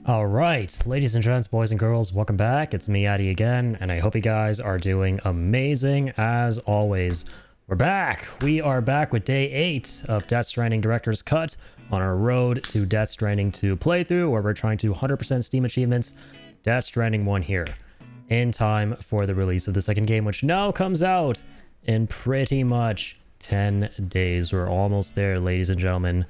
All right, ladies and gents, boys and girls, welcome back. It's me, Addy, again, and I hope you guys are doing amazing as always. We're back. We are back with day 8 of Death Stranding Director's Cut on our road to Death Stranding 2 playthrough, where we're trying to 100% Steam achievements. Death Stranding 1 here, in time for the release of the second game, which now comes out in pretty much 10 days. We're almost there, ladies and gentlemen.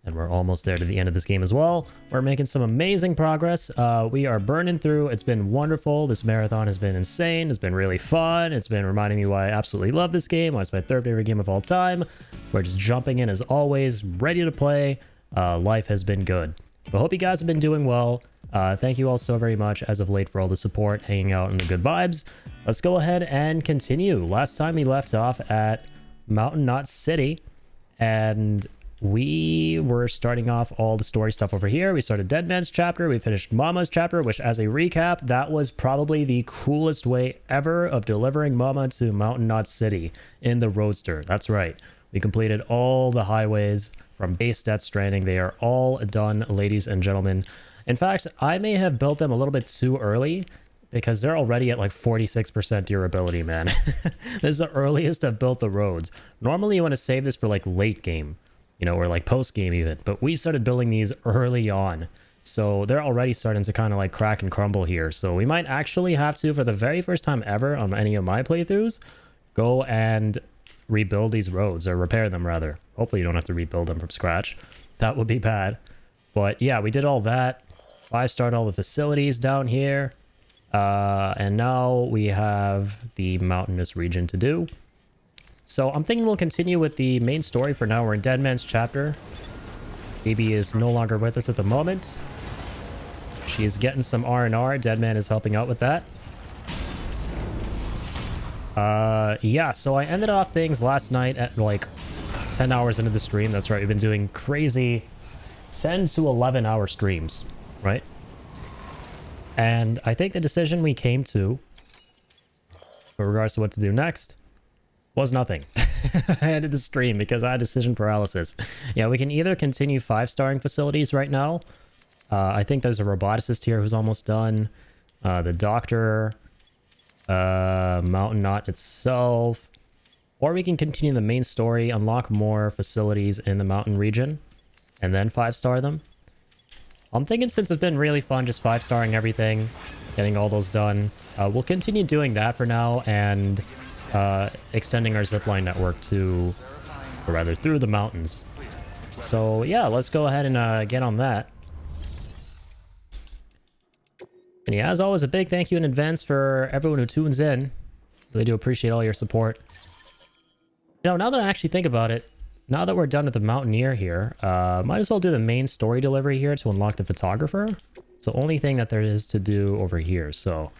And we're almost there to the end of this game as well. We're making some amazing progress. We are burning through. It's been wonderful. This marathon has been insane. It's been really fun. It's been reminding me why I absolutely love this game. Why it's my third favorite game of all time. We're just jumping in as always, ready to play. Life has been good. But hope you guys have been doing well. Thank you all so very much as of late for all the support, hanging out, and the good vibes. Let's go ahead and continue. Last time we left off at Mountainous City, and we were starting off all the story stuff over here. We started Dead Man's chapter. We finished Mama's chapter, which, as a recap, that was probably the coolest way ever of delivering Mama to Mountainous City in the Roadster. That's right. We completed all the highways from base Death Stranding. They are all done, ladies and gentlemen. In fact, I may have built them a little bit too early because they're already at like 46% durability, man. This is the earliest I've built the roads. Normally, you want to save this for like late game, you know, or like post game even, but we started building these early on, so they're already starting to kind of like crack and crumble here. So we might actually have to, for the very first time ever on any of my playthroughs, go and rebuild these roads, or repair them rather. Hopefully you don't have to rebuild them from scratch. That would be bad. But yeah, we did all that. 5-starred all the facilities down here, and now we have the Mountainous region to do. So I'm thinking we'll continue with the main story for now. We're in Dead Man's chapter. Phoebe is no longer with us at the moment. She is getting some R&R. Dead Man is helping out with that. Yeah, so I ended off things last night at like 10 hours into the stream. That's right, we've been doing crazy 10 to 11 hour streams, right? And I think the decision we came to with regards to what to do next was nothing. I ended the stream because I had decision paralysis. Yeah, we can either continue 5-starring facilities right now. I think there's a roboticist here who's almost done. The doctor, Mountainous itself. Or we can continue the main story, unlock more facilities in the mountain region, and then 5-star them. I'm thinking since it's been really fun just 5-starring everything, getting all those done, we'll continue doing that for now, and extending our zipline network to, or rather through the mountains. So yeah, let's go ahead and get on that. And yeah, as always, a big thank you in advance for everyone who tunes in. Really do appreciate all your support. You know, now that I actually think about it, now that we're done with the Mountaineer here, might as well do the main story delivery here to unlock the photographer. It's the only thing that there is to do over here, so.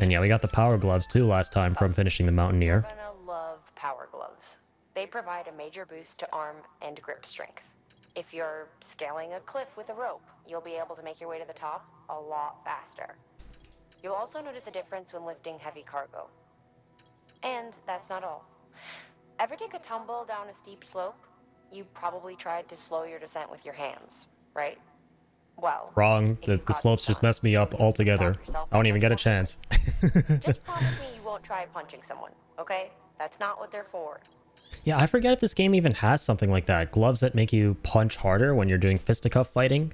And yeah, we got the power gloves too last time from finishing the Mountaineer. You're gonna love power gloves. They provide a major boost to arm and grip strength. If you're scaling a cliff with a rope, you'll be able to make your way to the top a lot faster. You'll also notice a difference when lifting heavy cargo. And that's not all. Ever take a tumble down a steep slope? You probably tried to slow your descent with your hands, right? Well, wrong. The slopes just messed me up altogether. I don't even get a chance. Just promise me you won't try punching someone, okay? That's not what they're for. Yeah, I forget if this game even has something like that. Gloves that make you punch harder when you're doing fisticuff fighting.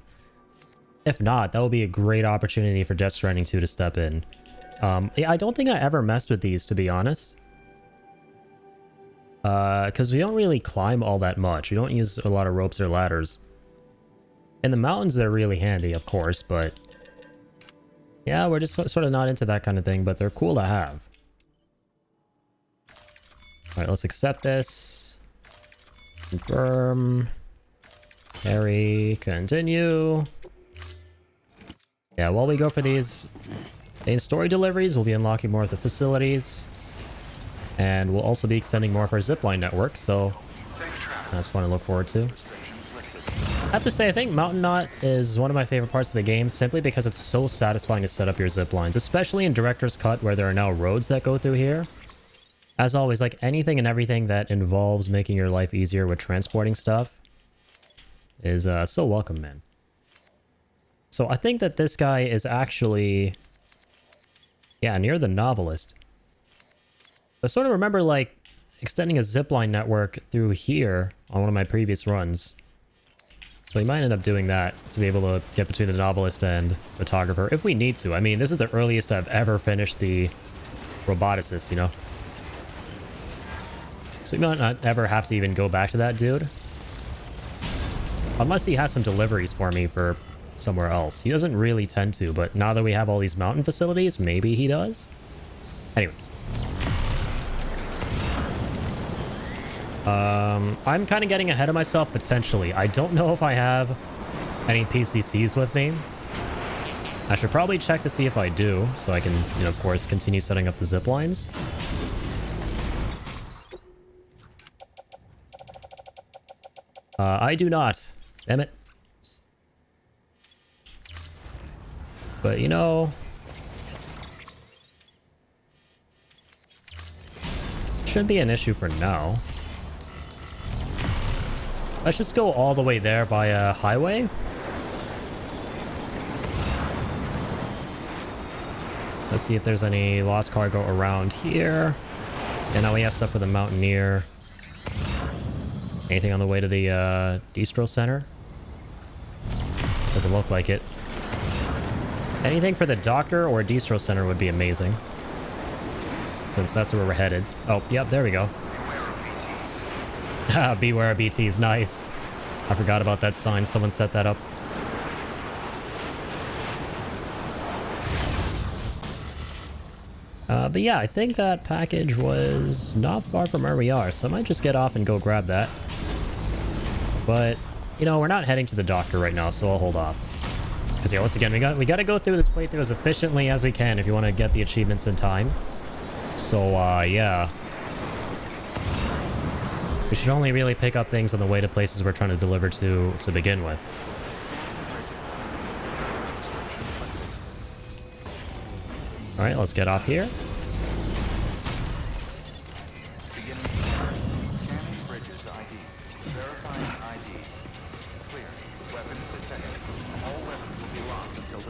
If not, that would be a great opportunity for Death Stranding 2 to step in. Yeah, I don't think I ever messed with these, to be honest. Because we don't really climb all that much. We don't use a lot of ropes or ladders. In the mountains, they're really handy, of course, but yeah, we're just sort of not into that kind of thing, but they're cool to have. All right, let's accept this. Confirm. Carry. Continue. Yeah, while we go for these main story deliveries, we'll be unlocking more of the facilities. And we'll also be extending more of our zipline network, so that's fun to look forward to. I have to say, I think Mountainous is one of my favorite parts of the game, simply because it's so satisfying to set up your zip lines, especially in Director's Cut, where there are now roads that go through here. As always, like anything and everything that involves making your life easier with transporting stuff is so welcome, man. So I think that this guy is actually, yeah, near the Novelist. I sort of remember, like, extending a zipline network through here on one of my previous runs. So we might end up doing that to be able to get between the Novelist and Photographer if we need to. I mean, this is the earliest I've ever finished the Roboticist, you know? So we might not ever have to even go back to that dude. Unless he has some deliveries for me for somewhere else. He doesn't really tend to, but now that we have all these mountain facilities, maybe he does? Anyways. I'm kind of getting ahead of myself, potentially. I don't know if I have any PCCs with me. I should probably check to see if I do, so I can, you know, of course, continue setting up the zip lines. I do not. Damn it. But, you know... shouldn't be an issue for now. Let's just go all the way there by a highway. Let's see if there's any lost cargo around here. And now we have stuff for the Mountaineer. Anything on the way to the Distro Center? Doesn't look like it. Anything for the Doctor or Distro Center would be amazing. Since that's where we're headed. Oh, yep, there we go. Beware of BTs, nice. I forgot about that sign. Someone set that up. But yeah, I think that package was not far from where we are, so I might just get off and go grab that. But, you know, we're not heading to the Doctor right now, so I'll hold off. Because yeah, once again, we got to go through this playthrough as efficiently as we can if you want to get the achievements in time. So, yeah. We should only really pick up things on the way to places we're trying to deliver to begin with. Alright, let's get off here.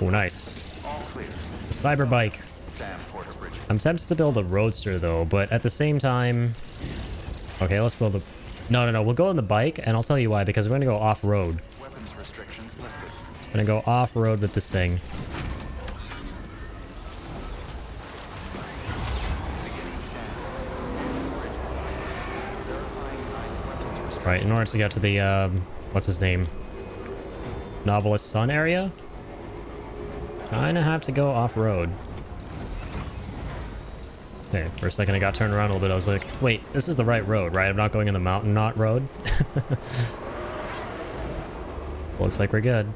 Oh, nice. The cyber bike. I'm tempted to build a roadster though, but at the same time... Okay, let's build a... No, we'll go on the bike, and I'll tell you why, because we're gonna go off-road. I'm gonna go off-road with this thing. Right, in order to get to the, what's his name? Novelist Sun area? Kinda have to go off-road. Okay, for a second I got turned around a little bit. I was like, wait, this is the right road, right? I'm not going in the mountain knot road. Looks like we're good.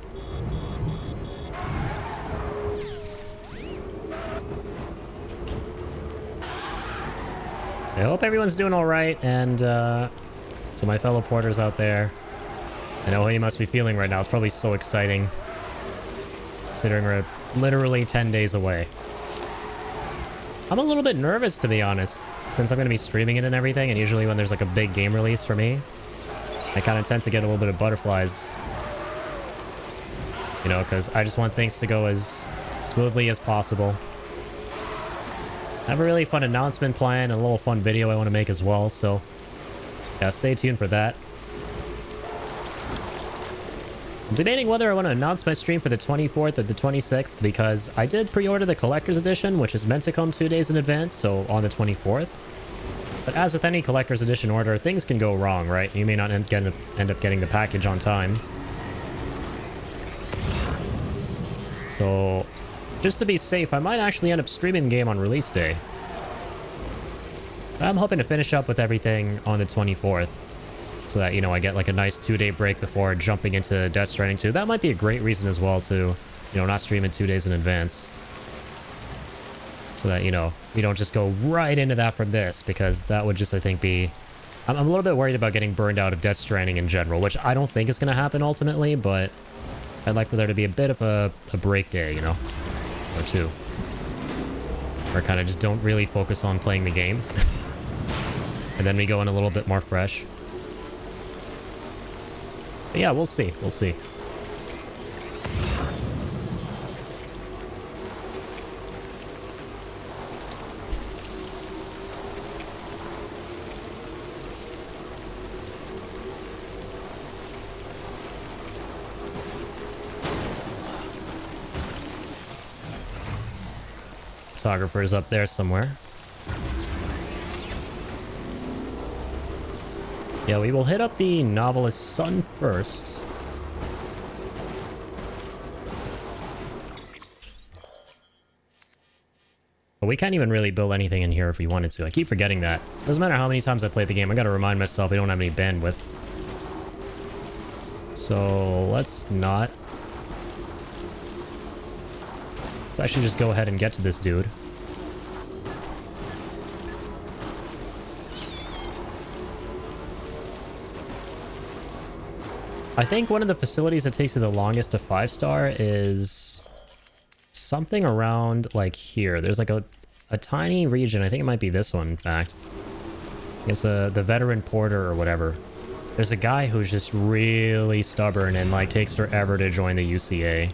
I hope everyone's doing alright, and to my fellow porters out there, I know how you must be feeling right now. It's probably so exciting, considering we're literally 10 days away. I'm a little bit nervous, to be honest, since I'm going to be streaming it and everything, and usually when there's like a big game release for me, I kind of tend to get a little bit of butterflies. You know, because I just want things to go as smoothly as possible. I have a really fun announcement plan and a little fun video I want to make as well, so yeah, stay tuned for that. I'm debating whether I want to announce my stream for the 24th or the 26th, because I did pre-order the Collector's Edition, which is meant to come 2 days in advance, so on the 24th. But as with any Collector's Edition order, things can go wrong, right? You may not end up getting the package on time. So, just to be safe, I might actually end up streaming the game on release day. I'm hoping to finish up with everything on the 24th. So that, you know, I get like a nice 2-day break before jumping into Death Stranding 2. That might be a great reason as well to, you know, not stream it 2 days in advance. So that, you know, we don't just go right into that from this, because that would just, I think, be... I'm a little bit worried about getting burned out of Death Stranding in general, which I don't think is going to happen ultimately, but I'd like for there to be a bit of a break day, you know, or two. Where I kind of just don't really focus on playing the game. And then we go in a little bit more fresh. But yeah, we'll see. We'll see. Photographer's up there somewhere. Yeah, we will hit up the Novelist's son first. But we can't even really build anything in here if we wanted to. I keep forgetting that. Doesn't matter how many times I play the game, I gotta remind myself we don't have any bandwidth. So let's not. Let's actually just go ahead and get to this dude. I think one of the facilities that takes you the longest to 5-star is something around like here. There's like a tiny region. I think it might be this one, in fact. It's the veteran porter or whatever. There's a guy who's just really stubborn and like takes forever to join the UCA.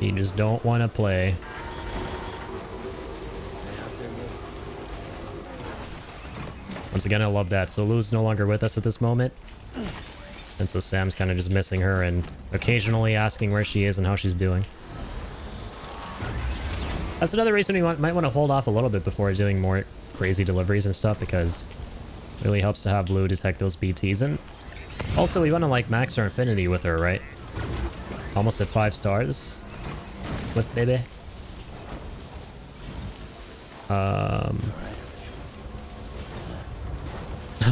You just don't want to play. Once again, I love that. So Lou's no longer with us at this moment. And so Sam's kind of just missing her and occasionally asking where she is and how she's doing. That's another reason we might want to hold off a little bit before doing more crazy deliveries and stuff, because it really helps to have Lou detect those BTs. And also, we want to like max our affinity with her, right? Almost at 5 stars with baby.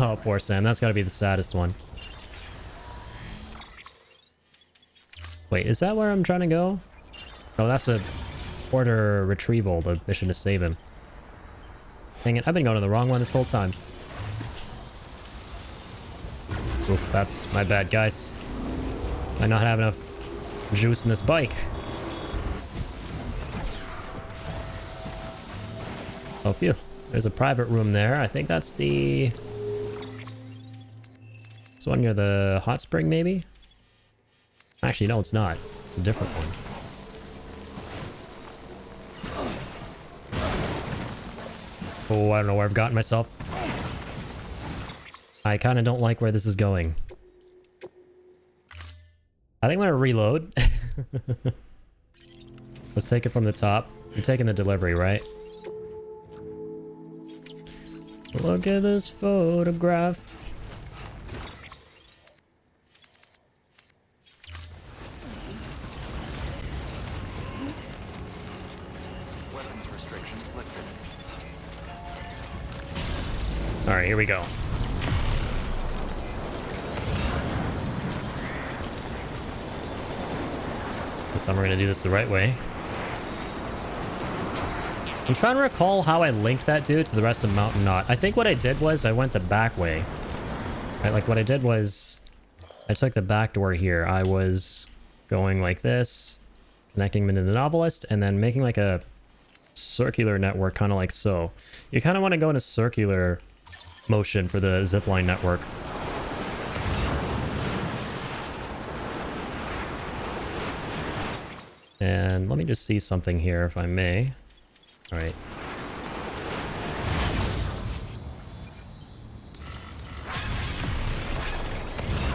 Oh, poor Sam. That's got to be the saddest one. Wait, is that where I'm trying to go? Oh, that's a order retrieval, the mission to save him. Dang it, I've been going to the wrong one this whole time. Oof, that's my bad, guys. I not have enough juice in this bike. Oh, phew. There's a private room there. I think that's the... This one near the hot spring, maybe? Actually, no, it's not. It's a different one. Oh, I don't know where I've gotten myself. I kind of don't like where this is going. I think I'm going to reload. Let's take it from the top. I'm taking the delivery, right? Look at this photograph. Weapons restrictions lifted. All right, here we go. This time we're gonna do this the right way. I'm trying to recall how I linked that dude to the rest of Mountainous. I think what I did was I went the back way. Right, like what I did was I took the back door here. I was going like this, connecting them into the Novelist, and then making like a circular network, kind of like so. You kind of want to go in a circular motion for the zipline network. And let me just see something here, if I may. All right.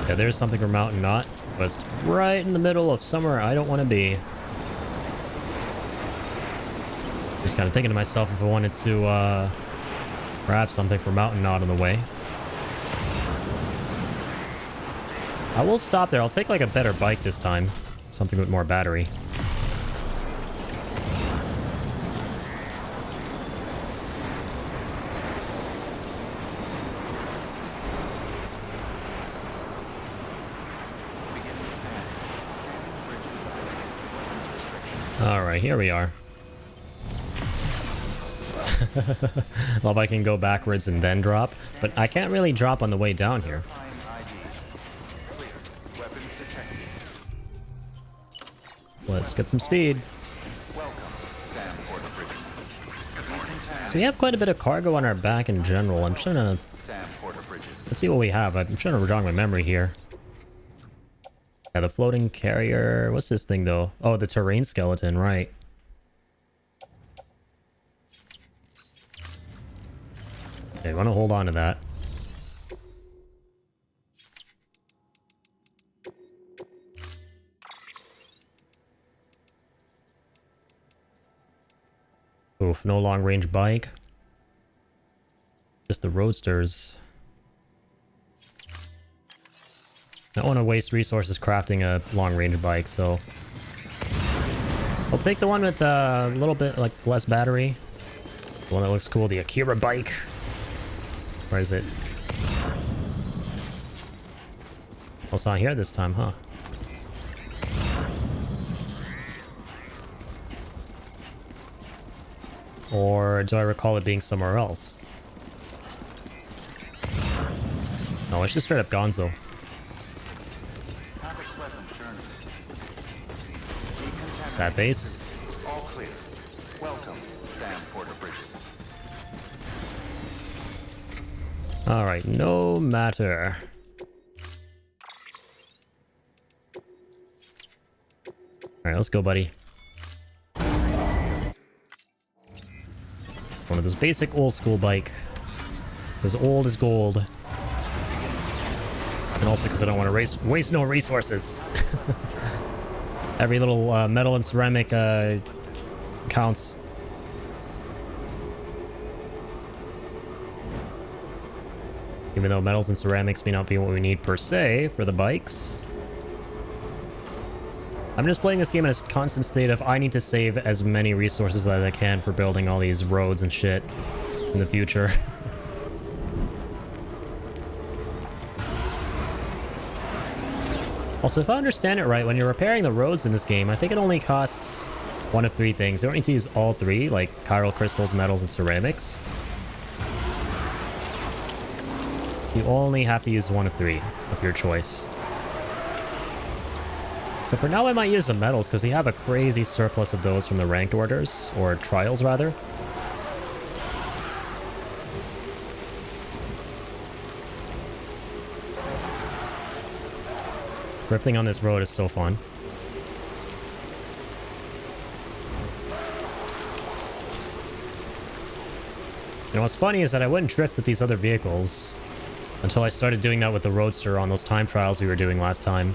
Yeah, there's something for Mountainous, but it's right in the middle of somewhere I don't want to be. Just kind of thinking to myself if I wanted to grab something for Mountainous on the way. I will stop there. I'll take like a better bike this time. Something with more battery. Alright, here we are. Love I can go backwards and then drop, but I can't really drop on the way down here. Let's get some speed. So we have quite a bit of cargo on our back in general. I'm trying to... Sam Porter Bridges. Let's see what we have. I'm trying to jog my memory here. Yeah, the floating carrier... What's this thing, though? Oh, the terrain skeleton, right. Okay, I want to hold on to that. Oof, no long-range bike. Just the roadsters. I don't want to waste resources crafting a long-range bike, so... I'll take the one with a little bit, like, less battery. The one that looks cool, the Akira bike. Where is it? Oh, it's not here this time, huh? Or do I recall it being somewhere else? No, it's just straight up Gonzo. Have a pleasant journey. Sad base. All clear. Welcome, Sam Porter Bridges. Alright, no matter. Alright, let's go, buddy. One of this basic old school bike. As old as gold. And also because I don't want to waste no resources. Every little metal and ceramic counts. Even though metals and ceramics may not be what we need per se for the bikes. I'm just playing this game in a constant state of I need to save as many resources as I can for building all these roads and shit in the future. Also, if I understand it right, when you're repairing the roads in this game, I think it only costs one of 3 things. You don't need to use all 3, like chiral crystals, metals, and ceramics. You only have to use one of 3 of your choice. So for now I might use the metals because we have a crazy surplus of those from the ranked orders, or trials rather. Drifting on this road is so fun. You know what's funny is that I wouldn't drift with these other vehicles until I started doing that with the Roadster on those time trials we were doing last time.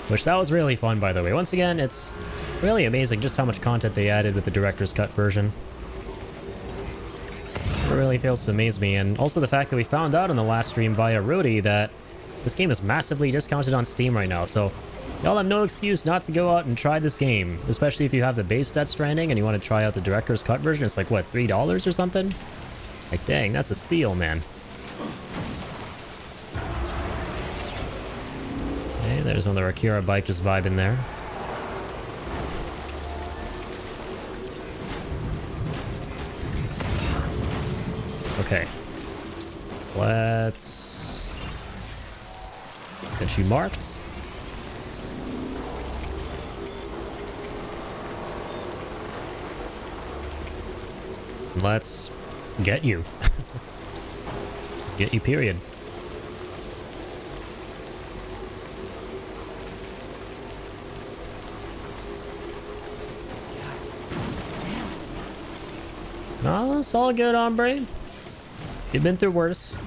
Which that was really fun, by the way. Once again, it's really amazing just how much content they added with the director's cut version. It really fails to amaze me, and also the fact that we found out in the last stream via Rudy that this game is massively discounted on Steam right now, so y'all have no excuse not to go out and try this game, especially if you have the base Death Stranding and you want to try out the director's cut version. It's like, what, $3 or something? Like, dang, that's a steal, man. Okay, there's another Akira bike just vibing there. Okay. Let's get you marked. Let's get you. Let's get you, period. No, it's all good, hombre. You've been through worse.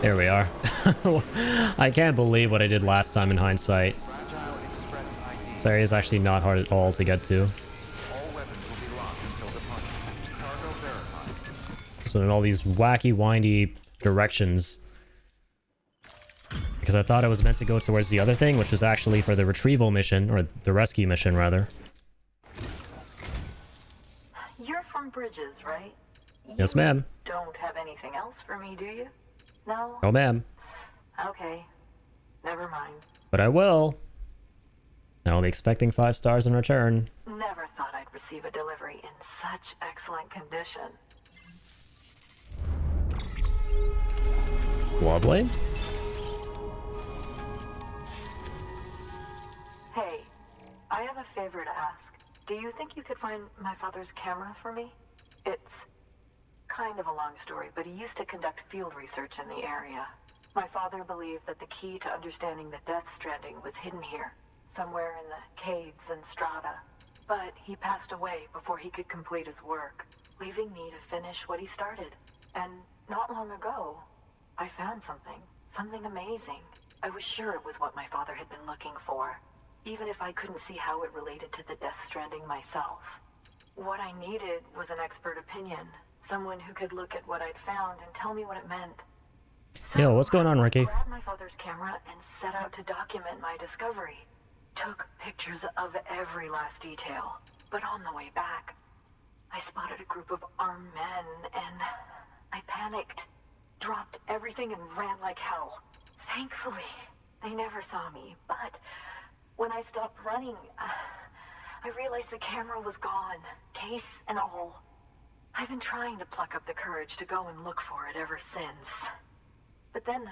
There we are. I can't believe what I did last time in hindsight. This area is actually not hard at all to get to. So in all these wacky, windy directions. Because I thought I was meant to go towards the other thing, which was actually for the retrieval mission, or the rescue mission, rather. You're from Bridges, right? Yes, ma'am. Don't have anything else for me, do you? No? No, ma'am. Okay. Never mind. But I will. I'll be expecting 5 stars in return. Never thought I'd receive a delivery in such excellent condition. Lovely. Hey, I have a favor to ask. Do you think you could find my father's camera for me? It's kind of a long story, but he used to conduct field research in the area. My father believed that the key to understanding the Death Stranding was hidden here, somewhere in the caves and strata. But he passed away before he could complete his work, leaving me to finish what he started. And not long ago, I found something amazing. I was sure it was what my father had been looking for, even if I couldn't see how it related to the Death Stranding myself. What I needed was an expert opinion, someone who could look at what I'd found and tell me what it meant. So Yo, what's going on, Ricky? I grabbed my father's camera and set out to document my discovery. Took pictures of every last detail. But on the way back, I spotted a group of armed men and I panicked. Dropped everything and ran like hell. Thankfully, they never saw me, but when I stopped running, I realized the camera was gone, case and all. I've been trying to pluck up the courage to go and look for it ever since. But then,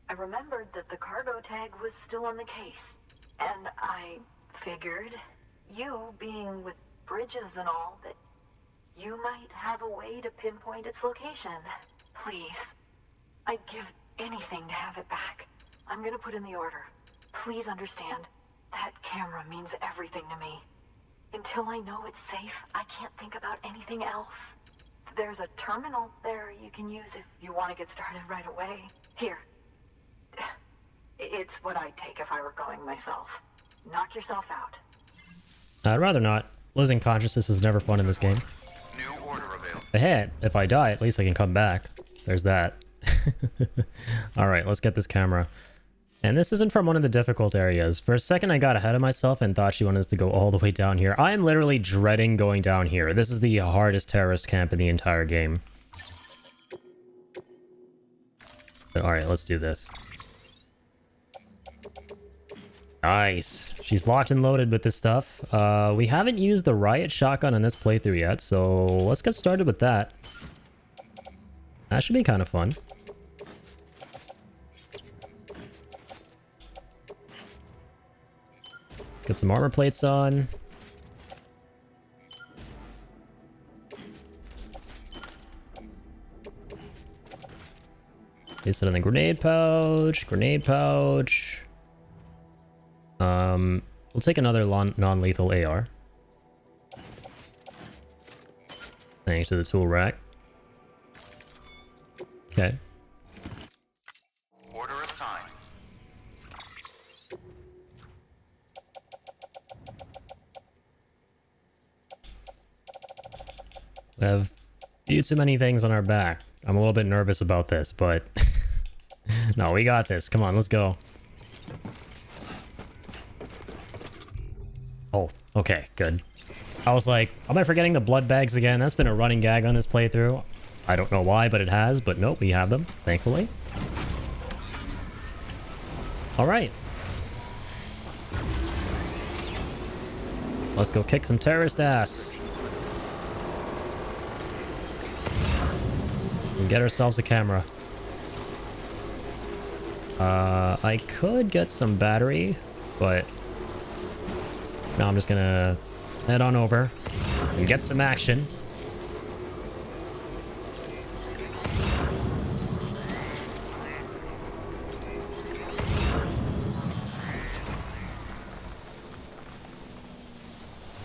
I remembered that the cargo tag was still on the case, and I figured, you being with bridges and all, that you might have a way to pinpoint its location. Please, I'd give anything to have it back. I'm gonna put in the order. Please understand, that camera means everything to me. Until I know it's safe, I can't think about anything else. There's a terminal there you can use if you want to get started right away. Here. It's what I'd take if I were going myself. Knock yourself out. I'd rather not. Losing consciousness is never fun in this game. New order available. But hey, if I die, at least I can come back. There's that. Alright, let's get this camera. And this isn't from one of the difficult areas. For a second, I got ahead of myself and thought she wanted us to go all the way down here. I am literally dreading going down here. This is the hardest terrorist camp in the entire game. Alright, let's do this. Nice. She's locked and loaded with this stuff. We haven't used the riot shotgun in this playthrough yet, so let's get started with that. That should be kind of fun. Get some armor plates on. Place it in the grenade pouch. Grenade pouch. We'll take another non-lethal AR. Thanks to the tool rack. Okay. Order assigned. We have a few too many things on our back. I'm a little bit nervous about this, but no, we got this. Come on, let's go. Oh, okay, good. I was like, am I forgetting the blood bags again? That's been a running gag on this playthrough. I don't know why, but it has. But nope, we have them, thankfully. All right. Let's go kick some terrorist ass. And get ourselves a camera. I could get some battery, but no, I'm just gonna head on over and get some action.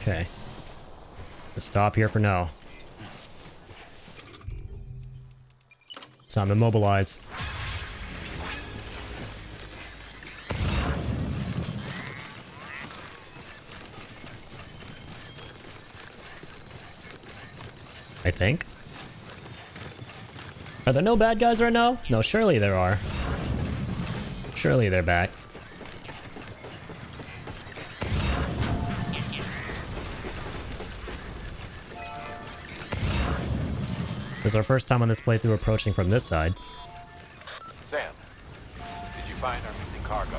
Okay. Let's stop here for now. It's time to mobilize. I think. Are there no bad guys right now? No, surely there are. Surely they're back. This is our first time on this playthrough approaching from this side. Sam, did you find our missing cargo?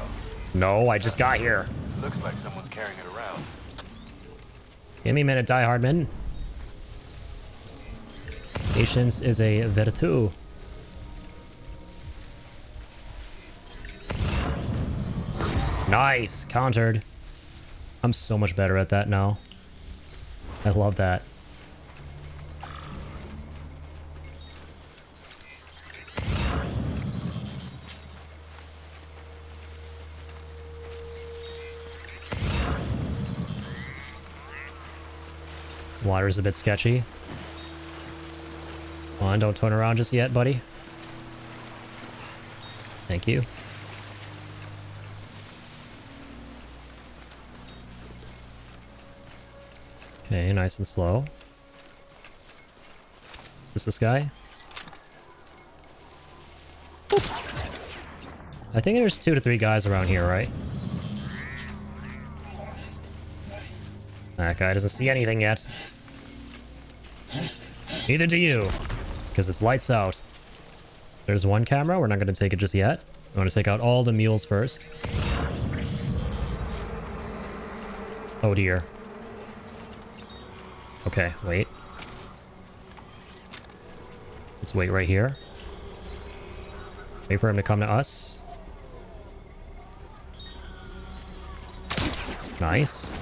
No, I just got here. Looks like someone's carrying it around. Give me a minute, Die Hardman. Patience is a virtue. Nice, countered. I'm so much better at that now. I love that. Water's a bit sketchy. Come on, don't turn around just yet, buddy. Thank you. Okay, nice and slow. Is this guy? Boop. I think there's 2 to 3 guys around here, right? That guy doesn't see anything yet. Neither do you. Because it's lights out. There's one camera. We're not going to take it just yet. I want to take out all the mules first. Oh dear. Okay, wait. Let's wait right here. Wait for him to come to us. Nice.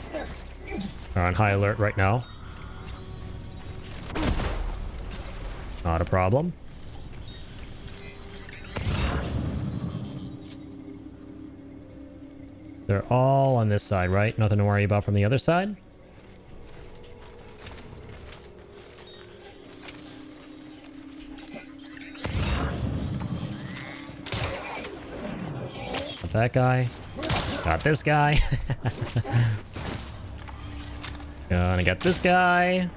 We're on high alert right now. Not a problem. They're all on this side, right? Nothing to worry about from the other side? Got that guy. Got this guy. Gonna get this guy.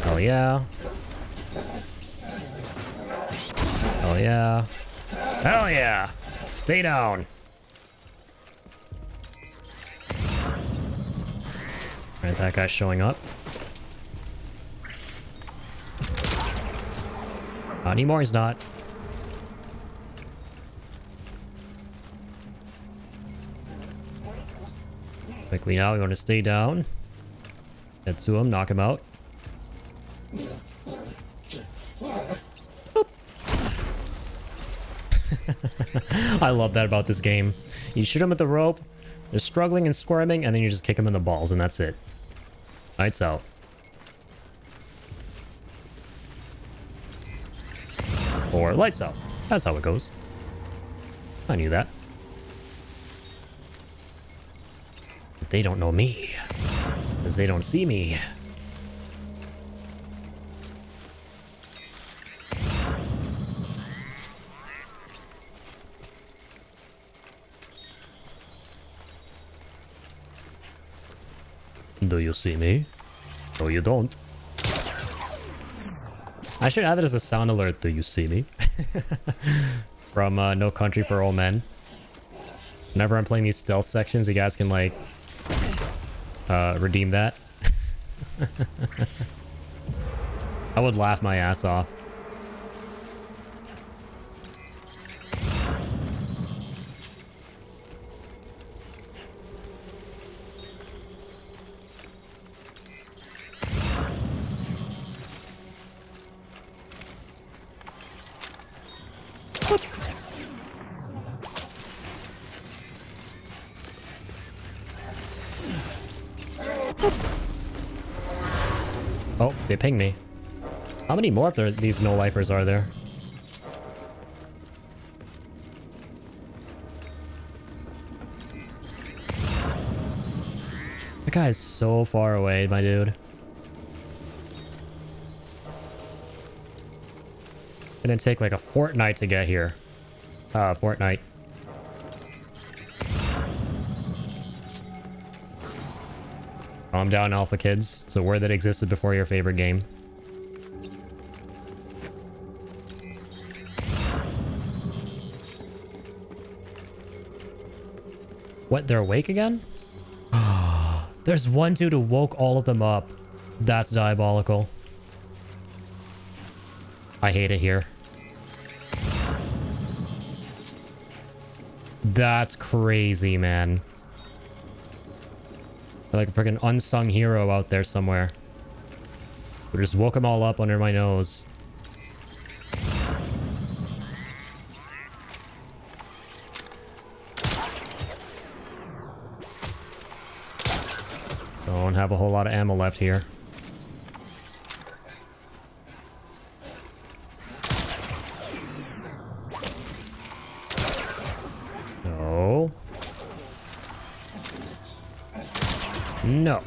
Oh yeah. Oh yeah. Hell yeah. Stay down. Alright, that guy's showing up. Not anymore, he's not. Quickly now, we want to stay down. Get to him, knock him out. I love that about this game. You shoot them with the rope, they're struggling and squirming, and then you just kick them in the balls, and that's it. Lights out. Or lights out. That's how it goes. I knew that. But they don't know me. Because they don't see me. Do you see me? No, you don't. I should add it as a sound alert. Do you see me? From No Country for Old Men. Whenever I'm playing these stealth sections, you guys can like redeem that. I would laugh my ass off. Oh, they pinged me. How many more of these no-lifers are there? That guy is so far away, my dude. Gonna take like a fortnight to get here. Fortnite. Calm down, Alpha Kids. It's a word that existed before your favorite game. What? They're awake again? There's one dude who woke all of them up. That's diabolical. I hate it here. That's crazy, man. Like a freaking unsung hero out there somewhere. We just woke them all up under my nose. Don't have a whole lot of ammo left here. No. No.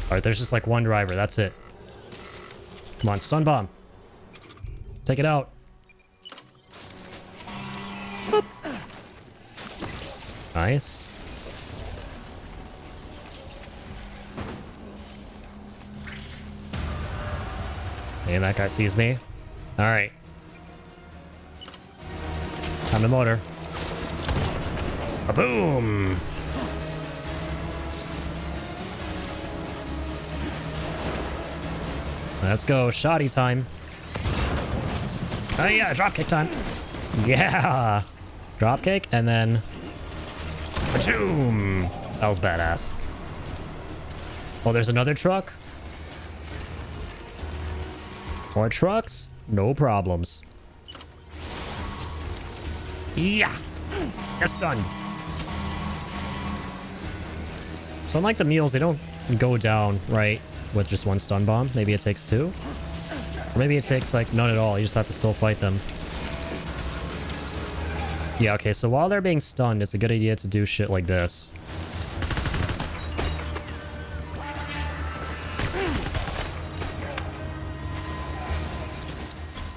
Alright, there's just like one driver. That's it. Come on, stun bomb. Take it out. Boop. Nice. Hey, that guy sees me. Alright. Time to motor. Boom! Let's go, shoddy time. Oh yeah, dropkick time. Yeah! Dropkick, and then... Boom! That was badass. Oh, there's another truck? More trucks? No problems. Yeah! Get stunned. So unlike the mules, they don't go down, right? With just one stun bomb. Maybe it takes two? Or maybe it takes, like, none at all. You just have to still fight them. Yeah, okay, so while they're being stunned, it's a good idea to do shit like this.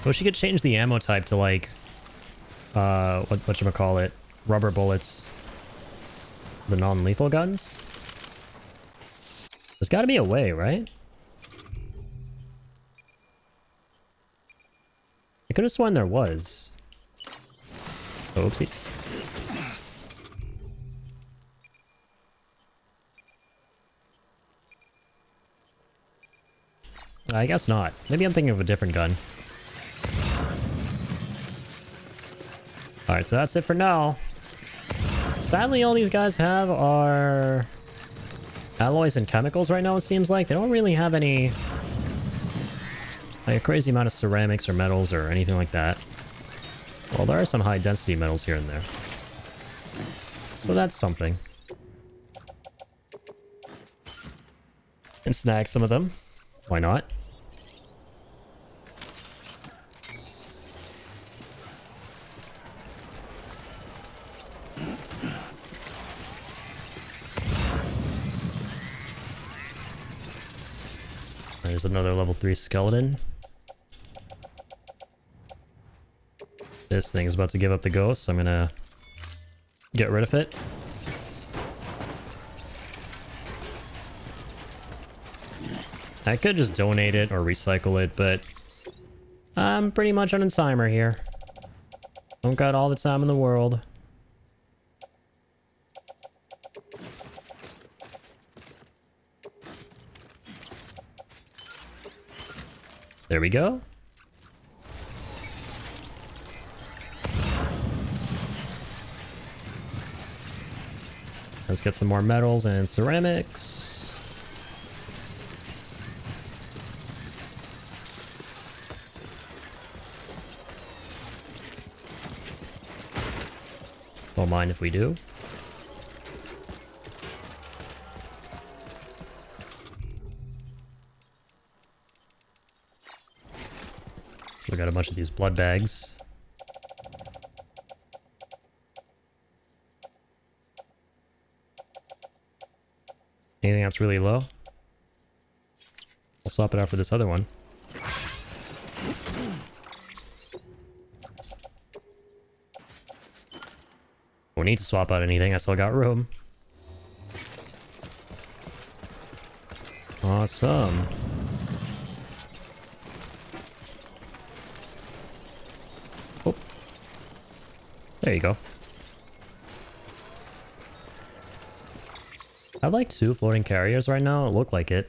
Wish you could change the ammo type to, like, whatchamacallit? Rubber bullets. The non-lethal guns? There's gotta be a way, right? I could have sworn there was. Oh, oopsies. I guess not. Maybe I'm thinking of a different gun. Alright, so that's it for now. Sadly, all these guys have are alloys and chemicals right now, it seems like. They don't really have any... like a crazy amount of ceramics or metals or anything like that. Well, there are some high-density metals here and there. So that's something. And snag some of them. Why not? There's another level 3 skeleton. This thing's about to give up the ghost, so I'm gonna get rid of it. I could just donate it or recycle it, but I'm pretty much on a timer here. Don't got all the time in the world. There we go. Let's get some more metals and ceramics. Don't mind if we do. So we got a bunch of these blood bags. Anything that's really low? I'll swap it out for this other one. Don't need to swap out anything, I still got room. Awesome. Oh. There you go. I have like 2 floating carriers right now. It looked like it.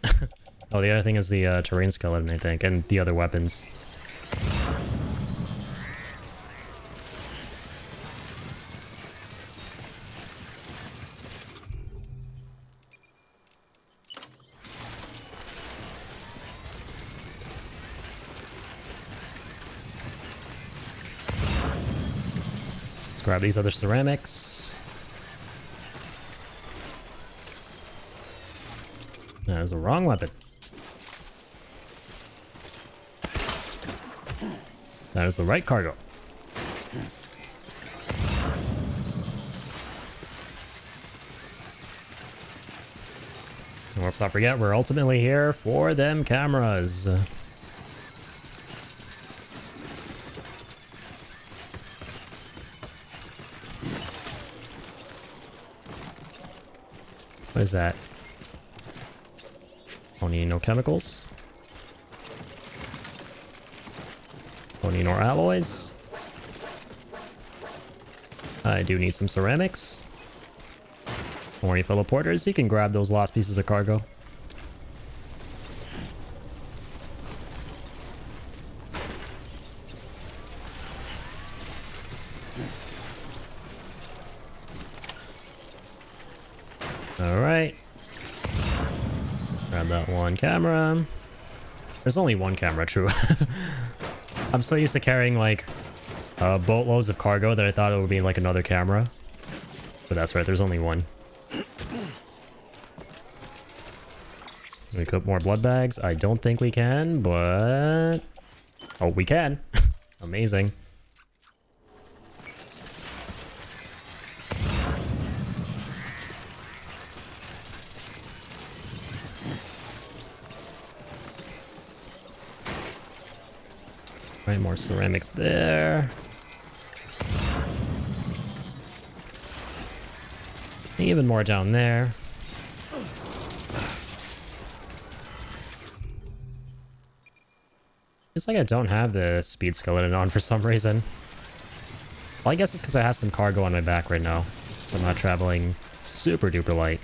Oh, the other thing is the terrain skeleton, I think, and the other weapons. grab these other ceramics. That is the wrong weapon. That is the right cargo. And let's not forget, we're ultimately here for them cameras. What is that? Don't need no chemicals. Don't need more alloys. I do need some ceramics. Don't worry, fellow porters, you can grab those last pieces of cargo. Alright. Grab that one camera. There's only one camera, true. I'm so used to carrying like boatloads of cargo that I thought it would be like another camera. But that's right, there's only one. Can we cook more blood bags? I don't think we can, but... Oh, we can. Amazing. Right, more ceramics there. Even more down there. It's like I don't have the speed skeleton on for some reason. Well, I guess it's because I have some cargo on my back right now, so I'm not traveling super duper light.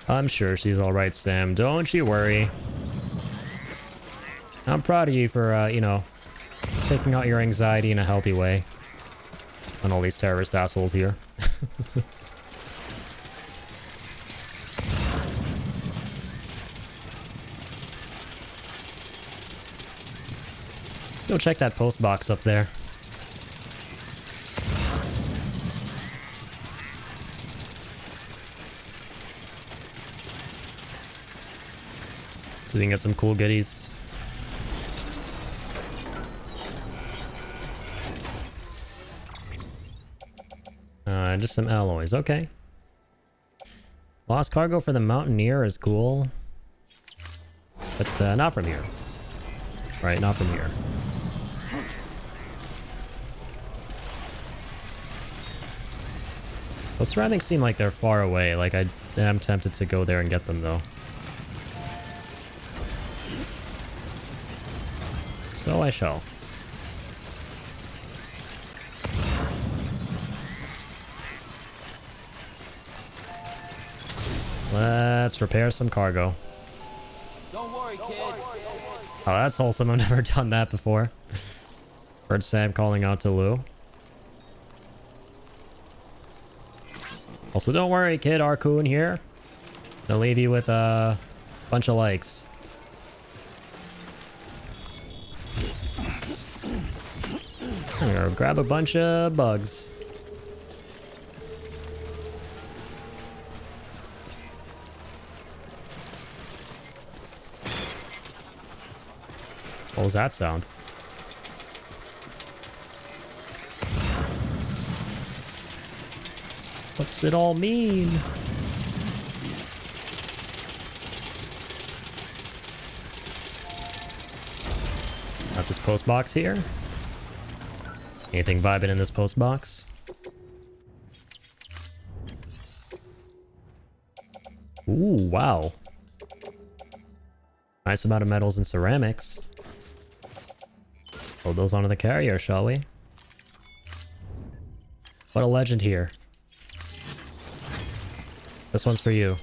I'm sure she's alright, Sam. Don't you worry. I'm proud of you for, you know, taking out your anxiety in a healthy way. On all these terrorist assholes here. Let's go check that post box up there. So we can get some cool goodies. Just some alloys, okay. Lost cargo for the Mountaineer is cool. But not from here. Right, not from here. Those surroundings seem like they're far away. Like, I am tempted to go there and get them, though. So I shall. Let's repair some cargo. Don't worry, kid. Oh, that's wholesome. I've never done that before. Heard Sam calling out to Lou. Also, don't worry, kid. Arcoon here. Gonna leave you with a bunch of likes. I'm gonna grab a bunch of bugs. What was that sound? What's it all mean? Got this post box here. Anything vibing in this post box? Ooh, wow. Nice amount of metals and ceramics. Load those onto the carrier, shall we? What a legend here. This one's for you.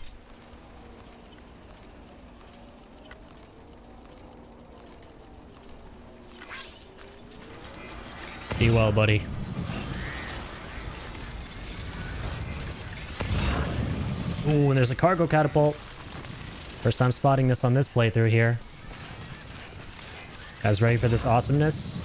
Be well, buddy. Ooh, and there's a cargo catapult. First time spotting this on this playthrough here. Guys ready for this awesomeness?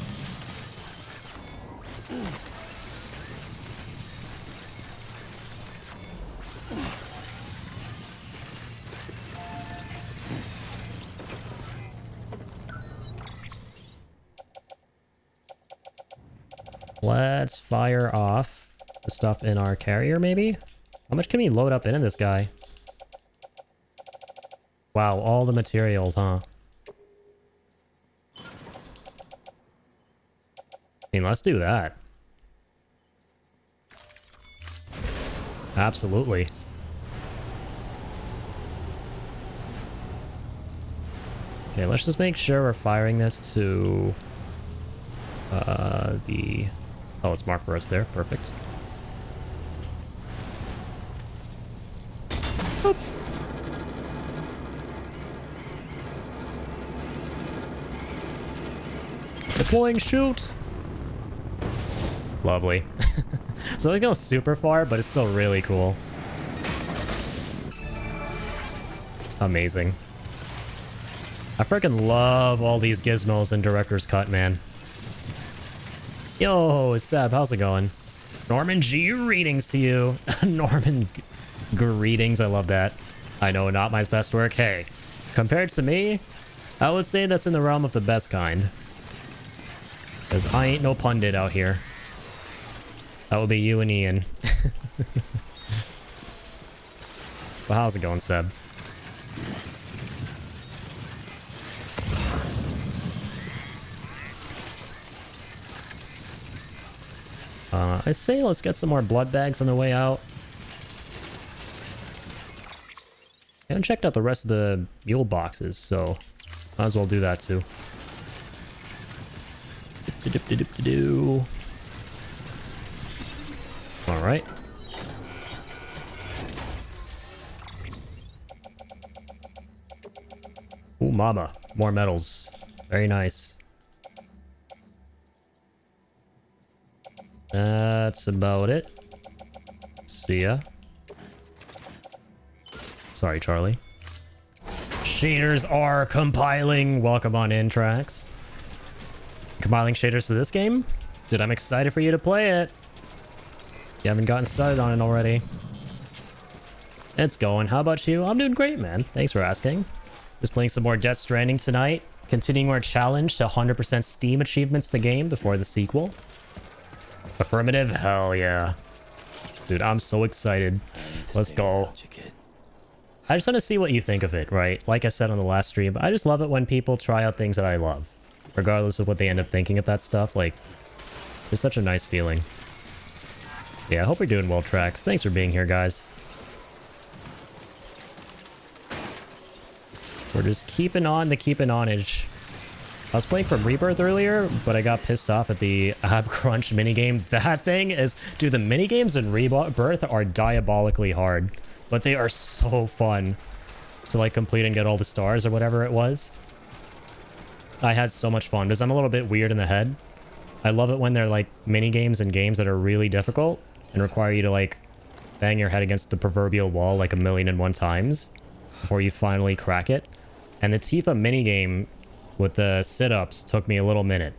Let's fire off the stuff in our carrier, maybe? How much can we load up into this guy? Wow, all the materials, huh? I mean, let's do that. Absolutely. Okay, let's just make sure we're firing this to the... Oh, it's marked for us there. Perfect. Boop. Deploying shoot. Lovely. So it goes super far, but it's still really cool. Amazing. I freaking love all these gizmos in Director's Cut, man. Yo, Seb, how's it going? Norman G, greetings to you. Norman, greetings, I love that. I know, not my best work. Hey, compared to me, I would say that's in the realm of the best kind. Because I ain't no pundit out here. That would be you and Ian. Well, how's it going, Seb? I say let's get some more blood bags on the way out. I haven't checked out the rest of the mule boxes, so might as well do that too. Alright. Ooh, mama. More metals. Very nice. That's about it. See ya. Sorry, Charlie. Shaders are compiling. Welcome on in, Trax. Compiling shaders to this game? Dude, I'm excited for you to play it. You haven't gotten started on it already. It's going. How about you? I'm doing great, man. Thanks for asking. Just playing some more Death Stranding tonight. Continuing our challenge to 100% Steam achievements in the game before the sequel. Affirmative? Hell yeah. Dude, I'm so excited. Let's go. I just want to see what you think of it, right? Like I said on the last stream, I just love it when people try out things that I love. Regardless of what they end up thinking of that stuff. Like, it's such a nice feeling. Yeah, I hope you're doing well, Trax. Thanks for being here, guys. We're just keeping on the keeping onage. I was playing from Rebirth earlier, but I got pissed off at the Ab Crunch minigame. That thing is... Dude, the minigames in Rebirth are diabolically hard. But they are so fun to, like, complete and get all the stars or whatever it was. I had so much fun, because I'm a little bit weird in the head. I love it when they're, like, minigames and games that are really difficult and require you to, like, bang your head against the proverbial wall, like, 1,000,001 times before you finally crack it. And the Tifa minigame... with the sit-ups took me a little minute.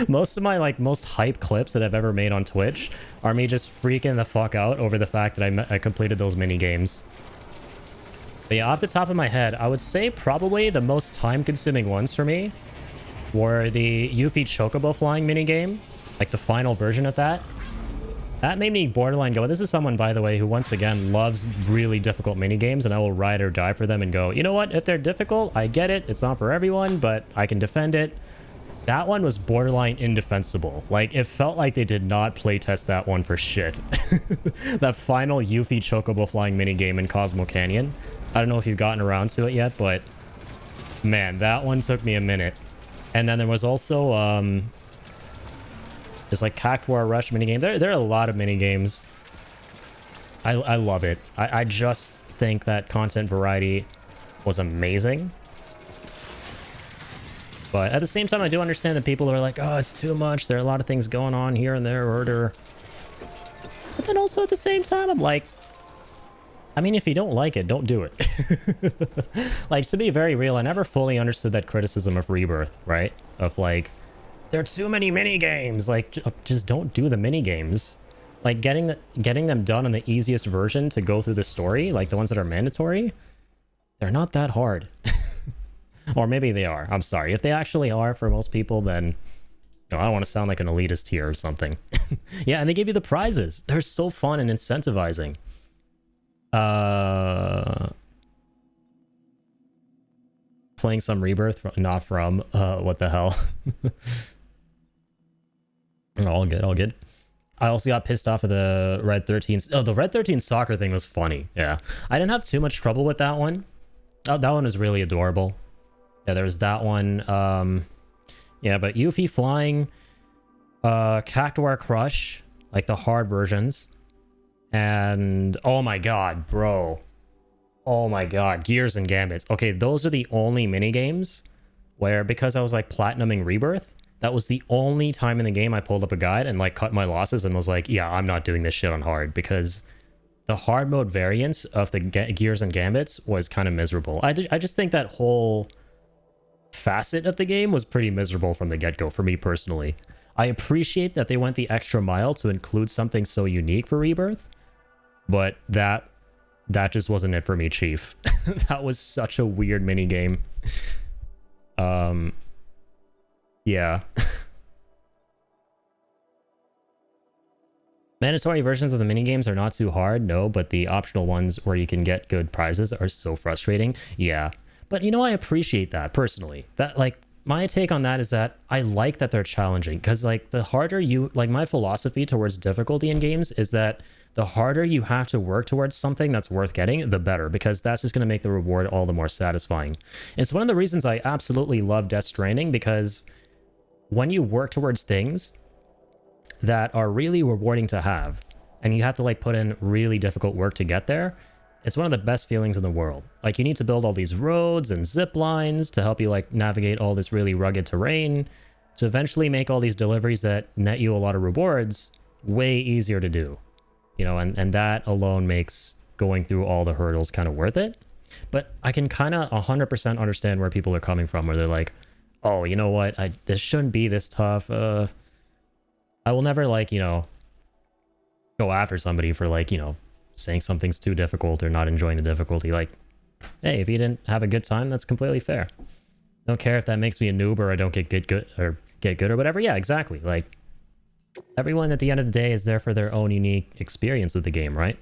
Most of my most hype clips that I've ever made on Twitch are me just freaking the fuck out over the fact that I completed those mini games. But yeah, off the top of my head, I would say probably the most time-consuming ones for me were the Yuffie Chocobo flying mini game, like the final version of that. That made me borderline go, this is someone, by the way, who once again loves really difficult minigames, and I will ride or die for them and go, you know what, if they're difficult, I get it, it's not for everyone, but I can defend it. That one was borderline indefensible. Like, it felt like they did not playtest that one for shit. That final Yuffie Chocobo flying minigame in Cosmo Canyon. I don't know if you've gotten around to it yet, but man, that one took me a minute. And then there was also, there's like Cactuar Rush minigame. There are a lot of minigames. I love it. I just think that content variety was amazing. But at the same time, I do understand that people are like, oh, it's too much. There are a lot of things going on here and there. But then also at the same time, I'm like, I mean, if you don't like it, don't do it. Like, to be very real, I never fully understood that criticism of Rebirth, right? Of like, there are too many mini games. Like, just don't do the mini games. Like, getting them done on the easiest version to go through the story, like the ones that are mandatory, they're not that hard. Or maybe they are. I'm sorry. If they actually are for most people, then no, I don't want to sound like an elitist here or something. Yeah, and they give you the prizes. They're so fun and incentivizing. Playing some Rebirth, not from, what the hell. All good, all good. I also got pissed off of the Red 13. Oh, the Red 13 soccer thing was funny. Yeah, I didn't have too much trouble with that one. Oh, that one was really adorable. Yeah, there was that one. Yeah, but Yuffie flying, Cactuar Crush, like the hard versions. And oh my god, bro. Oh my god, Gears and Gambits. Okay, those are the only mini games where, because I was like platinuming Rebirth, that was the only time in the game I pulled up a guide and like cut my losses and was like, yeah, I'm not doing this shit on hard, because the hard mode variance of the Gears and Gambits was kind of miserable. I just think that whole facet of the game was pretty miserable from the get-go for me personally. I appreciate that they went the extra mile to include something so unique for Rebirth, but that just wasn't it for me, Chief. That was such a weird mini game. Yeah. Mandatory versions of the minigames are not too hard, no, but the optional ones where you can get good prizes are so frustrating. Yeah. But you know, I appreciate that personally. That, like, my take on that is that I like that they're challenging, because like the harder you, like, my philosophy towards difficulty in games is that the harder you have to work towards something that's worth getting, the better, because that's just going to make the reward all the more satisfying. It's one of the reasons I absolutely love Death Stranding, because when you work towards things that are really rewarding to have, and you have to like put in really difficult work to get there, it's one of the best feelings in the world. Like, you need to build all these roads and zip lines to help you like navigate all this really rugged terrain to eventually make all these deliveries that net you a lot of rewards way easier to do, you know, and that alone makes going through all the hurdles kind of worth it. But I can kind of 100% understand where people are coming from, where they're like, oh, you know what, this shouldn't be this tough. I will never, like, you know, go after somebody for, like, you know, saying something's too difficult or not enjoying the difficulty. Like, hey, if you didn't have a good time, that's completely fair. Don't care if that makes me a noob or I don't get good or whatever. Yeah, exactly. Like, everyone at the end of the day is there for their own unique experience with the game, right?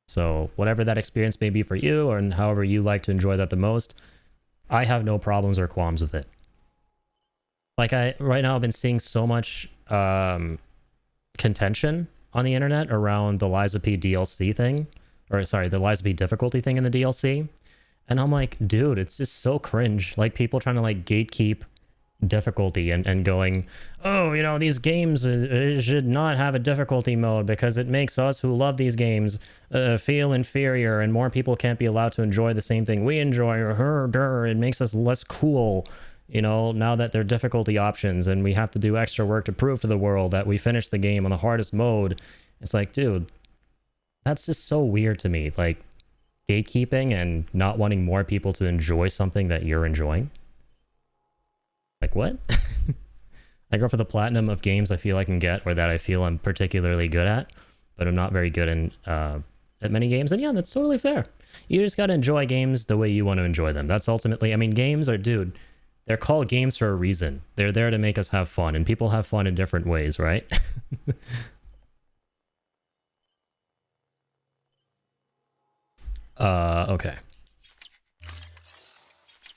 So whatever that experience may be for you, or however you like to enjoy that the most, I have no problems or qualms with it. Like, right now I've been seeing so much contention on the internet around the Liza P DLC thing, or sorry, the Liza P difficulty thing in the DLC. And I'm like, dude, it's just so cringe. Like, people trying to like gatekeep difficulty and going, oh, you know, these games should not have a difficulty mode because it makes us who love these games feel inferior, and more people can't be allowed to enjoy the same thing we enjoy, or it makes us less cool, you know, now that they're difficulty options and we have to do extra work to prove to the world that we finished the game on the hardest mode. It's like, dude, that's just so weird to me. Like, gatekeeping and not wanting more people to enjoy something that you're enjoying. Like, what? I go for the platinum of games I feel I can get, or that I feel I'm particularly good at, but I'm not very good in at many games. And yeah, that's totally fair. You just gotta enjoy games the way you want to enjoy them. That's ultimately, I mean, games are, dude, they're called games for a reason. They're there to make us have fun, and people have fun in different ways, right? Okay.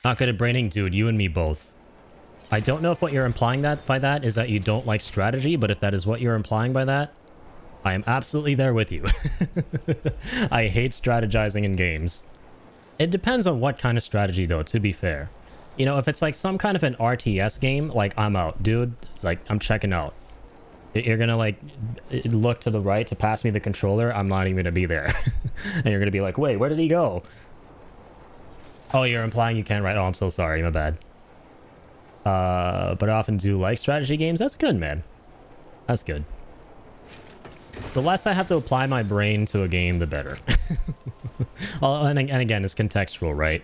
Not good at braining? Dude, you and me both. I don't know if what you're implying by that is that you don't like strategy, but if that is what you're implying by that, I am absolutely there with you. I hate strategizing in games. It depends on what kind of strategy, though, to be fair. You know, if it's like some kind of an RTS game, like, I'm out, dude. Like, I'm checking out. You're gonna like look to the right to pass me the controller, I'm not even gonna be there. And you're gonna be like, wait, where did he go? Oh, you're implying you can't write. Oh, I'm so sorry, my bad. But I often do like strategy games. That's good, man. That's good. The less I have to apply my brain to a game, the better. Well, and again, it's contextual, right?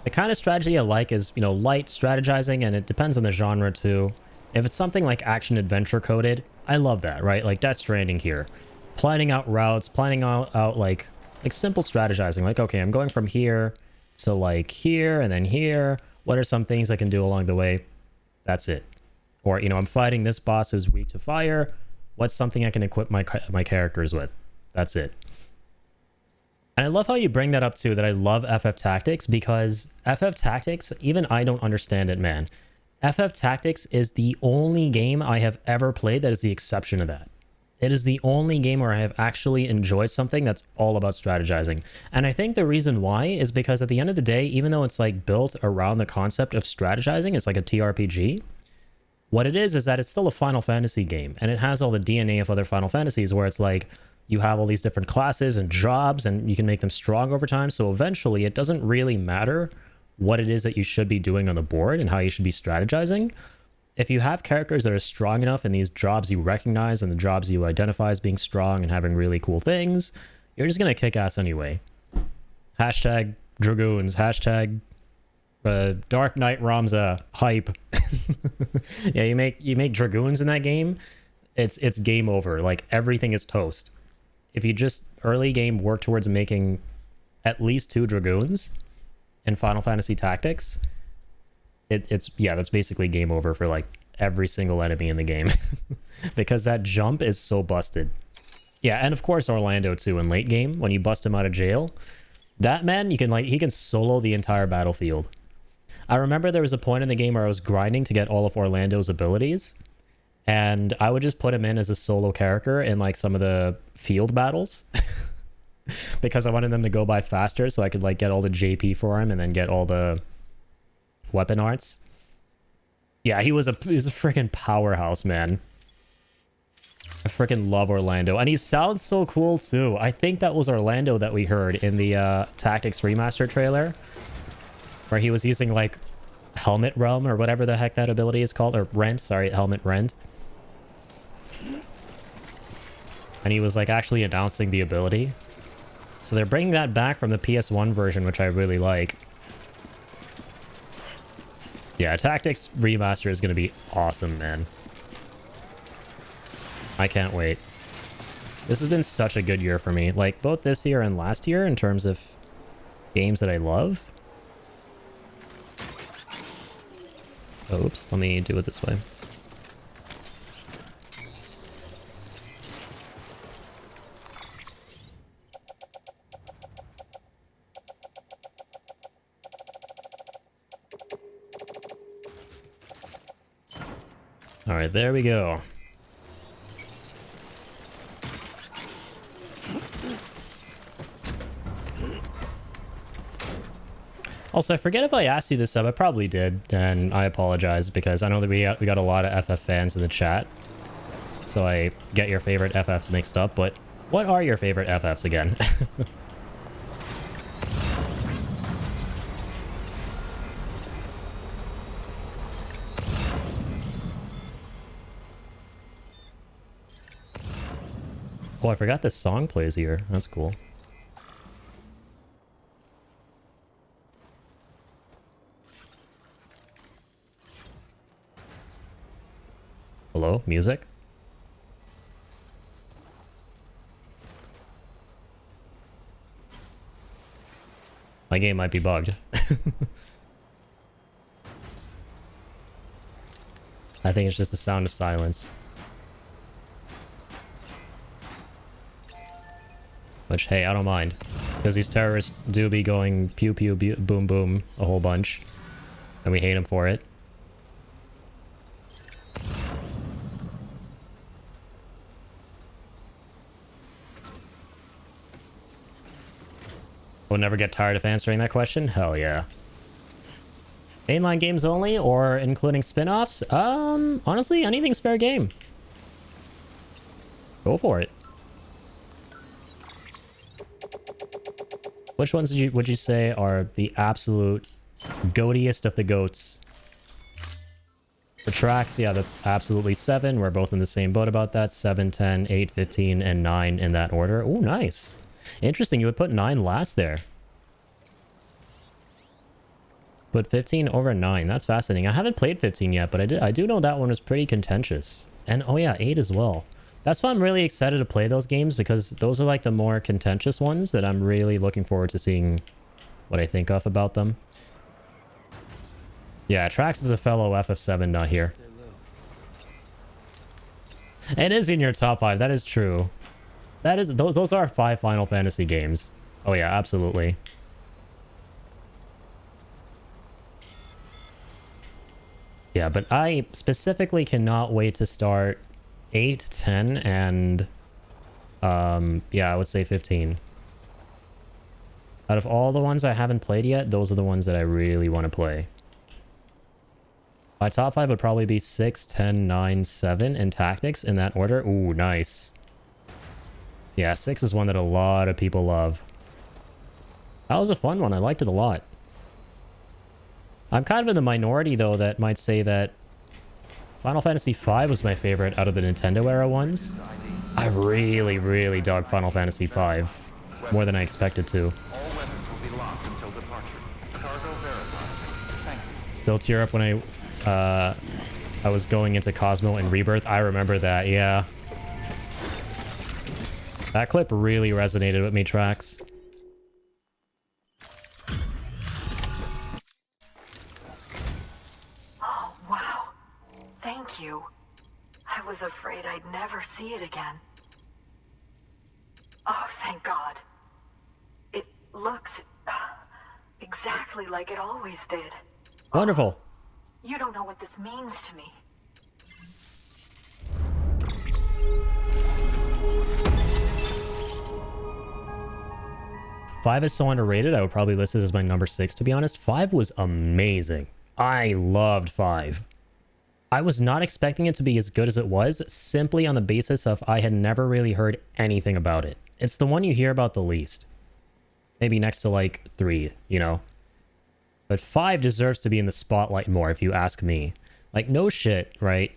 The kind of strategy I like is, you know, light strategizing, and it depends on the genre too. If it's something like action adventure coded, I love that, right? Like Death Stranding here. Planning out routes, planning out like simple strategizing. Like, okay, I'm going from here to like here and then here. What are some things I can do along the way? That's it. Or, you know, I'm fighting this boss who's weak to fire. What's something I can equip my characters with? That's it. And I love how you bring that up too, that I love FF Tactics, because FF Tactics, even I don't understand it, man. FF Tactics is the only game I have ever played that is the exception to that. It is the only game where I have actually enjoyed something that's all about strategizing. And I think the reason why is because at the end of the day, even though it's like built around the concept of strategizing, it's like a TRPG. What it is that it's still a Final Fantasy game, and it has all the DNA of other Final Fantasies, where it's like you have all these different classes and jobs, and you can make them strong over time. So eventually it doesn't really matter what it is that you should be doing on the board and how you should be strategizing. If you have characters that are strong enough in these jobs you recognize and the jobs you identify as being strong and having really cool things, you're just going to kick ass anyway. Hashtag Dragoons. Hashtag Dark Knight Ramza hype. Yeah, you make Dragoons in that game, it's game over. Like, everything is toast. If you just early game work towards making at least 2 Dragoons in Final Fantasy Tactics, it's that's basically game over for like every single enemy in the game. Because that jump is so busted. Yeah, and of course Orlando too in late game, when you bust him out of jail. That man, he can solo the entire battlefield. I remember there was a point in the game where I was grinding to get all of Orlando's abilities, and I would just put him in as a solo character in like some of the field battles. Because I wanted them to go by faster, so I could like get all the JP for him and then get all the weapon arts. Yeah, he was a freaking powerhouse, man. I freaking love Orlando, and he sounds so cool too. I think that was Orlando that we heard in the Tactics Remaster trailer, where he was using like Helmet Realm or whatever the heck that ability is called, or Rend, sorry, Helmet Rend. And he was like actually announcing the ability. So they're bringing that back from the PS1 version, which I really like. Yeah, Tactics Remaster is going to be awesome, man. I can't wait. This has been such a good year for me. Like, both this year and last year in terms of games that I love. Oops, let me do it this way. All right, there we go. Also, I forget if I asked you this up. I probably did, and I apologize because I know that we got a lot of FF fans in the chat. So I get your favorite FFs mixed up, but what are your favorite FFs again? Oh, I forgot this song plays here. That's cool. Hello? Music? My game might be bugged. I think it's just the sound of silence. Which, hey, I don't mind. Because these terrorists do be going pew pew boom boom a whole bunch. And we hate them for it. We'll never get tired of answering that question? Hell yeah. Mainline games only, or including spin-offs? Honestly, anything's fair game. Go for it. Which ones would you say are the absolute goatiest of the goats? For tracks, yeah, that's absolutely 7. We're both in the same boat about that. 7, 10, 8, 15, and 9 in that order. Ooh, nice. Interesting, you would put 9 last there. Put 15 over 9. That's fascinating. I haven't played 15 yet, but I do know that one was pretty contentious. And oh yeah, 8 as well. That's why I'm really excited to play those games, because those are like the more contentious ones that I'm really looking forward to seeing what I think of about them. Yeah, Trax is a fellow FF7 not here. It is in your top 5. That is true. That is those are 5 Final Fantasy games. Oh yeah, absolutely. Yeah, but I specifically cannot wait to start 8, 10, and yeah, I would say 15. Out of all the ones I haven't played yet, those are the ones that I really want to play. My top 5 would probably be 6, 10, 9, 7 in tactics in that order. Ooh, nice. Yeah, 6 is one that a lot of people love. That was a fun one. I liked it a lot. I'm kind of in the minority, though, that might say that Final Fantasy V was my favorite out of the Nintendo era ones. I really, really dug Final Fantasy V. More than I expected to. All weapons will be locked until departure. Cargo verified. Thank you. Still tear up when I was going into Cosmo and Rebirth. I remember that, yeah. That clip really resonated with me, Trax. Oh, wow. Thank you. I was afraid I'd never see it again. Oh, thank God. It looks exactly like it always did. Wonderful. You don't know what this means to me. Five is so underrated, I would probably list it as my number 6, to be honest. 5 was amazing. I loved 5. I was not expecting it to be as good as it was, simply on the basis of I had never really heard anything about it. It's the one you hear about the least. Maybe next to, like, 3, you know? But 5 deserves to be in the spotlight more, if you ask me. Like, no shit, right?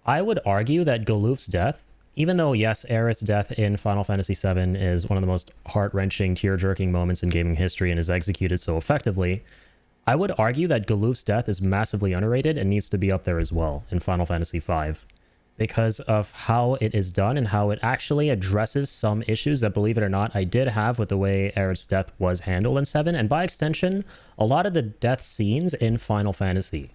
I would argue that Goluf's death, even though, yes, Aerith's death in Final Fantasy VII is one of the most heart-wrenching, tear-jerking moments in gaming history and is executed so effectively, I would argue that Goluf's death is massively underrated and needs to be up there as well in Final Fantasy V, because of how it is done and how it actually addresses some issues that, believe it or not, I did have with the way Aerith's death was handled in 7, and by extension, a lot of the death scenes in Final Fantasy.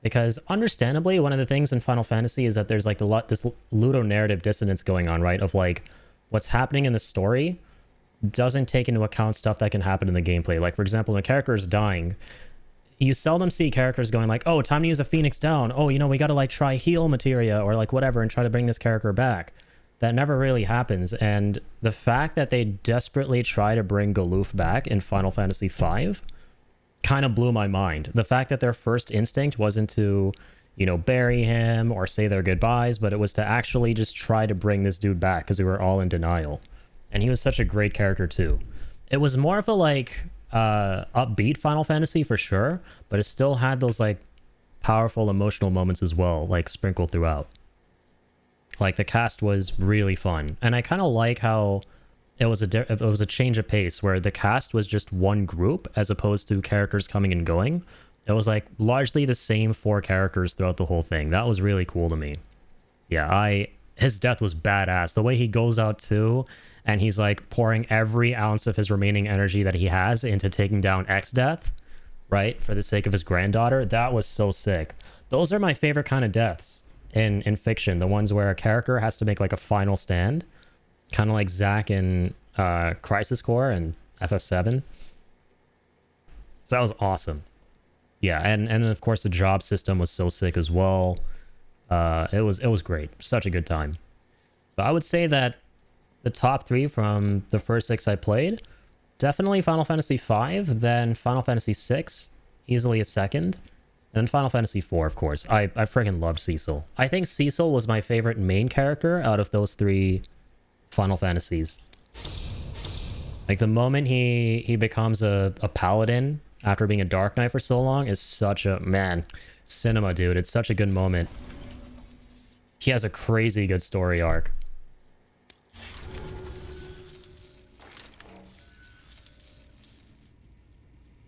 Because understandably, one of the things in Final Fantasy is that there's like this ludonarrative dissonance going on, right? Of like what's happening in the story doesn't take into account stuff that can happen in the gameplay. Like, for example, when a character is dying, you seldom see characters going like, oh, time to use a Phoenix down. Oh, you know, we got to like try heal materia or like whatever and try to bring this character back. That never really happens. And the fact that they desperately try to bring Goluf back in Final Fantasy V kind of blew my mind. The fact that their first instinct wasn't to, you know, bury him or say their goodbyes, but it was to actually just try to bring this dude back because we were all in denial. And he was such a great character too. It was more of a like upbeat Final Fantasy for sure, but it still had those like powerful emotional moments as well, like sprinkled throughout. Like the cast was really fun, and I kind of like how it was a change of pace where the cast was just one group as opposed to characters coming and going. It was like largely the same 4 characters throughout the whole thing. That was really cool to me. Yeah, his death was badass. The way he goes out too, and he's like pouring every ounce of his remaining energy that he has into taking down X-Death, right? For the sake of his granddaughter. That was so sick. Those are my favorite kind of deaths in fiction. The ones where a character has to make like a final stand. Kind of like Zack in Crisis Core and FF7. So that was awesome. Yeah, and of course the job system was so sick as well. It was great. Such a good time. But I would say that the top 3 from the first 6 I played, definitely Final Fantasy V, then Final Fantasy VI, easily a second, and then Final Fantasy IV, of course. I freaking loved Cecil. I think Cecil was my favorite main character out of those 3 Final Fantasies. Like the moment he becomes a paladin after being a Dark Knight for so long is such a, man, cinema, dude. It's such a good moment. He has a crazy good story arc.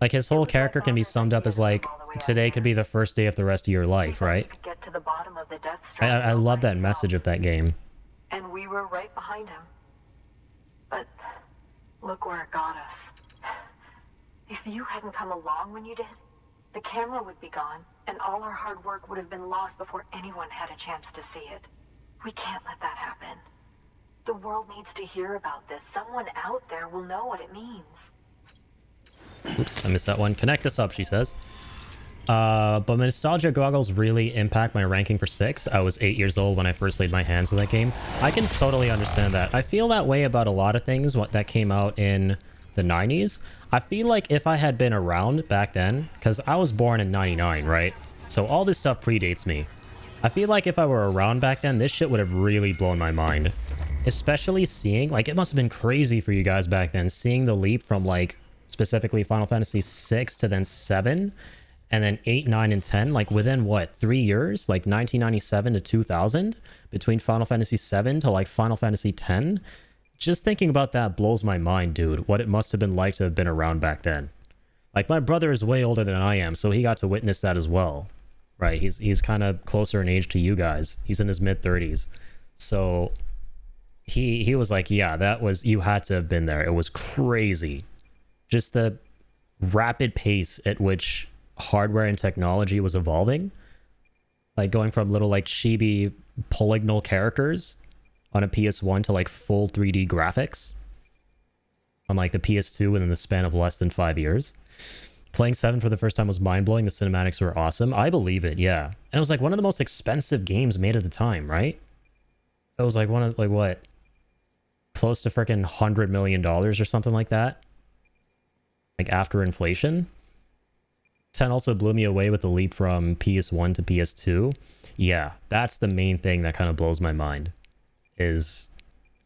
Like his whole character can be summed up as like, today could be the first day of the rest of your life, right? Get to the bottom of the Death I love that message of that game. And we were right behind him. But look where it got us. If you hadn't come along when you did, the camera would be gone, and all our hard work would have been lost before anyone had a chance to see it. We can't let that happen. The world needs to hear about this. Someone out there will know what it means. Oops, I missed that one. Connect this up, she says. But my nostalgia goggles really impact my ranking for 6. I was 8 years old when I first laid my hands on that game. I can totally understand that. I feel that way about a lot of things that came out in the 90s. I feel like if I had been around back then, because I was born in 99, right? So all this stuff predates me. I feel like if I were around back then, this shit would have really blown my mind. Especially seeing, like, it must have been crazy for you guys back then, seeing the leap from, like, specifically Final Fantasy 6 to then 7, and then 8, 9, and 10, like, within, what, 3 years? Like, 1997 to 2000? Between Final Fantasy 7 to, like, Final Fantasy 10? Just thinking about that blows my mind, dude. What it must have been like to have been around back then. Like, my brother is way older than I am, so he got to witness that as well. Right? He's kind of closer in age to you guys. He's in his mid-30s. So he was like, yeah, that was, you had to have been there. It was crazy. Just the rapid pace at which hardware and technology was evolving. Like going from little like chibi polygonal characters on a PS1 to like full 3D graphics on like the PS2 within the span of less than 5 years. Playing 7 for the first time was mind-blowing. The cinematics were awesome. I believe it, yeah. And it was like one of the most expensive games made at the time, right? It was like one of, like, what? Close to freaking $100 million or something like that. Like after inflation. 10 also blew me away with the leap from PS1 to PS2. Yeah, that's the main thing that kind of blows my mind. Is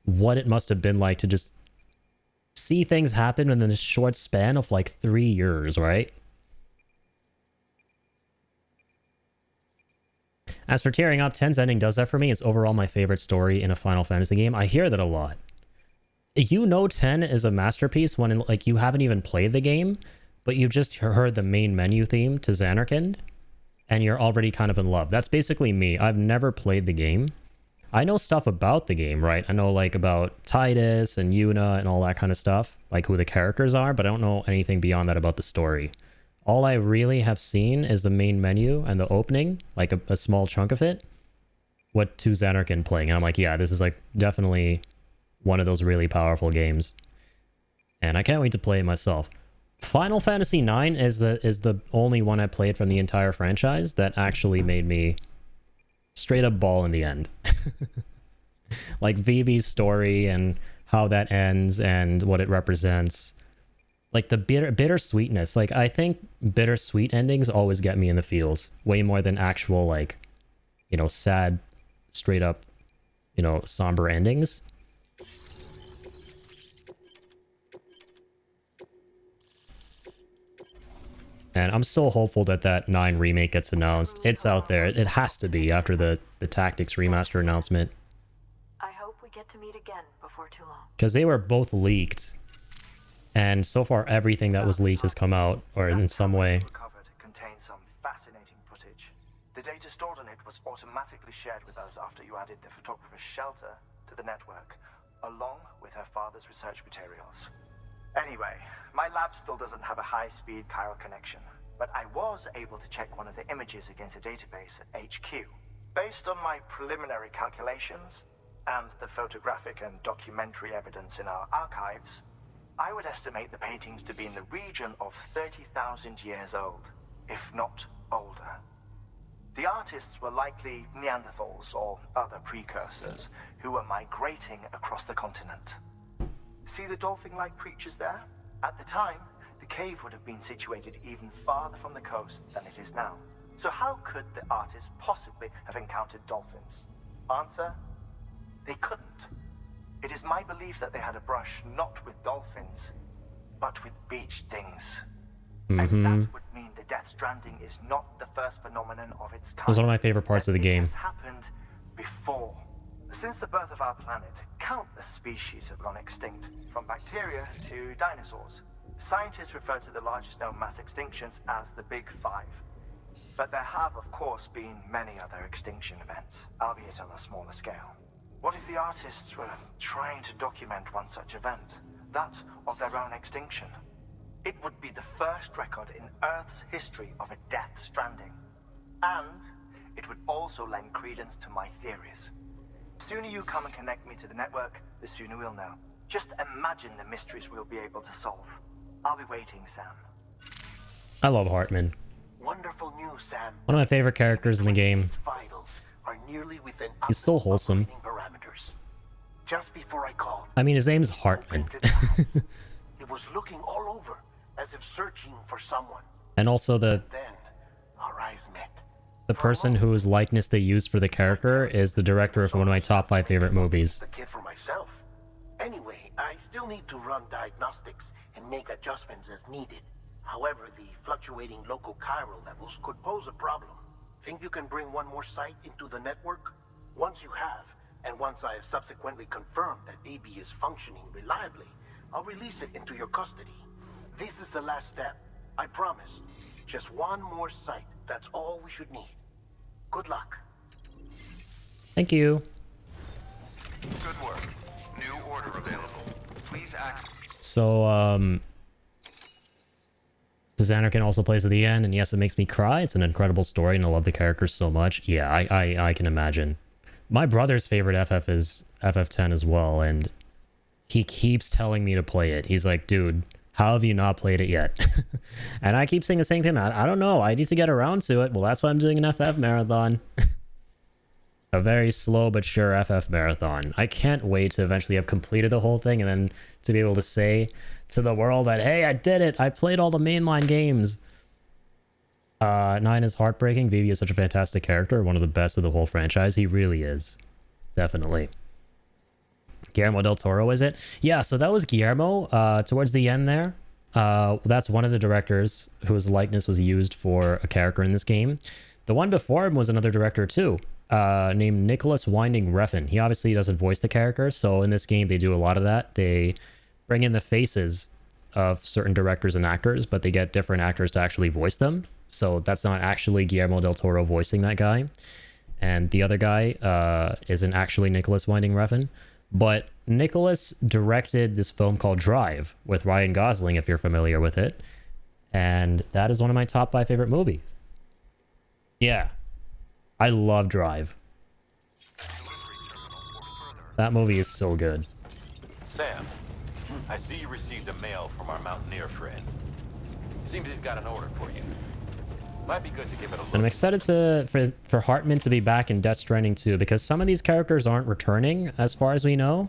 what it must have been like to just see things happen in this short span of like 3 years, right? As for tearing up, 10's ending does that for me. It's overall my favorite story in a Final Fantasy game. I hear that a lot. You know 10 is a masterpiece when like you haven't even played the game, but you've just heard the main menu theme to Xanarkand, and you're already kind of in love. That's basically me. I've never played the game. I know stuff about the game, right? I know like about Tidus and Yuna and all that kind of stuff, like who the characters are, but I don't know anything beyond that about the story. All I really have seen is the main menu and the opening, like a small chunk of it, what to Xanarkand playing. And I'm like, yeah, this is like definitely one of those really powerful games. And I can't wait to play it myself. Final Fantasy 9 is the only one I played from the entire franchise that actually made me straight up ball in the end. Like Vivi's story and how that ends and what it represents. Like the bittersweetness. Like I think bittersweet endings always get me in the feels way more than actual like, you know, sad, straight up, you know, somber endings. And I'm so hopeful that that 9 remake gets announced. It's out there. It has to be after the Tactics remaster announcement. I hope we get to meet again before too long. Because they were both leaked. And so far, everything that was leaked has come out, or in some way. Recovered contains some fascinating footage. The data stored on it was automatically shared with us after you added the photographer's shelter to the network, along with her father's research materials. Anyway, my lab still doesn't have a high-speed chiral connection, but I was able to check one of the images against a database at HQ. Based on my preliminary calculations, and the photographic and documentary evidence in our archives, I would estimate the paintings to be in the region of 30,000 years old, if not older. The artists were likely Neanderthals or other precursors who were migrating across the continent. See the dolphin-like creatures there? At the time, the cave would have been situated even farther from the coast than it is now. So how could the artists possibly have encountered dolphins? Answer: they couldn't. It is my belief that they had a brush not with dolphins, but with beach things. And that would mean the Death Stranding is not the first phenomenon of its kind. It was one of my favorite parts of the game. It has happened before. Since the birth of our planet, countless species have gone extinct, from bacteria to dinosaurs. Scientists refer to the largest known mass extinctions as the Big Five. But there have, of course, been many other extinction events, albeit on a smaller scale. What if the artists were trying to document one such event? That of their own extinction? It would be the first record in Earth's history of a death stranding. And it would also lend credence to my theories. The sooner you come and connect me to the network, the sooner we'll know. Just imagine the mysteries we'll be able to solve. I'll be waiting, Sam. I love Hartman. Wonderful news, Sam. One of my favorite characters in the game. Vitals are nearly within He's so wholesome. operating parameters. Just before I called, I mean, his name's Hartman. it was looking all over, as if searching for someone. And also the Then our eyes met. person whose likeness they used for the character is the director of one of my top 5 favorite movies. The kid for myself. Anyway, I still need to run diagnostics and make adjustments as needed. However, the fluctuating local chiral levels could pose a problem. Think you can bring one more site into the network? Once you have, and once I have subsequently confirmed that AB is functioning reliably, I'll release it into your custody. This is the last step. I promise. Just one more site. That's all we should need. Good luck. Thank you. Good work. New order available. Please access. So, the Xanarkin also plays at the end, and yes, it makes me cry. It's an incredible story, and I love the characters so much. Yeah, I can imagine. My brother's favorite FF is FF10 as well, and he keeps telling me to play it. He's like, dude, how have you not played it yet? And I keep saying the same thing. I don't know. I need to get around to it. Well, that's why I'm doing an FF marathon. A very slow but sure FF marathon. I can't wait to eventually have completed the whole thing and then to be able to say to the world that, hey, I did it. I played all the mainline games. 9 is heartbreaking. Vivi is such a fantastic character. One of the best of the whole franchise. He really is. Definitely. Guillermo del Toro, is it? Yeah, so that was Guillermo towards the end there. That's one of the directors whose likeness was used for a character in this game. The one before him was another director too, named Nicholas Winding Refn. He obviously doesn't voice the character, so in this game they do a lot of that. They bring in the faces of certain directors and actors, but they get different actors to actually voice them. So that's not actually Guillermo del Toro voicing that guy. And the other guy isn't actually Nicholas Winding Refn. But Nicholas directed this film called Drive with Ryan Gosling, if you're familiar with it. And that is one of my top 5 favorite movies. Yeah. I love Drive. That movie is so good. Sam, I see you received a mail from our Mountaineer friend. Seems he's got an order for you. Might be good to give it a look. And I'm excited for Hartman to be back in Death Stranding 2, because some of these characters aren't returning as far as we know,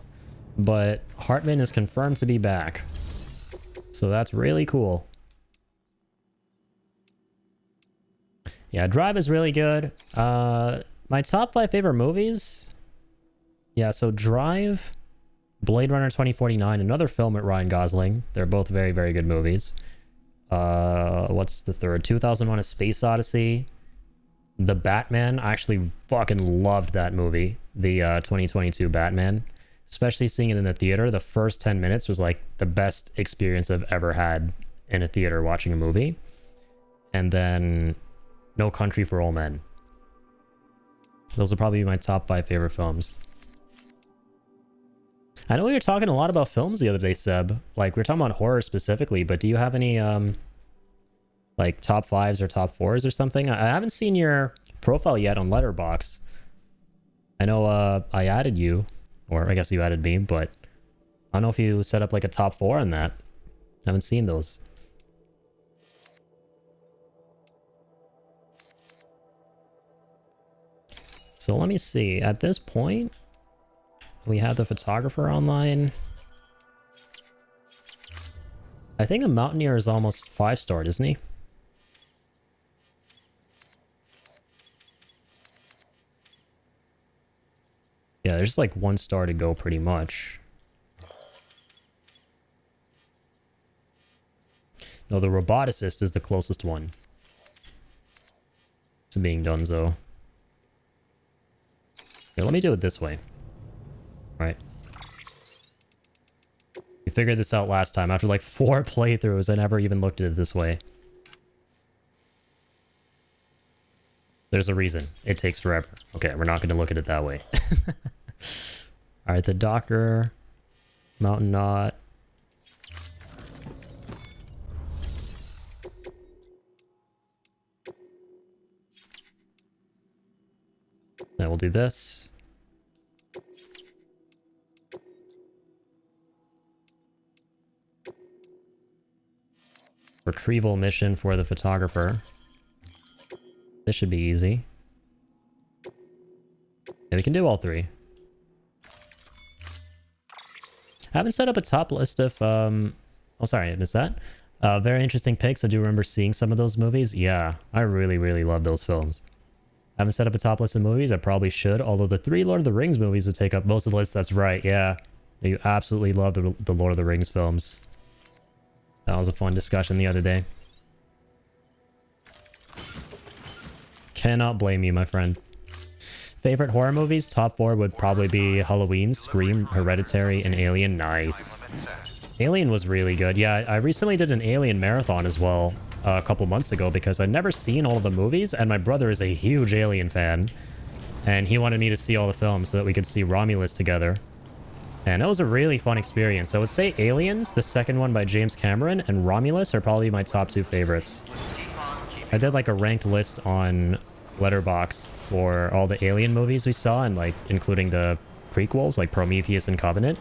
but Hartman is confirmed to be back. So that's really cool. Yeah, Drive is really good. My top 5 favorite movies? Yeah, so Drive, Blade Runner 2049, another film with Ryan Gosling. They're both very, very good movies. What's the third? 2001: A Space Odyssey. The Batman. I actually fucking loved that movie. The 2022 Batman. Especially seeing it in the theater. The first 10 minutes was like the best experience I've ever had in a theater watching a movie. And then No Country for Old Men. Those will probably be my top 5 favorite films. I know we were talking a lot about films the other day, Seb. Like, we were talking about horror specifically, but do you have any, like, top 5s or top 4s or something? I haven't seen your profile yet on Letterboxd. I know, I added you, or I guess you added me, but I don't know if you set up, like, a top 4 on that. I haven't seen those. So let me see. At this point, we have the photographer online. I think a Mountaineer is almost 5-star, isn't he? Yeah, there's like 1 star to go pretty much. No, the roboticist is the closest one to being Dunzo. Here, let me do it this way. Right. figured this out last time. After like 4 playthroughs, I never even looked at it this way. There's a reason. It takes forever. Okay, we're not going to look at it that way. Alright, the doctor. Mountain knot. Then we'll do this. Retrieval mission for the photographer. This should be easy. Yeah, we can do all 3. I haven't set up a top list of, oh, sorry, I missed that. Very interesting picks. I do remember seeing some of those movies. Yeah, I really, really love those films. I haven't set up a top list of movies. I probably should, although the 3 Lord of the Rings movies would take up most of the list. That's right, yeah. You absolutely love the Lord of the Rings films. That was a fun discussion the other day. Cannot blame you, my friend. Favorite horror movies? Top 4 would probably be Halloween, Scream, Hereditary, and Alien. Nice. Alien was really good. Yeah, I recently did an Alien marathon as well a couple months ago because I'd never seen all of the movies, and my brother is a huge Alien fan. And he wanted me to see all the films so that we could see Romulus together. And it was a really fun experience. I would say Aliens, the second one by James Cameron, and Romulus are probably my top 2 favorites. I did like a ranked list on Letterboxd for all the Alien movies we saw, and like including the prequels like Prometheus and Covenant.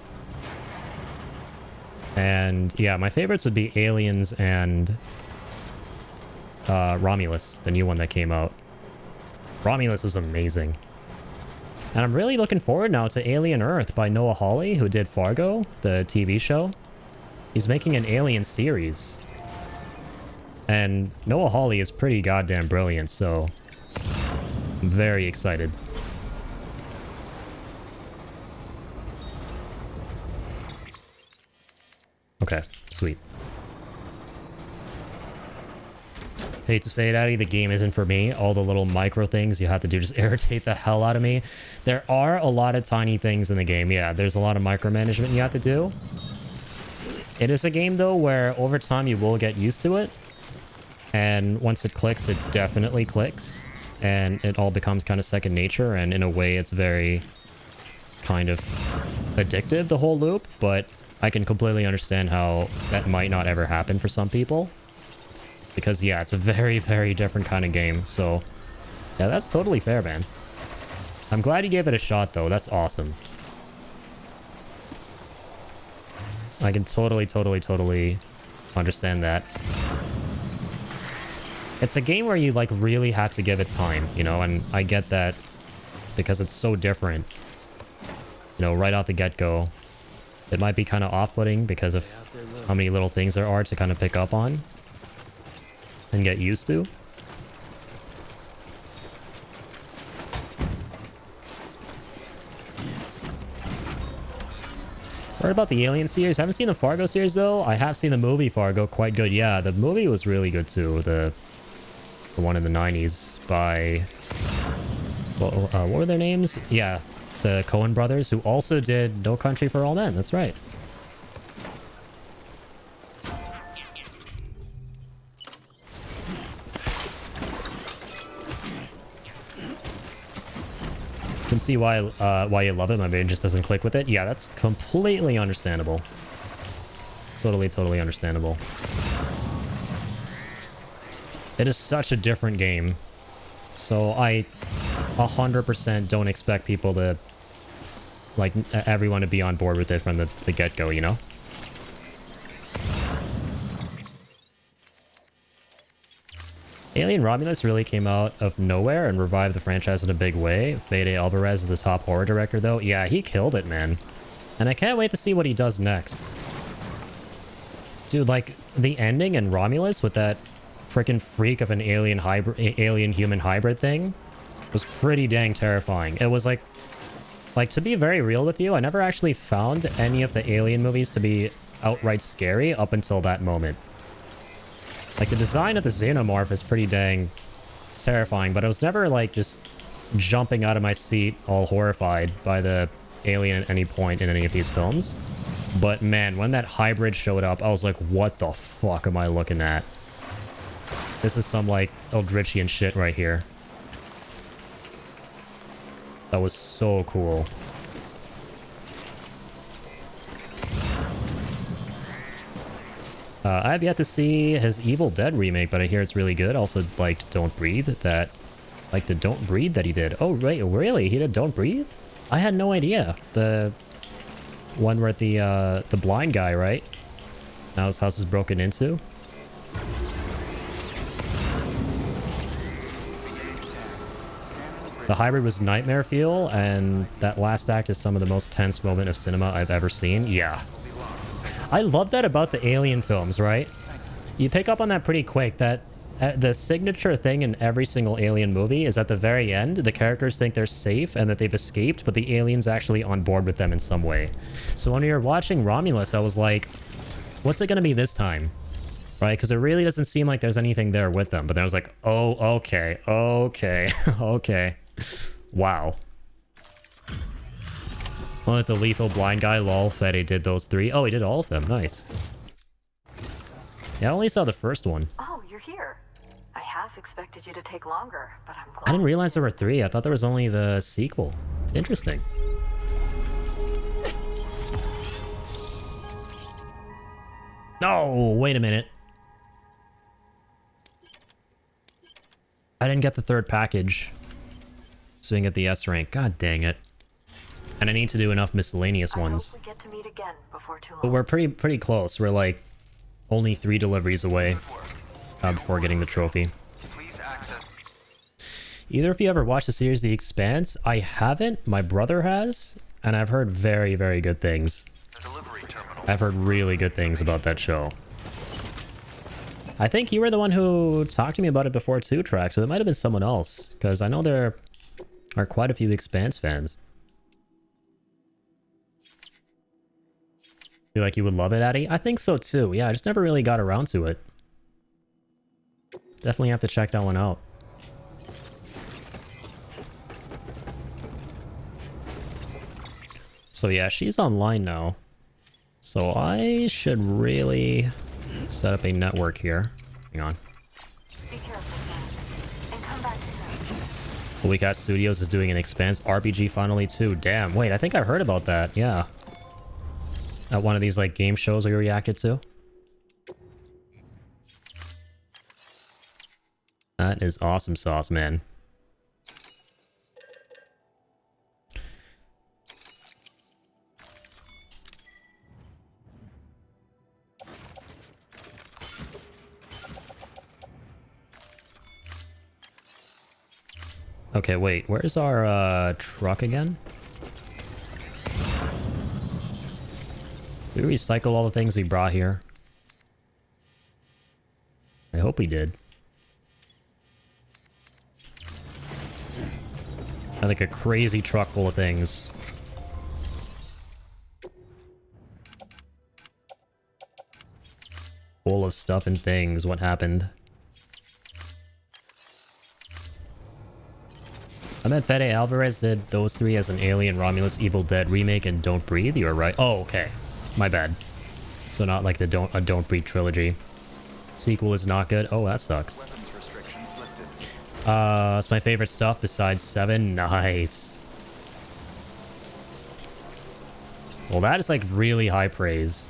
And yeah, my favorites would be Aliens and Romulus, the new one that came out. Romulus was amazing. And I'm really looking forward now to Alien Earth by Noah Hawley, who did Fargo, the TV show. He's making an Alien series. And Noah Hawley is pretty goddamn brilliant, so I'm very excited. Okay, sweet. Hate to say it, Addy, the game isn't for me. All the little micro things you have to do just irritate the hell out of me. There are a lot of tiny things in the game. Yeah, there's a lot of micromanagement you have to do. It is a game, though, where over time you will get used to it. And once it clicks, it definitely clicks. And it all becomes kind of second nature. And in a way, it's very kind of addictive, the whole loop. But I can completely understand how that might not ever happen for some people. Because, yeah, it's a very, very different kind of game. So, yeah, that's totally fair, man. I'm glad you gave it a shot, though. That's awesome. I can totally understand that. It's a game where you, like, really have to give it time, you know? And I get that because it's so different. You know, right off the get-go. It might be kind of off-putting because of how many little things there are to kind of pick up on and get used to. Heard about the Alien series. Haven't seen the Fargo series though. I have seen the movie Fargo, quite good. Yeah, the movie was really good too. The one in the 90s by what were their names? Yeah, the Coen brothers, who also did No Country for Old Men. That's right. Can see why you love it. My brain just doesn't click with it. Yeah, that's completely understandable. Totally understandable. It is such a different game. So I 100% don't expect people to, like, everyone to be on board with it from the get-go, you know? Alien Romulus really came out of nowhere and revived the franchise in a big way. Fede Alvarez is the top horror director, though. Yeah, he killed it, man. And I can't wait to see what he does next. Dude, like, the ending in Romulus with that freaking freak of an alien-human hybrid thing was pretty dang terrifying. It was like, to be very real with you, I never actually found any of the Alien movies to be outright scary up until that moment. Like, the design of the Xenomorph is pretty dang terrifying, but I was never, like, just jumping out of my seat all horrified by the alien at any point in any of these films. But man, when that hybrid showed up, I was like, what the fuck am I looking at? This is some like Eldritchian shit right here. That was so cool. I have yet to see his Evil Dead remake, but I hear it's really good. Also liked Don't Breathe, that... Like the Don't Breathe that he did. Oh, right, really? He did Don't Breathe? I had no idea. The one where the blind guy, right? Now his house is broken into. The hybrid was nightmare feel, and that last act is some of the most tense moment of cinema I've ever seen. Yeah. I love that about the Alien films, right? You pick up on that pretty quick, that the signature thing in every single Alien movie is at the very end, the characters think they're safe and that they've escaped, but the alien's actually on board with them in some way. So when you're watching Romulus, I was like, what's it going to be this time? Right? Because it really doesn't seem like there's anything there with them. But then I was like, oh, okay, okay, okay. Wow. Well, like the lethal blind guy, lol, Fede did those 3. Oh, he did all of them. Nice. Yeah, I only saw the first one. Oh, you're here. I half expected you to take longer, but I'm glad. I didn't realize there were 3. I thought there was only the sequel. Interesting. No, wait a minute. I didn't get the 3rd package. So we can get the S rank. God dang it. And I need to do enough miscellaneous ones. I hope we get to meet again before too long. But we're pretty close. We're like only 3 deliveries away before getting the trophy. Please access. Either if you ever watched the series The Expanse, I haven't. My brother has, and I've heard very, very good things. I've heard really good things about that show. I think you were the one who talked to me about it before too, Track, so it might have been someone else, because I know there are quite a few Expanse fans. Feel like you would love it, Addy? I think so too. Yeah, I just never really got around to it. Definitely have to check that one out. So yeah, she's online now. So I should really set up a network here. Hang on. Be careful, man. And come back soon. Holy Cat Studios is doing an Expanse RPG finally too. Damn, wait, I think I heard about that. Yeah. At one of these like game shows we reacted to. That is awesome sauce, man. Okay, wait, where's our truck again? Did we recycle all the things we brought here? I hope we did. I like a crazy truck full of things. Full of stuff and things. What happened? I meant Fede Alvarez did those 3 as an Alien, Romulus, Evil Dead remake, and Don't Breathe. You were right. Oh, okay. My bad. So not like the Don't Breathe trilogy. Sequel is not good. Oh, that sucks. It's my favorite stuff besides 7. Nice. Well, that is like really high praise.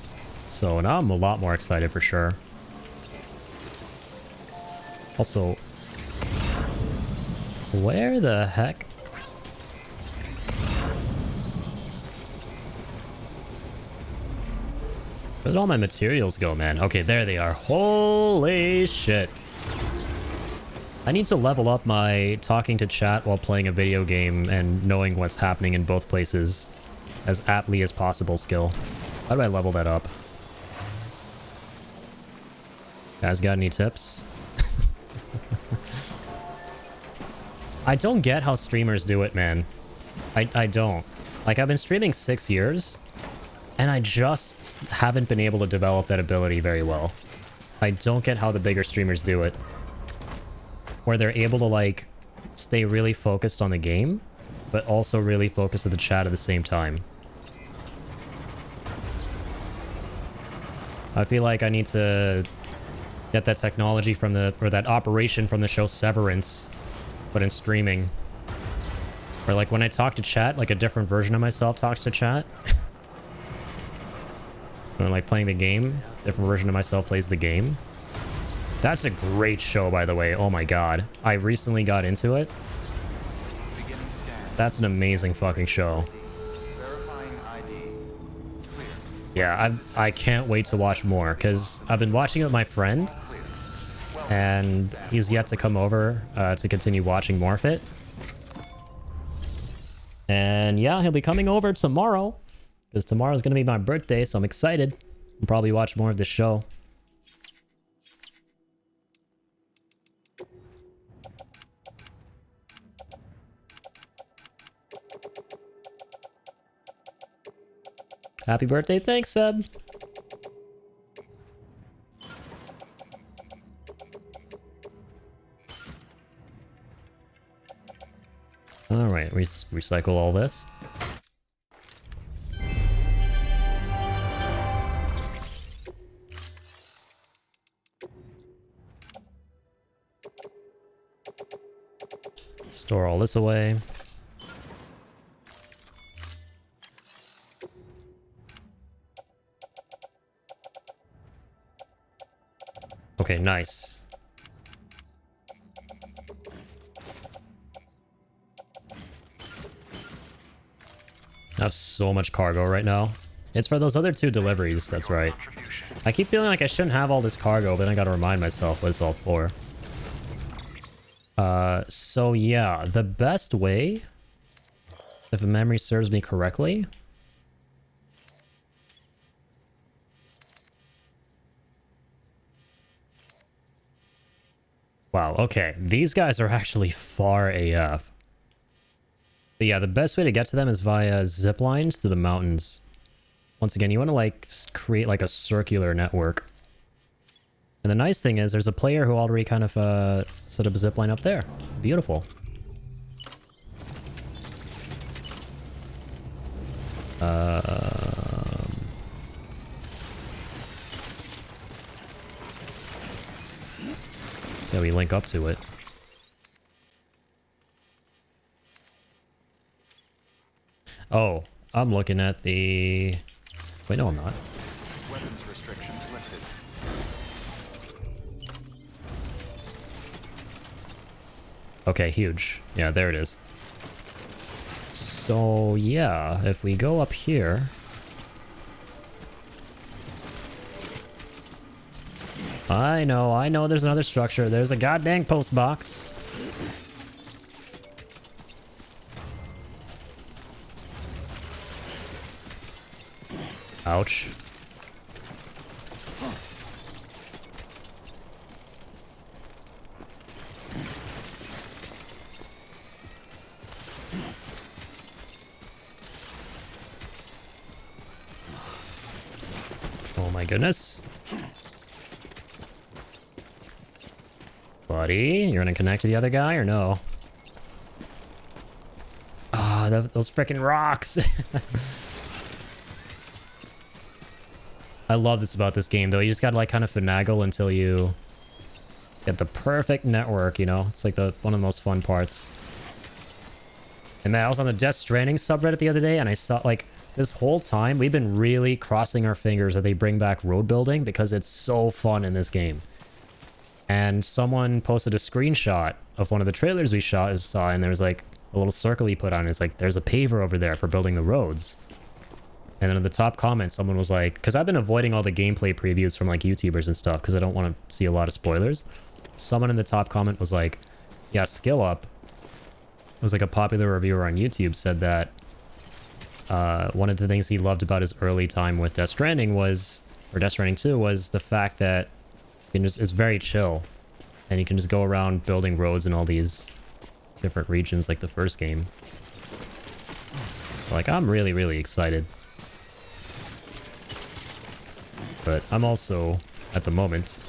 So now I'm a lot more excited for sure. Also, where the heck? Where did all my materials go, man? Okay, there they are. Holy shit. I need to level up my talking to chat while playing a video game and knowing what's happening in both places as aptly as possible skill. How do I level that up? Guys, got any tips? I don't get how streamers do it, man. I don't. Like, I've been streaming 6 years, and I just haven't been able to develop that ability very well. I don't get how the bigger streamers do it. Where they're able to, like, stay really focused on the game, but also really focused on the chat at the same time. I feel like I need to get that technology from or that operation from the show Severance, but in streaming. Or like when I talk to chat, like a different version of myself talks to chat. When I'm like playing the game, different version of myself plays the game. That's a great show, by the way. Oh my god. I recently got into it. That's an amazing fucking show. Yeah, I can't wait to watch more, because I've been watching it with my friend, and he's yet to come over to continue watching more of it. And yeah, he'll be coming over tomorrow, because tomorrow's going to be my birthday, so I'm excited. I'll probably watch more of this show. Happy birthday. Thanks, Seb. All right, recycle all this. Store all this away. Okay, nice. I have so much cargo right now. It's for those other 2 deliveries, that's right. I keep feeling like I shouldn't have all this cargo, but then I gotta remind myself what it's all for. So yeah, the best way, if a memory serves me correctly... Wow, okay. These guys are actually far AF. But yeah, the best way to get to them is via zip lines to the mountains. Once again, you want to like create like a circular network. And the nice thing is there's a player who already kind of set up a zip line up there. Beautiful. So we link up to it. Oh, I'm looking at the... Wait, no, I'm not. Weapons restrictions lifted. Okay, huge. Yeah, there it is. So, yeah, if we go up here... I know there's another structure. There's a goddamn post box. Ouch. Oh my goodness. Buddy, you're gonna connect to the other guy or no? Ah, those freaking rocks. I love this about this game, though. You just gotta, like, kind of finagle until you get the perfect network, you know? It's, like, one of the most fun parts. And man, I was on the Death Stranding subreddit the other day, and I saw, like, this whole time, we've been really crossing our fingers that they bring back road building, because it's so fun in this game. And someone posted a screenshot of one of the trailers we saw, and there was, like, a little circle he put on. It's like, there's a paver over there for building the roads. And then in the top comment, someone was like, because I've been avoiding all the gameplay previews from like YouTubers and stuff because I don't want to see a lot of spoilers. Someone in the top comment was like, yeah, Skill Up, it was like a popular reviewer on YouTube, said that one of the things he loved about his early time with Death Stranding was, or Death Stranding 2, was the fact that it's very chill. And you can just go around building roads in all these different regions like the first game. So like, I'm really, really excited. But I'm also, at the moment,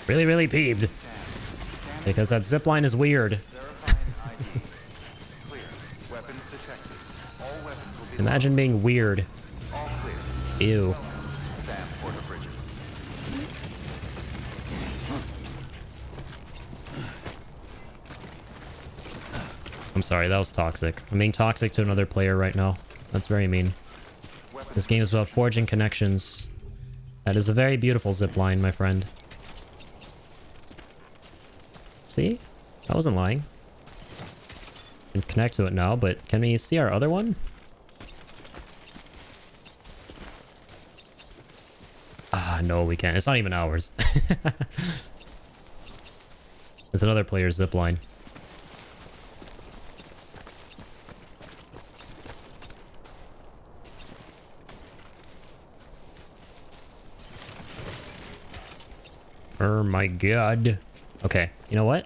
really, really peeved. Because that zipline is weird. Imagine being weird. Ew. I'm sorry, that was toxic. I'm being toxic to another player right now. That's very mean. This game is about forging connections. That is a very beautiful zipline, my friend. See? I wasn't lying. Can connect to it now, but can we see our other one? Ah, no, we can't. It's not even ours. It's another player's zipline. Oh my god. Okay, you know what?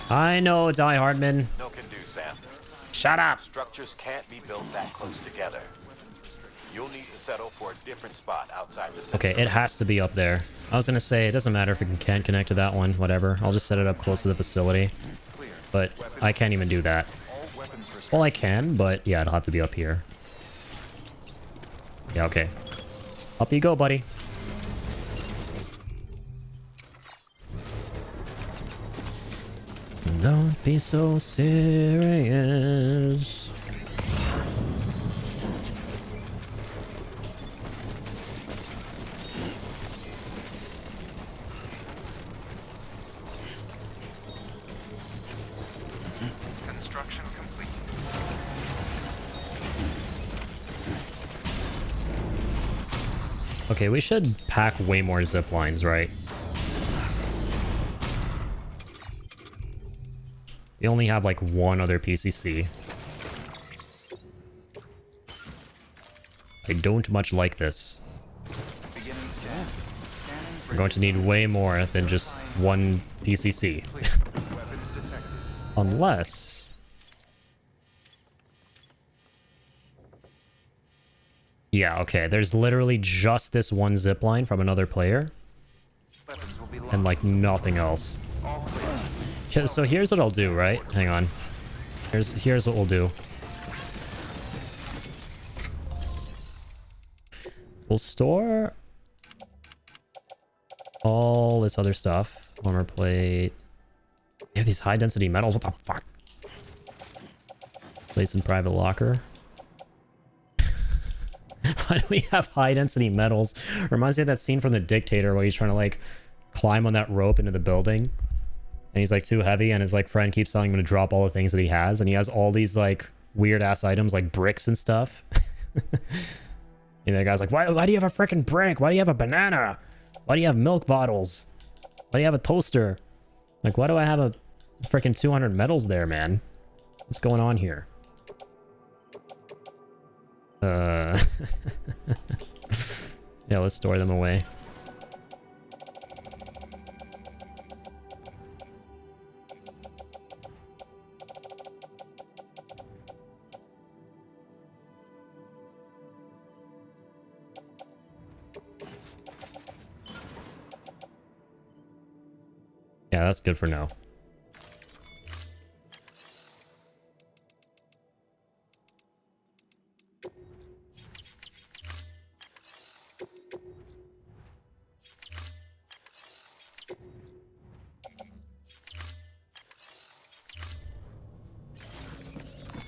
I know, Die Hardman. No can do, Sam. Shut up. Structures can't be built that close together. You'll need to settle for a different spot outside the sensor. Okay, it has to be up there. I was gonna say, it doesn't matter if we can't connect to that one, whatever. I'll just set it up close to the facility. But I can't even do that. Well, I can, but yeah, it'll have to be up here. Yeah, okay. Up you go, buddy. Don't be so serious. Construction complete. Okay, we should pack way more zip lines, right? We only have like one other PCC. I don't much like this. Beginning scan. We're going to need way more than just one PCC. Weapons detected. Unless... Yeah, okay, there's literally just this one zipline from another player. Weapons will be And locked. like nothing else. All clear. Okay, so here's what I'll do, right? Hang on. Here's what we'll do. We'll store all this other stuff. Armor plate. We have these high density metals. What the fuck? Place in private locker. Why do we have high density metals? Reminds me of that scene from The Dictator where he's trying to like climb on that rope into the building. And he's like too heavy and his like friend keeps telling him to drop all the things that he has. And he has all these like weird ass items like bricks and stuff. And the guy's like, why do you have a freaking brick? Why do you have a banana? Why do you have milk bottles? Why do you have a toaster? Like, why do I have a freaking 200 metals there, man? What's going on here? Yeah, let's store them away. Yeah, that's good for now.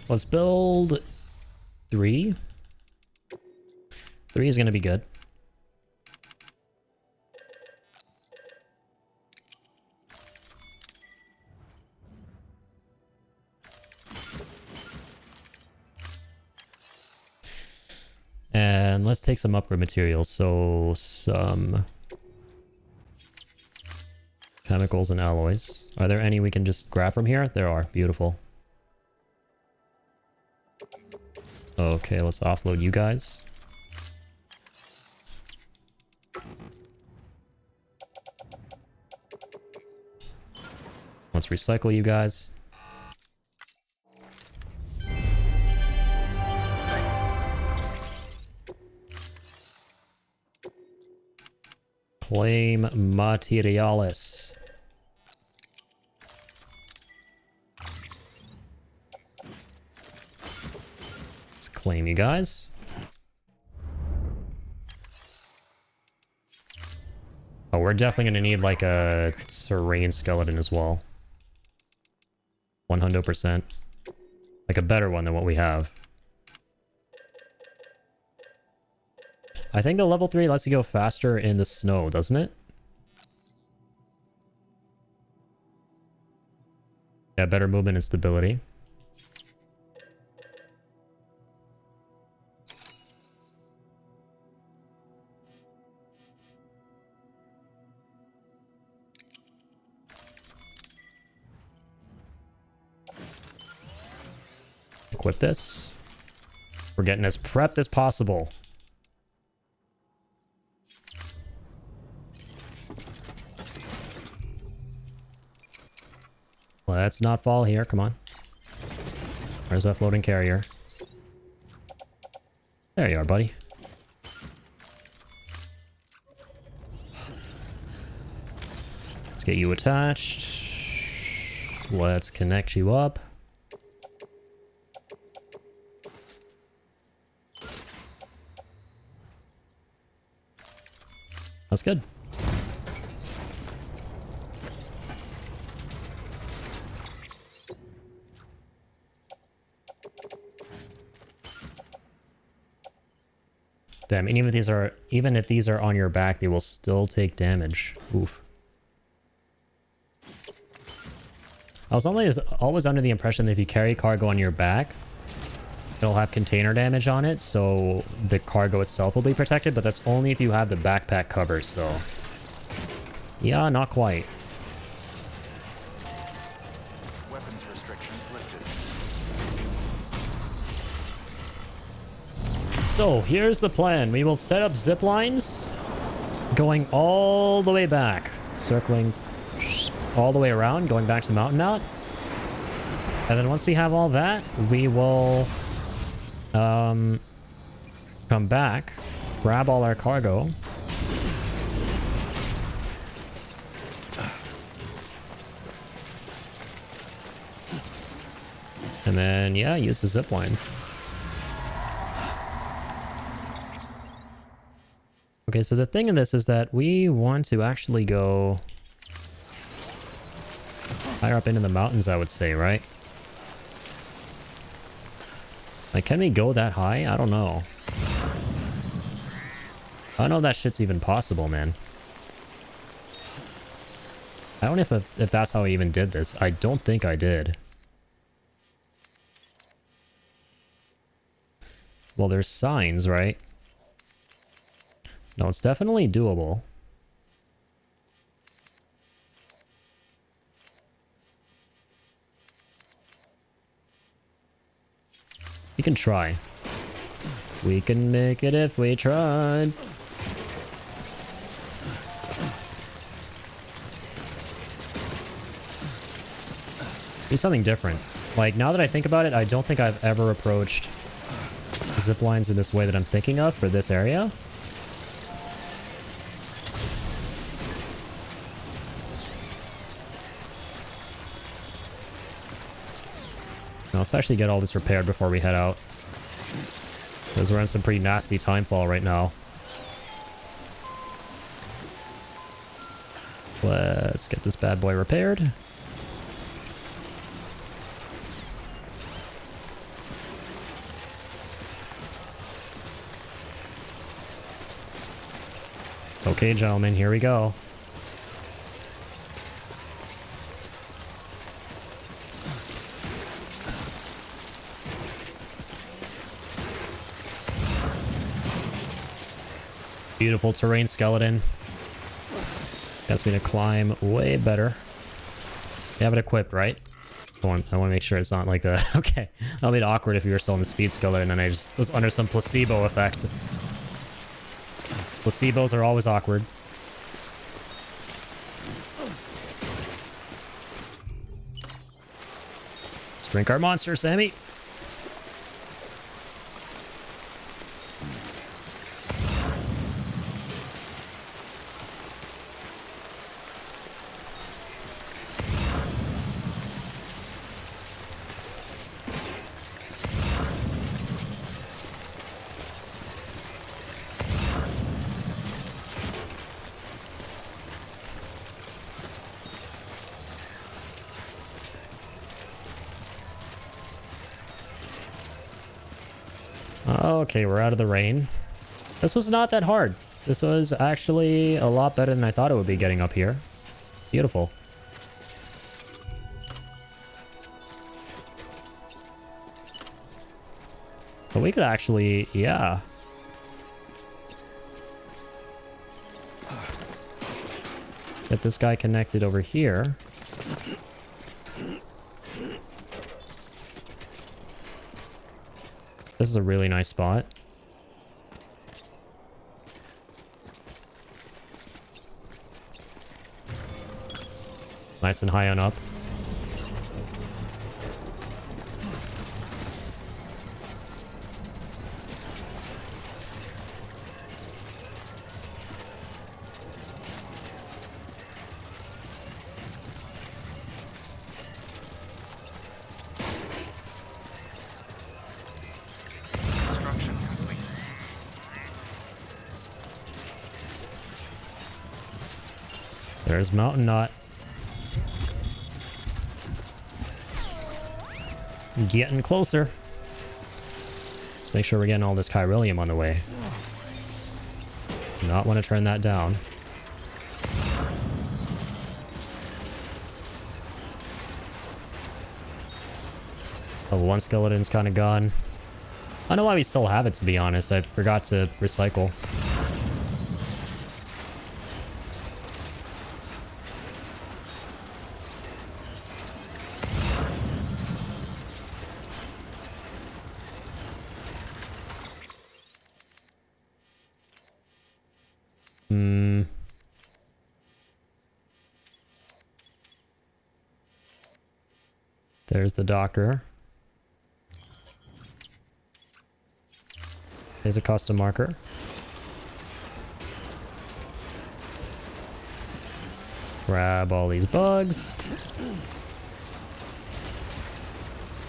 Let's build 3. 3 is going to be good. And let's take some upgrade materials. So some chemicals and alloys. Are there any we can just grab from here? There are. Beautiful. Okay, let's offload you guys. Let's recycle you guys. Claim materiales. Let's claim you guys. Oh, we're definitely gonna need like a terrain skeleton as well. 100%. Like a better one than what we have. I think the level 3 lets you go faster in the snow, doesn't it? Yeah, better movement and stability. Equip this. We're getting as prepped as possible. Let's not fall here. Come on. Where's that floating carrier? There you are, buddy. Let's get you attached. Let's connect you up. That's good. Damn, and even if these are on your back, they will still take damage. Oof. I was always under the impression that if you carry cargo on your back, it'll have container damage on it, so the cargo itself will be protected, but that's only if you have the backpack cover, so... Yeah, not quite. Weapons restrictions lifted. So, here's the plan. We will set up zip lines going all the way back, circling all the way around, going back to Mountainous. And then once we have all that, we will come back, grab all our cargo. And then, yeah, use the zip lines. Okay, so the thing in this is that we want to actually go higher up into the mountains, I would say, right? Like, can we go that high? I don't know. I don't know if that shit's even possible, man. I don't know if that's how I even did this. I don't think I did. Well, there's signs, right? No, it's definitely doable. You can try. We can make it if we tried. Do something different. Like, now that I think about it, I don't think I've ever approached zip lines in this way that I'm thinking of for this area. Now, let's actually get all this repaired before we head out. Because we're in some pretty nasty timefall right now. Let's get this bad boy repaired. Okay, gentlemen, here we go. Beautiful terrain skeleton. Gets me to climb way better. You have it equipped, right? I want to make sure it's not like the... Okay. That'll be awkward if you were still in the speed skeleton and I just was under some placebo effect. Placebos are always awkward. Let's drink our monster, Sammy. Okay, we're out of the rain. This was not that hard. This was actually a lot better than I thought it would be getting up here. Beautiful. But we could actually, yeah. Get this guy connected over here. This is a really nice spot. Nice and high on up. Construction complete. There's Mountain Knot. Getting closer. Let's make sure we're getting all this chiralium on the way. Not want to turn that down. Level 1 skeleton's kind of gone. I don't know why we still have it, to be honest. I forgot to recycle. There's the doctor. There's a custom marker. Grab all these bugs.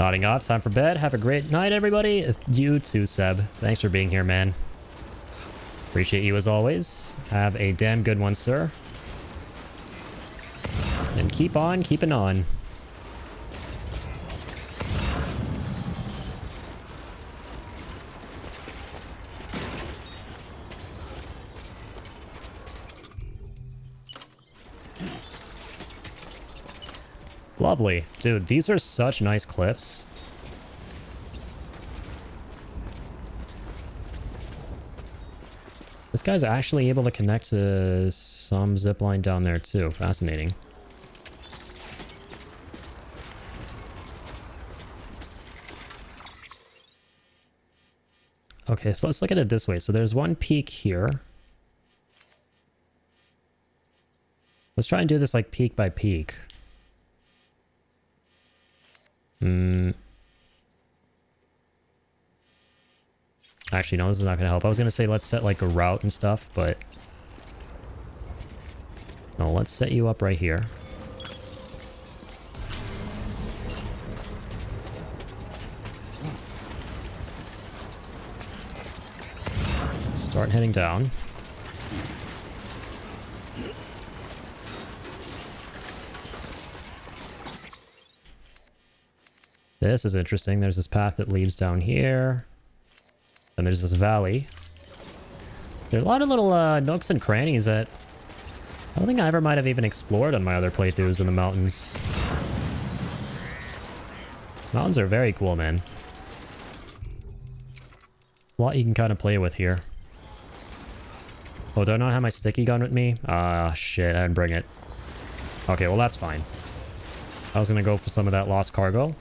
Nodding off, time for bed. Have a great night, everybody. You too, Seb. Thanks for being here, man. Appreciate you as always. Have a damn good one, sir. And keep on keeping on. Lovely. Dude, these are such nice cliffs. This guy's actually able to connect to some zipline down there too. Fascinating. Okay, so let's look at it this way. So there's one peak here. Let's try and do this like peak by peak. Actually, no, this is not going to help. I was going to say let's set like a route and stuff, but... No, let's set you up right here. Start heading down. This is interesting. There's this path that leads down here. And there's this valley. There are a lot of little nooks and crannies that I don't think I ever might have even explored on my other playthroughs in the mountains. Mountains are very cool, man. A lot you can kind of play with here. Oh, do I not have my sticky gun with me? Ah, shit, I didn't bring it. Okay, well that's fine. I was gonna go for some of that lost cargo.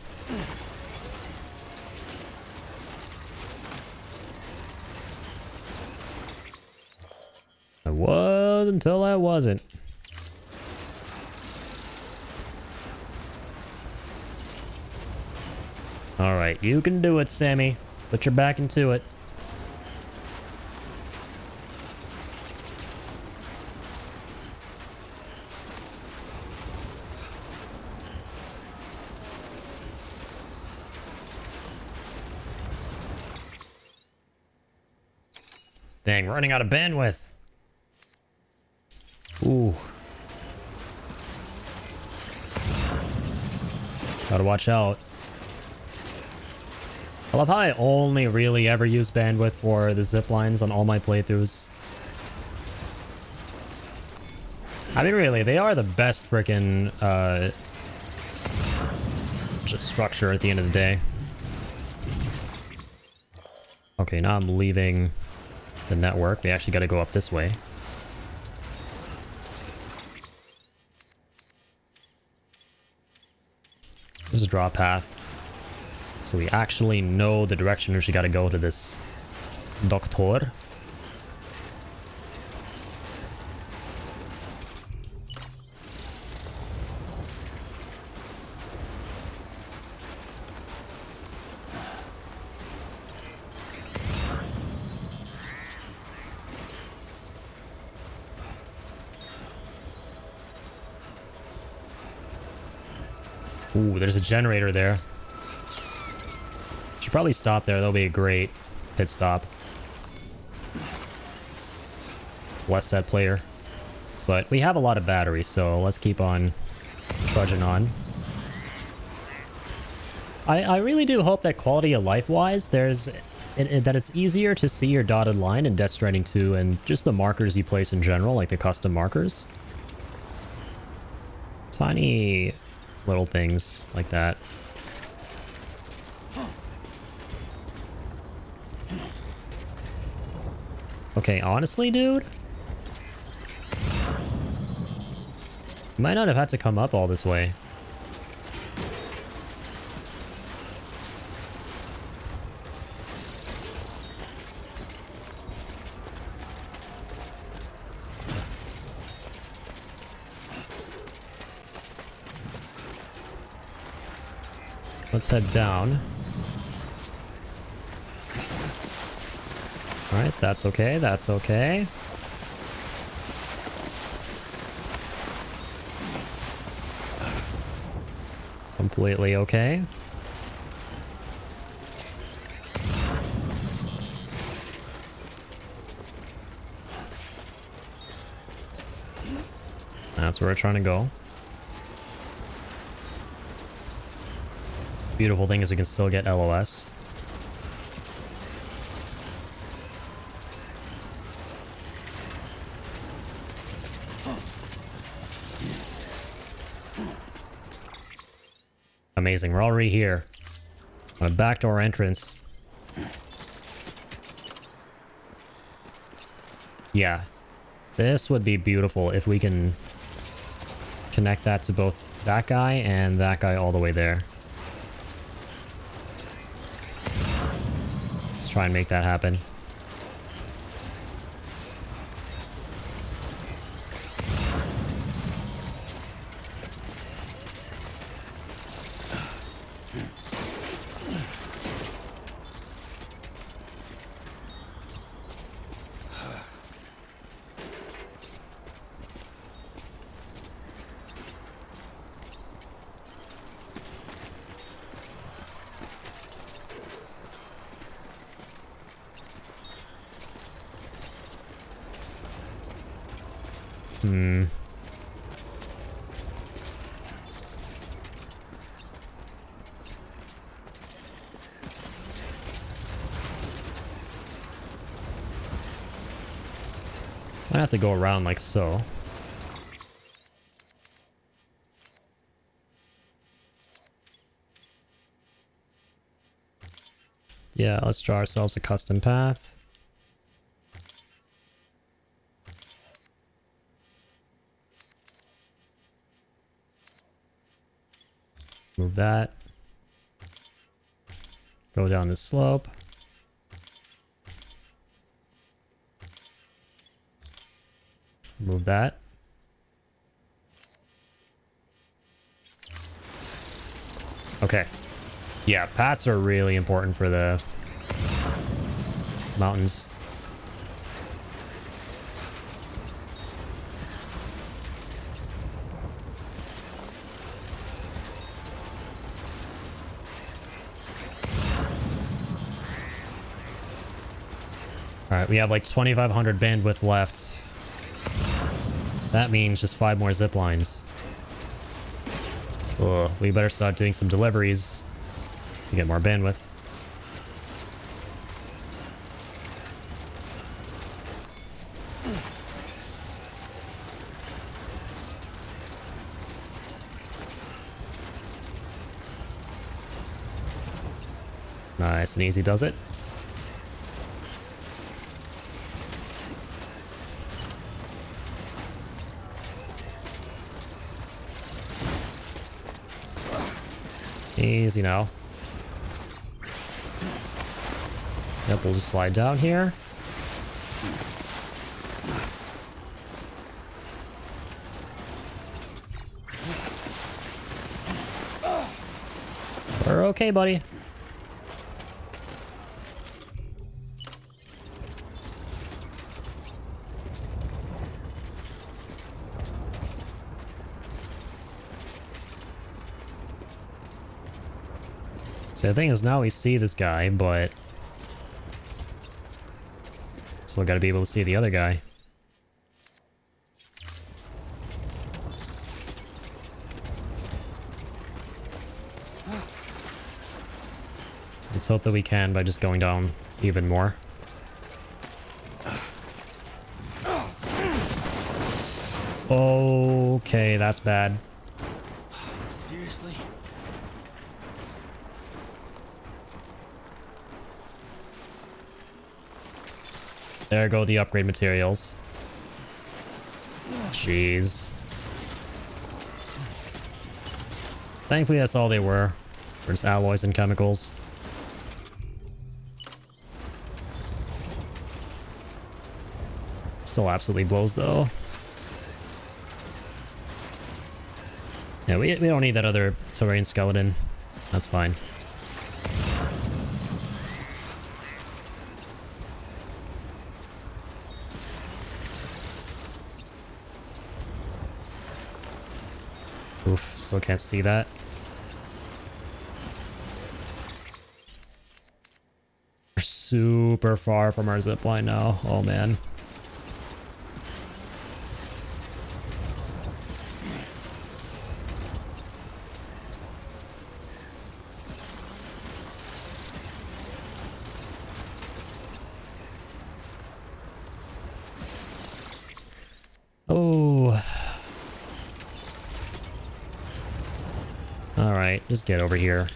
I was until I wasn't. Alright, you can do it, Sammy. Put your back into it. Dang, running out of bandwidth. Ooh. Gotta watch out. I love how I only really ever use bandwidth for the zip lines on all my playthroughs. I mean, really, they are the best freaking structure at the end of the day. Okay, now I'm leaving the network. We actually got to go up this way. This is a draw path. So we actually know the direction which we got to go to this doctor. Ooh, there's a generator there. Should probably stop there. That'll be a great pit stop. Less that player. But we have a lot of batteries, so let's keep on trudging on. I really do hope that quality of life-wise, that it's easier to see your dotted line in Death Stranding 2 and just the markers you place in general, like the custom markers. Tiny little things like that. Okay, honestly, dude, you might not have had to come up all this way. Let's head down. Alright, that's okay, that's okay. Completely okay. That's where we're trying to go. Beautiful thing is we can still get LOS. Amazing, we're already here. On a backdoor entrance. Yeah. This would be beautiful if we can connect that to both that guy and that guy all the way there. Let's try and make that happen. I have to go around like so. Yeah, let's draw ourselves a custom path. Move that. Go down this slope. Move that. Okay. Yeah, paths are really important for the mountains. Alright, we have like 2,500 bandwidth left. That means just 5 more zip lines. Ugh, we better start doing some deliveries to get more bandwidth. Nice and easy does it. Easy now. Yep, we'll just slide down here. We're okay, buddy. So the thing is, now we see this guy, but still gotta be able to see the other guy. Let's hope that we can by just going down even more. Okay, that's bad. Seriously? There go the upgrade materials. Jeez. Thankfully, that's all they were. They're just alloys and chemicals. Still absolutely blows, though. Yeah, we don't need that other terrain skeleton. That's fine. Oof, still can't see that. We're super far from our zipline now. Oh, man. Oh. Alright, just get over here.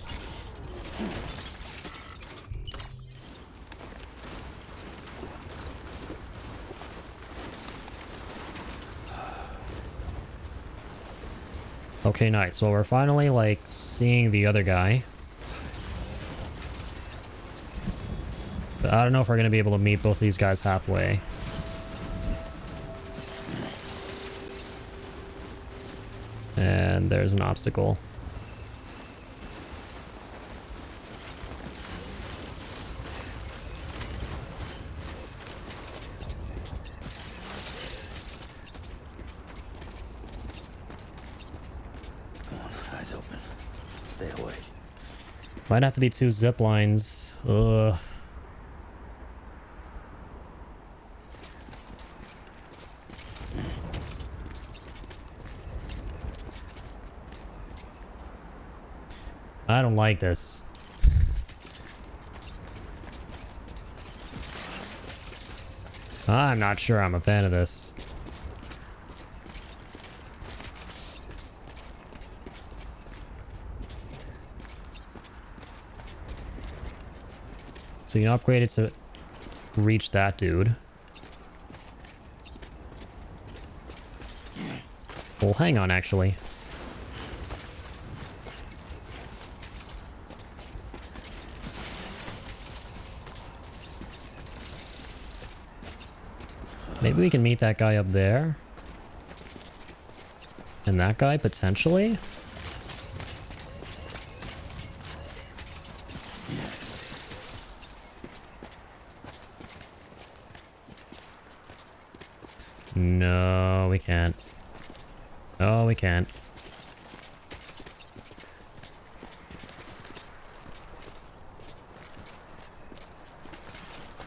Okay, nice. Well, we're finally, like, seeing the other guy. But I don't know if we're going to be able to meet both these guys halfway. And there's an obstacle. Come on, eyes open. Stay awake. Might have to be 2 zip lines. Ugh. I don't like this. I'm not sure I'm a fan of this. So you can upgrade it to reach that dude. Well, hang on, actually. Maybe we can meet that guy up there. And that guy, potentially? No, we can't. No, we can't.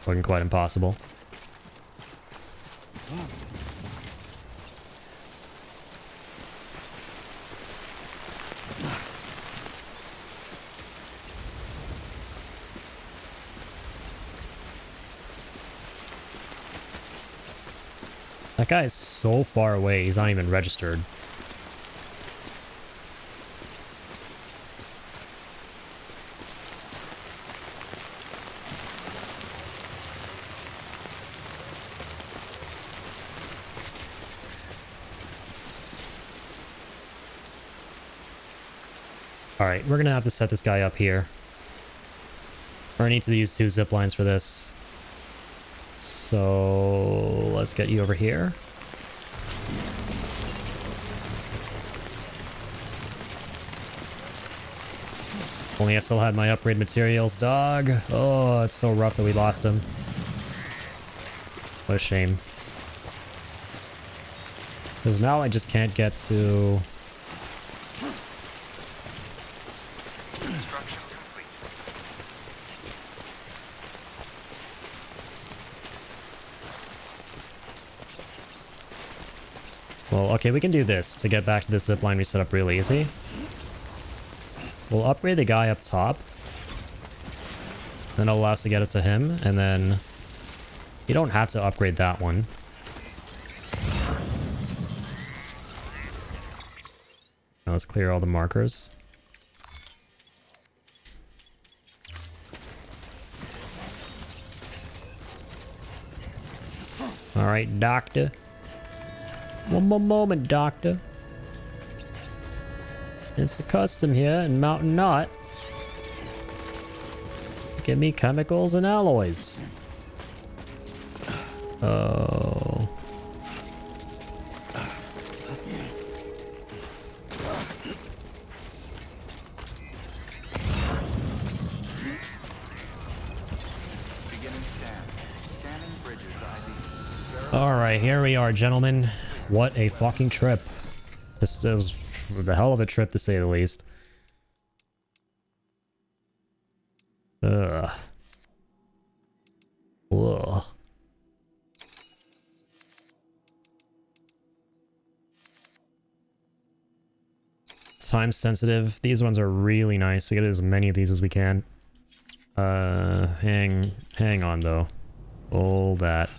Looking quite impossible. That guy is so far away, he's not even registered. Alright, we're gonna have to set this guy up here. Or I need to use 2 zip lines for this. So let's get you over here. Only I still had my upgrade materials, dog. Oh, it's so rough that we lost him. What a shame. Because now I just can't get to... Construction complete. Well, okay, we can do this to get back to this zip line we set up real easy. We'll upgrade the guy up top. Then it'll allow us to get it to him, and then... You don't have to upgrade that one. Now let's clear all the markers. Alright, doctor. One more moment, doctor. It's the custom here in Mountainous. Give me chemicals and alloys. Oh. Beginning scan. Scanning bridges ID. Alright, here we are, gentlemen. What a fucking trip. This was a hell of a trip, to say the least. Ugh. Ugh. Time sensitive. These ones are really nice. We get as many of these as we can. Hang on though. Hold that.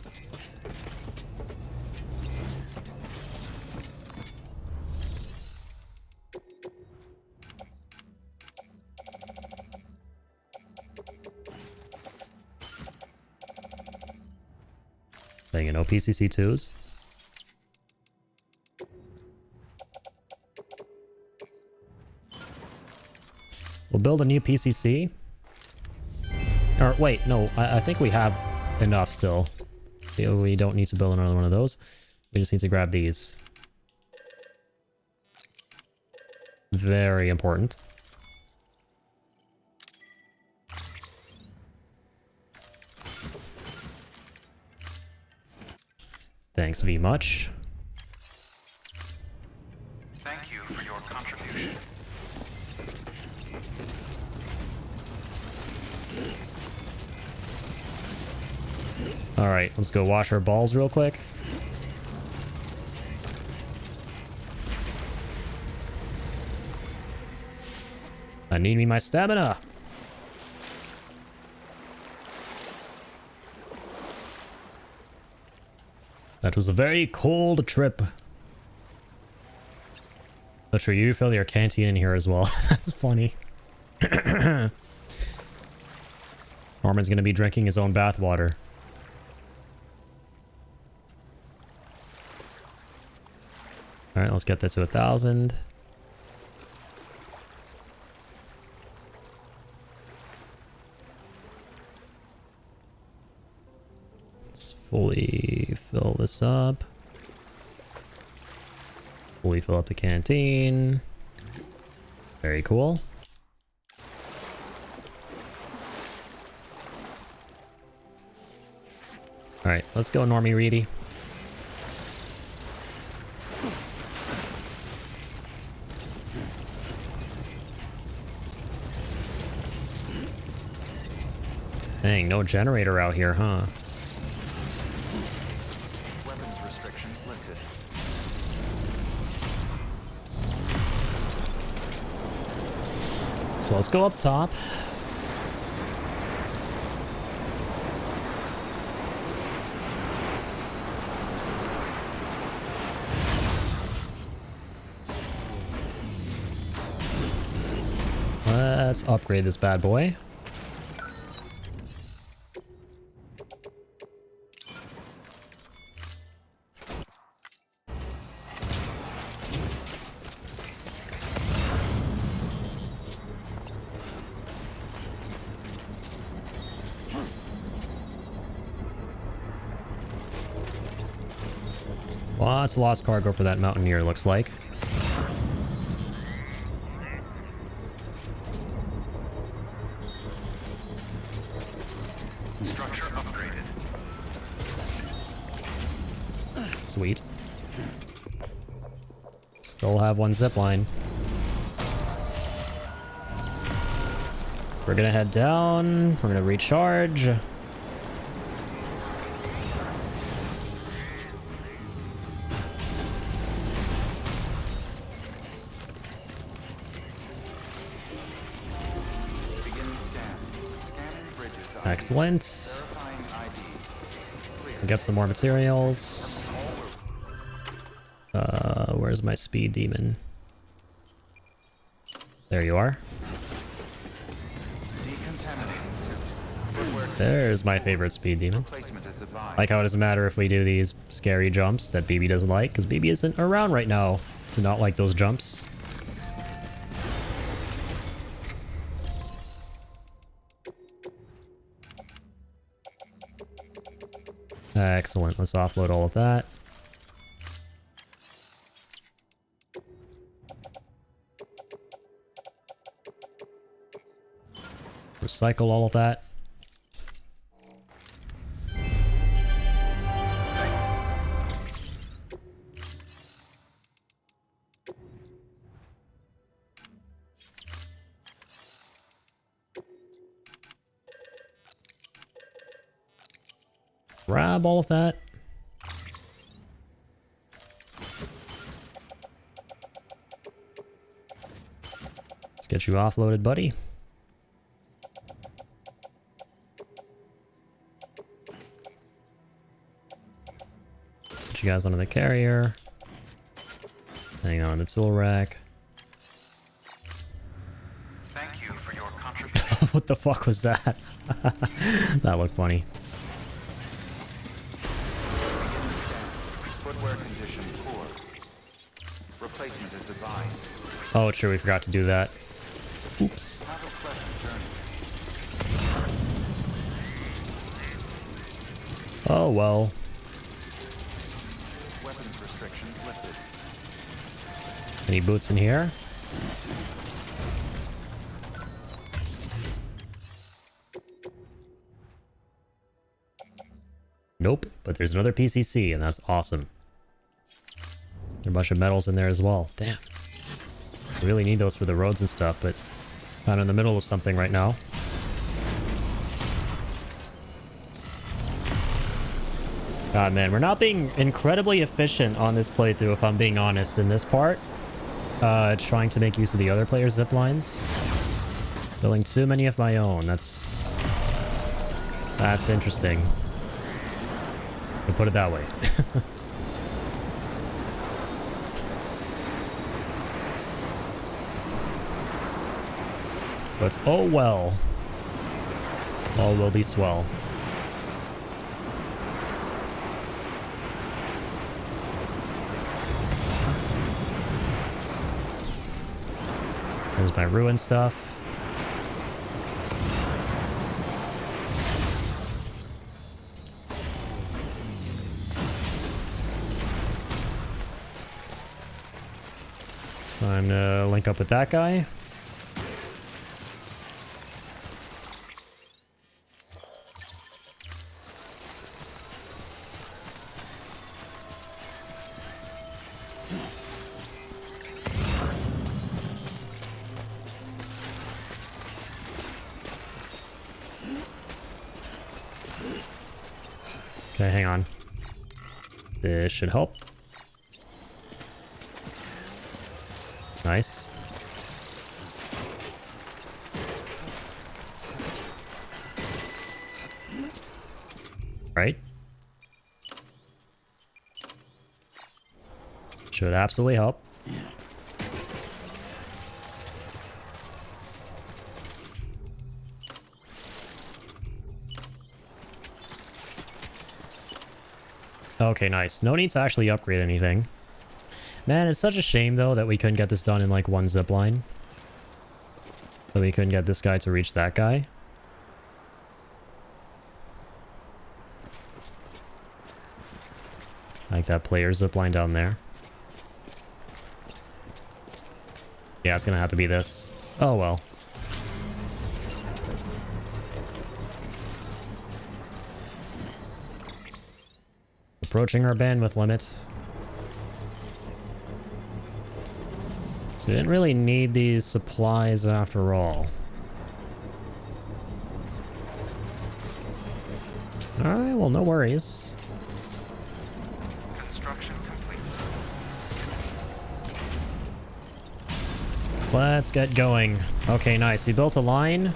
Dang it, no PCC2s. We'll build a new PCC. Or wait, no, I think we have enough still. We don't need to build another one of those. We just need to grab these. Very important. Thanks very much. Thank you for your contribution. Alright, let's go wash our balls real quick. I need me my stamina. That was a very cold trip. Not sure you fill your canteen in here as well. That's funny. Norman's gonna be drinking his own bathwater. Alright, let's get this to 1,000. Let's fully fill this up. Fully fill up the canteen. Very cool. Alright, let's go, Normie Reedy. Dang, no generator out here, huh? Weapons restrictions lifted. So let's go up top. Let's upgrade this bad boy. Lots of lost cargo for that Mountaineer, looks like. Structure upgraded. Sweet. Still have one zipline. We're gonna head down. We're gonna recharge. Excellent. Get some more materials. Where's my speed demon? There you are. There's my favorite speed demon. Like how it doesn't matter if we do these scary jumps that BB doesn't like, because BB isn't around right now to not like those jumps. Excellent. Let's offload all of that. Recycle all of that. Grab all of that. Let's get you offloaded, buddy. Put you guys onto the carrier. Hang on the tool rack. Thank you for your contribution. What the fuck was that? That looked funny. Footwear condition poor. Replacement is advised. Oh, sure, we forgot to do that. Oops. Have a pleasant journey. Oh, well. Weapons restrictions lifted. Any boots in here? Nope, but there's another PCC, and that's awesome. There are a bunch of metals in there as well. Damn. Really need those for the roads and stuff, but kind of in the middle of something right now. God, man, we're not being incredibly efficient on this playthrough, if I'm being honest, in this part. Trying to make use of the other players' zip lines. Building too many of my own. That's interesting. To put it that way. But oh well. All will be swell. There's my ruin stuff. Time to link up with that guy. Okay, hang on. This should help. Nice. Right. Should absolutely help. Okay, nice. No need to actually upgrade anything. Man, it's such a shame, though, that we couldn't get this done in, like, one zip line. So we couldn't get this guy to reach that guy. Like that player zip line down there. Yeah, it's gonna have to be this. Oh well. Approaching our bandwidth limit. So we didn't really need these supplies after all. Alright, well, no worries. Construction complete. Let's get going. Okay, nice. We built a line.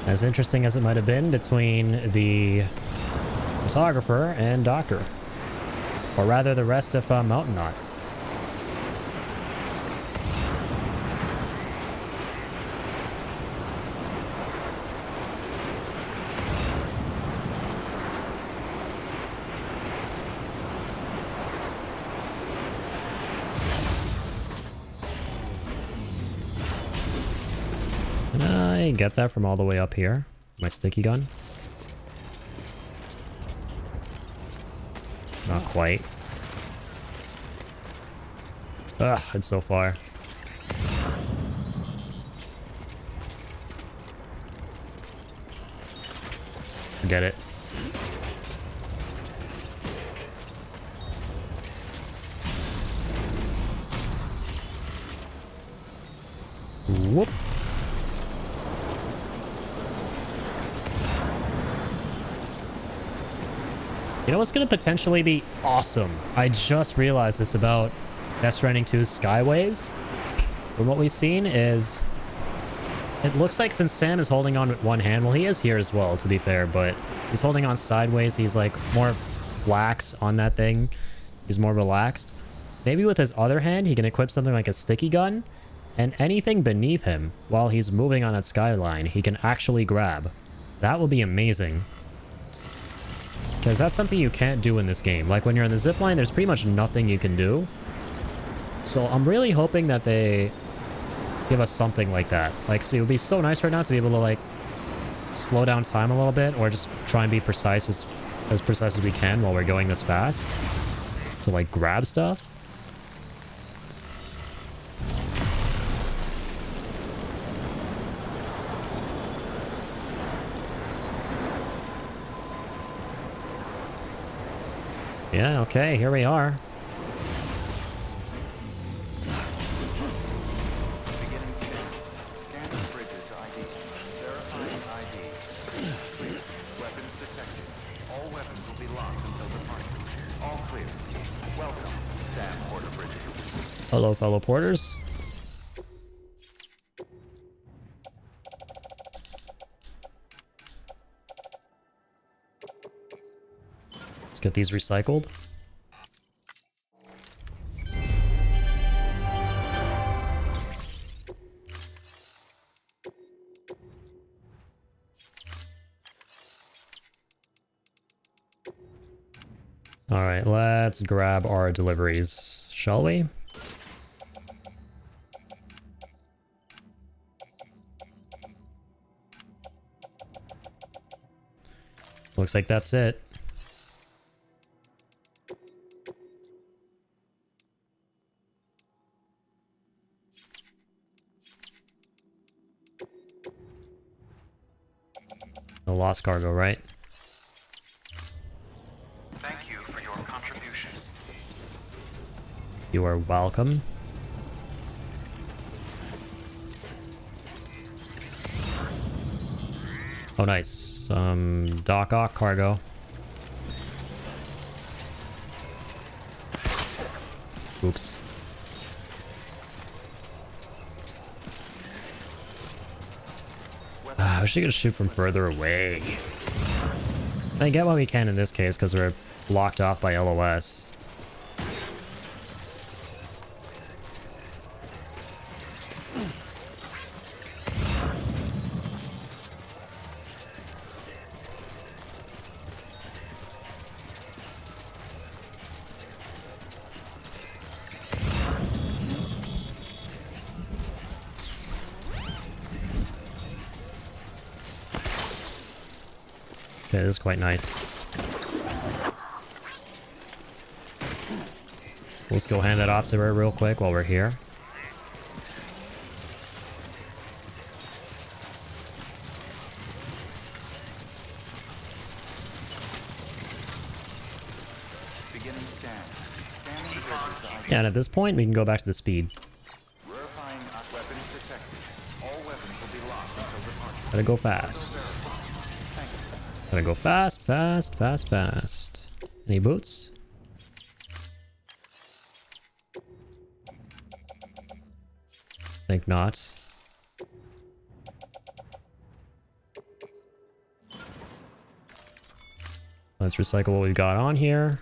As interesting as it might have been between the photographer and doctor. Or rather, the rest of Mountainous. Can I get that from all the way up here? My sticky gun? Not quite. Ugh, it's so far. Forget it. Whoop. You know what's going to potentially be awesome? I just realized this about Death Stranding 2's Skyways. From what we've seen is... It looks like since Sam is holding on with one hand... Well, he is here as well, to be fair, but... He's holding on sideways. He's, like, more lax on that thing. He's more relaxed. Maybe with his other hand, he can equip something like a sticky gun. And anything beneath him, while he's moving on that skyline, he can actually grab. That will be amazing. Because that's something you can't do in this game. Like, when you're in the zipline, there's pretty much nothing you can do. So I'm really hoping that they give us something like that. Like, see, it would be so nice right now to be able to, like, slow down time a little bit, or just try and be precise as precise as we can while we're going this fast. To, like, grab stuff. Yeah, okay, here we are. Beginning scan. Scan the bridges ID. Verifying ID. Clear. Weapons detected. All weapons will be locked until departure. All clear. Welcome, Sam Porter Bridges. Hello, fellow porters. Let's get these recycled. All right, let's grab our deliveries, shall we? Looks like that's it. No lost cargo, right? Thank you for your contribution. You are welcome. Oh, nice. Dock Ock cargo. Oops. I wish I could shoot from further away. I get what we can in this case because we're blocked off by LOS. Okay, this is quite nice. Let's go hand that off to her real quick while we're here. Beginning scan. Scanning bridges ID. Yeah, and at this point, we can go back to the speed. Verifying weapons detected. All weapons will be locked until departure. Gotta go fast. Gotta go fast, fast, fast, fast. Any boots? Think not. Let's recycle what we've got on here.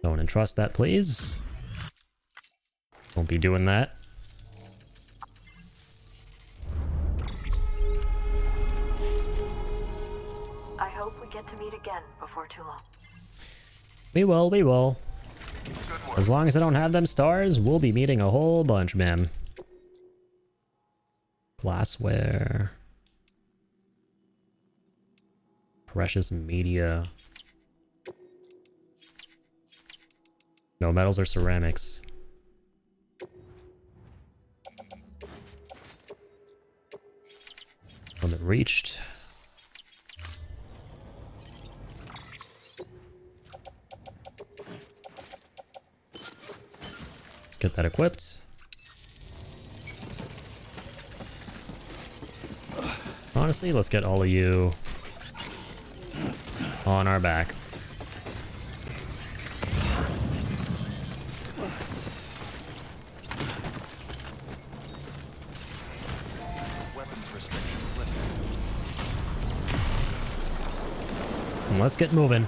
Don't entrust that, please. Won't be doing that. I hope we get to meet again before too long. We will, we will. As long as I don't have them stars, we'll be meeting a whole bunch, ma'am. Glassware. Precious media. No metals or ceramics. Limit reached. Let's get that equipped. Honestly, let's get all of you on our back. Weapons restrictions lifted. And let's get moving.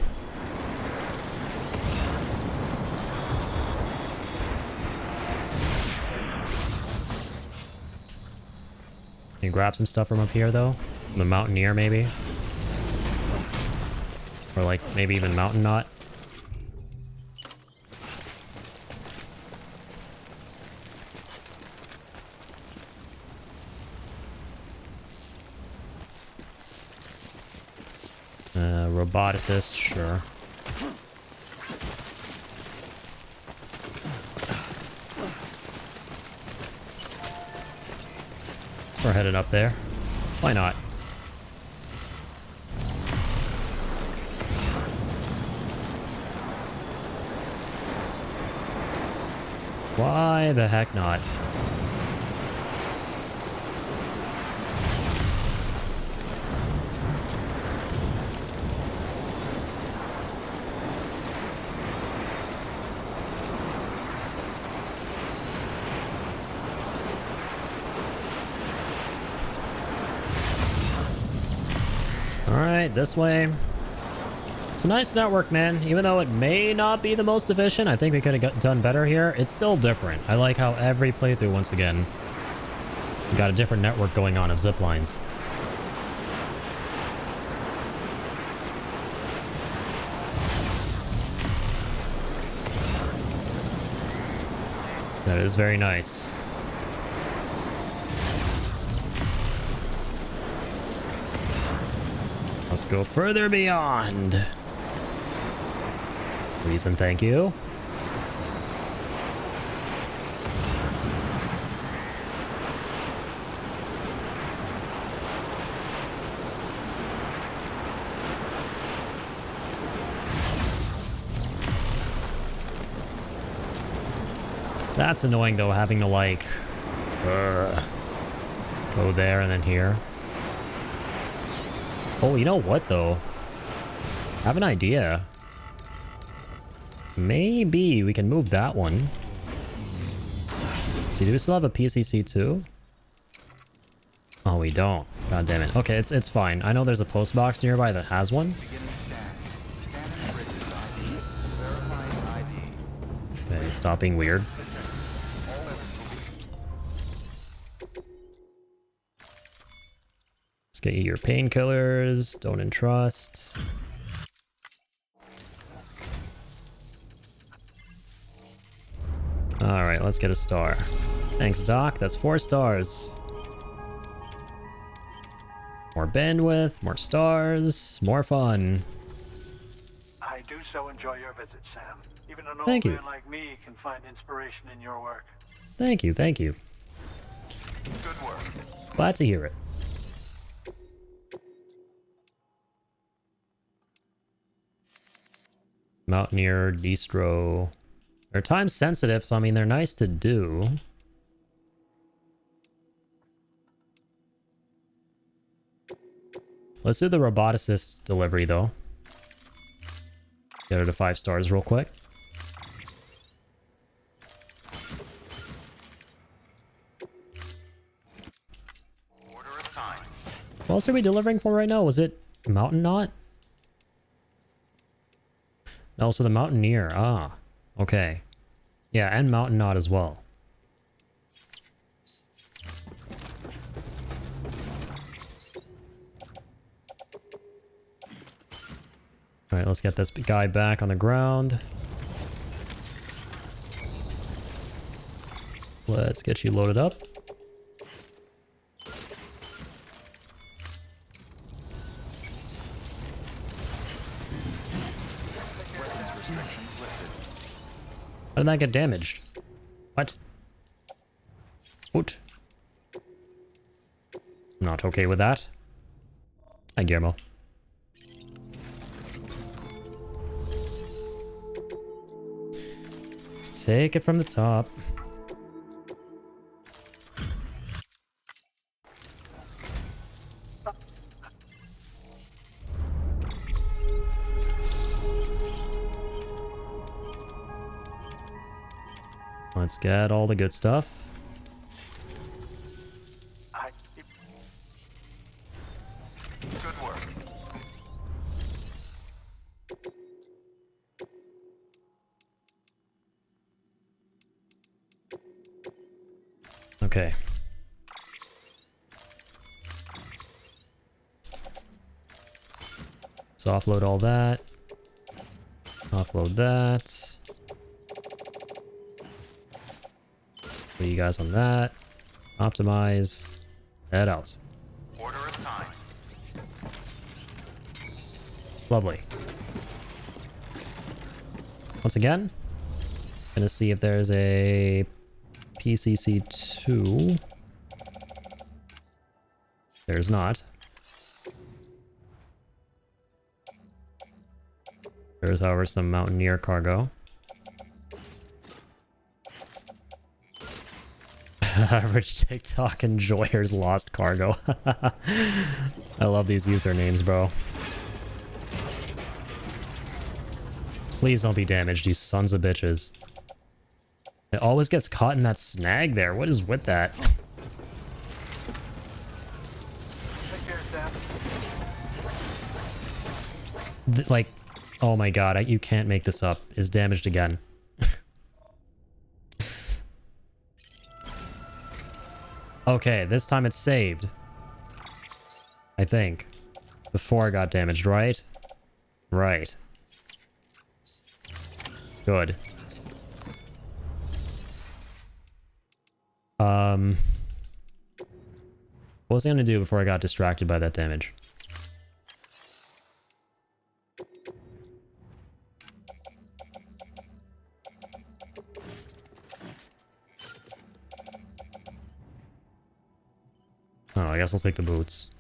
Can you grab some stuff from up here, though? The Mountaineer, maybe? Or, like, maybe even Mountain Knot? Roboticist, sure. We're headed up there. Why not? Why the heck not? Alright, this way. It's a nice network, man. Even though it may not be the most efficient, I think we could have done better here. It's still different. I like how every playthrough, once again, we got a different network going on of zip lines. That is very nice. Let's go further beyond. Please and thank you. That's annoying though, having to like go there and then here. Oh, you know what though? I have an idea. Maybe we can move that one. See, do we still have a PCC too? Oh, we don't. God damn it. Okay, it's fine. I know there's a post box nearby that has one. Beginning scan. Scanning bridges ID. Verifying ID. Okay, stop being weird. All weapons will be Let's get you your painkillers. Don't entrust. Alright, let's get a star. Thanks, Doc. That's 4 stars. More bandwidth, more stars, more fun. I do so enjoy your visit, Sam. Even an old Thank you. man like me can find inspiration in your work. Thank you, thank you. Good work. Glad to hear it. Mountaineer, Distro. They're time sensitive, so I mean, they're nice to do. Let's do the roboticist delivery, though. Get her to 5 stars real quick. Order assigned. What else are we delivering for right now? Was it Mountain Knot? No, so the Mountaineer. Ah, okay. Yeah, and Mountain Knot as well. Alright, let's get this guy back on the ground. Let's get you loaded up. Weapons restrictions lifted. How did that get damaged? What? What? Not okay with that. Hi, Guillermo. Let's take it from the top. Let's get all the good stuff. Good work. Okay. Let's offload all that. Offload that. Put you guys on that. Optimize. Head out. Order assigned. Lovely. Once again, gonna see if there's a PCC2. There's not. There's, however, some Mountaineer cargo. Average TikTok enjoyers lost cargo. I love these usernames, bro. Please don't be damaged, you sons of bitches. It always gets caught in that snag there. What is with that? Take care, Sam. Like, oh my god, you can't make this up. Is damaged again. Okay, this time it's saved. I think. Before I got damaged, right? Right. Good. What was I gonna do before I got distracted by that damage? Oh, I guess I'll take the boots.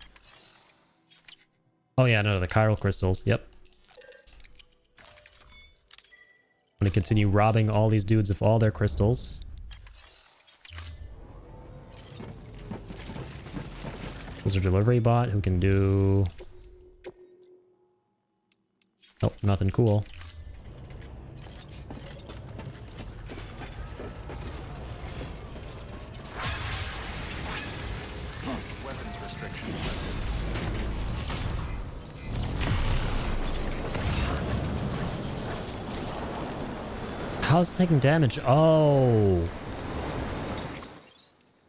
Oh yeah, no, the chiral crystals. Yep. I'm gonna continue robbing all these dudes of all their crystals. There's a delivery bot who can do... Oh, nothing cool. Weapons restrictions lifted. How's it taking damage? Oh.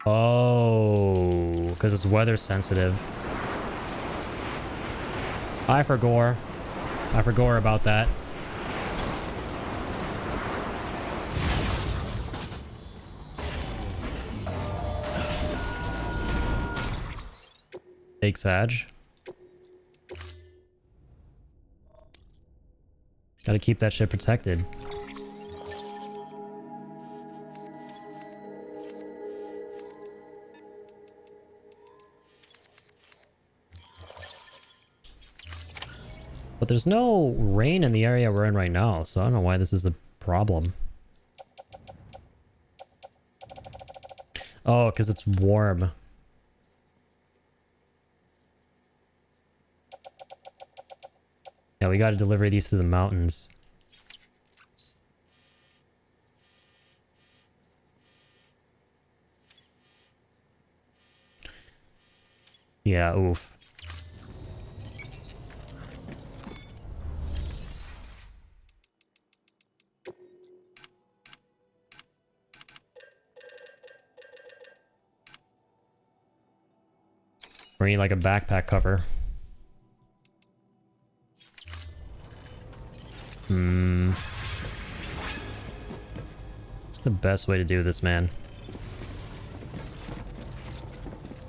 Oh. Because it's weather sensitive. I forgot. I forgot about that. Fake Sag. Gotta keep that shit protected. But there's no rain in the area we're in right now, so I don't know why this is a problem. Oh, because it's warm. Yeah, we gotta deliver these to the mountains. Yeah, oof. We need like a backpack cover. What's the best way to do this, man?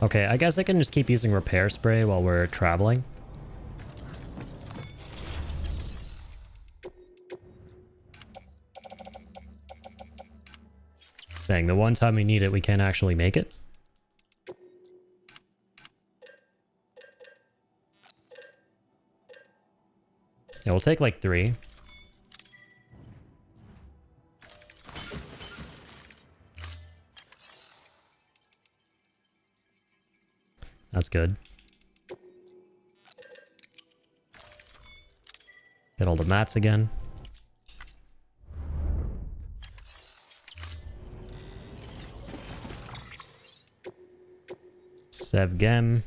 Okay, I guess I can just keep using repair spray while we're traveling. Dang, the one time we need it, we can't actually make it. Yeah, we'll take like 3. That's good. Get all the mats again. Sev Gem.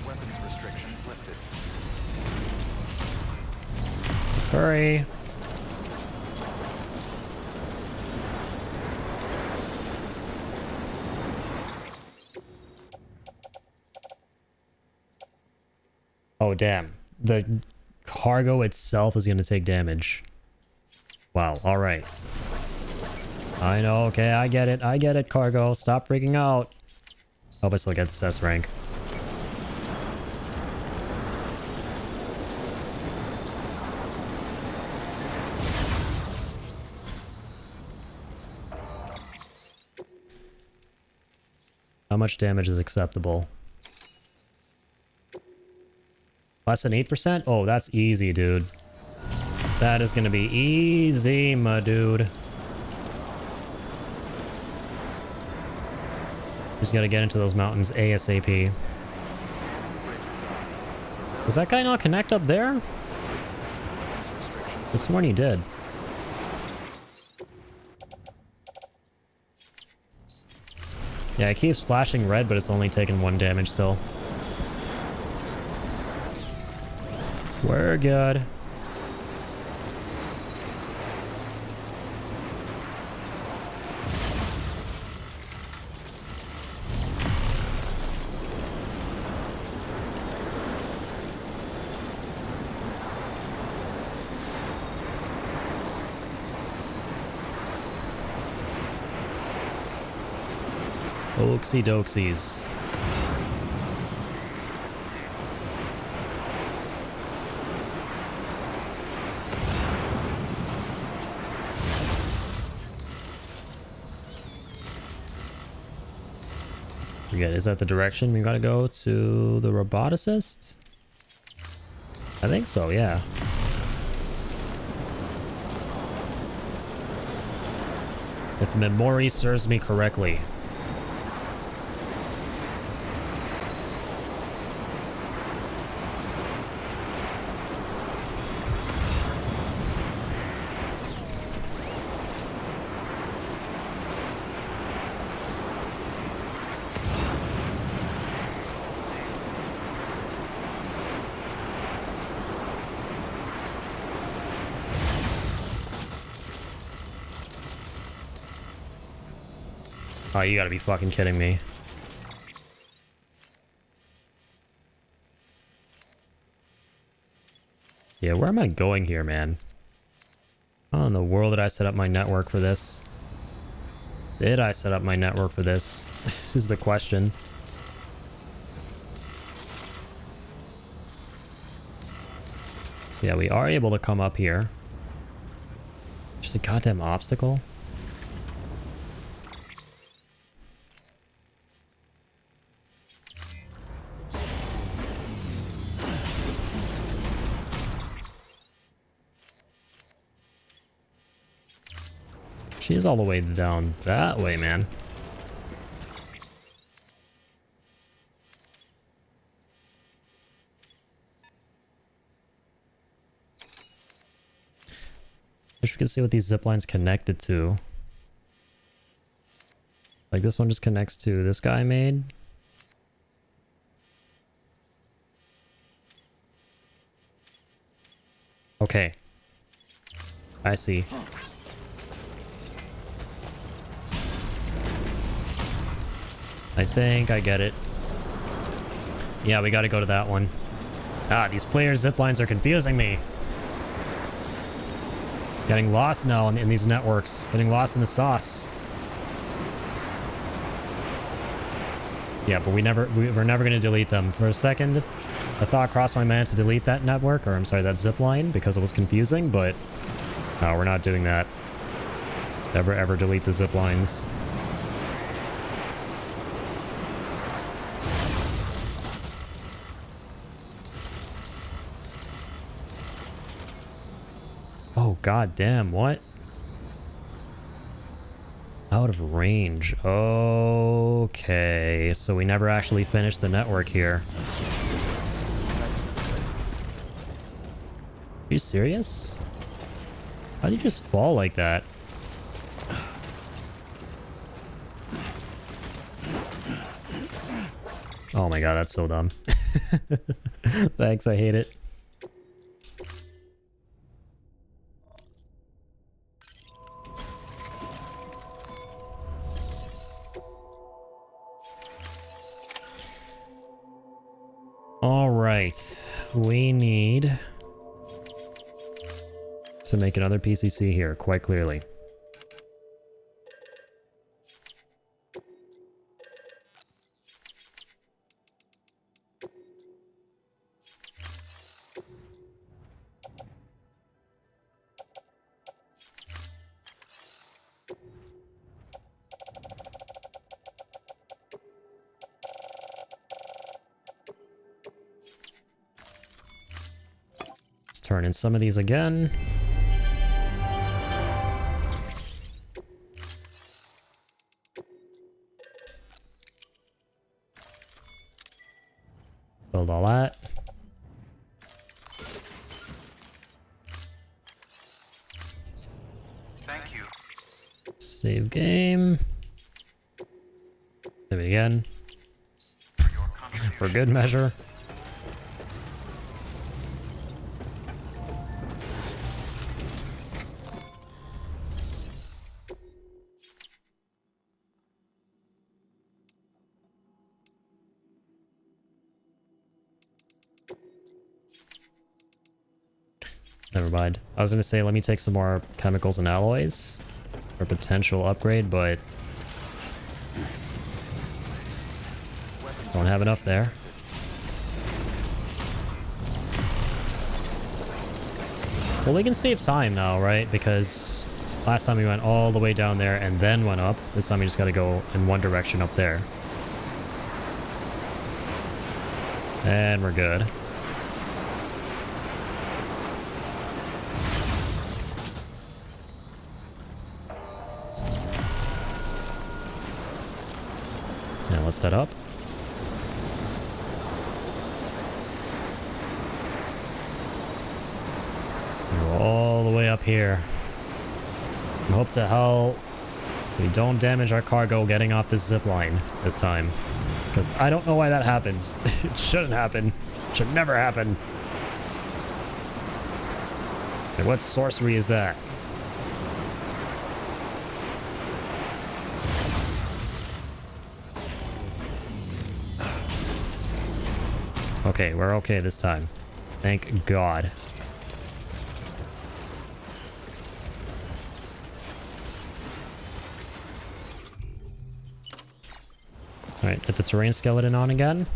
Weapons restrictions lifted. Let's hurry. Oh, damn. The cargo itself is going to take damage. Wow, alright. I know, okay, I get it, cargo. Stop freaking out. Hope I still get this S rank. How much damage is acceptable? Less than 8%? Oh, that's easy, dude. That is gonna be easy, my dude. Just gotta get into those mountains ASAP. Does that guy not connect up there? I sworn he did. Yeah, it keeps flashing red, but it's only taking 1 damage still. We're good. Oaksy doksies. Forget, is that the direction we gotta go to the roboticist? I think so, yeah. If memory serves me correctly. Oh, you gotta be fucking kidding me. Yeah, where am I going here, man? How in the world did I set up my network for this? Did I set up my network for this? This is the question. So yeah, we are able to come up here. Just a goddamn obstacle. She is all the way down that way, man. Wish we could see what these zip lines connected to. Like this one just connects to this guy I made. Okay. I see. I think I get it. Yeah, we gotta go to that one. Ah, these player zip lines are confusing me. Getting lost now in these networks. Getting lost in the sauce. Yeah, but we're never gonna delete them. For a second, a thought crossed my mind to delete that network, or I'm sorry, that zip line, because it was confusing, but no, we're not doing that. Never ever delete the zip lines. Oh, god damn, what? Out of range. Okay, so we never actually finished the network here. Are you serious? How do you just fall like that? Oh my god, that's so dumb. Thanks, I hate it. All right, we need to make another PCC here, quite clearly. Turn in some of these again. Build all that. Thank you. Save game. Save it again. For good measure. Never mind. I was gonna say, let me take some more chemicals and alloys for potential upgrade, but don't have enough there. Well, we can save time now, right? Because last time we went all the way down there and then went up. This time we just gotta go in one direction up there. And we're good. Now let's head up. Go all the way up here. And hope to hell we don't damage our cargo getting off this zip line this time. Because I don't know why that happens. It shouldn't happen. It should never happen. Like, what sorcery is that? Okay, we're okay this time. Thank God. Alright, get the terrain skeleton on again.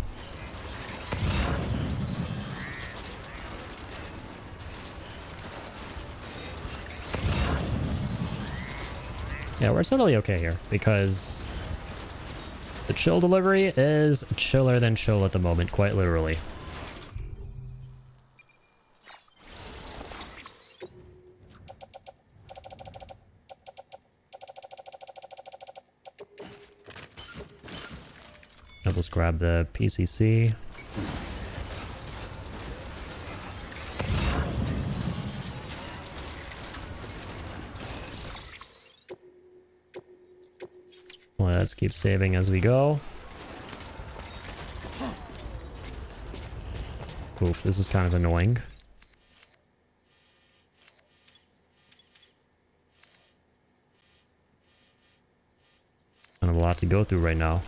Yeah, we're totally okay here, because the chill delivery is chiller than chill at the moment, quite literally. Now let's grab the PCC. Let's keep saving as we go. Oof, this is kind of annoying. Kind of a lot to go through right now.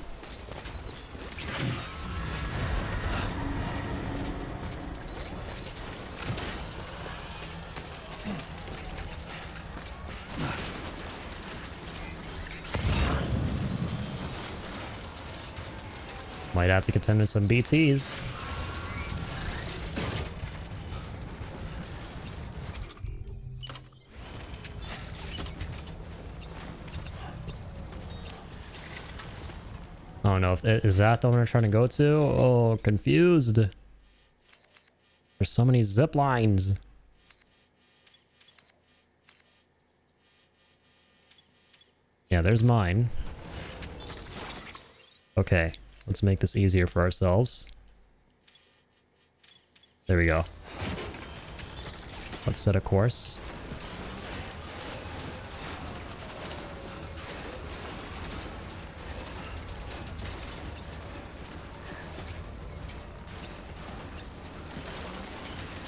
Might have to contend with some BTs. Oh no, is that the one we're trying to go to? Oh, confused. There's so many zip lines. Yeah, there's mine. Okay, let's make this easier for ourselves. There we go. Let's set a course.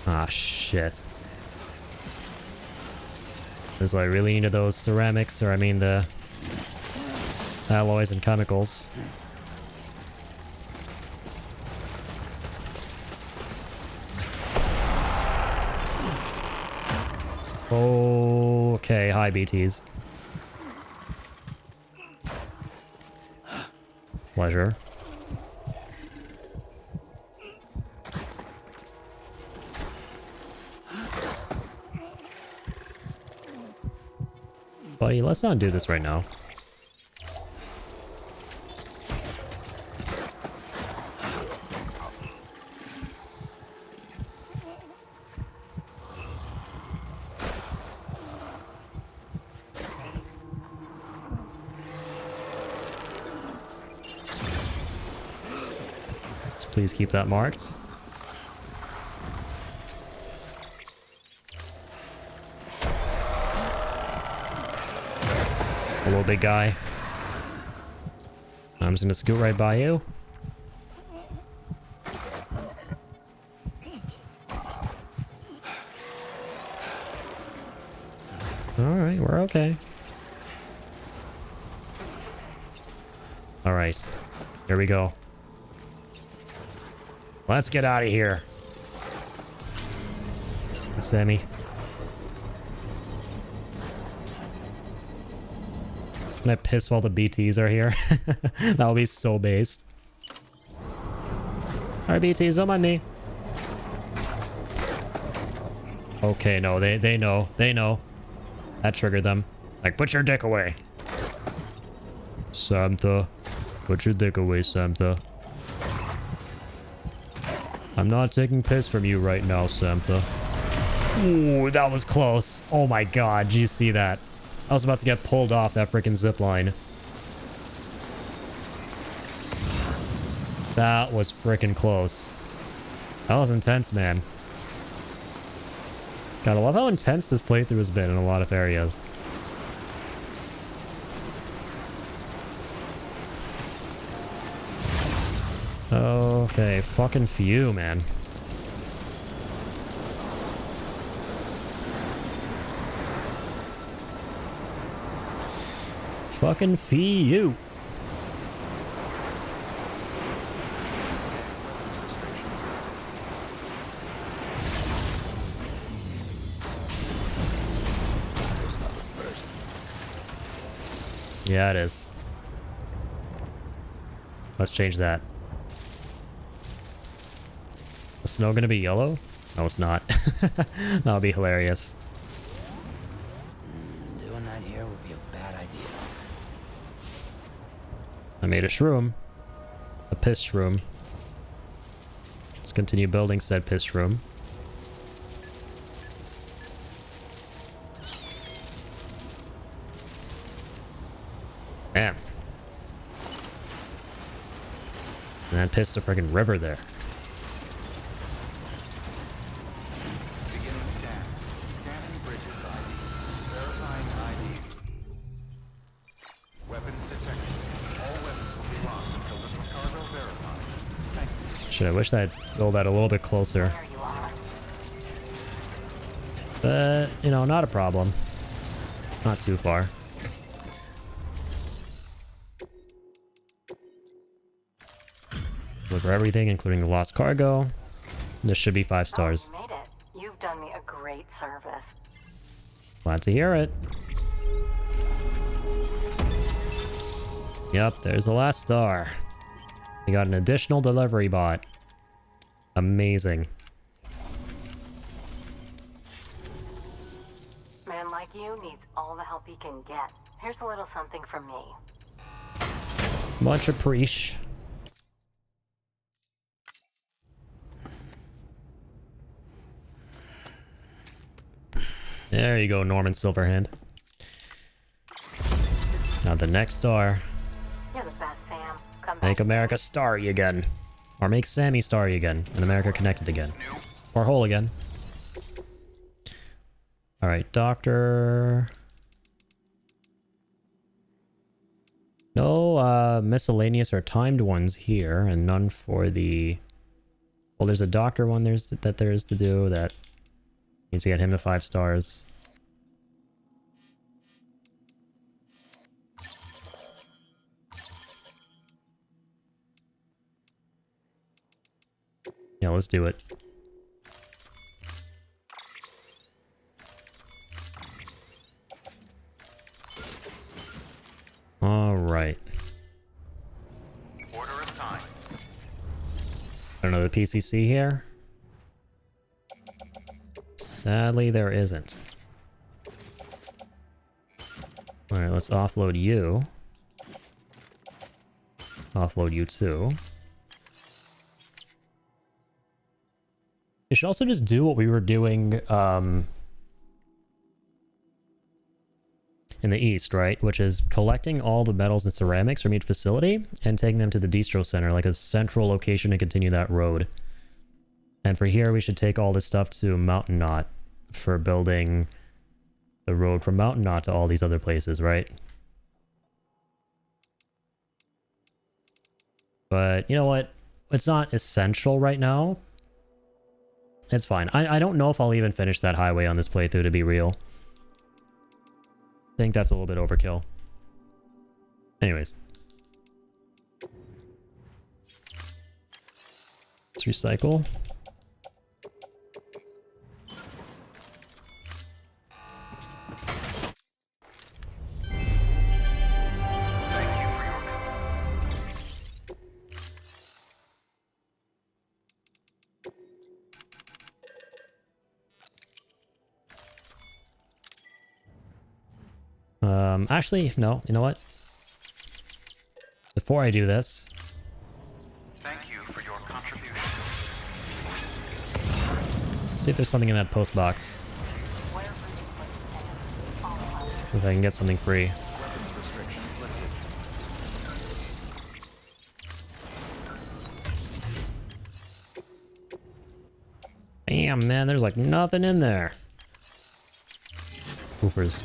Ah, shit. This is why I really needed those ceramics, or I mean the alloys and chemicals. Okay, hi BTs. Pleasure. Buddy, let's not do this right now. Please keep that marked. Hello, big guy. I'm just gonna scoot right by you. Alright, we're okay. Alright, here we go. Let's get out of here. Sammy. Can I piss while the BTs are here? That'll be so based. Alright, BTs, don't mind me. Okay, no, they know. They know. That triggered them. Like, put your dick away. Samantha. Put your dick away, Samantha. I'm not taking piss from you right now, Samantha. Ooh, that was close. Oh my god, did you see that? I was about to get pulled off that freaking zip line. That was freaking close. That was intense, man. God, I love how intense this playthrough has been in a lot of areas. Okay, fucking few, man. Fucking few. Yeah, it is. Let's change that. The snow gonna be yellow? No, it's not. That would be hilarious. Doing that here would be a bad idea. I made a shroom. A piss shroom. Let's continue building said piss shroom. Damn. And that pissed a freaking river there. Beginning scan. Scanning bridges ID. Verifying ID. Weapons detected. All weapons will be locked until the cargo verified. Thank you. Shit, I wish I'd build that a little bit closer. There you are. But, you know, not a problem. Not too far. Look for everything, including the lost cargo. This should be 5 stars. Oh, you made it. You've done me a great service. Glad to hear it. Yep, there's the last star. We got an additional delivery bot. Amazing. Man like you needs all the help he can get. Here's a little something from me. Much appreciate. There you go, Norman Silverhand. Now the next star. You're the best, Sam. Come back. Make America starry again. Or make Sammy starry again. And America connected again. Or whole again. Alright, Doctor. No miscellaneous or timed ones here. And none for the... Well, there's a Doctor one there is to do that needs to get him to 5 stars. Yeah, let's do it. All right. Order assigned. Another PCC here. Sadly, there isn't. All right, let's offload you. Offload you too. You should also just do what we were doing in the east, right? Which is collecting all the metals and ceramics from each facility and taking them to the distro center, like a central location to continue that road. And for here, we should take all this stuff to Mountain Knot for building the road from Mountain Knot to all these other places, right? But you know what? It's not essential right now. It's fine. I don't know if I'll even finish that highway on this playthrough, to be real. I think that's a little bit overkill. Anyways. Let's recycle. Actually, no, you know what? Before I do this... Thank you for your contribution. See if there's something in that post box. If I can get something free. Weapons restrictions lifted. Damn, man, there's like nothing in there. Poofers.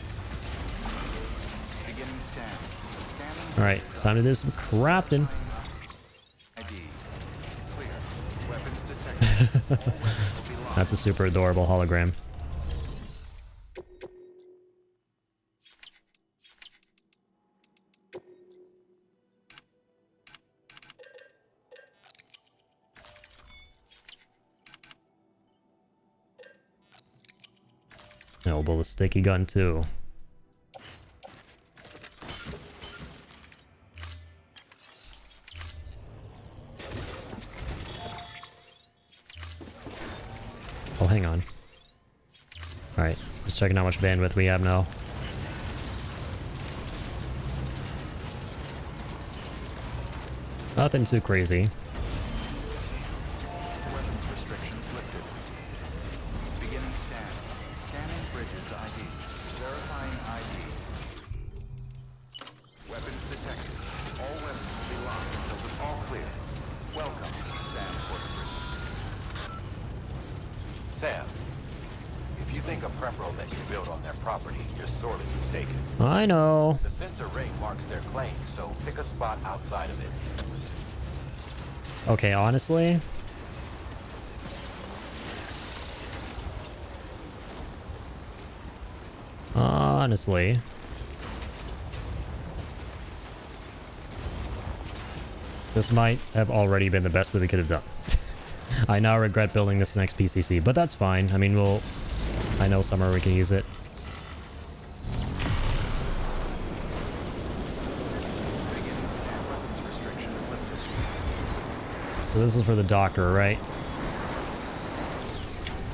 Beginning scan. Scanning. Alright, it's time to do some crafting. ID. Clear. Weapons detected. All weapons will be locked. That's a super adorable hologram. And we'll build a sticky gun too. Alright, just checking how much bandwidth we have now. Nothing too crazy. Weapons restrictions lifted. Beginning scan. Scanning bridges ID. Verifying ID. Weapons detected. All weapons will be locked until the all clear. Welcome, Sam Porter Bridges. Sam, if you think a Prepro that you built on their property, you're sorely mistaken. I know. The sensor ring marks their claim, so pick a spot outside of it. Okay, honestly. Honestly. This might have already been the best that we could have done. I now regret building this next PCC, but that's fine. I mean, I know somewhere we can use it. So this is for the doctor, right?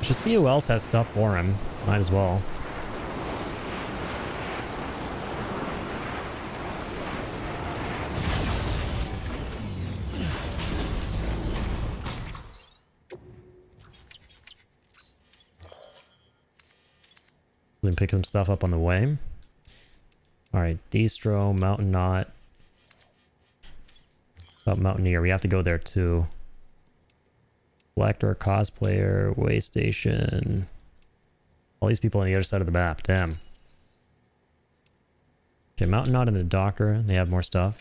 Should see who else has stuff for him. Might as well. We can pick some stuff up on the way. Alright, Distro, Mountain Knot. About Mountaineer, we have to go there too. Collector, cosplayer, way station. All these people on the other side of the map, damn. Okay, Mountain Knot and the Docker, they have more stuff.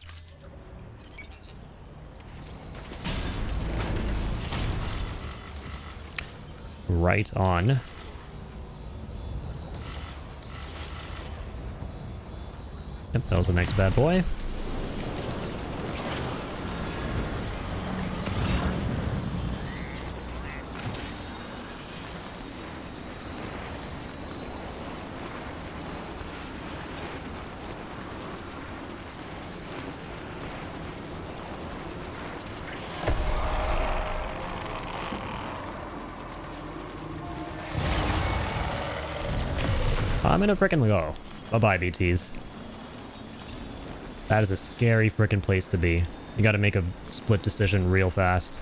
Right on. Yep, that was the next bad boy. I'm gonna frickin' go. Bye-bye, BTs. That is a scary frickin' place to be. You gotta make a split decision real fast.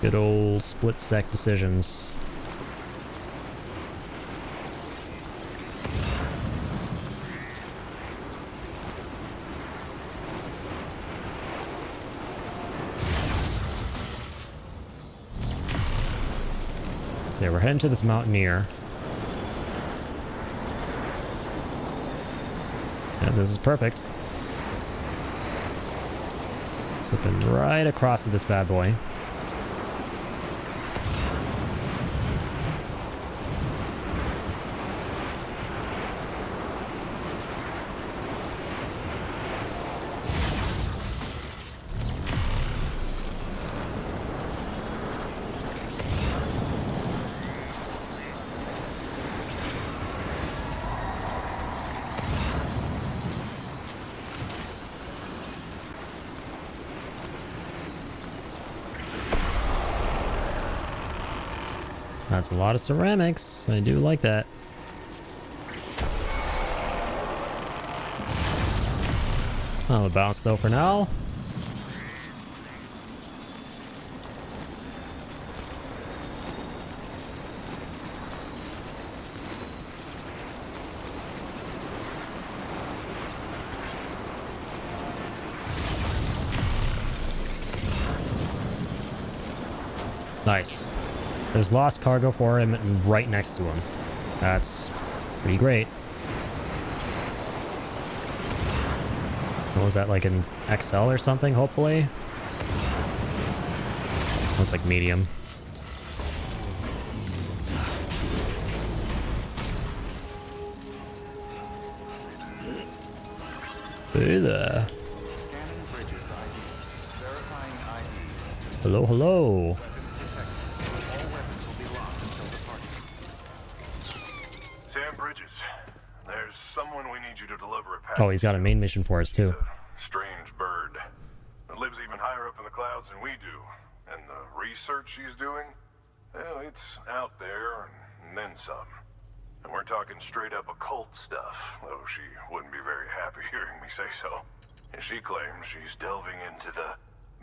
Good old split sec decisions. So yeah, we're heading to this Mountaineer. Yeah, this is perfect. Slipping right across to this bad boy. That's a lot of ceramics. I do like that. I'll bounce though for now. Nice. There's lost cargo for him right next to him. That's pretty great. What was that, like an XL or something, hopefully? That's like medium. Hey there. Scanning bridges ID. Verifying ID. Hello, hello. Weapons detected. All weapons will be locked until departure. Sam Bridges, there's someone we need you to deliver a package. Oh, he's got a main mission for us too. He's a strange bird that lives even higher up in the clouds than we do. And the research he's doing, Well, it's out there and then some. And we're talking straight up occult stuff, though she wouldn't be very happy hearing me say so. And she claims she's delving into the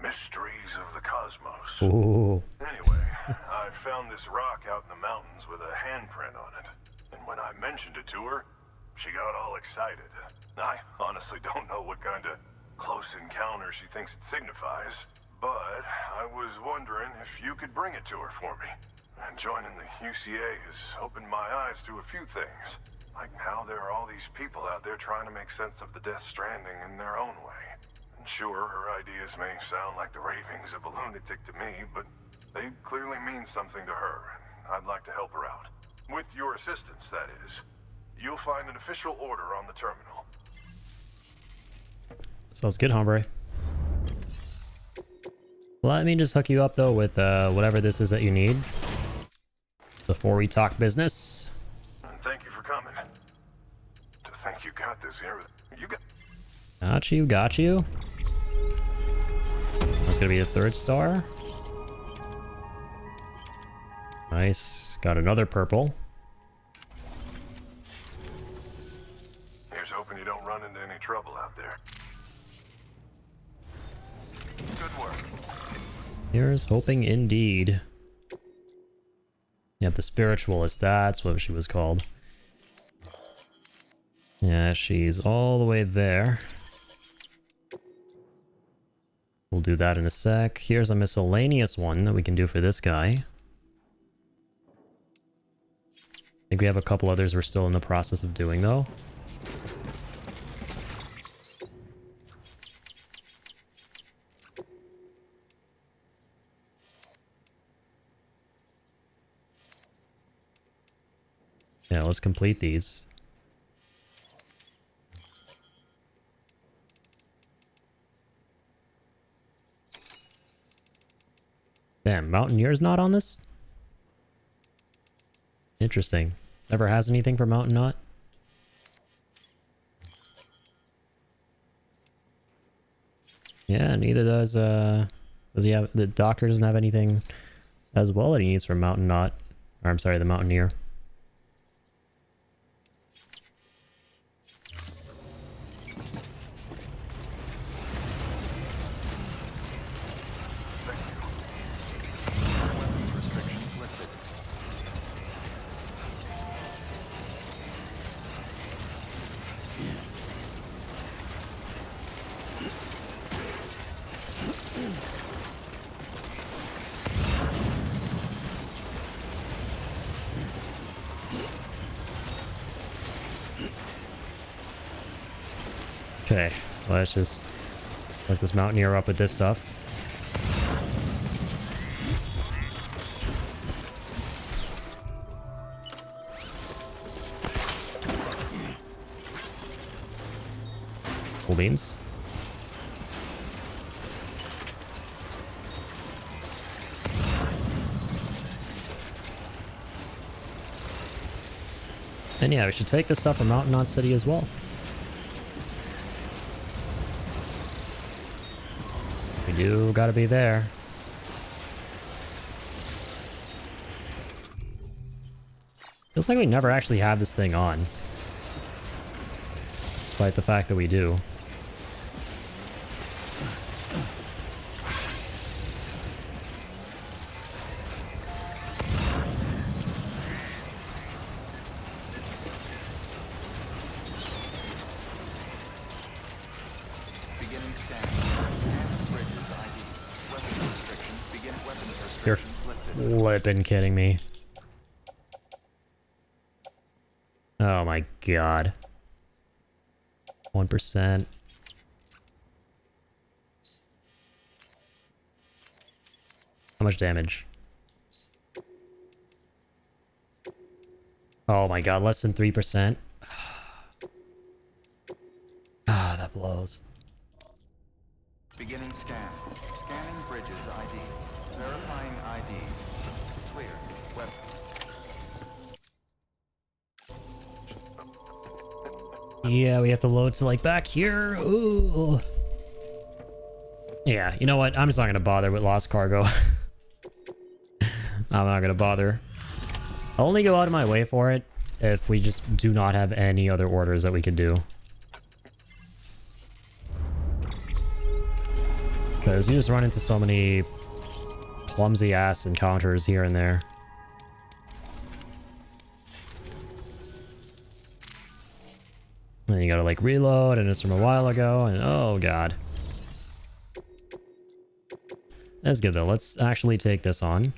mysteries of the cosmos. Ooh. Anyway, I found this rock out in the mountains with a handprint on it. And when I mentioned it to her, she got all excited. I honestly don't know what kind of close encounter she thinks it signifies, but I was wondering if you could bring it to her for me. And joining the UCA has opened my eyes to a few things. Like how there are all these people out there trying to make sense of the Death Stranding in their own way. And sure, her ideas may sound like the ravings of a lunatic to me, but they clearly mean something to her, and I'd like to help her out. With your assistance, that is. You'll find an official order on the terminal. Sounds good, hombre. Let me just hook you up, though, with whatever this is that you need before we talk business. And thank you for coming. To think you got this here. You got... Got you, got you. That's gonna be a 3rd star. Nice. Got another purple. Here's hoping you don't run into any trouble out there. Good work. Here's hoping indeed. Yep, the spiritualist, that's what she was called. Yeah, she's all the way there. We'll do that in a sec. Here's a miscellaneous one that we can do for this guy. I think we have a couple others we're still in the process of doing, though. Yeah, let's complete these. Damn, Mountaineer's not on this? Interesting. Never has anything for Mountain Knot? Yeah, neither does he have, the doctor doesn't have anything as well that he needs for Mountain Knot. Or I'm sorry, the Mountaineer. Okay, let's just let this Mountaineer up with this stuff. Cool beans. And yeah, we should take this stuff from Mountain Knot City as well. We do gotta be there. Feels like we never actually have this thing on. Despite the fact that we do. You're flippin' kidding me. Oh my god. 1%. How much damage? Oh my god, less than 3%. Ah, that blows. Beginning scan. Scanning bridges ID. Verifying ID. Clear. Web. Yeah, we have to load to like back here. Ooh. Yeah, you know what? I'm just not gonna bother with lost cargo. I'm not gonna bother. I'll only go out of my way for it if we just do not have any other orders that we can do. Because you just run into so many clumsy ass encounters here and there. Then you gotta like reload, and it's from a while ago, and oh god. That's good though. Let's actually take this on.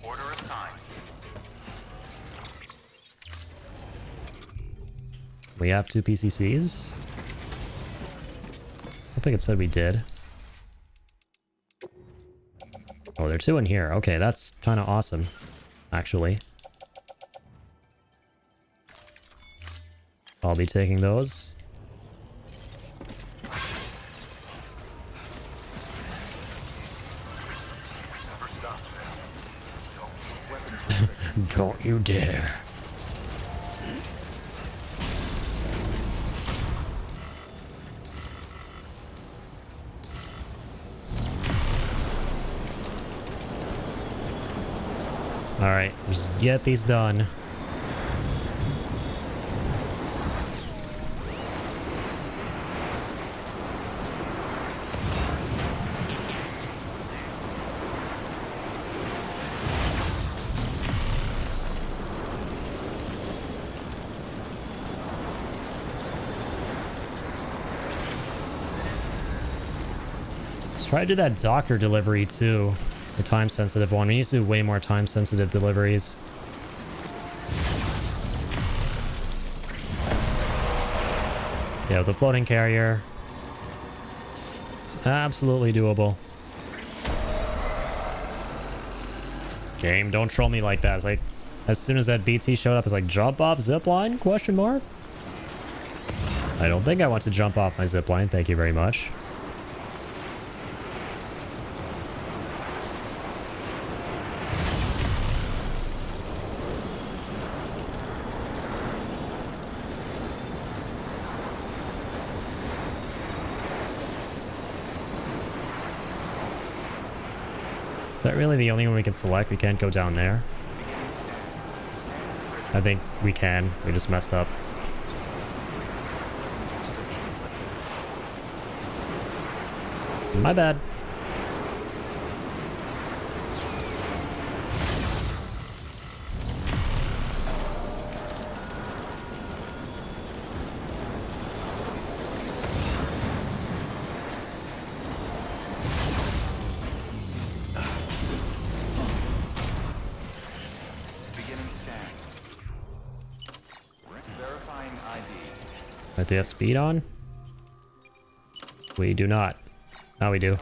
Order assigned. We have 2 PCCs. I think it said we did. Oh, there are 2 in here. Okay, that's kind of awesome, actually. I'll be taking those. Don't you dare. Alright, just get these done. Let's try to do that doctor delivery too. The time-sensitive one. We need to do way more time-sensitive deliveries. Yeah, with the floating carrier. It's absolutely doable. Game, don't troll me like that. It's like, as soon as that BT showed up, it's like, jump off zipline? Question mark? I don't think I want to jump off my zipline. Thank you very much. Is that really the only one we can select? We can't go down there? I think we can. We just messed up. My bad. Do they have speed on? We do not. Now we do.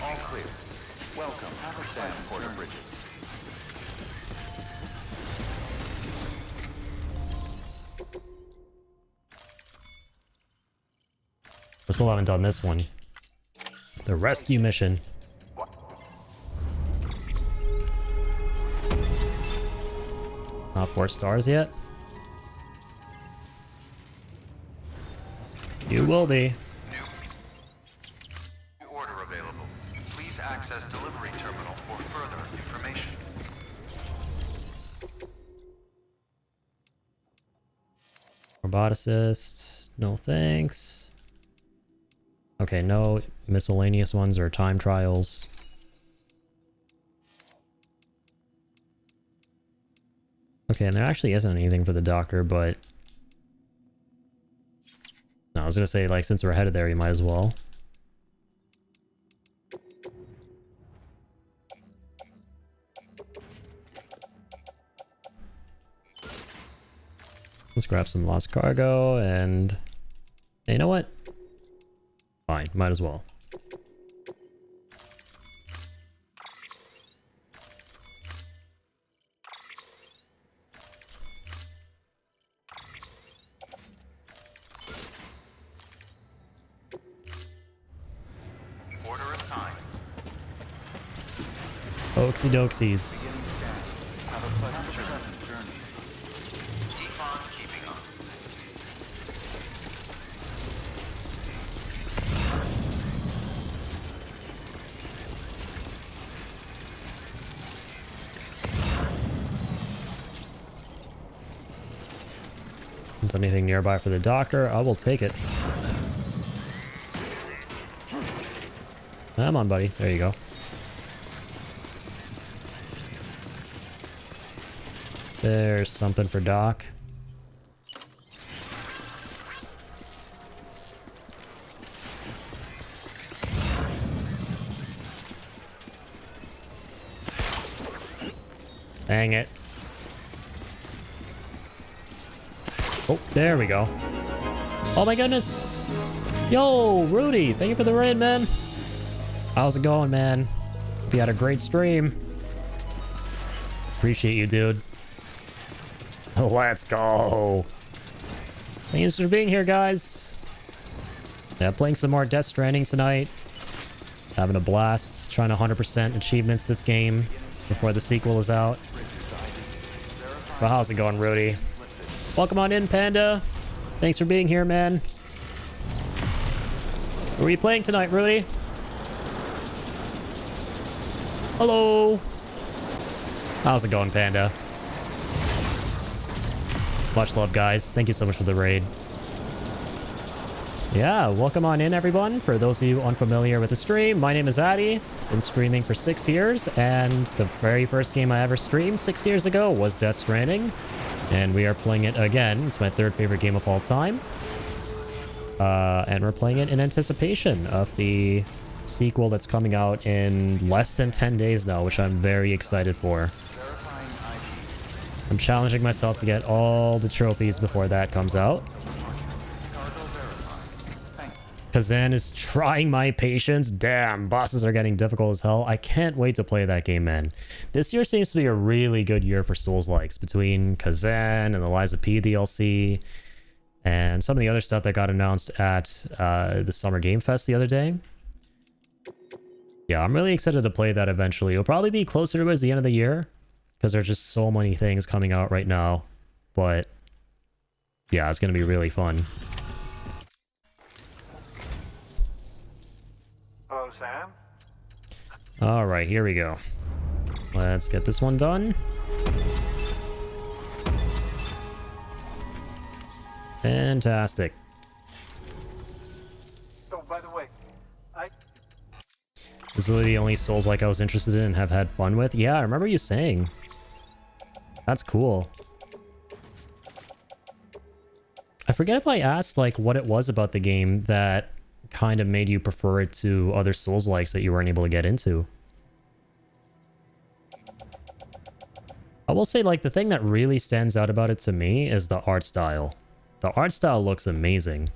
All clear. Welcome. Sam Porter Bridges. We still haven't done this one. The rescue mission. Not 4 stars yet? You will be. New order available. Please access delivery terminal for further information. Roboticist. No thanks. Okay, no miscellaneous ones or time trials. Okay, and there actually isn't anything for the doctor, but... No, I was gonna say, like, since we're headed there, you might as well. Let's grab some lost cargo, and... Hey, you know what? Fine, might as well. Oaksy doksies. Beginning scan. Have a pleasant journey. Keep on keeping on. Is anything nearby for the doctor? I will take it. Come on, buddy. There you go. There's something for Doc. Dang it. Oh, there we go. Oh my goodness. Yo, Rudy, thank you for the raid, man. How's it going, man? Hope you had a great stream. Appreciate you, dude. Let's go. Thanks for being here, guys. Yeah, playing some more Death Stranding tonight. Having a blast. Trying to 100% achievements this game before the sequel is out. But how's it going, Rudy? Welcome on in, Panda. Thanks for being here, man. What are we playing tonight, Rudy? Hello. How's it going, Panda? Much love, guys. Thank you so much for the raid. Yeah, welcome on in, everyone. For those of you unfamiliar with the stream, my name is Addy. Been streaming for 6 years, and the very first game I ever streamed 6 years ago was Death Stranding. And we are playing it again. It's my third favorite game of all time. And we're playing it in anticipation of the sequel that's coming out in less than 10 days now, which I'm very excited for. I'm challenging myself to get all the trophies before that comes out. Kazan is trying my patience. Damn, bosses are getting difficult as hell. I can't wait to play that game, man. This year seems to be a really good year for Souls-likes, between Kazan and the Lies of P DLC and some of the other stuff that got announced at the Summer Game Fest the other day. Yeah, I'm really excited to play that eventually. It'll probably be closer towards the end of the year because there's just so many things coming out right now. But yeah, it's going to be really fun. Hello, Sam. All right, here we go. Let's get this one done. Fantastic. Oh, by the way, This is really the only Souls-like I was interested in and have had fun with. Yeah, I remember you saying. That's cool. I forget if I asked like what it was about the game that kind of made you prefer it to other Souls-likes that you weren't able to get into. I will say, like, the thing that really stands out about it to me is the art style. The art style looks amazing.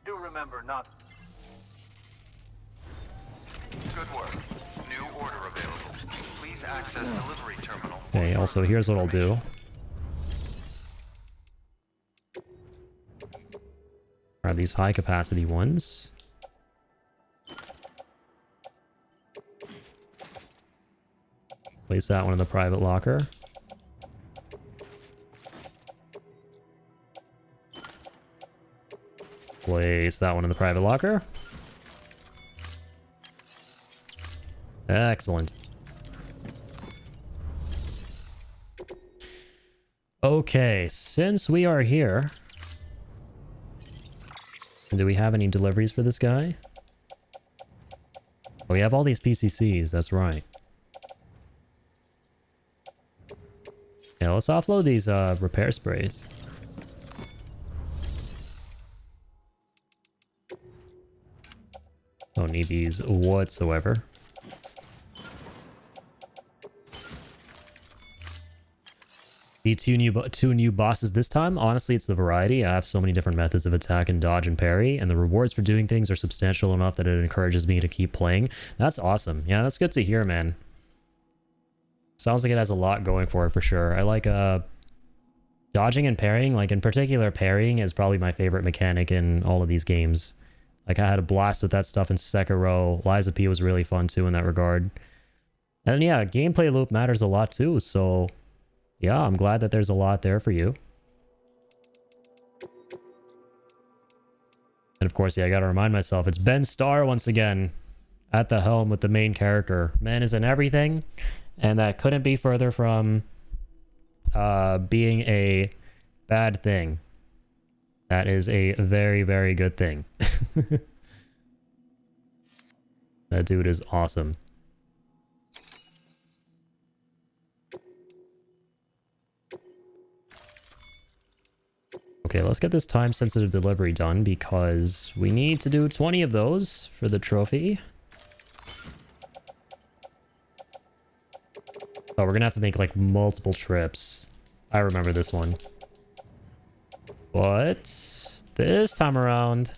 do remember not. Good work. New order available. Please access delivery terminal. Okay, also, here's what I'll do. Grab these high-capacity ones. Place that one in the private locker. Place that one in the private locker. Excellent. Okay, since we are here... Do we have any deliveries for this guy? Oh, we have all these PCCs, that's right. Yeah, let's offload these repair sprays. Don't need these whatsoever. The two new bosses this time. Honestly, it's the variety. I have so many different methods of attack and dodge and parry, and the rewards for doing things are substantial enough that it encourages me to keep playing. That's awesome. Yeah, that's good to hear, man. Sounds like it has a lot going for it for sure. I like dodging and parrying. Like, in particular, parrying is probably my favorite mechanic in all of these games. Like, I had a blast with that stuff in Sekiro. Lies of P was really fun too in that regard. And yeah, gameplay loop matters a lot too, so yeah, I'm glad that there's a lot there for you. And of course, yeah, I gotta remind myself, it's Ben Starr once again at the helm with the main character. Man is in everything, and that couldn't be further from being a bad thing. That is a very, very good thing. That dude is awesome. Okay, let's get this time-sensitive delivery done because we need to do 20 of those for the trophy. Oh, we're gonna have to make like multiple trips. I remember this one. But this time around,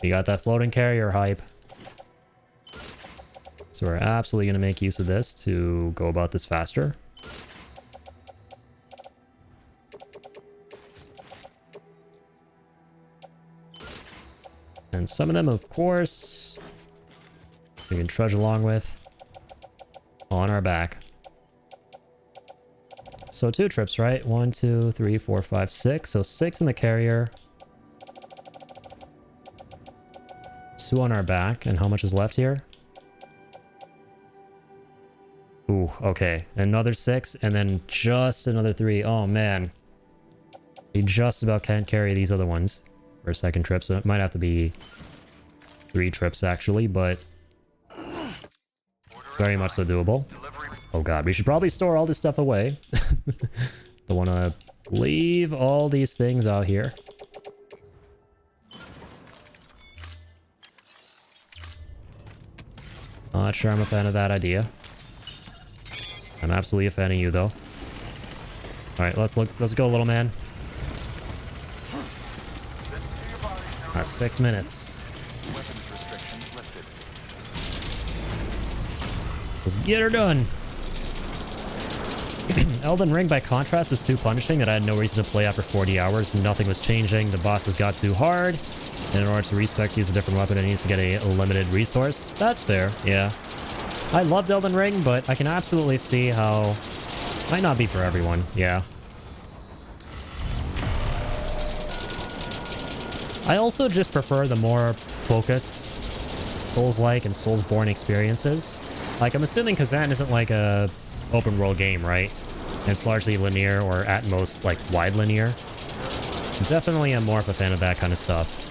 we got that floating carrier hype. So we're absolutely gonna make use of this to go about this faster. And some of them, of course, we can trudge along with on our back. So 2 trips, right? 1, 2, 3, 4, 5, 6. So 6 in the carrier. 2 on our back. And how much is left here? Ooh, okay. Another 6 and then just another 3. Oh, man. We just about can't carry these other ones for a second trip, so it might have to be 3 trips actually, but very much so doable. Oh god, we should probably store all this stuff away. Don't want to leave all these things out here. Not sure I'm a fan of that idea. I'm absolutely a fan of you though. Alright, let's go, little man. That's 6 minutes. Let's get her done. Elden Ring, by contrast, is too punishing that I had no reason to play after 40 hours. Nothing was changing. The bosses got too hard. And in order to respec use a different weapon, it needs to get a limited resource. That's fair, yeah. I loved Elden Ring, but I can absolutely see how it might not be for everyone, yeah. I also just prefer the more focused Souls-like and Souls-born experiences. Like, I'm assuming Kazan isn't like a open world game, right? It's largely linear or at most like wide linear. Definitely am more of a fan of that kind of stuff.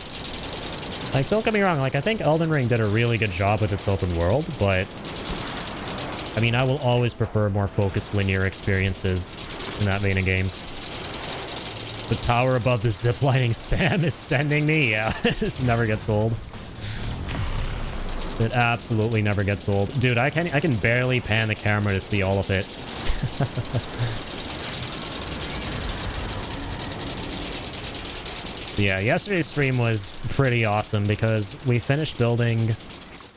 Like, don't get me wrong, like I think Elden Ring did a really good job with its open world, but I mean, I will always prefer more focused linear experiences in that vein of games. The tower above the ziplining Sam is sending me. Yeah, this never gets old. It absolutely never gets old. Dude, I can barely pan the camera to see all of it. Yeah, yesterday's stream was pretty awesome because we finished building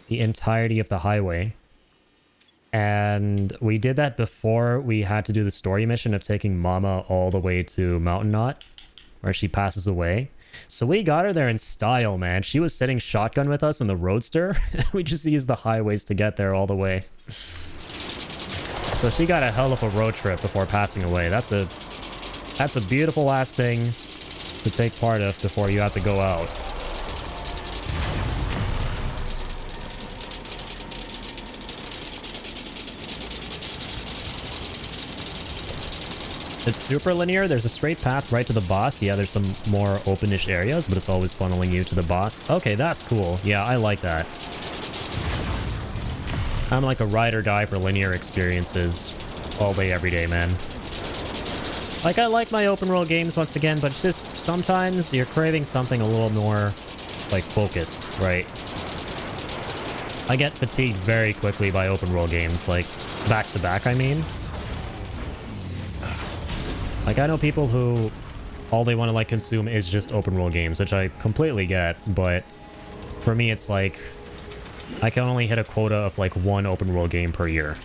the entirety of the highway. And we did that before we had to do the story mission of taking Mama all the way to Mountainous, where she passes away. So we got her there in style, man. She was sitting shotgun with us in the Roadster. We just used the highways to get there all the way. So she got a hell of a road trip before passing away. That's a beautiful last thing to take part of before you have to go out. It's super linear. There's a straight path right to the boss. Yeah, there's some more openish areas, but it's always funneling you to the boss. Okay, that's cool. Yeah, I like that. I'm like a ride or die for linear experiences all day, every day, man. Like, I like my open world games once again, but it's just sometimes you're craving something a little more, like, focused, right? I get fatigued very quickly by open world games, like, back to back, I mean. Like, I know people who all they want to, like, consume is just open world games, which I completely get, but for me, it's like, I can only hit a quota of, like, 1 open world game per year.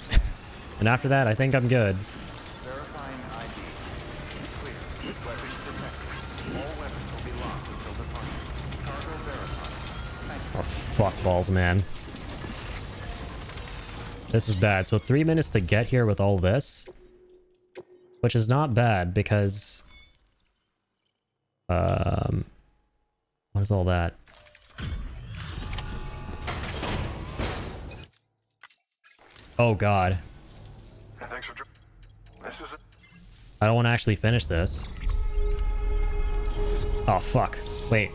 And after that, I think I'm good. Verifying ID. Clear. Weapons protected. All weapons will be locked until departure. Cargo verified. Thank you. Oh, fuck balls, man. This is bad. So 3 minutes to get here with all this. Which is not bad because... What is all that? Oh god. Thanks for... This is... I don't want to actually finish this. Oh, fuck. Wait.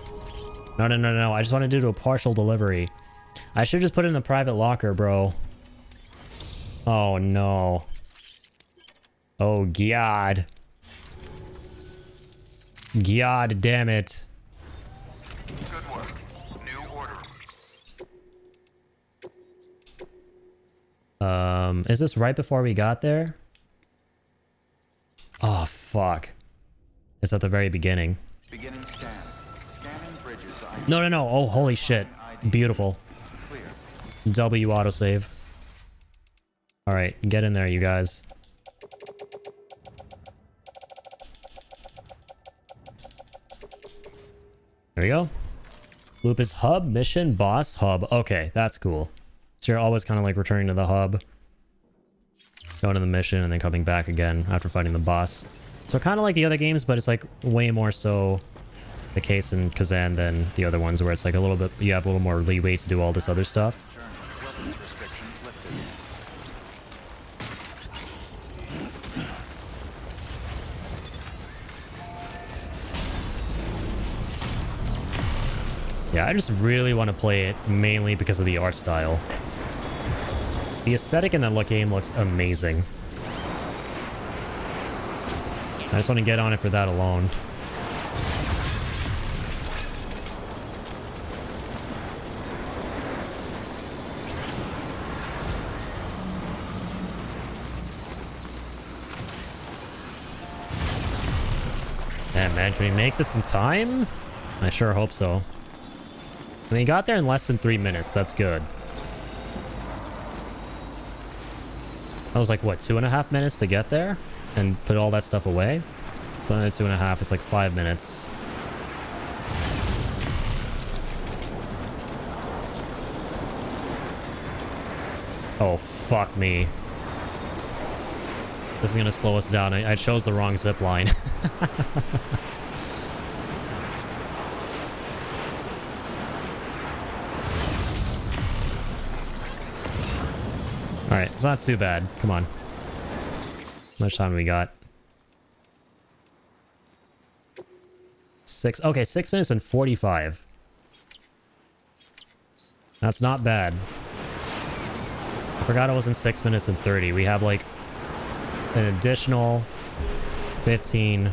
No. I just want to do a partial delivery. I should just put it in the private locker, bro. Oh, no. Oh, God. God damn it. Good work. New order. Is this right before we got there? Oh, fuck. It's at the very beginning. Beginning scan. Scanning bridges ID. No. Oh, holy shit. Beautiful. Clear. W autosave. Alright, get in there, you guys. There we go. Loop is hub, mission, boss, hub. Okay, that's cool. So you're always kind of like returning to the hub. Going to the mission and then coming back again after fighting the boss. So kind of like the other games, but it's like way more so the case in Kazan than the other ones where it's like a little bit, you have a little more leeway to do all this other stuff. Weapons restrictions lifted. Yeah, I just really want to play it mainly because of the art style. The aesthetic in that game looks amazing. I just want to get on it for that alone. Damn, man, can we make this in time? I sure hope so. I mean, he got there in less than 3 minutes. That's good. That was like, what, 2.5 minutes to get there? And put all that stuff away? So another 2.5, it's like 5 minutes. Oh, fuck me. This is gonna slow us down. I chose the wrong zip line. Alright, it's not too bad. Come on. How much time we got? 6. Okay, 6 minutes and 45. That's not bad. I forgot it wasn't 6 minutes and 30. We have like an additional 15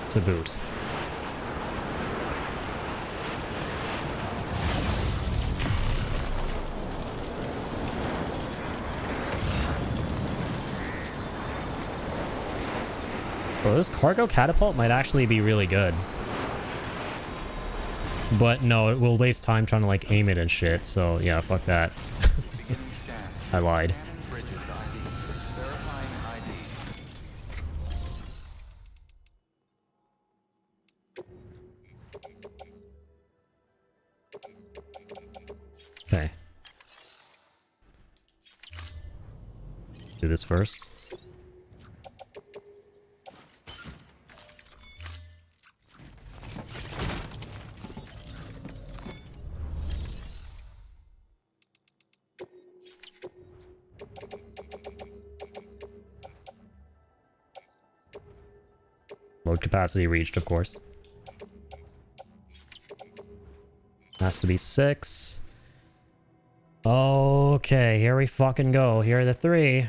to boot. Bro, this cargo catapult might actually be really good. But no, it will waste time trying to like aim it and shit, so yeah, fuck that. I lied. Bridges ID. Verifying ID. Okay. Do this first. Load capacity reached, of course. Has to be 6. Okay, here we fucking go. Here are the 3.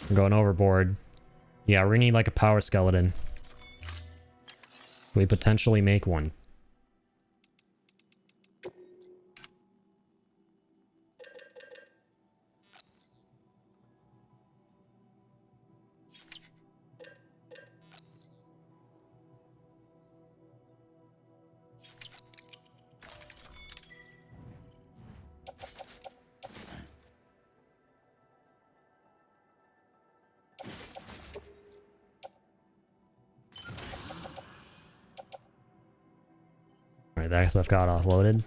We're going overboard. Yeah, we're gonna need like a power skeleton. We potentially make one. Alright, that stuff got offloaded.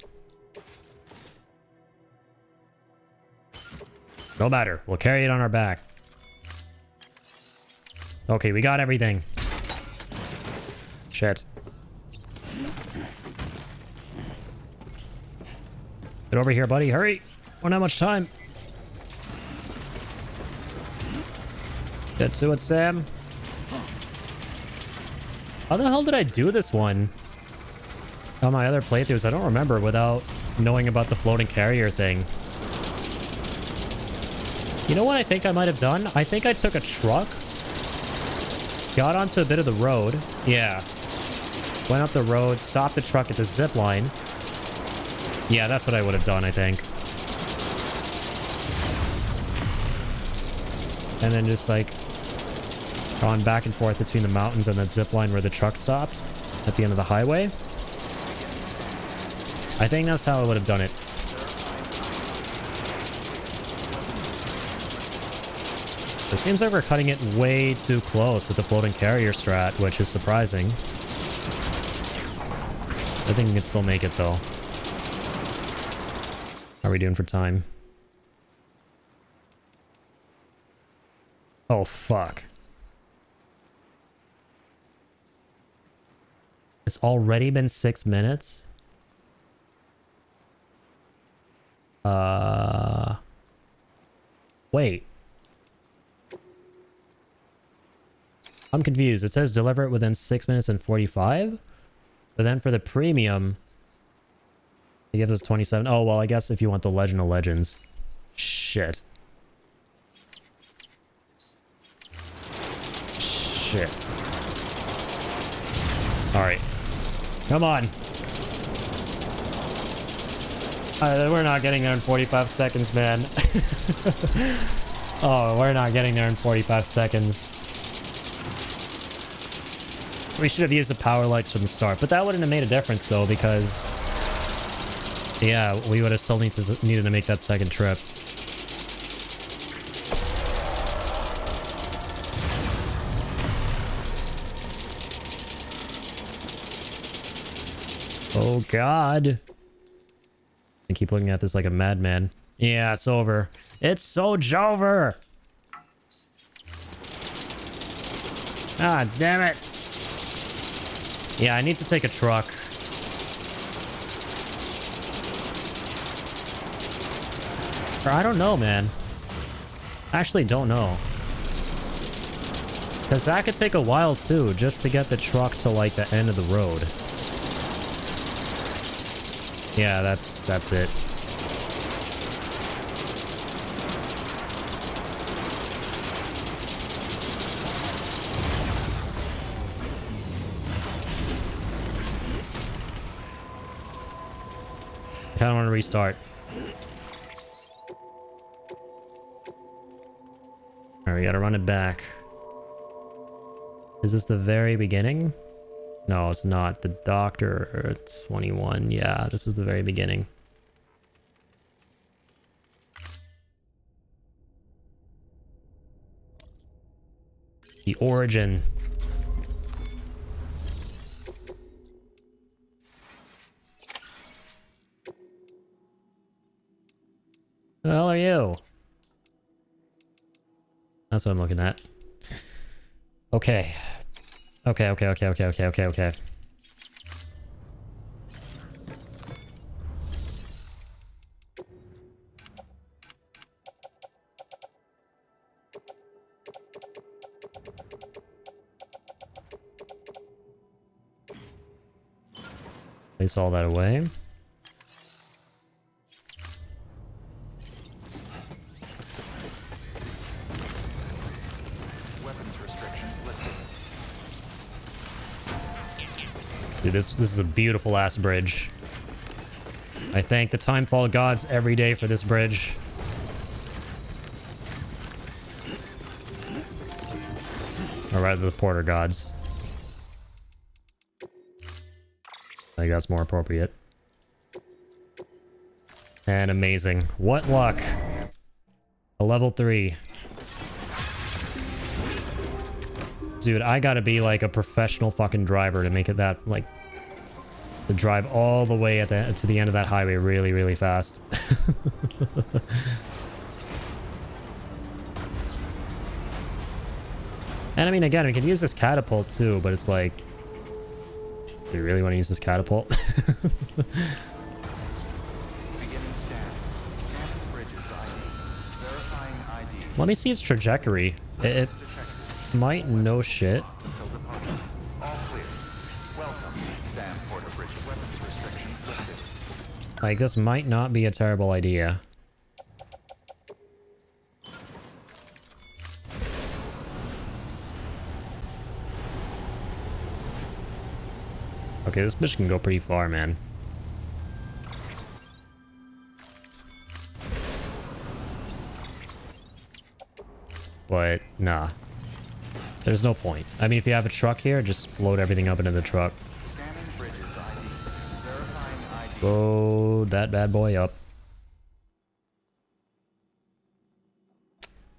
No matter. We'll carry it on our back. Okay, we got everything. Shit. Get over here, buddy. Hurry. Don't have much time. Get to it, Sam. How the hell did I do this one on my other playthroughs? I don't remember without knowing about the floating carrier thing. You know what I think I might have done? I think I took a truck, got onto a bit of the road. Yeah. Went up the road, stopped the truck at the zip line. Yeah, that's what I would have done, I think. And then just like gone back and forth between the mountains and that zip line where the truck stopped at the end of the highway. I think that's how I would have done it. It seems like we're cutting it way too close with the floating carrier strat, which is surprising. I think we can still make it though. How are we doing for time? Oh, fuck. It's already been 6 minutes? Wait. I'm confused. It says deliver it within 6 minutes and 45? But then for the premium, it gives us 27. Oh, well, I guess if you want the Legend of Legends. Shit. Shit. Alright. Come on. We're not getting there in 45 seconds, man. Oh, we're not getting there in 45 seconds. We should have used the power lights from the start, but that wouldn't have made a difference though, because yeah, we would have still needed to make that second trip. Oh god. I keep looking at this like a madman. Yeah, it's over. It's so over. Ah, damn it. Yeah, I need to take a truck. Or I don't know, man. Actually, don't know. Because that could take a while, too, just to get the truck to, like, the end of the road. Yeah, that's it. I kind of want to restart. Alright, we gotta run it back. Is this the very beginning? No, it's not. The doctor, 21. Yeah, this was the very beginning. The origin. Who the hell are you? That's what I'm looking at. Okay. Okay. Place all that away. Dude, this is a beautiful ass bridge. I thank the Timefall gods every day for this bridge. Or rather, the Porter gods. I think that's more appropriate. And amazing. What luck. A level 3. Dude, I gotta be like a professional fucking driver to make it that, like, to drive all the way to the end of that highway really, really fast. And I mean, again, we can use this catapult too, but it's like, do you really want to use this catapult? Beginning scan. Scanning bridges ID. Verifying ID. Let me see its trajectory. It might know shit. Until departure. All clear. Welcome. Sam Porter Bridge. Weapons restrictions lifted. Like, this might not be a terrible idea. Okay, this bitch can go pretty far, man. But, nah. There's no point. I mean, if you have a truck here, just load everything up into the truck. Scanning bridges ID. Verifying ID. Load that bad boy up.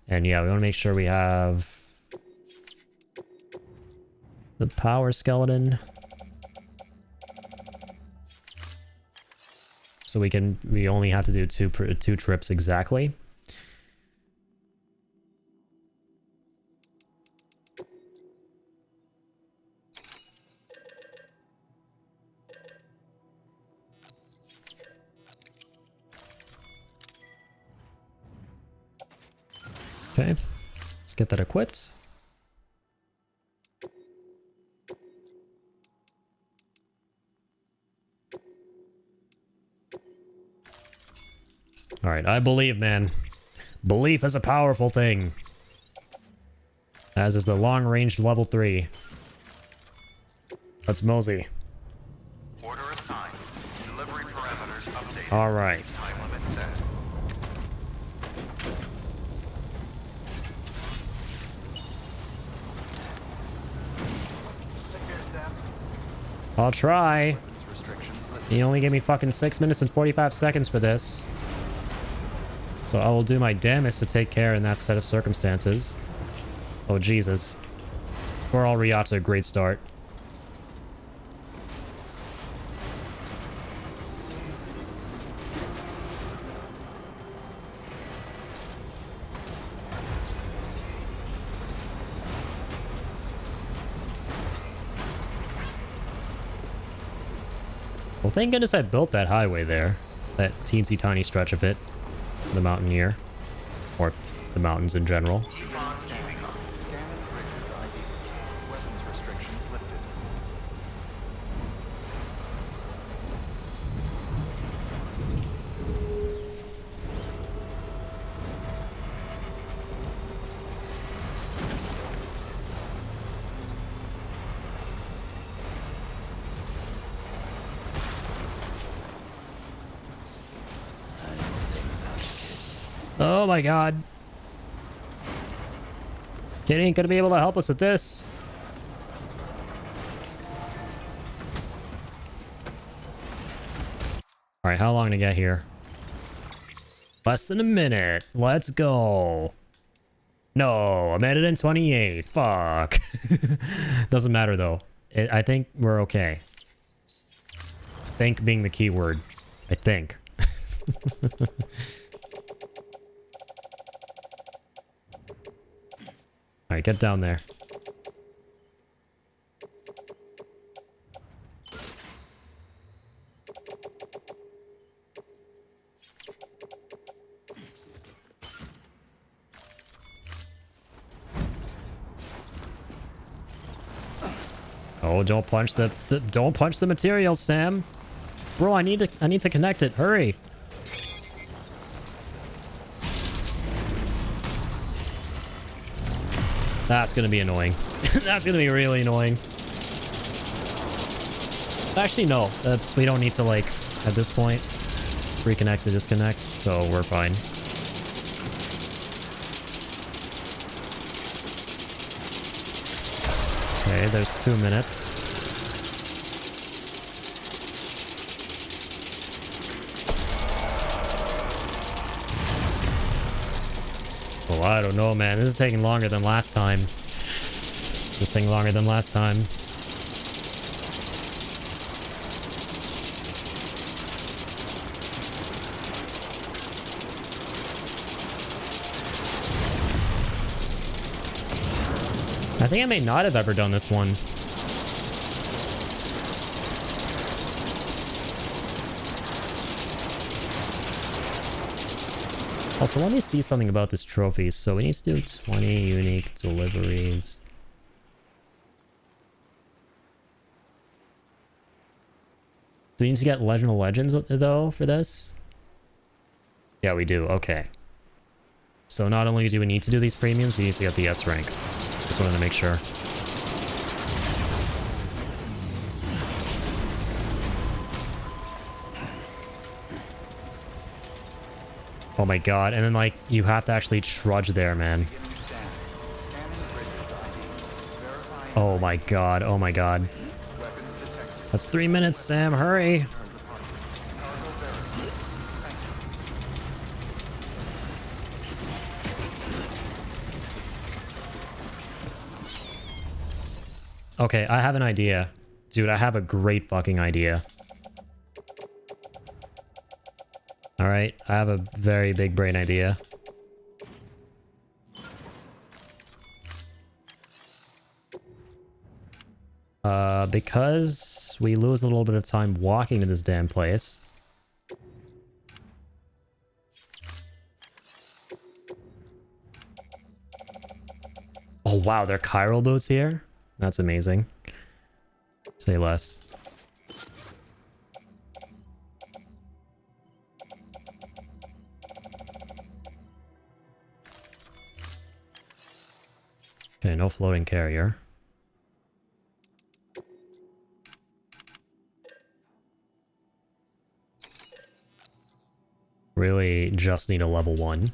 And yeah, we want to make sure we have the power skeleton. So we only have to do two trips exactly. Okay, let's get that equipped. All right, I believe, man. Belief is a powerful thing. As is the long-range level 3. Let's mosey. Order assigned. Delivery parameters updated. All right. Time limit set. I'll try. Weapons restrictions lifted. He only gave me fucking 6 minutes and 45 seconds for this. So I will do my damnedest to take care in that set of circumstances. Oh, Jesus. We're already off to a great start. Well, thank goodness I built that highway there. That teensy tiny stretch of it. The Mountaineer. Or the mountains in general. Scanning bridges ID. Weapons restrictions lifted. Oh my god. Kid ain't gonna be able to help us with this. Alright, how long to get here? Less than a minute. Let's go. No, I'm at it in 28. Fuck. Doesn't matter though. I think we're okay. Think being the key word. I think. Alright, get down there. Oh, don't punch the don't punch the material, Sam. Bro, I need to connect it. Hurry. That's gonna be annoying. That's gonna be really annoying. Actually, no. We don't need to, like, at this point, reconnect the disconnect, so we're fine. Okay, there's 2 minutes. Oh, I don't know, man. This is taking longer than last time. This is taking longer than last time. I think I may not have ever done this one. Also, let me see something about this trophy. So we need to do 20 unique deliveries. Do we need to get Legend of Legends, though, for this? Yeah, we do. Okay. So not only do we need to do these premiums, we need to get the S rank. Just wanted to make sure. Oh my god, and then like, you have to actually trudge there, man. Oh my god, oh my god. That's 3 minutes, Sam, hurry! Okay, I have an idea. Dude, I have a great fucking idea. Alright, I have a very big brain idea. Because we lose a little bit of time walking to this damn place. Oh wow, there are chiral boots here? That's amazing. Say less. Okay, no floating carrier. Really just need a level 1.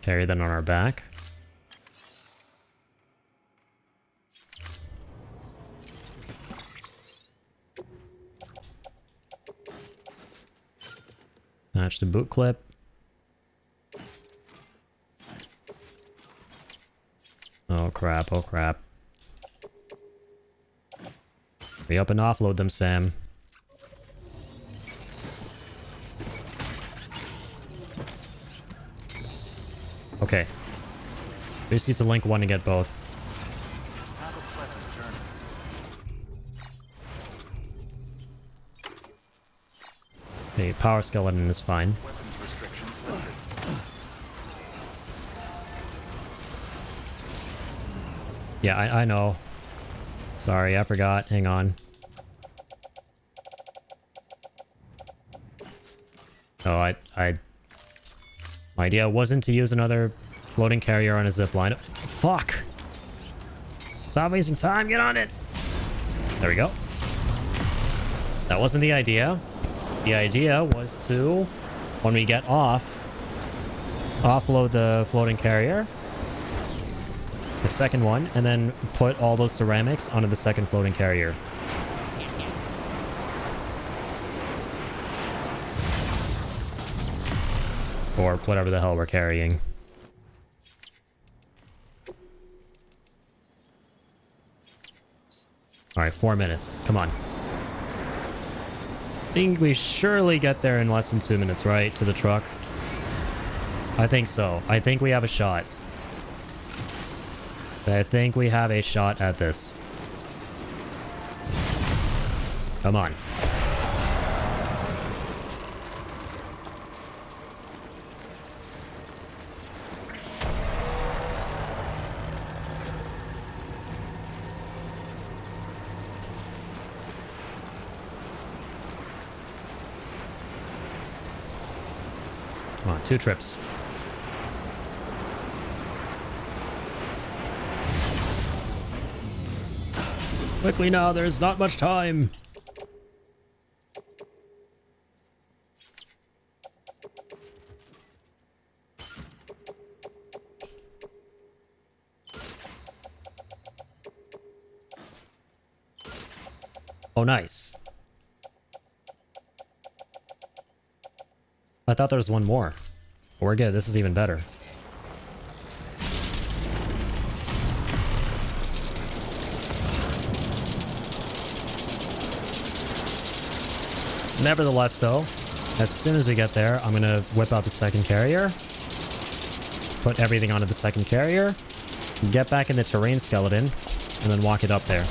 Carry that on our back. Match the boot clip. Oh crap, oh crap. Hurry up and offload them, Sam. Okay. We just need to link one to get both. Have a pleasant journey. Okay, power skeleton is fine. Weapons restrictions lifted. Yeah, I know. Sorry, I forgot. Hang on. Oh, my idea wasn't to use another floating carrier on a zipline. Fuck! Stop wasting time, get on it! There we go. That wasn't the idea. The idea was to, when we get off, offload the floating carrier, the second one, and then put all those ceramics onto the second floating carrier. Or whatever the hell we're carrying. Alright, 4 minutes. Come on. I think we surely get there in less than 2 minutes, right? To the truck. I think so. I think we have a shot. I think we have a shot at this. Come on. Come on, 2 trips. Quickly now, there's not much time. Oh, nice. I thought there was one more. We're good. This is even better. Nevertheless, though, as soon as we get there, I'm going to whip out the second carrier. put everything onto the second carrier, get back in the terrain skeleton, and then walk it up there.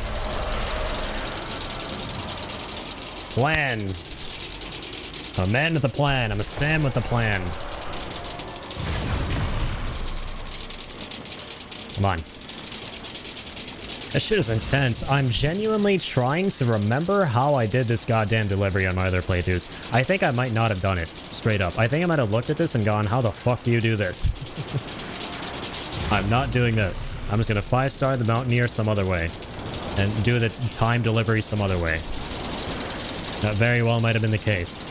Plans. I'm a man with a plan. I'm a Sam with a plan. Come on. That shit is intense. I'm genuinely trying to remember how I did this goddamn delivery on my other playthroughs. I think I might not have done it. Straight up. I think I might have looked at this and gone, how the fuck do you do this? I'm not doing this. I'm just gonna 5-star the Mountaineer some other way. And do the time delivery some other way. That very well might have been the case.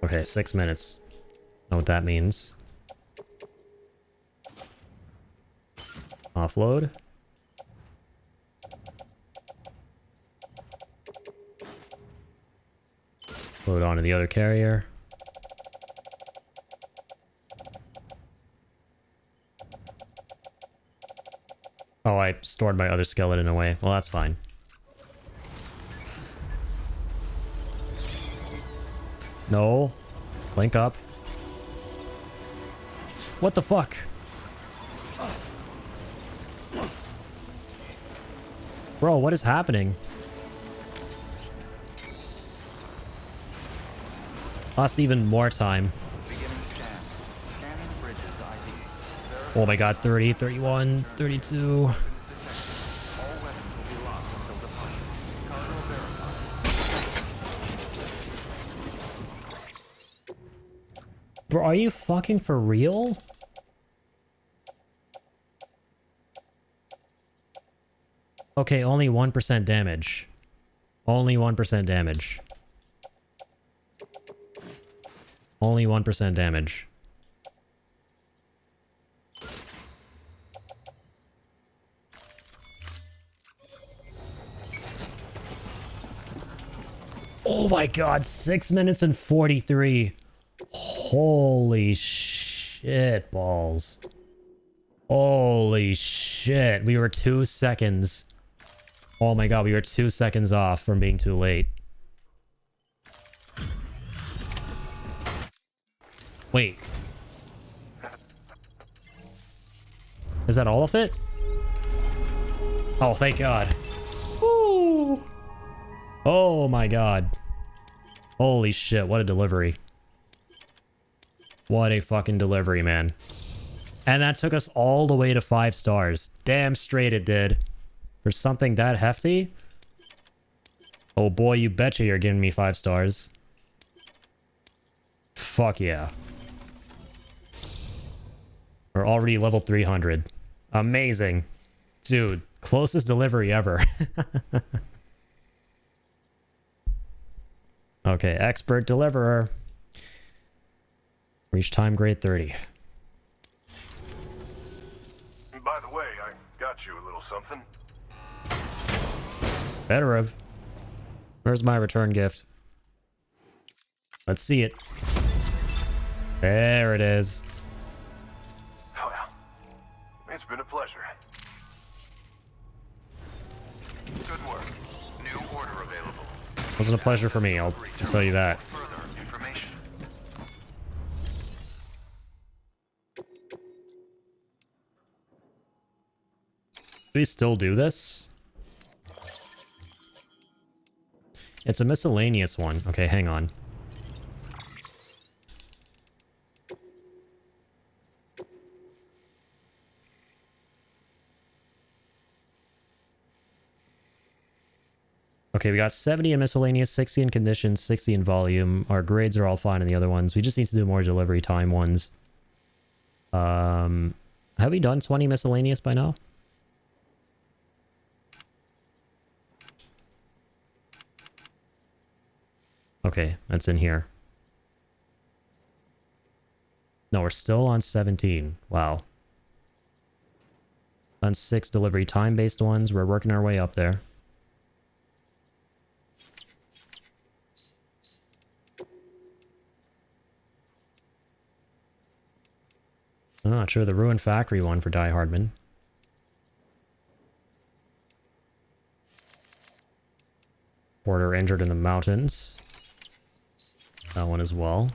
Okay, 6 minutes. Know what that means. Offload. Load onto the other carrier. Oh, I stored my other skeleton away. Well, that's fine. No. Link up. What the fuck? Bro, what is happening? Lost even more time. Oh my god, 30, 31, 32. Bro, are you fucking for real? Okay, only 1% damage. Only 1% damage. Only 1% damage. Oh my god, 6 minutes and 43. Holy shit balls. Holy shit. We were 2 seconds. Oh my god, we were 2 seconds off from being too late. Wait. Is that all of it? Oh, thank god. Woo. Oh my god. Holy shit, what a delivery. What a fucking delivery, man. And that took us all the way to 5 stars. Damn straight it did. For something that hefty? Oh boy, you betcha you're giving me 5 stars. Fuck yeah. We're already level 300. Amazing. Dude, closest delivery ever. Okay, expert deliverer. Reach time grade 30. By the way, I got you a little something. Better have. Where's my return gift? Let's see it. There it is. Oh, well, it's been a pleasure. Good work. New order available. Wasn't a pleasure for me, I'll tell you that. Further information. Do we still do this? It's a miscellaneous one. Okay, hang on. Okay, we got 70 in miscellaneous, 60 in conditions, 60 in volume. Our grades are all fine in the other ones. We just need to do more delivery time ones. Have we done 20 miscellaneous by now? Okay, that's in here. No, we're still on 17. Wow. On 6 delivery time-based ones. We're working our way up there. I'm not sure the Ruined Factory one for Die Hardman. Porter injured in the mountains. That one as well.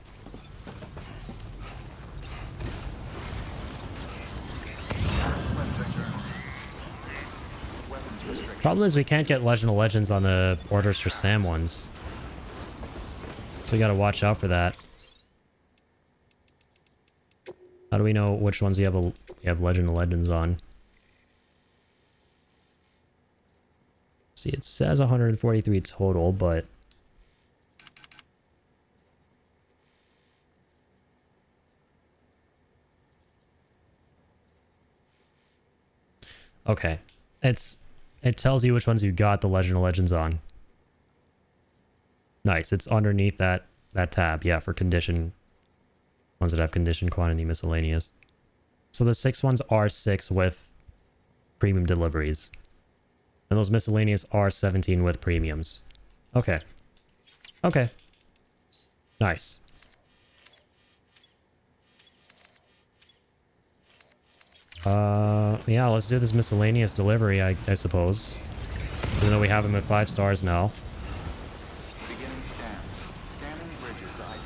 Problem is we can't get Legend of Legends on the orders for Sam ones. So we gotta watch out for that. How do we know which ones you have Legend of Legends on? See, it says 143 total, but... Okay. It tells you which ones you got the Legend of Legends on. Nice. It's underneath that tab. Yeah, for condition. Ones that have condition, quantity, miscellaneous. So the 6 ones are 6 with premium deliveries. And those miscellaneous are 17 with premiums. Okay. Okay. Nice. Yeah, let's do this miscellaneous delivery, I suppose. Even though we have him at 5 stars now. Beginning scan. Scanning bridges ID.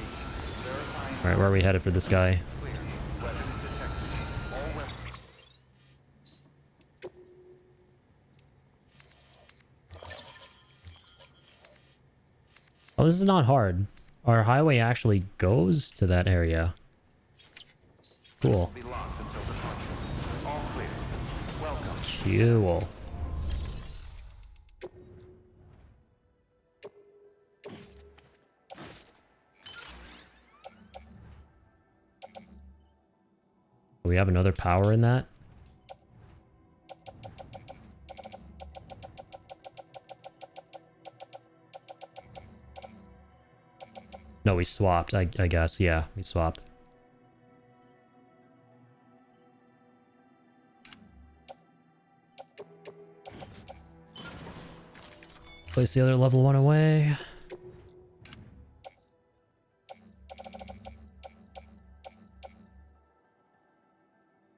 Verifying. Alright, where are we headed for this guy? Clear. Weapons detected. All weapons. Oh, this is not hard. Our highway actually goes to that area. Cool. Be locked until departure. All clear. Welcome. Cool. Do we have another power in that? No, we swapped, I guess. Yeah, we swapped. Place the other level 1 away.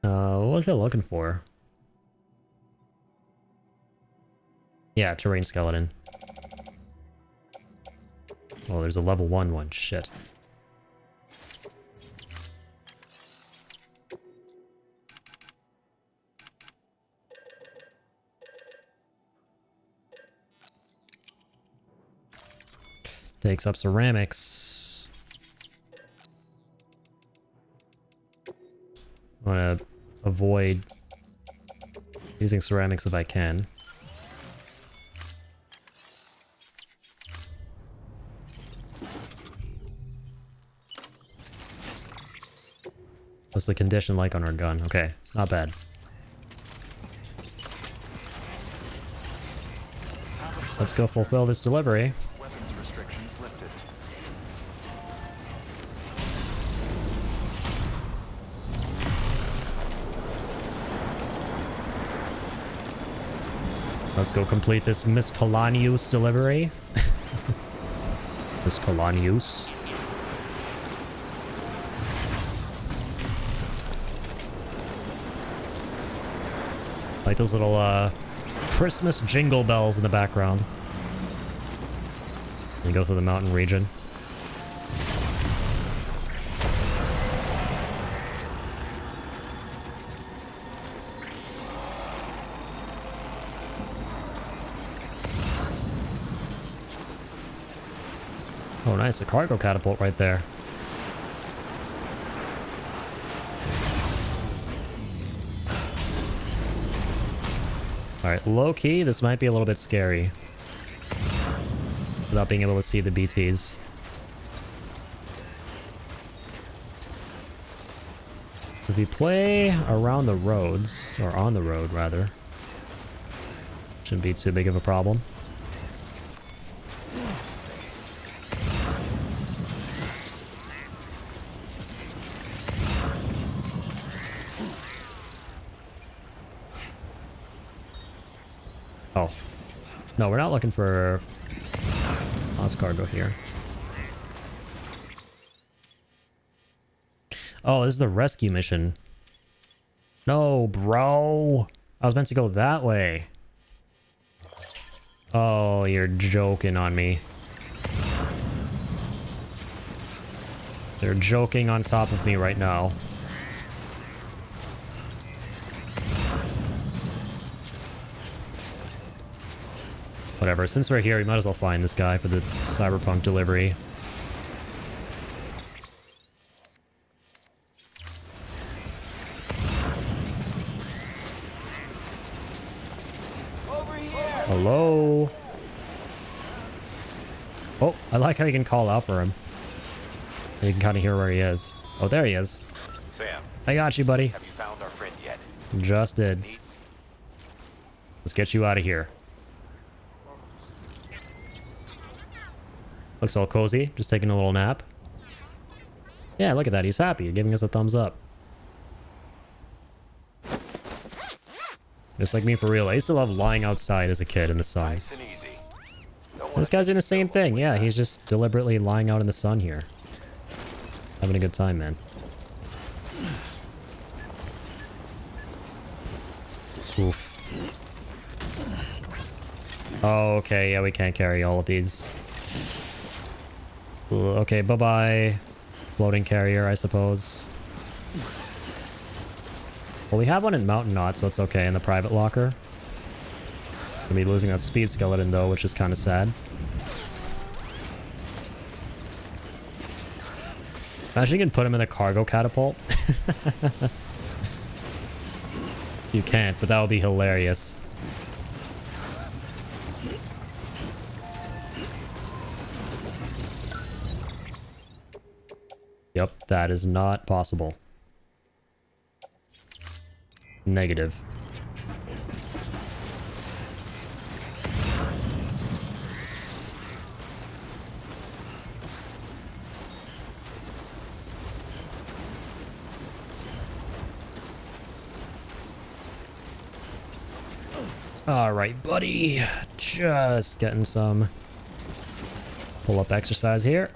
What was I looking for? Yeah, terrain skeleton. Oh, there's a level 1 one. Shit. Takes up ceramics. I want to avoid using ceramics if I can. What's the condition like on our gun? Okay, not bad. Let's go fulfill this delivery. Weapons restrictions lifted. Let's go complete this Miss Kalanius delivery. Miss Kalanius. Like those little Christmas jingle bells in the background. And go through the mountain region. Oh nice, a cargo catapult right there. Alright, low-key, this might be a little bit scary. Without being able to see the BTs. If we play around the roads, or on the road rather, shouldn't be too big of a problem. Oh. No, we're not looking for lost cargo here. Oh, this is the rescue mission. No, bro. I was meant to go that way. Oh, you're joking on me. They're joking on top of me right now. Whatever, since we're here, we might as well find this guy for the cyberpunk delivery. Hello? Oh, I like how you can call out for him. You can kind of hear where he is. Oh, there he is. Sam, I got you, buddy. have you found our friend yet? Just did. Let's get you out of here. Looks all cozy. Just taking a little nap. Yeah, look at that. He's happy. Giving us a thumbs up. Just like me for real. I used to love lying outside as a kid in the sun. Nice and easy. This guy's doing the same thing. Yeah, he's just deliberately lying out in the sun here. Having a good time, man. Oof. Oh, okay. Yeah, we can't carry all of these. Ooh, okay, bye-bye. Floating carrier, I suppose. Well, we have one in Mountainous, so it's okay in the private locker. Gonna be losing that speed skeleton, though, which is kind of sad. Imagine you can put him in a cargo catapult. You can't, but that would be hilarious. Yep, that is not possible. Negative. All right, buddy. Just getting some pull-up exercise here.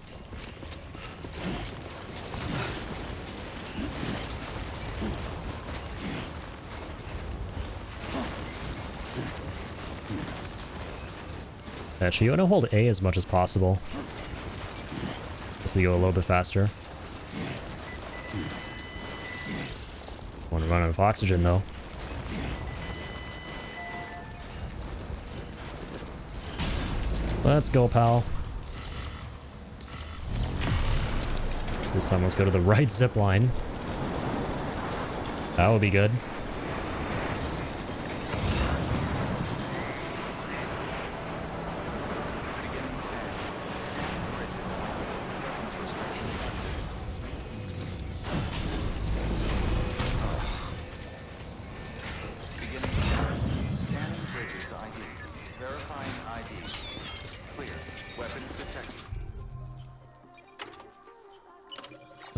Actually, you want to hold A as much as possible. So you go a little bit faster. Want to run out of oxygen, though. Let's go, pal. This time, let's go to the right zip line. That would be good.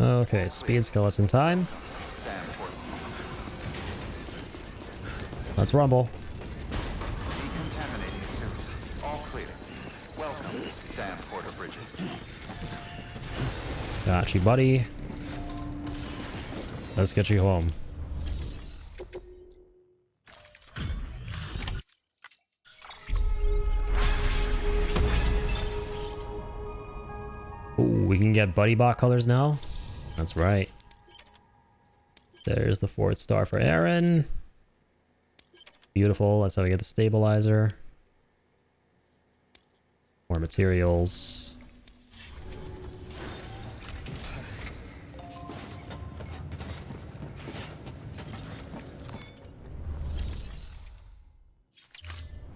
Okay, speed skeleton time. Let's rumble. Decontaminating suit. All clear. Welcome, Sam Porter Bridges. Got you, buddy. Let's get you home. Ooh, we can get buddy bot colors now. That's right. There's the 4th star for Aaron. Beautiful. That's how we get the stabilizer. More materials.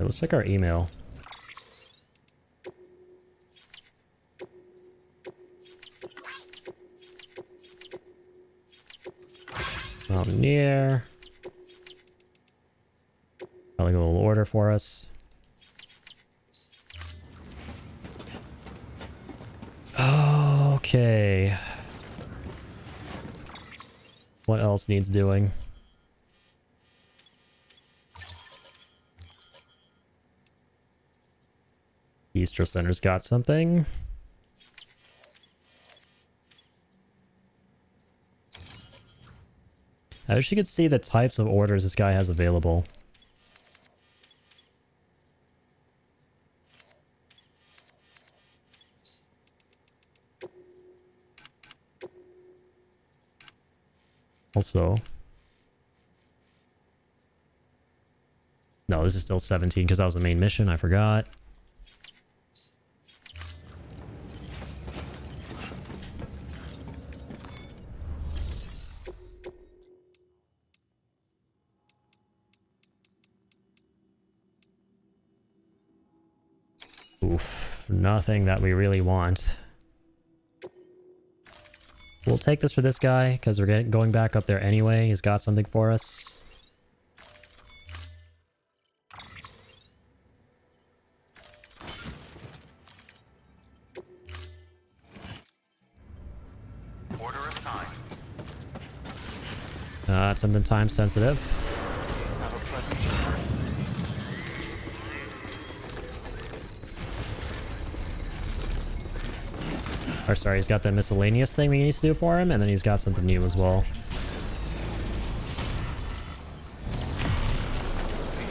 Let's check our email. Mountaineer. Probably a little order for us. Okay. What else needs doing? Eastro Center's got something. I wish you could see the types of orders this guy has available. Also, no, this is still 17 because that was the main mission. I forgot. Oof, nothing that we really want. We'll take this for this guy because we're going back up there anyway. He's got something for us. Order assigned. It's something time sensitive. Have a pleasant journey. Or sorry, he's got that miscellaneous thing we need to do for him, and then he's got something new as well.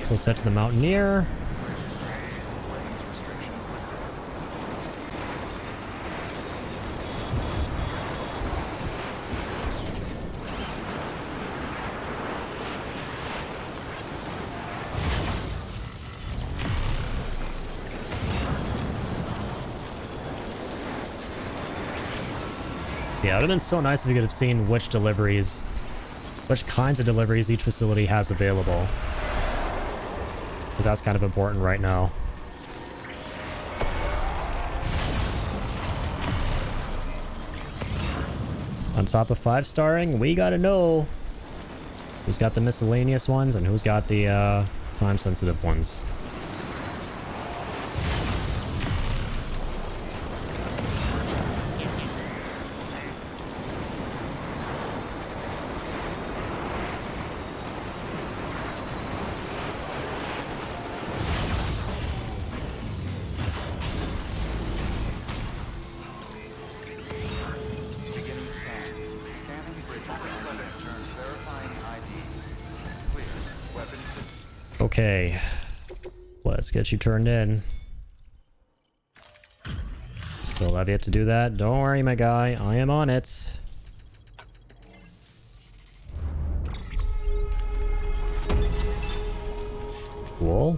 So set to the Mountaineer. Yeah, it would have been so nice if we could have seen which kinds of deliveries each facility has available. Because that's kind of important right now. On top of 5-starring, we gotta know who's got the miscellaneous ones and who's got the time-sensitive ones. Okay, let's get you turned in. Still have yet to do that. Don't worry, my guy. I am on it. Cool.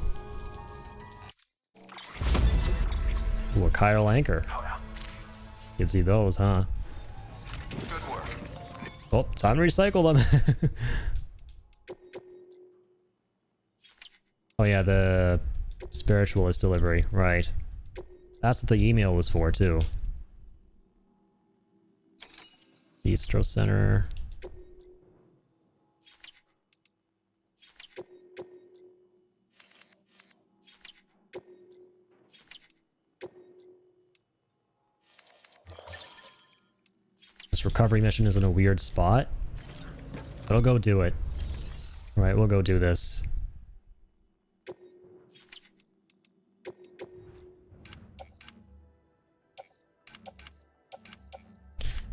Ooh, a chiral anchor. Gives you those, huh? Good work. Oh, time to recycle them. Oh yeah, the spiritualist delivery, right. That's what the email was for, too. Bistro Center. This recovery mission is in a weird spot. But I'll go do it. Alright, we'll go do this.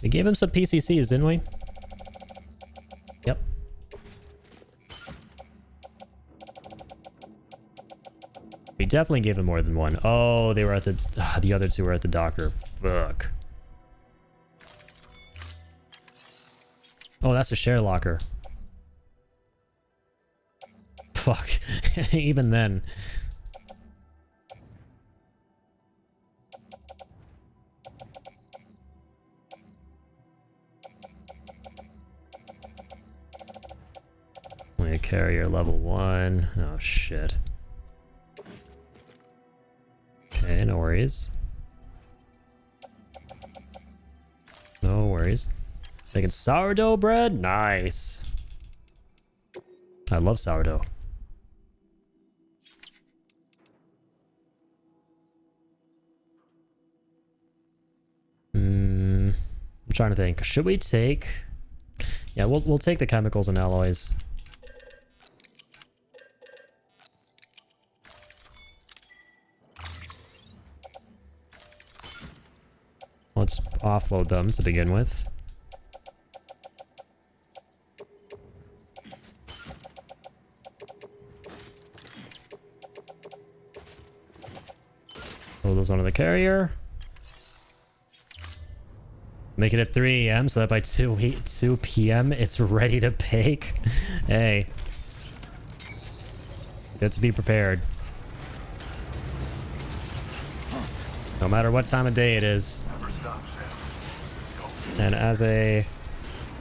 We gave him some PCCs, didn't we? Yep. We definitely gave him more than one. Oh, they were at the other two were at the doctor. Fuck. Oh, that's a share locker. Fuck. Even then. Only a carrier level 1. Oh, shit. Okay, no worries. No worries. Making sourdough bread? Nice. I love sourdough. I'm trying to think. Should we take... Yeah, we'll take the chemicals and alloys. Let's offload them to begin with. Goes onto the carrier. Make it at 3 a.m. so that by 2 p.m. it's ready to bake. Hey. Good to be prepared. No matter what time of day it is. And as a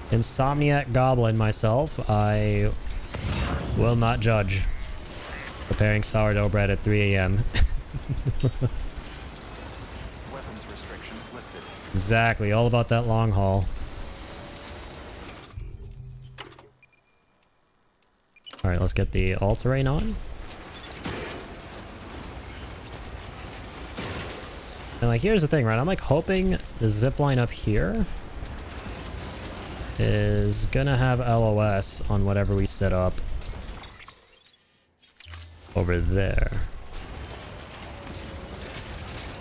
insomniac goblin myself, I will not judge preparing sourdough bread at 3 a.m. Weapons restrictions lifted. Exactly, all about that long haul. Alright, let's get the all-terrain on. And like, here's the thing, right? I'm like hoping the zip line up here is gonna have LOS on whatever we set up over there.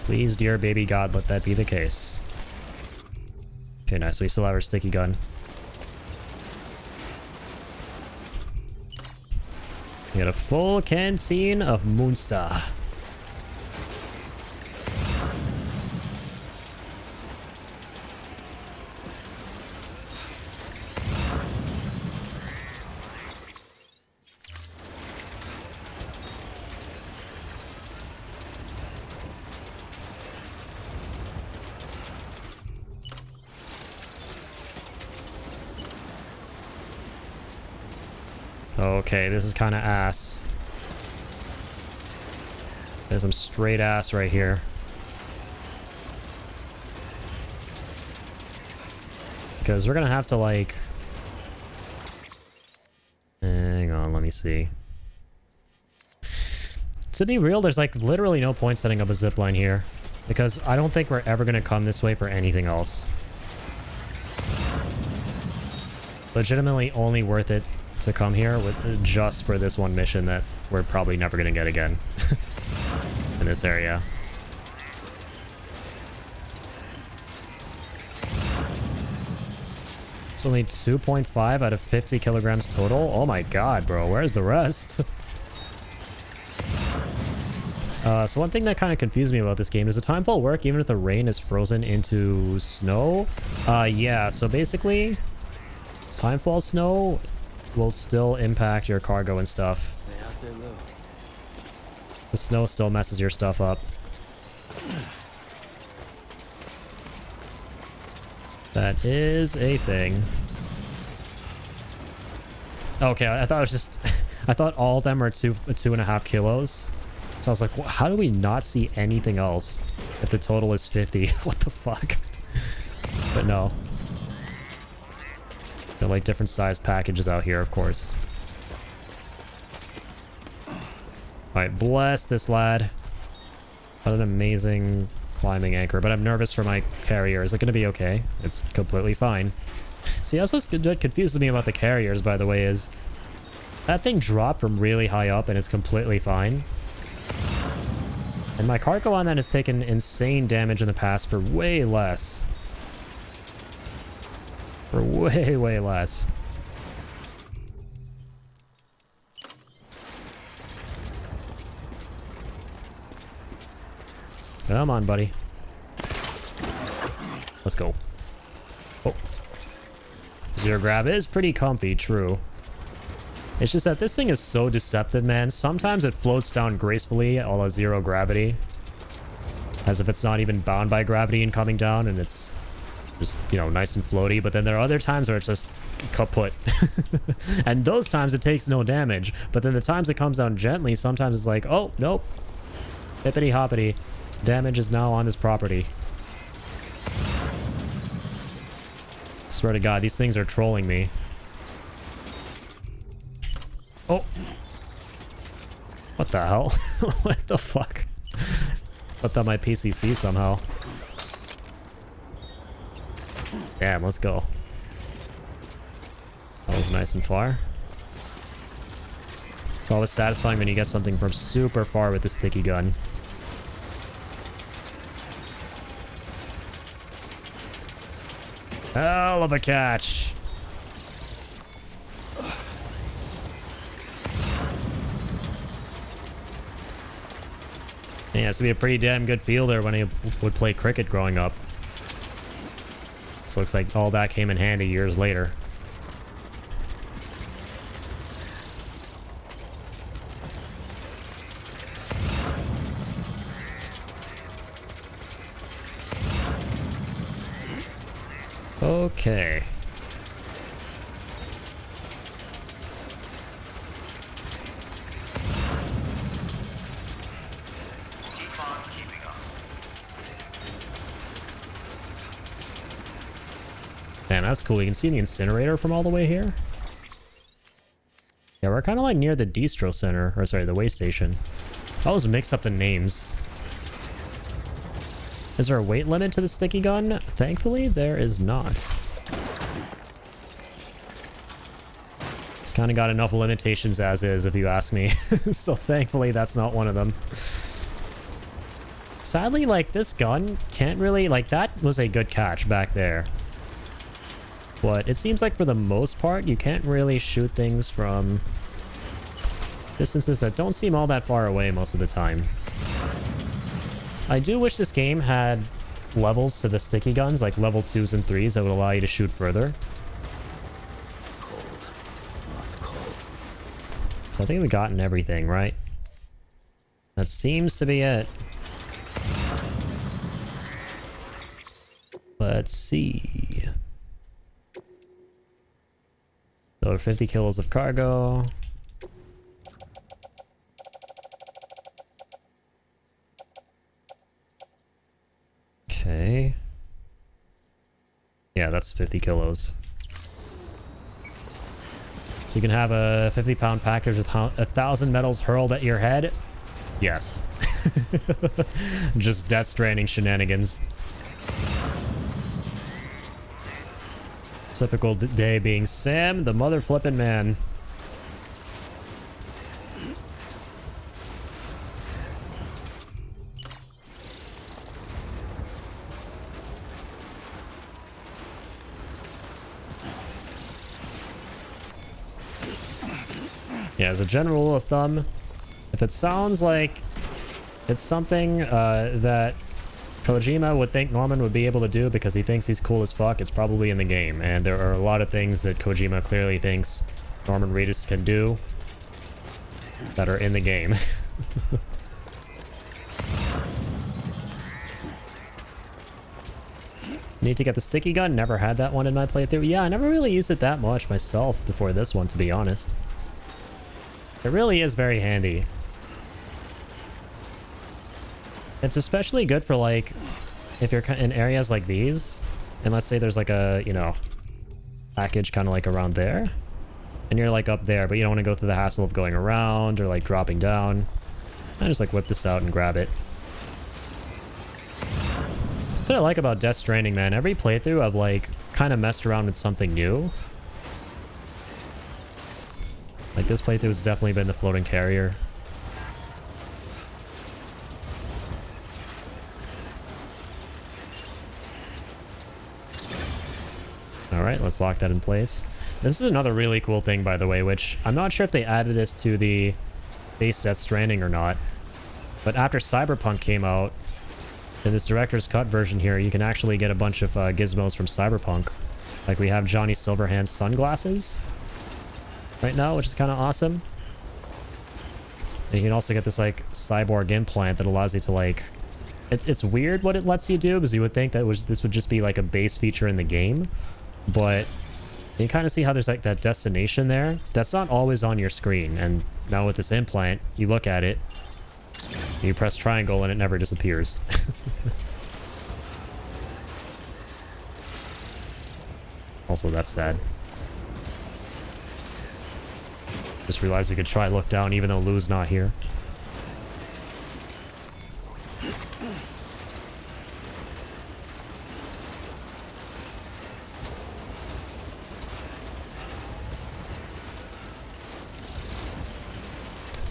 Please, dear baby God, let that be the case. Okay, nice. We still have our sticky gun. We got a full canteen of Moonster. Okay, this is kind of ass. There's some straight ass right here. Because we're gonna have to like... Hang on, let me see. To be real, there's like literally no point setting up a zipline here. Because I don't think we're ever gonna come this way for anything else. Legitimately only worth it to come here with just for this one mission that we're probably never gonna get again in this area. It's only 2.5 out of 50 kilograms total. Oh my god, bro, where's the rest? So one thing that kind of confused me about this game, does the timefall work even if the rain is frozen into snow? Yeah, so basically timefall snow will still impact your cargo and stuff. The snow still messes your stuff up. That is a thing. Okay, I thought it was just... I thought all of them are 2.5 kilos. So I was like, how do we not see anything else if the total is 50? What the fuck? But no. They're like different sized packages out here, of course. Alright, bless this lad. What an amazing climbing anchor. But I'm nervous for my carrier. Is it going to be okay? It's completely fine. See, also what confuses me about the carriers, by the way, is that thing dropped from really high up and it's completely fine. And my cargo on that has taken insane damage in the past for way less. For way, way less. Come on, buddy. Let's go. Oh. Zero grab is pretty comfy, true. It's just that this thing is so deceptive, man. Sometimes it floats down gracefully, a la zero gravity. As if it's not even bound by gravity and coming down, and it's just, you know, nice and floaty. But then there are other times where it's just kaput. And those times it takes no damage. But then the times it comes down gently, sometimes it's like, oh, nope. Hippity hoppity. Damage is now on this property. Swear to God, these things are trolling me. Oh. What the hell? What the fuck? Flipped on my PCC somehow. Damn, let's go. That was nice and far. It's always satisfying when you get something from super far with the sticky gun. Hell of a catch. He has to be a pretty damn good fielder when he would play cricket growing up. So looks like all that came in handy years later. Okay. Man, that's cool. You can see the incinerator from all the way here. Yeah, we're kind of like near the distro center, or sorry, the way station. I always mix up the names. Is there a weight limit to the sticky gun? Thankfully, there is not. It's kind of got enough limitations as is, if you ask me. So thankfully, that's not one of them. Sadly, like, this gun can't really... Like, that was a good catch back there. But it seems like for the most part, you can't really shoot things from distances that don't seem all that far away most of the time. I do wish this game had levels to the sticky guns, like level 2s and 3s that would allow you to shoot further. Cold. Oh, it's cold. So I think we've gotten everything, right? That seems to be it. Let's see. So 50 kilos of cargo. Okay. Yeah, that's 50 kilos. So you can have a 50-pound package with 1,000 metals hurled at your head? Yes. Just Death Stranding shenanigans. Typical day being Sam, the mother flippin' man. Yeah, as a general rule of thumb, if it sounds like it's something that Kojima would think Norman would be able to do because he thinks he's cool as fuck, it's probably in the game. And there are a lot of things that Kojima clearly thinks Norman Reedus can do that are in the game. Need to get the sticky gun. Never had that one in my playthrough. Yeah, I never really used it that much myself before this one, to be honest. It really is very handy. It's especially good for, like, if you're in areas like these, and let's say there's like a, you know, package kind of like around there, and you're like up there, but you don't want to go through the hassle of going around or like dropping down. I just like whip this out and grab it. That's what I like about Death Stranding, man. Every playthrough I've like kind of messed around with something new. Like this playthrough has definitely been the floating carrier. Alright, let's lock that in place. This is another really cool thing, by the way, which I'm not sure if they added this to the base Death Stranding or not. But after Cyberpunk came out, in this director's cut version here, you can actually get a bunch of gizmos from Cyberpunk. Like we have Johnny Silverhand's sunglasses right now, which is kind of awesome. And you can also get this like cyborg implant that allows you to like... It's weird what it lets you do, because you would think that this would just be like a base feature in the game. But you kind of see how there's like that destination there. That's not always on your screen. And now with this implant, you look at it, you press triangle and it never disappears. Also, that's sad. Just realized we could try look down even though Lou's not here.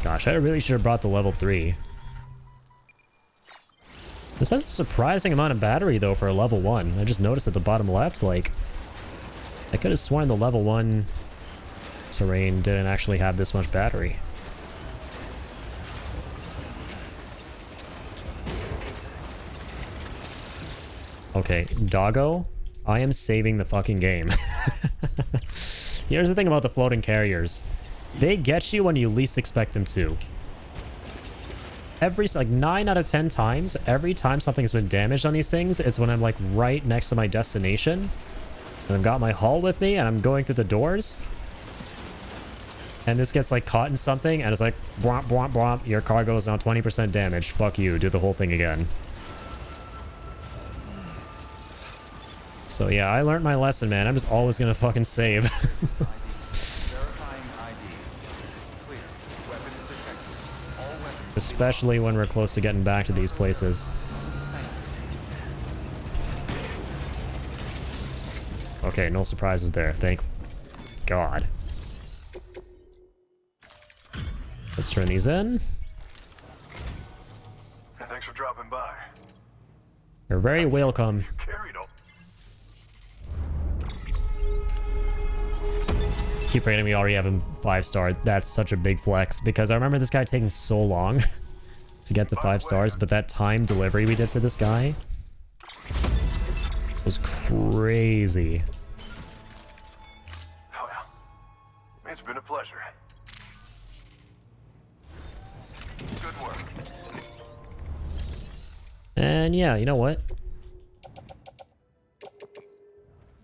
Gosh, I really should have brought the level 3. This has a surprising amount of battery, though, for a level 1. I just noticed at the bottom left, like... I could have sworn the level 1 terrain didn't actually have this much battery. Okay, doggo, I am saving the fucking game. Here's the thing about the floating carriers. They get you when you least expect them to. Like 9 out of 10 times, every time something's been damaged on these things, it's when I'm like right next to my destination. And I've got my hull with me and I'm going through the doors. And this gets like caught in something and it's like, bwomp, bwomp, bwomp, your cargo is now 20% damaged. Fuck you, do the whole thing again. So yeah, I learned my lesson, man. I'm just always gonna fucking save. Verifying ID. Clear. Weapons detected. All weapons. Especially when we're close to getting back to these places. Okay, no surprises there. Thank God. Let's turn these in. Hey, thanks for dropping by. You're very welcome. Carried all. Keep forgetting we already have him 5-star. That's such a big flex because I remember this guy taking so long to get to 5 stars, but that time delivery we did for this guy was crazy. Oh, well. It's been a pleasure. Good work. And yeah, you know what?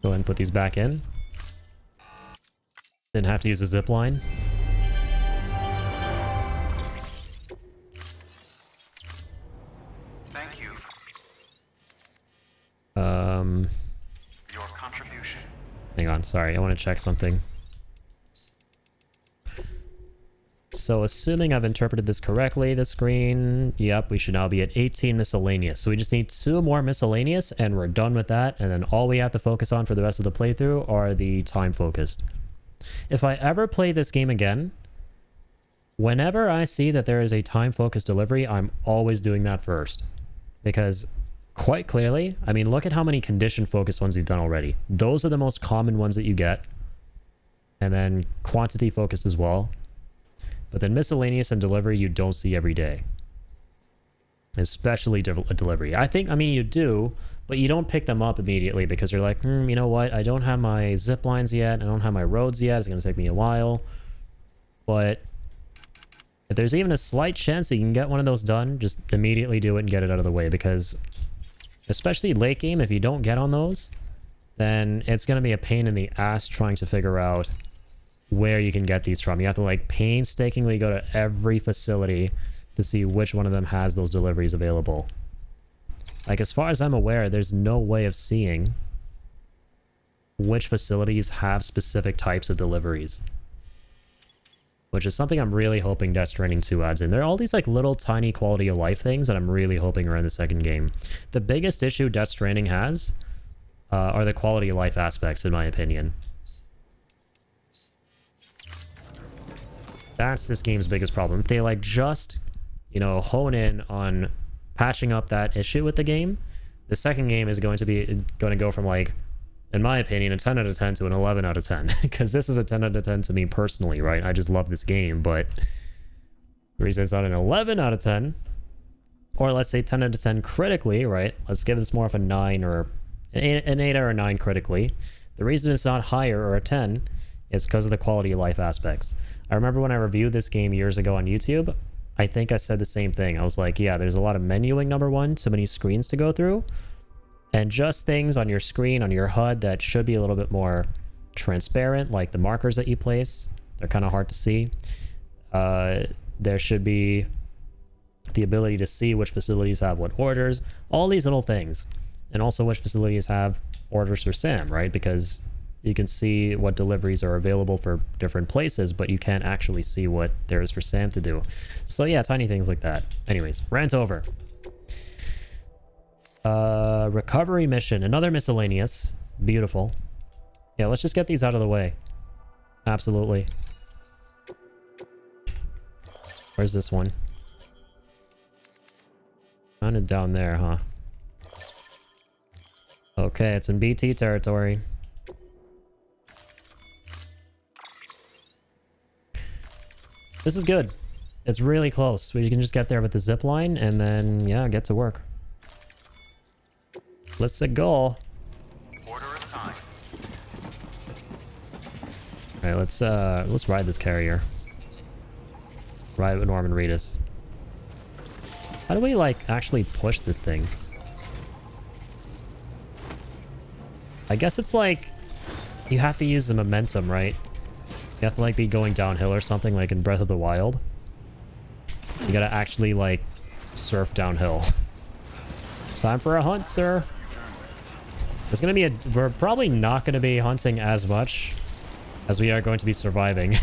Go ahead and put these back in. Didn't have to use a zip line. Thank you. Your contribution. Hang on, sorry, I want to check something. So assuming I've interpreted this correctly, the screen, yep, we should now be at 18 miscellaneous. So we just need 2 more miscellaneous and we're done with that. And then all we have to focus on for the rest of the playthrough are the time focused. If I ever play this game again, whenever I see that there is a time focused delivery, I'm always doing that first. Because quite clearly, I mean, look at how many condition focused ones we've done already. Those are the most common ones that you get. And then quantity focused as well. But then miscellaneous and delivery you don't see every day. Especially delivery. I mean, you do, but you don't pick them up immediately because you're like, you know what? I don't have my zip lines yet. I don't have my roads yet. It's going to take me a while. But if there's even a slight chance that you can get one of those done, just immediately do it and get it out of the way. Because especially late game, if you don't get on those, then it's going to be a pain in the ass trying to figure out where you can get these from. You have to like painstakingly go to every facility to see which one of them has those deliveries available. Like, as far as I'm aware, there's no way of seeing which facilities have specific types of deliveries. Which is something I'm really hoping Death Stranding 2 adds in. There are all these like little tiny quality of life things that I'm really hoping are in the second game. The biggest issue Death Stranding has are the quality of life aspects, in my opinion. That's this game's biggest problem. If they like just, you know, hone in on patching up that issue with the game, the second game is going to go from like, in my opinion, a 10 out of 10 to an 11 out of 10. Because this is a 10 out of 10 to me personally, right? I just love this game, but the reason it's not an 11 out of 10, or let's say 10 out of 10 critically, right? Let's give this more of a 9 or an 8 or a 9 critically. The reason it's not higher or a 10 is because of the quality of life aspects. I remember when I reviewed this game years ago on YouTube, I think I said the same thing. I was like, yeah, there's a lot of menuing, number one, so many screens to go through, and just things on your screen, on your HUD, that should be a little bit more transparent, like the markers that you place. They're kind of hard to see. There should be the ability to see which facilities have what orders, all these little things. And also which facilities have orders for Sam, right? Because you can see what deliveries are available for different places, but you can't actually see what there is for Sam to do. So yeah, tiny things like that. Anyways, rant over. Recovery mission, another miscellaneous. Beautiful. Yeah, let's just get these out of the way. Absolutely. Where's this one? Kind of down there, huh? Okay, it's in BT territory. This is good. It's really close. We can just get there with the zip line and then, yeah, get to work. Let's go. Order assigned. Alright, let's ride this carrier. Ride with Norman Reedus. How do we, like, actually push this thing? I guess it's like... You have to use the momentum, right? You have to, like, be going downhill or something, like in Breath of the Wild. You gotta actually, like, surf downhill. It's time for a hunt, sir. It's gonna be a... We're probably not gonna be hunting as much as we are going to be surviving.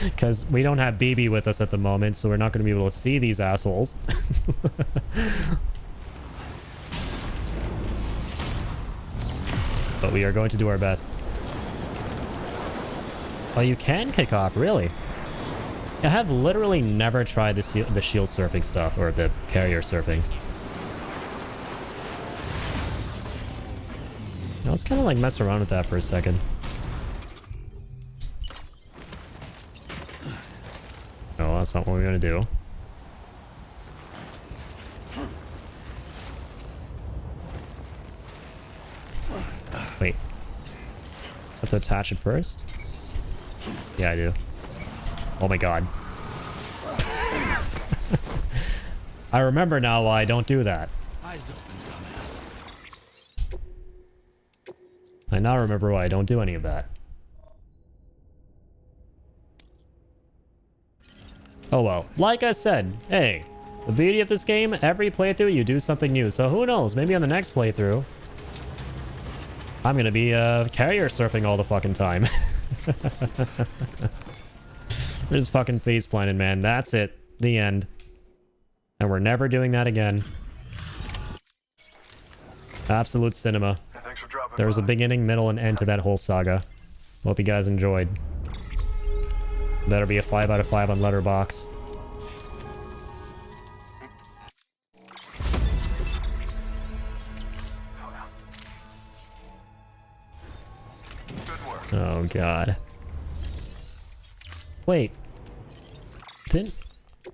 Because we don't have BB with us at the moment, so we're not going to be able to see these assholes. But we are going to do our best. Oh, you can kick off, really? I have literally never tried the shield surfing stuff, or the carrier surfing. Let's kind of like mess around with that for a second. No, that's not what we're gonna do. Wait. I have to attach it first? Yeah, I do. Oh my god. I remember now why I don't do that. Eyes open, dumbass. I now remember why I don't do any of that. Oh well, like I said, hey, the beauty of this game, every playthrough you do something new, so who knows, maybe on the next playthrough, I'm gonna be carrier surfing all the fucking time. We're just fucking face planted, man, that's it, the end. And we're never doing that again. Absolute cinema. There was a beginning, middle, and end to that whole saga. Hope you guys enjoyed. Better be a 5 out of 5 on Letterboxd. Oh god. Wait.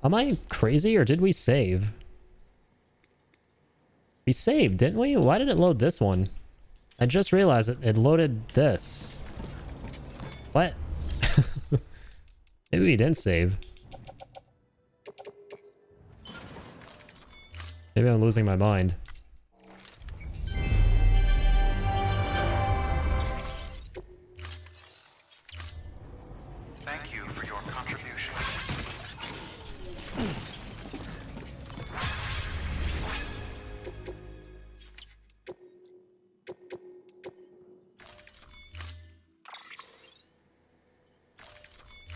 Am I crazy or did we save? We saved, didn't we? Why did it load this one? I just realized it loaded this. What? Maybe we didn't save. Maybe I'm losing my mind. Thank you for your contribution.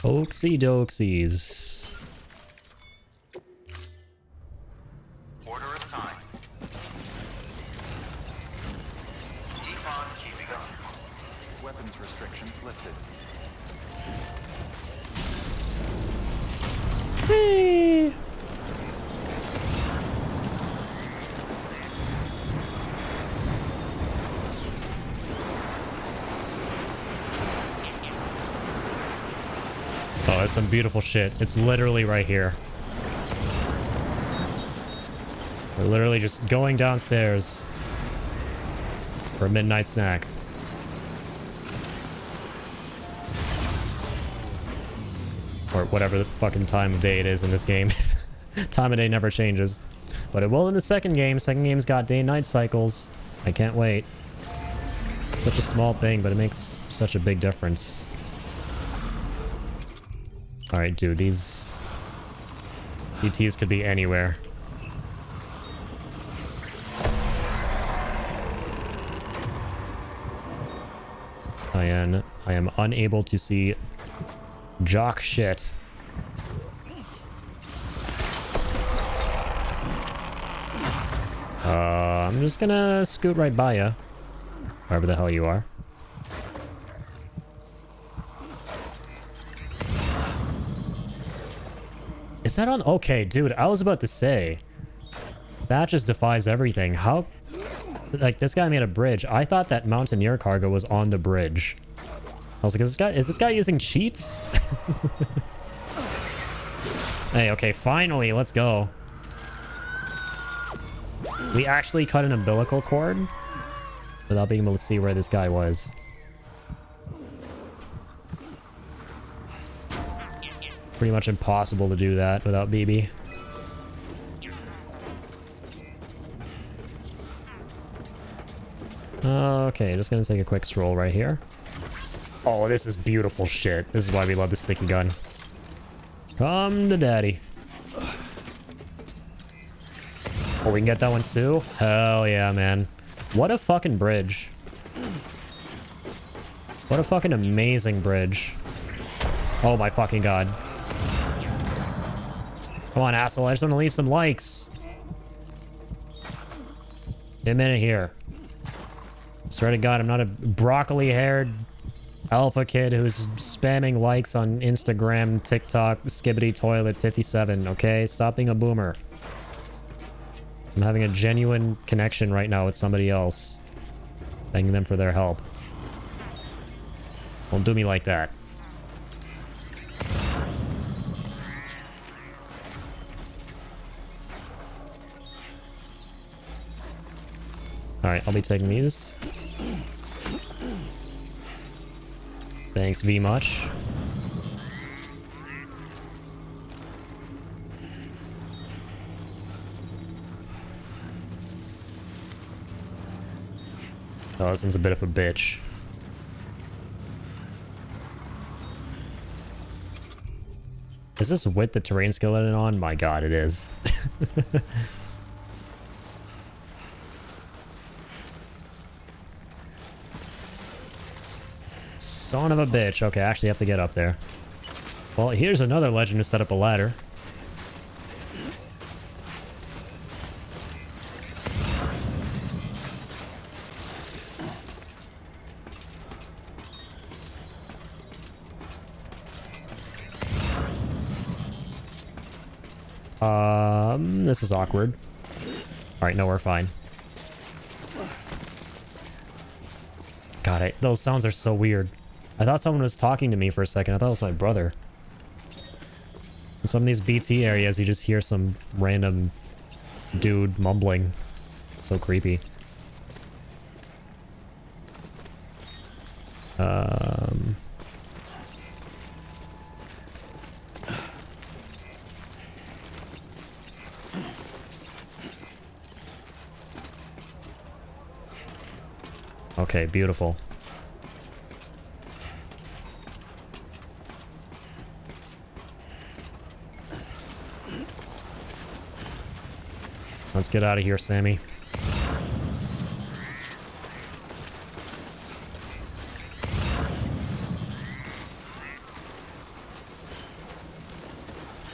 Oaksy doksies. Order assigned. Keep on keeping on. Weapons restrictions lifted. Hey. Oh, that's some beautiful shit. It's literally right here. We're literally just going downstairs for a midnight snack. Or whatever the fucking time of day it is in this game. Time of day never changes. But it will in the second game. Second game's got day and night cycles. I can't wait. It's such a small thing, but it makes such a big difference. Alright, dude, these ETs could be anywhere. I am unable to see jock shit. I'm just gonna scoot right by you. Wherever the hell you are. Is that on? Okay, dude, I was about to say. That just defies everything. How... Like, this guy made a bridge. I thought that Mountaineer cargo was on the bridge. I was like, is this guy using cheats? Hey, okay, finally, let's go. We actually cut an umbilical cord without being able to see where this guy was. Pretty much impossible to do that without BB. Okay, just gonna take a quick stroll right here. Oh, this is beautiful shit. This is why we love the sticky gun. Come to daddy. Oh, we can get that one too? Hell yeah, man. What a fucking bridge. What a fucking amazing bridge. Oh my fucking god. Come on, asshole. I just want to leave some likes. A minute here. Swear to god, I'm not a broccoli-haired alpha kid who's spamming likes on Instagram, TikTok, Skibbity Toilet 57, okay? Stop being a boomer. I'm having a genuine connection right now with somebody else. Thanking them for their help. Don't do me like that. Alright, I'll be taking these. Thanks V much. Oh, this one's a bit of a bitch. Is this with the terrain skeleton on? My god, it is. Son of a bitch. Okay, I actually have to get up there. Well, here's another legend to set up a ladder. This is awkward. Alright, no, we're fine. God, those sounds are so weird. I thought someone was talking to me for a second. I thought it was my brother. In some of these BT areas, you just hear some random dude mumbling. So creepy. Okay, beautiful. Let's get out of here, Sammy.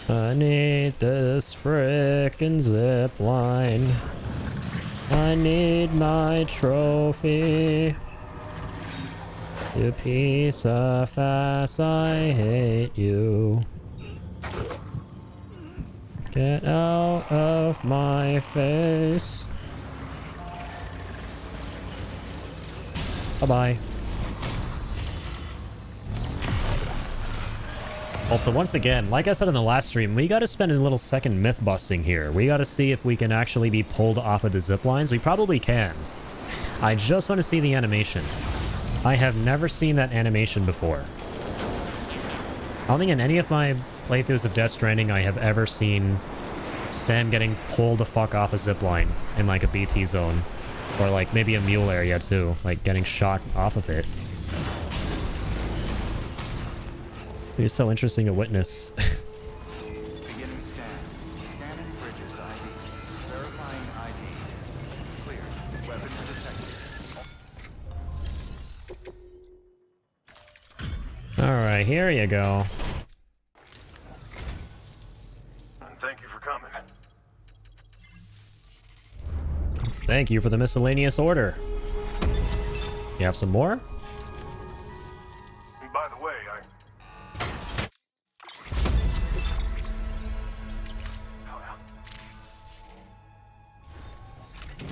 I need this frickin' zip line. I need my trophy. You piece of ass, I hate you. Get out of my face. Bye-bye. Also, once again, like I said in the last stream, we gotta spend a little second myth busting here. We gotta see if we can actually be pulled off of the zip lines. We probably can. I just want to see the animation. I have never seen that animation before. I don't think in any of my playthroughs of Death Stranding I have ever seen Sam getting pulled the fuck off a zip line in like a BT zone. Or like maybe a mule area too, like getting shot off of it. It's so interesting to witness. Beginning scan. Scanning bridges ID. Verifying ID. Clear. Weapons detected. Alright, here you go. Thank you for coming. Thank you for the miscellaneous order. You have some more? By the way,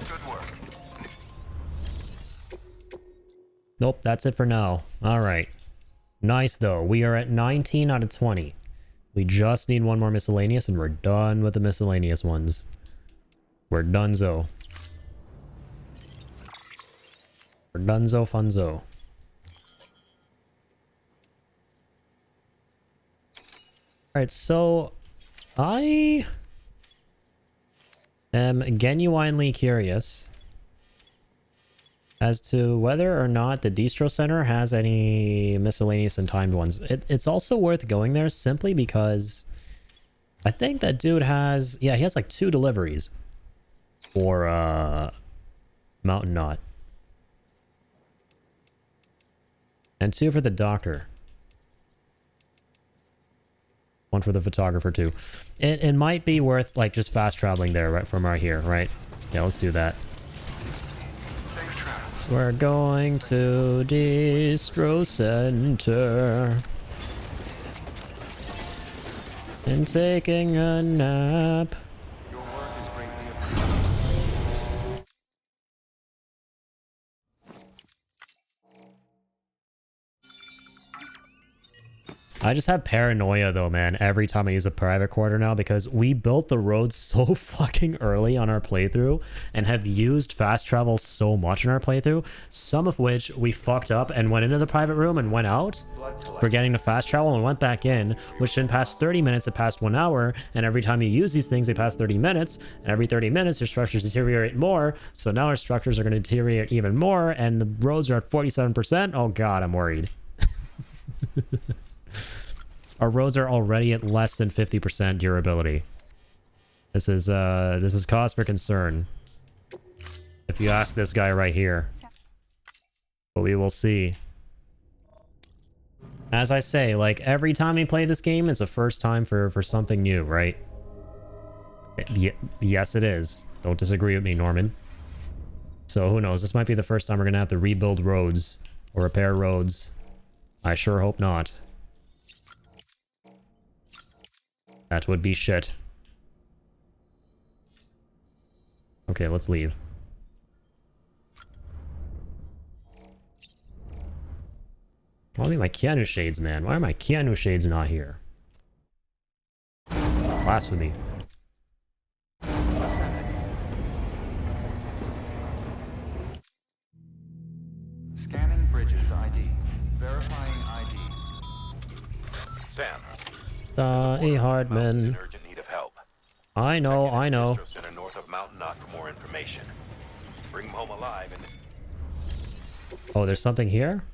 Good work. Nope, that's it for now. Alright. Nice, though. We are at 19 out of 20. We just need one more miscellaneous, and we're done with the miscellaneous ones. We're donezo. For Dunzo Funzo. Alright, so I am genuinely curious as to whether or not the Distro Center has any miscellaneous and timed ones. It's also worth going there simply because I think that dude has... Yeah, he has like 2 deliveries for Mountain Knot. And 2 for the doctor. 1 for the photographer too. It might be worth like just fast traveling there right from right here, right? Yeah, let's do that. We're going to Distro Center and taking a nap. Your work is greatly appreciated. I just have paranoia though, man, every time I use a private quarter now because we built the road so fucking early on our playthrough and have used fast travel so much in our playthrough, some of which we fucked up and went into the private room and went out, forgetting to fast travel and went back in, which didn't pass 30 minutes, it passed 1 hour, and every time you use these things, they pass 30 minutes, and every 30 minutes, your structures deteriorate more, so now our structures are going to deteriorate even more, and the roads are at 47%. Oh god, I'm worried. Our roads are already at less than 50% durability. This is cause for concern. If you ask this guy right here. But we will see. As I say, like every time we play this game, it's a first time for something new, right? Yes, it is. Don't disagree with me, Norman. So who knows? This might be the first time we're gonna have to rebuild roads or repair roads. I sure hope not. That would be shit. Okay, let's leave. Why are my Keanu shades, man? Why are my Keanu shades not here? Blasphemy. Scanning bridges ID. Verifying ID. Sam. E. Hardman. In urgent need of help. I know, I know. Distro Center north of Mountain Knot for more information. Bring him home alive and... Oh, there's something here?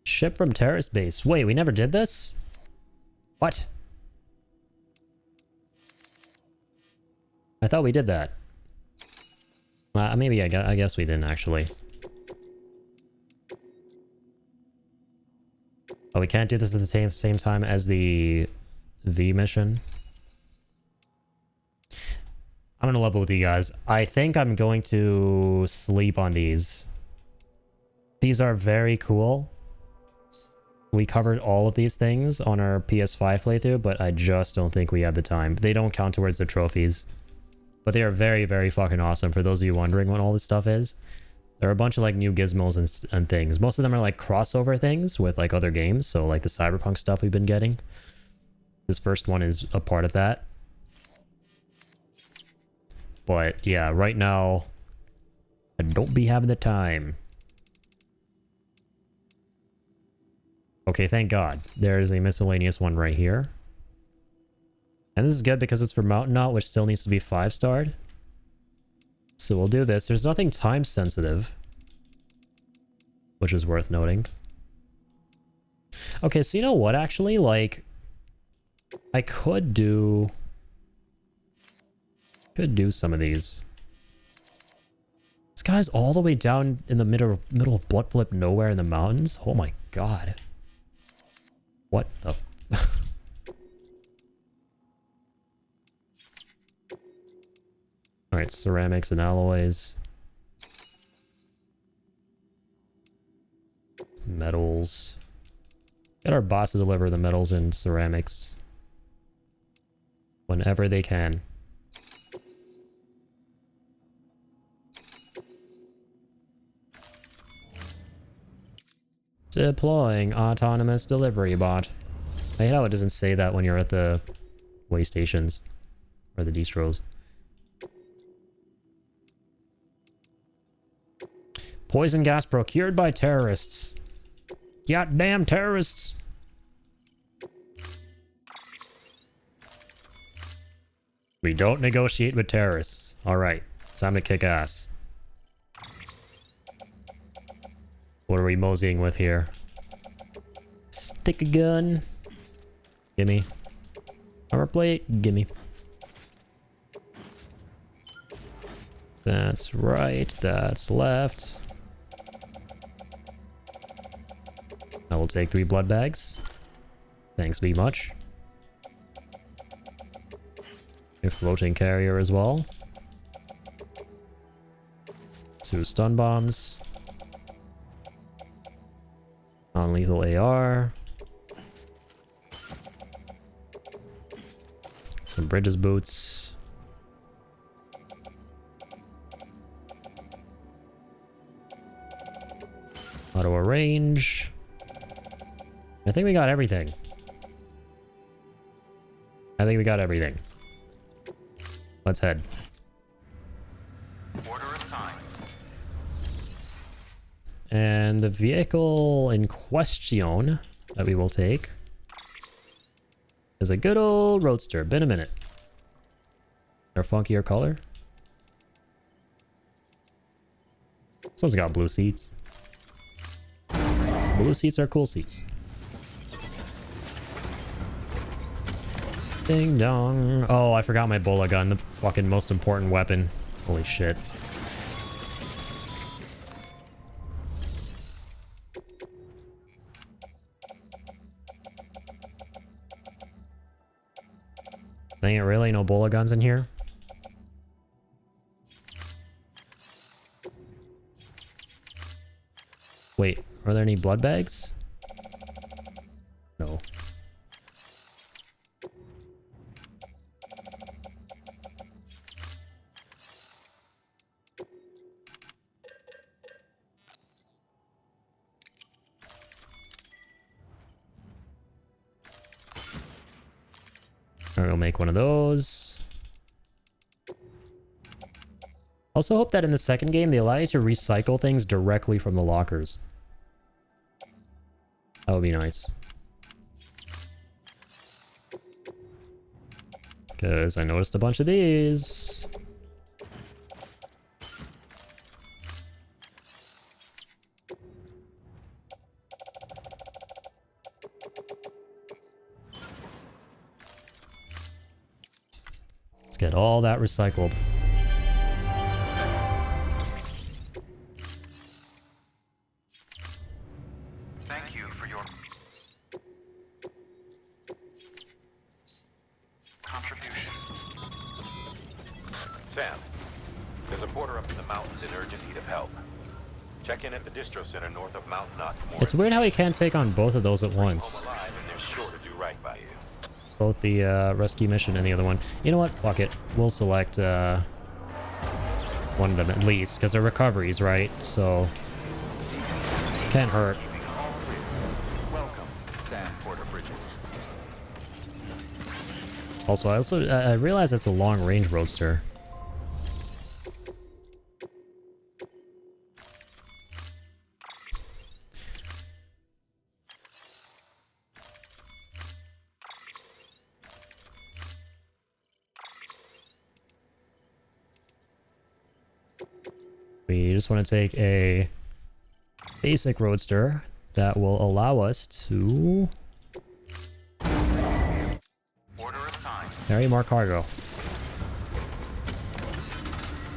Ship from terrorist base. Wait, we never did this? What? I thought we did that. Maybe I guess we didn't actually. Oh, we can't do this at the same time as the V mission. I'm gonna level with you guys. I think I'm going to sleep on these. These are very cool. We covered all of these things on our PS5 playthrough, but I just don't think we have the time. They don't count towards the trophies. But they are very, very fucking awesome for those of you wondering what all this stuff is. There are a bunch of like new gizmos and things. Most of them are like crossover things with like other games. So like the Cyberpunk stuff we've been getting. This first one is a part of that. But yeah, right now, I don't be having the time. Okay, thank God. There is a miscellaneous one right here. And this is good because it's for Mountain Knot, which still needs to be 5-starred. So we'll do this. There's nothing time sensitive, which is worth noting. Okay, so you know what, actually? Like, I could do some of these. This guy's all the way down in the middle of Bloodflip nowhere in the mountains. Oh my god. What the... Alright, ceramics and alloys. Metals. Get our boss to deliver the metals and ceramics whenever they can. Deploying autonomous delivery bot. I hate how it doesn't say that when you're at the way stations or the distros. Poison gas procured by terrorists. Goddamn terrorists. We don't negotiate with terrorists. Alright, time to kick ass. What are we moseying with here? Stick a gun. Gimme. Armor plate. Gimme. That's right. That's left. I will take 3 blood bags. Thanks be much. A floating carrier as well. 2 stun bombs. Non-lethal AR. Some Bridges boots. Auto arrange. I think we got everything. Let's head. Order assigned. And the vehicle in question that we will take is a good old roadster. Been a minute. Their funkier color. This one's got blue seats. Blue seats are cool seats. Ding dong. Oh, I forgot my bola gun, the fucking most important weapon. Holy shit. Dang it, really? No bola guns in here? Wait, are there any blood bags? No. Alright, we'll make one of those. Also hope that in the second game, they allow you to recycle things directly from the lockers. That would be nice. Because I noticed a bunch of these. Let's get all that recycled. Thank you for your contribution. Sam, there's a porter up in the mountains in urgent need of help. Check in at the distro center north of Mountainous. It's weird how he can't take on both of those at once. Home alive, and they're sure to do right by you. Both the rescue mission and the other one. You know what? Fuck it. We'll select one of them at least, because they're recoveries, right? So can't hurt. Welcome, Sam Porter Bridges. Also, I realize it's a long-range roadster. We just want to take a basic roadster that will allow us to Order assigned. carry more cargo.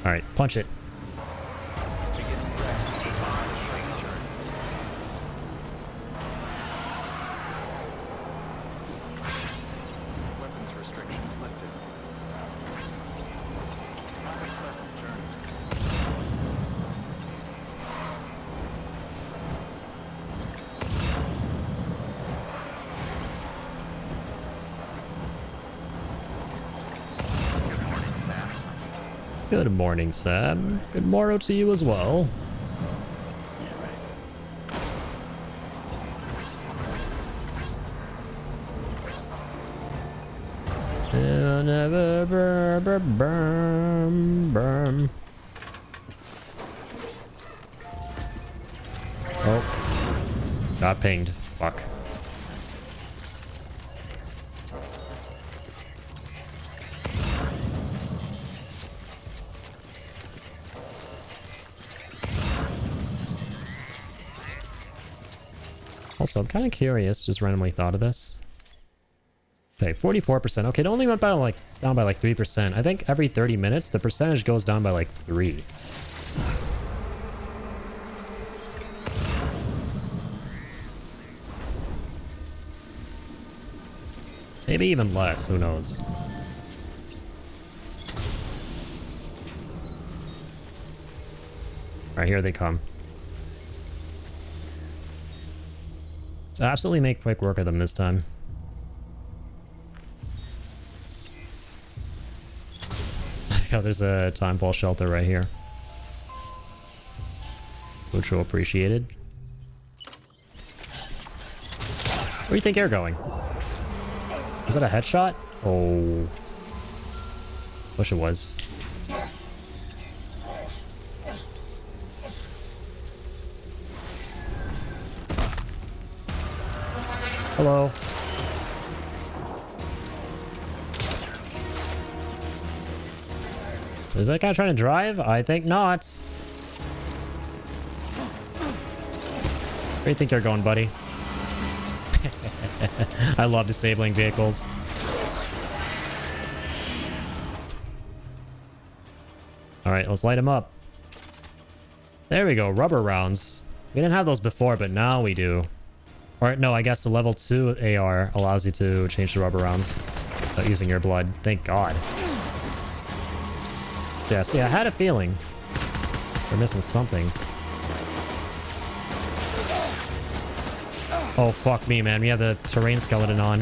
Alright, punch it. Weapons restrictions lifted. Have a pleasant journey. Good morning, Sam. Good morning, Sam. Good morrow to you as well. Oh. Got pinged. Fuck. Also, I'm kind of curious, just randomly thought of this. Okay, 44%. Okay, it only went by like down by like 3%. I think every 30 minutes, the percentage goes down by like 3. Maybe even less, who knows? Alright, here they come. Let's absolutely make quick work of them this time. Oh, there's a timefall shelter right here. Mucho appreciated. Where do you think you're going? Is that a headshot? Oh. Wish it was. Hello. Is that guy trying to drive? I think not. Where do you think you're going, buddy? I love disabling vehicles. Alright, let's light him up. There we go, rubber rounds. We didn't have those before, but now we do. Or no, I guess the level 2 AR allows you to change the rubber rounds using your blood. Thank God. Yeah, see, I had a feeling we're missing something. Oh, fuck me, man. We have the terrain skeleton on.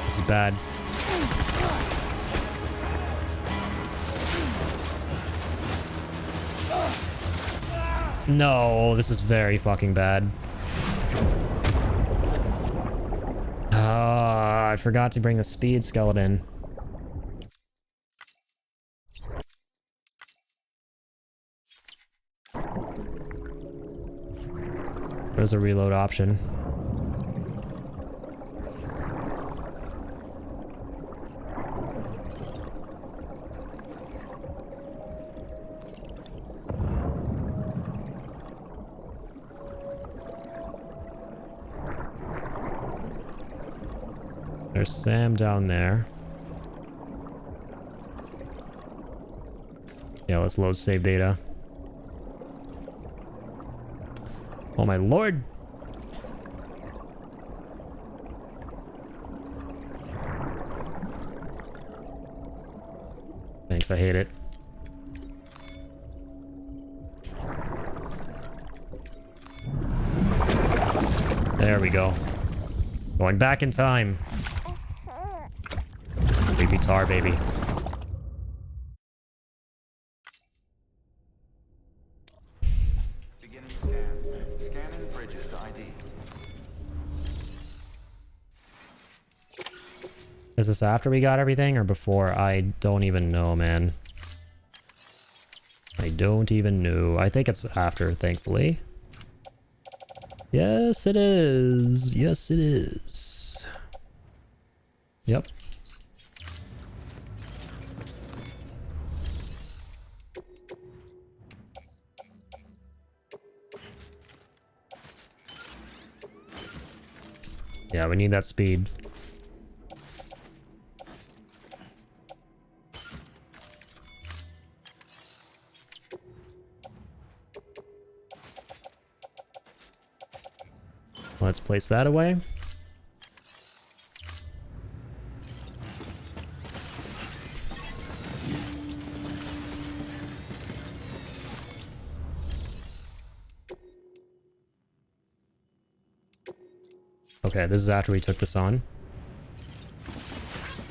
This is bad. No, this is very fucking bad. I forgot to bring the speed skeleton. There's a reload option. There's Sam down there. Yeah, let's load save data. Oh my lord! Thanks, I hate it. There we go. Going back in time. Big guitar, baby. Beginning scan. Scanning bridges ID. Is this after we got everything or before? I don't even know, man. I don't even know. I think it's after, thankfully. Yes, it is. Yes, it is. Yep. Yeah, we need that speed. Let's place that away. Okay, this is after we took this on.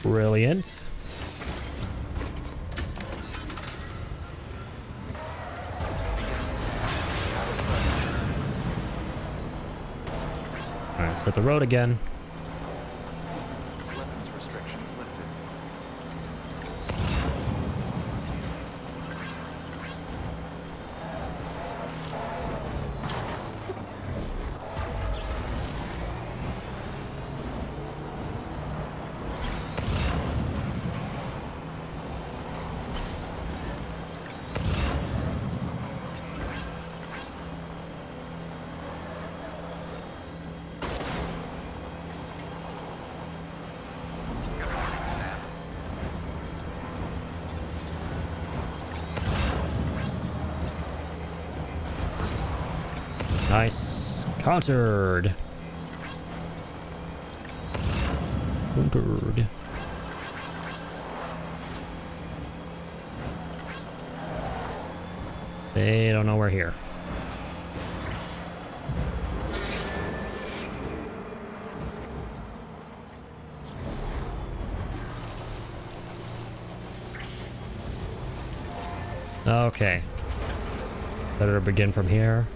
Brilliant. Alright, let's hit the road again. Weapons restrictions lifted. Nice. Countered. Countered. They don't know we're here. Okay. Better begin from here.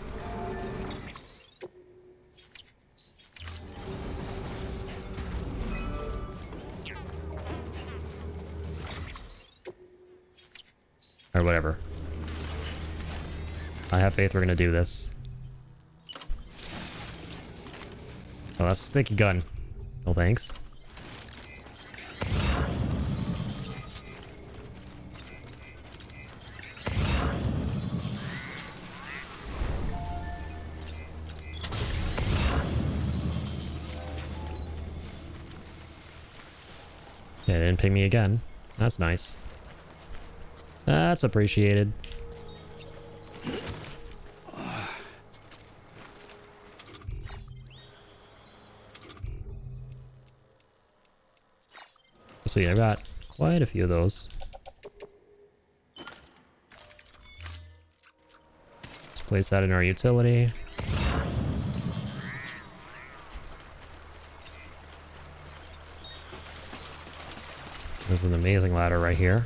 Or whatever. I have faith we're gonna do this. Oh, that's a sticky gun. No thanks. Yeah, they didn't ping me again. That's nice. That's appreciated. So yeah, I've got quite a few of those. Let's place that in our utility. This is an amazing ladder right here.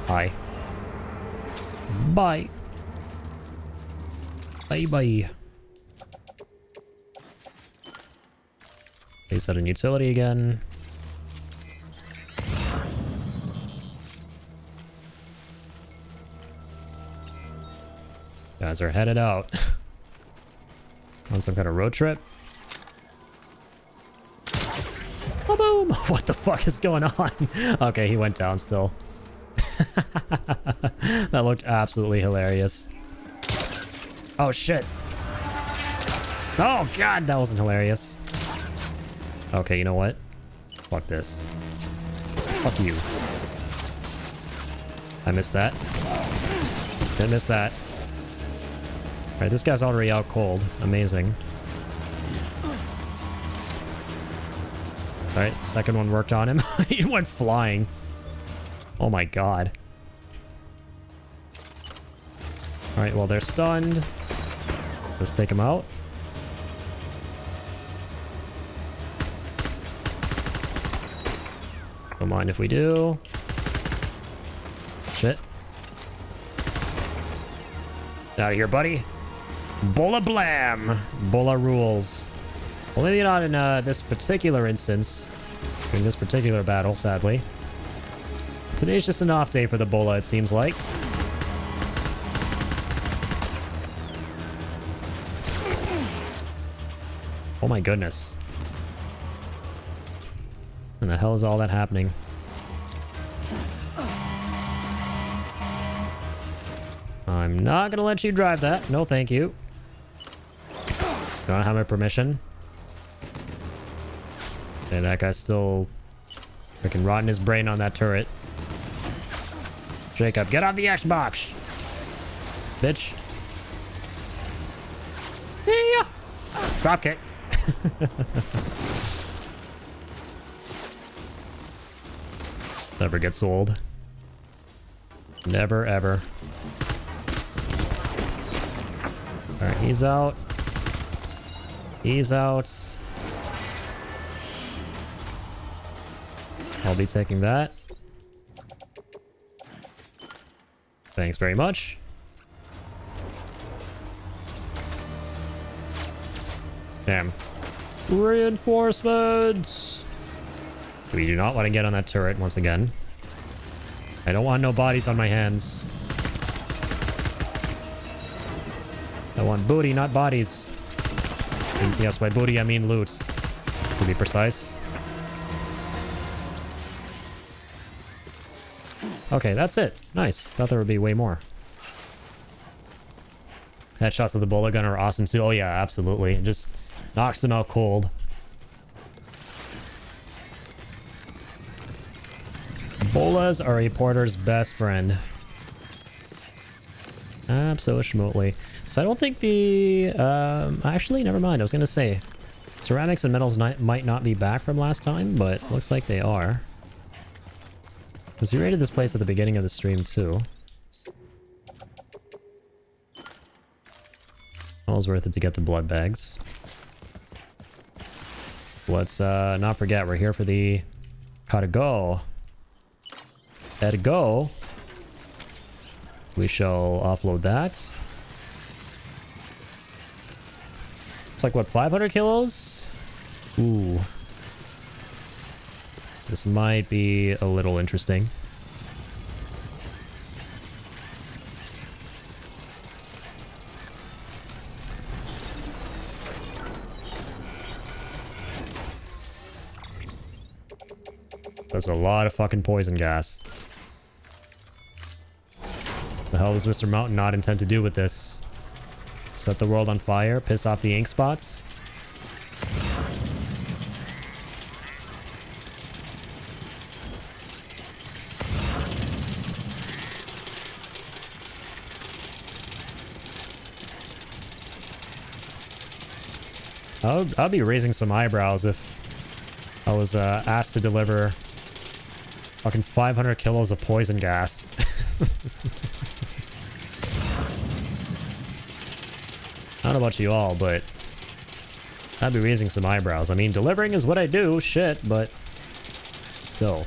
Hi. Bye. Bye bye. Place that in utility again. Guys are headed out on some kind of road trip. Oh, boom! What the fuck is going on? Okay, he went down still. That looked absolutely hilarious. Oh shit. Oh god, that wasn't hilarious. Okay, you know what? Fuck this. Fuck you. I missed that. Didn't miss that. Alright, this guy's already out cold. Amazing. Alright, second one worked on him. He went flying. Oh my god. Alright, well, they're stunned. Let's take them out. Don't mind if we do. Shit. Out of here, buddy. Bola blam. Bola rules. Well, maybe not in this particular instance. In this particular battle, sadly. Today's just an off day for the Bola, it seems like. Oh my goodness. When the hell is all that happening? I'm not gonna let you drive that. No, thank you. Don't have my permission. And that guy's still freaking rotting his brain on that turret. Jacob, get off the Xbox! Bitch. Yeah. Drop kick. Never gets old. Never ever. Alright, he's out. He's out. I'll be taking that. Thanks very much. Damn. Reinforcements! We do not want to get on that turret once again. I don't want no bodies on my hands. I want booty, not bodies. And yes, by booty I mean loot, to be precise. Okay, that's it. Nice. Thought there would be way more. Headshots with the bullet gun are awesome too. Oh yeah, absolutely. It just knocks them out cold. Bolas are a porter's best friend. Absolutely. So I don't think the... actually, never mind. I was going to say, ceramics and metals might not be back from last time, but looks like they are. Because we raided this place at the beginning of the stream too. All's worth it to get the blood bags. Let's not forget, we're here for the cargo. Ergo, we shall offload that. It's like, what, 500 kilos? Ooh. This might be a little interesting. There's a lot of fucking poison gas. The hell does Mr. Mountain not intend to do with this? Set the world on fire? Piss off the ink spots? I'll be raising some eyebrows if I was asked to deliver fucking 500 kilos of poison gas. I don't know about you all, but I'd be raising some eyebrows. I mean, delivering is what I do, shit, but still.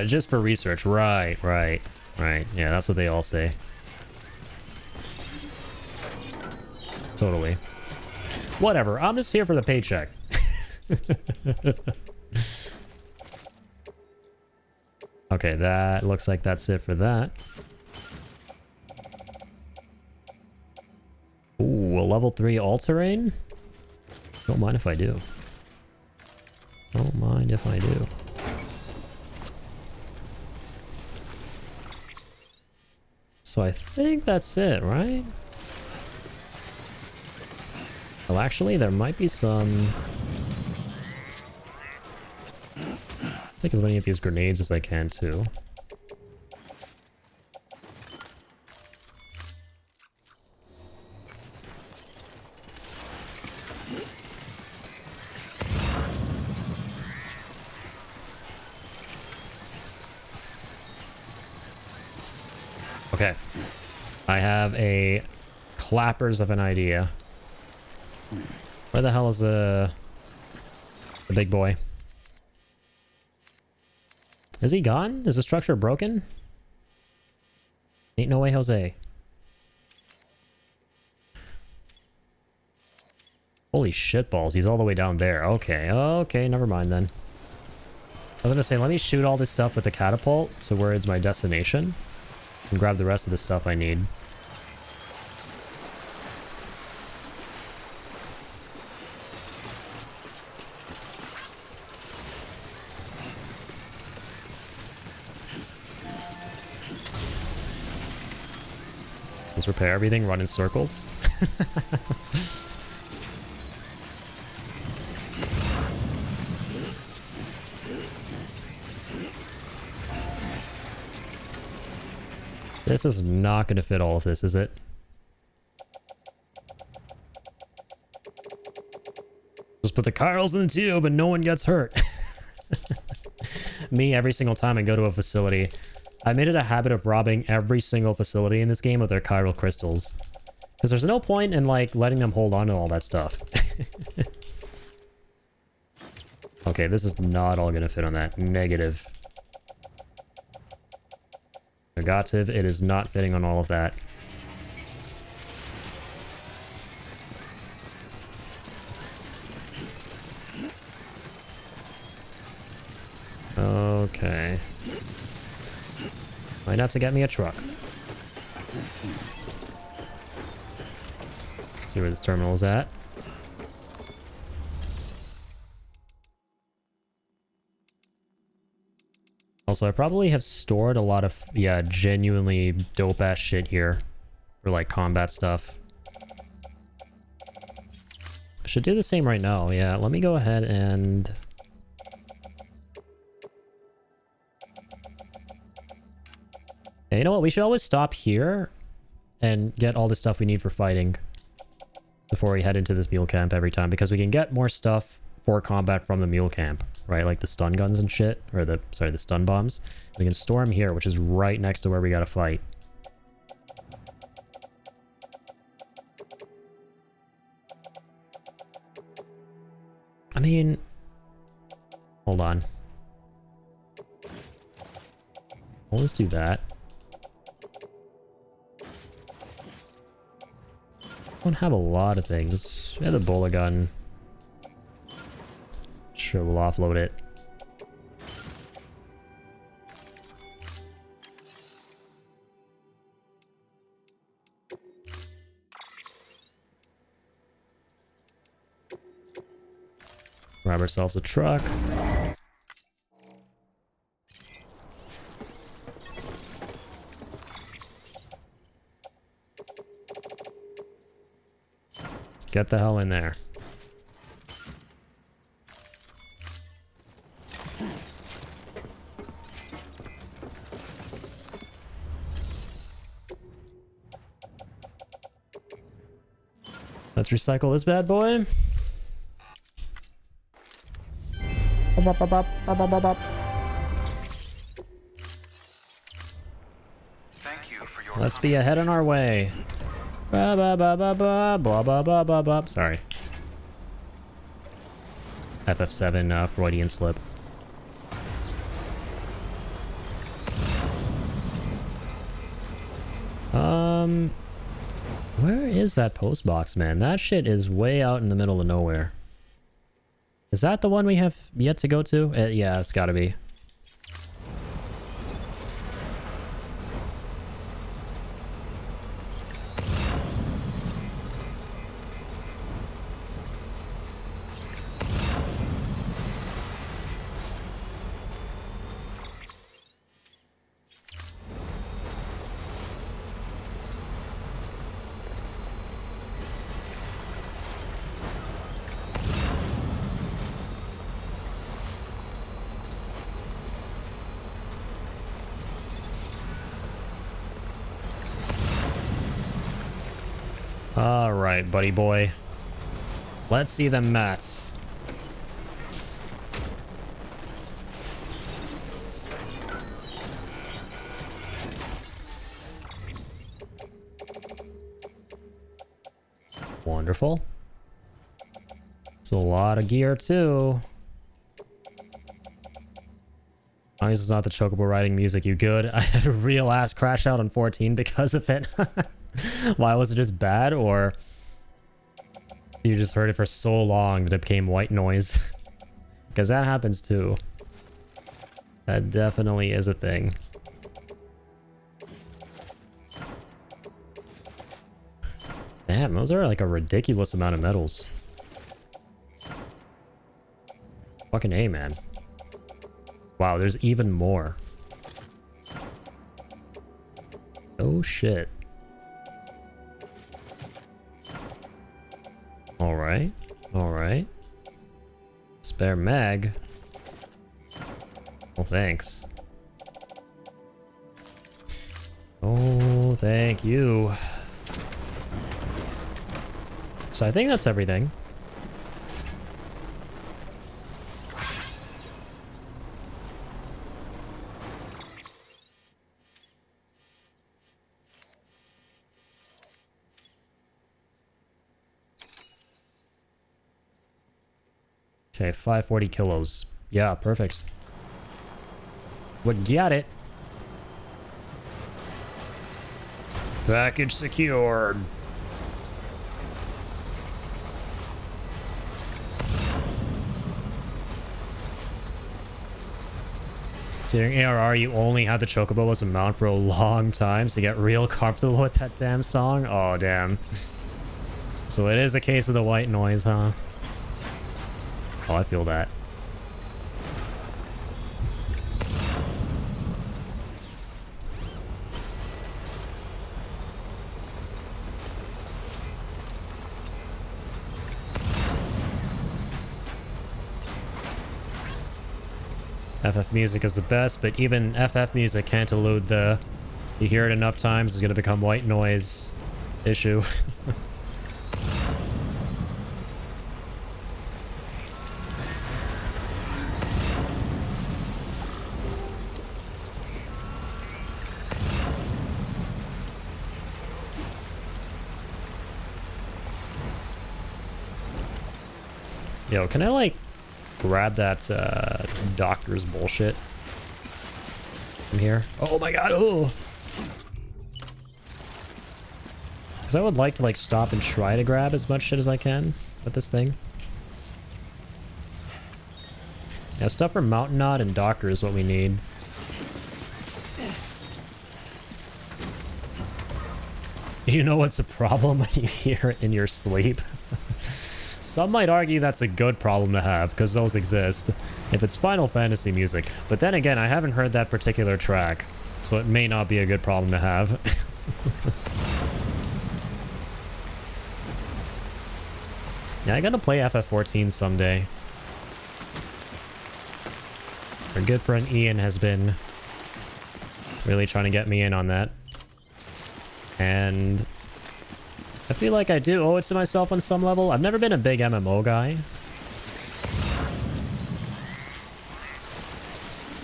Just for research. Right. Yeah, that's what they all say. Totally. Whatever, I'm just here for the paycheck. Okay, that looks like that's it for that. Ooh, a level 3 all-terrain? Don't mind if I do. Don't mind if I do. So I think that's it, right? Well, actually, there might be some... Take as many of these grenades as I can, too. Okay. I have a clappers of an idea. Where the hell is the big boy? Is he gone? Is the structure broken? Ain't no way, Jose. Holy shitballs, he's all the way down there. Okay, okay, never mind then. I was gonna say, let me shoot all this stuff with the catapult to where it's my destination. And grab the rest of the stuff I need. Let's repair everything, run in circles. This is not going to fit all of this, is it? Just put the Carls in the tube and no one gets hurt. Me, every single time I go to a facility, I made it a habit of robbing every single facility in this game of their chiral crystals. Because there's no point in, like, letting them hold on to all that stuff. Okay, this is not all going to fit on that. Negative. Negative, it is not fitting on all of that. Okay. Might have to get me a truck. See where this terminal is at. Also, I probably have stored a lot of, yeah, genuinely dope-ass shit here for, like, combat stuff. I should do the same right now. Yeah, let me go ahead and... Yeah, you know what? We should always stop here and get all the stuff we need for fighting before we head into this mule camp every time, because we can get more stuff for combat from the mule camp, right? Like the stun guns and shit, or the stun bombs. We can store them here, which is right next to where we gotta fight. I mean, hold on. Well, let's do that. I don't have a lot of things. I have the bullet gun. Sure, we'll offload it. Grab ourselves a truck. Let's get the hell in there. Let's recycle this bad boy. Thank you for your Let's be ahead on our way. Ba ba ba ba ba blah blah blah blah blah. Sorry. FF7 Freudian slip. Where is that post box, man? That shit is way out in the middle of nowhere. Is that the one we have yet to go to? Yeah, it's gotta be. Alright, buddy boy. Let's see them mats. Wonderful. It's a lot of gear too. As long as it's not the chocobo riding music, you good? I had a real ass crash out on 14 because of it. Why was it just bad, or you just heard it for so long that it became white noise? Because that happens too. That definitely is a thing. Damn, those are like a ridiculous amount of medals. Fucking A, man. Wow, there's even more. Oh shit. Alright, alright. Spare mag. Oh, thanks. Oh, thank you. So I think that's everything. Okay, 540 kilos. Yeah, perfect. We got it. Package secured. During ARR, you only had the chocobo as a mount for a long time to get real comfortable with that damn song. Oh, damn. So it is a case of the white noise, huh? Oh, I feel that. FF music is the best, but even FF music can't elude the... You hear it enough times, it's gonna become white noise issue. Yo, can I, like, grab that, doctor's bullshit from here? Oh my god, oh! Because I would like to, like, stop and try to grab as much shit as I can with this thing. Yeah, stuff from Mountainous and Doctor is what we need. You know what's a problem when you hear it in your sleep? Some might argue that's a good problem to have, because those exist, if it's Final Fantasy music. But then again, I haven't heard that particular track, so it may not be a good problem to have. Yeah, I gotta play FF14 someday. Our good friend Ian has been really trying to get me in on that. And I feel like I do owe it to myself on some level. I've never been a big MMO guy,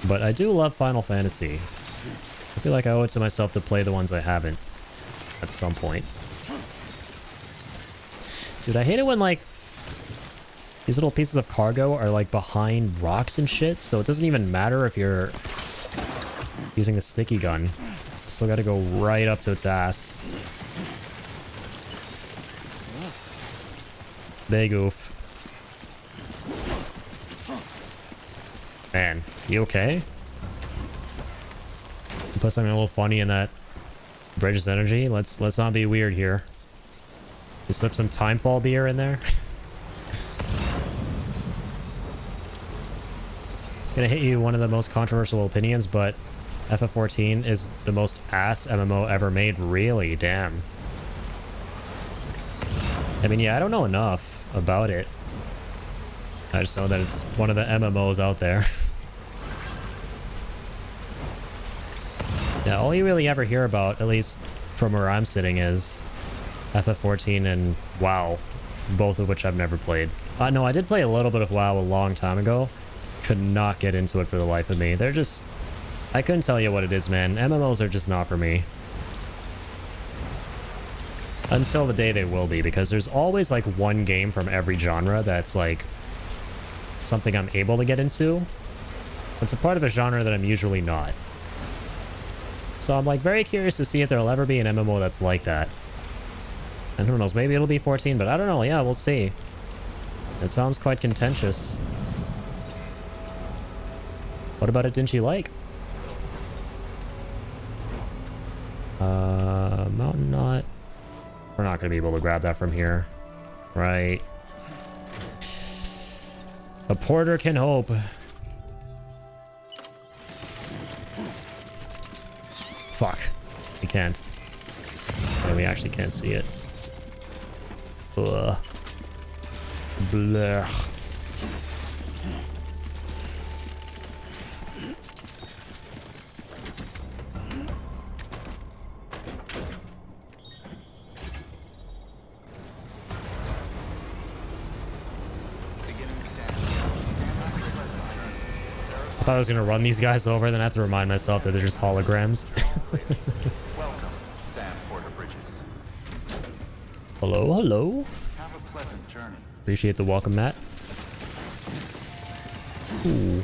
but I do love Final Fantasy. I feel like I owe it to myself to play the ones I haven't at some point. Dude, I hate it when, like, these little pieces of cargo are, like, behind rocks and shit, so it doesn't even matter if you're using the sticky gun. Still gotta go right up to its ass. Big oof. Man, you okay? Put something a little funny in that bridge's energy. Let's not be weird here. You slip some Timefall beer in there. Gonna hit you one of the most controversial opinions, but FF14 is the most ass MMO ever made. Really? Damn. I mean, yeah, I don't know enough about it. I just know that it's one of the MMOs out there. Yeah, all you really ever hear about, at least from where I'm sitting, is FF14 and WoW, both of which I've never played. No, I did play a little bit of WoW a long time ago. Could not get into it for the life of me. They're just... I couldn't tell you what it is, man. MMOs are just not for me. Until the day they will be, because there's always, like, one game from every genre that's, like, something I'm able to get into. It's a part of a genre that I'm usually not. So I'm, like, very curious to see if there'll ever be an MMO that's like that. And who knows, maybe it'll be 14, but I don't know. Yeah, we'll see. It sounds quite contentious. What about it didn't you like? Mountain Knot. We're not going to be able to grab that from here. Right. A porter can hope. Fuck. We can't. Yeah, we actually can't see it. Ugh. Blech. I thought I was gonna run these guys over, then I have to remind myself that they're just holograms. Welcome, Sam Porter Bridges. Hello, hello. Have a pleasant journey. Appreciate the welcome, Matt. Ooh.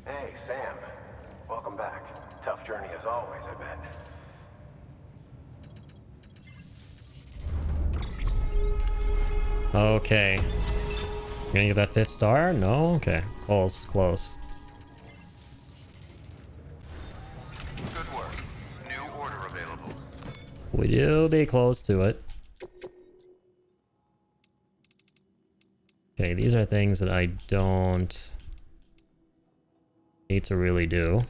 Hey, Sam. Welcome back. Tough journey as always, I bet. Okay. You gonna get that 5th star? No? Okay. Close, close. We do be close to it. Okay, these are things that I don't need to really do.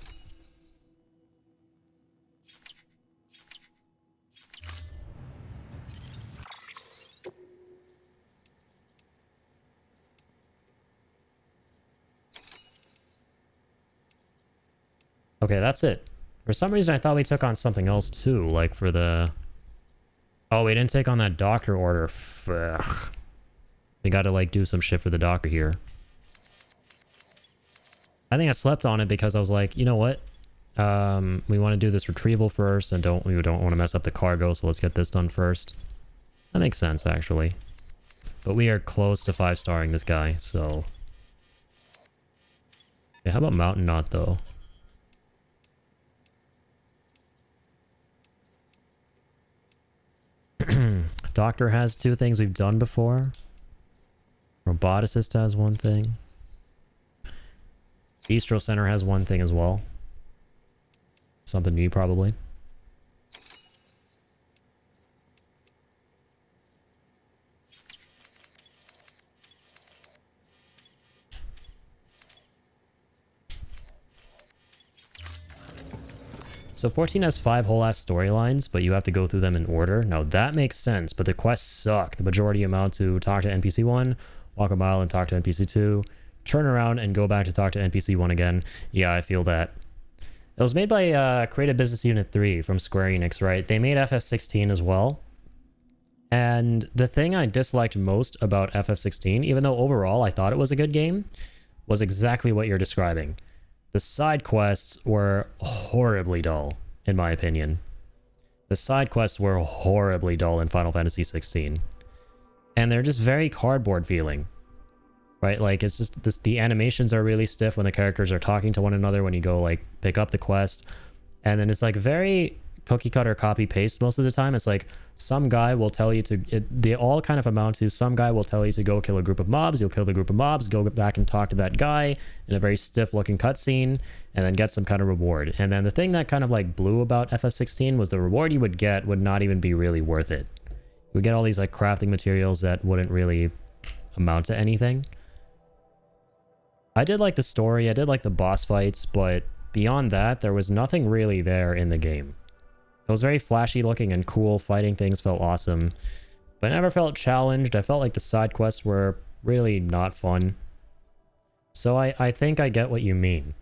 Okay, that's it. For some reason, I thought we took on something else too, like for the... Oh, we didn't take on that doctor order. Ugh. We gotta, like, do some shit for the doctor here. I think I slept on it because I was like, you know what? We want to do this retrieval first, and we don't want to mess up the cargo, so let's get this done first. That makes sense, actually. But we are close to 5-starring this guy, so... Yeah, how about Mountainous, though? Doctor has 2 things we've done before. Roboticist has 1 thing. Bistro Center has 1 thing as well. Something new, probably. So 14 has 5 whole-ass storylines, but you have to go through them in order. Now, that makes sense, but the quests suck. The majority amount to talk to NPC 1, walk a mile and talk to NPC 2, turn around and go back to talk to NPC 1 again. Yeah, I feel that. It was made by Creative Business Unit 3 from Square Enix, right? They made FF16 as well. And the thing I disliked most about FF16, even though overall I thought it was a good game, was exactly what you're describing. The side quests were horribly dull, in my opinion. The side quests were horribly dull in Final Fantasy 16. And they're just very cardboard feeling. Right? Like, it's just this, the animations are really stiff when the characters are talking to one another when you go, like, pick up the quest. And then it's, like, very cookie cutter copy paste most of the time. It's like some guy will tell you to, they all kind of amount to some guy will tell you to go kill a group of mobs. You'll kill the group of mobs, go back and talk to that guy in a very stiff looking cutscene, and then get some kind of reward. And then the thing that kind of like blew about FF16 was the reward you would get would not even be really worth it. You would get all these like crafting materials that wouldn't really amount to anything. I did like the story, I did like the boss fights, but beyond that, there was nothing really there in the game. It was very flashy looking and cool, fighting things felt awesome, but I never felt challenged. I felt like the side quests were really not fun. So I think I get what you mean.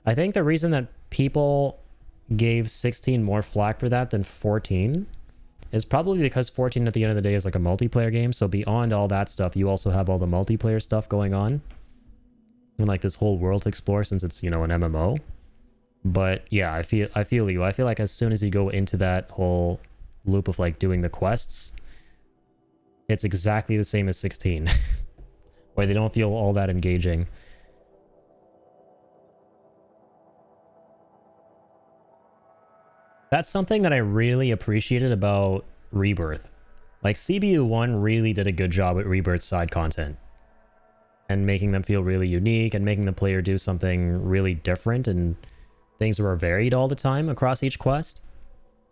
I think the reason that people gave 16 more flack for that than 14 is probably because 14 at the end of the day is like a multiplayer game, so beyond all that stuff, you also have all the multiplayer stuff going on. And like this whole world to explore since it's, you know, an MMO. But yeah, I feel you. I feel like as soon as you go into that whole loop of like doing the quests, it's exactly the same as 16. Where they don't feel all that engaging. That's something that I really appreciated about Rebirth. Like CBU 1 really did a good job with Rebirth's side content. And making them feel really unique and making the player do something really different, and things were varied all the time across each quest,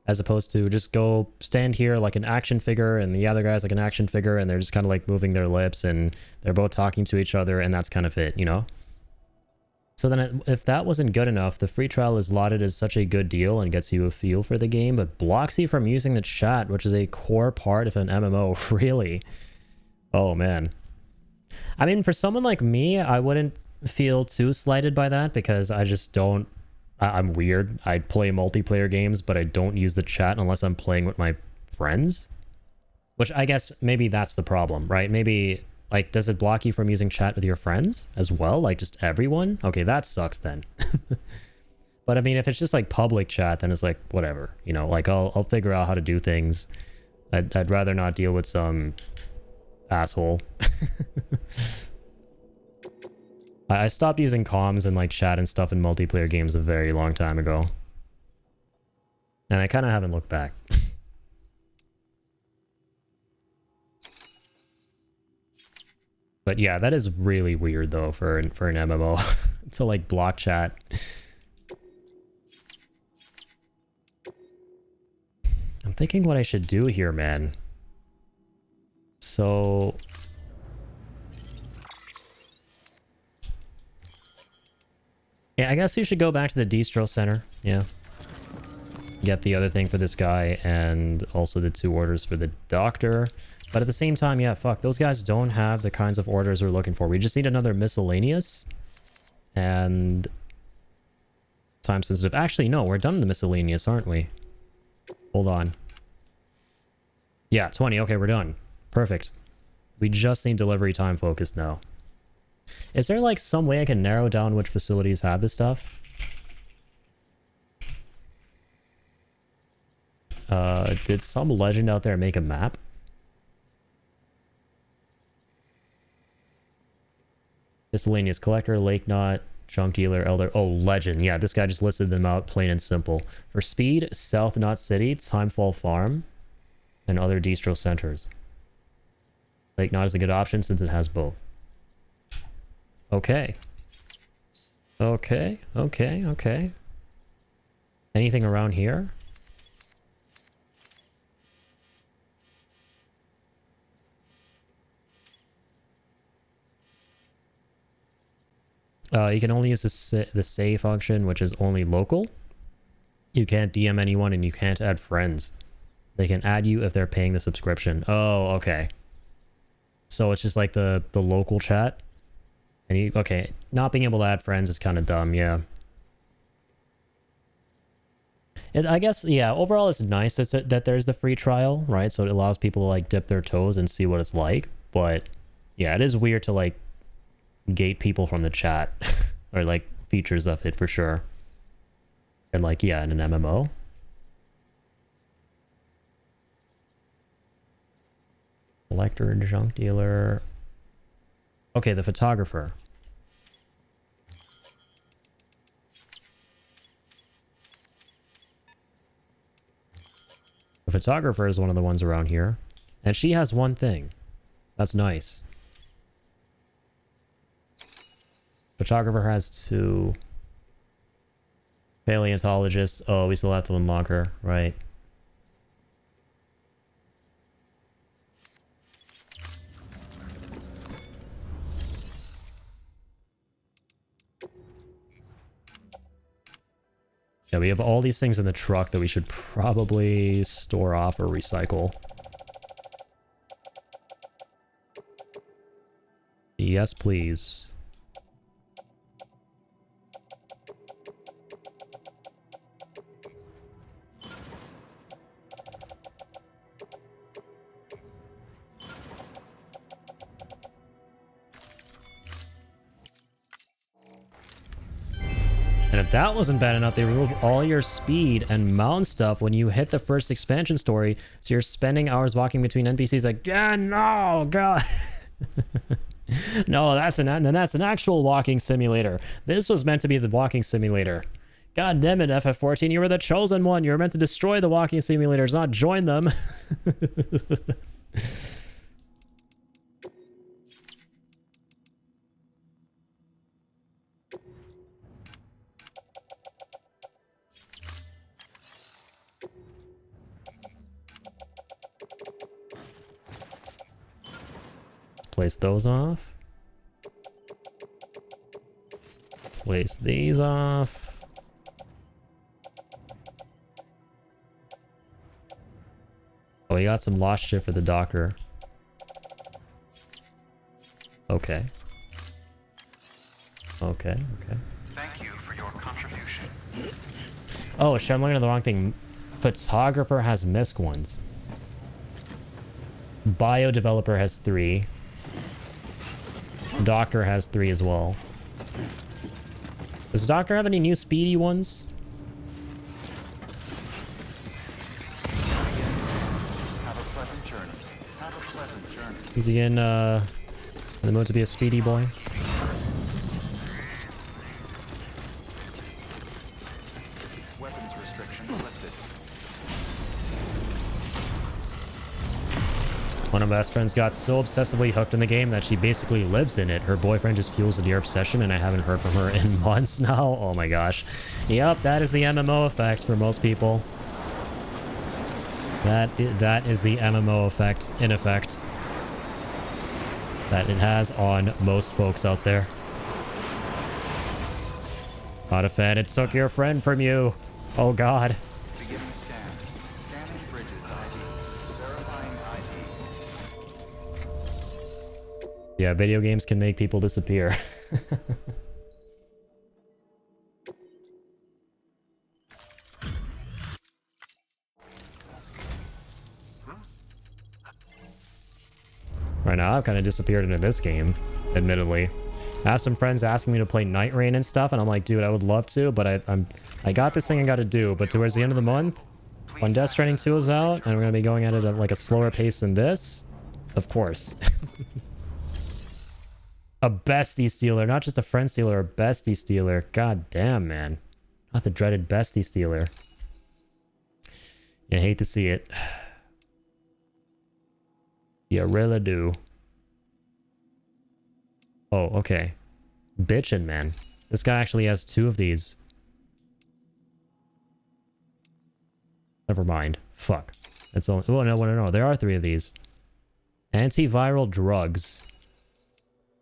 as opposed to just go stand here like an action figure and the other guy's like an action figure and they're just kind of like moving their lips and they're both talking to each other and that's kind of it, you know? So then if that wasn't good enough, the free trial is lauded as such a good deal and gets you a feel for the game, but blocks you from using the chat, which is a core part of an MMO, really. Oh man. I mean, for someone like me, I wouldn't feel too slighted by that because I just don't... I'm weird. I play multiplayer games, but I don't use the chat unless I'm playing with my friends. Which I guess maybe that's the problem, right? Maybe, like, does it block you from using chat with your friends as well? Like, just everyone? Okay, that sucks then. But I mean, if it's just like public chat, then it's like, whatever. You know, like, I'll figure out how to do things. I'd rather not deal with some asshole. I stopped using comms and like chat and stuff in multiplayer games a very long time ago. And I kind of haven't looked back. But yeah, that is really weird though for an MMO to like block chat. I'm thinking what I should do here, man. So... yeah, I guess we should go back to the distro center. Yeah. Get the other thing for this guy and also the 2 orders for the doctor. But at the same time, yeah, fuck. Those guys don't have the kinds of orders we're looking for. We just need another miscellaneous. And... time sensitive. Actually, no, we're done in the miscellaneous, aren't we? Hold on. Yeah, 20. Okay, we're done. Perfect. We just need delivery time focus now. Is there like some way I can narrow down which facilities have this stuff? Did some legend out there make a map? Miscellaneous collector, lake knot, junk dealer, elder. Oh, legend. Yeah, this guy just listed them out plain and simple. For speed, South Knot City, Timefall Farm, and other distro centers. Lake knot is a good option since it has both. Okay. Okay, okay, okay. Anything around here? You can only use the say function, which is only local. You can't DM anyone and you can't add friends. They can add you if they're paying the subscription. Oh, okay. So it's just like the local chat. And you, okay, not being able to add friends is kind of dumb, yeah. And I guess, yeah, overall it's nice that there's the free trial, right? So it allows people to like dip their toes and see what it's like. But yeah, it is weird to like gate people from the chat or like features of it for sure. And like, yeah, in an MMO. Collector and junk dealer. Okay, the photographer. The photographer is one of the ones around here. And she has one thing. That's nice. Photographer has 2. Paleontologist. Oh, we still have to unlock her, right? Yeah, we have all these things in the truck that we should probably store off or recycle. Yes, please. And if that wasn't bad enough, they remove all your speed and mount stuff when you hit the first expansion story. So you're spending hours walking between NPCs again. No, God. No, that's an actual walking simulator. This was meant to be the walking simulator. God damn it, FF14, you were the chosen one. You were meant to destroy the walking simulators, not join them. Place those off. Place these off. Oh, we got some lost shit for the doctor. Okay. Okay, okay. Thank you for your contribution. Oh, shit, I'm looking at the wrong thing. Photographer has misc ones. Bio developer has 3. Doctor has 3 as well. Does the doctor have any new speedy ones? Have a pleasant journey. Have a pleasant journey. Is he in the mood to be a speedy boy? Weapons restrictions lifted. One of my best friends got so obsessively hooked in the game that she basically lives in it. Her boyfriend just fuels the obsession, and I haven't heard from her in months now. Oh my gosh. Yep, that is the MMO effect for most people. That is the MMO effect, in effect, that it has on most folks out there. Not a fan. It took your friend from you. Oh god. Beginning scan. Scanning bridges ID. Verifying ID. Yeah, video games can make people disappear. Right now, I've kind of disappeared into this game, admittedly. I have some friends asking me to play Night Rain and stuff, and I'm like, dude, I would love to, but I got this thing I got to do. But towards the end of the month, when Death Stranding 2 is out, and we're going to be going at it at like a slower pace than this, of course. A bestie stealer, not just a friend stealer, a bestie stealer. God damn, man. Not the dreaded bestie stealer. You hate to see it. You really do. Oh, okay. Bitchin', man. This guy actually has 2 of these. Never mind. Fuck. That's only... Oh, no. There are 3 of these. Antiviral drugs.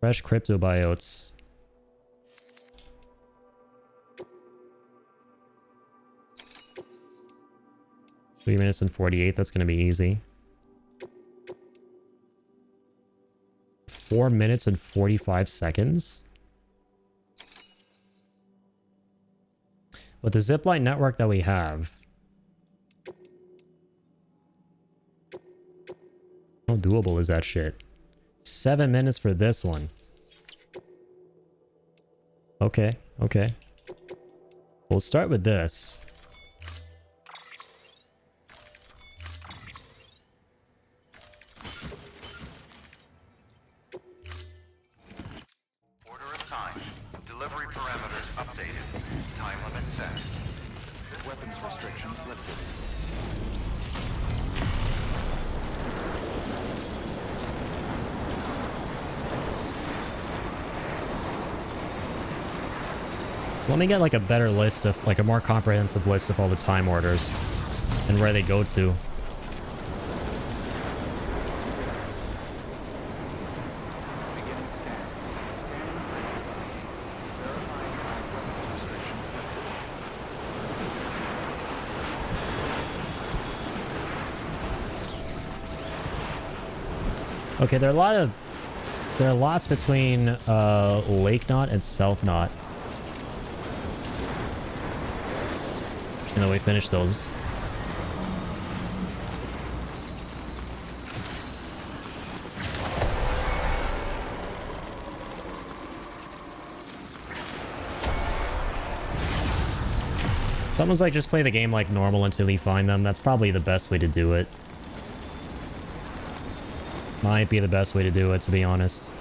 Fresh cryptobiotes. Three minutes and 48. That's going to be easy. 4 minutes and 45 seconds. With the zipline network that we have, how doable is that shit? 7 minutes for this one. Okay, okay. We'll start with this. Order assigned. Delivery parameters updated. Time limit set. Weapons restrictions lifted. Let me get like a better list of, like a more comprehensive list of all the time orders and where they go to. Beginning scan. Scanning bridges ID. Verifying weapons restrictions lifted. Okay, there are lots between Lake Knot and South Knot. And then we finish those. Someone's like, just play the game like normal until you find them. That's probably the best way to do it. Might be the best way to do it, to be honest.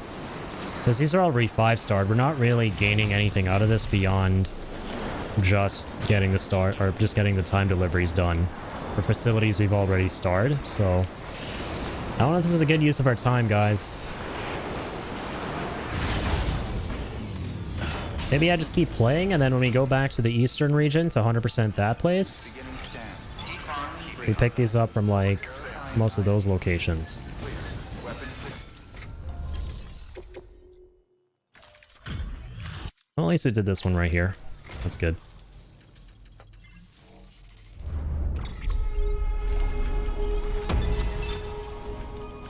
Because these are all re-5-starred. We're not really gaining anything out of this beyond just getting the start, or just getting the time deliveries done for facilities we've already starred. So I don't know if this is a good use of our time, guys. Maybe I just keep playing, and then when we go back to the eastern region to 100% that place, we pick these up from like most of those locations. Well, at least we did this one right here. That's good.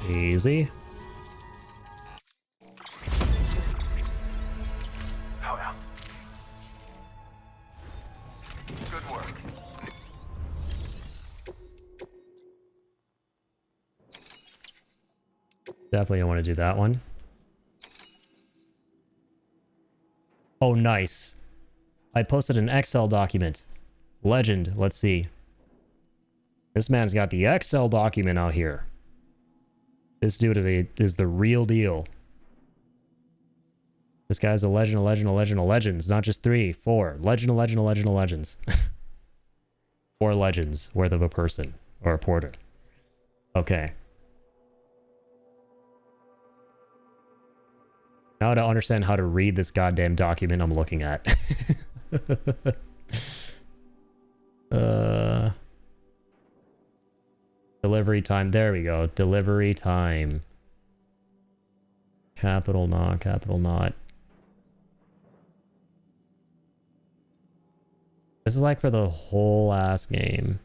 Easy. Oh yeah. Good work. Definitely don't want to do that one. Oh, nice. I posted an Excel document. Legend. Let's see. This man's got the Excel document out here. This dude is the real deal. This guy's a legend, a legend, a legend, a legends. Not just 3, 4. Legend, a legend, a legend, a legends. 4 legends worth of a person. Or a porter. Okay. Now to understand how to read this goddamn document I'm looking at. Delivery time. There we go. Delivery time. Capital not, capital not. This is like for the whole ass game.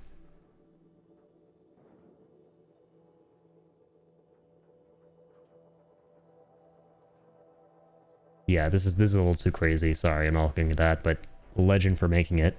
Yeah, this is a little too crazy. Sorry, I'm not looking at that, but legend for making it.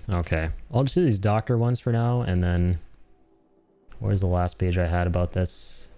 Okay. I'll just do these doctor ones for now, and then... Where's the last page I had about this?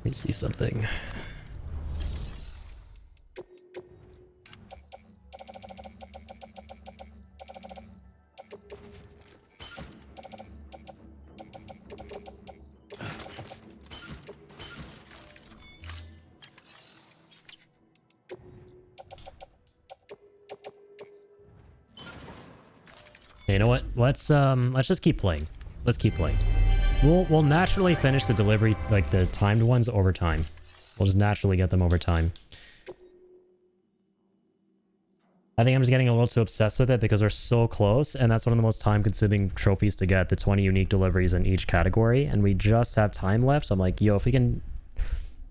Let me see something. You know what? Let's just keep playing. Let's keep playing. We'll naturally finish the delivery, like the timed ones, over time. We'll just naturally get them over time. I think I'm just getting a little too obsessed with it because we're so close, and that's one of the most time-consuming trophies to get, the 20 unique deliveries in each category, and we just have time left, so I'm like, yo, if we can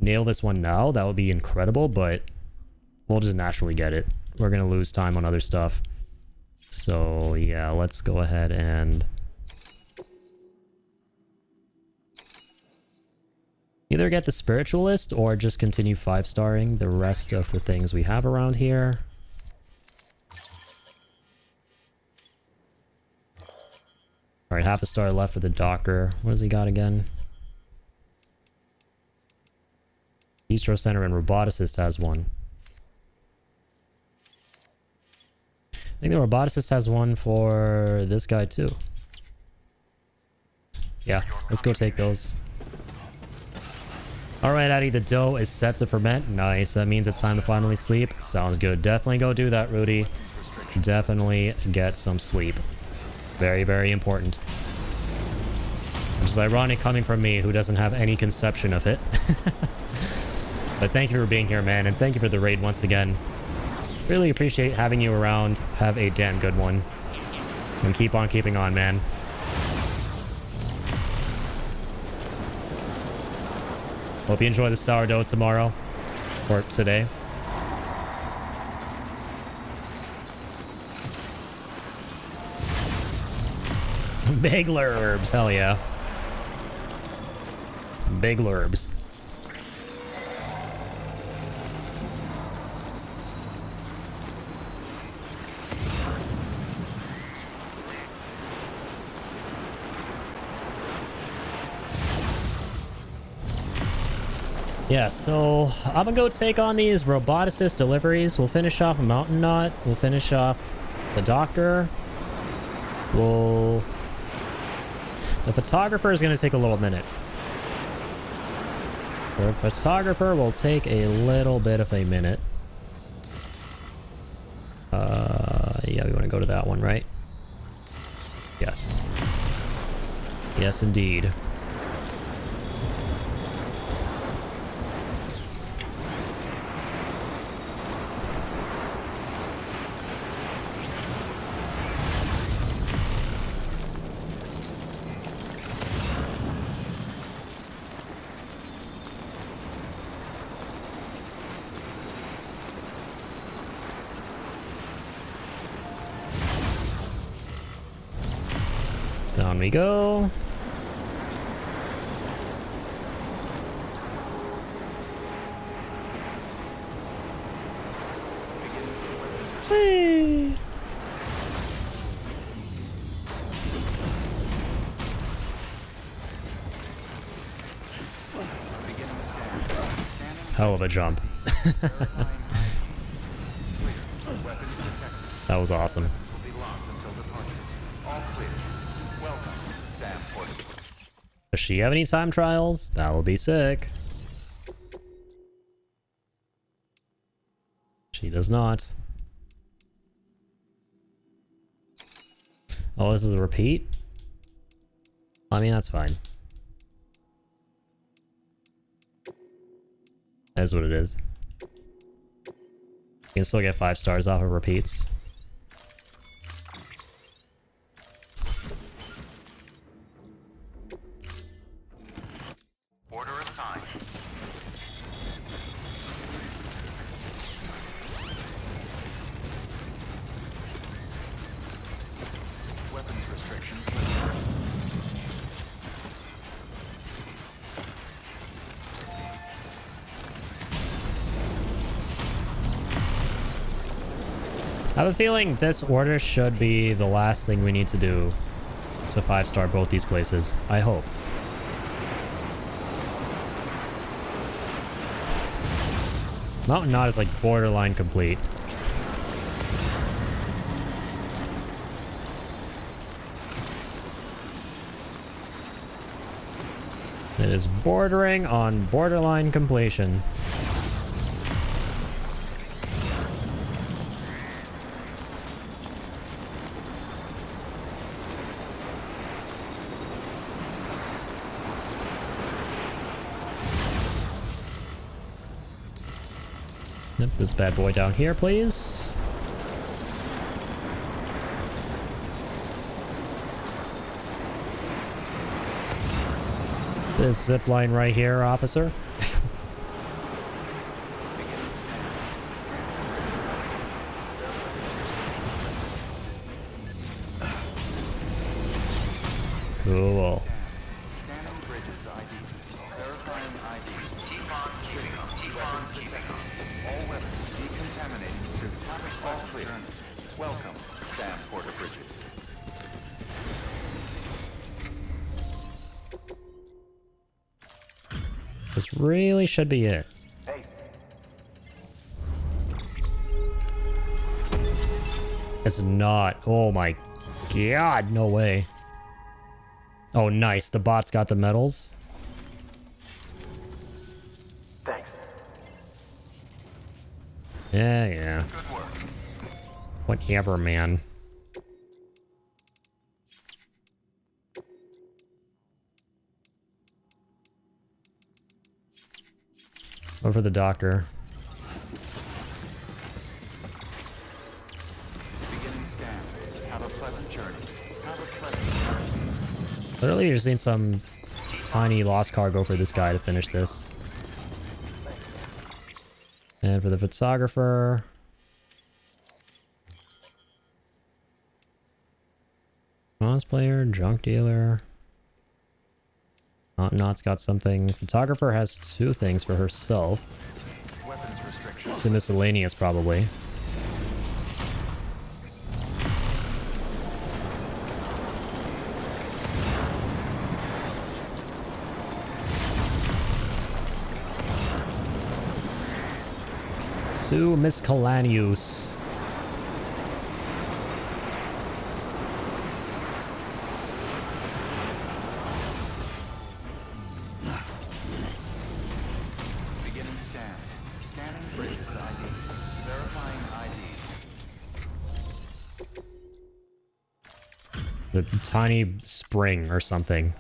nail this one now, that would be incredible, but we'll just naturally get it. We're gonna lose time on other stuff. So, yeah, let's go ahead and... either get the spiritualist or just continue 5-starring the rest of the things we have around here. Alright, half a star left for the doctor. What does he got again? Bistro Center and Roboticist has one. I think the Roboticist has one for this guy too. Yeah, let's go take those. Alright, Addy, the dough is set to ferment. Nice, that means it's time to finally sleep. Sounds good. Definitely go do that, Rudy. Definitely get some sleep. Very, very important. Which is ironic coming from me, who doesn't have any conception of it. But thank you for being here, man, and thank you for the raid once again. Really appreciate having you around. Have a damn good one. And keep on keeping on, man. Hope you enjoy the sourdough tomorrow. Or today. Big lurbs, hell yeah. Big lurbs. Yeah, so I'm gonna go take on these Roboticist deliveries. We'll finish off a Mountain Knot. We'll finish off the Doctor. The Photographer is gonna take a little minute. The Photographer will take a little bit of a minute. Yeah, we want to go to that one, right? Yes. Yes, indeed. Down we go. Whee! Hell of a jump. That was awesome. Does she have any time trials? That will be sick. She does not. Oh, this is a repeat? I mean, that's fine. That is what it is. You can still get 5 stars off of repeats. Order assigned. Weapons restrictions lifted. I have a feeling this order should be the last thing we need to do to 5-star both these places. I hope. Mountainous is like borderline complete. It is bordering on borderline completion. Yep, this bad boy down here, please. This zip line right here, officer. Cool. Scanning bridges ID. Verifying ID. Keep on keeping up. Keep on keeping up. All weapons decontaminating suit. All clear. Welcome, Sam Porter Bridges. This really should be it. Hey. It's not. Oh my god, no way. Oh, nice. The bot's got the medals. Thanks. Yeah. Good work. Whatever, man. Over the doctor. Beginning scan. Have a pleasant journey. Have a pleasant journey. Literally, you just need some tiny lost cargo for this guy to finish this. And for the photographer... cosplayer, junk dealer... Mountainous got something. Photographer has 2 things for herself. Weapons restrictions. To miscellaneous, probably. To miscellaneous. Beginning scan. Scanning bridges ID. Verifying ID. The tiny spring or something.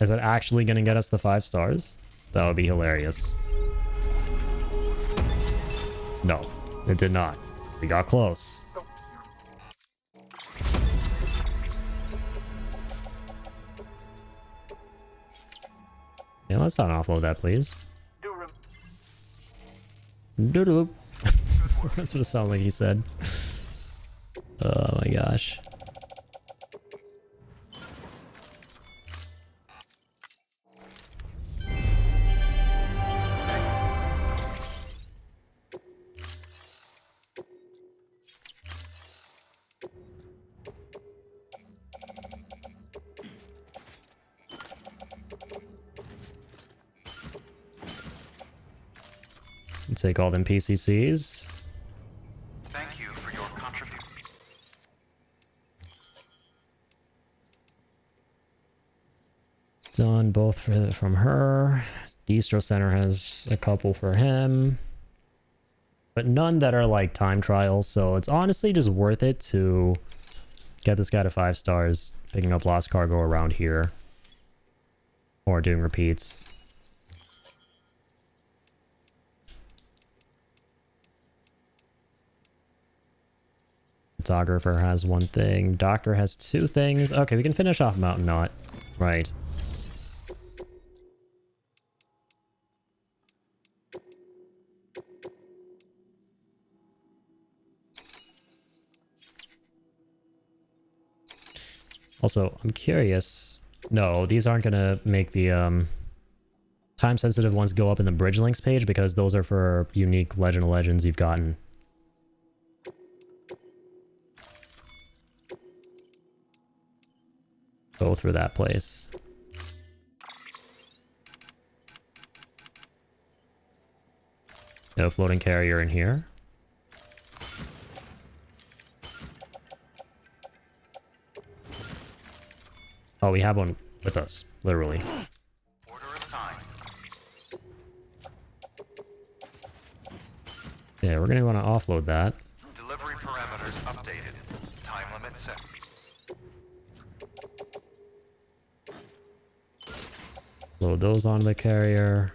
Is it actually going to get us the 5 stars? That would be hilarious. No, it did not. We got close. Yeah, let's not offload that, please. Doodaloop. That's what it sounded like he said. Oh my gosh. take all them PCCs. Thank you for your contribution. Done both from her. Distro Center has a couple for him. But none that are like time trials, so it's honestly just worth it to get this guy to 5 stars, picking up lost cargo around here. Or doing repeats. Photographer has 1 thing. Doctor has 2 things. Okay, we can finish off Mountain Knot. Right. Also, I'm curious. No, these aren't gonna make the time-sensitive ones go up in the bridge links page because those are for unique Legend of Legends you've gotten. Go through that place. No floating carrier in here. Oh, we have one with us, literally. Order assigned. Yeah, we're gonna want to offload that. Delivery parameters updated. Time limit set. Load those onto the carrier.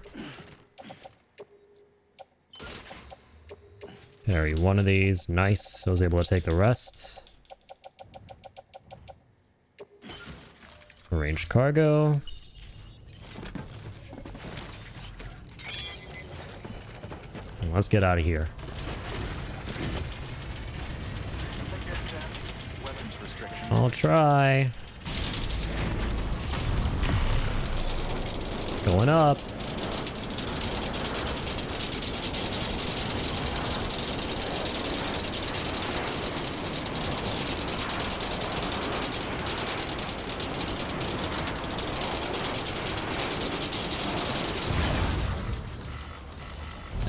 Carry 1 of these. Nice. So I was able to take the rest. Arranged cargo. And let's get out of here. Weapons restriction. I'll try. Going up.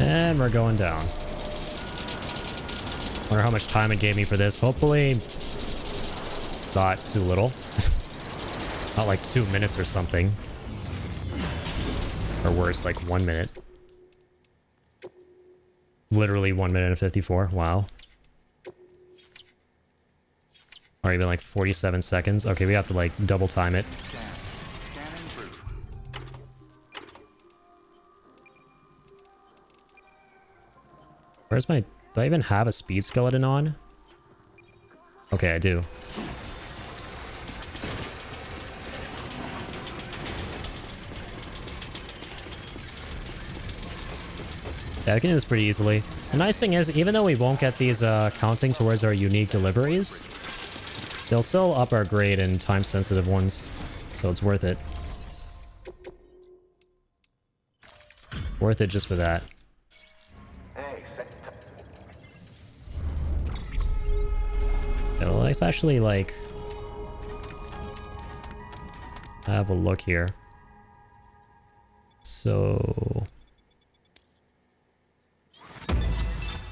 And we're going down. Wonder how much time it gave me for this. Hopefully not too little. Not like 2 minutes or something. Or worse, like 1 minute. Literally 1 minute and 54. Wow. Or even like 47 seconds. Okay, we have to like double time it. Scanning through. Where's my... Do I even have a speed skeleton on? Okay, I do. Yeah, I can do this pretty easily. The nice thing is, even though we won't get these counting towards our unique deliveries, they'll still up our grade in time-sensitive ones, so it's worth it. Worth it just for that. Yeah, well, let's actually, like, have a look here. So...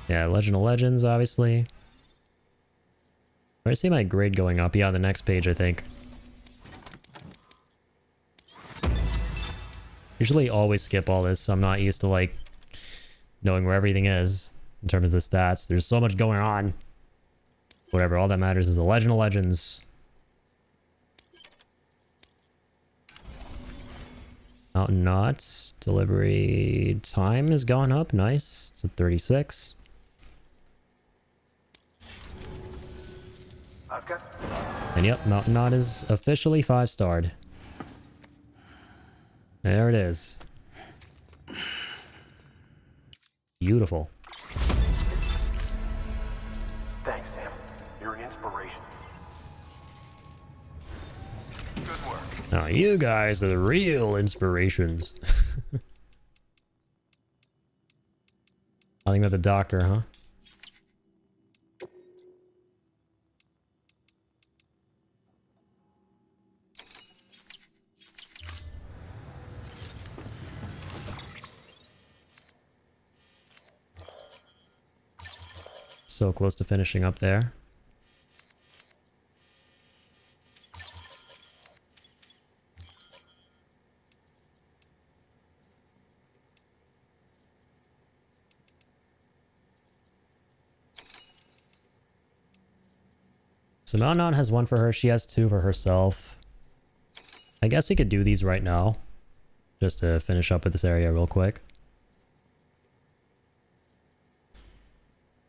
yeah, Legend of Legends, obviously. I see my grade going up. Yeah, on the next page, I think. Usually always skip all this, so I'm not used to, like, knowing where everything is in terms of the stats. There's so much going on. Whatever, all that matters is the Legend of Legends. Mountain Knots. Delivery time has gone up. Nice. It's at 36. And yep, Mountain Knot is officially 5-starred. There it is. Beautiful. Thanks, Sam. You're an inspiration. Good work. Now you guys are the real inspirations. Nothing about the doctor, huh? So close to finishing up there. So Mountainous has one for her. She has two for herself. I guess we could do these right now. Just to finish up with this area real quick.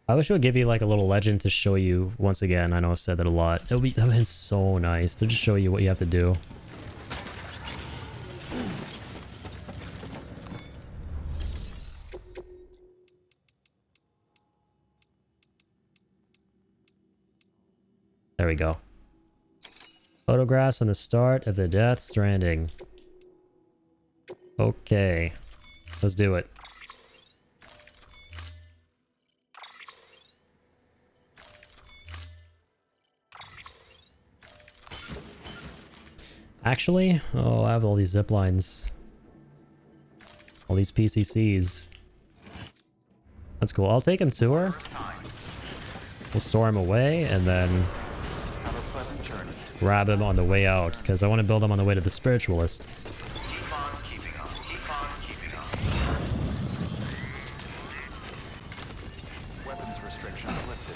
I wish it would give you like a little legend to show you once again. I know I've said that a lot. That would be so nice to just show you what you have to do. There we go. Photographs on the start of the Death Stranding. Okay. Let's do it. Actually, oh, I have all these zip lines. All these PCCs. That's cool. I'll take him to her. We'll store him away and then Have a pleasant journey. grab him on the way out, because I want to build him on the way to the spiritualist. Keep on keeping on. Keep on keeping on. Weapons restrictions lifted.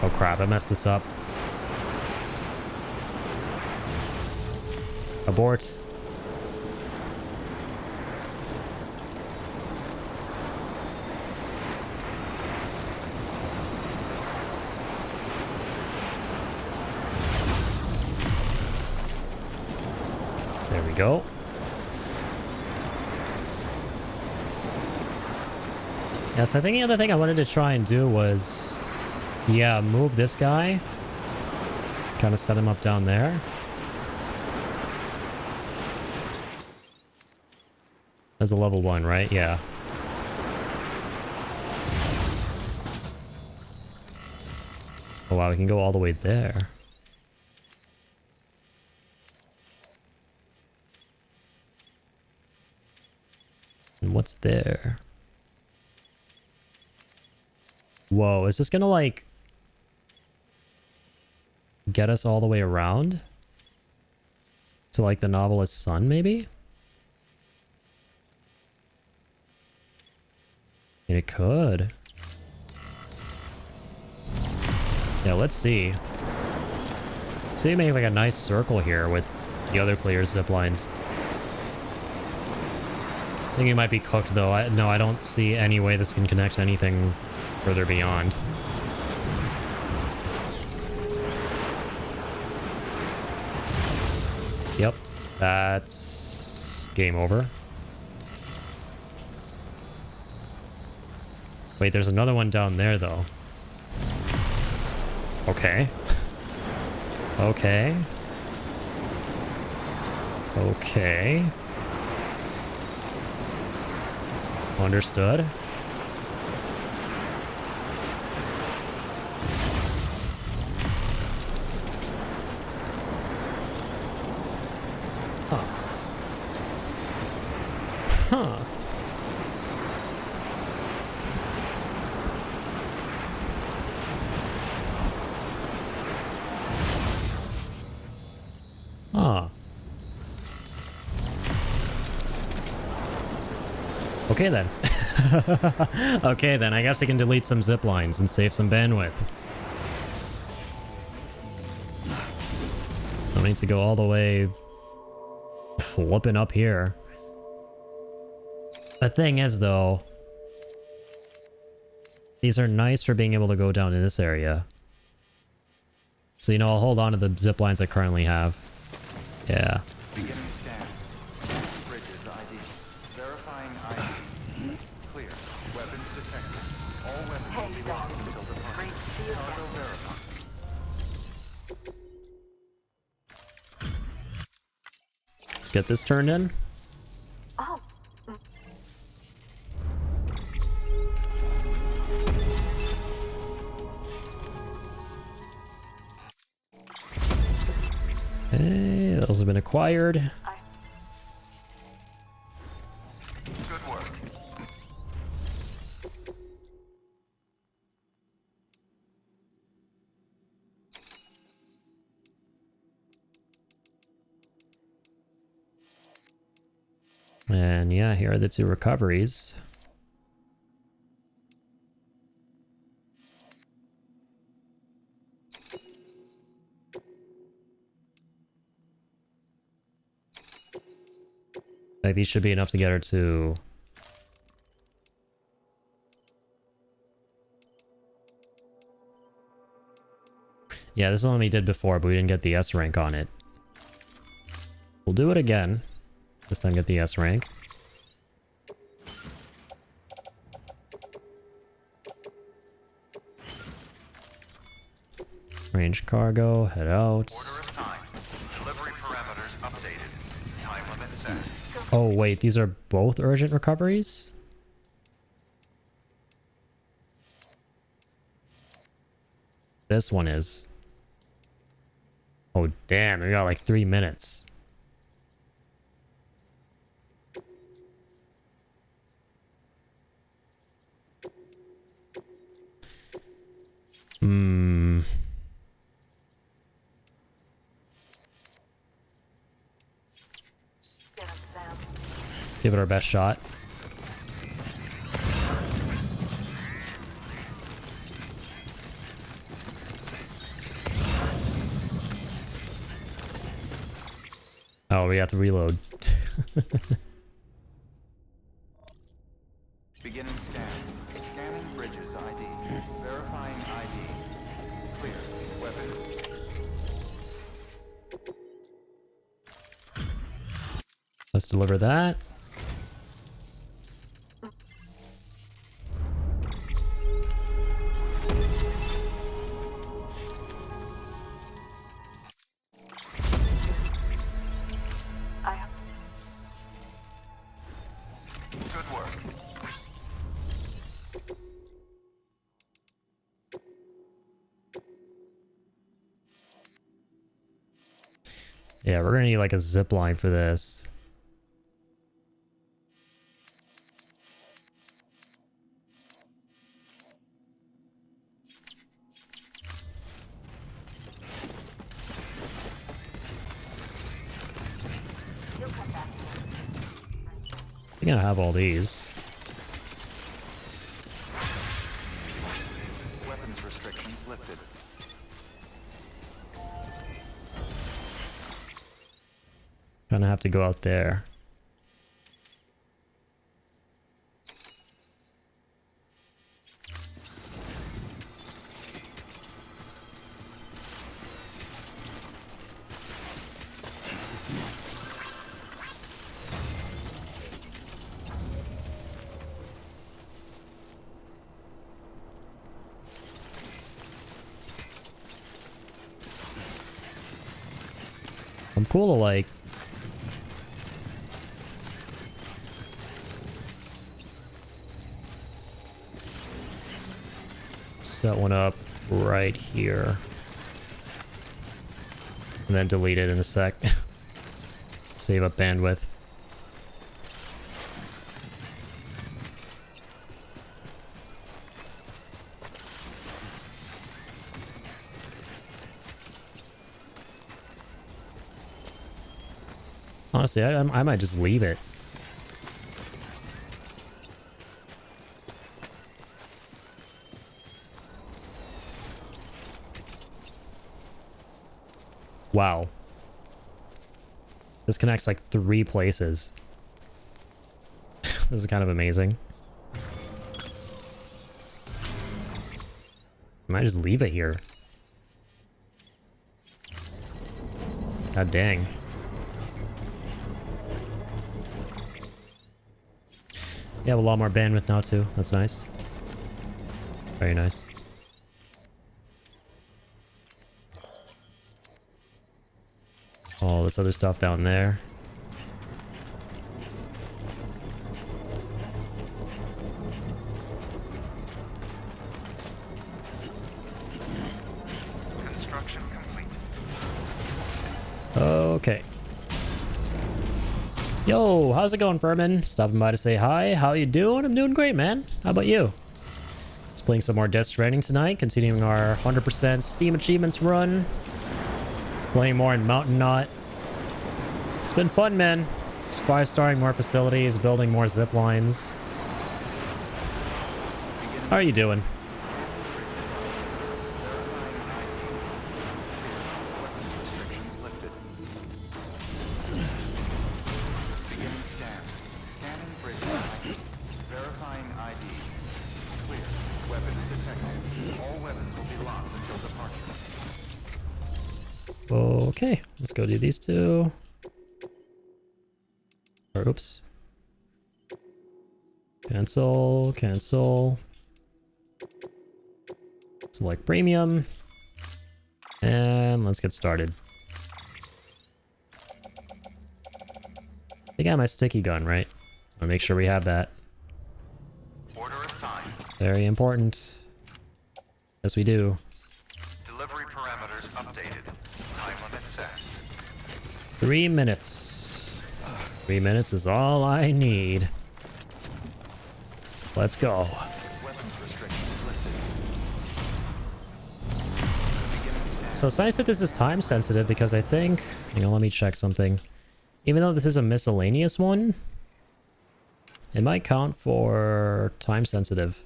Oh crap, I messed this up. Abort. There we go. Yes, I think the other thing I wanted to try and do was, yeah, move this guy. Kind of set him up down there. As a level 1, right? Yeah. Oh wow, we can go all the way there. And what's there? Whoa, is this gonna like get us all the way around to like the novelist's son, maybe? It could. Yeah, let's see. See, make like a nice circle here with the other players' zip lines. I think it might be cooked though. No, I don't see any way this can connect to anything further beyond. Yep, that's game over. Wait, there's another one down there, though. Okay. Okay. Okay. Understood. Huh. Huh. Ah. Okay then. Okay then, I guess I can delete some zip lines and save some bandwidth. I need to go all the way flipping up here. The thing is though, these are nice for being able to go down in this area. So you know, I'll hold on to the zip lines I currently have. Yeah. Beginning scan. Bridges ID. Verifying ID. Clear. Weapons detected. All weapons will be locked until departure. Great to see you Cargo again. verified. Let's get this turned in. Oh, Okay, those have been acquired. Good work. And yeah, here are the 2 recoveries. Like, these should be enough to get her to... Yeah, this is one we did before, but we didn't get the S rank on it. We'll do it again. This time get the S rank. Range cargo, head out. Order assigned. Delivery parameters updated. Time limit set. Oh wait, these are both urgent recoveries? This one is. Oh damn, we got like 3 minutes. Hmm. Give it our best shot. Oh, we have to reload. Beginning scan. Scanning bridges ID. Verifying ID. Clear. Weapon. Let's deliver that. Good work. Yeah, we're gonna need like a zip line for this. I think I have all these. Weapons restrictions lifted. Gonna have to go out there. I'm cool to like set one up right here and then delete it in a sec. Save up bandwidth. Honestly, I might just leave it. Wow. This connects like 3 places. This is kind of amazing. I might just leave it here. God dang. You have a lot more bandwidth now too. That's nice. Very nice. All this other stuff down there. Construction complete. Okay. Yo, how's it going, Furman? Stopping by to say hi. How you doing? I'm doing great, man. How about you? Just playing some more Death Stranding tonight, continuing our 100% Steam Achievements run. Playing more in Mountainous. It's been fun, man. Just 5-starring more facilities, building more zip lines. How are you doing? Okay, let's go do these two. Or oops. Cancel, cancel. Select premium. And let's get started. I got my sticky gun, right? I'll make sure we have that. Order assigned. Very important. Yes, we do. Delivery parameters updated. Time limit set. 3 minutes. 3 minutes is all I need. Let's go. Weapons restrictions lifted. So it's nice that this is time sensitive because I think, you know, let me check something. Even though this is a miscellaneous one, it might count for time sensitive.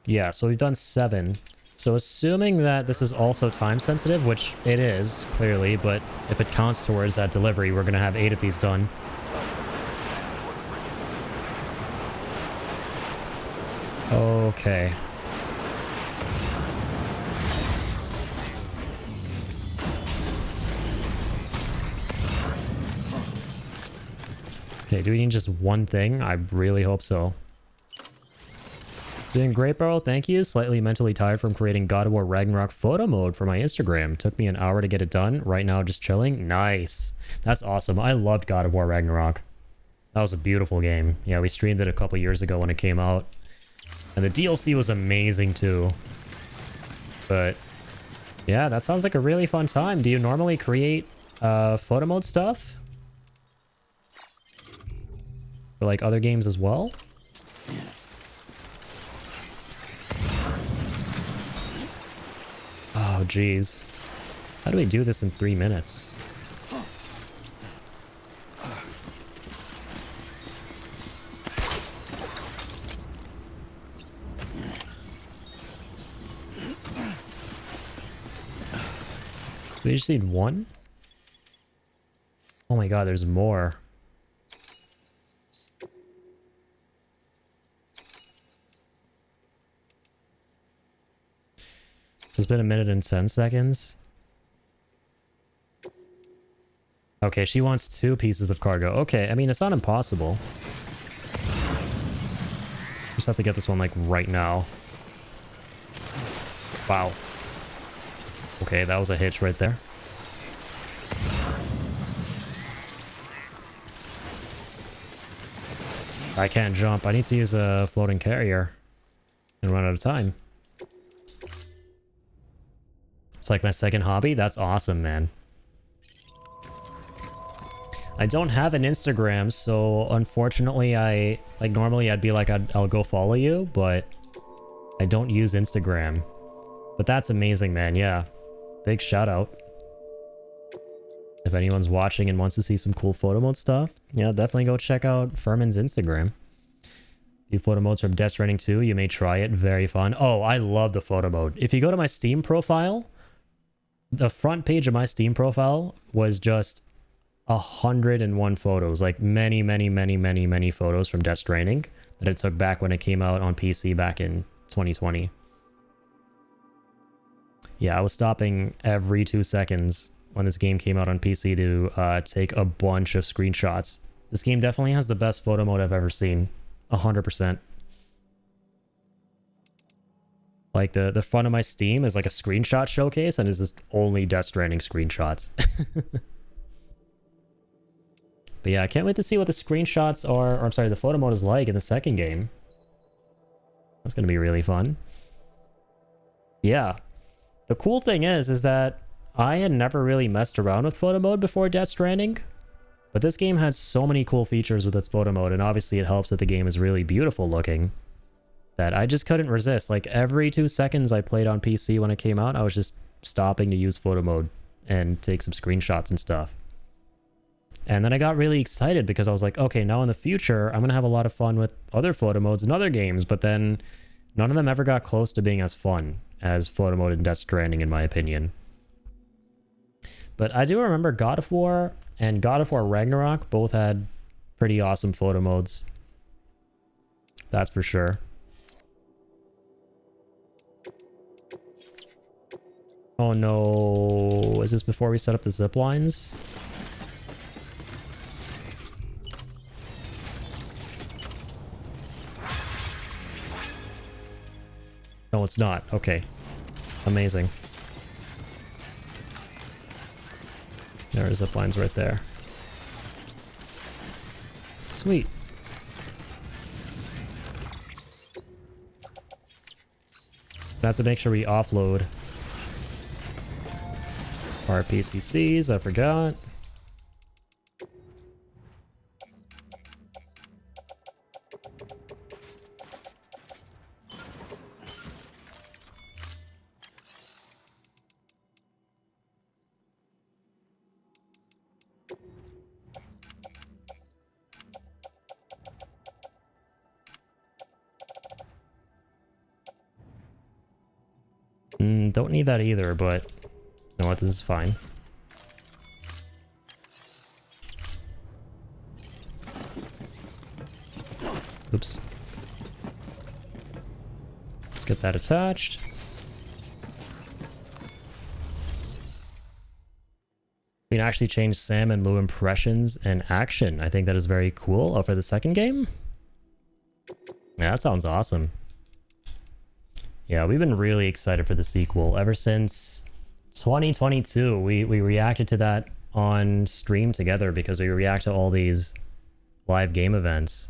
Yeah, so we've done 7. So assuming that this is also time sensitive, which it is, clearly, but if it counts towards that delivery, we're going to have 8 of these done. Okay. Okay, do we need just one thing? I really hope so. Doing great, bro. Thank you. Slightly mentally tired from creating God of War Ragnarok photo mode for my Instagram. Took me an hour to get it done. Right now, just chilling. Nice. That's awesome. I loved God of War Ragnarok. That was a beautiful game. Yeah, we streamed it a couple years ago when it came out. And the DLC was amazing too. But yeah, that sounds like a really fun time. Do you normally create photo mode stuff? For like other games as well? Oh, geez. How do we do this in 3 minutes? We just need one? Oh my god, there's more. So it's been 1 minute and 10 seconds. Okay, she wants 2 pieces of cargo. Okay, I mean, it's not impossible. Just have to get this one, like, right now. Wow. Okay, that was a hitch right there. I can't jump. I need to use a floating carrier and run out of time. It's like my second hobby. That's awesome, man. I don't have an Instagram, so unfortunately normally I'd be like, I'll go follow you, but I don't use Instagram. But that's amazing, man. Yeah. Big shout out. If anyone's watching and wants to see some cool photo mode stuff, yeah, definitely go check out Furman's Instagram. Few photo modes from Death Stranding 2, you may try it. Very fun. Oh, I love the photo mode. If you go to my Steam profile, the front page of my Steam profile was just 101 photos, like many photos from Death Stranding that I took back when it came out on PC back in 2020. Yeah, I was stopping every 2 seconds when this game came out on PC to take a bunch of screenshots. This game definitely has the best photo mode I've ever seen. 100%. Like the front of my Steam is like a screenshot showcase and is just only Death Stranding screenshots. But yeah, I can't wait to see what the screenshots are, or I'm sorry, the photo mode is like in the second game. That's gonna be really fun. Yeah. The cool thing is that I had never really messed around with photo mode before Death Stranding, but this game has so many cool features with its photo mode, and obviously it helps that the game is really beautiful looking, that I just couldn't resist. Like every 2 seconds I played on PC when it came out, I was just stopping to use photo mode and take some screenshots and stuff. And then I got really excited because I was like, okay, now in the future, I'm going to have a lot of fun with other photo modes in other games, but then none of them ever got close to being as fun as photo mode in Death Stranding, in my opinion. But I do remember God of War and God of War Ragnarok both had pretty awesome photo modes. That's for sure. Oh no, is this before we set up the zip lines? No, it's not. Okay. Amazing. There are zip lines right there. Sweet. That's to make sure we offload our PCCs. I forgot. Don't need that either, but you know what? This is fine. Oops. Let's get that attached. We can actually change Sam and Lou impressions and action. I think that is very cool. Oh, for the second game? Yeah, that sounds awesome. Yeah, we've been really excited for the sequel ever since 2022. We reacted to that on stream together because we react to all these live game events.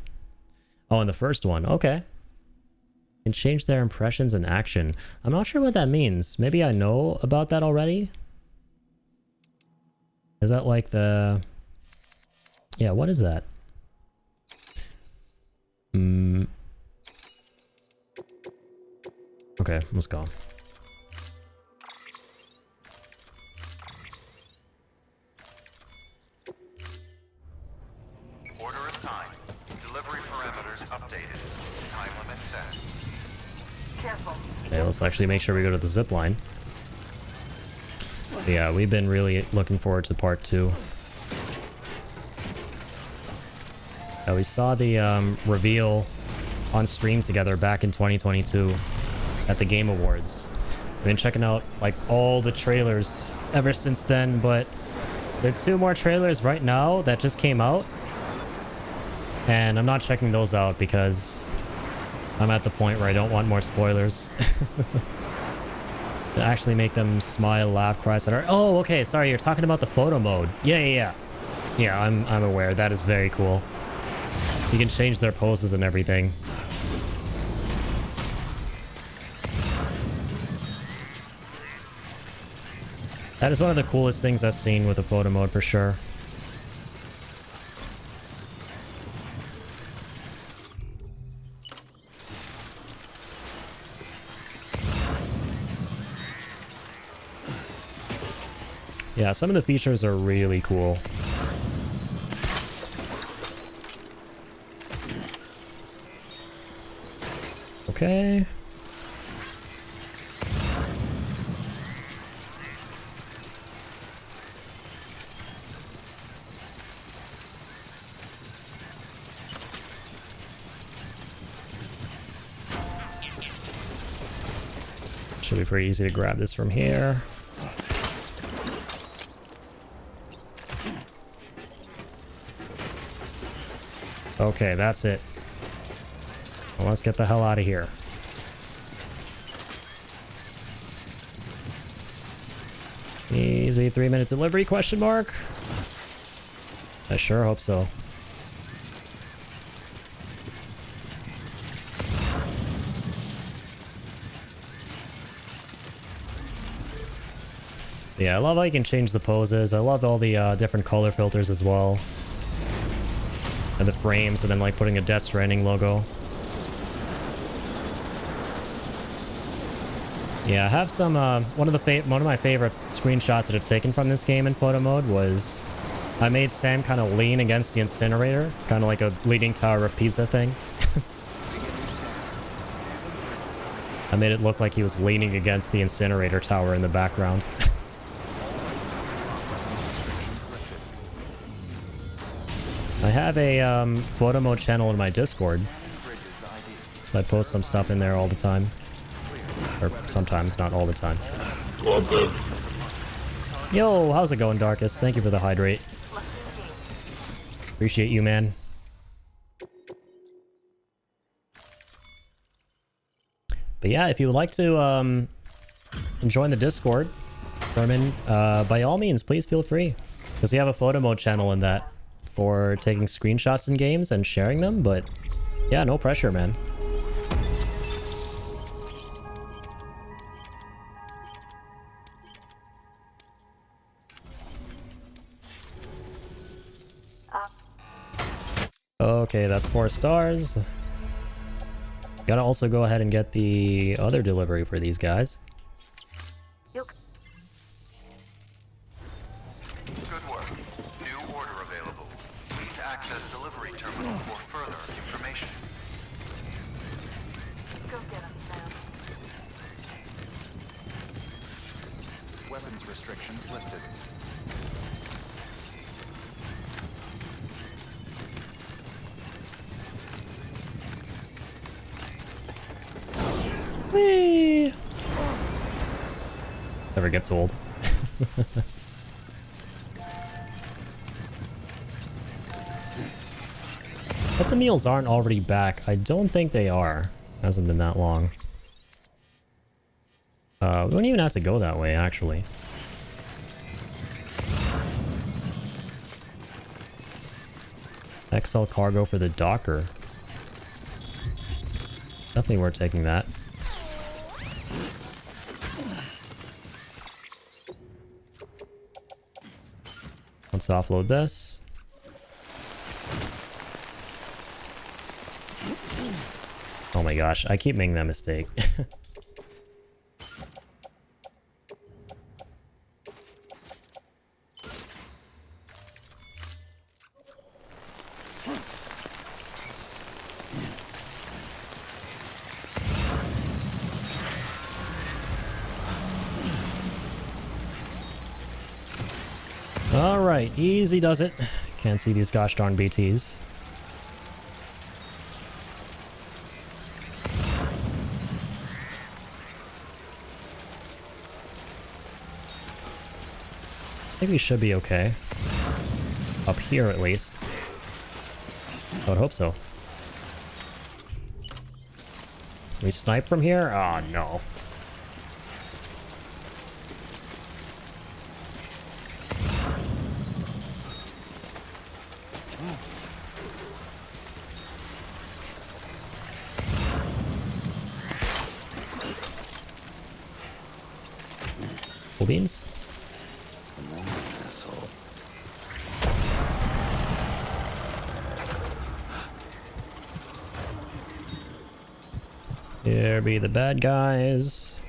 Oh, and the first one. Okay. Can change their impressions and action. I'm not sure what that means. Maybe I know about that already? Is that like the... Yeah, what is that? Okay, let's go. Order assigned. Delivery parameters updated. Time limit set. Careful. Okay, let's actually make sure we go to the zip line. Yeah, we've been really looking forward to part 2. We saw the reveal on stream together back in 2022 at the Game Awards. We've been checking out like all the trailers ever since then, but there are 2 more trailers right now that just came out, and I'm not checking those out because I'm at the point where I don't want more spoilers. To actually make them smile, laugh, cry, etc. Oh, okay, sorry, you're talking about the photo mode. Yeah, I'm aware. That is very cool. You can change their poses and everything. That is one of the coolest things I've seen with the photo mode for sure. Yeah, some of the features are really cool. Okay. Should be pretty easy to grab this from here. Okay, that's it. Well, let's get the hell out of here. Easy 3-minute delivery, question mark? I sure hope so. Yeah, I love how you can change the poses. I love all the different color filters as well. And the frames, and then like putting a Death Stranding logo. Yeah, I have some, one of my favorite screenshots that I've taken from this game in photo mode was I made Sam kind of lean against the incinerator, kind of like a Leaning Tower of Pisa thing. I made it look like he was leaning against the incinerator tower in the background. I have a photo mode channel in my Discord, so I post some stuff in there all the time. Or sometimes, not all the time. Yo, how's it going, Darkest? Thank you for the hydrate. Appreciate you, man. But yeah, if you would like to join the Discord, Herman, by all means, please feel free. Because we have a photo mode channel in that for taking screenshots in games and sharing them, but yeah, no pressure, man. Okay, that's 4 stars. Gotta also go ahead and get the other delivery for these guys. Good work. New order available. Please access delivery terminal for further information. Go get him, Sam. Weapons restrictions lifted. Whee! Never gets old. But the meals aren't already back. I don't think they are. Hasn't been that long. We don't even have to go that way, actually. XL cargo for the docker. Definitely worth taking that. Let's offload this. Oh my gosh, I keep making that mistake. Alright, easy does it. Can't see these gosh darn BTs. I think we should be okay. Up here at least. I would hope so. We snipe from here? Oh no. Beans. Here be the bad guys.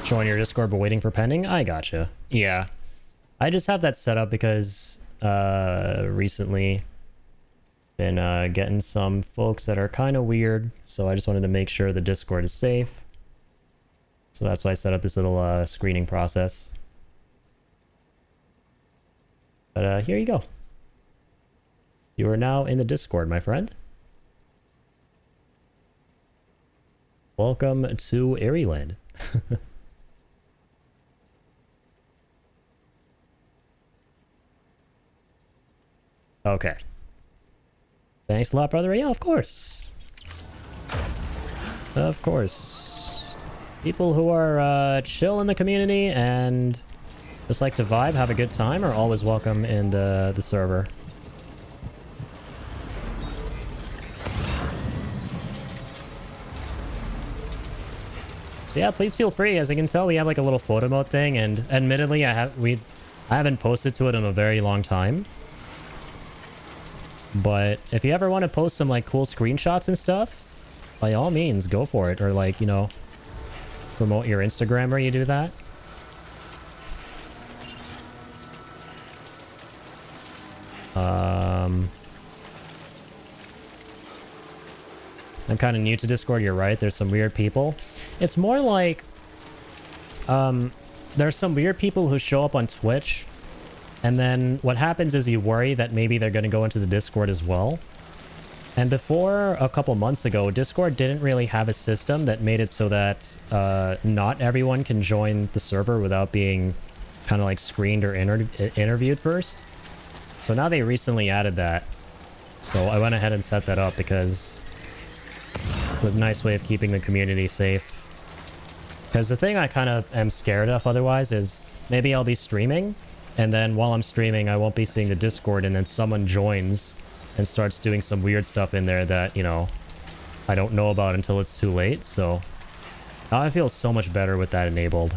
Join your Discord but waiting for pending? I gotcha. Yeah. I just have that set up because recently been getting some folks that are kind of weird, so I just wanted to make sure the Discord is safe. So that's why I set up this little screening process. But here you go. You are now in the Discord, my friend. Welcome to Airyland. Okay. Thanks a lot, brother. Yeah, of course. Of course. People who are chill in the community and just like to vibe, have a good time, are always welcome in the server. So yeah, please feel free. As you can tell, we have like a little photo mode thing, and admittedly, I haven't posted to it in a very long time. But if you ever want to post some like cool screenshots and stuff, by all means, go for it. Or like, you know, promote your Instagram where you do that. I'm kind of new to Discord, you're right. There's some weird people. It's more like, there's some weird people who show up on Twitch, and then what happens is you worry that maybe they're going to go into the Discord as well. And before, a couple months ago, Discord didn't really have a system that made it so that not everyone can join the server without being kind of like screened or interviewed first. So now they recently added that. So I went ahead and set that up because it's a nice way of keeping the community safe. Because the thing I kind of am scared of otherwise is maybe I'll be streaming, and then while I'm streaming I won't be seeing the Discord, and then someone joins and starts doing some weird stuff in there that, you know, I don't know about until it's too late. So now I feel so much better with that enabled.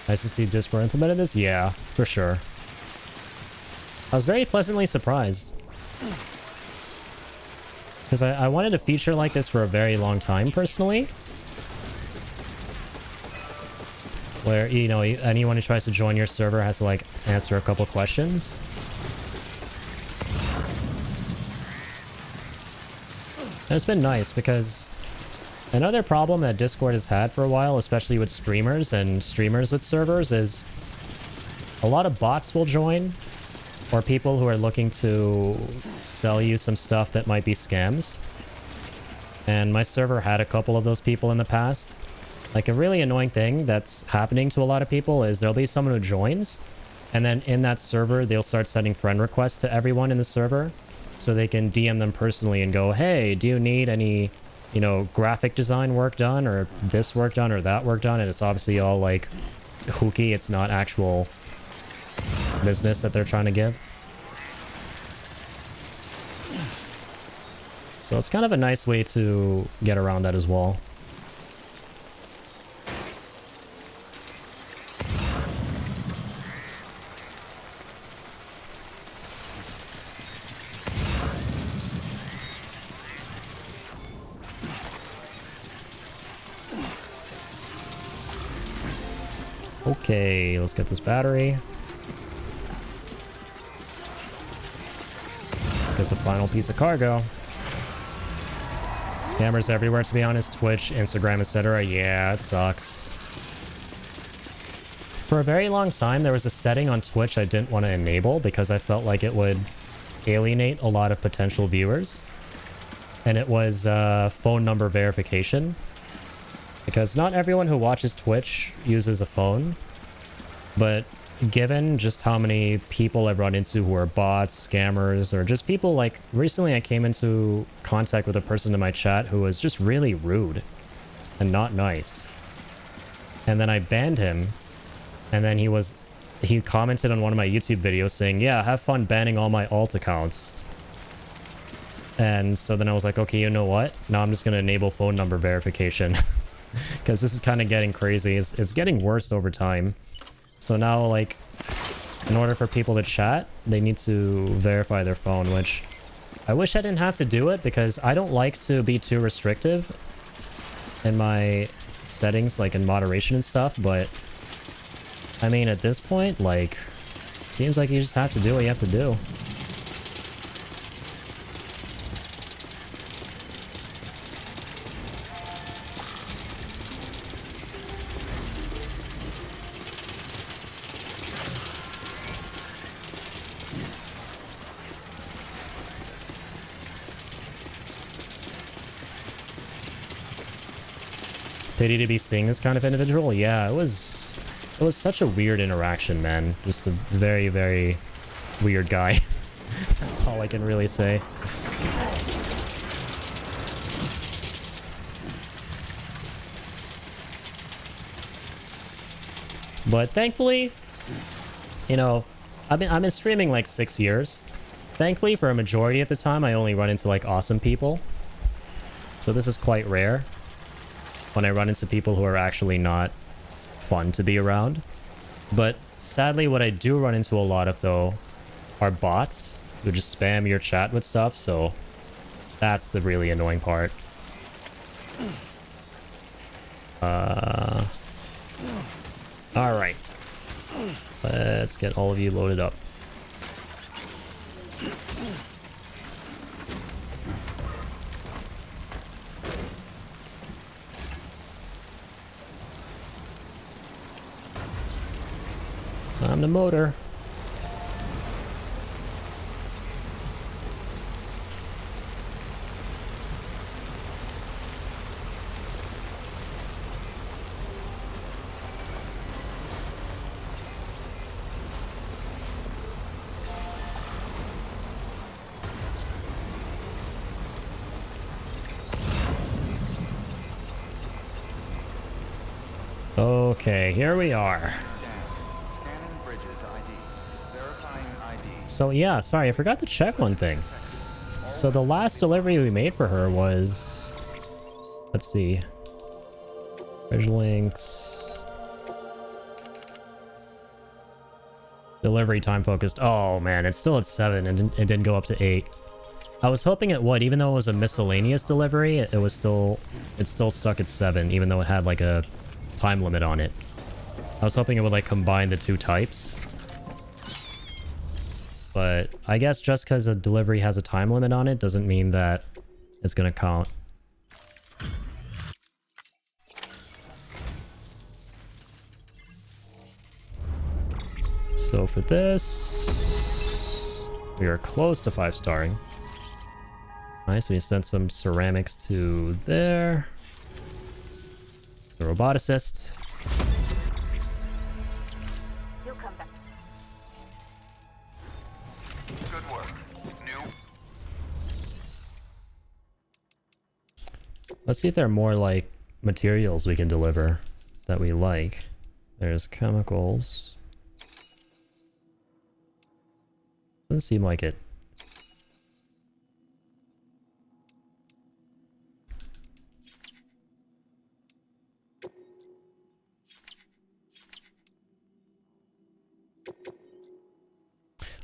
Nice to see Discord implemented this? Yeah, for sure. I was very pleasantly surprised. Because I wanted a feature like this for a very long time, personally. Where, you know, anyone who tries to join your server has to, like, answer a couple questions. And it's been nice because another problem that Discord has had for a while, especially with streamers and streamers with servers, is a lot of bots will join, or people who are looking to sell you some stuff that might be scams. And my server had a couple of those people in the past. Like, a really annoying thing that's happening to a lot of people is there'll be someone who joins, and then in that server they'll start sending friend requests to everyone in the server so they can DM them personally and go, hey, do you need any, you know, graphic design work done, or this work done, or that work done? And it's obviously all like hooky. It's not actual business that they're trying to give. So it's kind of a nice way to get around that as well. Okay, let's get this battery. Let's get the final piece of cargo. Scammers everywhere, to be honest. Twitch, Instagram, etc. Yeah, it sucks. For a very long time, there was a setting on Twitch I didn't want to enable because I felt like it would alienate a lot of potential viewers. And it was phone number verification. Because not everyone who watches Twitch uses a phone, but given just how many people I've run into who are bots, scammers, or just people like... Recently I came into contact with a person in my chat who was just really rude and not nice. And then I banned him, and then he commented on one of my YouTube videos saying, yeah, have fun banning all my alt accounts. And so then I was like, okay, you know what? Now I'm just going to enable phone number verification. Because this is kind of getting crazy. It's getting worse over time. So now, like, in order for people to chat, they need to verify their phone, which I wish I didn't have to do it because I don't like to be too restrictive in my settings, like in moderation and stuff. But, I mean, at this point, like, it seems like you just have to do what you have to do. Pity to be seeing this kind of individual. Yeah, it was such a weird interaction, man. Just a very, very weird guy. That's all I can really say. But thankfully, you know, I've been streaming like 6 years. Thankfully, for a majority of the time, I only run into like awesome people. So this is quite rare when I run into people who are actually not fun to be around. But sadly, what I do run into a lot of though are bots who just spam your chat with stuff. So that's the really annoying part. All right. Let's get all of you loaded up. Time to motor. Okay, here we are. Scanning bridges ID. Verifying ID. So yeah, sorry, I forgot to check one thing. So the last delivery we made for her was... Let's see. Bridge links. Delivery time focused. Oh man, it's still at 7 and it didn't go up to 8. I was hoping it would, even though it was a miscellaneous delivery, it's still stuck at 7, even though it had like a time limit on it. I was hoping it would like combine the two types. But I guess just because a delivery has a time limit on it doesn't mean that it's gonna count. So for this, we are close to 5-starring. Nice, we sent some ceramics to there. The roboticist. You'll come back. Good work. New. Let's see if there are more like materials we can deliver that we like. There's chemicals. Doesn't seem like it.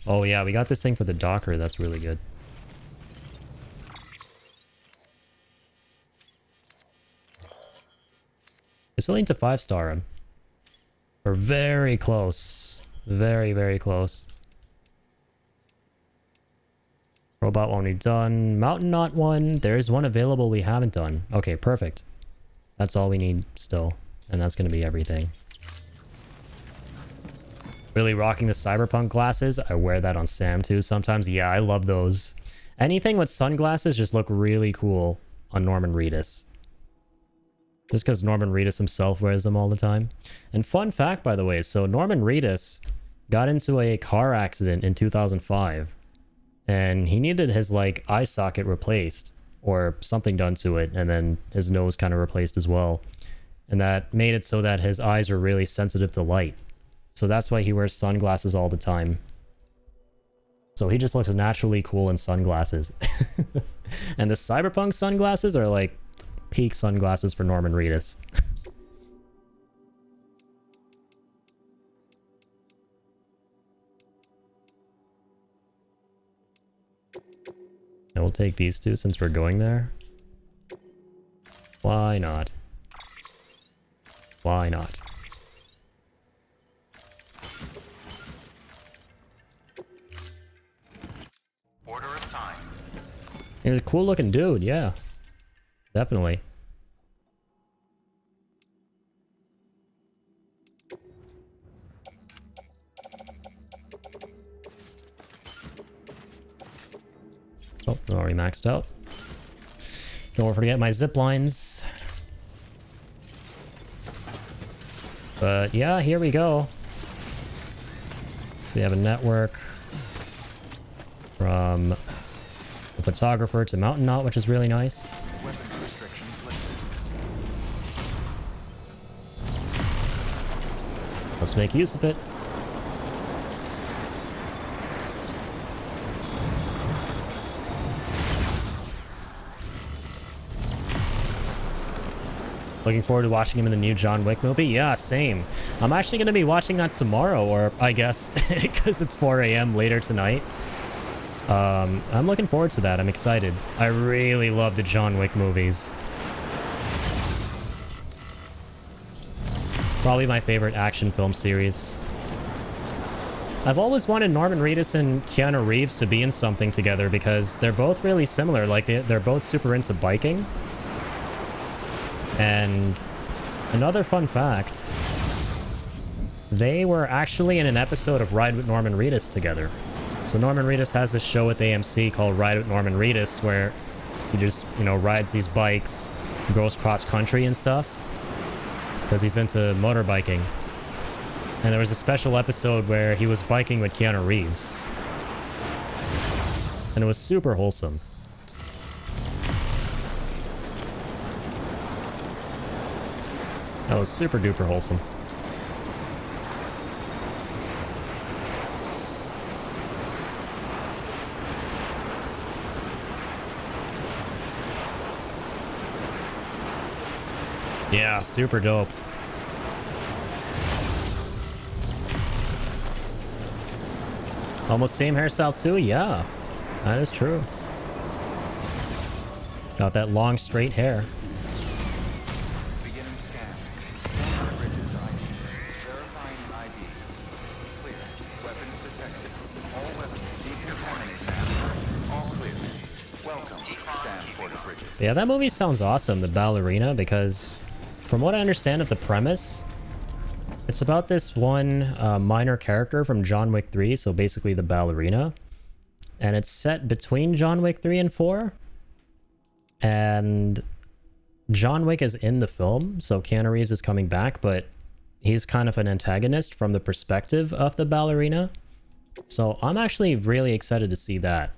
Oh yeah, we got this thing for the Docker. That's really good. We still need to 5-star him. We're very close. Very, very close. Robot one we've done. Mountainous one. There's one available we haven't done. Okay, perfect. That's all we need still. And that's going to be everything. Really rocking the cyberpunk glasses. I wear that on Sam too sometimes. Yeah, I love those. Anything with sunglasses just look really cool on Norman Reedus. Just because Norman Reedus himself wears them all the time. And fun fact, by the way, so Norman Reedus got into a car accident in 2005. And he needed his like eye socket replaced or something done to it. And then his nose kind of replaced as well. And that made it so that his eyes were really sensitive to light. So that's why he wears sunglasses all the time. So he just looks naturally cool in sunglasses. And the cyberpunk sunglasses are like peak sunglasses for Norman Reedus. And we'll take these two since we're going there. Why not? Why not? Order assigned. He's a cool looking dude, yeah. Definitely. Oh, I'm already maxed out. Don't forget my zip lines. But yeah, here we go. So we have a network. from the photographer to Mountainous, which is really nice. Weapons restrictions lifted. Let's make use of it. Looking forward to watching him in the new John Wick movie. Yeah, same. I'm actually going to be watching that tomorrow, or I guess because it's 4 a.m. later tonight. I'm looking forward to that. I'm excited. I really love the John Wick movies. Probably my favorite action film series. I've always wanted Norman Reedus and Keanu Reeves to be in something together because they're both really similar. Like, they're both super into biking. And another fun fact, they were actually in an episode of Ride with Norman Reedus together. So Norman Reedus has this show with AMC called Ride with Norman Reedus where he just, you know, rides these bikes, goes cross country and stuff because he's into motorbiking. And there was a special episode where he was biking with Keanu Reeves. And it was super wholesome. That was super duper wholesome. Yeah, super dope. Almost same hairstyle too? Yeah, that is true. Got that long straight hair. Beginning scan. Scanner bridges ID. Verifying ID. Clear. Weapons detected. All weapons decontaminated. All clear. Welcome, Sanford Bridges. Yeah, that movie sounds awesome, The Ballerina, because from what I understand of the premise, it's about this one minor character from John Wick 3, so basically the ballerina. And it's set between John Wick 3 and 4. And John Wick is in the film, so Keanu Reeves is coming back, but he's kind of an antagonist from the perspective of the ballerina. So I'm actually really excited to see that.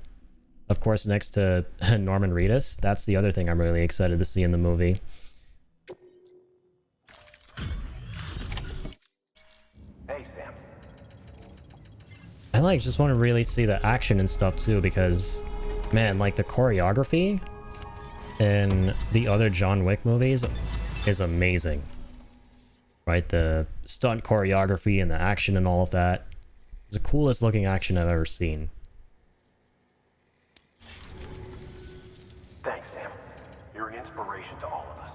Of course, next to Norman Reedus, that's the other thing I'm really excited to see in the movie. Hey, Sam. I like just want to really see the action and stuff too, because man, like the choreography in the other John Wick movies is amazing. Right? The stunt choreography and the action and all of that. It's the coolest looking action I've ever seen. Thanks, Sam. You're an inspiration to all of us.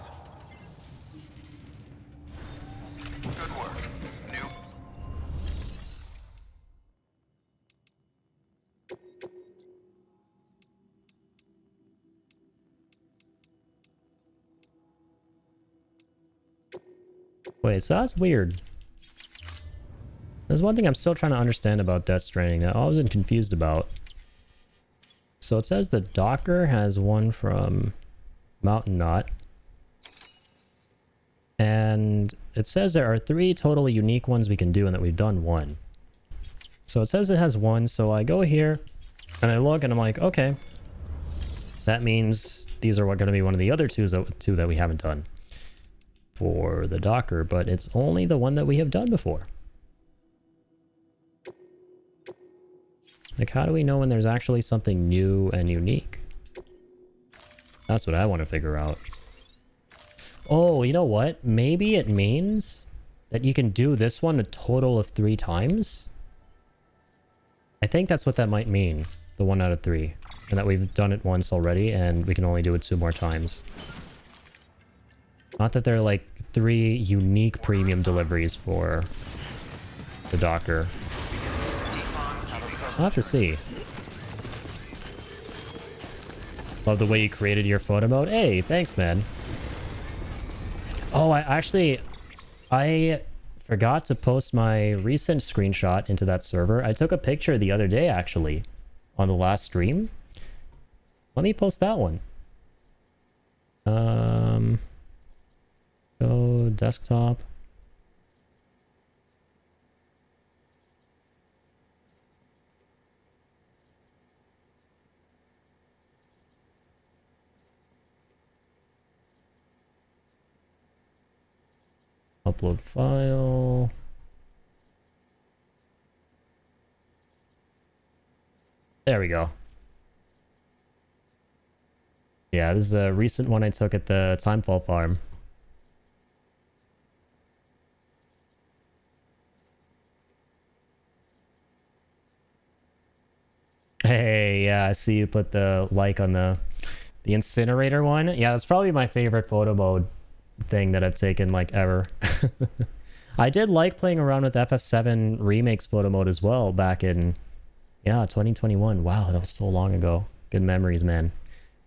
Good work. New. Wait, so that's weird. There's one thing I'm still trying to understand about Death Stranding that I've always been confused about. So it says the Docker has one from Mountainous. And it says there are 3 totally unique ones we can do and that we've done 1. So it says it has 1, so I go here and I look and I'm like, okay. That means these are going to be one of the other two that we haven't done for the Docker, but it's only the one that we have done before. Like, how do we know when there's actually something new and unique? That's what I want to figure out. Oh, you know what? Maybe it means that you can do this one a total of 3 times? I think that's what that might mean. The 1 out of 3. And that we've done it once already, and we can only do it 2 more times. Not that they're like 3 unique premium deliveries for the Docker. I'll have to see. Love the way you created your photo mode. Hey, thanks, man. Oh, I forgot to post my recent screenshot into that server. I took a picture the other day, actually, on the last stream. Let me post that one. Go desktop. Upload file. There we go. Yeah, this is a recent one I took at the Timefall farm. Hey, yeah, I see you put the like on the incinerator one. Yeah, that's probably my favorite photo mode thing that I've taken like ever. I did like playing around with FF7 Remakes photo mode as well back in, yeah, 2021. Wow, that was so long ago. Good memories, man.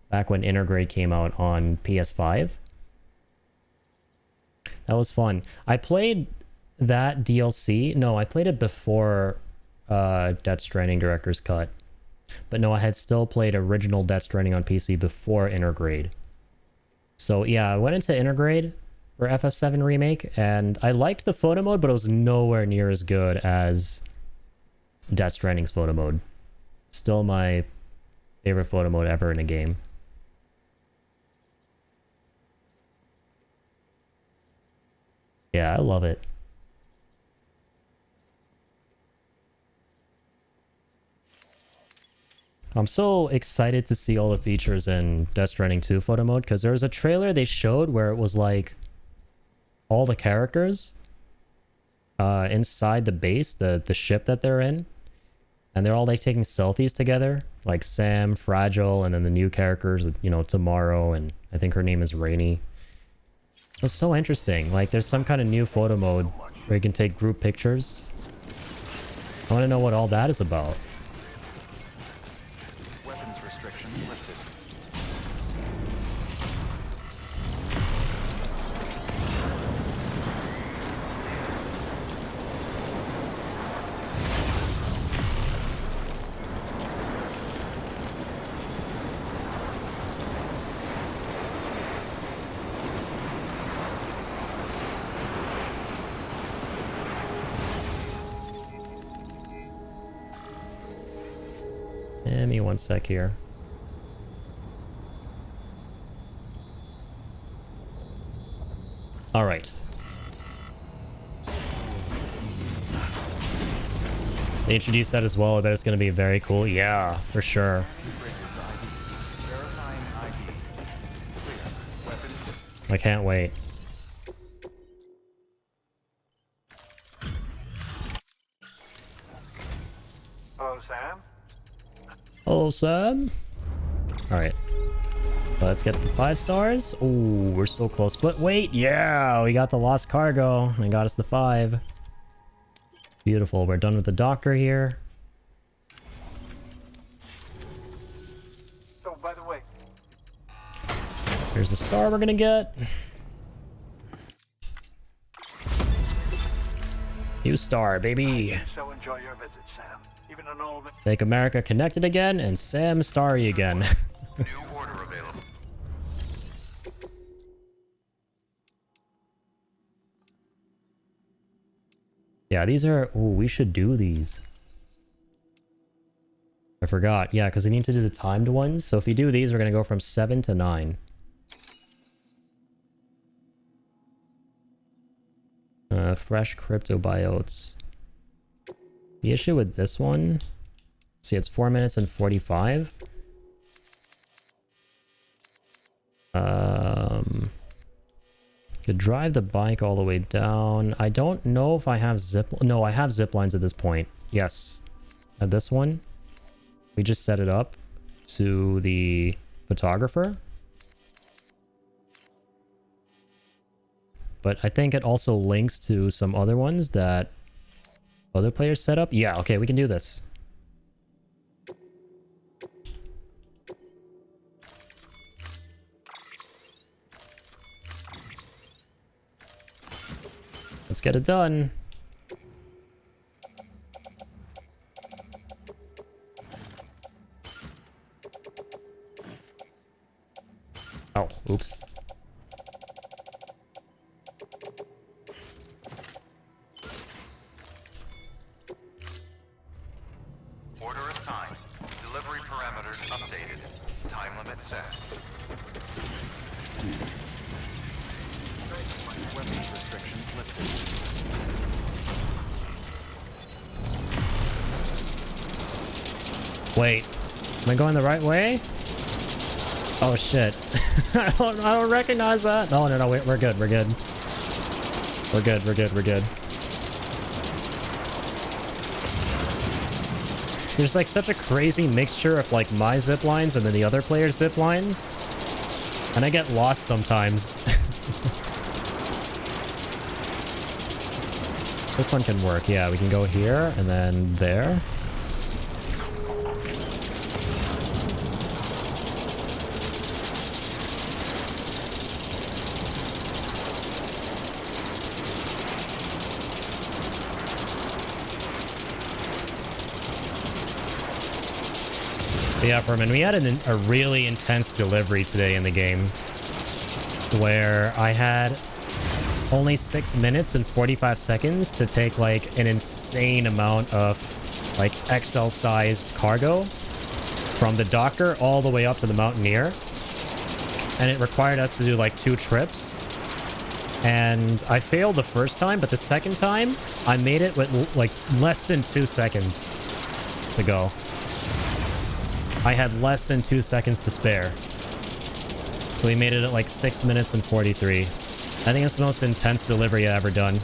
Back when Intergrade came out on PS5. That was fun. I played that DLC. No, I played it before Death Stranding Director's Cut. But no, I had still played original Death Stranding on PC before Intergrade. So yeah, I went into Intergrade for FF7 Remake, and I liked the photo mode, but it was nowhere near as good as Death Stranding's photo mode. Still my favorite photo mode ever in a game. Yeah, I love it. I'm so excited to see all the features in Death Stranding 2 photo mode, because there was a trailer they showed where it was like all the characters inside the base, the ship that they're in, and they're all like taking selfies together, like Sam, Fragile, and then the new characters, you know, Tomorrow, and I think her name is Rainy. It was so interesting. Like there's some kind of new photo mode where you can take group pictures. I want to know what all that is about. Give me one sec here. All right. They introduced that as well. I bet it's going to be very cool. Yeah, for sure. I can't wait. Hello, Sam. Hello, Sam. All right. Let's get the 5 stars. Oh, we're so close. But wait, yeah, we got the lost cargo. And got us the 5. Beautiful. We're done with the doctor here. Oh, by the way. Here's the star we're gonna get. New star, baby. So enjoy your visit, Sam. Even an old man. Make America connected again and Sam starry again. New order available. Yeah, these are... Ooh, we should do these. I forgot. Yeah, because we need to do the timed ones. So if you do these, we're going to go from 7 to 9. Fresh cryptobiotes. The issue with this one... See, it's 4 minutes and 45. Could drive the bike all the way down. I don't know if I have zip... No, I have zip lines at this point. Yes. At this one, we just set it up to the photographer. But I think it also links to some other ones that other players set up. Yeah, okay, we can do this. Let's get it done. Oh, oops. Order assigned. Delivery parameters updated. Time limit set. Weapons restrictions lifted. Wait, am I going the right way? Oh shit. I don't recognize that. No, we're good, we're good. We're good, we're good, we're good. There's like such a crazy mixture of like my zip lines and then the other player's zip lines. And I get lost sometimes. This one can work. Yeah, we can go here and then there. Yeah, Furman, we had a really intense delivery today in the game where I had only 6 minutes and 45 seconds to take like an insane amount of like XL-sized cargo from the Docker all the way up to the Mountaineer. And it required us to do like 2 trips. And I failed the first time, but the second time I made it with like less than 2 seconds to go. I had less than 2 seconds to spare. So we made it at like 6 minutes and 43. I think it's the most intense delivery I've ever done.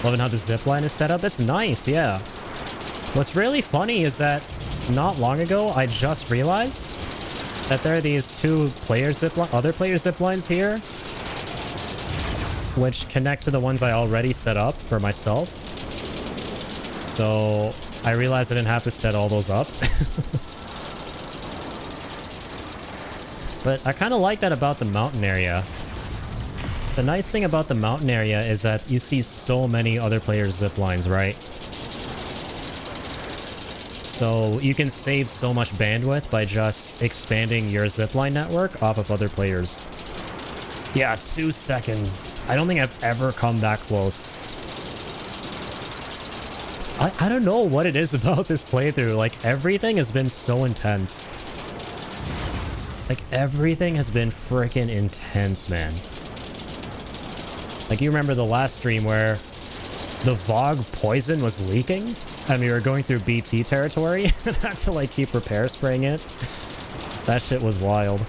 Loving how the zipline is set up. That's nice, yeah. What's really funny is that not long ago, I just realized that there are these other player ziplines here, which connect to the ones I already set up for myself. So I realized I didn't have to set all those up. But I kind of like that about the mountain area. The nice thing about the mountain area is that you see so many other players' zip lines, right? So you can save so much bandwidth by just expanding your zipline network off of other players. Yeah, 2 seconds. I don't think I've ever come that close. I don't know what it is about this playthrough. Like, everything has been so intense. Like, everything has been freaking intense, man. Like, you remember the last stream where the Vogue poison was leaking? And we were going through BT territory and had to, like, keep repair spraying it. That shit was wild.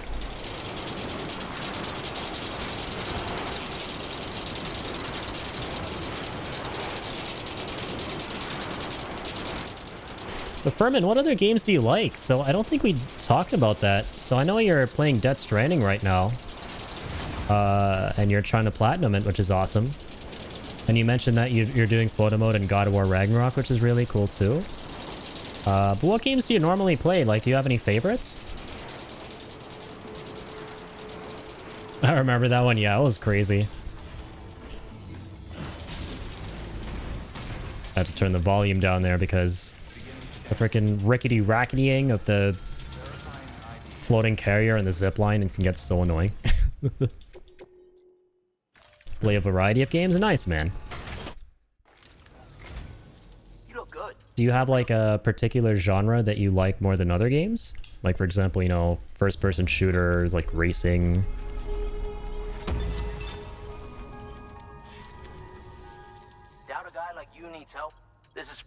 But Furman, what other games do you like? So I don't think we talked about that. So I know you're playing Death Stranding right now. And you're trying to platinum it, which is awesome. And you mentioned that you're doing photo mode in God of War Ragnarok, which is really cool too. But what games do you normally play? Like, do you have any favorites? I remember that one. Yeah, it was crazy. I had to turn the volume down there because the freaking rickety-racketying of the floating carrier and the zipline, it can get so annoying. Play a variety of games? Nice, man. You look good. Do you have like a particular genre that you like more than other games? Like, for example, you know, first-person shooters, like racing. Doubt a guy like you needs help. This is...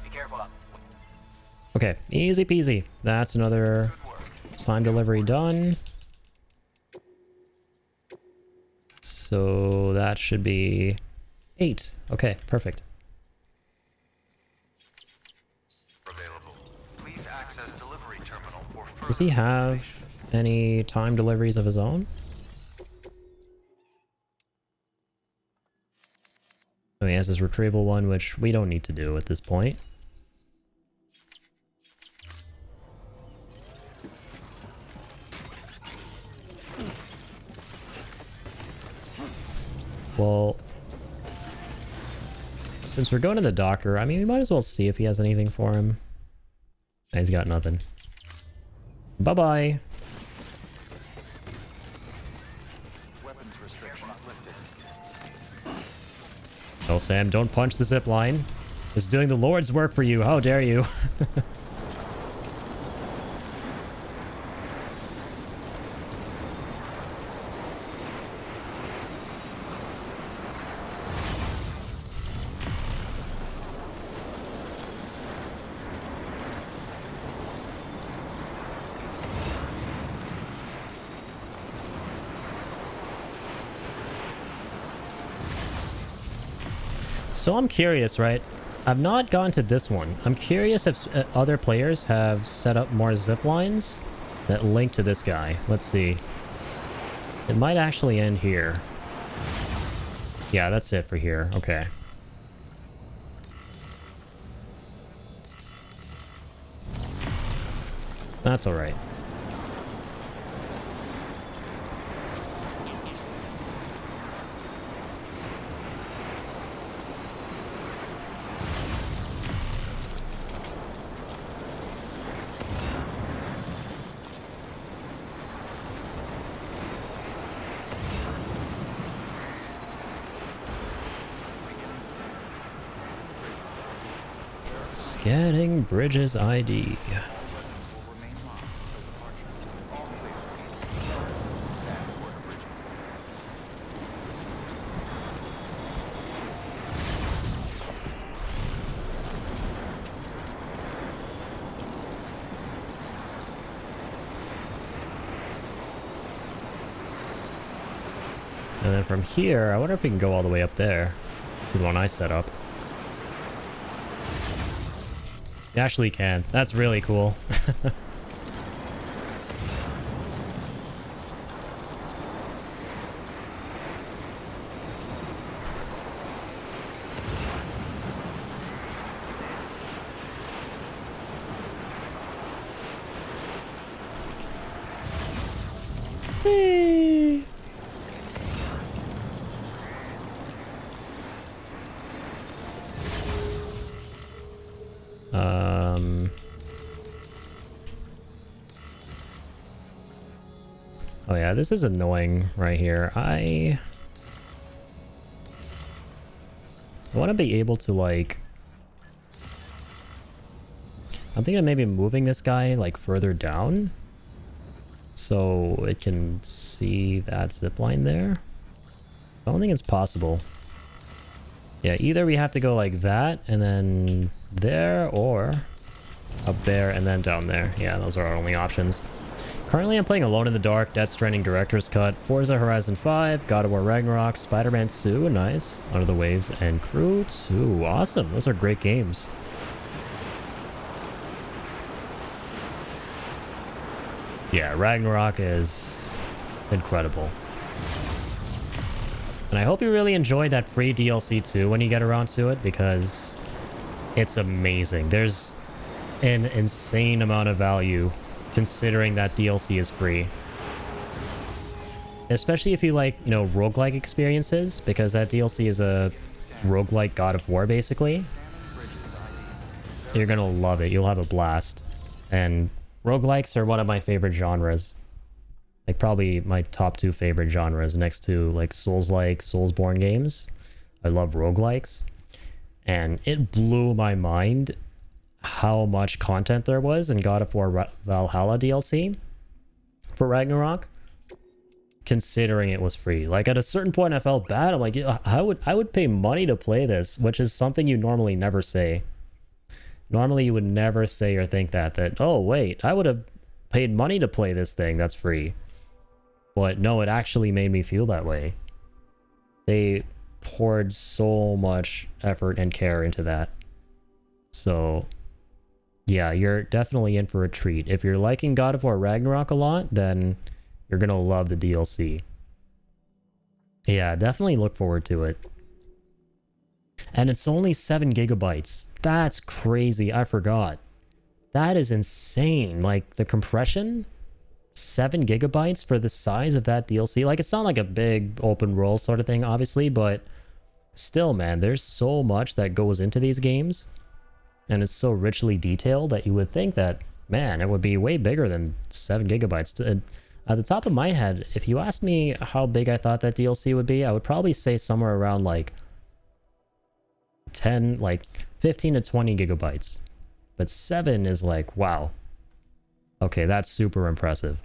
Be careful. Okay, easy peasy. That's another time delivery done. So that should be 8. Okay, perfect. Available. Please access delivery terminal for further. Does he have any time deliveries of his own? Oh, he has his retrieval one, which we don't need to do at this point. Well, since we're going to the Docker, I mean, we might as well see if he has anything for him. He's got nothing. Bye-bye. Weapons restrictions lifted. Oh, Sam, don't punch the zip line. It's doing the Lord's work for you. How dare you? So I'm curious, right? I've not gone to this one. I'm curious if other players have set up more zip lines that link to this guy. Let's see. It might actually end here. Yeah, that's it for here. Okay. That's all right. Scanning bridges ID. And then from here, I wonder if we can go all the way up there to the one I set up. You actually can. That's really cool. Hey. Oh yeah, this is annoying right here. I want to be able to, like... I'm thinking of maybe moving this guy, like, further down. So it can see that zipline there. I don't think it's possible. Yeah, either we have to go like that, and then there, or up there, and then down there. Yeah, those are our only options. Currently, I'm playing Alone in the Dark, Death Stranding Director's Cut, Forza Horizon 5, God of War Ragnarok, Spider-Man 2, nice, Under the Waves, and Crew 2. Awesome, those are great games. Yeah, Ragnarok is incredible. And I hope you really enjoyed that free DLC too when you get around to it, because it's amazing. There's an insane amount of value considering that DLC is free. Especially if you like, you know, roguelike experiences, because that DLC is a roguelike God of War, basically. You're gonna love it. You'll have a blast. And roguelikes are one of my favorite genres. Like, probably my top 2 favorite genres, next to, like, Souls-like, Soulsborne games. I love roguelikes. And it blew my mind how much content there was in God of War Valhalla DLC for Ragnarok, considering it was free. Like, at a certain point I felt bad. I'm like, yeah, I would pay money to play this, which is something you normally never say. Normally you would never say or think that oh wait, I would have paid money to play this thing that's free. But no, it actually made me feel that way. They poured so much effort and care into that. So yeah, you're definitely in for a treat. If you're liking God of War Ragnarok a lot, then you're gonna love the DLC. Yeah, definitely look forward to it. And it's only 7 gigabytes. That's crazy. I forgot. That is insane. Like, the compression, 7 gigabytes for the size of that DLC. Like, it's not like a big open world sort of thing, obviously, but still, man, there's so much that goes into these games. And it's so richly detailed that you would think that, man, it would be way bigger than 7 gigabytes. At the top of my head, if you asked me how big I thought that DLC would be, I would probably say somewhere around, like, 15 to 20 gigabytes. But 7 is like, wow. Okay, that's super impressive.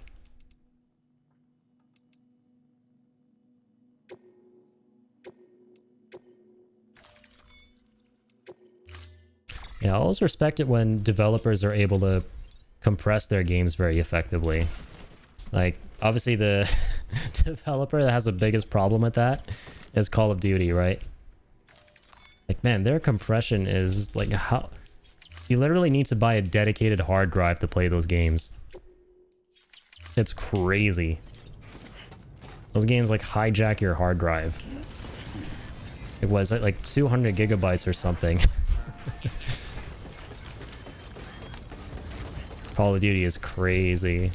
Yeah, I always respect it when developers are able to compress their games very effectively. Like, obviously the developer that has the biggest problem with that is Call of Duty, right? Like, man, their compression is like how... You literally need to buy a dedicated hard drive to play those games. It's crazy. Those games like hijack your hard drive. It was like 200 gigabytes or something. Call of Duty is crazy.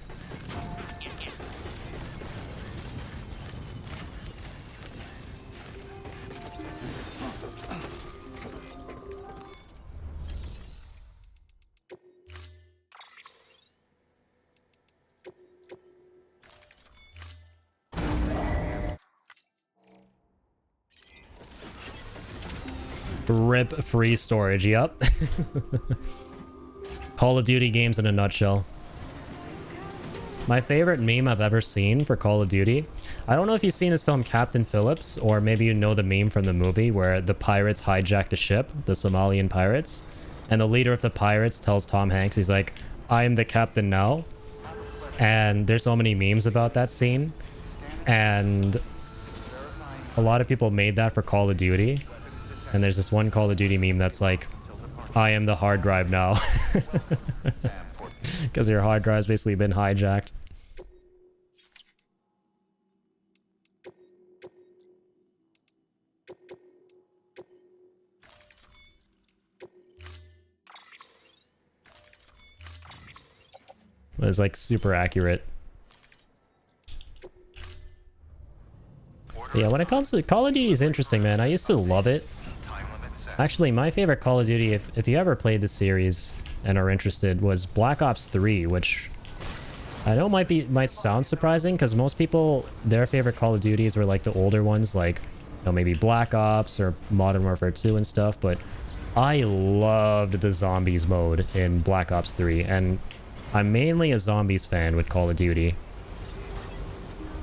Rip free storage, yep. Call of Duty games in a nutshell. My favorite meme I've ever seen for Call of Duty. I don't know if you've seen this film Captain Phillips, or maybe you know the meme from the movie where the pirates hijack the ship, the Somalian pirates, and the leader of the pirates tells Tom Hanks, he's like, I am the captain now. And there's so many memes about that scene. And a lot of people made that for Call of Duty. And there's this one Call of Duty meme that's like, I am the hard drive now. Because your hard drive's basically been hijacked. But it's like super accurate. But yeah, when it comes to Call of Duty is interesting, man. I used to love it. Actually, my favorite Call of Duty, if you ever played the series and are interested, was Black Ops 3, which I know might sound surprising because most people, their favorite Call of Duties were like the older ones, like, you know, maybe Black Ops or Modern Warfare 2 and stuff, but I loved the zombies mode in Black Ops 3, and I'm mainly a zombies fan with Call of Duty.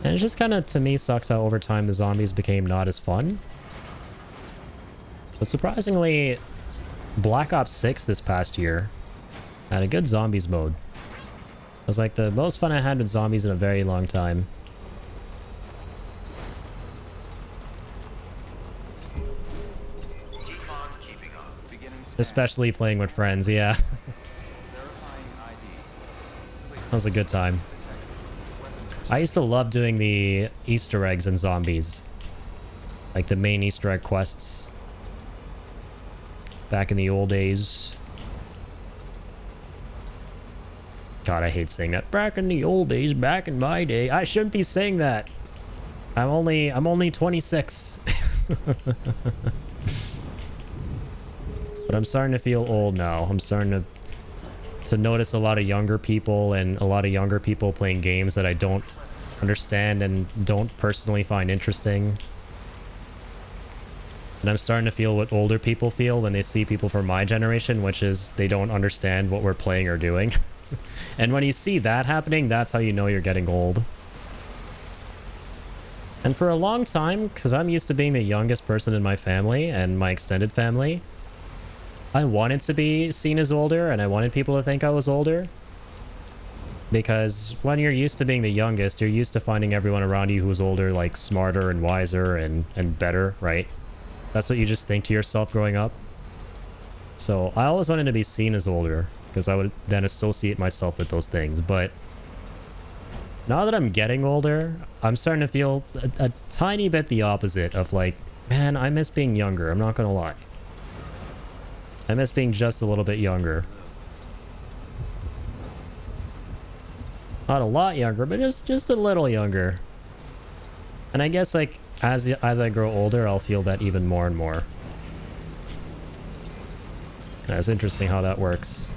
And it just kind of, to me, sucks how over time the zombies became not as fun. But surprisingly, Black Ops 6 this past year had a good zombies mode. It was like the most fun I had with zombies in a very long time. Especially playing with friends, yeah. That was a good time. I used to love doing the Easter eggs in zombies. Like the main Easter egg quests. Back in the old days. God, I hate saying that. Back in the old days, back in my day. I shouldn't be saying that. I'm only 26. But I'm starting to feel old now. I'm starting to notice a lot of younger people and a lot of younger people playing games that I don't understand and don't personally find interesting. And I'm starting to feel what older people feel when they see people from my generation, which is they don't understand what we're playing or doing. And when you see that happening, that's how you know you're getting old. And for a long time, because I'm used to being the youngest person in my family and my extended family, I wanted to be seen as older and I wanted people to think I was older. Because when you're used to being the youngest, you're used to finding everyone around you who's older, like smarter and wiser and better, right? That's what you just think to yourself growing up. So I always wanted to be seen as older because I would then associate myself with those things. But now that I'm getting older, I'm starting to feel a tiny bit the opposite of like, man, I miss being younger. I'm not going to lie. I miss being just a little bit younger. Not a lot younger, but just a little younger. And I guess like as I grow older, I'll feel that even more and more. It's interesting how that works.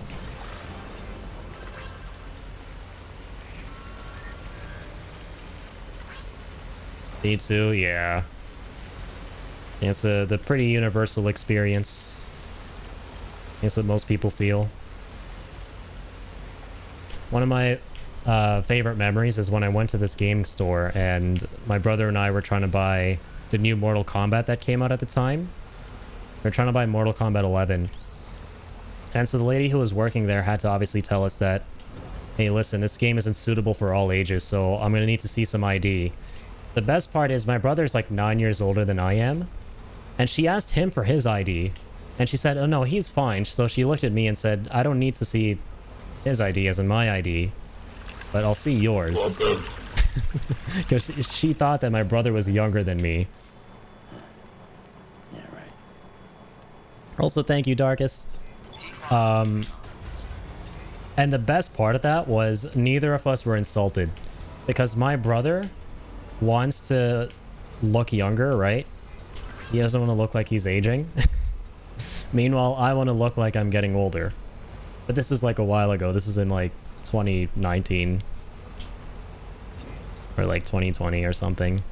Me too, yeah. It's the pretty universal experience. That's what most people feel. One of my favorite memories is when I went to this game store and my brother and I were trying to buy the new Mortal Kombat that came out at the time. We were trying to buy Mortal Kombat 11. And so the lady who was working there had to obviously tell us that, hey, listen, this game isn't suitable for all ages, so I'm going to need to see some ID. The best part is my brother's like 9 years older than I am. And she asked him for his ID. And she said, oh no, he's fine. So she looked at me and said, I don't need to see his ID as in my ID, but I'll see yours. Because she thought that my brother was younger than me. Yeah, right. Also, thank you, Darkest. And the best part of that was neither of us were insulted. Because my brother wants to look younger, right? He doesn't want to look like he's aging. Meanwhile, I want to look like I'm getting older. But this is like a while ago. This is in like 2019. Or like 2020 or something.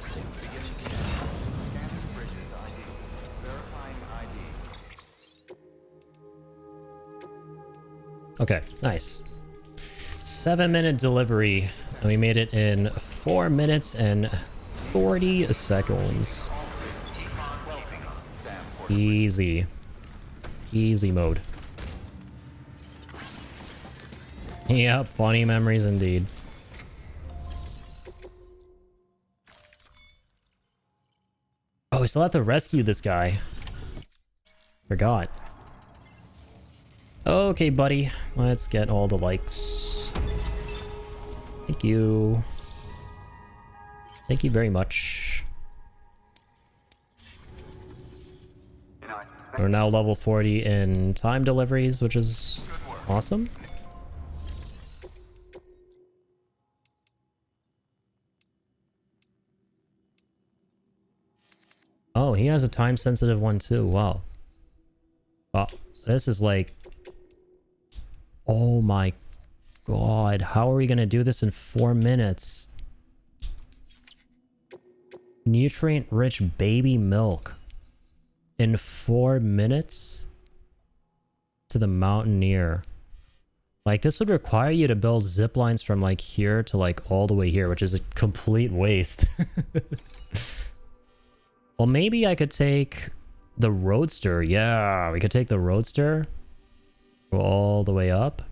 Scanning bridges ID. Verifying ID. Okay, nice. 7-minute delivery. And we made it in 4 minutes and 40 seconds. Easy. Easy mode. Yep, funny memories indeed. Oh, we still have to rescue this guy. Forgot. Okay, buddy. Let's get all the likes. Thank you. Thank you very much. We're now level 40 in time deliveries, which is awesome. Oh, he has a time-sensitive one too. Wow. Wow. This is like... Oh my god. How are we going to do this in 4 minutes? Nutrient-rich baby milk. In 4 minutes? To the Mountaineer. Like, this would require you to build zip lines from like here to like all the way here, which is a complete waste. Well, maybe I could take the Roadster. Yeah, we could take the Roadster. Go all the way up.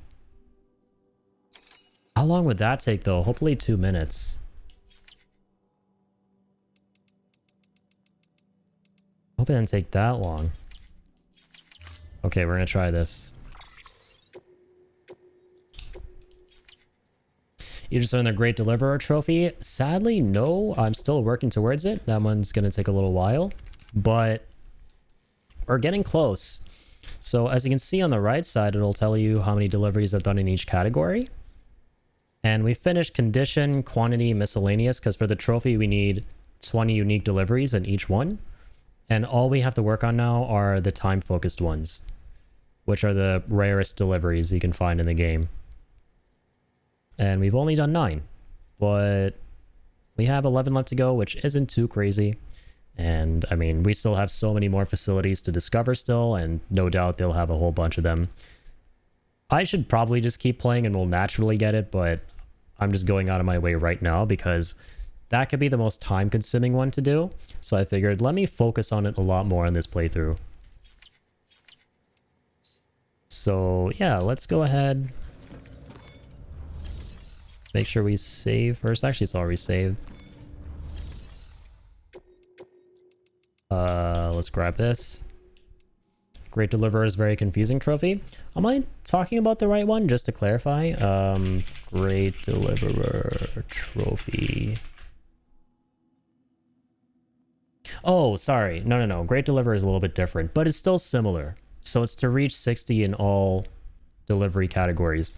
How long would that take, though? Hopefully 2 minutes. Hope it didn't take that long. Okay, we're gonna try this. You just earned the Great Deliverer trophy. Sadly, no. I'm still working towards it. That one's going to take a little while. But we're getting close. So as you can see on the right side, it'll tell you how many deliveries I've done in each category. And we finished condition, quantity, miscellaneous, because for the trophy, we need 20 unique deliveries in each one. And all we have to work on now are the time-focused ones, which are the rarest deliveries you can find in the game. And we've only done 9, but we have 11 left to go, which isn't too crazy. And I mean, we still have so many more facilities to discover still, and no doubt they'll have a whole bunch of them. I should probably just keep playing and we'll naturally get it, but I'm just going out of my way right now because that could be the most time-consuming one to do. So I figured, let me focus on it a lot more in this playthrough. So yeah, let's go ahead. Make sure we save first. Actually, it's already saved. Let's grab this. Great Deliverer is very confusing trophy. Am I talking about the right one? Just to clarify. Great Deliverer trophy. Oh, sorry. No. Great Deliverer is a little bit different, but it's still similar. So it's to reach 60 in all delivery categories.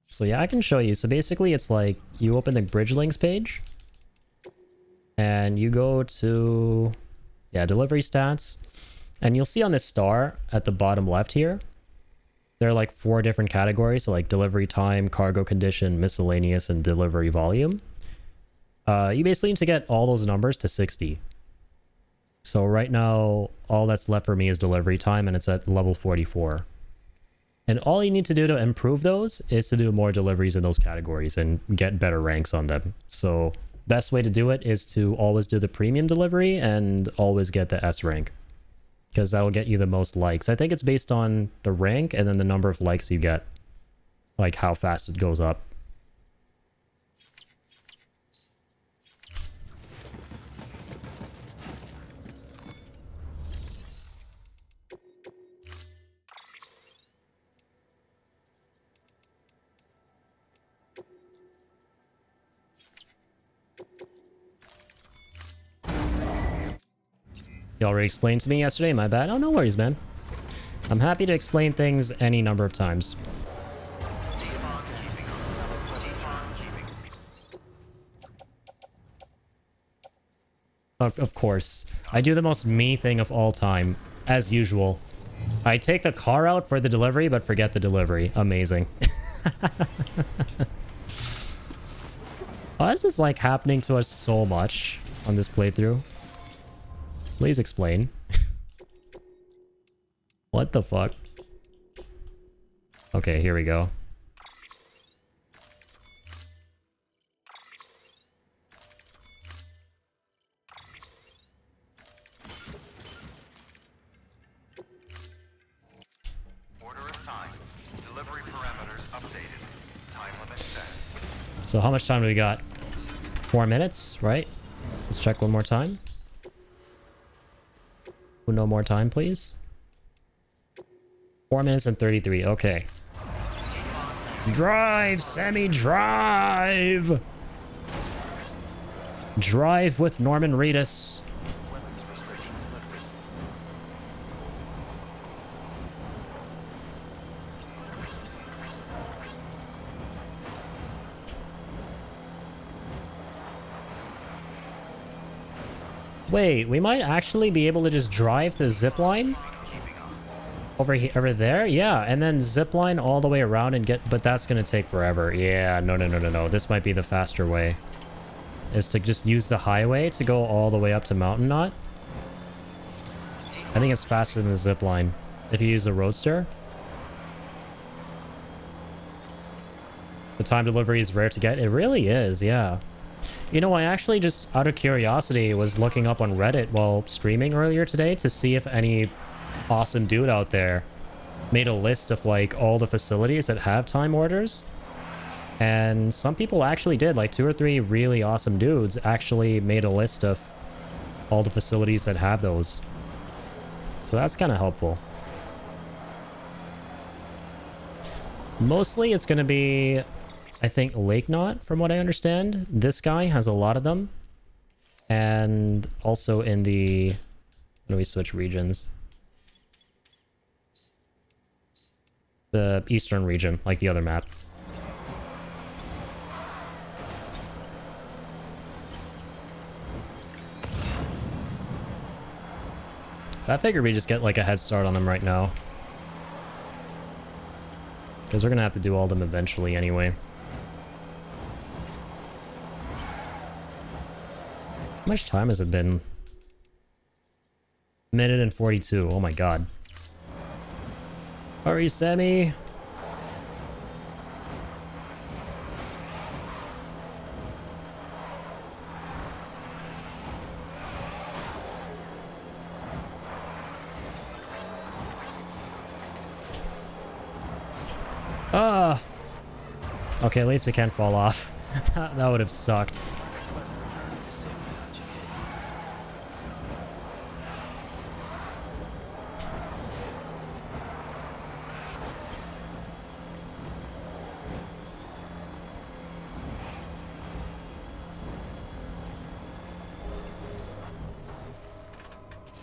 So yeah, I can show you. So basically it's like you open the bridge links page and you go to, yeah, delivery stats, and you'll see on this star at the bottom left here, there are like 4 different categories. So like delivery time, cargo condition, miscellaneous, and delivery volume. You basically need to get all those numbers to 60. So right now, all that's left for me is delivery time, and it's at level 44. And all you need to do to improve those is to do more deliveries in those categories and get better ranks on them. So best way to do it is to always do the premium delivery and always get the S rank, because that'll get you the most likes. I think it's based on the rank and then the number of likes you get, like how fast it goes up. You already explained to me yesterday, my bad. Oh, no worries, man. I'm happy to explain things any number of times. Of course. I do the most me thing of all time, as usual. I take the car out for the delivery, but forget the delivery. Amazing. Why is this like happening to us so much on this playthrough? Please explain. What the fuck? Okay, here we go. Order assigned. Delivery parameters updated. Time limit set. So how much time do we got? 4 minutes, right? Let's check one more time. No more time, please. 4 minutes and 33. Okay. Drive, Sammy, drive! Drive with Norman Reedus. Wait, we might actually be able to just drive the zipline over there? Yeah, and then zipline all the way around and get... But that's going to take forever. Yeah, no. This might be the faster way. Is to just use the highway to go all the way up to Mountain Knot. I think it's faster than the zipline if you use the Roadster. The time delivery is rare to get. It really is, yeah. You know, I actually just, out of curiosity, was looking up on Reddit while streaming earlier today to see if any awesome dude out there made a list of, like, all the facilities that have time orders. And some people actually did. Like, 2 or 3 really awesome dudes actually made a list of all the facilities that have those. So that's kind of helpful. Mostly it's going to be... I think Lake Knot, from what I understand. This guy has a lot of them. And also in the... How do we switch regions? The eastern region, like the other map. I figured we just get like a head start on them right now. Because we're going to have to do all of them eventually anyway. How much time has it been? Minute and 42. Oh my god. Hurry, Sammy. Ah. Okay, at least we can't fall off. That would have sucked.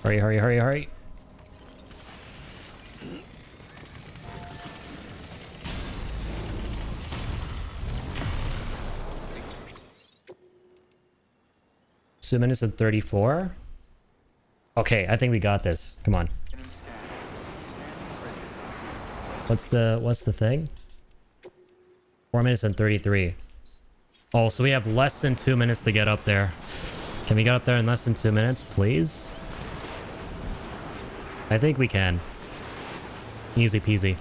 Hurry, hurry, hurry, hurry. Two minutes and 34. Okay, I think we got this. Come on. What's the thing? 4 minutes and 33. Oh, so we have less than 2 minutes to get up there. Can we get up there in less than 2 minutes, please? I think we can. Easy peasy.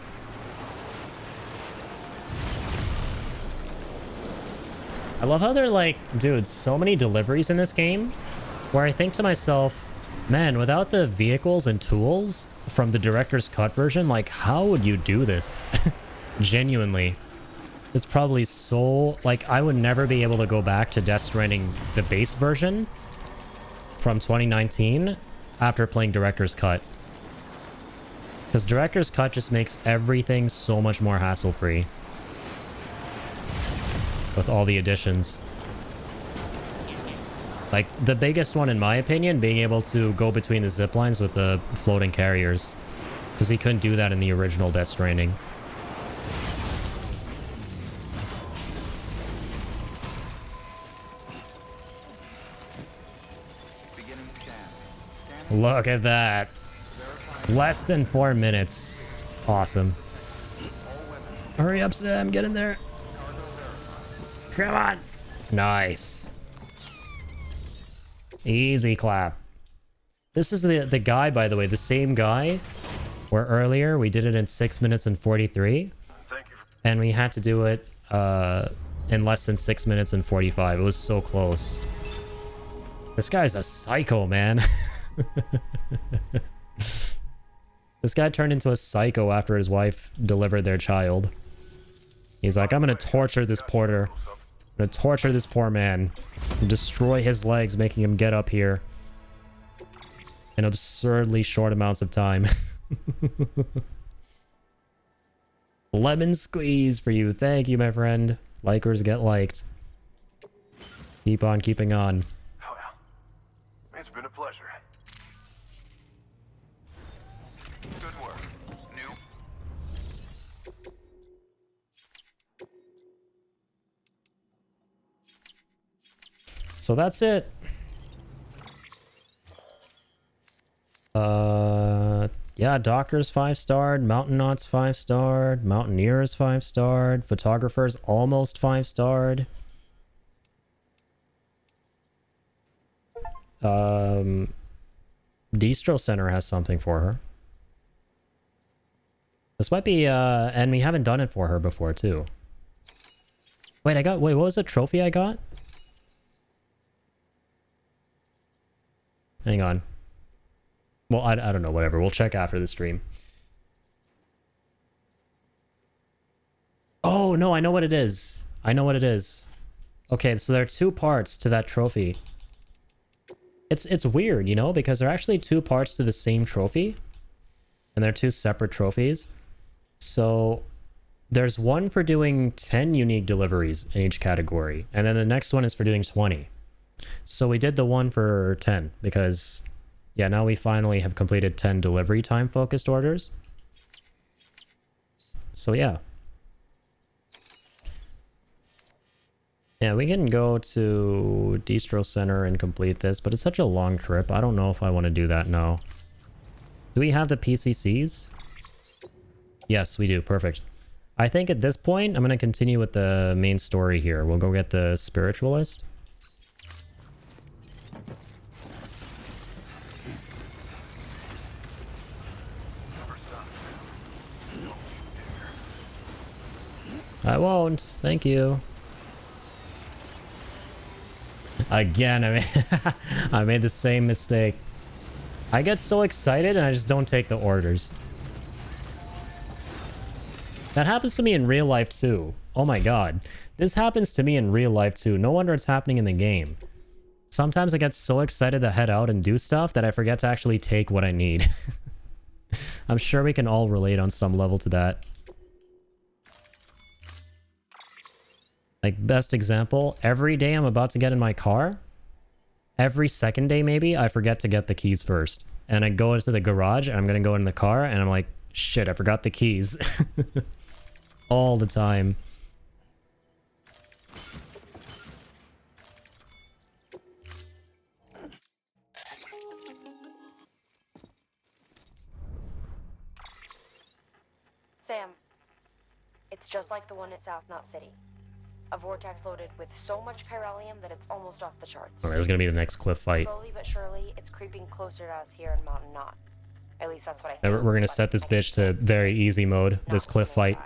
I love how they're like, dude, so many deliveries in this game where I think to myself, man, without the vehicles and tools from the director's cut version, like, how would you do this? Genuinely. It's probably so... Like, I would never be able to go back to Death Stranding, the base version from 2019 after playing director's cut. Because director's cut just makes everything so much more hassle-free. With all the additions. Like, the biggest one in my opinion, being able to go between the zip lines with the floating carriers. Because he couldn't do that in the original Death Stranding. Look at that. Less than 4 minutes. Awesome. Hurry up, Sam. Get in there. Come on. Nice. Easy clap. This is the guy, by the way. The same guy where earlier we did it in 6 minutes and 43. And we had to do it in less than 6 minutes and 45. It was so close. This guy's a psycho, man. This guy turned into a psycho after his wife delivered their child. He's like, I'm gonna torture this porter. I'm gonna torture this poor man. And destroy his legs, making him get up here. In absurdly short amounts of time. Lemon squeeze for you. Thank you, my friend. Likers get liked. Keep on keeping on. Oh, yeah. It's been a pleasure. Good work. New. So that's it. Yeah, Doctor's 5-starred, Mountainous 5-starred, Mountaineers 5-starred, Photographers almost 5-starred. Distro Center has something for her. This might be, and we haven't done it for her before, too. Wait, what was the trophy I got? Hang on. Well, I don't know, whatever. We'll check after the stream. Oh, no, I know what it is. I know what it is. Okay, so there are 2 parts to that trophy. It's weird, you know, because there are actually 2 parts to the same trophy. And they're 2 separate trophies. So there's one for doing 10 unique deliveries in each category. And then the next one is for doing 20. So we did the one for 10 because... yeah, now we finally have completed 10 delivery time focused orders. So yeah. Yeah, we can go to Distro Center and complete this, but it's such a long trip. I don't know if I want to do that now. Do we have the PCCs? Yes, we do. Perfect. I think at this point, I'm going to continue with the main story here. We'll go get the Spiritualist. I won't. Thank you. Again, I made the same mistake. I get so excited and I just don't take the orders. That happens to me in real life too. Oh my god. This happens to me in real life too. No wonder it's happening in the game. Sometimes I get so excited to head out and do stuff that I forget to actually take what I need. I'm sure we can all relate on some level to that. Like, best example, every day I'm about to get in my car, every second day maybe, I forget to get the keys first. And I go into the garage, and I'm going to go in the car, and I'm like, shit, I forgot the keys. All the time. Sam, it's just like the one at South Knot City. A vortex loaded with so much chiralium that it's almost off the charts. Alright, this is gonna be the next cliff fight. Slowly but surely, it's creeping closer to us here in Mountain Knot. At least that's what I And think. we're gonna but set this I bitch to can't say very easy mode, this not cliff to fight.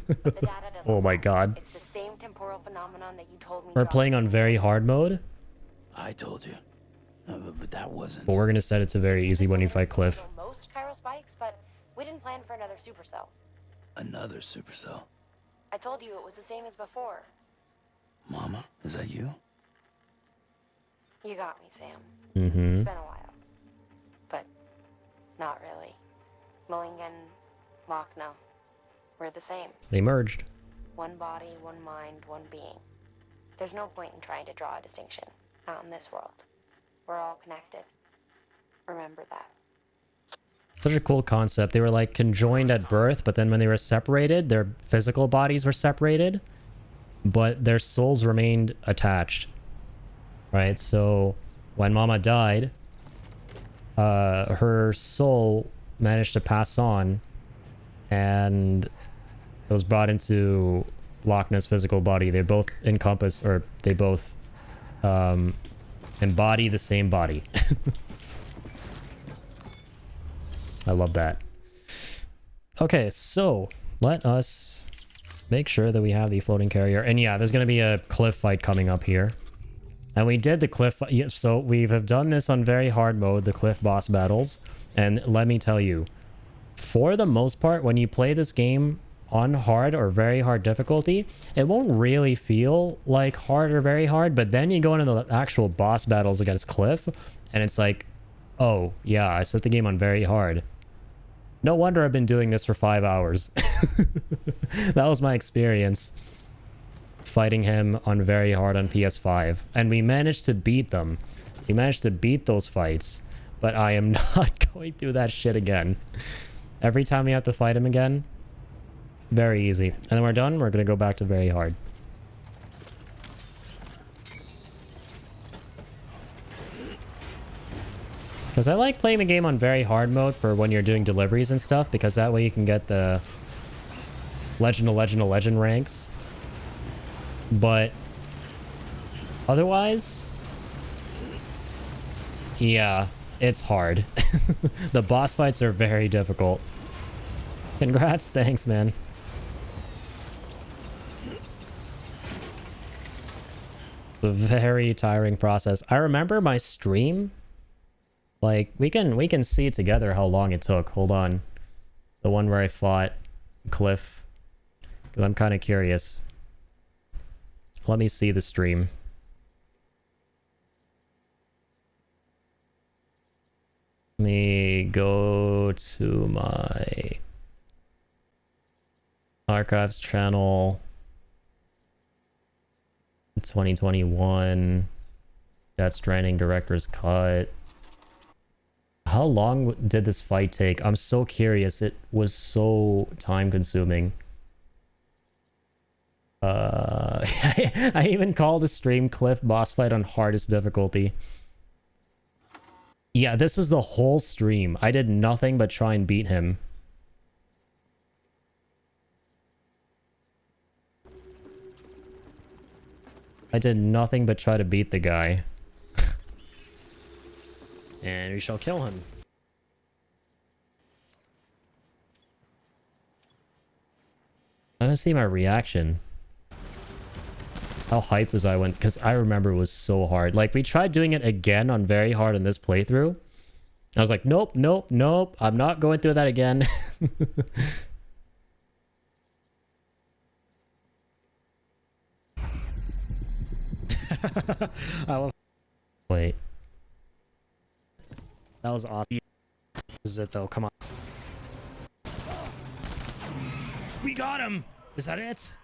but the data doesn't Oh my lie. god. It's the same temporal phenomenon that you told me. We're dropped playing on very hard mode, I told you. But that wasn't. but we're gonna set it to very easy when you fight Cliff. Most chiral spikes, but we didn't plan for another supercell. Another supercell. I told you it was the same as before. Mama, is that you? You got me, Sam. Mm-hmm. It's been a while. But not really. Malingen, Machna, we're the same. They merged. One body, one mind, one being. There's no point in trying to draw a distinction. Not in this world. We're all connected. Remember that. Such a cool concept. They were like conjoined at birth, but then when they were separated, their physical bodies were separated, but their souls remained attached. Right? So when Mama died, her soul managed to pass on, and it was brought into Lochna's physical body. They both encompass, or they both embody the same body. I love that. Okay, so let us make sure that we have the floating carrier. And yeah, there's going to be a cliff fight coming up here. And we did the cliff. Yeah, so we have done this on very hard mode, the cliff boss battles. And let me tell you, for the most part, when you play this game on hard or very hard difficulty, it won't really feel like hard or very hard. But then you go into the actual boss battles against Cliff, and it's like, oh, yeah, I set the game on very hard. No wonder I've been doing this for 5 hours. That was my experience fighting him on very hard on PS5. And we managed to beat them. We managed to beat those fights. But I am not going through that shit again. Every time we have to fight him again, very easy. And then we're done, we're going to go back to very hard. Because I like playing the game on very hard mode for when you're doing deliveries and stuff, because that way you can get the Legend of Legend of Legend ranks. But otherwise, yeah, it's hard. The boss fights are very difficult. Congrats, thanks, man. It's a very tiring process. I remember my stream. Like, we can see together how long it took. Hold on. The one where I fought Cliff. Because I'm kind of curious. Let me see the stream. Let me go to my archives channel. 2021. Death Stranding Director's Cut. How long did this fight take? I'm so curious. It was so time consuming. I even called the stream Cliff boss fight on hardest difficulty. Yeah, this was the whole stream. I did nothing but try and beat him. I did nothing but try to beat the guy. And we shall kill him. I want to see my reaction. How hyped was I when... Because I remember it was so hard. Like, we tried doing it again on very hard in this playthrough. I was like, nope, nope, nope. I'm not going through that again. I love... Wait. That was awesome. This is it, though. Come on. We got him! Is that it?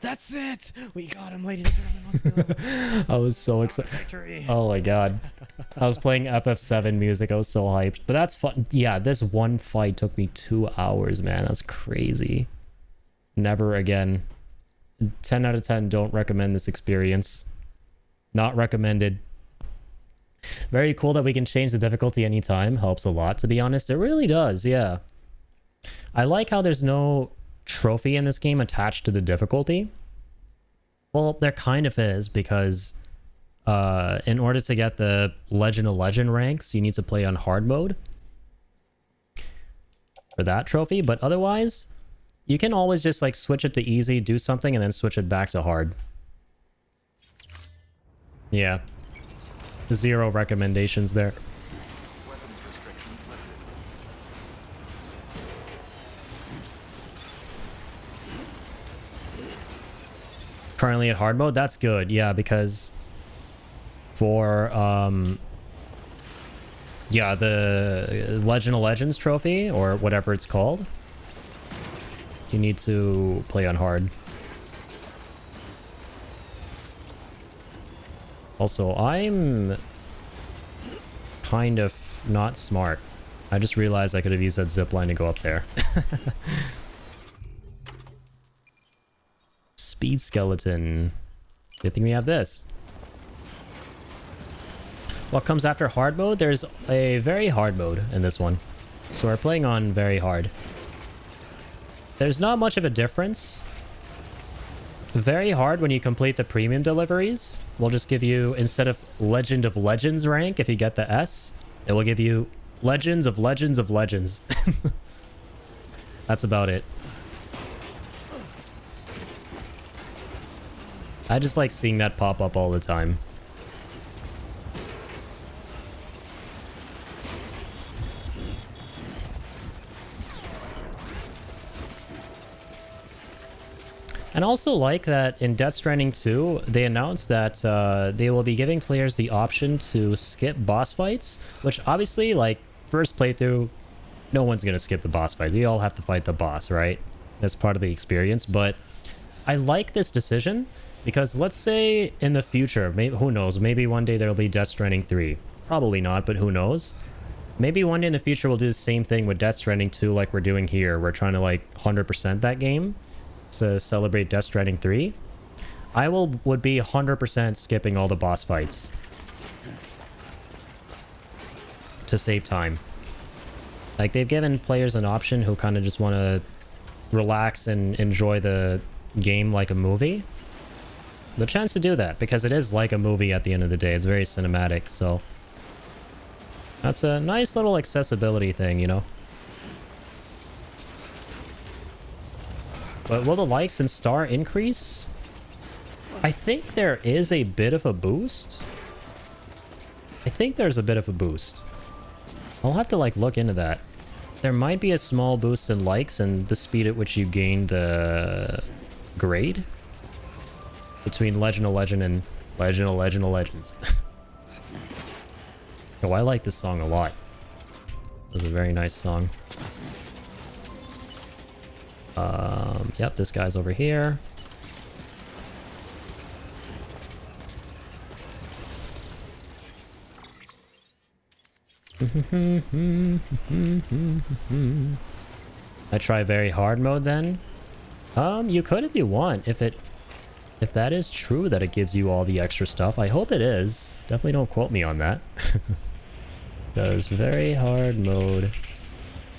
That's it! We got him, ladies and gentlemen. Let's go. I was so excited. Oh my god. I was playing FF7 music. I was so hyped. But that's fun. Yeah, this one fight took me 2 hours, man. That's crazy. Never again. 10 out of 10. Don't recommend this experience. Not recommended. Very cool that we can change the difficulty anytime. Helps a lot, to be honest. It really does, yeah. I like how there's no trophy in this game attached to the difficulty. Well, there kind of is, because in order to get the Legend of Legend ranks, you need to play on hard mode. for that trophy, but otherwise, you can always just like switch it to easy, do something, and then switch it back to hard. Yeah. 0 recommendations there. Weapons restrictions lifted. Currently at hard mode, that's good. Yeah, because for yeah, the Legend of Legends trophy or whatever it's called, you need to play on hard. Also, I'm kind of not smart. I just realized I could have used that zipline to go up there. Speed skeleton. Good thing we have this. What comes after hard mode? There's a very hard mode in this one. So we're playing on very hard. There's not much of a difference. Very hard, when you complete the premium deliveries, will just give you, instead of Legend of Legends rank, if you get the S, it will give you Legends of Legends of Legends. That's about it. I just like seeing that pop up all the time. And also like that in Death Stranding 2, they announced that they will be giving players the option to skip boss fights, which obviously, like, first playthrough, no one's going to skip the boss fight. We all have to fight the boss, right? That's part of the experience. But I like this decision because let's say in the future, maybe, who knows, maybe one day there'll be Death Stranding 3. Probably not, but who knows? Maybe one day in the future we'll do the same thing with Death Stranding 2 like we're doing here. We're trying to, like, 100% that game to celebrate Death Stranding 3. I would be 100% skipping all the boss fights to save time. Like, they've given players an option who kind of just want to relax and enjoy the game like a movie. The chance to do that, because it is like a movie at the end of the day. It's very cinematic, so that's a nice little accessibility thing, you know? But will the likes and star increase? I think there is a bit of a boost. I think there's a bit of a boost. I'll have to, like, look into that. There might be a small boost in likes and the speed at which you gain the grade between Legend of Legend and Legend of Legend of Legends. Oh, I like this song a lot. It was a very nice song. Yep, this guy's over here. I try very hard mode then. You could if you want. If that is true that it gives you all the extra stuff. I hope it is. Definitely don't quote me on that. Does very hard mode,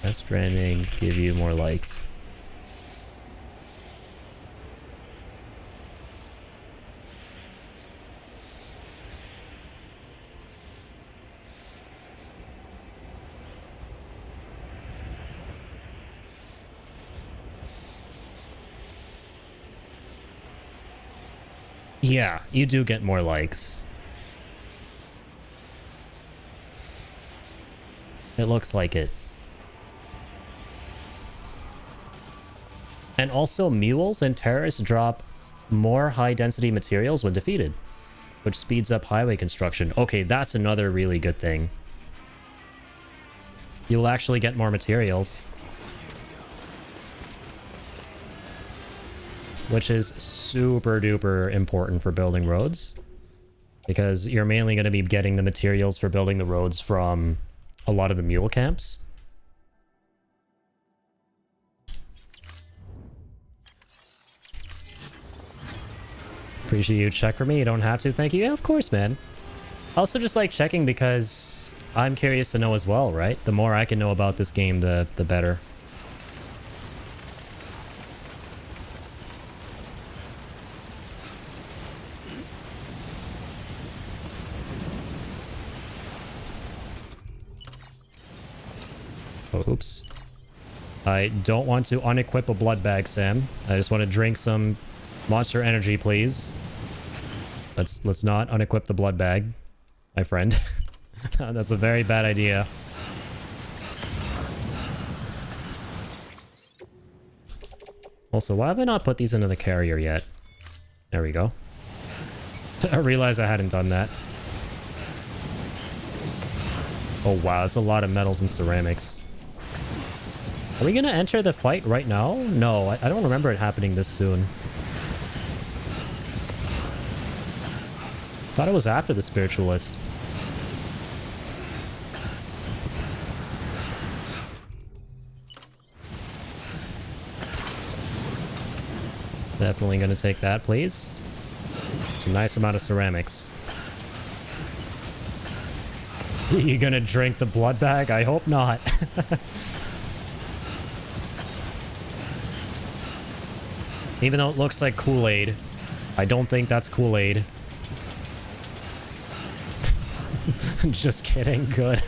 Death Stranding, give you more likes? Yeah, you do get more likes. It looks like it. And also, mules and terrorists drop more high-density materials when defeated, which speeds up highway construction. Okay, that's another really good thing. You'll actually get more materials, which is super duper important for building roads, because you're mainly going to be getting the materials for building the roads from a lot of the mule camps. Appreciate you check for me. You don't have to. Thank you. Yeah, of course, man. Also just like checking because I'm curious to know as well, right? The more I can know about this game, the better. Oh, oops. I don't want to unequip a blood bag, Sam. I just want to drink some Monster Energy, please. Let's not unequip the blood bag, my friend. That's a very bad idea. Also, why have I not put these into the carrier yet? There we go. I realized I hadn't done that. Oh wow, that's a lot of metals and ceramics. Are we gonna enter the fight right now? No, I don't remember it happening this soon. Thought it was after the spiritualist. Definitely gonna take that, please. It's a nice amount of ceramics. You gonna drink the blood bag? I hope not. Even though it looks like Kool-Aid, I don't think that's Kool-Aid. Just kidding. Good.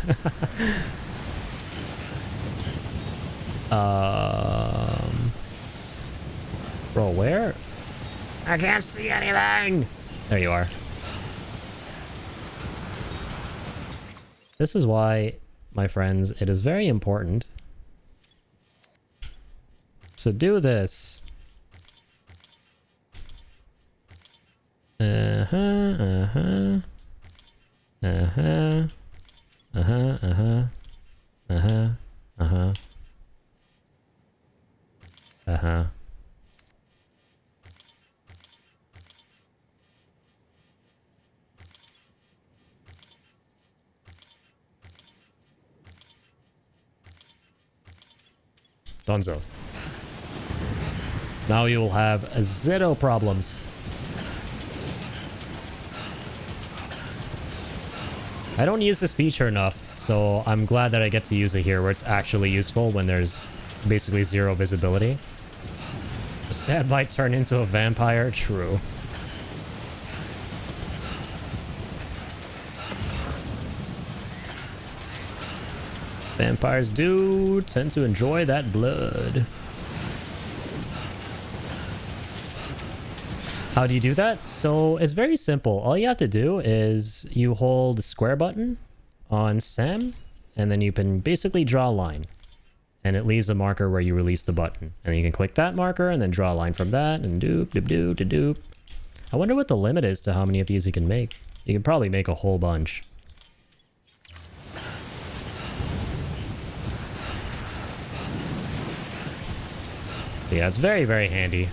Bro, where? I can't see anything! There you are. This is why, my friends, it is very important to do this. Uh-huh, uh-huh. Uh-huh. Uh-huh, uh-huh. Uh-huh. Uh-huh. Uh-huh. Donzo. Now you will have zero problems. I don't use this feature enough, so I'm glad that I get to use it here where it's actually useful when there's basically zero visibility. Sam might turn into a vampire, true. Vampires do tend to enjoy that blood. How do you do that? So it's very simple. All you have to do is you hold the square button on Sam, and then you can basically draw a line. And it leaves a marker where you release the button. And then you can click that marker and then draw a line from that and doop, doop, doop, doop, doop. I wonder what the limit is to how many of these you can make. You can probably make a whole bunch. Yeah, it's very, very handy.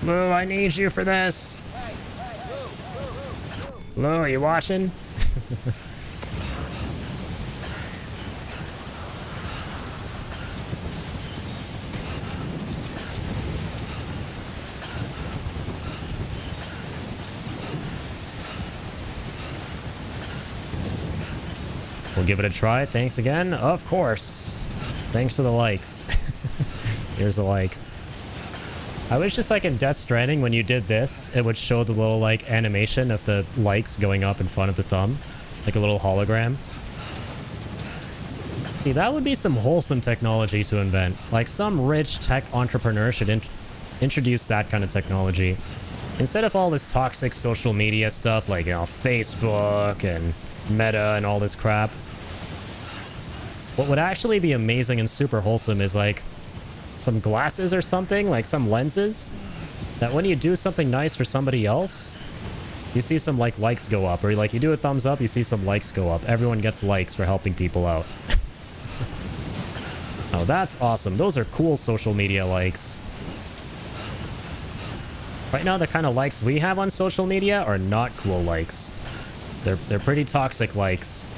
Lou, I need you for this. Lou, are you watching? We'll give it a try. Thanks again. Of course. Thanks for the likes. Here's a like. I wish just like in Death Stranding, when you did this, it would show the little like animation of the likes going up in front of the thumb. Like a little hologram. See, that would be some wholesome technology to invent. Like some rich tech entrepreneur should introduce that kind of technology. Instead of all this toxic social media stuff like, you know, Facebook and Meta and all this crap. What would actually be amazing and super wholesome is like some glasses or something, like some lenses, that when you do something nice for somebody else, you see some like likes go up, or like you do a thumbs up, you see some likes go up. Everyone gets likes for helping people out. Oh, that's awesome. Those are cool social media likes. Right now, the kind of likes we have on social media are not cool likes. They're pretty toxic likes.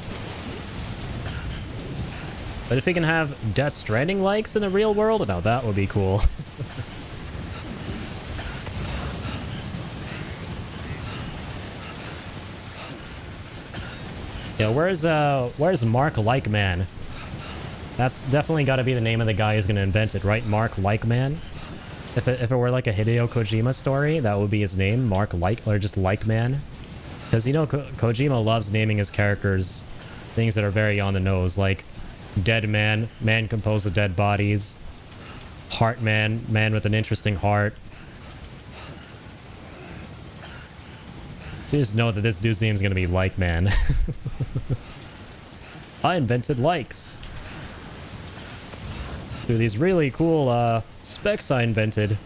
But if we can have Death Stranding likes in the real world, now that would be cool. Yeah, where's Mark Likeman? That's definitely got to be the name of the guy who's going to invent it, right? Mark Likeman. If it were like a Hideo Kojima story, that would be his name, Mark Like, or just Likeman. Because, you know, Kojima loves naming his characters things that are very on the nose, like Dead Man, man composed of dead bodies, Heart Man, man with an interesting heart. So you just know that this dude's name is going to be Like Man. I invented likes. Through these really cool specs I invented.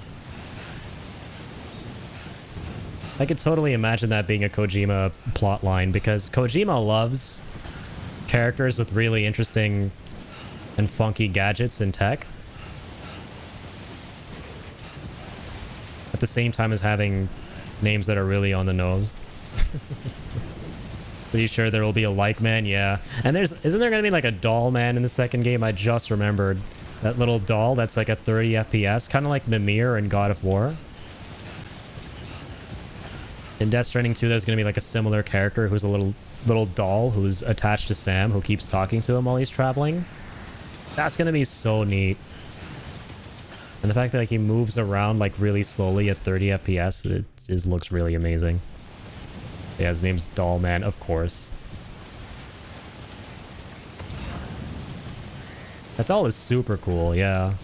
I could totally imagine that being a Kojima plotline, because Kojima loves characters with really interesting and funky gadgets and tech. At the same time as having names that are really on the nose. Pretty sure there will be a Like Man, yeah. And isn't there gonna be like a doll man in the second game? I just remembered. That little doll that's like a 30 FPS, kind of like Mimir in God of War. In Death Stranding 2, there's gonna be like a similar character who's a little doll who's attached to Sam, who keeps talking to him while he's traveling. That's gonna be so neat. And the fact that like he moves around like really slowly at 30 FPS, it just looks really amazing. Yeah, his name's Doll Man, of course. That doll is super cool, yeah.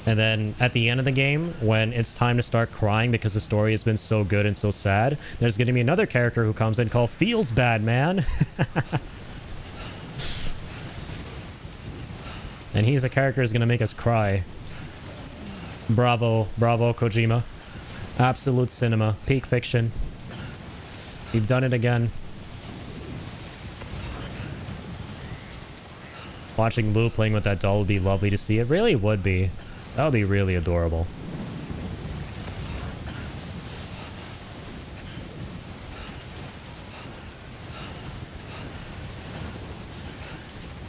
And then at the end of the game, when it's time to start crying because the story has been so good and so sad, there's going to be another character who comes in called Feels Bad Man. And he's a character who's going to make us cry. Bravo, bravo, Kojima. Absolute cinema, peak fiction. You've done it again. Watching Lou playing with that doll would be lovely to see. It really would be. That would be really adorable.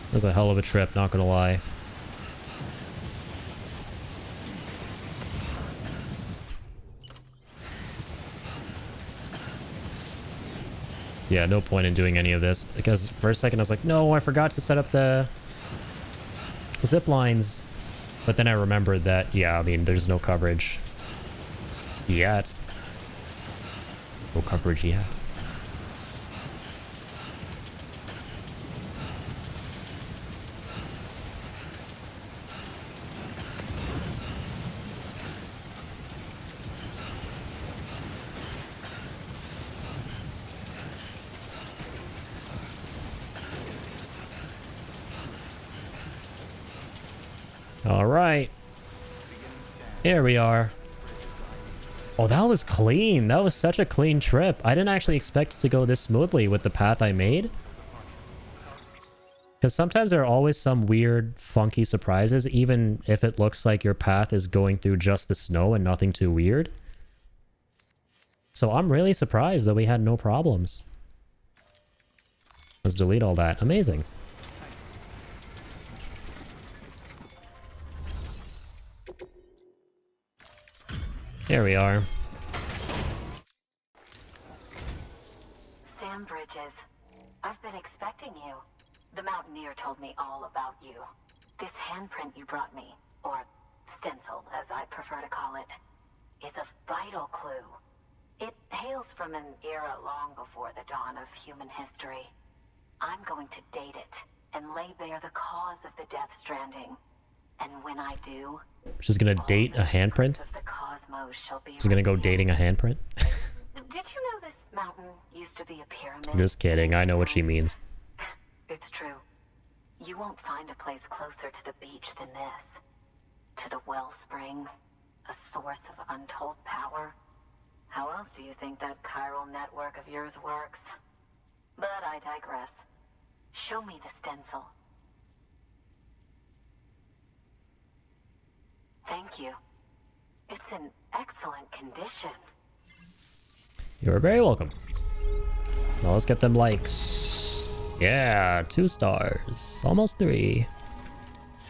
That was a hell of a trip, not gonna lie. Yeah, no point in doing any of this, because for a second I was like, no, I forgot to set up the zip lines. But then I remembered that, yeah, I mean, there's no coverage yet. No coverage yet. All right. Here we are. Oh, that was clean. That was such a clean trip. I didn't actually expect it to go this smoothly with the path I made. Because sometimes there are always some weird, funky surprises, even if it looks like your path is going through just the snow and nothing too weird. So I'm really surprised that we had no problems. Let's delete all that. Amazing. Here we are. Sam Bridges, I've been expecting you. The Mountaineer told me all about you. This handprint you brought me, or stencil as I prefer to call it, is a vital clue. It hails from an era long before the dawn of human history. I'm going to date it and lay bare the cause of the Death Stranding. And when I do, she's gonna date a handprint? She's gonna go dating a handprint? Did you know this mountain used to be a pyramid? I'm just kidding. I know what she means. It's true. You won't find a place closer to the beach than this. To the wellspring, a source of untold power. How else do you think that chiral network of yours works? But I digress. Show me the stencil. Thank you. It's in excellent condition. You're very welcome. Now let's get them likes. Yeah, 2 stars. Almost 3.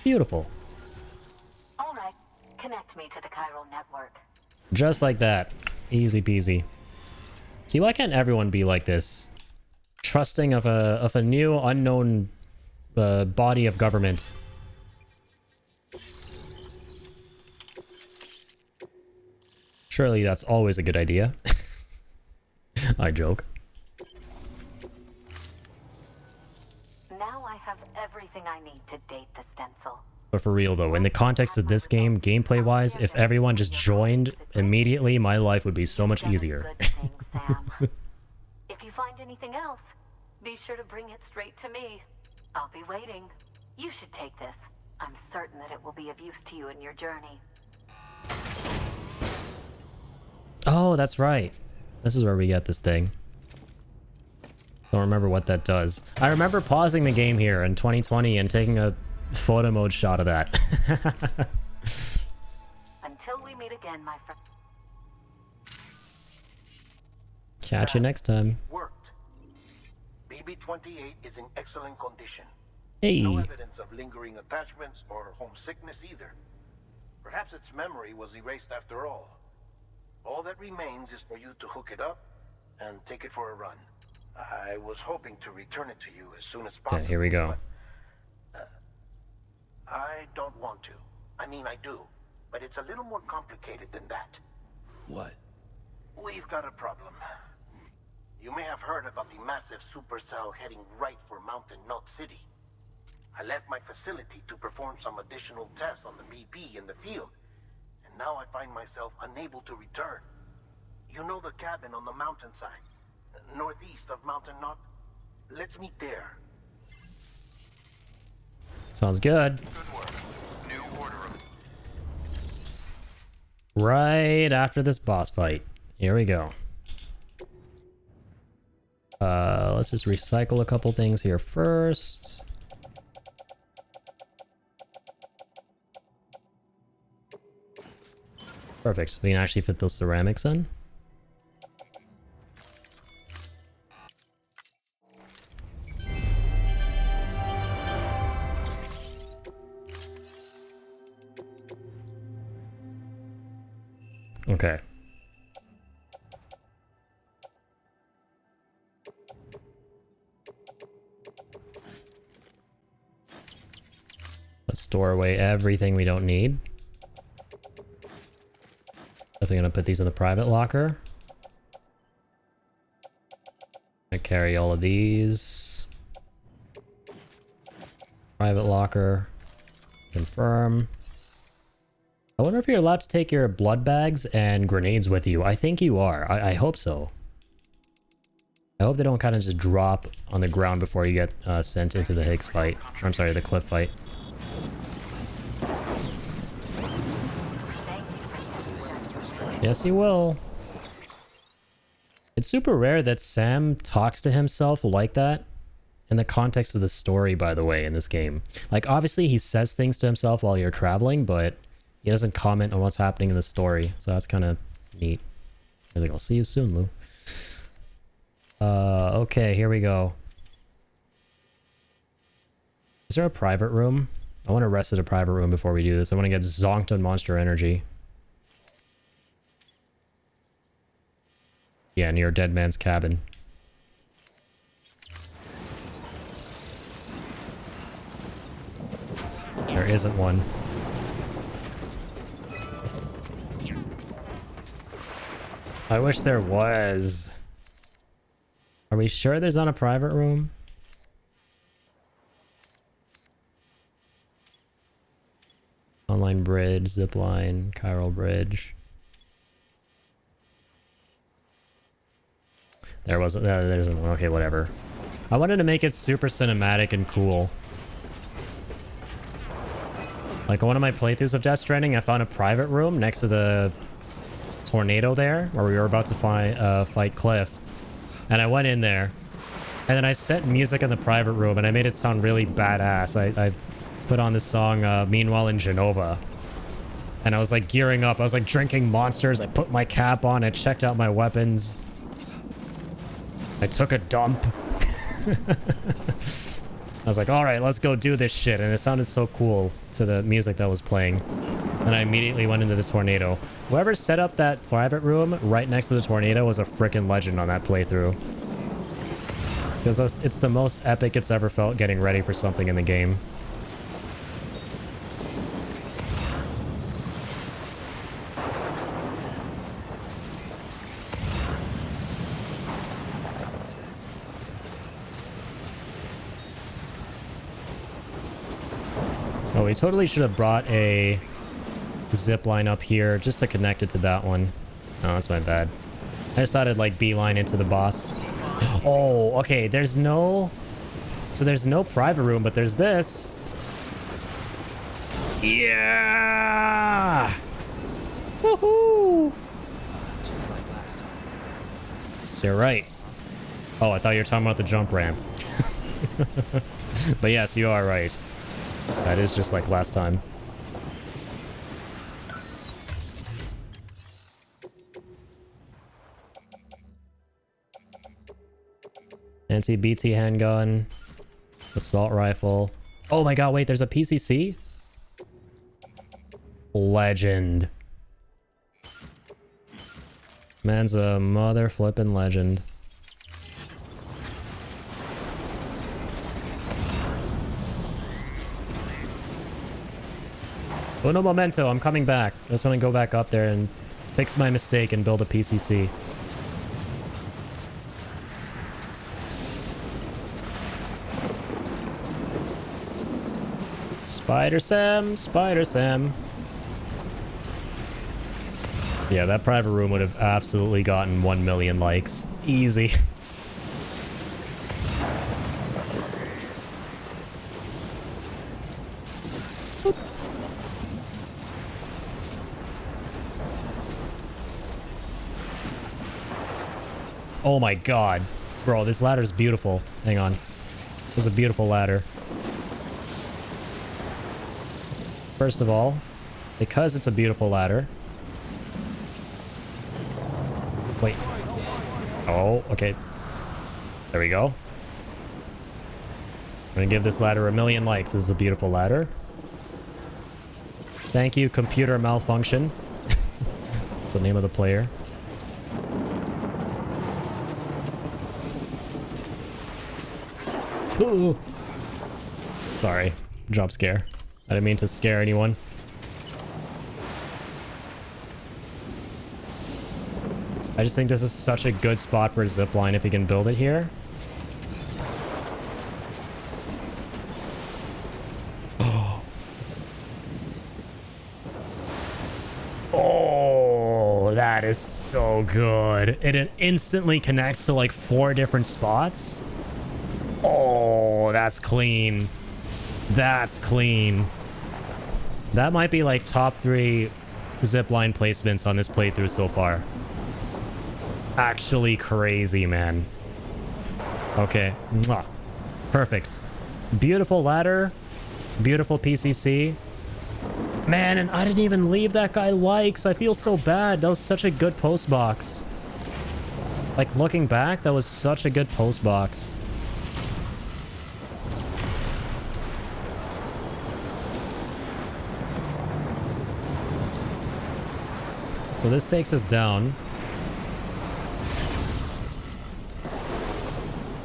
Beautiful. All right. Connect me to the chiral network. Just like that. Easy peasy. See, why can't everyone be like this? Trusting of a new unknown body of government. Surely that's always a good idea. I joke. Now I have everything I need to date the stencil. But for real though, in the context of this game, gameplay-wise, if everyone just joined immediately, my life would be so much easier. Good thing, Sam. If you find anything else, be sure to bring it straight to me. I'll be waiting. You should take this. I'm certain that it will be of use to you in your journey. Oh, that's right. This is where we get this thing. Don't remember what that does. I remember pausing the game here in 2020 and taking a photo mode shot of that. Until we meet again, my friend. Catch you next time. Worked. BB-28 is in excellent condition. Hey. No evidence of lingering attachments or homesickness either. Perhaps its memory was erased after all. All that remains is for you to hook it up and take it for a run. I was hoping to return it to you as soon as possible. Okay, here we go. I don't want to. I mean, I do. But it's a little more complicated than that. What? We've got a problem. You may have heard about the massive supercell heading right for Mountainous City. I left my facility to perform some additional tests on the BB in the field, and now I find myself unable to return. You know the cabin on the mountainside, northeast of Mountainous? Let's meet there. Sounds good. Good work. New order of... Right after this boss fight. Here we go. Let's just recycle a couple things here first. Perfect. We can actually fit those ceramics in. Okay. Let's store away everything we don't need. Definitely gonna put these in the private locker. I carry all of these. Private locker. Confirm. I wonder if you're allowed to take your blood bags and grenades with you. I think you are. I hope so. I hope they don't kind of just drop on the ground before you get sent into the Higgs fight. I'm sorry, the cliff fight. Yes, he will. It's super rare that Sam talks to himself like that in the context of the story, by the way, in this game. Like, obviously, he says things to himself while you're traveling, but he doesn't comment on what's happening in the story. So that's kind of neat. I think I'll see you soon, Lou. Okay, here we go. Is there a private room? I want to rest at a private room before we do this. I want to get zonked on monster energy. Yeah, near Dead Man's cabin. There isn't one. I wish there was. Are we sure there's not a private room? Online bridge, zipline, chiral bridge. There wasn't. There isn't one. Okay, whatever. I wanted to make it super cinematic and cool. Like, on one of my playthroughs of Death Stranding, I found a private room next to the tornado there, where we were about to fight Cliff. And I went in there, and then I set music in the private room, and I made it sound really badass. I put on this song, Meanwhile in Genova. And I was, like, gearing up. I was, like, drinking monsters. I put my cap on. I checked out my weapons. I took a dump. I was like, all right, let's go do this shit. And it sounded so cool to the music that was playing. And I immediately went into the tornado. Whoever set up that private room right next to the tornado was a freaking legend on that playthrough. Because it's the most epic it's ever felt getting ready for something in the game. Oh, we totally should have brought a zip line up here just to connect it to that one. Oh, that's my bad. I just thought I'd like beeline into the boss. Oh, okay. There's no... So there's no private room, but there's this. Yeah! Woohoo! Just like last time. You're right. Oh, I thought you were talking about the jump ramp. But yes, you are right. That is just like last time. Anti-BT handgun. Assault rifle. Oh my god, wait, there's a PCC? Legend. Man's a mother flippin' legend. Uno momento, I'm coming back. I just want to go back up there and fix my mistake and build a PCC. Spider Sam, Spider Sam. Yeah, that private room would have absolutely gotten 1 million likes. Easy. Oh my god. Bro, this ladder's beautiful. Hang on. This is a beautiful ladder. First of all, because it's a beautiful ladder... Wait. Oh, okay. There we go. I'm gonna give this ladder 1 million likes. This is a beautiful ladder. Thank you, computer malfunction. That's the name of the player. Ooh. Sorry. Jump scare. I didn't mean to scare anyone. I just think this is such a good spot for a zipline if you can build it here. Oh, that is so good. It instantly connects to like 4 different spots. Oh, that's clean. That's clean. That might be like top 3 zipline placements on this playthrough so far. Actually crazy, man. Okay. Mwah. Perfect. Beautiful ladder. Beautiful PCC. Man, and I didn't even leave that guy likes. I feel so bad. That was such a good post box. Like, looking back, that was such a good post box. So this takes us down.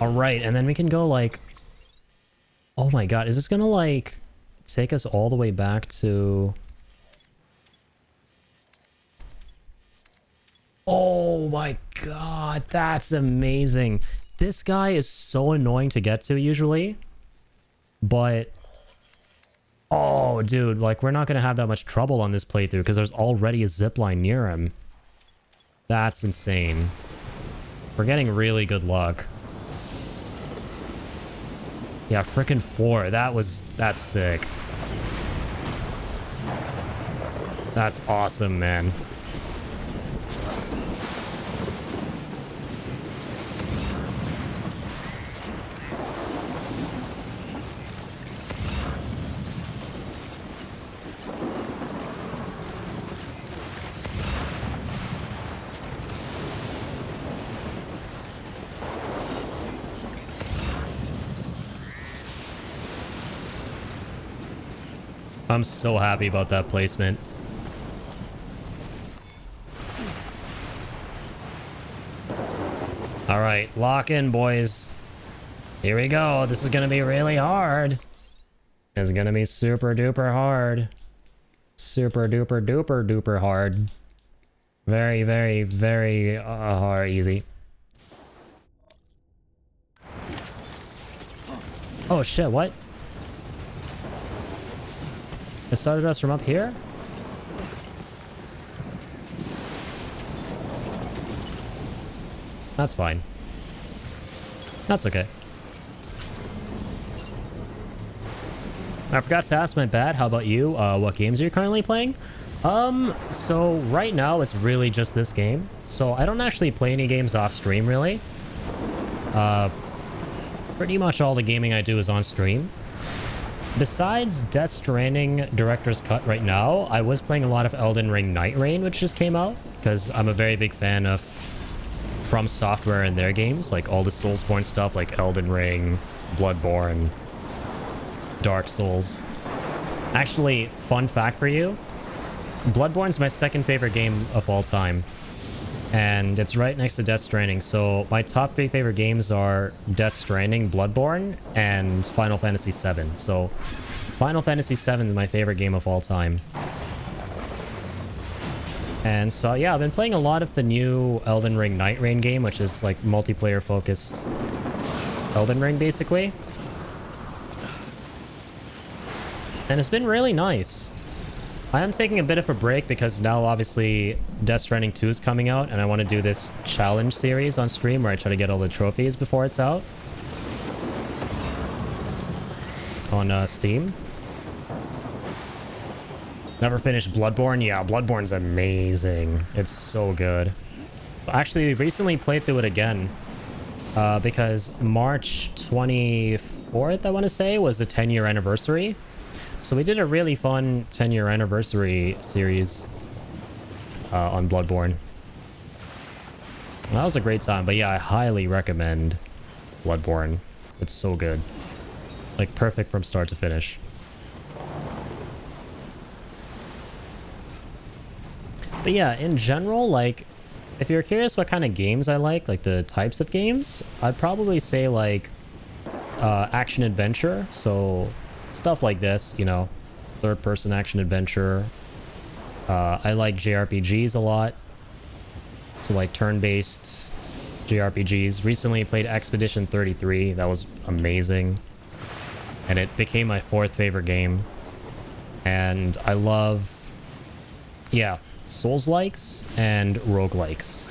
All right, and then we can go like... Oh my god, is this gonna like take us all the way back to... Oh my god, that's amazing. This guy is so annoying to get to usually, but... Oh, dude, like, we're not gonna have that much trouble on this playthrough because there's already a zipline near him. That's insane. We're getting really good luck. Yeah, frickin' 4. That's sick. That's awesome, man. I'm so happy about that placement. All right, lock in, boys. Here we go. This is gonna be really hard. It's gonna be super duper hard. Super duper duper duper hard. Very, very, very hard, easy. Oh shit, what? It started us from up here? That's fine. That's okay. I forgot to ask, my bad. How about you? What games are you currently playing? So right now it's really just this game. So I don't actually play any games off stream, really. Pretty much all the gaming I do is on stream. Besides Death Stranding Director's Cut right now, I was playing a lot of Elden Ring Night Rain, which just came out, because I'm a very big fan of From Software and their games, like all the Soulsborne stuff, like Elden Ring, Bloodborne, Dark Souls. Actually, fun fact for you, Bloodborne's my second favorite game of all time. And it's right next to Death Stranding. So my top 3 favorite games are Death Stranding, Bloodborne, and Final Fantasy VII. So Final Fantasy VII is my favorite game of all time. And so yeah, I've been playing a lot of the new Elden Ring Night Rain game, which is like multiplayer focused Elden Ring basically. And it's been really nice. I am taking a bit of a break because now obviously Death Stranding 2 is coming out and I want to do this challenge series on stream where I try to get all the trophies before it's out. On Steam. Never finished Bloodborne? Yeah, Bloodborne's amazing. It's so good. Actually, recently played through it again. Because March 24th, I want to say, was the 10-year anniversary. So we did a really fun 10-year anniversary series on Bloodborne. That was a great time. But yeah, I highly recommend Bloodborne. It's so good. Like, perfect from start to finish. But yeah, in general, like, if you're curious what kind of games I like the types of games, I'd probably say, like, action-adventure. So stuff like this, you know, third-person action-adventure. I like JRPGs a lot. So, like, turn-based JRPGs. Recently played Expedition 33. That was amazing. And it became my 4th favorite game. And I love, yeah, Souls-likes and roguelikes.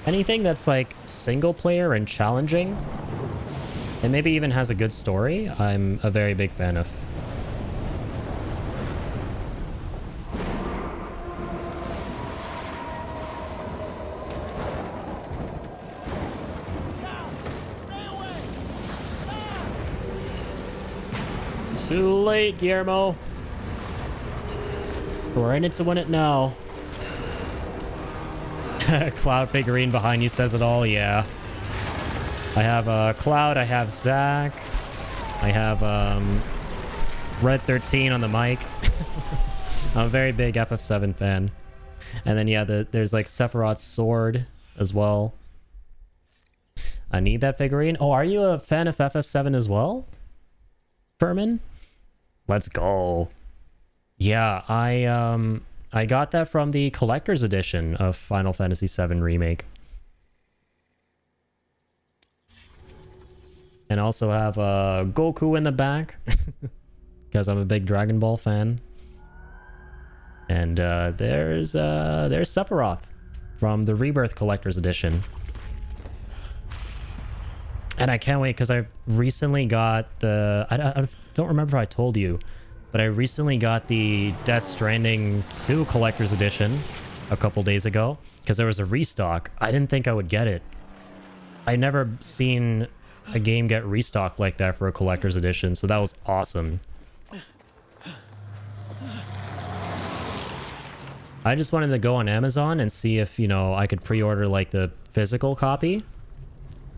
Anything that's like single player and challenging, and maybe even has a good story, I'm a very big fan of. Too late, Guillermo. We're in it to win it now. Cloud figurine behind you says it all, yeah. I have Cloud, I have Zach. I have Red 13 on the mic. I'm a very big FF7 fan. And then yeah, there's like Sephiroth's sword as well. I need that figurine. Oh, are you a fan of FF7 as well, Furman? Let's go. Yeah, I got that from the collector's edition of Final Fantasy VII Remake. And also have Goku in the back, because I'm a big Dragon Ball fan. And there's Sephiroth from the Rebirth collector's edition. And I can't wait because I recently got the... I don't remember if I told you, but I recently got the Death Stranding 2 collector's edition a couple days ago because there was a restock. I didn't think I would get it. I never seen a game get restocked like that for a collector's edition, so that was awesome. I just wanted to go on Amazon and see if, you know, I could pre-order like the physical copy.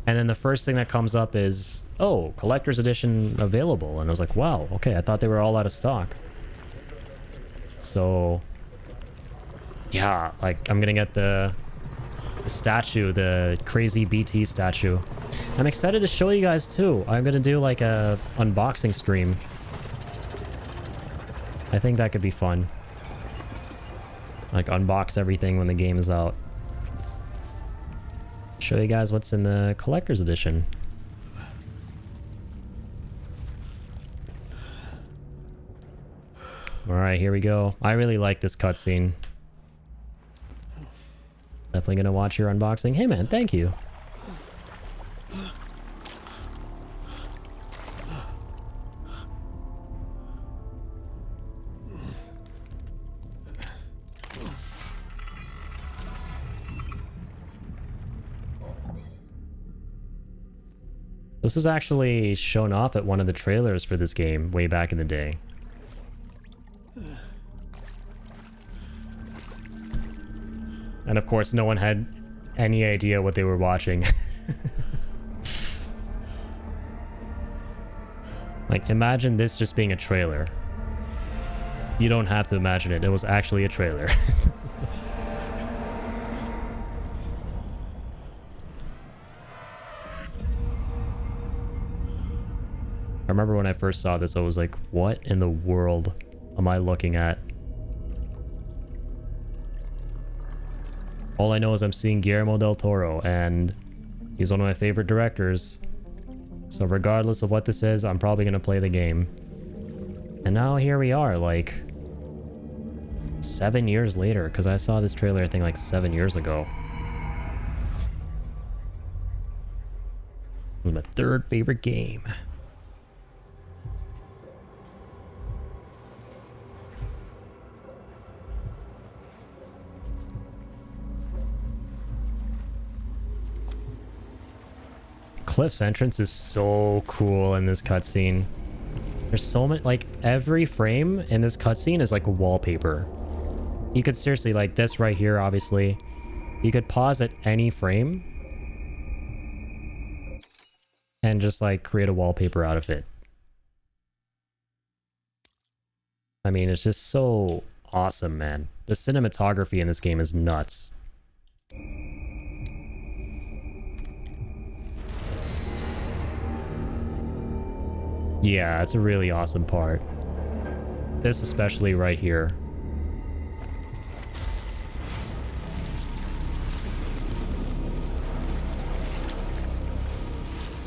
And then the first thing that comes up is, oh, collector's edition available. And I was like, wow, okay, I thought they were all out of stock. So, yeah, like, I'm gonna get the statue, the crazy BT statue. I'm excited to show you guys, too. I'm gonna do, like, a unboxing stream. I think that could be fun. Like, unbox everything when the game is out. Show you guys what's in the collector's edition. All right, here we go. I really like this cutscene. Definitely gonna watch your unboxing. Hey man, thank you. This was actually shown off at one of the trailers for this game way back in the day. And of course, no one had any idea what they were watching. Like, imagine this just being a trailer. You don't have to imagine it. It was actually a trailer. I remember when I first saw this, I was like, what in the world am I looking at? All I know is I'm seeing Guillermo del Toro, and he's one of my favorite directors. So regardless of what this is, I'm probably going to play the game. And now here we are, like 7 years later, because I saw this trailer, I think, like 7 years ago. It was my third favorite game. Cliff's entrance is so cool in this cutscene. There's so many, like, every frame in this cutscene is like a wallpaper. You could seriously, like this right here, obviously. You could pause at any frame and just like create a wallpaper out of it. I mean, it's just so awesome, man. The cinematography in this game is nuts. Yeah, it's a really awesome part. This especially right here.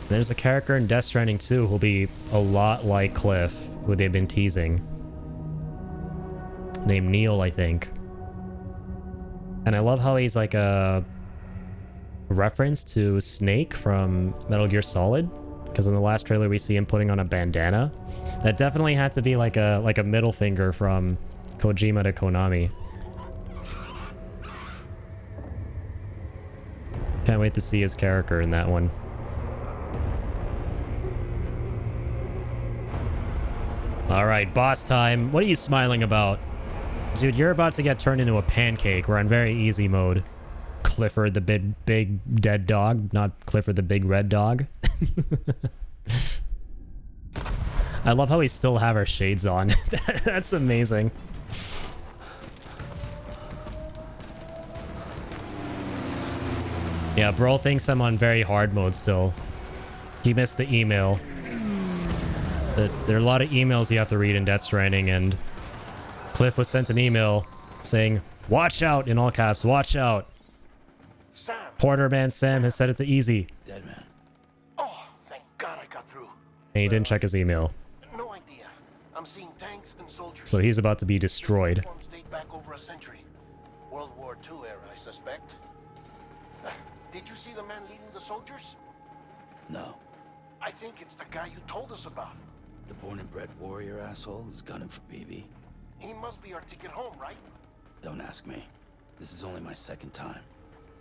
There's a character in Death Stranding 2 who'll be a lot like Cliff, who they've been teasing. Named Neil, I think. And I love how he's like a reference to Snake from Metal Gear Solid. Because in the last trailer we see him putting on a bandana. That definitely had to be like a middle finger from Kojima to Konami. Can't wait to see his character in that one. Alright, boss time. What are you smiling about? Dude, you're about to get turned into a pancake. We're on very easy mode. Clifford the big dead dog, not Clifford the big red dog. I love how we still have our shades on. That's amazing. Yeah, bro thinks I'm on very hard mode still. He missed the email. There are a lot of emails you have to read in Death Stranding, and Cliff was sent an email saying, "Watch out," in all caps, "Watch out." Sam. Porterman Sam has said it's easy. Dead man. Oh, thank God I got through. And he didn't check his email. No idea. I'm seeing tanks and soldiers. So he's about to be destroyed. Uniforms date back over a century. World War II era, I suspect. Did you see the man leading the soldiers? No. I think it's the guy you told us about. The born and bred warrior asshole who's gunning for BB. He must be our ticket home, right? Don't ask me. This is only my second time.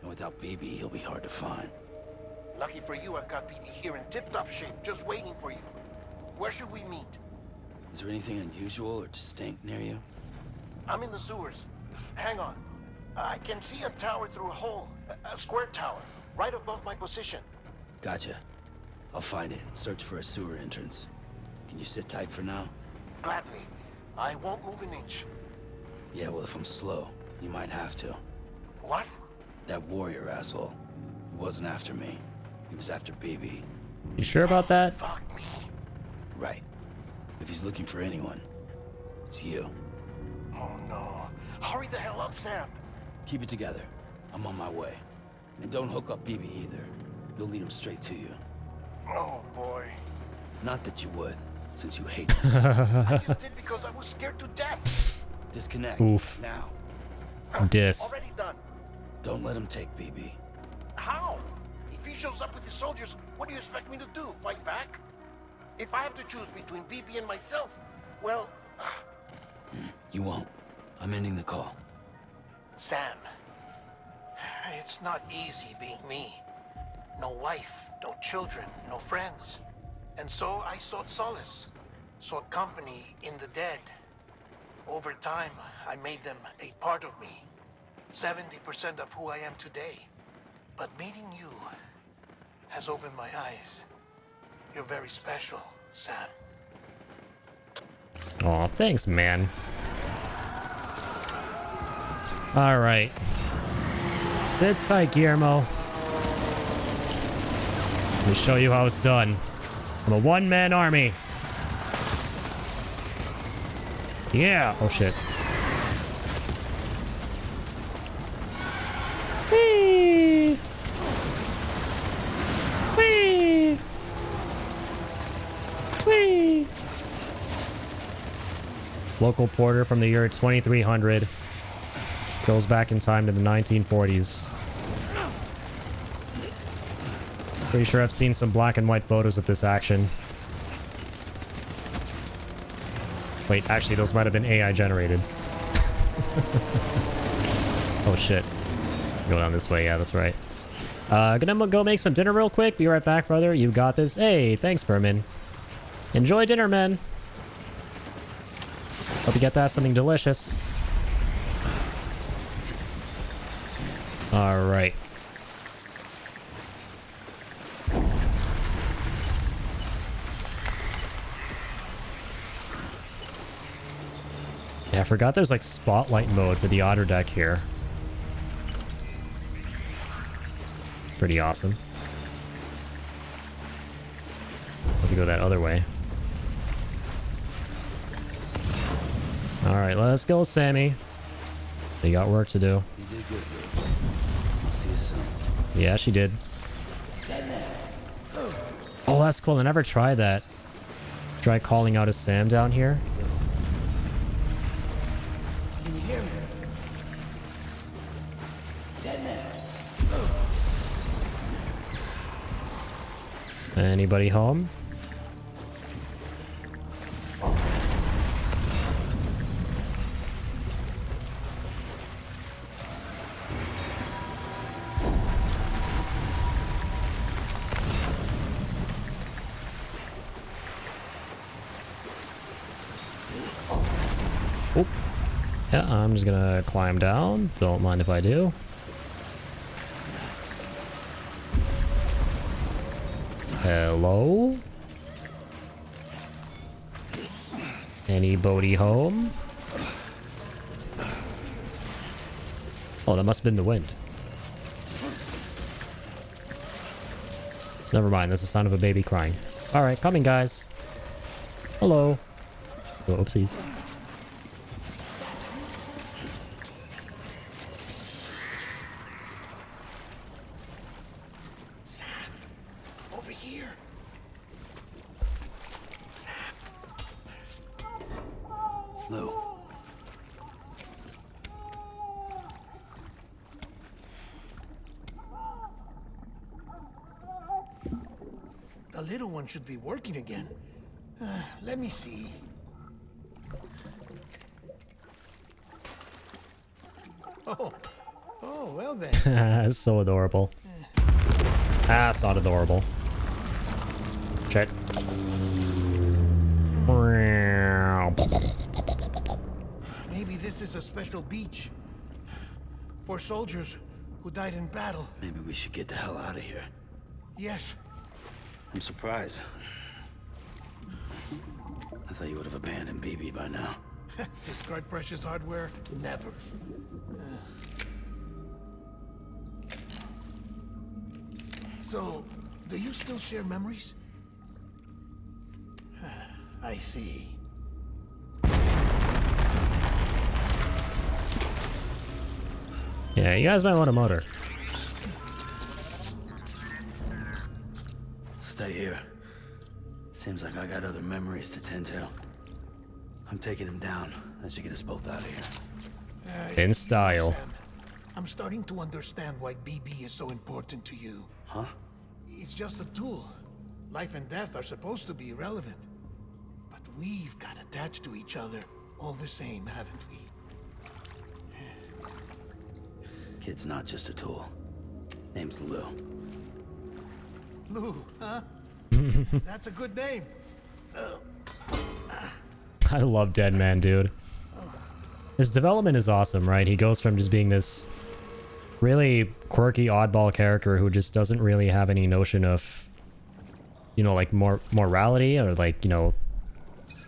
And without BB, he'll be hard to find. Lucky for you, I've got BB here in tip-top shape, just waiting for you. Where should we meet? Is there anything unusual or distinct near you? I'm in the sewers. Hang on. I can see a tower through a hole. A square tower, right above my position. Gotcha. I'll find it. Search for a sewer entrance. Can you sit tight for now? Gladly. I won't move an inch. Yeah, well, if I'm slow, you might have to. What? That warrior asshole. He wasn't after me. He was after BB. You sure about that? Fuck me. Right. If he's looking for anyone, it's you. Oh no. Hurry the hell up, Sam. Keep it together. I'm on my way. And don't hook up BB either. He'll lead him straight to you. Oh boy. Not that you would. since you hate I just did because I was scared to death. Disconnect. Oof. Now. Dis. Already done. Don't let him take BB. How? If he shows up with his soldiers, what do you expect me to do? Fight back? If I have to choose between BB and myself, well... You won't. I'm ending the call. Sam, it's not easy being me. No wife, no children, no friends. And so I sought solace, sought company in the dead. Over time, I made them a part of me. 70% of who I am today. But meeting you has opened my eyes. You're very special, Sam. Aw, thanks, man. Alright. Sit tight, Guillermo. Let me show you how it's done. I'm a one-man army. Yeah. Oh, shit. Whee! Whee! Whee! Local porter from the year 2300. Goes back in time to the 1940s. Pretty sure I've seen some black and white photos of this action. Wait, actually, those might have been AI generated. Oh, shit. Go down this way. Yeah, that's right. Gonna go make some dinner real quick. Be right back, brother. You got this. Hey, thanks, Furman. Enjoy dinner, men. Hope you get to have something delicious. All right. Yeah, I forgot there's like spotlight mode for the Otter deck here. Pretty awesome. Have to go that other way. Alright, let's go, Sammy. You got work to do. You did good, Lou. I'll see you soon. Yeah, she did. Oh, that's cool. I never tried that. Try calling out a Sam down here. Can you hear me? Anybody home? Oop. Yeah, I'm just gonna climb down. Don't mind if I do. Hello? Anybody home? Oh, that must have been the wind. Never mind, that's the sound of a baby crying. Alright, coming, guys. Hello. Oh, oopsies. Over here. Sam. Lou. The little one should be working again. Let me see. Oh, well then. That's so adorable. Ah, it's not adorable. Check. Maybe this is a special beach for soldiers who died in battle. Maybe we should get the hell out of here. Yes. I'm surprised. I thought you would have abandoned BB by now. Discard precious hardware? Never. So, do you still share memories? I see. Yeah, you guys might want a motor. Stay here. Seems like I got other memories to tend to. I'm taking him down. That should get us both out of here. In style. Sam, I'm starting to understand why BB is so important to you. Huh? It's just a tool. Life and death are supposed to be irrelevant. But we've got attached to each other all the same, haven't we? Kid's not just a tool. Name's Lou. Lou, huh? That's a good name. I love Dead Man, dude. His development is awesome, right? He goes from just being this really quirky oddball character who just doesn't really have any notion of, you know, like morality, or like, you know,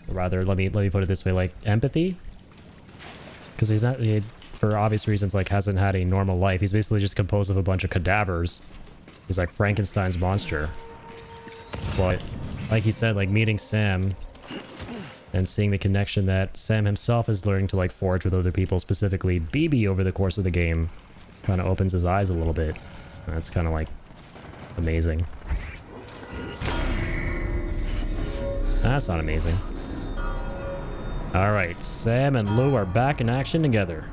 rather, let me put it this way, like empathy, because he's not, for obvious reasons, like hasn't had a normal life. He's basically just composed of a bunch of cadavers. He's like Frankenstein's monster. But like he said, like meeting Sam and seeing the connection that Sam himself is learning to like forge with other people, specifically BB, over the course of the game, kind of opens his eyes a little bit. That's kind of like amazing. That's not amazing. All right, Sam and Lou are back in action together.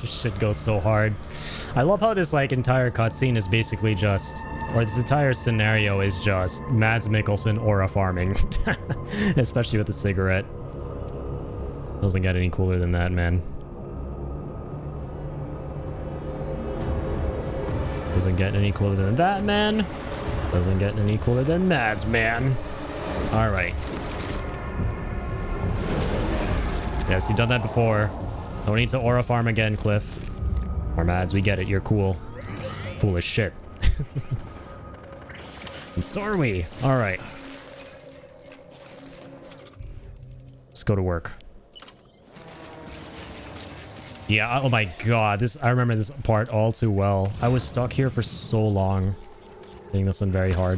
Shit goes so hard. I love how this like entire cutscene is basically just, or this entire scenario is just Mads Mikkelsen aura farming. Especially with the cigarette. Doesn't get any cooler than that, man. Doesn't get any cooler than that, man. Doesn't get any cooler than Mads, man. Alright. Yes, you've done that before. No need to aura farm again, Cliff. Or Mads, we get it. You're cool. Cool as shit. And so are we. Alright. Let's go to work. Yeah, oh my god. I remember this part all too well. I was stuck here for so long. Making this one very hard.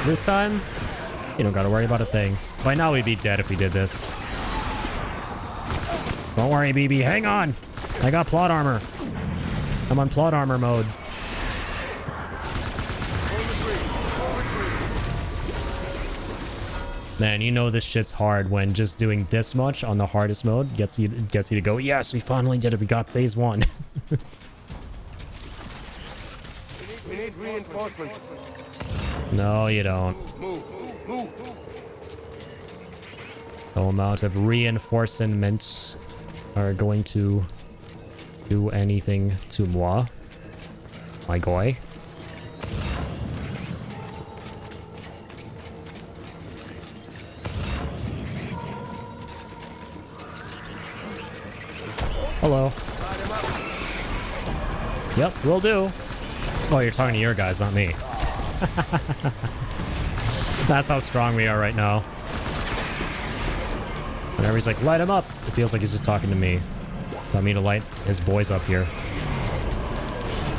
This time, you don't gotta worry about a thing. By now we'd be dead if we did this. Don't worry, BB. Hang on. I got plot armor. I'm on plot armor mode. Man, you know this shit's hard when just doing this much on the hardest mode gets you to go, yes, we finally did it. We got phase 1. We need reinforcements. No, you don't. Move. No amount of reinforcements are going to do anything to moi, my guy. Hello. Yep, will do. Oh, you're talking to your guys, not me. That's how strong we are right now. Whenever he's like, light him up, it feels like he's just talking to me. Tell me to light his boys up here.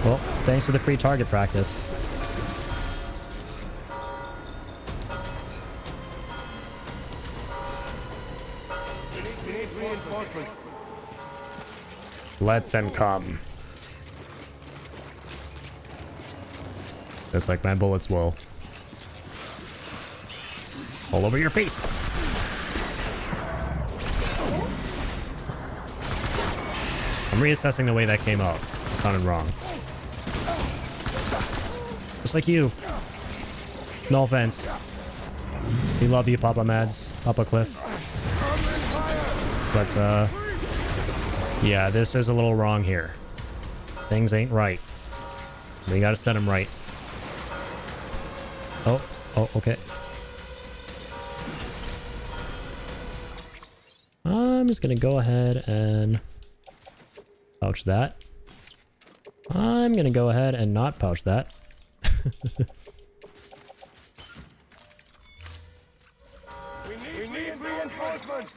Well, thanks for the free target practice. We need reinforcements. Let them come. Just like my bullets will. All over your face. I'm reassessing the way that came out. It sounded wrong. Just like you. No offense. We love you, Papa Mads. Papa Cliff. But, yeah, this is a little wrong here. Things ain't right. We gotta set them right. Oh, okay. I'm just gonna go ahead and pouch that. I'm gonna go ahead and not pouch that. We need reinforcements.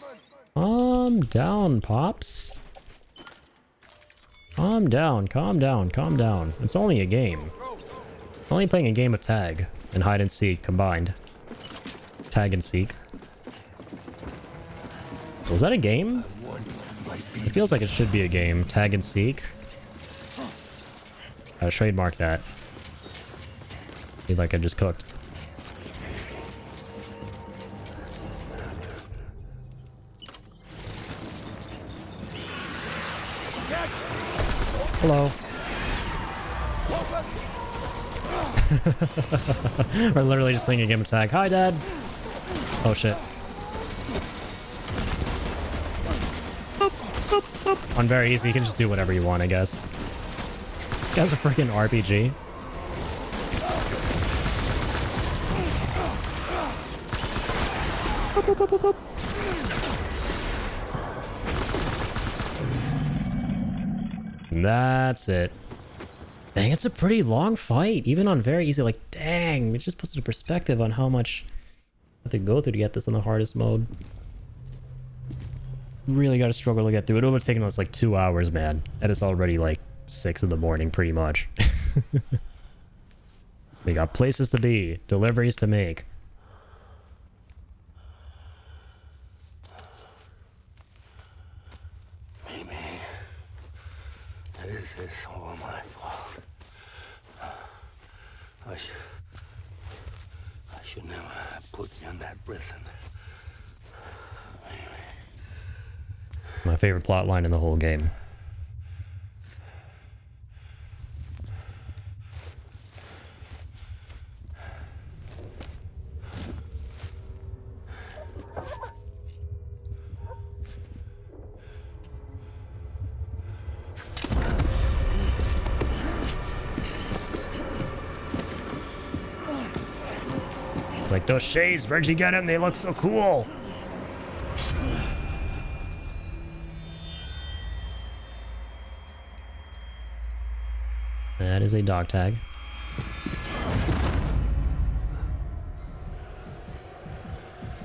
Calm down, Pops. Calm down, calm down, calm down. It's only a game. Only playing a game of tag and hide and seek combined. Tag and seek. Was that a game? It feels like it should be a game. Tag and seek. I'll trademark that. Feel like I just cooked. Hello. We're literally just playing a game of tag. Hi, Dad. Oh, shit. Boop, boop, boop. On very easy, you can just do whatever you want, I guess. This guy's a freaking RPG. Boop, boop, boop, boop, boop. That's it. Dang, it's a pretty long fight, even on very easy. Like, dang, it just puts into perspective on how much I have to go through to get this on the hardest mode. Really got to struggle to get through it. It would have taken us like 2 hours, man. And it's already like 6 in the morning, pretty much. We got places to be, deliveries to make. This is all my fault. I should never have put you in that prison. My favorite plot line in the whole game. Like, those shades, where'd you get them? They look so cool. That is a dog tag.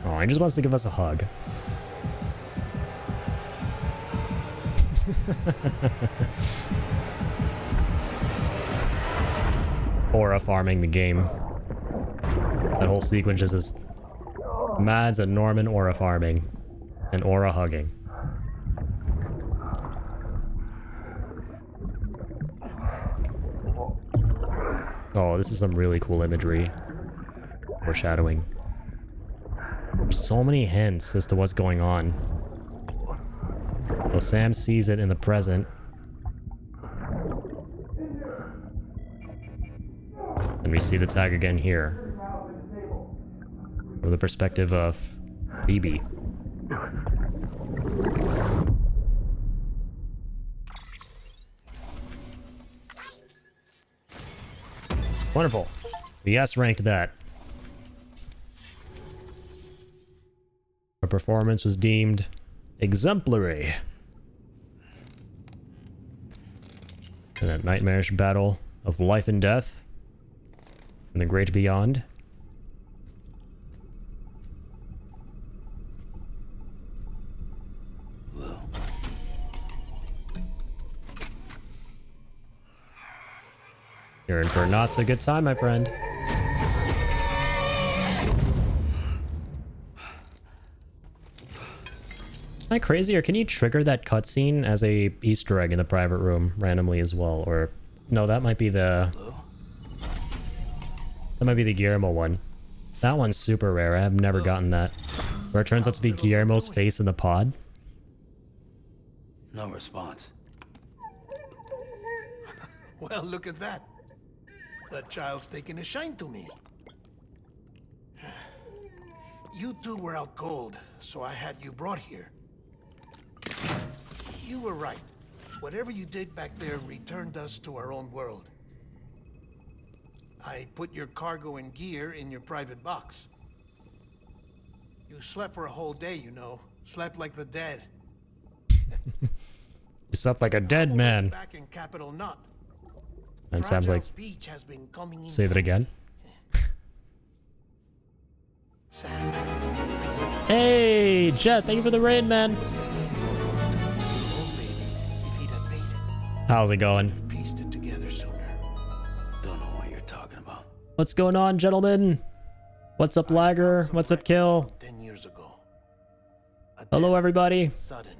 Oh, he just wants to give us a hug. Aura farming the game. That whole sequence is just Mads and Norman aura farming and aura hugging. Oh, this is some really cool imagery. Foreshadowing. There's so many hints as to what's going on. Well, Sam sees it in the present. And we see the tag again here. From the perspective of Phoebe. Wonderful. We S-ranked that. Our performance was deemed exemplary. In that nightmarish battle of life and death in the great beyond. You're in for a not so good time, my friend. Am I crazy, or can you trigger that cutscene as a Easter egg in the private room randomly as well? Or no, that might be the Guillermo one. That one's super rare. I have never gotten that. Where it turns out to be Guillermo's face in the pod. No response. Well, look at that. That child's taking a shine to me. You two were out cold, so I had you brought here. You were right. Whatever you did back there returned us to our own world. I put your cargo and gear in your private box. You slept for a whole day, you know. Slept like the dead. You slept like a dead man. Back in Capital Knot. And Sam's like, say that again. Sam. Hey, Jet, thank you for the raid, man. Oh, baby, if he'd have made it, How's it going? pieced it together sooner. Don't know what you're talking about. What's going on, gentlemen? What's up, Lagger? What's up, Kill? 10 years ago. A Hello, death, everybody. Sudden,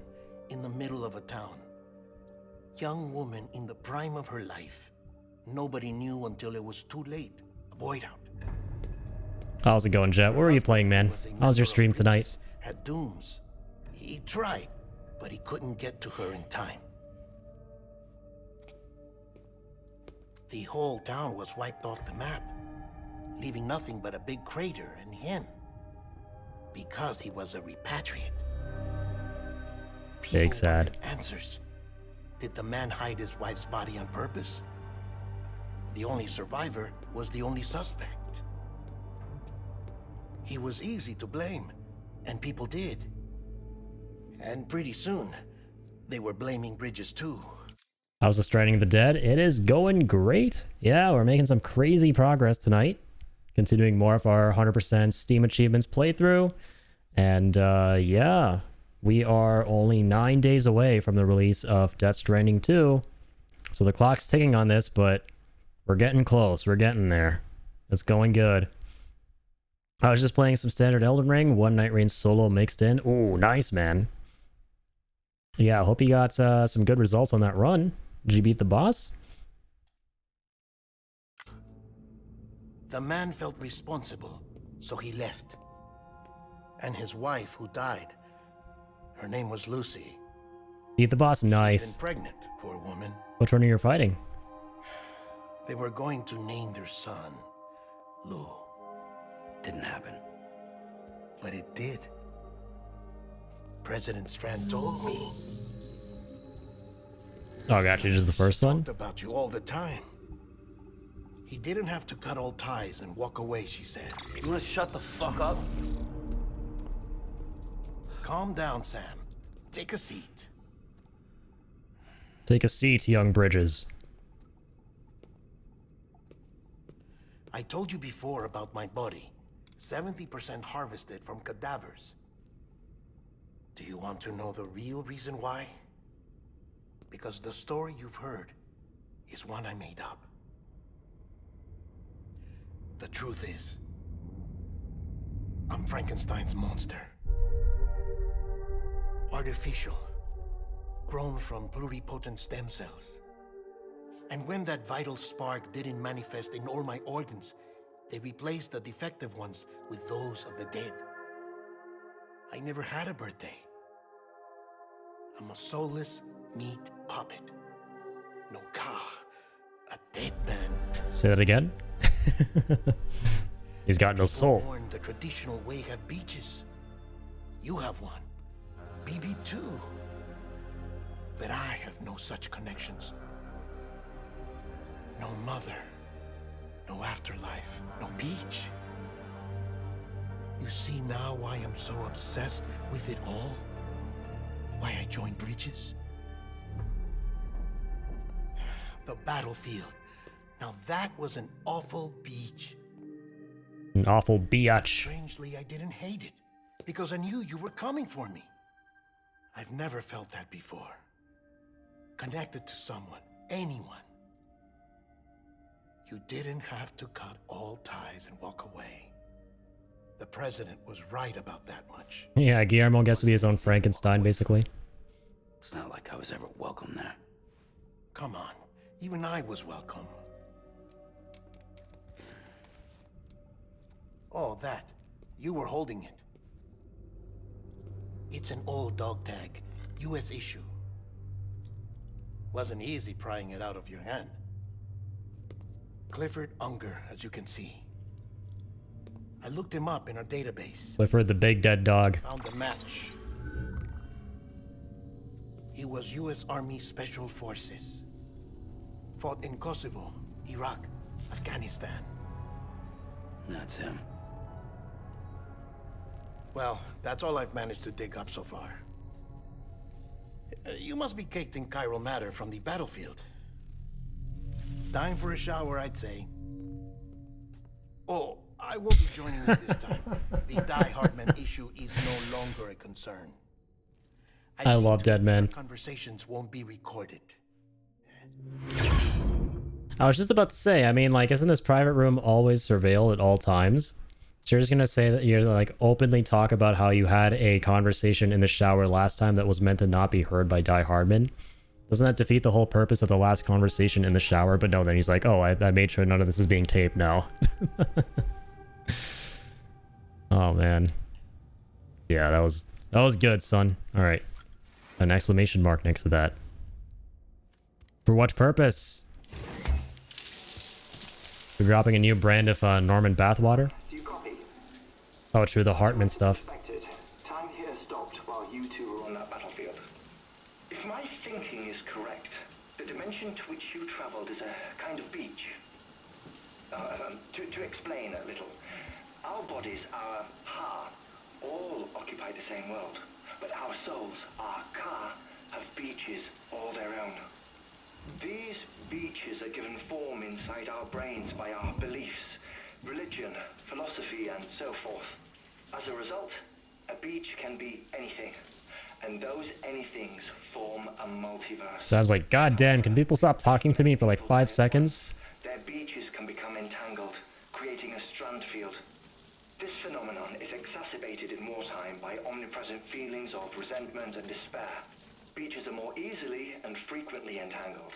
in the middle of a town. Young woman in the prime of her life. Nobody knew until it was too late. A void out. How's it going, Jet? What were you playing, man? How's your stream tonight? Had dooms. He tried, but he couldn't get to her in time. The whole town was wiped off the map, leaving nothing but a big crater and him. Because he was a repatriate. Big sad. Wanted answers. Did the man hide his wife's body on purpose? The only survivor was the only suspect. He was easy to blame, and people did. And pretty soon, they were blaming Bridges too. How's the Stranding of the Dead? It is going great. Yeah, we're making some crazy progress tonight. Continuing more of our 100% Steam Achievements playthrough. And yeah, we are only 9 days away from the release of Death Stranding 2. So the clock's ticking on this, but we're getting close. We're getting there. It's going good. I was just playing some standard Elden Ring, One Night Rain solo mixed in. Ooh, nice, man. Yeah, I hope you got some good results on that run. Did you beat the boss? The man felt responsible, so he left. And his wife, who died, her name was Lucy. Beat the boss, nice. She'd been pregnant, poor woman. Which one are you fighting? They were going to name their son Lou. Didn't happen. But it did. President Strand told me. Oh, gotcha. Just the first one? Talked about you all the time. He didn't have to cut all ties and walk away, she said. You wanna shut the fuck up? Calm down, Sam. Take a seat. Take a seat, young Bridges. I told you before about my body. 70% harvested from cadavers. Do you want to know the real reason why? Because the story you've heard is one I made up. The truth is, I'm Frankenstein's monster. Artificial, grown from pluripotent stem cells. And when that vital spark didn't manifest in all my organs, they replaced the defective ones with those of the dead. I never had a birthday. I'm a soulless meat puppet. No ka, a dead man. Say that again? He's got no soul. Born the traditional way have beaches. You have one. BB2. But I have no such connections. No mother. No afterlife. No beach. You see now why I'm so obsessed with it all? Why I joined Bridges? The battlefield. Now that was an awful beach. An awful biatch. Strangely, I didn't hate it, because I knew you were coming for me. I've never felt that before. Connected to someone, anyone. You didn't have to cut all ties and walk away. The president was right about that much. Yeah, Guillermo gets to be his own Frankenstein, basically. It's not like I was ever welcome there. Come on, even I was welcome. Oh, that. You were holding it. It's an old dog tag, US issue. Wasn't easy prying it out of your hand. Clifford Unger, as you can see. I looked him up in our database. Clifford the big dead dog. Found a match. He was US Army Special Forces. Fought in Kosovo, Iraq, Afghanistan. That's him. Well, that's all I've managed to dig up so far. You must be caked in chiral matter from the battlefield. Time for a shower, I'd say. Oh, I won't be joining you this time. The Die Hardman issue is no longer a concern. I love Dead Men. Conversations won't be recorded. I was just about to say, I mean, like, isn't this private room always surveilled at all times? So you're just gonna say that you're like openly talk about how you had a conversation in the shower last time that was meant to not be heard by Die Hardman? Doesn't that defeat the whole purpose of the last conversation in the shower? But no, then he's like, oh, I made sure none of this is being taped now. Oh man. Yeah, that was good, son. All right. An exclamation mark next to that. For what purpose? We're dropping a new brand of Norman bathwater. Do you copy? Oh, true, the Hartman stuff. Time here stopped while you two were on that battlefield. If my thinking is correct, the dimension to which you traveled is a kind of beach. To explain a little, our bodies, our ha, all occupy the same world, but our souls, our ka, have beaches all their own. These beaches are given form inside our brains by our beliefs, religion, philosophy, and so forth. As a result, a beach can be anything, and those anythings form a multiverse. Sounds like, goddamn, can people stop talking to me for like 5 seconds? Their beaches can become entangled, creating a strand field. This phenomenon is exacerbated in wartime by omnipresent feelings of resentment and despair. Beaches are more easily and frequently entangled.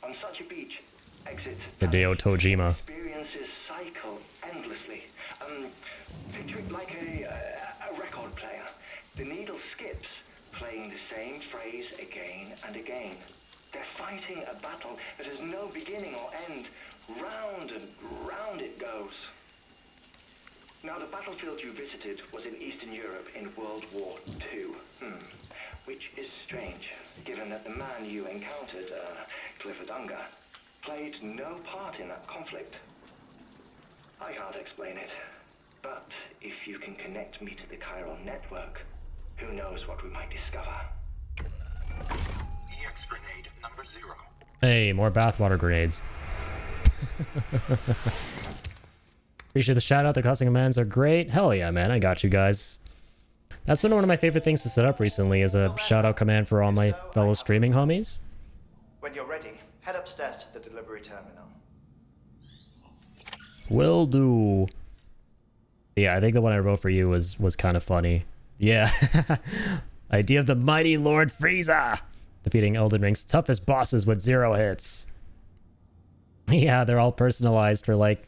On such a beach, exit Hideo Tojima. experiences cycle endlessly. Picture it like a record player. The needle skips, playing the same phrase again and again. They're fighting a battle that has no beginning or end. Round and round it goes. Now, the battlefield you visited was in Eastern Europe in World War II. Which is strange, given that the man you encountered, Clifford Unger, played no part in that conflict. I can't explain it, but if you can connect me to the chiral network, who knows what we might discover. EX grenade number 0. Hey, more bathwater grenades. Appreciate the shout out. The cussing commands are great. Hell yeah, man. I got you guys. That's been one of my favorite things to set up recently, is a shout out command for all my fellow streaming homies. When you're ready, head upstairs to the delivery terminal. Will do. Yeah, I think the one I wrote for you was kind of funny. Yeah. Idea of the mighty Lord Frieza defeating Elden Ring's toughest bosses with 0 hits. Yeah, they're all personalized for like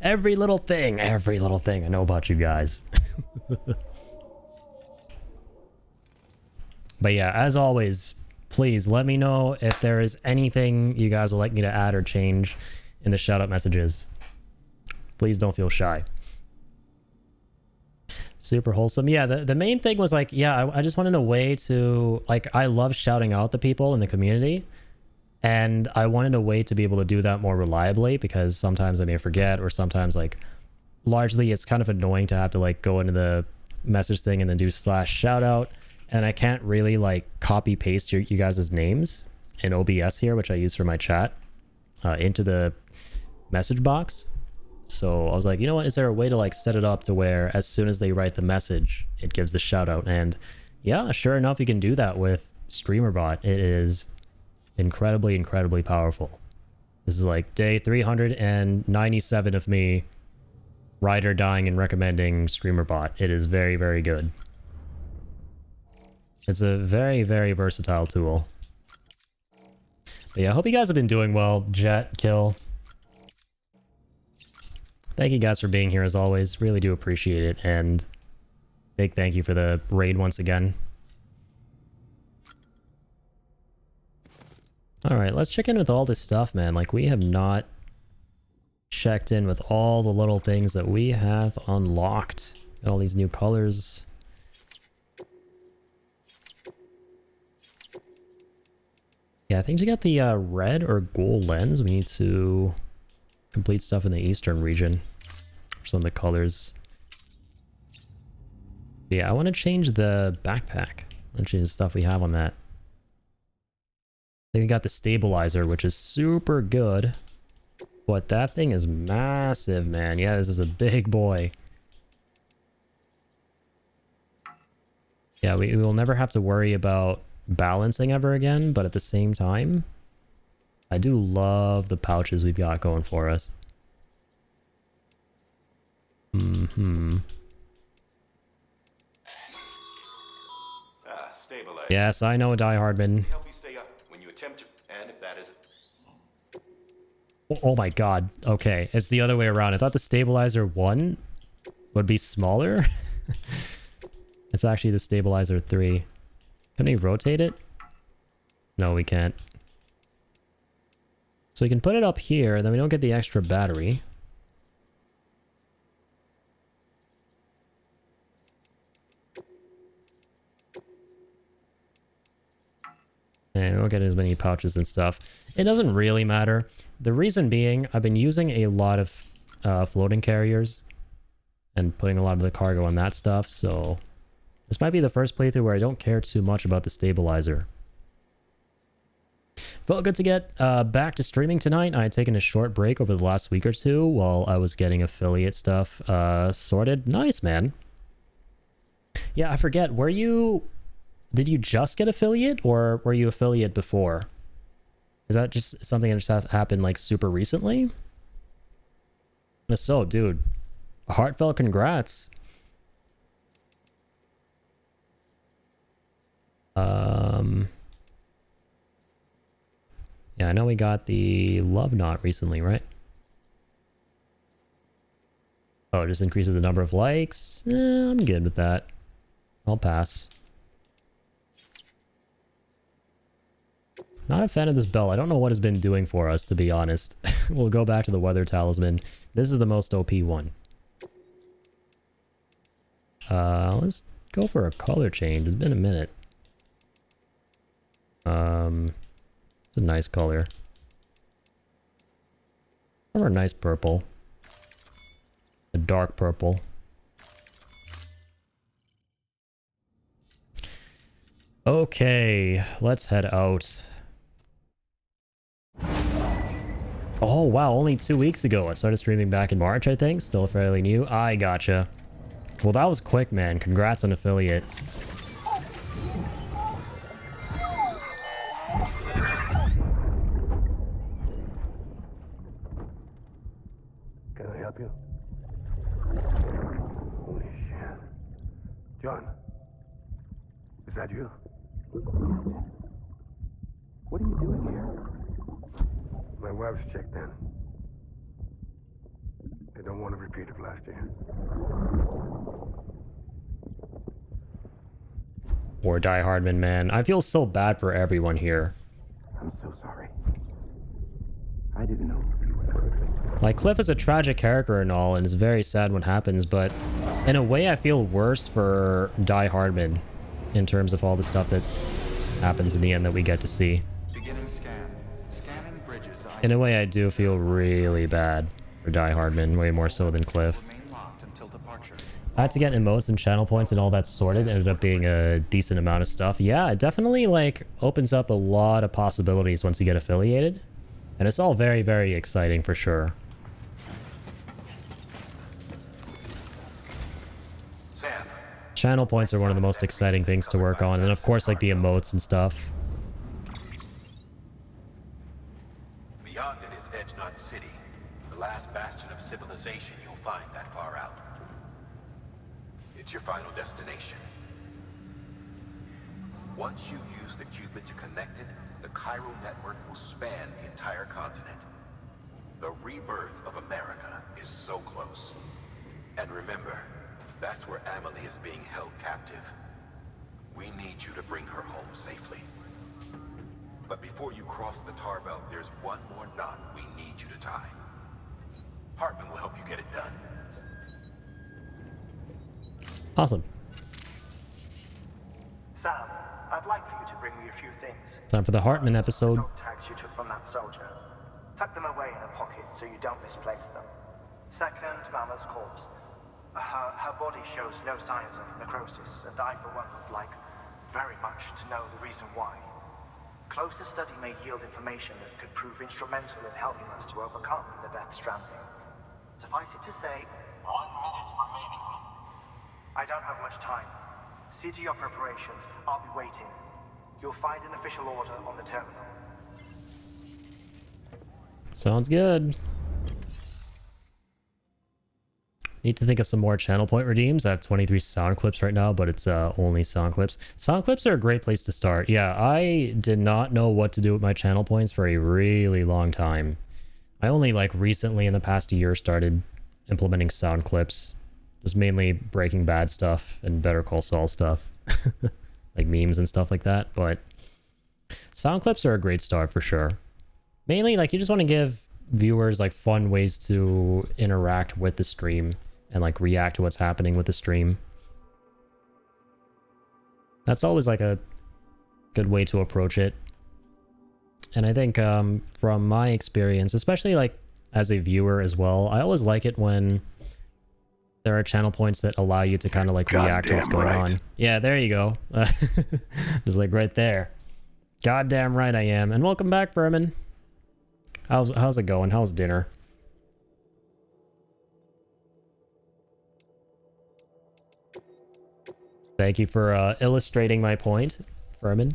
every little thing. Every little thing. I know about you guys. But yeah, as always, please let me know if there is anything you guys would like me to add or change in the shout out messages. Please don't feel shy. Super wholesome. Yeah, the main thing was like, yeah, I just wanted a way to, like, I love shouting out the people in the community. And I wanted a way to be able to do that more reliably, because sometimes I may forget, or sometimes like largely it's kind of annoying to have to like go into the message thing and then do /shout out. And I can't really like copy paste you guys' names in OBS here, which I use for my chat, into the message box. So I was like, you know what, is there a way to like set it up to where as soon as they write the message, it gives the shout out? And yeah, sure enough, you can do that with StreamerBot. It is incredibly, incredibly powerful. This is like day 397 of me ride or dying and recommending StreamerBot. It is very, very good. It's a very, very versatile tool. But yeah, I hope you guys have been doing well. Jet, Kill. Thank you guys for being here as always. Really do appreciate it. And big thank you for the raid once again. Alright, let's check in with all this stuff, man. Like, we have not checked in with all the little things that we have unlocked. Got all these new colors. Yeah, I think you got the red or gold lens. We need to complete stuff in the eastern region for some of the colors. Yeah, I want to change the backpack. I want to change the stuff we have on that. I think we got the stabilizer, which is super good What, that thing is massive, man. Yeah, this is a big boy. Yeah, we will never have to worry about balancing ever again, but at the same time, I do love the pouches we've got going for us. Stabilize. Yes, I know, Die Hardman. Help you stay up when you attempt to, and if that isn't. Oh my god. Okay, it's the other way around. I thought the stabilizer 1 would be smaller. It's actually the stabilizer 3. Can we rotate it? No, we can't. So we can put it up here, then we don't get the extra battery. And we won't get as many pouches and stuff. It doesn't really matter. The reason being, I've been using a lot of floating carriers and putting a lot of the cargo on that stuff, so this might be the first playthrough where I don't care too much about the stabilizer. Felt good to get back to streaming tonight. I had taken a short break over the last week or two while I was getting affiliate stuff sorted. Nice, man. Yeah, I forget. Did you just get affiliate, or were you affiliate before? Is that just something that just happened like super recently? If so, dude, heartfelt congrats. Yeah, I know we got the love knot recently, right? Oh, it just increases the number of likes? I'm good with that. I'll pass. Not a fan of this bell. I don't know what it's been doing for us, to be honest. We'll go back to the weather talisman. This is the most OP one. Let's go for a color change. It's been a minute. It's a nice color. Or a nice purple. A dark purple. Okay, let's head out. Oh, wow, only 2 weeks ago. I started streaming back in March, I think. Still fairly new. I gotcha. Well, that was quick, man. Congrats on affiliate. Can I help you? Holy shit. John, is that you? What are you doing here? My wife's checked in. I don't want to repeat of last year. Poor Die Hardman, man. I feel so bad for everyone here. I'm so sorry. I didn't know you were... Like, Cliff is a tragic character and all, and it's very sad when happens, but in a way I feel worse for Die Hardman in terms of all the stuff that happens in the end that we get to see. Beginning scan. Scanning bridges. In a way, I do feel really bad for Die Hardman, way more so than Cliff. Remain locked until departure. I had to get emotes and channel points and all that sorted. It ended up being a decent amount of stuff. Yeah, it definitely like opens up a lot of possibilities once you get affiliated. And it's all very, very exciting for sure. Sam. Channel points are one of the most exciting things to work on. And of course, like the emotes and stuff. Beyond it is Edge Knot City, the last bastion of civilization you'll find that far out. It's your final destination. Once you use the qubit to connect it, the chiral network will span the entire continent. The rebirth of America is so close. And remember, that's where Amelie is being held captive. We need you to bring her home safely. But before you cross the tar belt, there's one more knot we need you to tie. Hartman will help you get it done. Awesome. Sam, I'd like for you to bring me a few things. Time for the Hartman episode. Dog tags you took from that soldier. Tuck them away in a pocket so you don't misplace them. Second, Mama's corpse. Her body shows no signs of necrosis, and I, for one, would like very much to know the reason why. Closer study may yield information that could prove instrumental in helping us to overcome the Death Stranding. Suffice it to say, 1 minute remaining. I don't have much time. See to your preparations. I'll be waiting. You'll find an official order on the terminal. Sounds good. Need to think of some more channel point redeems. I have 23 sound clips right now, but it's only sound clips. Sound clips are a great place to start. Yeah, I did not know what to do with my channel points for a really long time. I only like recently in the past year started implementing sound clips. Just mainly Breaking Bad stuff and Better Call Saul stuff. Like memes and stuff like that. But sound clips are a great start for sure. Mainly like you just want to give viewers like fun ways to interact with the stream and like react to what's happening with the stream. That's always like a good way to approach it. And I think from my experience, especially like as a viewer as well, I always like it when there are channel points that allow you to kind of like react to what's going on. Yeah, there you go. Just like right there. Goddamn right I am. And welcome back, Furman. How's it going? How's dinner? Thank you for illustrating my point, Furman.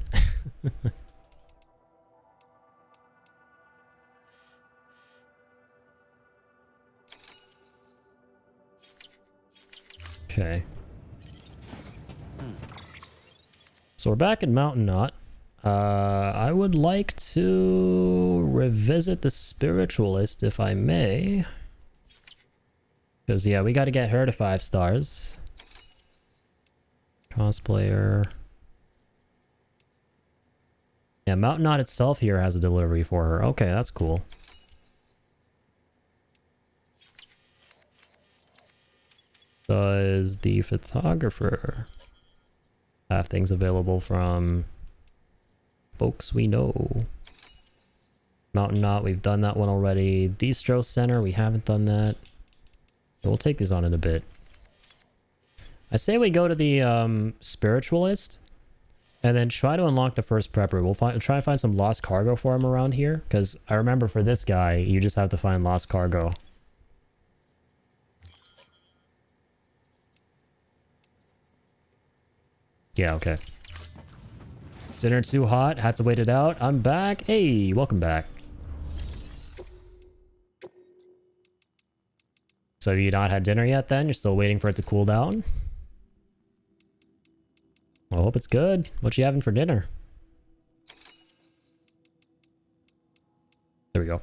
Okay. So we're back in Mountainous. I would like to revisit the Spiritualist if I may. Because, yeah, we got to get her to 5 stars. Cosplayer. Yeah, Mountainous itself here has a delivery for her. Okay, that's cool. Does the photographer have things available from folks we know? Mountainous, we've done that one already. Distro Center, we haven't done that. So we'll take these on in a bit. I say we go to the Spiritualist and then try to unlock the first prepper. We'll try to find some lost cargo for him around here, because I remember for this guy, you just have to find lost cargo. Yeah, okay. Dinner too hot, had to wait it out. I'm back. Hey, welcome back. So have you not had dinner yet then? You're still waiting for it to cool down? I hope it's good. What you having for dinner? There we go.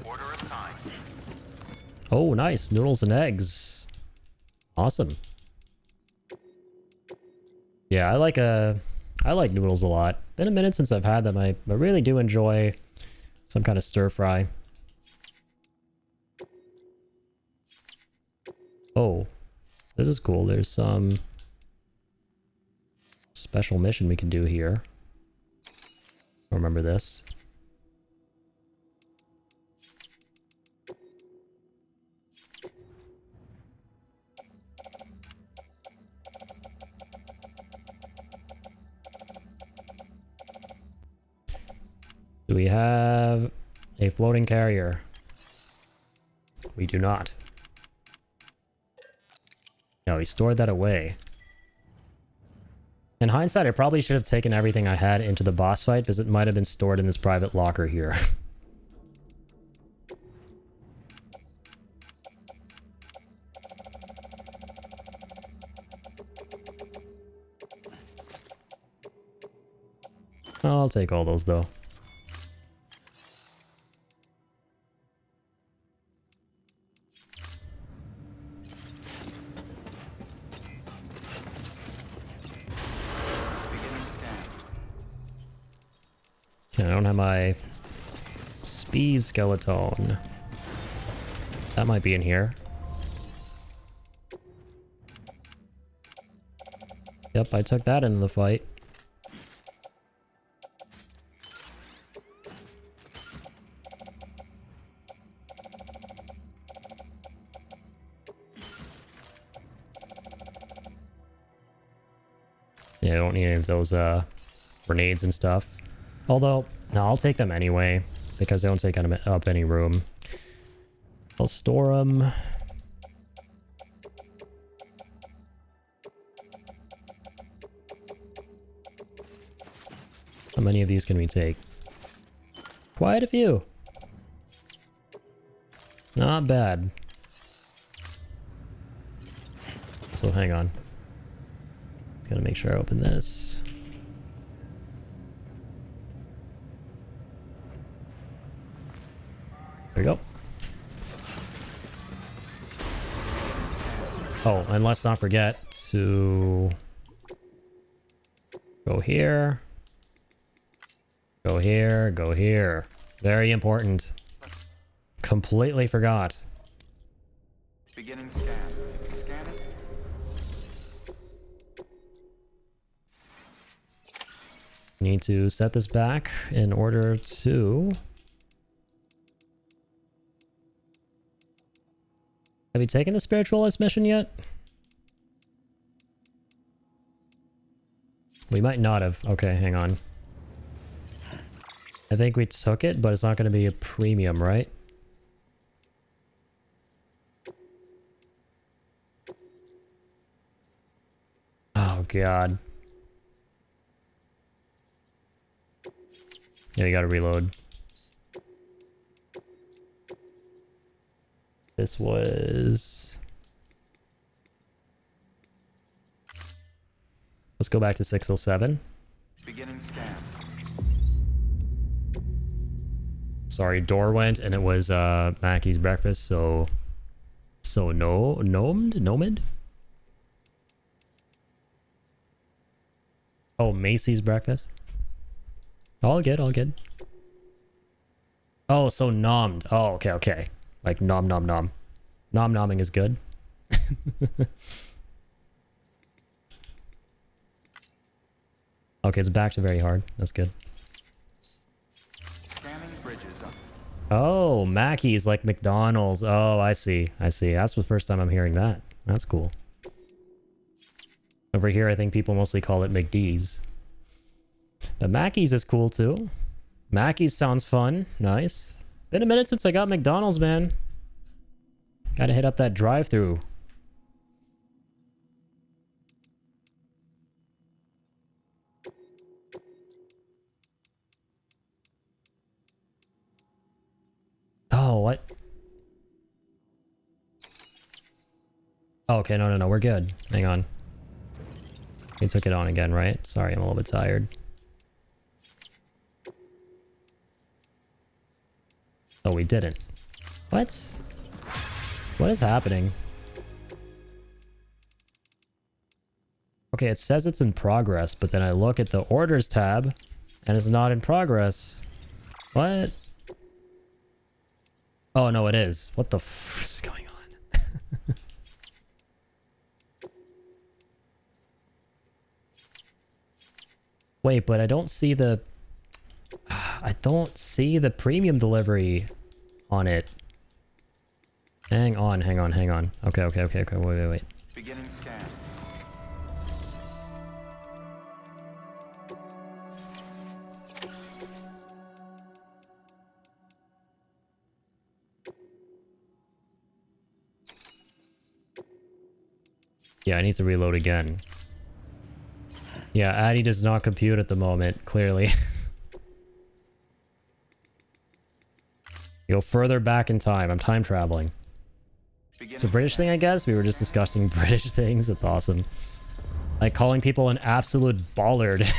Order assigned. Oh, nice. Noodles and eggs. Awesome. Yeah, I like noodles a lot. Been a minute since I've had them. I really do enjoy some kind of stir fry. Oh, this is cool. There's some special mission we can do here. Remember this. Do we have a floating carrier? We do not. No, he stored that away. In hindsight, I probably should have taken everything I had into the boss fight, because it might have been stored in this private locker here. I'll take all those, though. Okay, I don't have my speed skeleton. That might be in here. Yep, I took that into the fight. Yeah, I don't need any of those grenades and stuff. Although, no, I'll take them anyway, because they don't take up any room. I'll store them. How many of these can we take? Quite a few. Not bad. So hang on. Gotta make sure I open this. There we go. Oh, and let's not forget to go here. Go here, go here. Very important. Completely forgot. Beginning scan. Scanning. Need to set this back in order to... Have you taken the spiritualist mission yet? We might not have. Okay, hang on. I think we took it, but it's not going to be a premium, right? Oh, God. Yeah, you gotta reload. This was... Let's go back to 607. Beginning scan. Sorry, door went and it was Mackey's breakfast, so nomad? Oh, Macy's breakfast. All good, all good. Oh, so nommed. Oh, okay, okay. Like nom nom nom. Nom nomming is good. Okay, it's back to very hard. That's good. Scanning bridges up. Oh, Mackey's like McDonald's. Oh, I see. I see. That's the first time I'm hearing that. That's cool. Over here, I think people mostly call it McD's. But Mackey's is cool too. Mackey's sounds fun. Nice. Been a minute since I got McDonald's, man. Gotta hit up that drive-thru. Oh, what? Oh, okay, no, we're good. Hang on. We took it on again, right? Sorry, I'm a little bit tired. Oh, we didn't. What? What is happening? Okay, it says it's in progress, but then I look at the orders tab, and it's not in progress. What? Oh, no, it is. What the f is going on? Wait, but I don't see the... I don't see the premium delivery on it. Hang on. Okay, wait. Beginning scan. Yeah, I need to reload again. Yeah, Addy does not compute at the moment, clearly. Go further back in time. I'm time traveling. It's a British thing, I guess. We were just discussing British things. It's awesome. Like calling people an absolute bollard.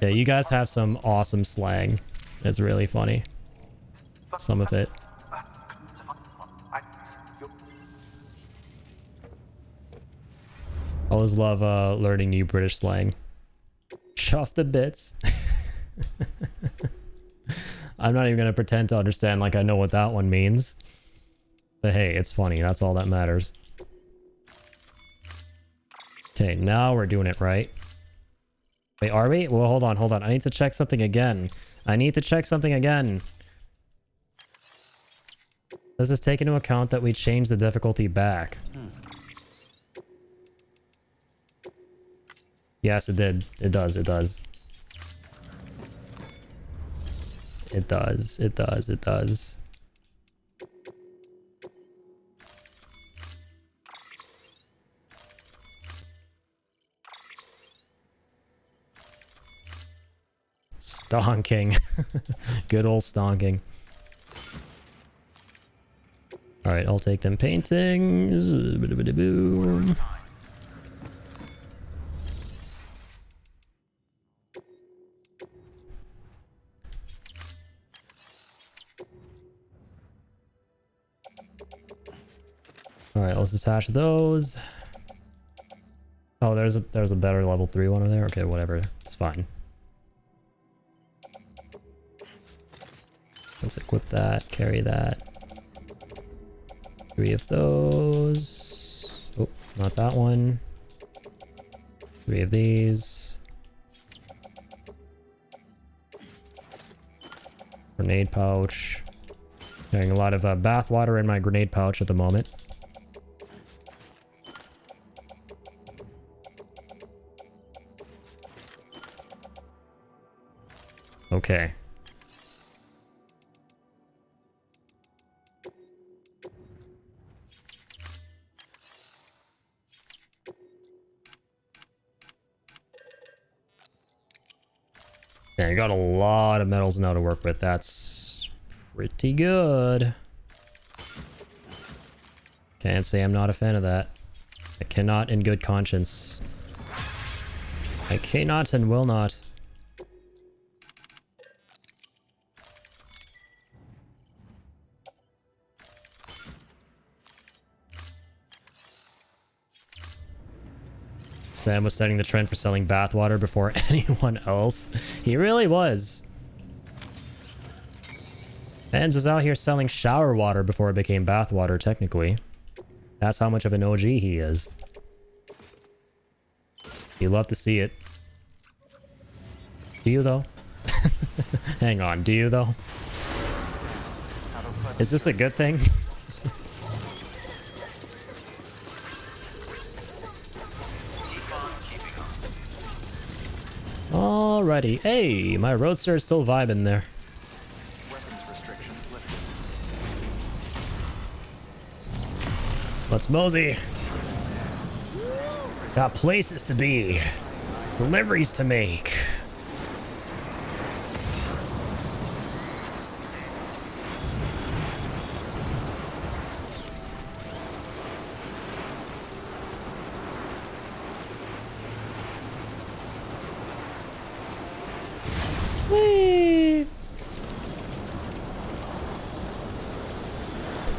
Yeah, you guys have some awesome slang. It's really funny. Some of it. Always love learning new British slang. Chuff the bits. I'm not even going to pretend to understand like I know what that one means. But hey, it's funny. That's all that matters. Okay, now we're doing it right. Wait, are we? Well, hold on. I need to check something again. Does this take into account that we changed the difficulty back? Yes, it did. It does. It does. It does. It does. It does. Stonking. Good old stonking. Alright, I'll take them paintings. Boom. Alright, let's attach those. Oh, there's a better level 3 one over there. Okay, whatever. It's fine. Let's equip that, carry that. 3 of those. Oh, not that one. 3 of these. Grenade pouch. Carrying a lot of bath water in my grenade pouch at the moment. Okay. Yeah, you got a lot of metals now to work with. That's pretty good. Can't say I'm not a fan of that. I cannot in good conscience. I cannot and will not. Sam was setting the trend for selling bathwater before anyone else. He really was. Mans was out here selling shower water before it became bathwater, technically. That's how much of an OG he is. You love to see it. Do you, though? Hang on, do you, though? Is this a good thing? Alrighty. Hey, my roadster is still vibing there. Let's mosey. Got places to be. Deliveries to make.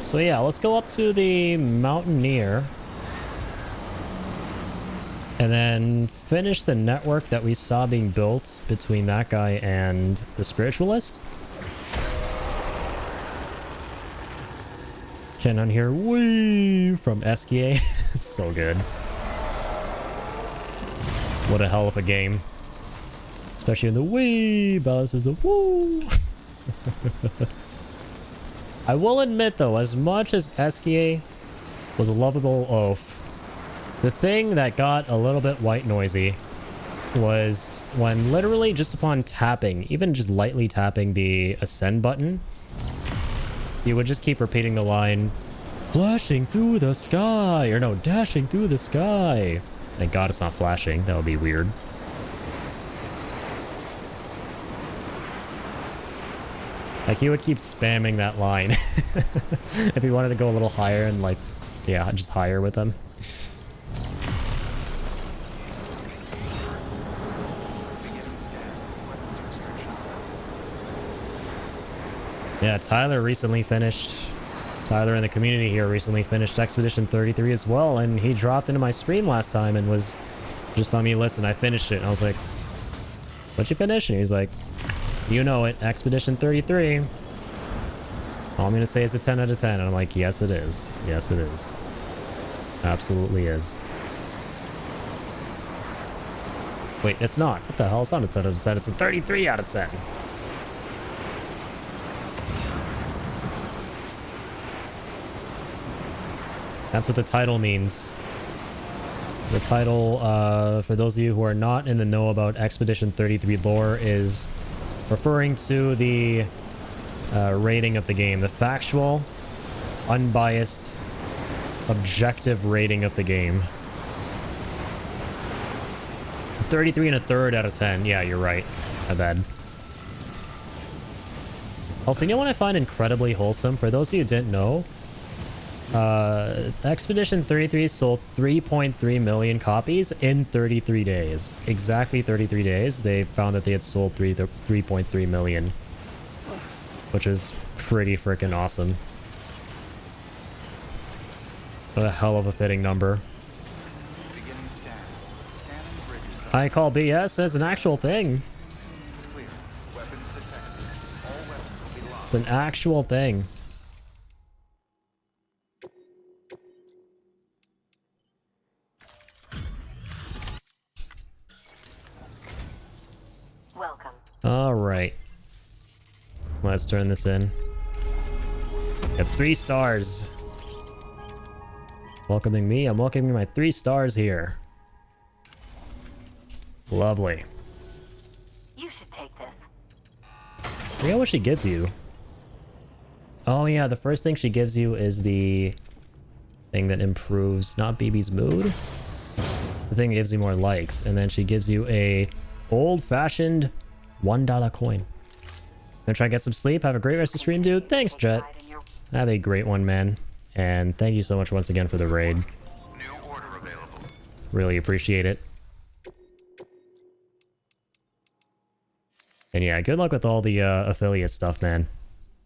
So yeah, let's go up to the Mountaineer and then finish the network that we saw being built between that guy and the Spiritualist. Can unhear wee from Eskia. So good. What a hell of a game. Especially in the wee balance is the woo. I will admit though, as much as Eskia was a lovable oaf, the thing that got a little bit white noisy was when literally just upon tapping, even just lightly tapping the ascend button, you would just keep repeating the line, flashing through the sky, or no, dashing through the sky. Thank God it's not flashing, that would be weird. Like, he would keep spamming that line if he wanted to go a little higher and, like, yeah, just higher with them. Yeah, Tyler recently finished. Tyler in the community here recently finished Expedition 33 as well, and he dropped into my stream last time and was just on me, listen, I finished it. And I was like, what'd you finish? And he's like, you know it, Expedition 33. All I'm gonna say is a 10 out of 10. And I'm like, yes, it is. Yes, it is. Absolutely is. Wait, it's not. What the hell? It's not a 10 out of 10. It's a 33 out of 10. That's what the title means. The title, for those of you who are not in the know about Expedition 33 lore, is referring to the rating of the game. The factual, unbiased, objective rating of the game. 33 and a third out of 10. Yeah, you're right. My bad. Also, you know what I find incredibly wholesome? For those of you who didn't know, Expedition 33 sold 3.3 million copies in 33 days. Exactly 33 days. They found that they had sold 3.3 million. Which is pretty freaking awesome. What a hell of a fitting number. I call BS as an actual thing. It's an actual thing. Welcome. All right. Let's turn this in. We have 3 stars. Welcoming me. I'm welcoming my 3 stars here. Lovely. You should take this. I forget what she gives you. Oh yeah, the first thing she gives you is the thing that improves not BB's mood. The thing that gives you more likes, and then she gives you a old-fashioned $1 coin. Gonna try and get some sleep. Have a great rest of the stream, dude. Thanks, Jet. Have a great one, man. And thank you so much once again for the raid. Really appreciate it. And yeah, good luck with all the affiliate stuff, man.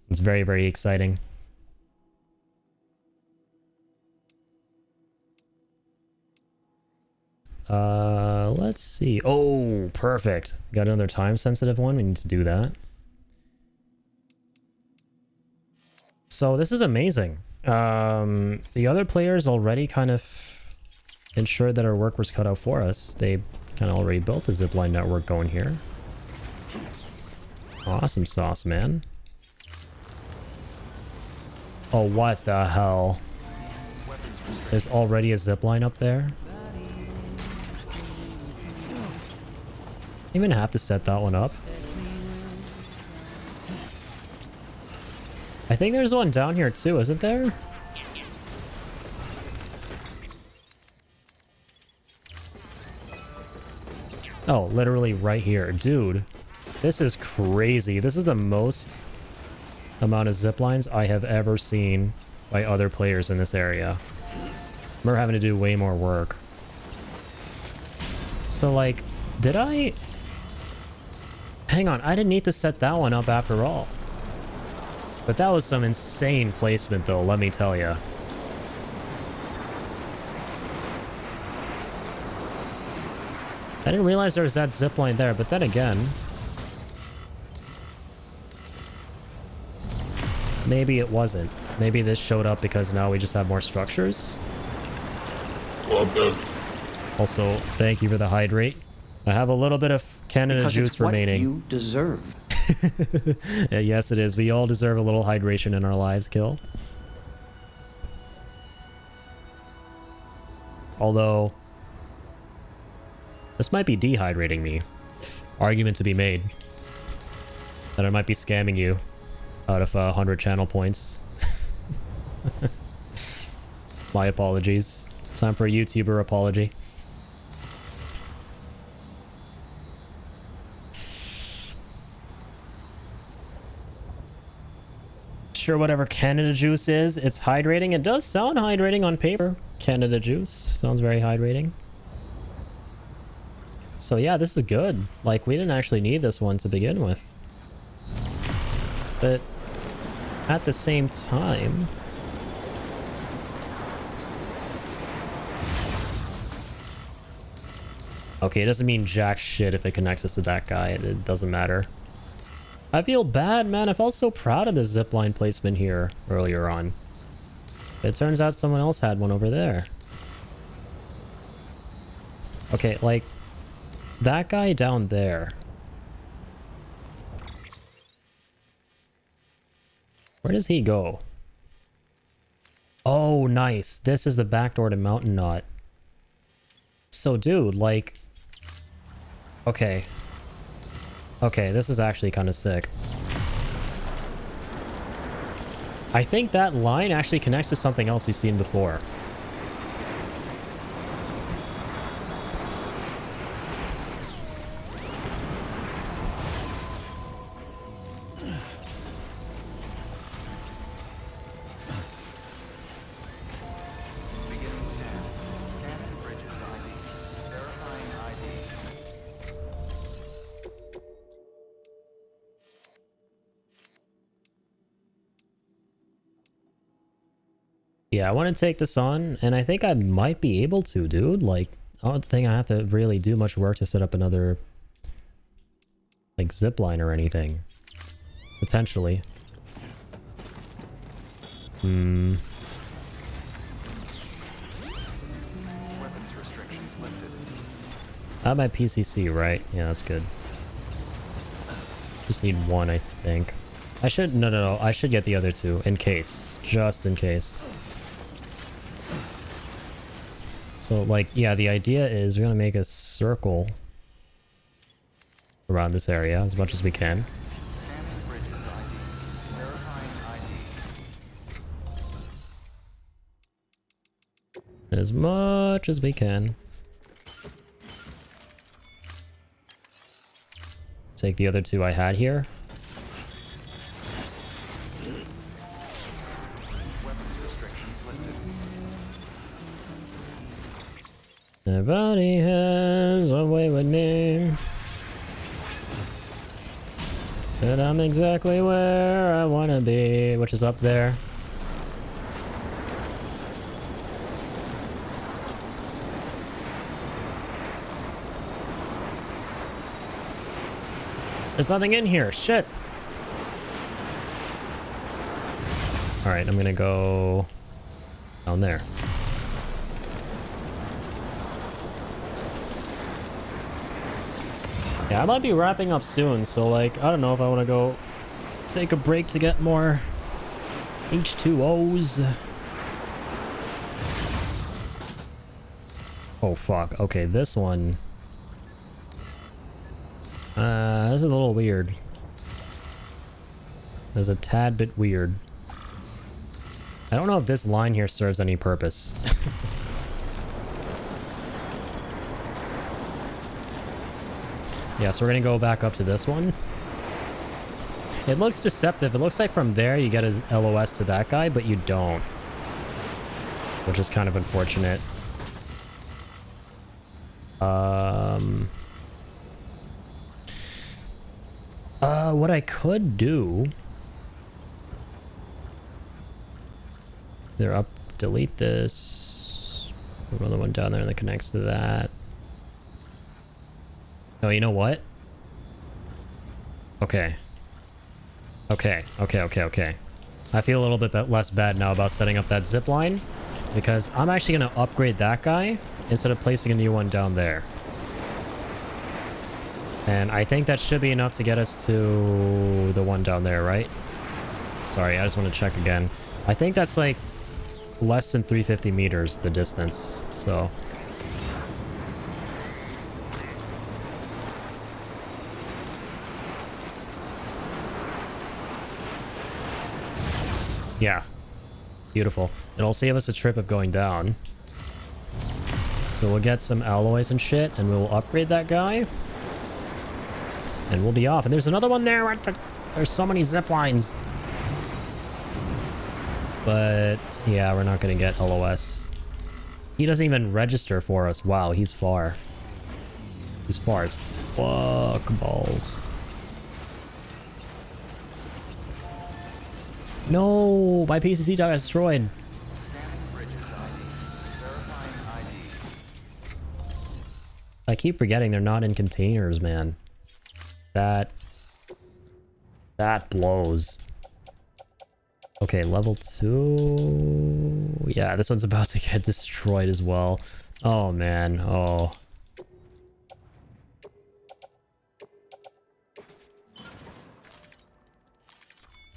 It's very, very exciting. Let's see. Oh, perfect. Got another time-sensitive one. We need to do that. So this is amazing. The other players already kind of ensured that our work was cut out for us. They kind of already built a zipline network going here. Awesome sauce, man. Oh, what the hell? There's already a zipline up there? Even have to set that one up. I think there's one down here too, isn't there? Oh, literally right here. Dude, this is crazy. This is the most amount of zip lines I have ever seen by other players in this area. We're having to do way more work. So, like, did I... Hang on, I didn't need to set that one up after all. But that was some insane placement, though, let me tell you. I didn't realize there was that zipline there, but then again... Maybe it wasn't. Maybe this showed up because now we just have more structures. Also, thank you for the hydrate. I have a little bit of Canada because juice it's what remaining. You deserve. Yes, it is. We all deserve a little hydration in our lives, Kill. Although, this might be dehydrating me. Argument to be made. That I might be scamming you out of 100 channel points. My apologies. Time for a YouTuber apology. Sure, whatever Canada Juice is, it's hydrating. It does sound hydrating on paper. Canada Juice sounds very hydrating. So yeah, this is good. Like, we didn't actually need this one to begin with. But at the same time... Okay, it doesn't mean jack shit if it connects us to that guy. It doesn't matter. I feel bad, man. I felt so proud of this zipline placement here earlier on. It turns out someone else had one over there. Okay, like, that guy down there. Where does he go? Oh, nice. This is the back door to Mountainous. So dude, like... Okay. Okay, this is actually kind of sick. I think that line actually connects to something else we've seen before. Beginning scan. Scanning bridges ID. Verifying ID. Yeah, I want to take this on, and I think I might be able to, dude. Like, I don't think I have to really do much work to set up another, like, zip line or anything. Potentially. Weapons restrictions lifted. I have my PCC, right? Yeah, that's good. Just need one, I think. I should... No. I should get the other two, in case. Just in case. So, like, yeah, the idea is we're gonna make a circle around this area as much as we can. Scanning bridges ID. Verifying ID. As much as we can. Take the other two I had here. Weapons restrictions lifted. Nobody has a way with me. But I'm exactly where I want to be, which is up there. There's nothing in here. Shit. Alright, I'm gonna go down there. Yeah, I might be wrapping up soon, so like, I don't know if I want to go take a break to get more H2Os. Oh fuck, okay, this one... this is a little weird. There's a tad bit weird. I don't know if this line here serves any purpose. Yeah, so we're gonna go back up to this one. It looks deceptive. It looks like from there you get his LOS to that guy, but you don't. Which is kind of unfortunate. What I could do... They're up, delete this. Put another one down there that connects to that. Oh, you know what? Okay. Okay. I feel a little bit less bad now about setting up that zip line, because I'm actually going to upgrade that guy instead of placing a new one down there. And I think that should be enough to get us to the one down there, right? Sorry, I just want to check again. I think that's like less than 350 meters, the distance, so... Yeah. Beautiful. It'll save us a trip of going down. So we'll get some alloys and shit, and we'll upgrade that guy. And we'll be off. And there's another one there. There's so many zip lines. But, yeah, we're not going to get LOS. He doesn't even register for us. Wow, he's far. He's far as fuck balls. No, my PCC got destroyed. Scanning bridges ID. Verifying ID. I keep forgetting they're not in containers, man. That blows. Okay, level 2. Yeah, this one's about to get destroyed as well. Oh, man. Oh.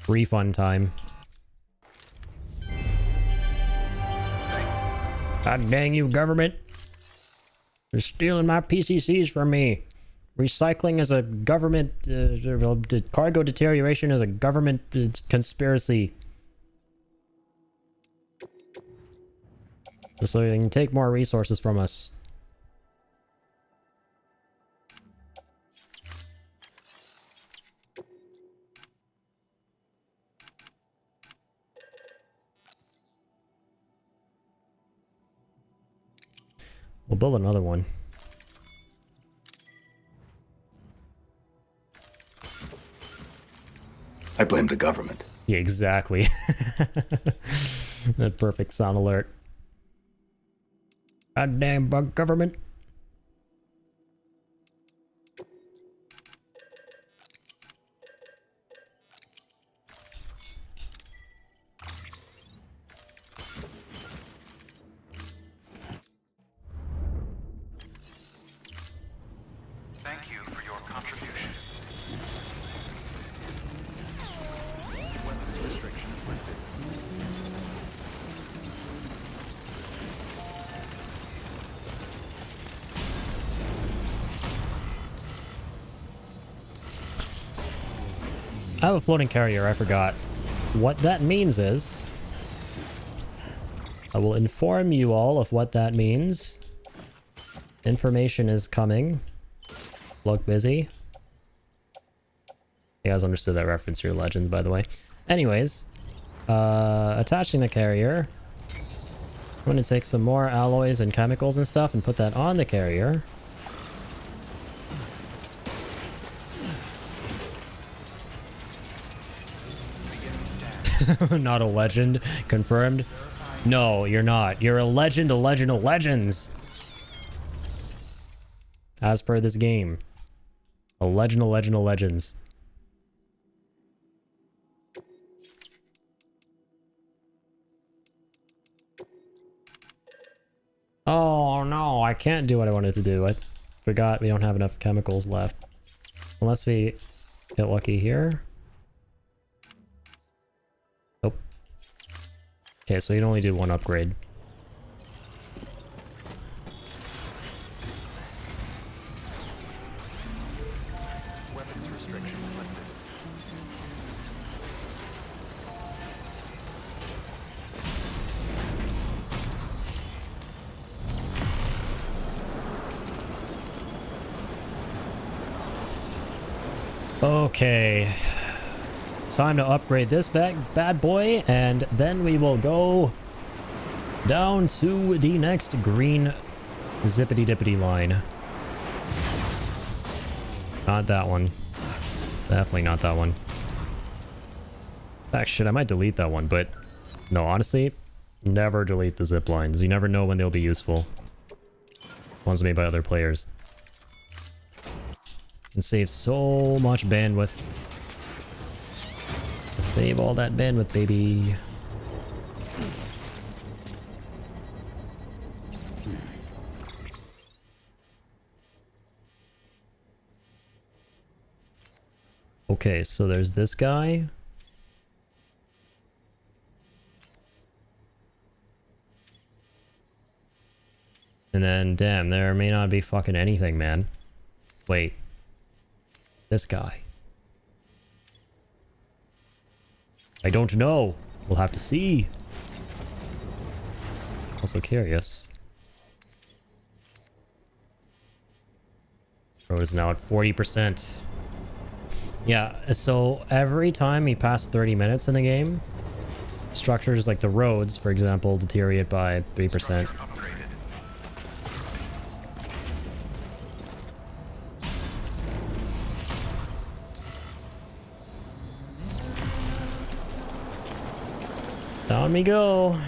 Refund time. God dang you, government. They're stealing my PCCs from me. Recycling is a government... cargo deterioration is a government conspiracy. Just so they can take more resources from us. We'll build another one. I blame the government. Yeah, exactly. That perfect sound alert. Goddamn bug government. Thank you for your contribution. Weapons restrictions lifted. I have a floating carrier, I forgot. What that means is... I will inform you all of what that means. Information is coming. Look busy. You guys understood that reference to your legends, by the way. Anyways, attaching the carrier. I'm going to take some more alloys and chemicals and stuff and put that on the carrier. Not a legend. Confirmed. No, you're not. You're a legend of legends. As per this game. A legend of legends. Oh no, I can't do what I wanted to do. I forgot we don't have enough chemicals left. Unless we get lucky here. Nope. Okay, so you can only do one upgrade. Weapons restrictions lifted. Okay. Time to upgrade this bad boy, and then we will go down to the next green zippity dippity line. Not that one. Definitely not that one. Shit, I might delete that one, but no, honestly, never delete the zip lines. You never know when they'll be useful. Ones made by other players. And save so much bandwidth. Save all that bandwidth, baby. Okay, so there's this guy. And then, damn, there may not be fucking anything, man. Wait. This guy. I don't know. We'll have to see. Also curious. Road is now at 40%. Yeah, so every time we pass 30 minutes in the game, structures like the roads, for example, deteriorate by 3%. Down we go.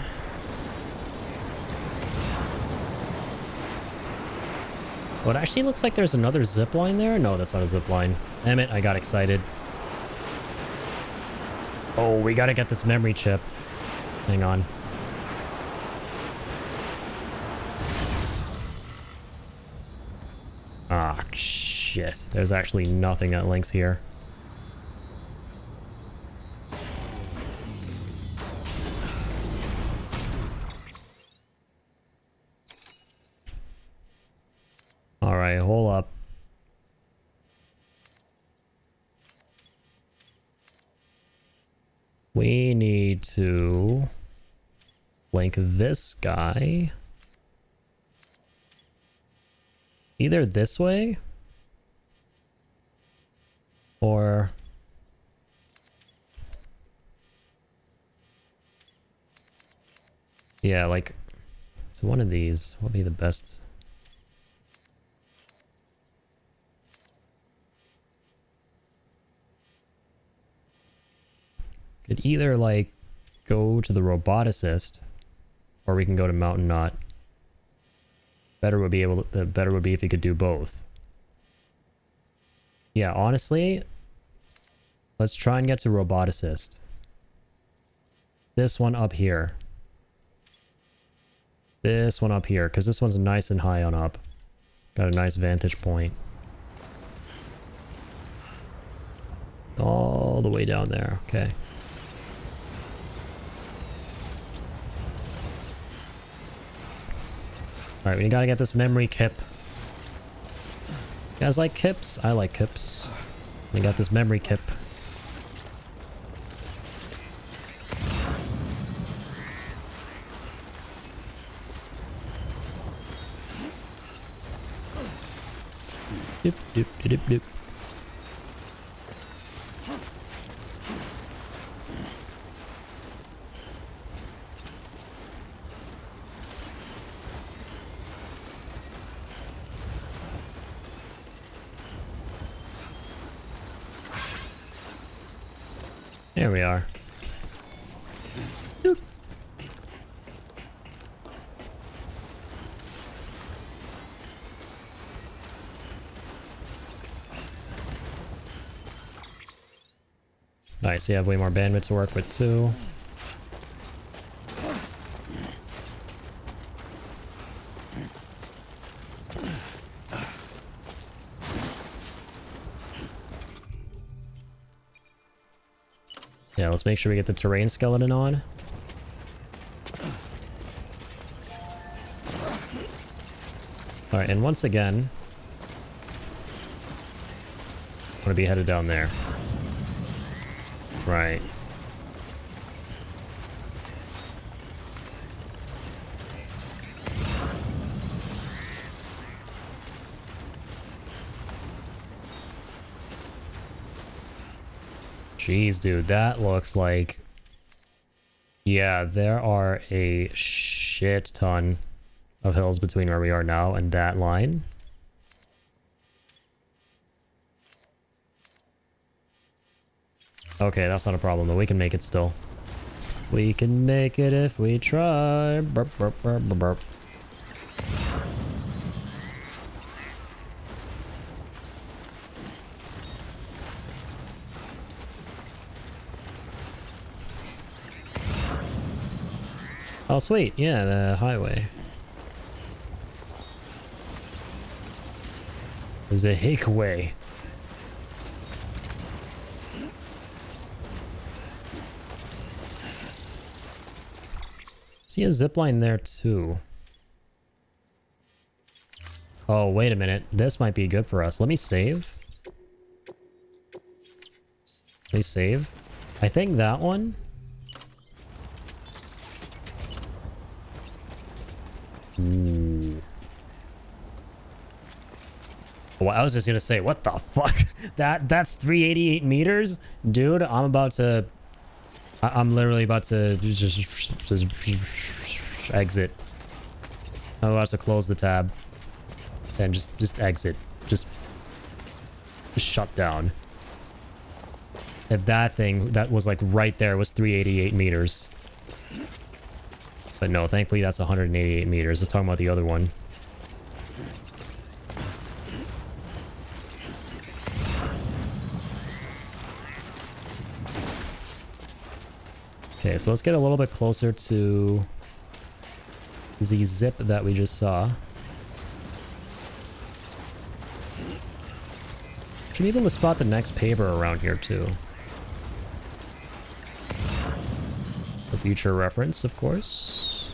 Oh, it actually looks like there's another zip line there. No, that's not a zip line. Damn it, I got excited. Oh, we gotta get this memory chip. Hang on. Ah, shit. There's actually nothing that links here. All right, hold up. We need to link this guy either this way or yeah, like so one of these will be the best. Could either like go to the roboticist or we can go to Mountainous. Better would be if you could do both. Yeah, honestly, let's try and get to roboticist. This one up here. This one up here, because this one's nice and high on up. Got a nice vantage point. All the way down there, okay. Alright, we gotta get this memory kip. You guys like kips? I like kips. We got this memory kip. Doop, doop, doop, doop. There we are. Doop. Nice, you have way more bandwidth to work with too. Yeah, let's make sure we get the terrain skeleton on. Alright, and once again, I'm gonna be headed down there. Right. Jeez, dude, that looks like... Yeah, there are a shit ton of hills between where we are now and that line. Okay, that's not a problem though. We can make it still. We can make it if we try. Burp, burp, burp, burp, burp. Oh, sweet. Yeah, the highway. There's a highway. See a zipline there too. Oh, wait a minute. This might be good for us. Let me save. Please save. I think that one. Ooh. Well, I was just gonna say, what the fuck? That's 388 meters? Dude, I'm about to... I'm literally about to just exit. I'm about to close the tab. And just exit. Just shut down. If that thing that was like right there was 388 meters. But no, thankfully that's 188 meters. Let's talk about the other one. Okay, so let's get a little bit closer to the zip that we just saw. Should be able to spot the next paver around here too. For future reference, of course.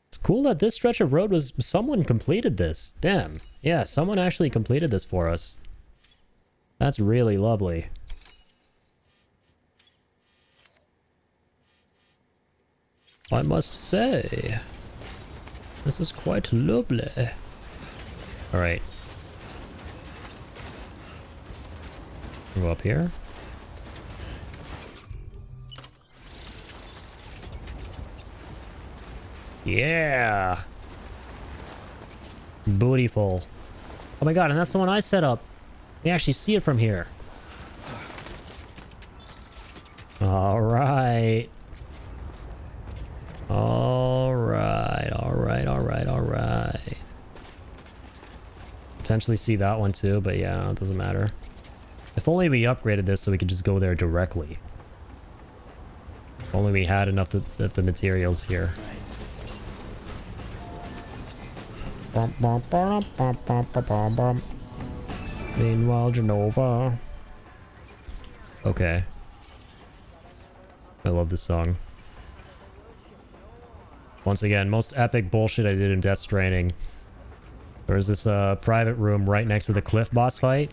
It's cool that this stretch of road was... Someone completed this. Damn. Yeah, someone actually completed this for us. That's really lovely. I must say, this is quite lovely. Alright. Go up here. Yeah! Bootyful. Oh my god, and that's the one I set up. You actually see it from here. Alright. Alright. Potentially see that one too, but yeah, it doesn't matter. If only we upgraded this so we could just go there directly. If only we had enough of the materials here. Meanwhile, Genova. Okay. I love this song. Once again, most epic bullshit I did in Death Stranding. There was this private room right next to the cliff boss fight.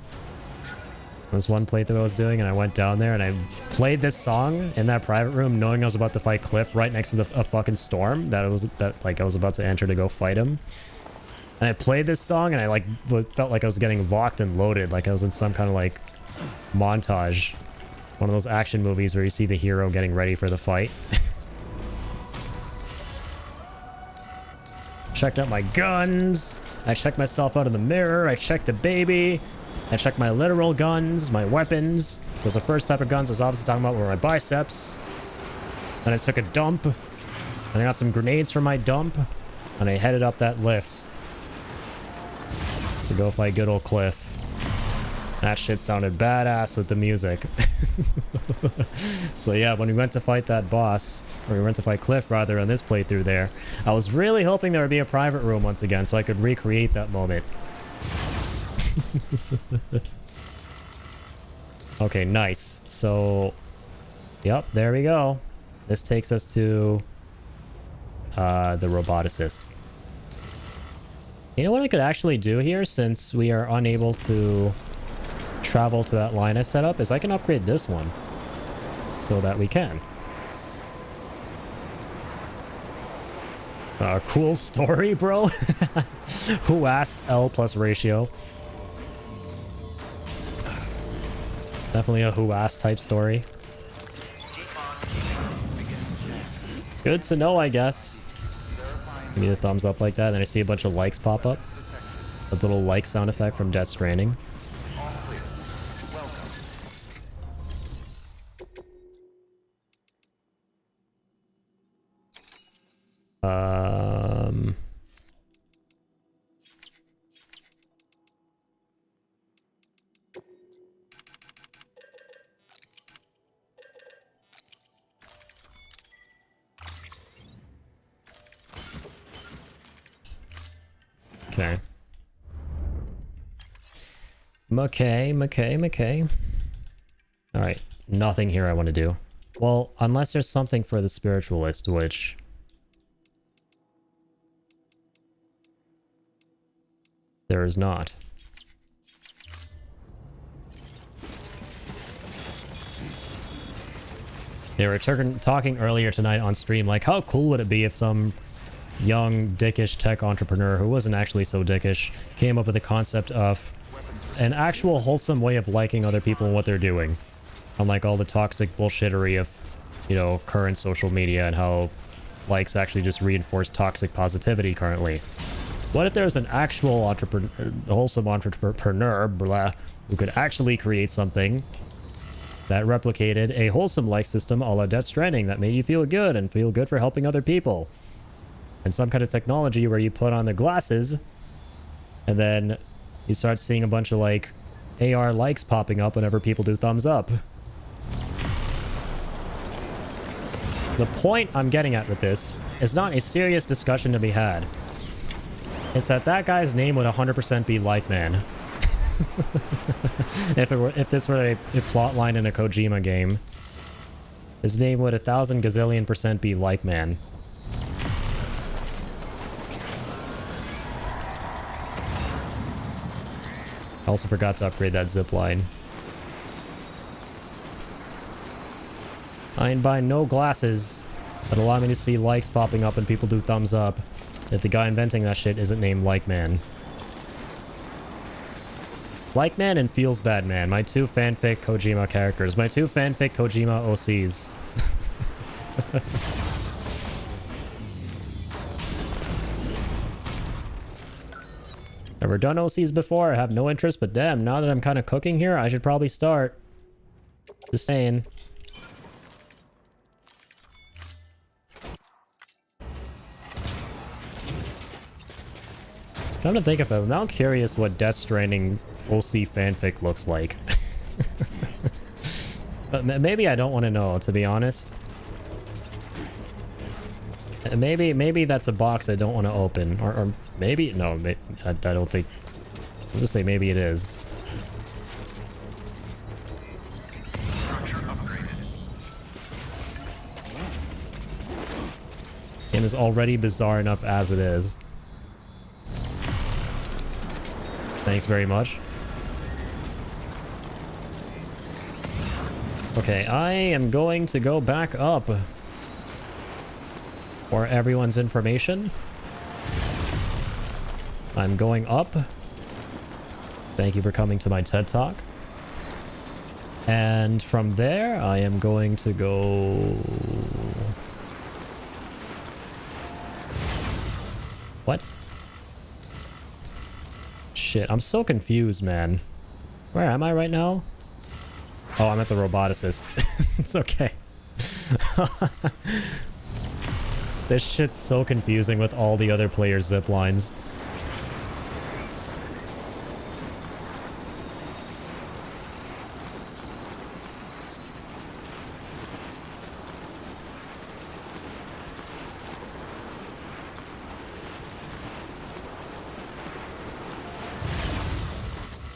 This one playthrough I was doing, and I went down there and I played this song in that private room, knowing I was about to fight Cliff right next to a fucking storm that I was about to enter to go fight him. And I played this song, and I like felt like I was getting locked and loaded, like I was in some kind of like montage, one of those action movies where you see the hero getting ready for the fight. Checked out my guns. I checked myself out in the mirror. I checked the baby. I checked my literal guns, my weapons. Because the first type of guns I was obviously talking about were my biceps. Then I took a dump. And I got some grenades from my dump. And I headed up that lift to go fight good old Cliff. That shit sounded badass with the music. So yeah, when we went to fight that boss, or we went to fight Cliff rather on this playthrough there, I was really hoping there would be a private room once again so I could recreate that moment. Okay, nice. So, yep, there we go. This takes us to the roboticist. You know what I could actually do here, since we are unable to travel to that line I set up, is I can upgrade this one so that we can. Cool story, bro. Who asked? L plus ratio. Definitely a who asked type story. Good to know, I guess. Give me a thumbs up like that, and I see a bunch of likes pop up. A little like sound effect from Death Stranding. Okay. McKay. Alright, nothing here I want to do. Well, unless there's something for the spiritualist, which... there is not. They were talking earlier tonight on stream, like, how cool would it be if some young, dickish tech entrepreneur who wasn't actually so dickish came up with the concept of an actual wholesome way of liking other people and what they're doing. Unlike all the toxic bullshittery of, you know, current social media and how likes actually just reinforce toxic positivity currently. What if there was an actual wholesome entrepreneur, blah, who could actually create something that replicated a wholesome like system a la Death Stranding that made you feel good and feel good for helping other people? And some kind of technology where you put on the glasses and then you start seeing a bunch of like AR likes popping up whenever people do thumbs up. The point I'm getting at with this is not a serious discussion to be had. It's that that guy's name would 100% be Lightman. if this were a plot line in a Kojima game, his name would 1,000 gazillion% be Lightman. I also forgot to upgrade that zip line. I ain't buying no glasses that allow me to see likes popping up and people do thumbs up if the guy inventing that shit isn't named Like Man. Like Man and Feels Bad Man, my two fanfic Kojima characters, my two fanfic Kojima OCs. Never done OCs before, I have no interest, but damn, now that I'm kind of cooking here, I should probably start. Just saying. Trying to think of it. I'm now curious what Death Stranding OC fanfic looks like. But maybe I don't want to know, to be honest. Maybe that's a box I don't want to open. Or maybe... No, I don't think... I'll just say maybe it is. Game is already bizarre enough as it is. Thanks very much. Okay, I am going to go back up for everyone's information. I'm going up. Thank you for coming to my TED Talk. And from there, I am going to go... What? Shit, I'm so confused, man. Where am I right now? Oh, I'm at the roboticist. It's okay. This shit's so confusing with all the other players' zip lines.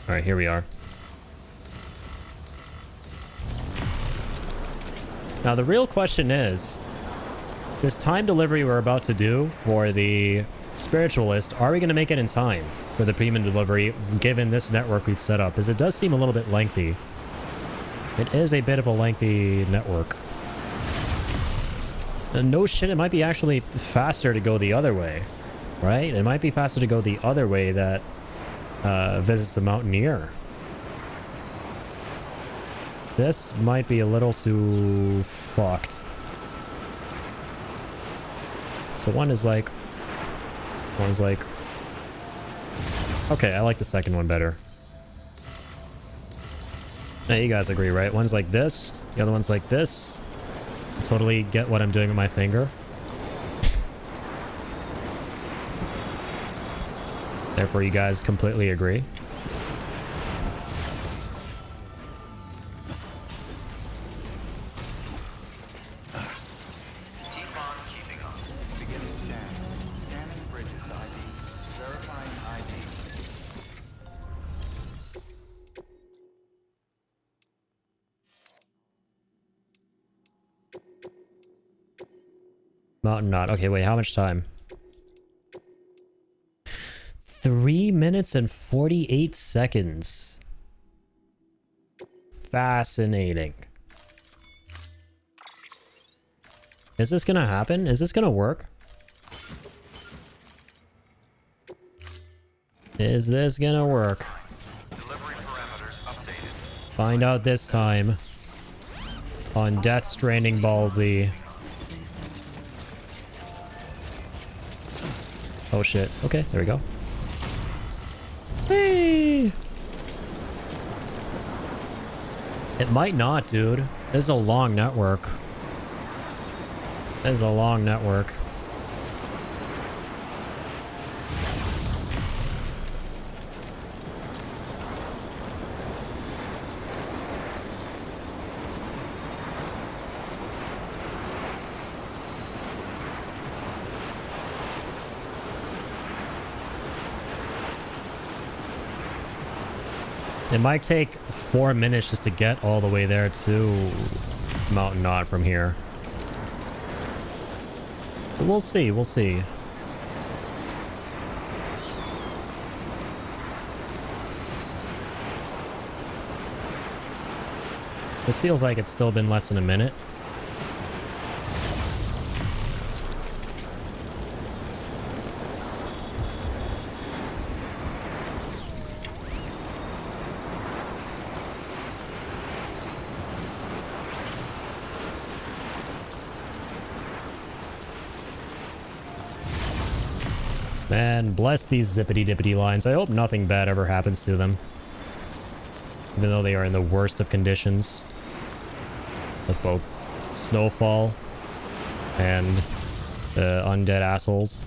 Alright, here we are. Now the real question is, this time delivery we're about to do for the Spiritualist, are we going to make it in time for the premium delivery given this network we've set up? Because it does seem a little bit lengthy. It is a bit of a lengthy network. And no shit, it might be actually faster to go the other way, right? It might be faster to go the other way that visits the Mountaineer. This might be a little too fucked. So one's like... Okay, I like the second one better. Now you guys agree, right? One's like this, the other one's like this. I totally get what I'm doing with my finger. Therefore, you guys completely agree. Keep on keeping on. Beginning scan. Scanning bridges ID. Verifying ID. Mountain knot. Okay, wait, how much time? 3 minutes and 48 seconds. Fascinating. Is this gonna happen? Is this gonna work? Is this gonna work? Delivery parameters updated. Find out this time on Death Stranding Ballsy. Oh shit. Okay, there we go. Hey! It might not, dude. This is a long network. This is a long network. It might take 4 minutes just to get all the way there to Mountain Knot from here. But we'll see, we'll see. This feels like it's still been less than a minute. Man, bless these zippity-dippity lines. I hope nothing bad ever happens to them. Even though they are in the worst of conditions. With both snowfall and the undead assholes.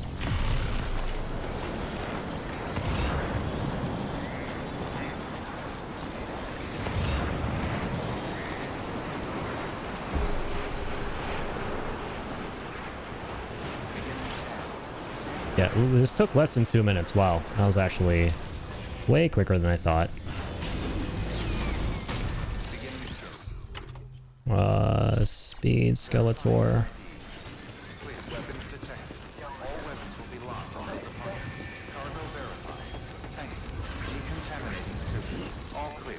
Yeah, ooh, this took less than 2 minutes. Wow, that was actually way quicker than I thought. Speed, Skeletor. Weapons detected. All weapons will be locked until departure. Cargo verified. Thank you. Decontaminating suit. All clear.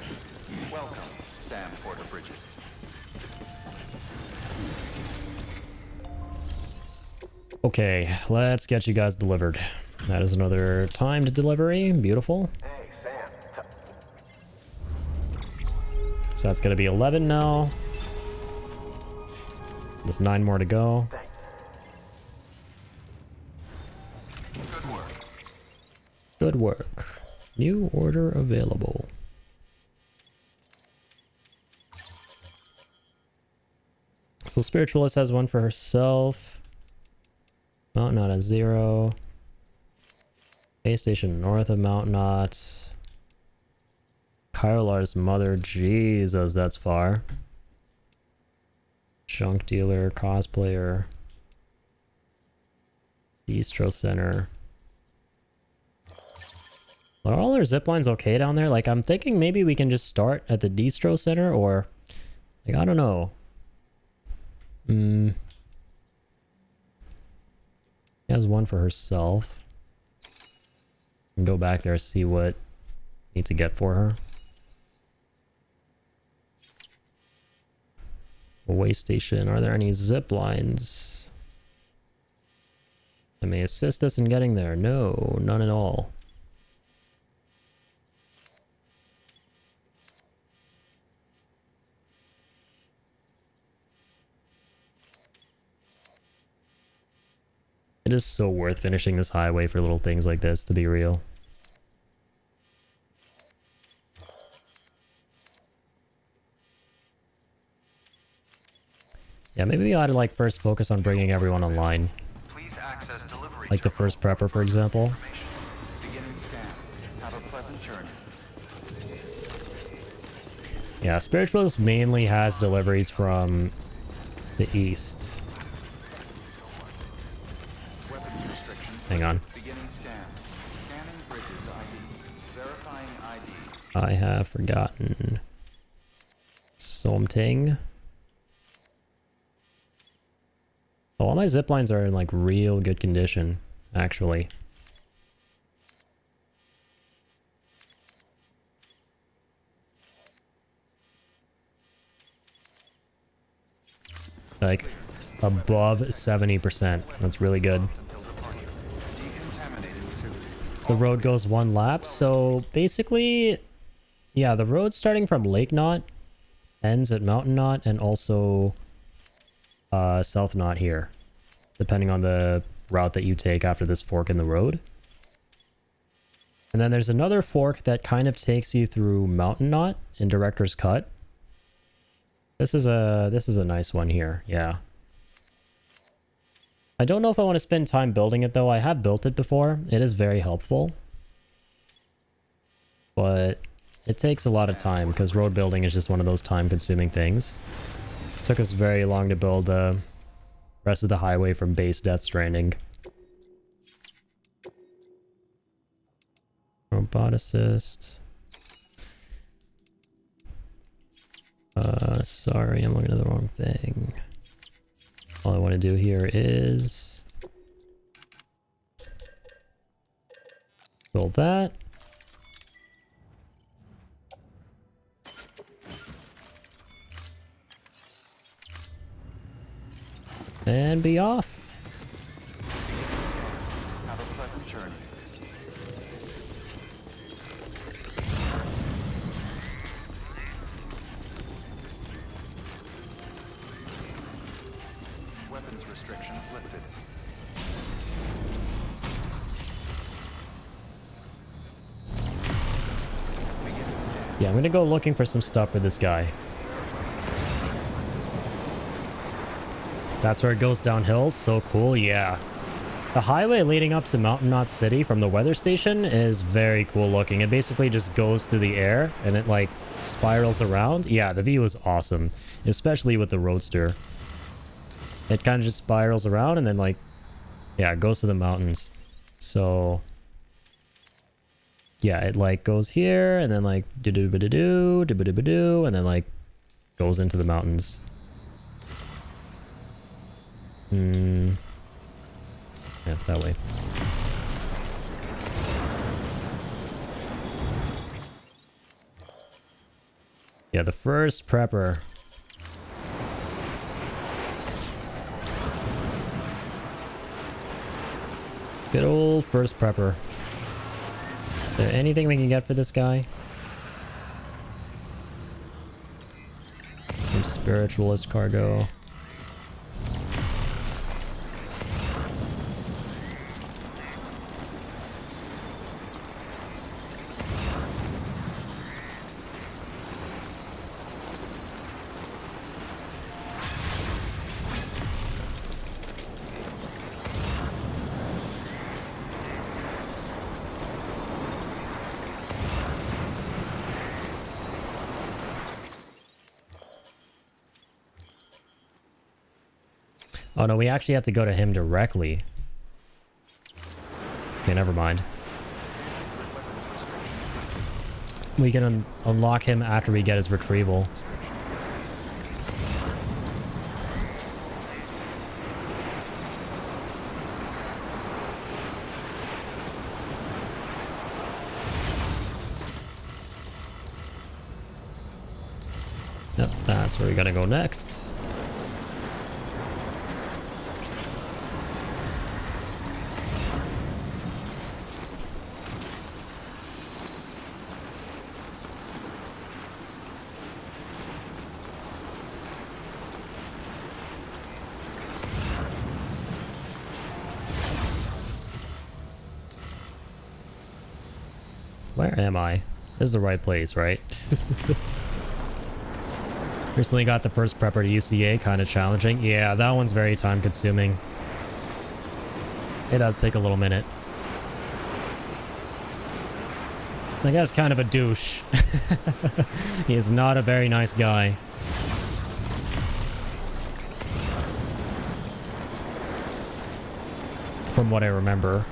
Welcome, Sam Porter Bridges. Okay, let's get you guys delivered. That is another timed delivery. Beautiful. Hey, Sam. So that's gonna be 11 now. There's 9 more to go. Good work. Good work. New order available. So Spiritualist has one for herself. Mountainous at 0. Base station north of Mountainous. Kylar's mother. Jesus, that's far. Junk dealer, cosplayer. Distro center. Are all our ziplines okay down there? Like, I'm thinking maybe we can just start at the Distro center, or... like, I don't know. She has one for herself. And go back there, see what I need to get for her. A way station. Are there any zip lines that may assist us in getting there? No, none at all. It is so worth finishing this highway for little things like this, to be real. Yeah, maybe we ought to like first focus on bringing everyone online. Please access delivery. Like the first prepper, for example. Beginning scan. Have a pleasant journey. Yeah, Spiritualist mainly has deliveries from the east. Weapons restriction. Hang on. Beginning scan. Scanning bridges ID. Verifying ID. I have forgotten something. Oh, all my zip lines are in like real good condition, actually. Like above 70%. That's really good. The road goes 1 lap, so basically, yeah, the road starting from Lake Knot ends at Mountain Knot and also South Knot here, depending on the route that you take after this fork in the road. And then there's another fork that kind of takes you through Mountain Knot in Director's Cut. This is a nice one here, yeah. I don't know if I want to spend time building it though. I have built it before. It is very helpful. But it takes a lot of time because road building is just one of those time-consuming things. It took us very long to build the rest of the highway from base Death Stranding. Roboticist. Sorry, I'm looking at the wrong thing. All I want to do here is build that. and be off. Have a pleasant journey. Weapons restrictions lifted. Yeah, I'm gonna go looking for some stuff for this guy. That's where it goes downhill. So cool, yeah. The highway leading up to Mountainous City from the weather station is very cool looking. It basically just goes through the air and it like spirals around. Yeah, the view is awesome, especially with the Roadster. It kind of just spirals around and then like, yeah, it goes to the mountains. So yeah, it like goes here and then like do-do-ba-do-do, do-ba-do-ba-do, and then like goes into the mountains. Yeah, that way. Yeah, the first prepper. Good old first prepper. Is there anything we can get for this guy? Some spiritualist cargo. Oh no, we actually have to go to him directly. Okay, never mind. We can unlock him after we get his retrieval. Yep, that's where we gotta go next. Where am I? This is the right place, right? Recently got the first prepper to UCA, kind of challenging. Yeah, that one's very time consuming. It does take a little minute. That guy's kind of a douche. He is not a very nice guy. From what I remember.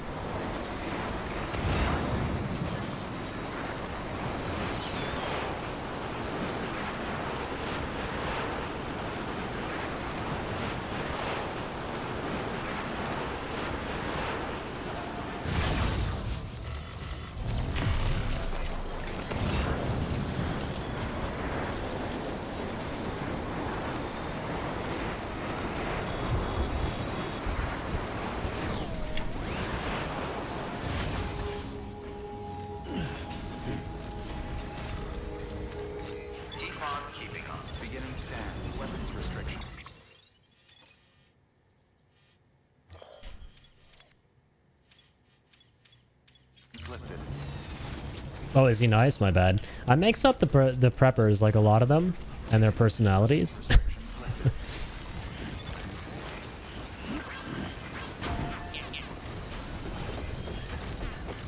Oh, is he nice? My bad. I mix up the preppers, like a lot of them, and their personalities.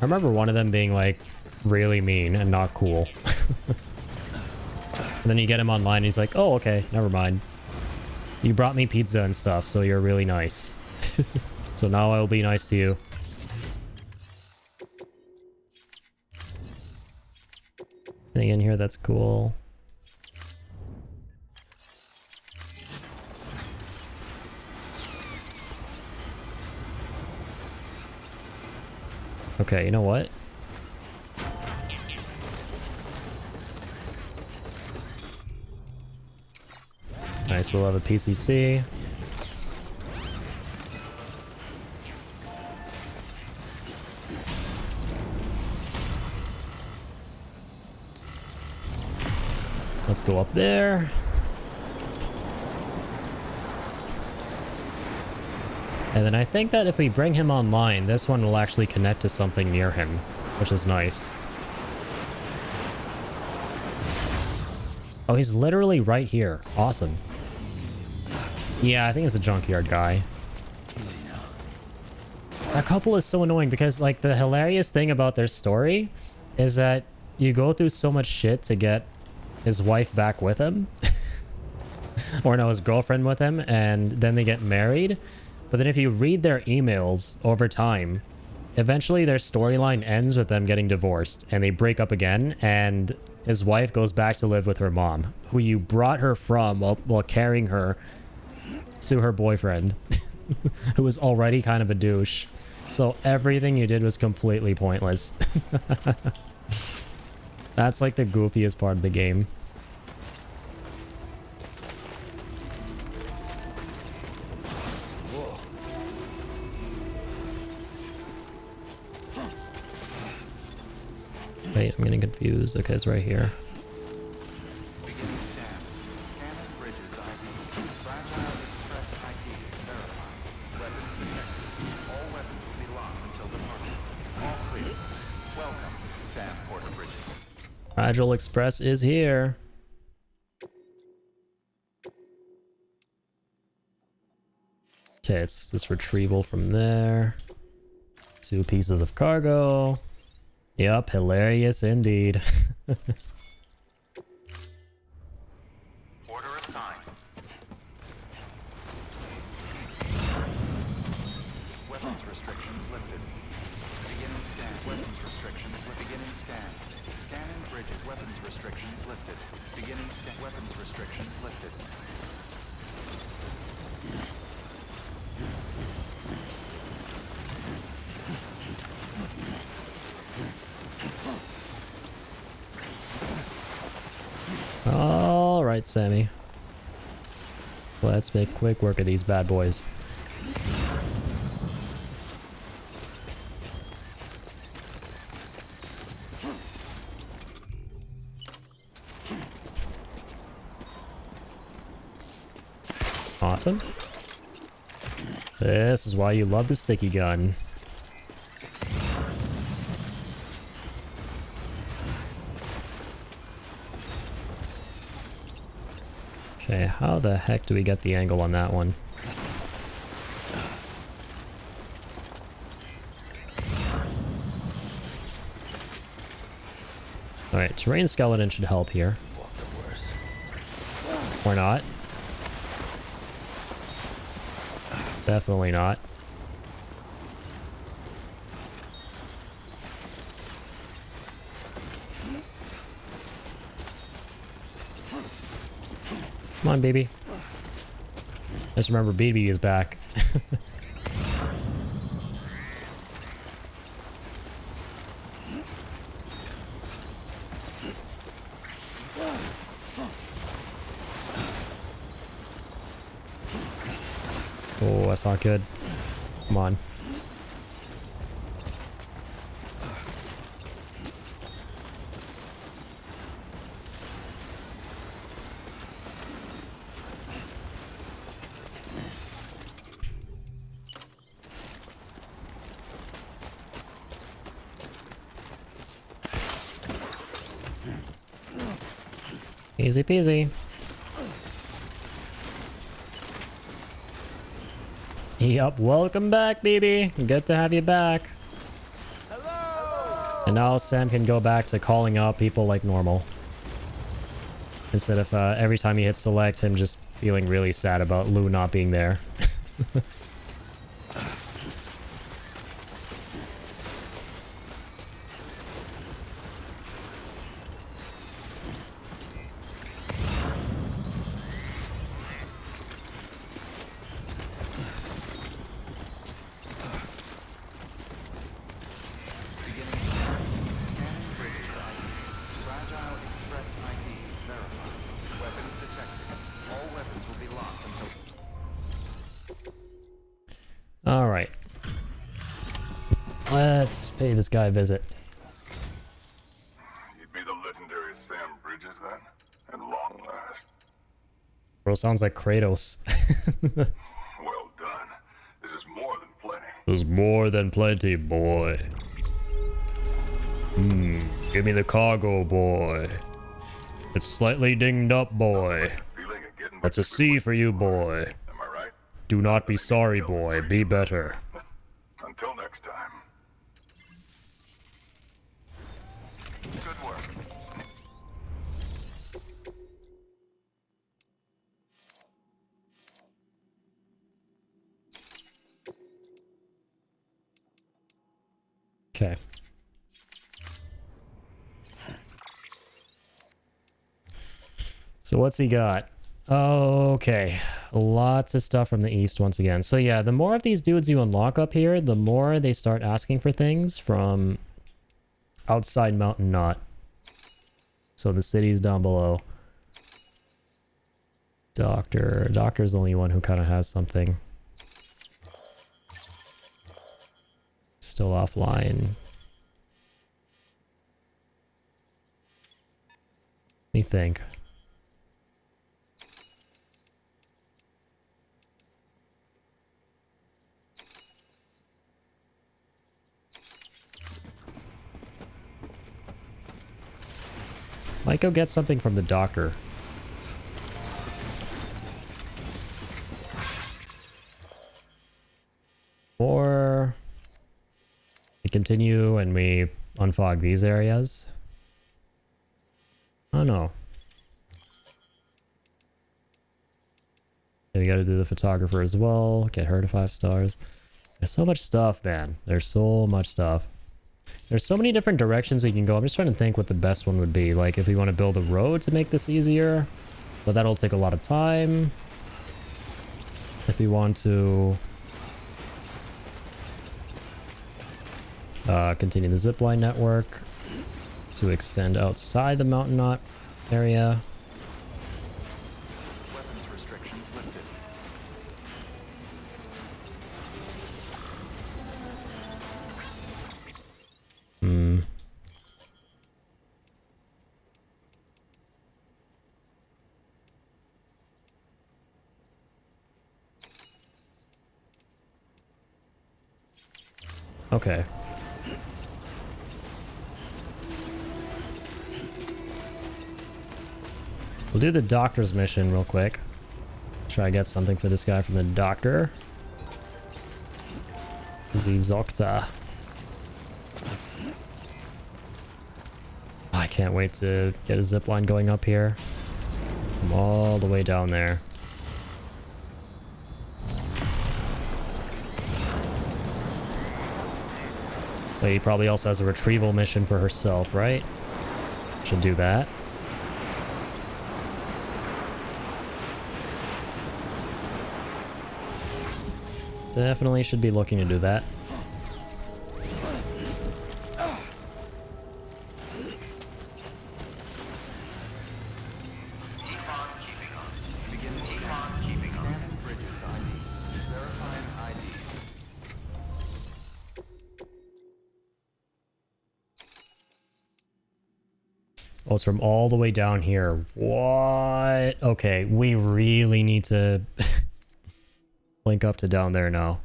I remember one of them being like really mean and not cool. And then you get him online and he's like, oh, okay, never mind. You brought me pizza and stuff, so you're really nice. So now I will be nice to you. Anything in here that's cool? Okay, you know what? Nice, we'll have a PCC. Let's go up there. And then I think that if we bring him online, this one will actually connect to something near him, which is nice. Oh, he's literally right here. Awesome. Yeah, I think it's a junkyard guy. Easy now. That couple is so annoying because, like, the hilarious thing about their story is that you go through so much shit to get his wife back with him. Or no, his girlfriend with him, and then they get married. But then if you read their emails over time, eventually their storyline ends with them getting divorced, and they break up again, and his wife goes back to live with her mom, who you brought her from while carrying her to her boyfriend, who was already kind of a douche. So everything you did was completely pointless. That's like the goofiest part of the game. Wait, I'm getting confused. Okay, it's right here. Beginning scan. Scanning bridges ID. Fragile Express ID verified. Weapons detected. All weapons will be locked until departure. All clear. Welcome, Sam Porter Bridges. Fragile Express is here. Okay, it's this retrieval from there. 2 pieces of cargo. Yep, hilarious indeed. Order assigned. Weapons restrictions lifted. Beginning scan. Weapons restrictions lifted. Beginning scan. Scanning bridges. Weapons restrictions lifted. Beginning scan. Weapons restrictions lifted. All right, Sammy. Let's make quick work of these bad boys. Awesome. This is why you love the sticky gun. Okay, how the heck do we get the angle on that one? Alright, terrain skeleton should help here. Or not. Definitely not. Come on, baby. Just remember, BB is back. Oh, that's not good. Come on. Easy peasy. Yup, welcome back, BB. Good to have you back. Hello. And now Sam can go back to calling out people like normal. Instead of every time he hits select, him just feeling really sad about Lou not being there. Alright. Let's pay this guy a visit. You'd be the legendary Sam Bridges then? And long bro sounds like Kratos. Well done. This is more than plenty. There's more than plenty, boy. Give me the cargo, boy. It's slightly dinged up, boy. That's a C for you, boy. Am I right? Do not be sorry, boy. Be better. Until next time. Good work. Okay. So what's he got? Okay. Lots of stuff from the east once again. So yeah, the more of these dudes you unlock up here, the more they start asking for things from outside Mountain Knot. So the city's down below. Doctor's the only one who kind of has something. Still offline. Let me think. Might go get something from the doctor. Or we continue and we unfog these areas. I don't know. Yeah, we gotta do the photographer as well. Get her to 5 stars. There's so much stuff, man. There's so much stuff. There's so many different directions we can go. I'm just trying to think what the best one would be. Like if we want to build a road to make this easier, but that'll take a lot of time. If we want to continue the zipline network to extend outside the Mountain Knot area. Weapons restrictions lifted. Okay. We'll do the doctor's mission real quick. Try to get something for this guy from the doctor. The Zocta. I can't wait to get a zipline going up here. From all the way down there. Lady probably also has a retrieval mission for herself, right? Should do that. Definitely should be looking to do that. Oh, it's from all the way down here. What? Okay, we really need to link up to down there now.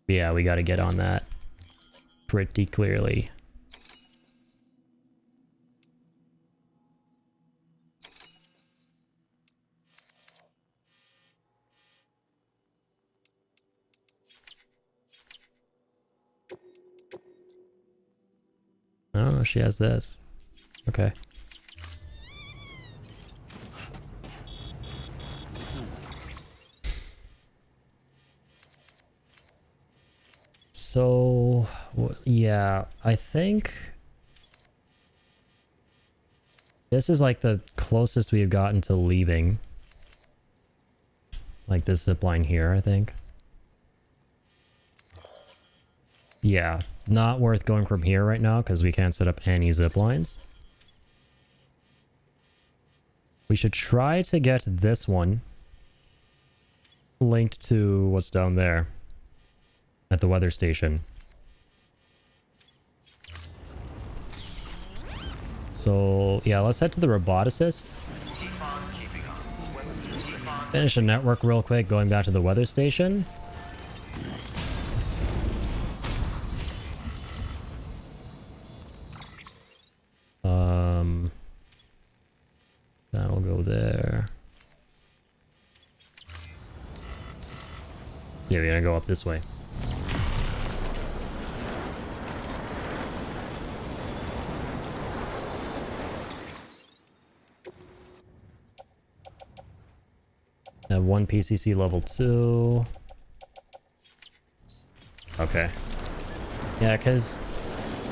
Yeah, we got to get on that pretty clearly. Oh, she has this. Okay. So, yeah, I think this is like the closest we've gotten to leaving. Like this zipline here, I think. Yeah, not worth going from here right now because we can't set up any ziplines. We should try to get this one linked to what's down there at the weather station. So yeah, let's head to the roboticist Finish a network real quick, going back to the weather station. That'll go there. Yeah, we're gonna go up this way. Have one PCC level 2. Okay. Yeah, because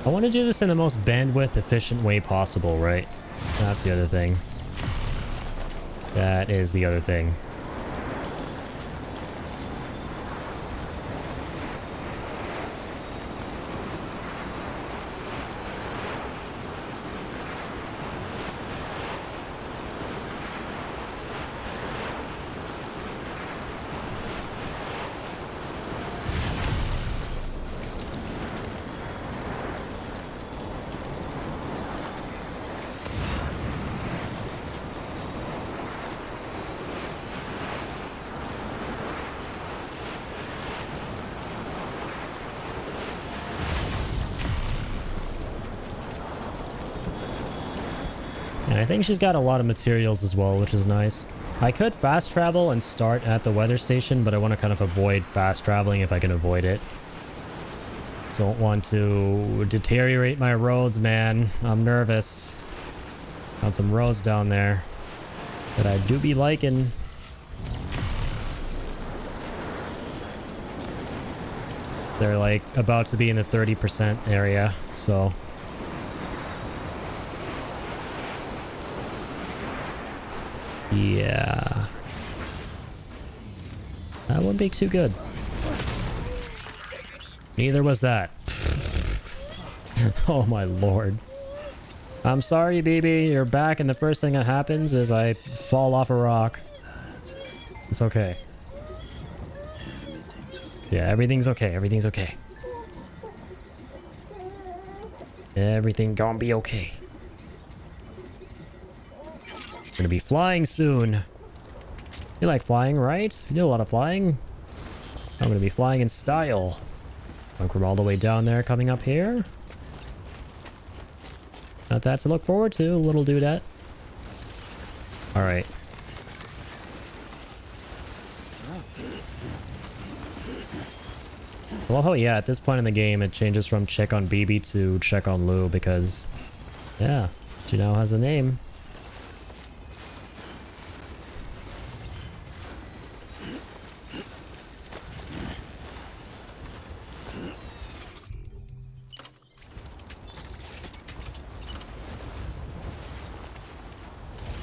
I want to do this in the most bandwidth efficient way possible, right? That's the other thing. That is the other thing. And I think she's got a lot of materials as well, which is nice. I could fast travel and start at the weather station, but I want to kind of avoid fast traveling if I can avoid it. Don't want to deteriorate my roads, man. I'm nervous. Found some roads down there that I do be liking. They're like about to be in the 30% area, so... yeah. That wouldn't be too good. Neither was that. Oh my lord. I'm sorry, BB. You're back and the first thing that happens is I fall off a rock. It's okay. Yeah, everything's okay. Everything's okay. Everything gonna be okay. Gonna be flying soon. You like flying, right? You do a lot of flying. I'm gonna be flying in style. Like we're all the way down there coming up here. Not that to look forward to, a little dudette. Alright. I love how, yeah, at this point in the game it changes from check on BB to check on Lou because, yeah, she now has a name.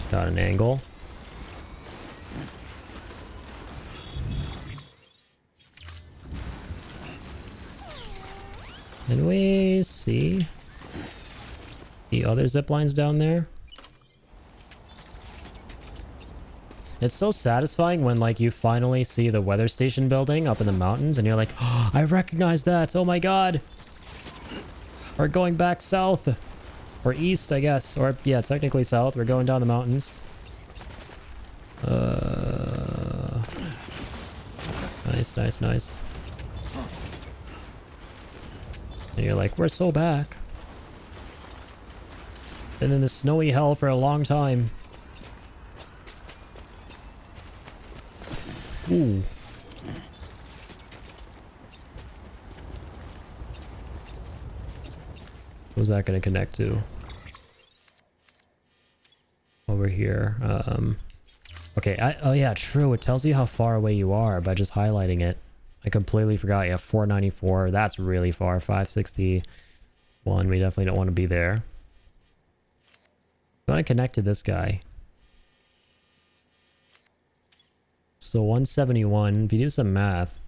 Got an angle. And we see the other zip lines down there. It's so satisfying when like you finally see the weather station building up in the mountains and you're like, oh, I recognize that. Oh my god. We're going back south. Or east, I guess. Or, yeah, technically south. We're going down the mountains. Nice, nice, nice. And you're like, we're so back. Been in the snowy hell for a long time. Ooh. What's that going to connect to? Over here. Okay, oh yeah, true. It tells you how far away you are by just highlighting it. I completely forgot. Yeah, 494. That's really far. 561. We definitely don't want to be there. I want to connect to this guy. So 171. If you do some math,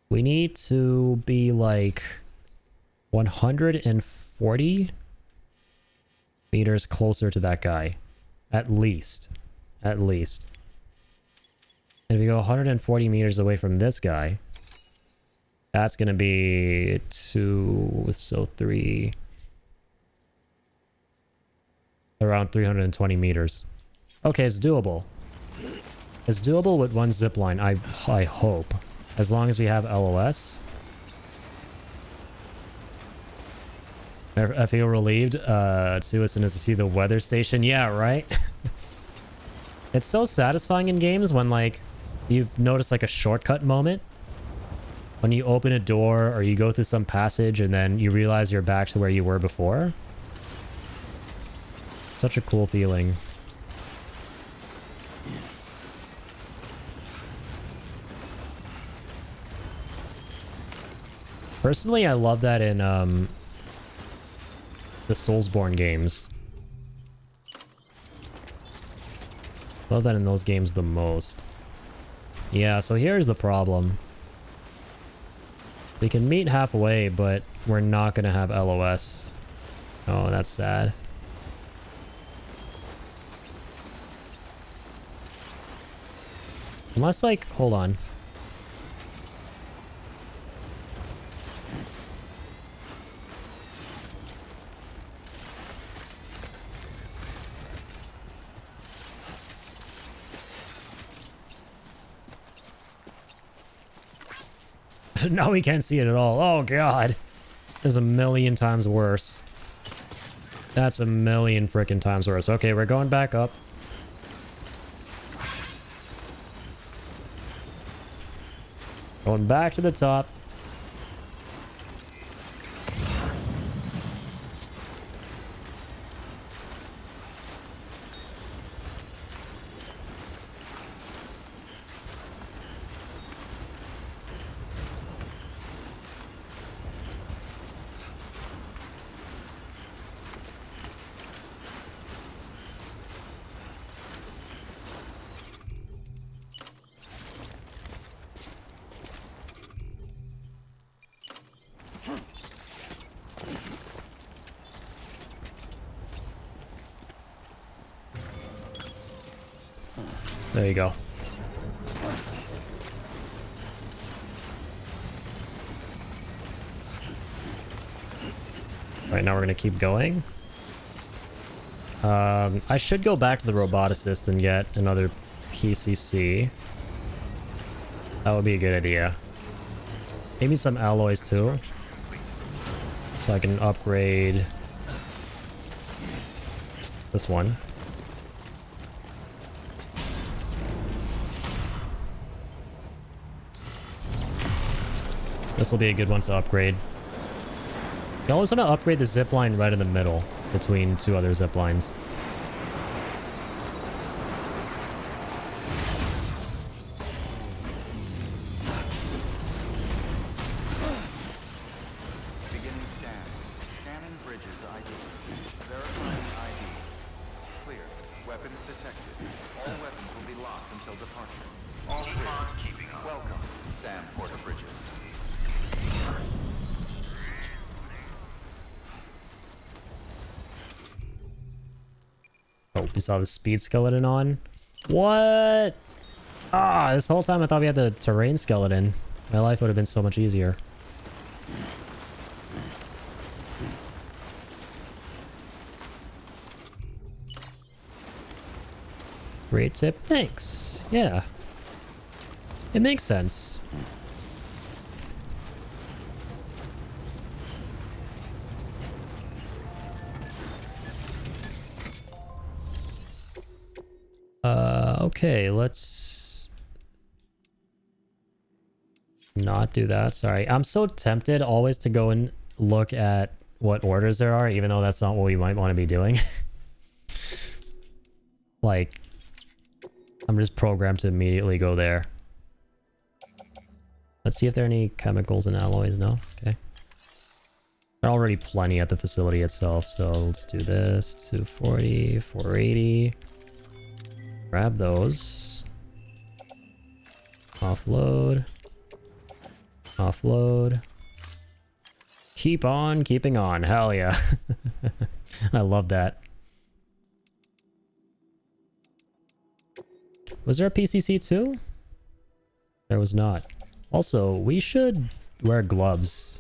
we need to be like 140 meters closer to that guy. At least. At least. And if you go 140 meters away from this guy, that's going to be 2, so 3, around 320 meters. Okay, it's doable. It's doable with one zipline, I hope. As long as we have LOS. I feel relieved, too, as soon as I see the weather station. Yeah, right? It's so satisfying in games when, like, you notice, like, a shortcut moment. When you open a door or you go through some passage and then you realize you're back to where you were before. Such a cool feeling. Personally, I love that in the Soulsborne games. Love that in those games the most. Yeah, so here's the problem. We can meet halfway, but we're not going to have LOS. Oh, that's sad. Unless, like, hold on. Now we can't see it at all. Oh, God. There's a million times worse. That's a million freaking times worse. Okay, we're going back up. Going back to the top. There you go. Right, now we're gonna keep going. I should go back to the roboticist and get another PCC. That would be a good idea. Maybe some alloys too. So I can upgrade this one. This will be a good one to upgrade. You always want to upgrade the zipline right in the middle between two other ziplines. Beginning scan. Scanning bridges ID. Verifying ID. Clear. Weapons detected. All weapons will be locked until departure. All clear. Welcome, Sam Porter Bridges. Oh, we saw the speed skeleton on. What? Ah, this whole time I thought we had the terrain skeleton. My life would have been so much easier. Great tip. Thanks. Yeah. It makes sense. Okay, let's not do that. Sorry. I'm so tempted always to go and look at what orders there are, even though that's not what we might want to be doing. Like, I'm just programmed to immediately go there. Let's see if there are any chemicals and alloys. No? Okay. There are already plenty at the facility itself, so let's do this. 240, 480. Grab those. Offload. Offload. Keep on keeping on. Hell yeah. I love that. Was there a PCC too? There was not. Also, we should wear gloves.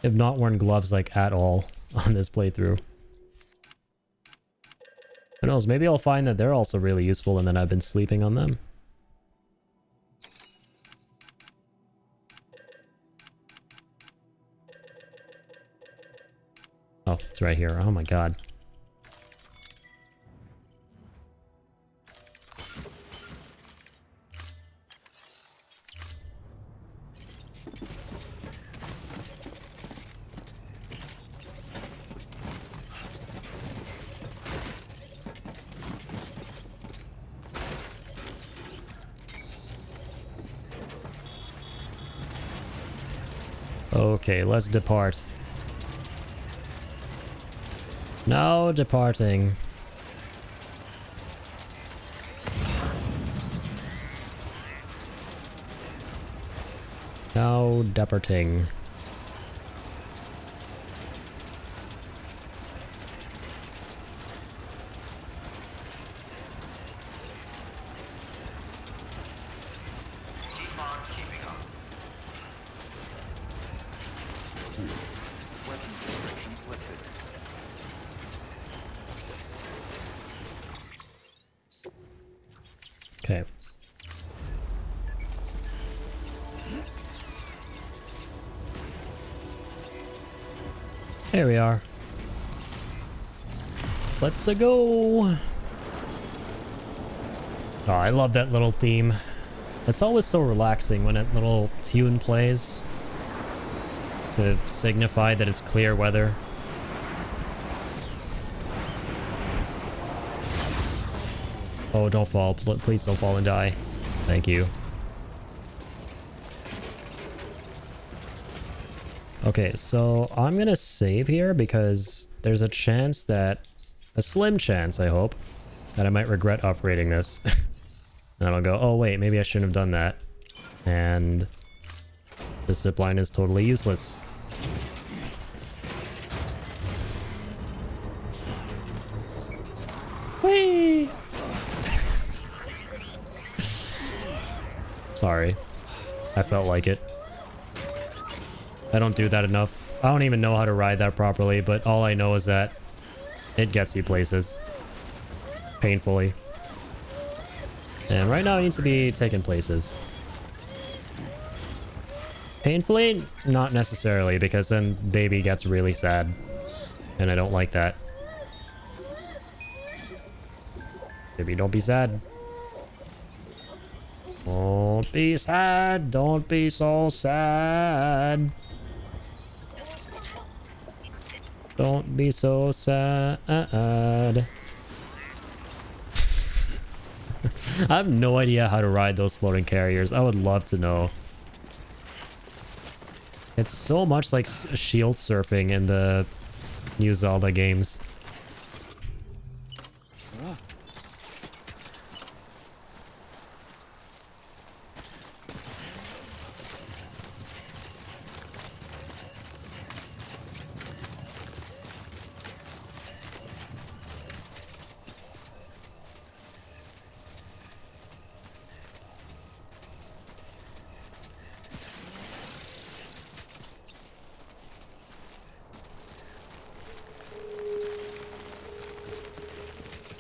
I have not worn gloves like at all on this playthrough. Who knows, maybe I'll find that they're also really useful and then I've been sleeping on them. Oh, it's right here. Oh my god. Okay, let's depart. Now departing. Now departing. Keep on keeping up. Weapon restrictions lifted. Okay. Here we are. Let's go. Oh, I love that little theme. It's always so relaxing when that little tune plays to signify that it's clear weather. Oh, don't fall. Please don't fall and die. Thank you. Okay, so I'm gonna save here because there's a chance that, a slim chance, I hope, that I might regret operating this. And I'll go, oh wait, maybe I shouldn't have done that. And the zipline is totally useless. Whee! Sorry. I felt like it. I don't do that enough. I don't even know how to ride that properly, but all I know is that it gets you places. Painfully. And right now it needs to be taken places. Painfully? Not necessarily, because then baby gets really sad. And I don't like that. Baby, don't be sad. Don't be sad. Don't be so sad. Don't be so sad. I have no idea how to ride those floating carriers. I would love to know. It's so much like shield surfing in the New Zelda games.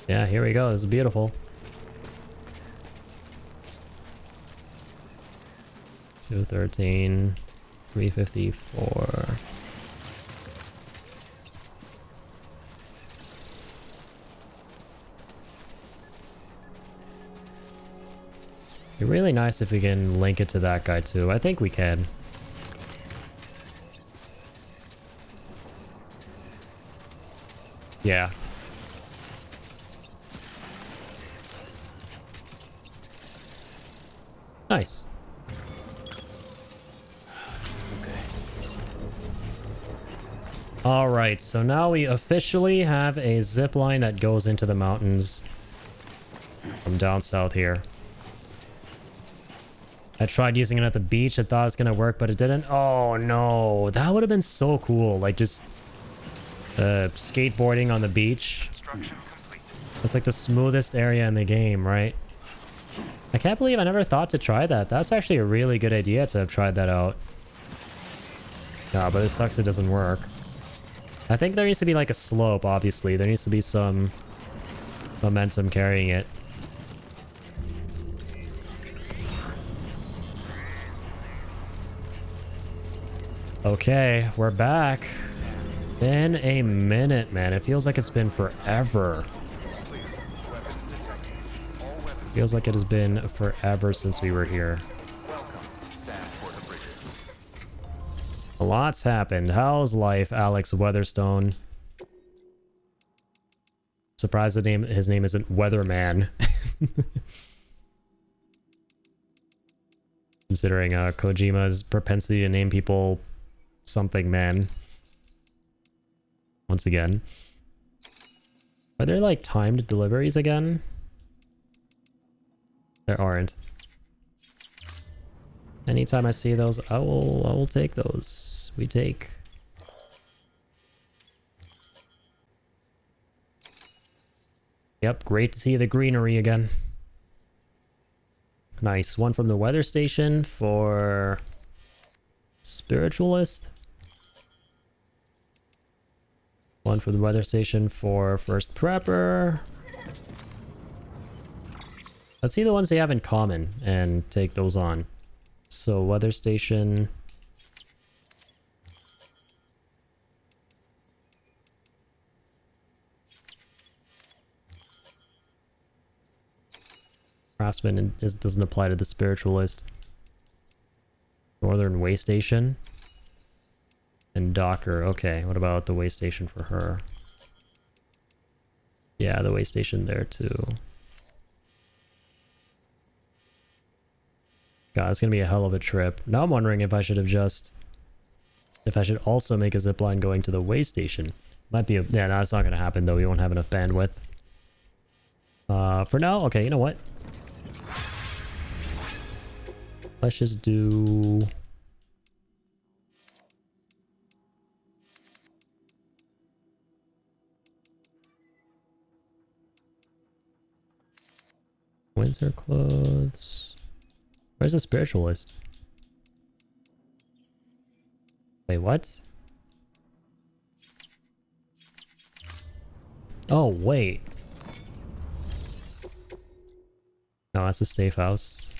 Yeah, here we go. This is beautiful. 213, 354. It'd be really nice if we can link it to that guy too. I think we can. Yeah. Nice. Okay. All right, so now we officially have a zip line that goes into the mountains from down south here. I tried using it at the beach. I thought it was gonna work, but it didn't. Oh no, that would have been so cool. Like just skateboarding on the beach. It's like the smoothest area in the game, right? I can't believe I never thought to try that. That's actually a really good idea to have tried that out. No, but it sucks it doesn't work. I think there needs to be like a slope, obviously. There needs to be some momentum carrying it. Okay, we're back. Been a minute, man. It feels like it's been forever. Feels like it has been forever since we were here. A lot's happened. How's life, Alex Weatherstone? Surprised his name isn't Weatherman. Considering Kojima's propensity to name people something man. Once again. Are there like timed deliveries again? There aren't. Anytime I see those, I will take those. We take. Yep, great to see the greenery again. Nice. One from the weather station for Spiritualist. One from the weather station for First Prepper. Let's see the ones they have in common and take those on. So weather station. Craftsman doesn't apply to the Spiritualist. Northern Way Station. And Docker. Okay, what about the way station for her? Yeah, the way station there too. God, it's gonna be a hell of a trip. Now I'm wondering if I should also make a zipline going to the way station. Might be a, yeah, no, that's not gonna happen though. We won't have enough bandwidth. For now, okay, you know what? Let's just do... winter clothes. Where's the Spiritualist? Wait, what? Oh, wait. No, that's a safe house.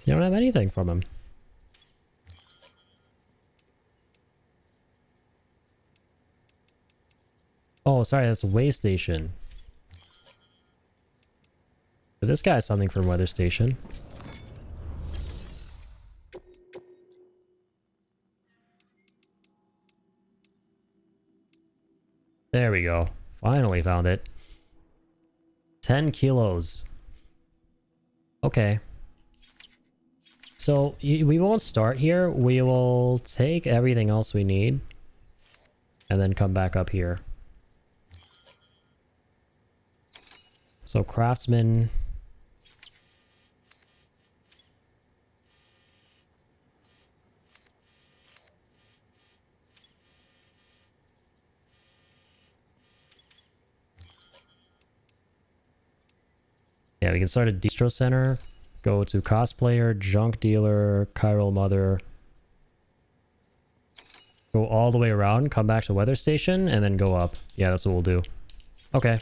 You don't have anything from him. Oh, sorry, that's a way station. But this guy has something from weather station. There we go. Finally found it. 10 kilos. Okay. So we won't start here. We will take everything else we need and then come back up here. So craftsman. Yeah, we can start a distro center, go to cosplayer, junk dealer, chiral mother, go all the way around, come back to weather station, and then go up. Yeah, that's what we'll do. Okay.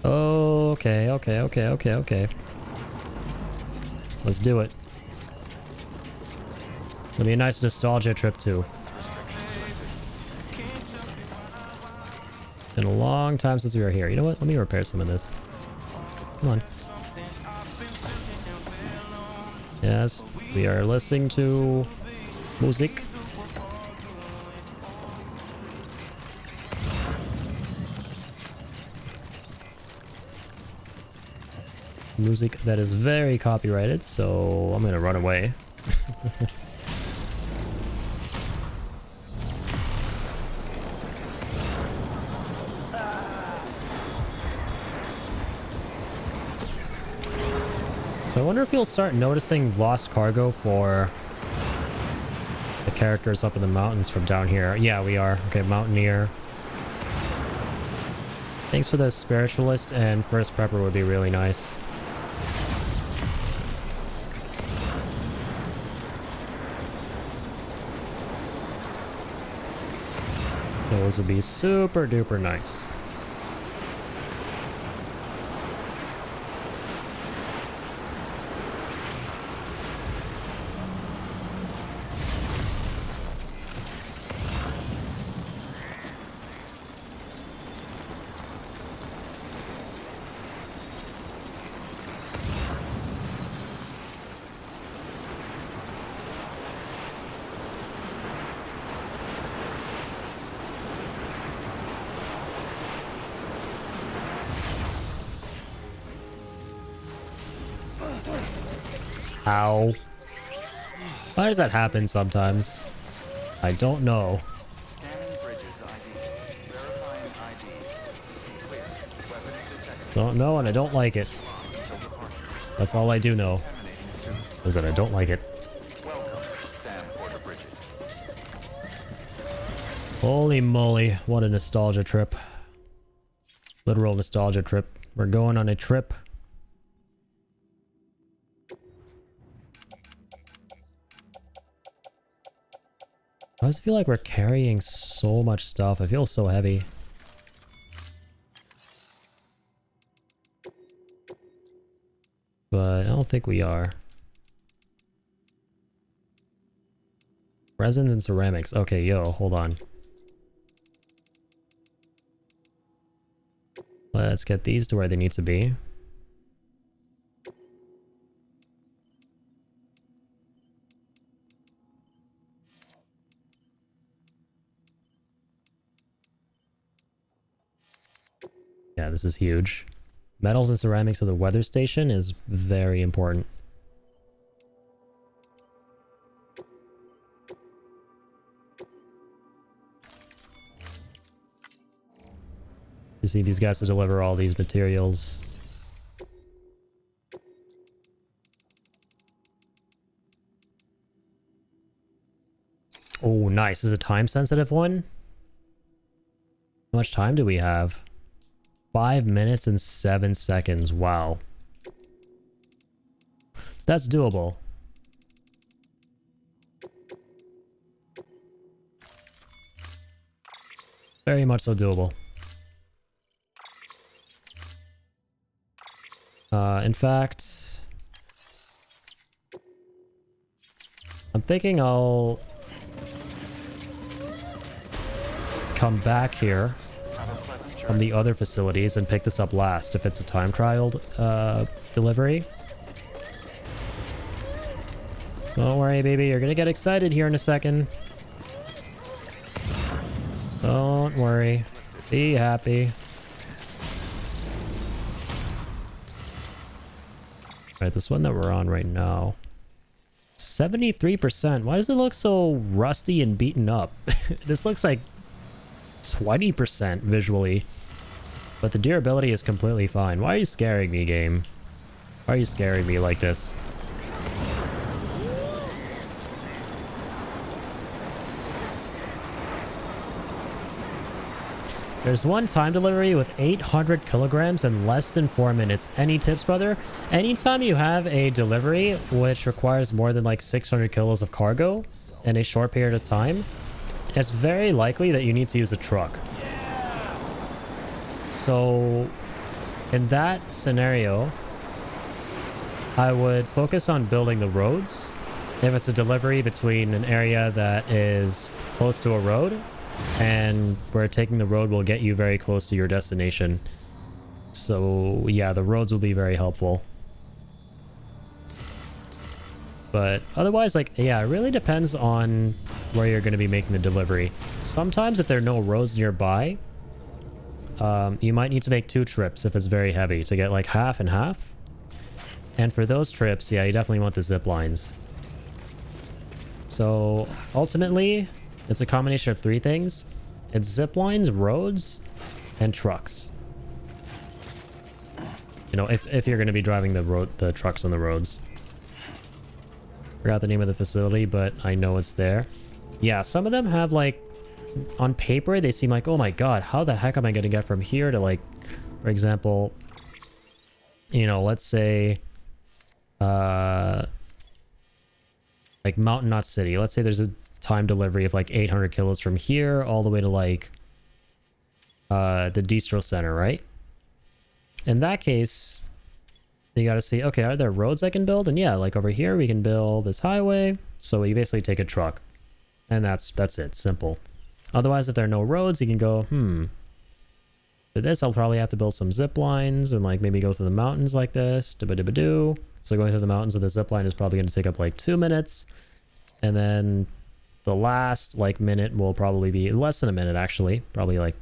Okay. Let's do it. It'll be a nice nostalgia trip too. Been a long time since we were here. You know what? Let me repair some of this. Come on. Yes, we are listening to music. Music that is very copyrighted, so I'm gonna run away. So I wonder if you'll start noticing lost cargo for the characters up in the mountains from down here. Yeah, we are. Okay, Mountaineer. Thanks for the Spiritualist, and First Prepper would be really nice. Those would be super duper nice. Ow. Why does that happen sometimes? I don't know. Scanning bridges ID. Verifying ID. Clear. Weapons detected. Don't know and I don't like it. Until departure. That's all I do know. Terminating soon. Is that I don't like it. Welcome, Sam Porter Bridges. Holy moly, what a nostalgia trip. Literal nostalgia trip. We're going on a trip. Why does it feel like we're carrying so much stuff? I feel so heavy. But I don't think we are. Resins and ceramics. Okay, yo, hold on. Let's get these to where they need to be. Yeah, this is huge. Metals and ceramics of the weather station is very important. You see these guys to deliver all these materials. Oh, nice. This is a time sensitive one. How much time do we have? 5 minutes and 7 seconds. Wow. That's doable. Very much so doable. In fact, I'm thinking I'll come back here from the other facilities and pick this up last if it's a time trial delivery. Don't worry, baby. You're gonna get excited here in a second. Don't worry. Be happy. Alright, this one that we're on right now. 73%. Why does it look so rusty and beaten up? This looks like 20% visually. But the durability is completely fine. Why are you scaring me, game? Why are you scaring me like this? There's one time delivery with 800 kilograms in less than 4 minutes. Any tips, brother? Anytime you have a delivery which requires more than like 600 kilos of cargo in a short period of time, it's very likely that you need to use a truck. So in that scenario, I would focus on building the roads. If it's a delivery between an area that is close to a road, and where taking the road will get you very close to your destination. So yeah, the roads will be very helpful. But otherwise, like, yeah, it really depends on where you're going to be making the delivery. Sometimes if there are no roads nearby, you might need to make 2 trips if it's very heavy to get like half and half. And for those trips, yeah, you definitely want the zip lines. So ultimately, it's a combination of 3 things. It's zip lines, roads, and trucks. You know, if you're going to be driving the trucks on the roads. Forgot the name of the facility, but I know it's there. Yeah, some of them have like, on paper, they seem like, oh my god, how the heck am I going to get from here to like, for example, you know, let's say, like Mountainous City. Let's say there's a time delivery of like 800 kilos from here all the way to like the distro center, right? In that case, you got to see, okay, are there roads I can build? And yeah, like over here, we can build this highway. So you basically take a truck. And that's it. Simple. Otherwise, if there are no roads, you can go, for this, I'll probably have to build some zip lines and like maybe go through the mountains like this. Dibba-dibba-doo. So going through the mountains with the zip line is probably going to take up like 2 minutes. And then the last like minute will probably be less than a minute, actually. Probably like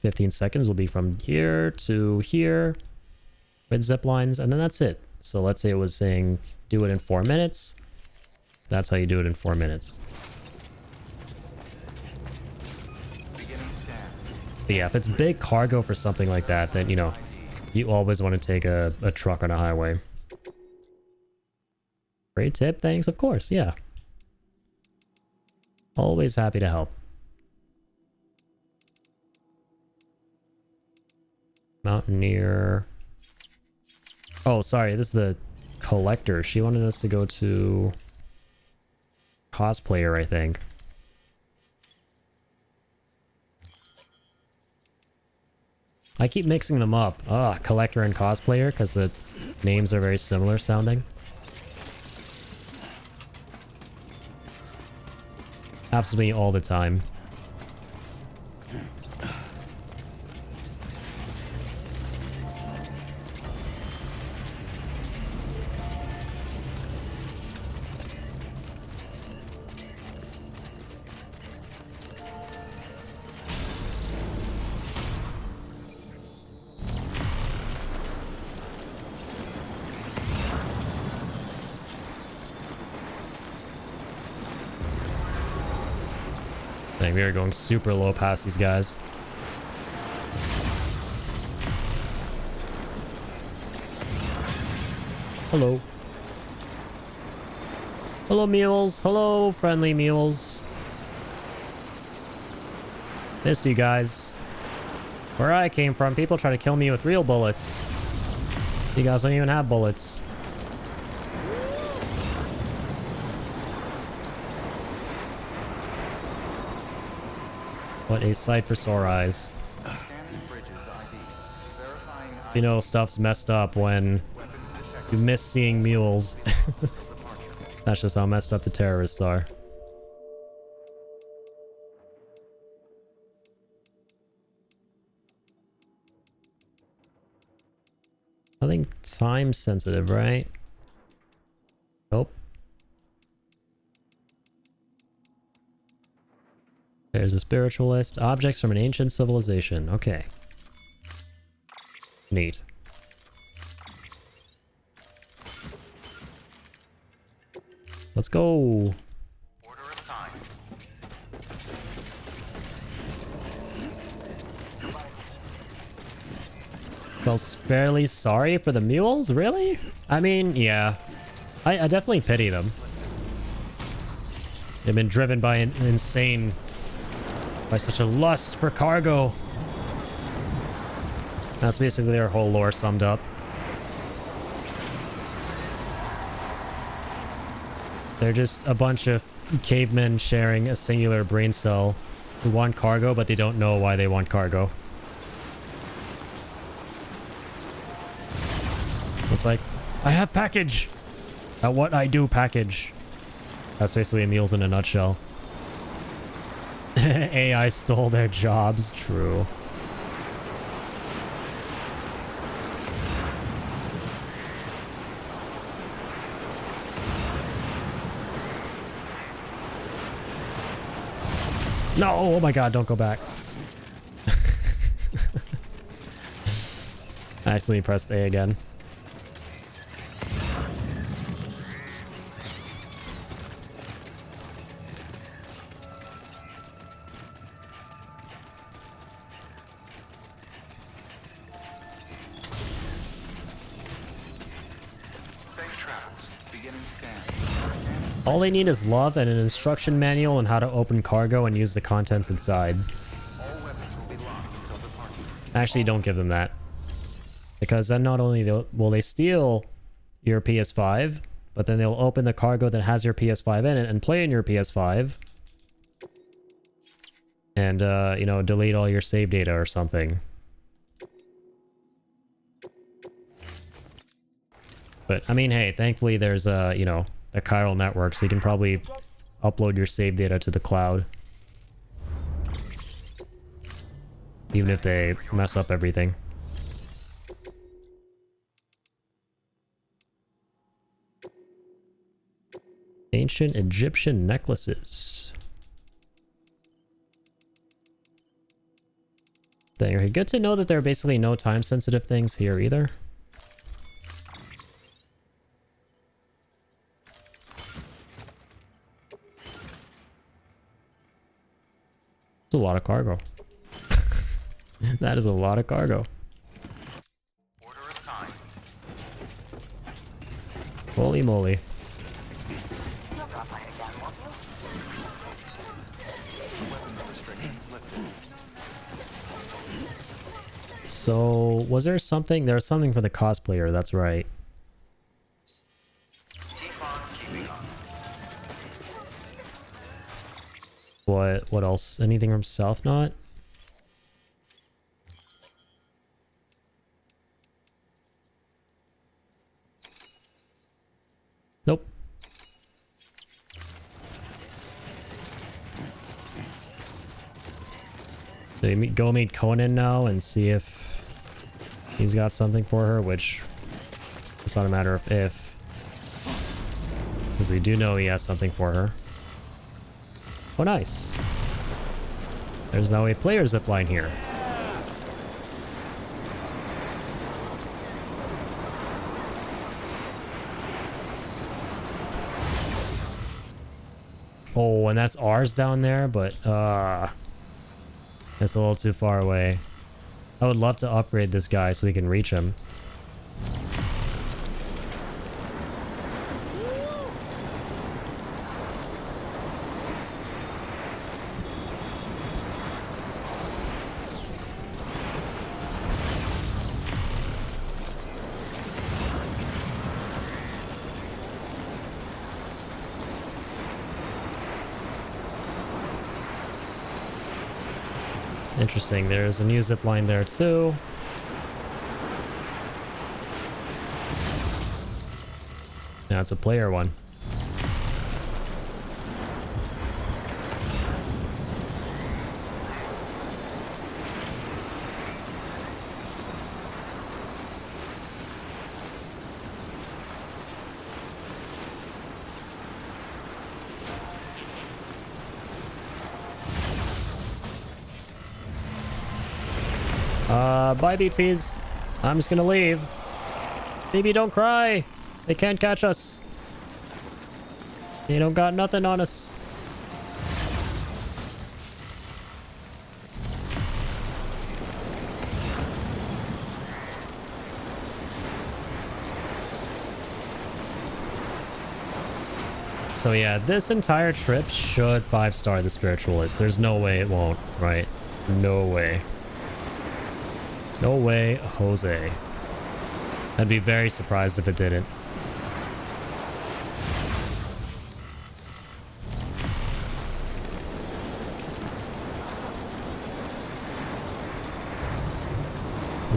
15 seconds will be from here to here with zip lines. And then that's it. So let's say it was saying do it in 4 minutes. That's how you do it in 4 minutes. But yeah, if it's big cargo for something like that, then, you know, you always want to take a truck on a highway. Great tip, thanks, of course, yeah. Always happy to help. Mountaineer. Oh, sorry, this is the collector. She wanted us to go to cosplayer, I think. I keep mixing them up. Ah, collector and cosplayer, because the names are very similar sounding. Happens to me all the time. Dang, we are going super low past these guys. Hello. Hello, mules. Hello, friendly mules. Missed you guys. Where I came from, people try to kill me with real bullets. You guys don't even have bullets. What a sight for sore eyes. You know, stuff's messed up when you miss seeing mules. That's just how messed up the terrorists are. I think time sensitive, right? Nope. There's a spiritualist. Objects from an ancient civilization. Okay. Neat. Let's go. Order assigned. Feels fairly sorry for the mules, really? I mean, yeah. I definitely pity them. They've been driven by an insane... by such a lust for cargo. That's basically their whole lore summed up. They're just a bunch of cavemen sharing a singular brain cell who want cargo, but they don't know why they want cargo. It's like, I have package! At what I do package. That's basically mules in a nutshell. AI stole their jobs, true. No, oh my god, don't go back. I accidentally pressed A again. All they need is love and an instruction manual on how to open cargo and use the contents inside. Actually, don't give them that. Because then not only will they steal your PS5, but then they'll open the cargo that has your PS5 in it and play in your PS5. and, you know, delete all your save data or something. But, I mean, hey, thankfully there's, you know, a chiral network, so you can probably upload your save data to the cloud. Even if they mess up everything. Ancient Egyptian necklaces. There, good to know that there are basically no time-sensitive things here either. It's a lot of cargo. That is a lot of cargo. Order assigned. Holy moly. You'll drop by again, won't you? Weapons restrictions lifted. So, was there something? There was something for the cosplayer, that's right. Keep on keeping on. What else? Anything from South Knot? Nope. So you go meet Conan now and see if he's got something for her, which it's not a matter of if. Because we do know he has something for her. Oh, nice. There's now a player zipline here. Oh, and that's ours down there, but that's a little too far away. I would love to upgrade this guy so we can reach him. Interesting, there's a new zip line there too. Now it's a player one. Bye BTs. I'm just gonna leave. Baby, don't cry. They can't catch us. They don't got nothing on us. So yeah, this entire trip should 5-star the Spiritualist. There's no way it won't, right? No way. No way, Jose. I'd be very surprised if it didn't.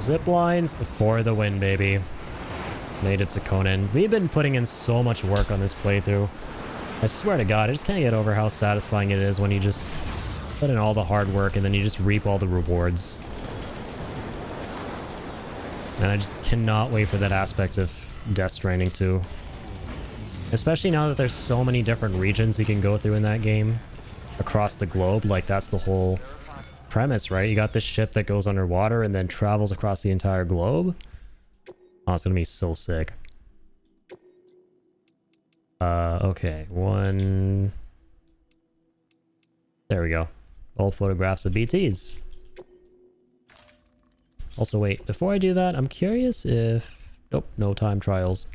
Zip lines for the win, baby. Made it to Conan. We've been putting in so much work on this playthrough. I swear to God, I just can't get over how satisfying it is when you just put in all the hard work and then you just reap all the rewards. And I just cannot wait for that aspect of Death Stranding 2. Especially now that there's so many different regions you can go through in that game. Across the globe, like that's the whole premise, right? You got this ship that goes underwater and then travels across the entire globe. Oh, it's gonna be so sick. Okay, one... There we go. Old photographs of BTs. Also, wait, before I do that, I'm curious if... Nope, no time trials.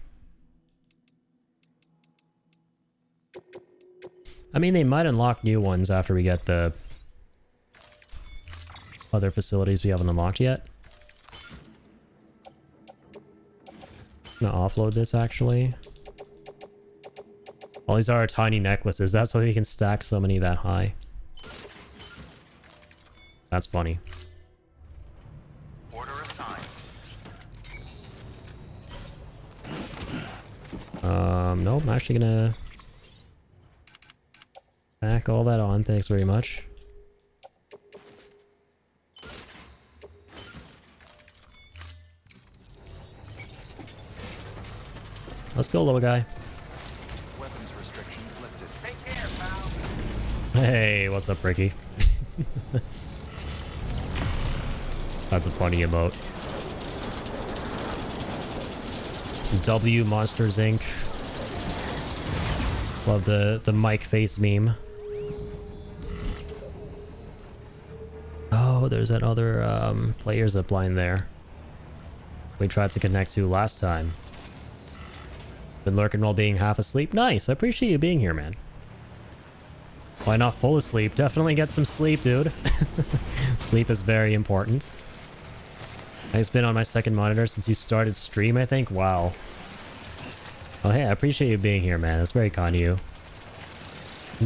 I mean, they might unlock new ones after we get the other facilities we haven't unlocked yet. I'm gonna offload this, actually. All these are tiny necklaces. That's why we can stack so many that high. That's funny. Order assigned. Nope, I'm actually gonna back all that on. Thanks very much. Let's go, little guy. Weapons restrictions lifted. Take care, pal. Hey, what's up, Ricky? That's a funny emote. W Monsters Inc. Love the Mike face meme. Oh, there's that other player zipline there we tried to connect to last time. Been lurking while being half asleep. Nice, I appreciate you being here, man. Why not full asleep? Definitely get some sleep, dude. Sleep is very important. I've been on my second monitor since you started stream, I think. Wow. Oh, hey, I appreciate you being here, man. That's very kind of you.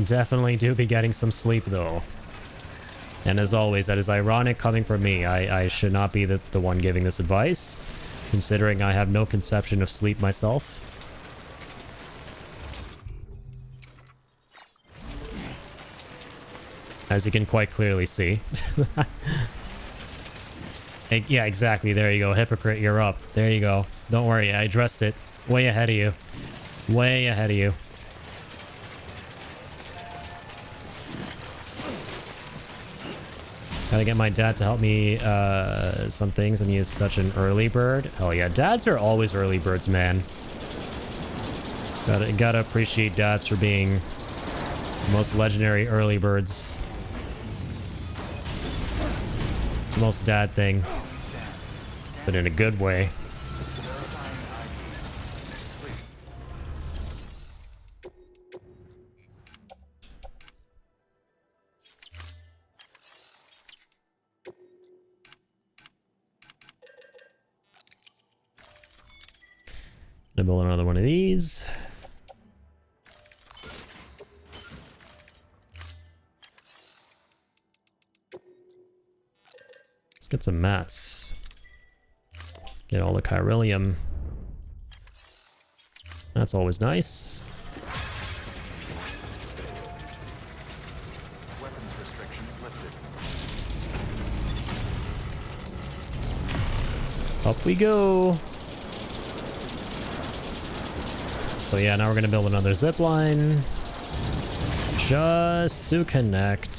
Definitely do be getting some sleep, though. And as always, that is ironic coming from me. I should not be the one giving this advice, considering I have no conception of sleep myself. As you can quite clearly see. Yeah, exactly. There you go. Hypocrite, you're up. There you go. Don't worry. I addressed it. Way ahead of you. Way ahead of you. Gotta get my dad to help me some things, and he is such an early bird. Hell yeah. Dads are always early birds, man. Gotta appreciate dads for being the most legendary early birds. It's the most dad thing, but in a good way. Gonna build another one of these. Let's get some mats. Get all the chiralium. That's always nice. Weapons restrictions lifted. Up we go. So yeah, now we're gonna build another zip line just to connect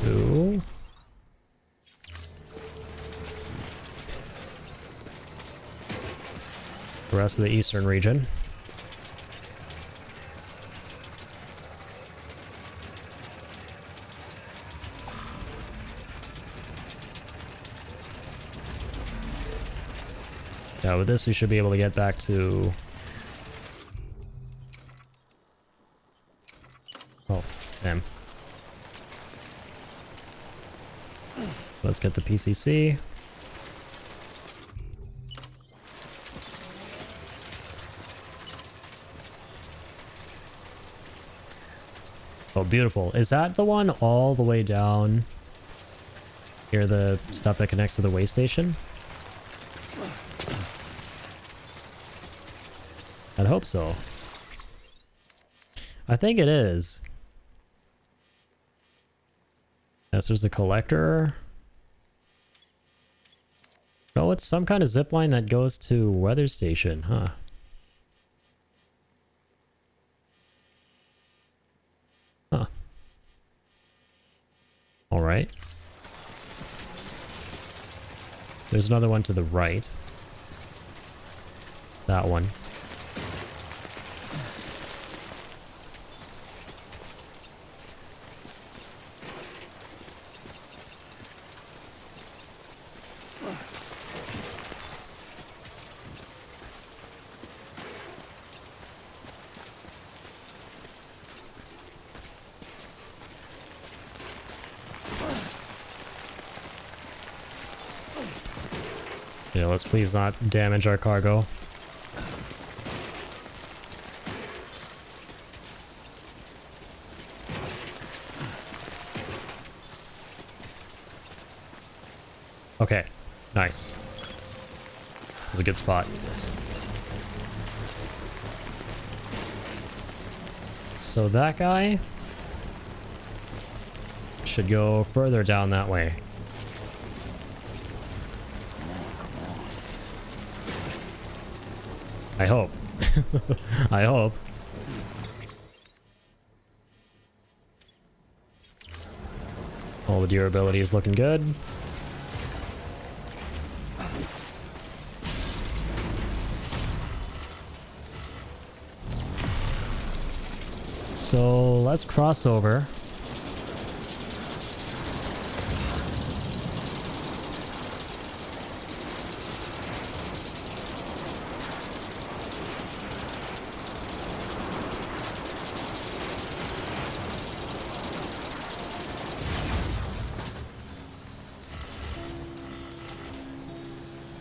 to the rest of the eastern region. Yeah, with this we should be able to get back to... Oh, damn. Let's get the PCC. Oh, beautiful. Is that the one all the way down here, the stuff that connects to the way station? I'd hope so. I think it is. Yes, there's the collector. Oh, it's some kind of zipline that goes to weather station, huh? Huh. All right. There's another one to the right. That one. Yeah, let's please not damage our cargo. Okay, nice. It was a good spot. So that guy should go further down that way. I hope. I hope. All the durability is looking good. So let's cross over.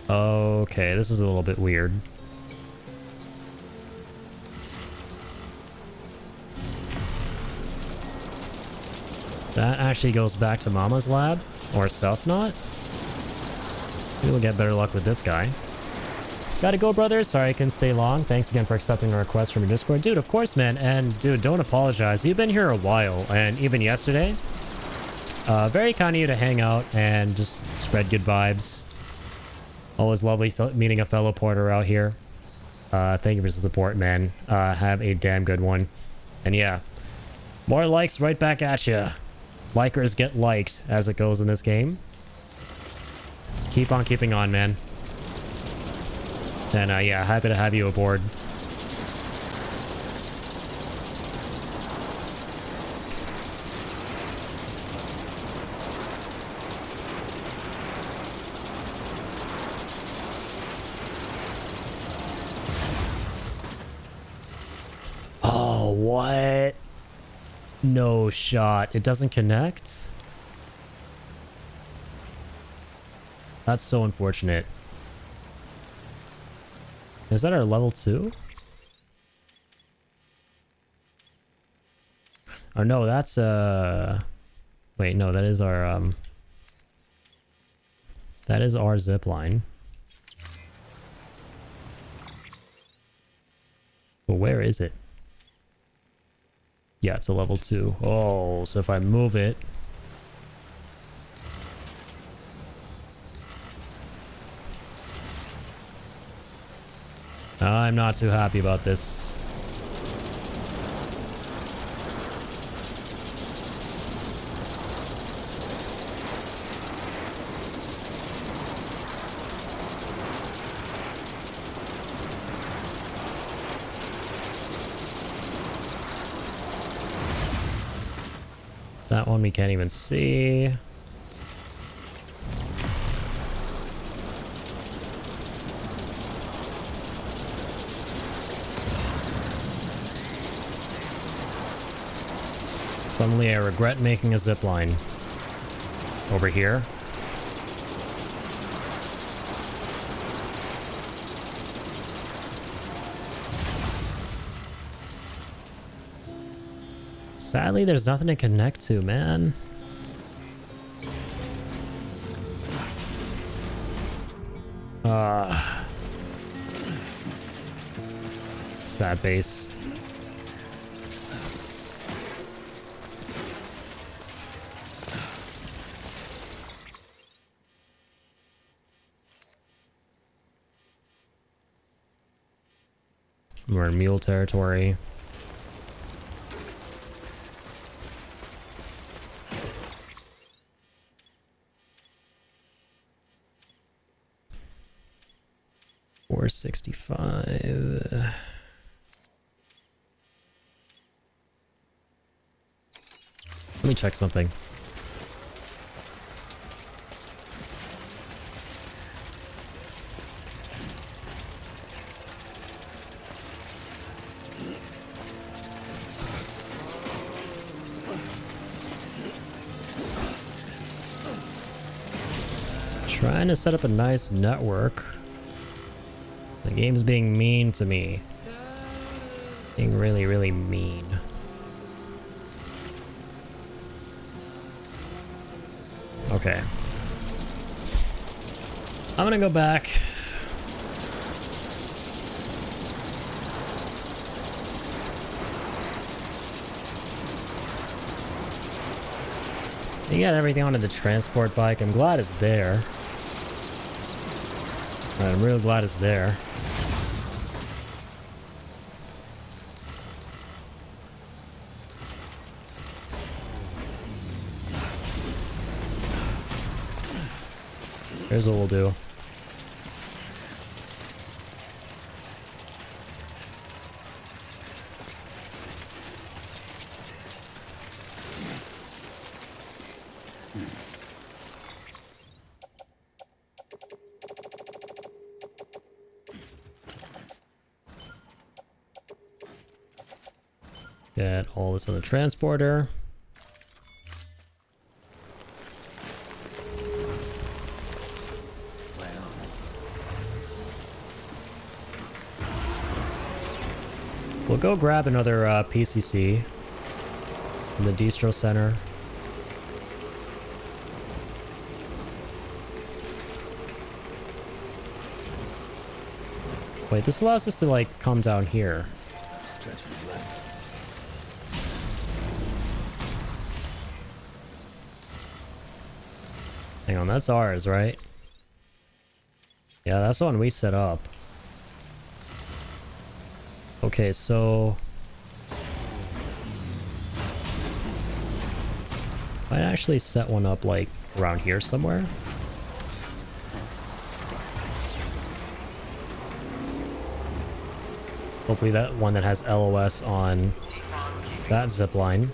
Okay, this is a little bit weird. That actually goes back to Mama's lab, or South Knot. Maybe we'll get better luck with this guy. Gotta go, brother. Sorry I couldn't stay long. Thanks again for accepting the request from your Discord. Dude, of course, man. And dude, don't apologize. You've been here a while, and even yesterday. Very kind of you to hang out and just spread good vibes. Always lovely meeting a fellow porter out here. Thank you for the support, man. Have a damn good one. And yeah, more likes right back at you. Likers get liked as it goes in this game. Keep on keeping on, man. And yeah, happy to have you aboard. Oh, what? No shot. It doesn't connect? That's so unfortunate. Is that our level 2? Oh no, that's wait, no, that is our zip line. But where is it? Yeah, it's a level 2. Oh, so if I move it... I'm not too happy about this. That one we can't even see. Suddenly I regret making a zipline over here. Sadly, there's nothing to connect to, man. Sad base. We're in mule territory. $465. Let me check something. Trying to set up a nice network. The game's being mean to me. Being really, really mean. Okay. I'm gonna go back. You got everything onto the transport bike. I'm glad it's there. I'm real glad it's there. Here's what we'll do. Get all this on the transporter. We'll go grab another PCC from the distro center. Wait, this allows us to like come down here. Stretch my legs. Hang on, that's ours, right? Yeah, that's the one we set up. Okay, so I actually set one up like around here somewhere. Hopefully that one that has LOS on that zipline.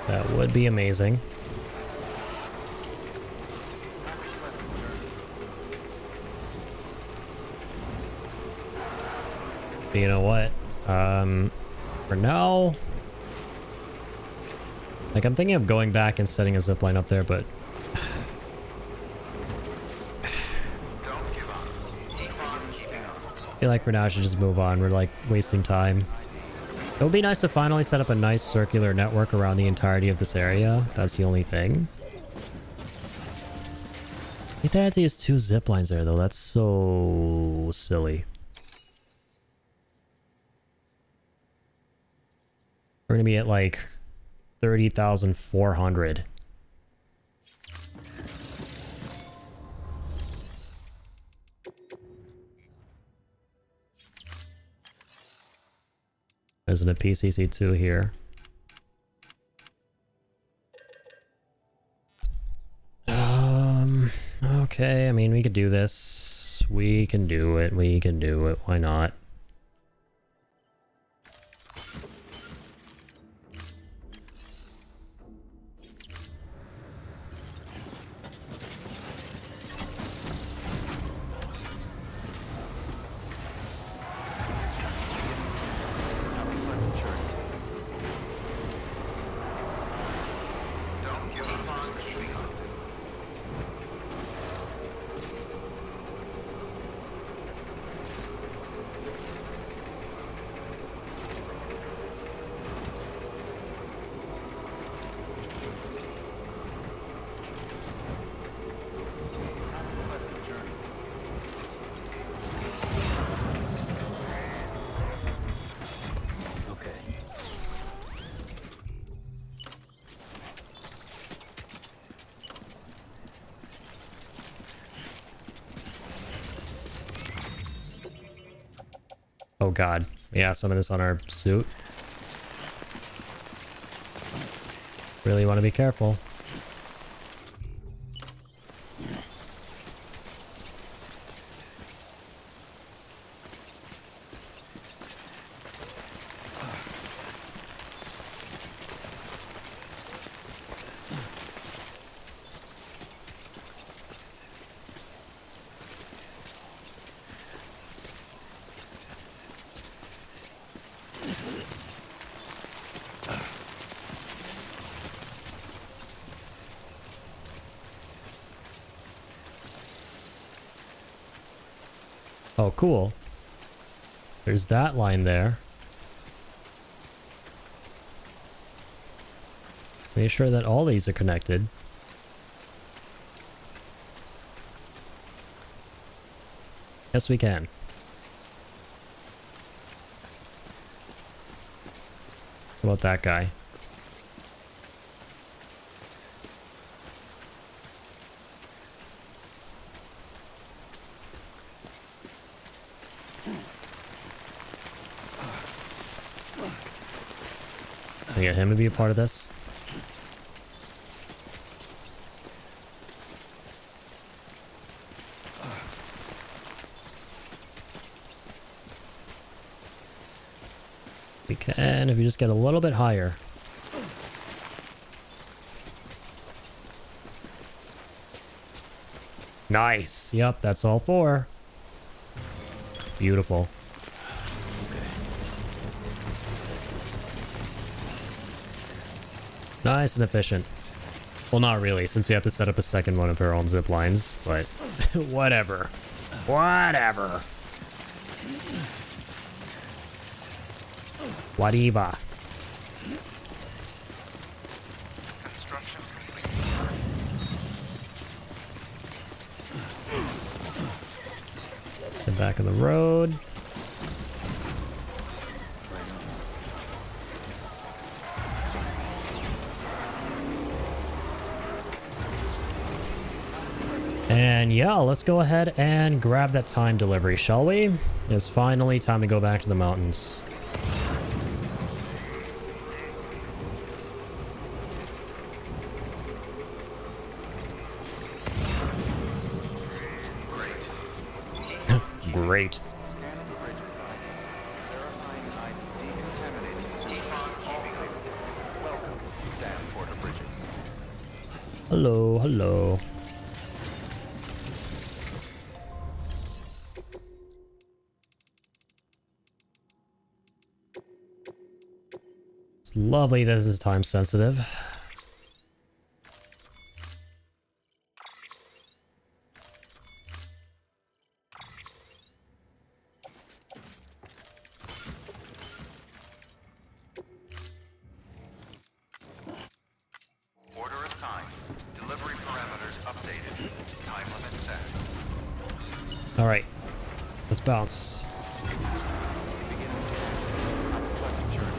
That would be amazing. But you know what? For now, like I'm thinking of going back and setting a zipline up there, but I feel like for now I should just move on. We're like wasting time. It would be nice to finally set up a nice circular network around the entirety of this area. That's the only thing. I think I had to use 2 zip lines there though. That's so silly. We're gonna be at like 30,400. There's a PCC2 here. Okay, I mean, we could do this. We can do it. We can do it. Why not? Oh god. Yeah, some of this on our suit. Really want to be careful. Oh, cool. There's that line there. Make sure that all these are connected. Yes, we can. How about that guy? Can I get him to be a part of this? We can if you just get a little bit higher. Nice. Yep, that's all four. Beautiful. Nice and efficient. Well, not really, since we have to set up a second one of our own zip lines, but whatever. Whatever. Whatever. Construction complete. Get back on the road. And yeah, let's go ahead and grab that time delivery, shall we? It's finally time to go back to the mountains. Great. Scanning bridges ID. Verifying ID decontaminating system. Welcome, Sam Porter Bridges. Hello, hello. It's lovely that this is time sensitive. Order assigned. Delivery parameters updated. Time limit set. All right, let's bounce. Beginning scan. Have a pleasant journey.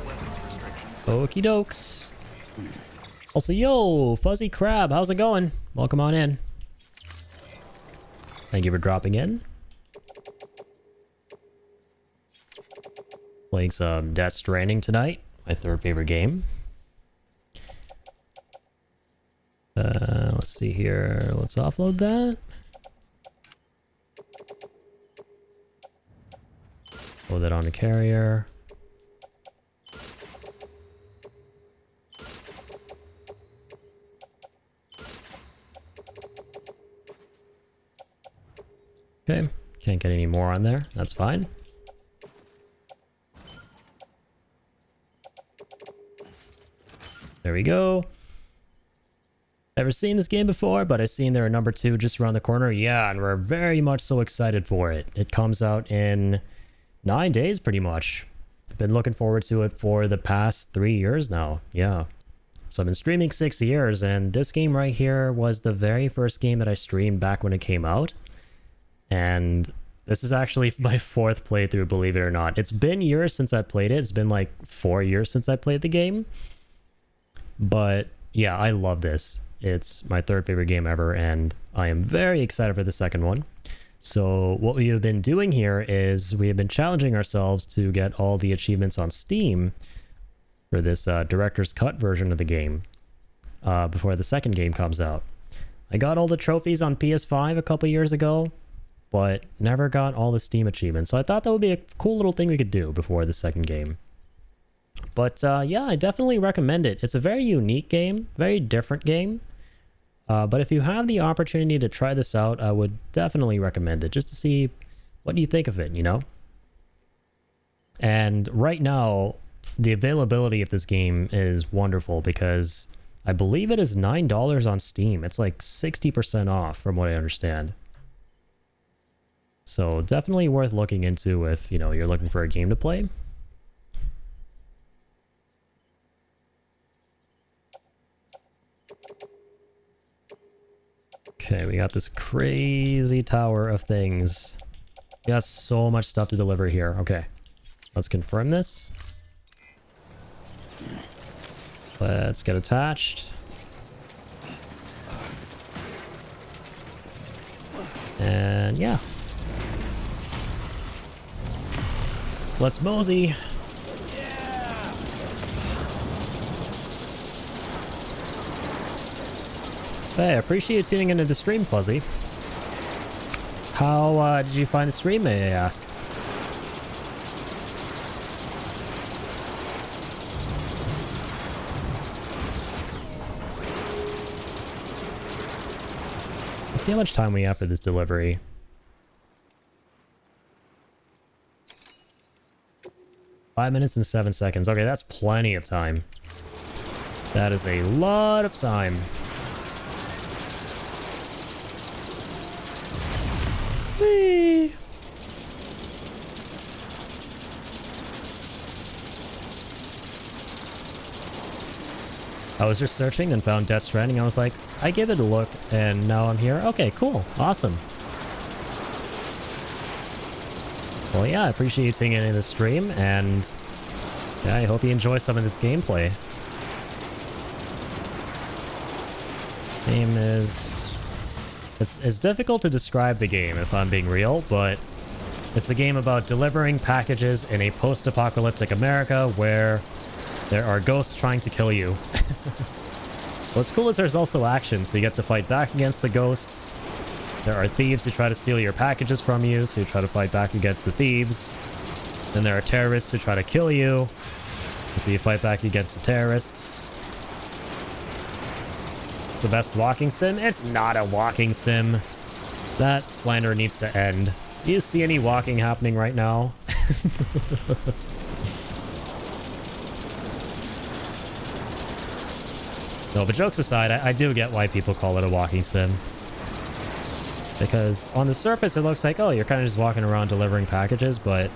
Weapons restrictions. Okie dokes. Also, yo, Fuzzy Crab, how's it going? Welcome on in. Thank you for dropping in. Playing some Death Stranding tonight, my third favorite game. Let's see here. Let's offload that. Load that on a carrier. Okay, can't get any more on there. That's fine. There we go. Never seen this game before, but I've seen their number 2 just around the corner. Yeah, and we're very much so excited for it. It comes out in 9 days, pretty much. I've been looking forward to it for the past 3 years now. Yeah. So I've been streaming 6 years, and this game right here was the very first game that I streamed back when it came out. And this is actually my 4th playthrough, believe it or not. It's been years since I played it. It's been like 4 years since I played the game. But yeah, I love this. It's my 3rd favorite game ever, and I am very excited for the second one. So what we have been doing here is we have been challenging ourselves to get all the achievements on Steam for this director's cut version of the game before the second game comes out. I got all the trophies on PS5 a couple years ago, but never got all the Steam achievements. So I thought that would be a cool little thing we could do before the second game. But yeah, I definitely recommend it. It's a very unique game, very different game. But if you have the opportunity to try this out, I would definitely recommend it just to see what you think of it, you know? And right now, the availability of this game is wonderful because I believe it is $9 on Steam. It's like 60% off from what I understand. So definitely worth looking into if, you know, you're looking for a game to play. Okay, we got this crazy tower of things. We got so much stuff to deliver here. Okay, let's confirm this. Let's get attached. And yeah. Let's mosey. Hey, I appreciate you tuning into the stream, Fuzzy. How did you find the stream, may I ask? Let's see how much time we have for this delivery. Five minutes and 7 seconds. Okay, that's plenty of time. That is a lot of time. Whee! I was just searching and found Death Stranding. I was like, I give it a look, and now I'm here. Okay, cool. Awesome. Well, yeah, I appreciate you tuning in the stream, and yeah, I hope you enjoy some of this gameplay. Game is... It's difficult to describe the game, if I'm being real, but it's a game about delivering packages in a post-apocalyptic America where there are ghosts trying to kill you. What's cool is there's also action, so you get to fight back against the ghosts. There are thieves who try to steal your packages from you, so you try to fight back against the thieves. Then there are terrorists who try to kill you, so you fight back against the terrorists. It's the best walking sim? It's not a walking sim. That slander needs to end. Do you see any walking happening right now? No, but jokes aside, I do get why people call it a walking sim. Because on the surface, it looks like, oh, you're kind of just walking around delivering packages, but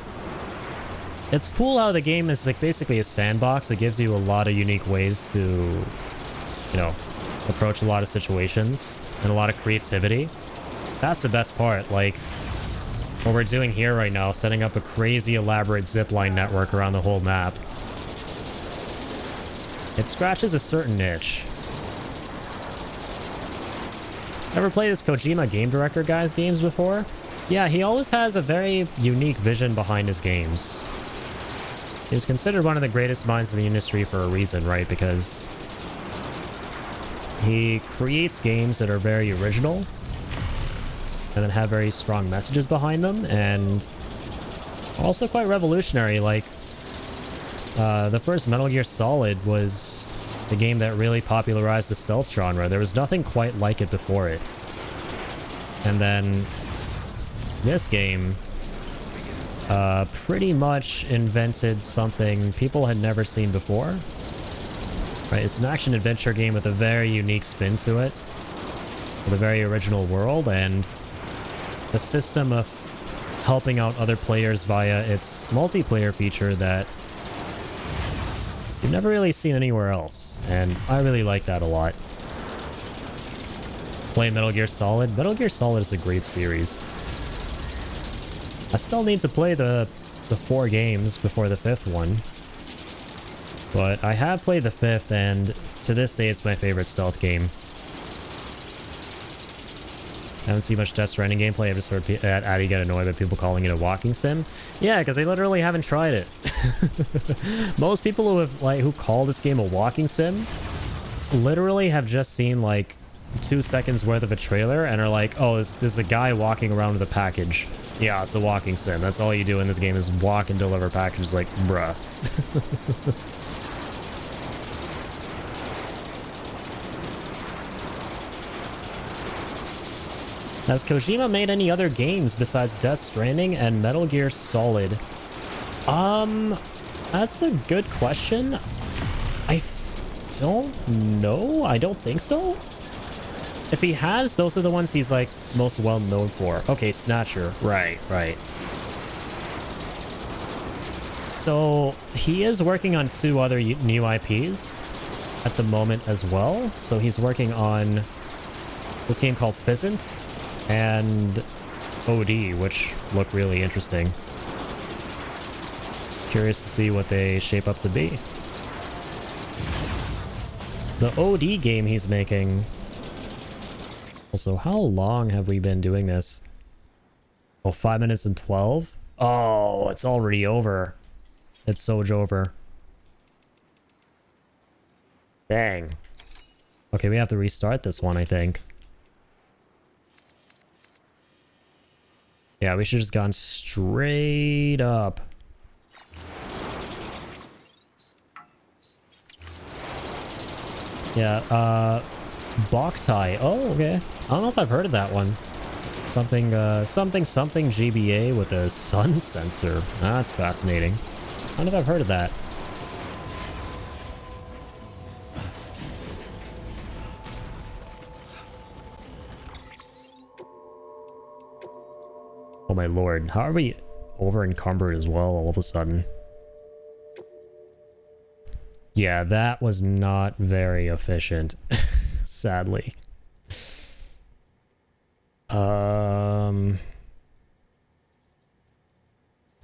it's cool how the game is like basically a sandbox. It gives you a lot of unique ways to, you know, approach a lot of situations and a lot of creativity. That's the best part. Like what we're doing here right now, setting up a crazy elaborate zipline network around the whole map. It scratches a certain niche. Ever played this Kojima game director guy's games before? Yeah, he always has a very unique vision behind his games. He's considered one of the greatest minds in the industry for a reason, right? Because he creates games that are very original and then have very strong messages behind them, and also quite revolutionary. Like the first Metal Gear Solid was the game that really popularized the stealth genre. There was nothing quite like it before it. And then this game pretty much invented something people had never seen before. Right, it's an action-adventure game with a very unique spin to it, with a very original world, and a system of helping out other players via its multiplayer feature that you've never really seen anywhere else, and I really like that a lot. Play Metal Gear Solid. Metal Gear Solid is a great series. I still need to play the 4 games before the 5th one. But I have played the 5th, and to this day, it's my favorite stealth game. I haven't seen much Death Stranding gameplay. I've just heard Addy get annoyed by people calling it a walking sim. Yeah, because I literally haven't tried it. Most people who call this game a walking sim literally have just seen like 2 seconds worth of a trailer and are like, oh, this is a guy walking around with a package. Yeah, it's a walking sim. That's all you do in this game is walk and deliver packages. Like, bruh. Has Kojima made any other games besides Death Stranding and Metal Gear Solid? That's a good question. don't know. I don't think so. If he has, those are the ones he's like most well known for. Okay, Snatcher. Right, right. So he is working on 2 other new IPs at the moment as well. So he's working on this game called Pheasant and OD, which look really interesting. Curious to see what they shape up to be. The OD game he's making. Also, how long have we been doing this? Oh, 5 minutes and 12? Oh, it's already over. It's so over. Dang. Okay, we have to restart this one, I think. Yeah, we should just gone straight up. Yeah, Boktai. Oh, okay. I don't know if I've heard of that one. Something GBA with a sun sensor. That's fascinating. I don't know if I've heard of that. Oh my lord. How are we over encumbered as well all of a sudden? Yeah, that was not very efficient. Sadly.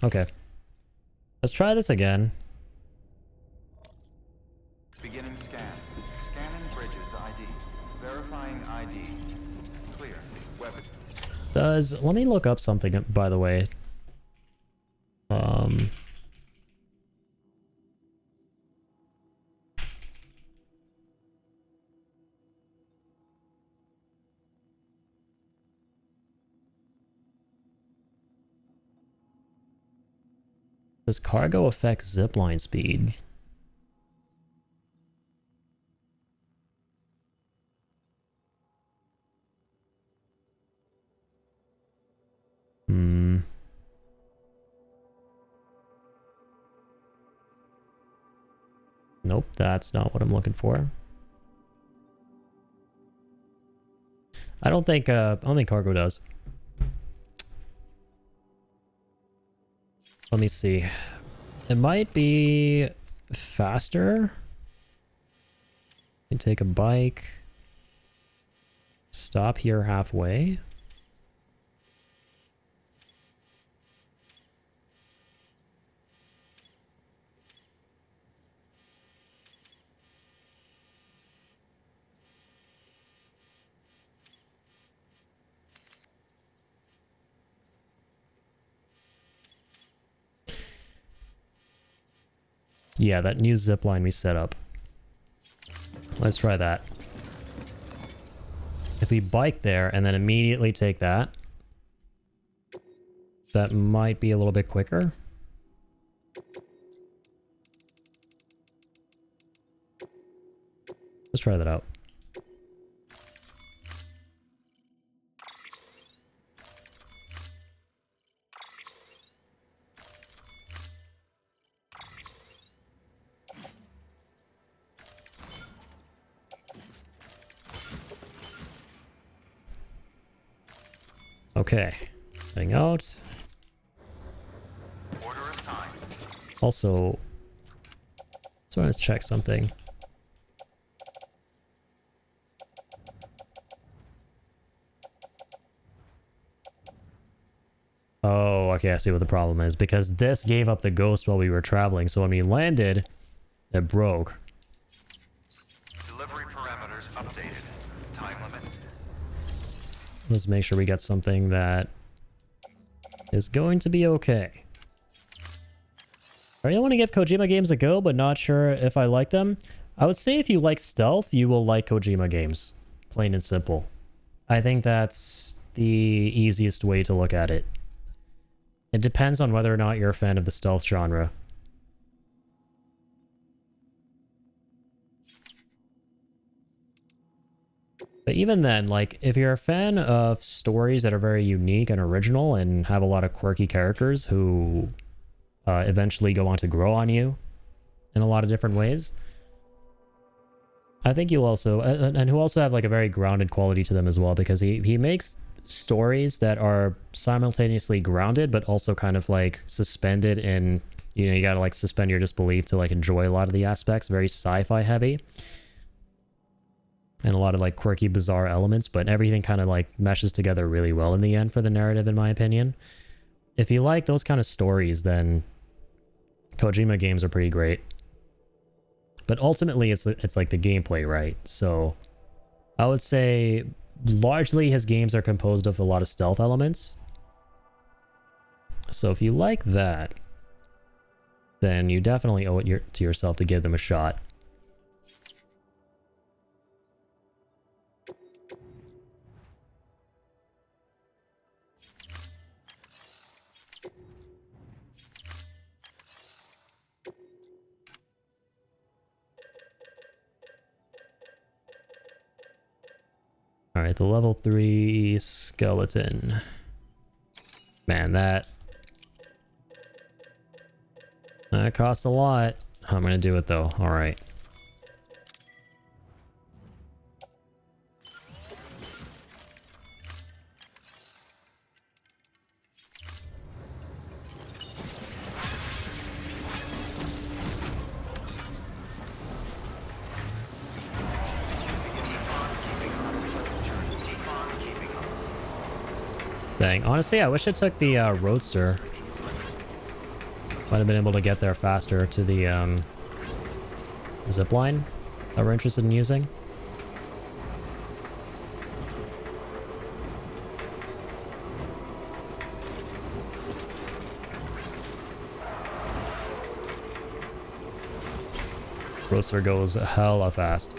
Okay. Let's try this again. Beginning scan. Scanning bridges ID. Verifying ID. Clear. Weapon. Let me look up something, by the way. Does cargo affect zipline speed? Nope, that's not what I'm looking for. I don't think cargo does. Let me see. It might be faster. You take a bike. Stop here halfway. Yeah, that new zip line we set up. Let's try that. If we bike there and then immediately take that, that might be a little bit quicker. Let's try that out. Okay, heading out. Order assigned. Also, so let's check something. Oh, okay, I see what the problem is. Because this gave up the ghost while we were traveling, so when we landed, it broke. Delivery parameters updated. Time limit. Let's make sure we get something that is going to be okay. I really want to give Kojima games a go, but not sure if I like them. I would say if you like stealth, you will like Kojima games. Plain and simple. I think that's the easiest way to look at it. It depends on whether or not you're a fan of the stealth genre. But even then, like, if you're a fan of stories that are very unique and original and have a lot of quirky characters who eventually go on to grow on you in a lot of different ways, I think you'll also, and who also have like a very grounded quality to them as well, because he makes stories that are simultaneously grounded, but also kind of like suspended in, you know, you gotta like suspend your disbelief to like enjoy a lot of the aspects. Very sci-fi heavy. And a lot of like quirky, bizarre elements, but everything kind of like meshes together really well in the end for the narrative, in my opinion. If you like those kind of stories, then Kojima games are pretty great. But ultimately, it's like the gameplay, right? So I would say largely his games are composed of a lot of stealth elements. So if you like that, then you definitely owe it to yourself to give them a shot. All right, the level 3 skeleton. Man, that costs a lot. I'm gonna do it though. All right. Dang, honestly, I wish I took the roadster. Might have been able to get there faster to the zip line that we're interested in using. Roadster goes hella fast.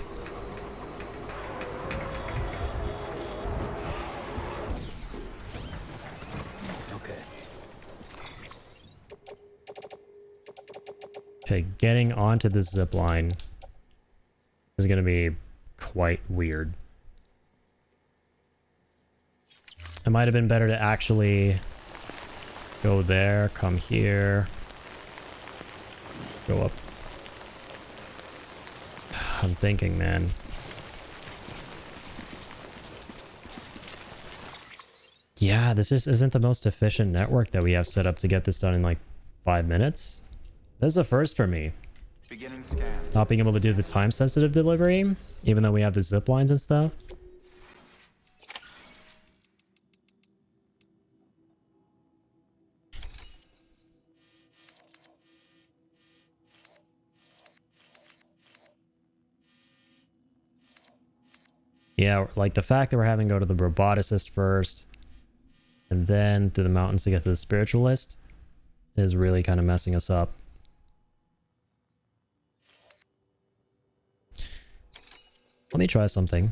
Okay, getting onto this zip line is going to be quite weird. It might have been better to actually go there, come here, go up. I'm thinking, man. Yeah, this just isn't the most efficient network that we have set up to get this done in like 5 minutes. This is a first for me. Beginning scan. Not being able to do the time-sensitive delivery, even though we have the zip lines and stuff. Yeah, like the fact that we're having to go to the roboticist first and then through the mountains to get to the spiritualist is really kind of messing us up. Let me try something.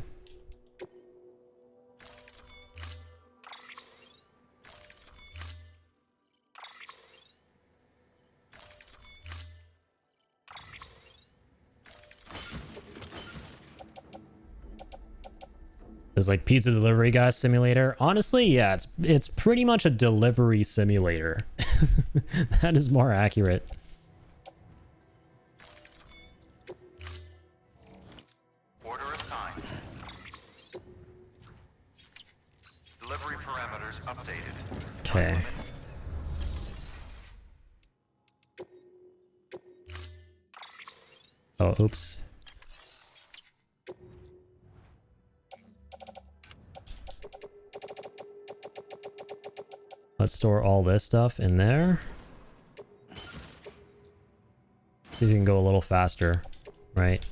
There's like pizza delivery guy simulator. Honestly, yeah, it's pretty much a delivery simulator. That is more accurate. Order assigned. Delivery parameters updated. Okay. Oh, oops. Let's store all this stuff in there. See if we can go a little faster, right?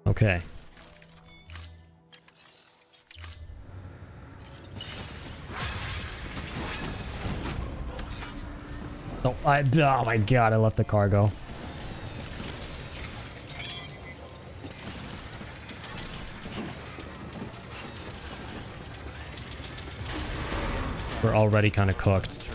Okay. Oh, oh my god, I left the cargo. We're already kind of cooked.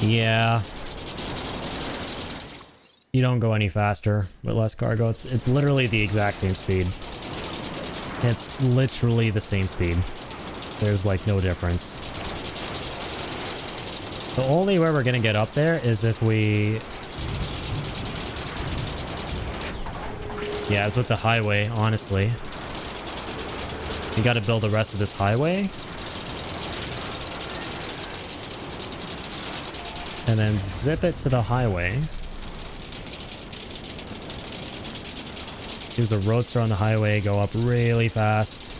Yeah. You don't go any faster with less cargo. It's literally the exact same speed. It's literally the same speed. There's like no difference. The only way we're gonna get up there is if we... Yeah, it's with the highway, honestly. We gotta build the rest of this highway. And then zip it to the highway. Use a roadster on the highway, go up really fast.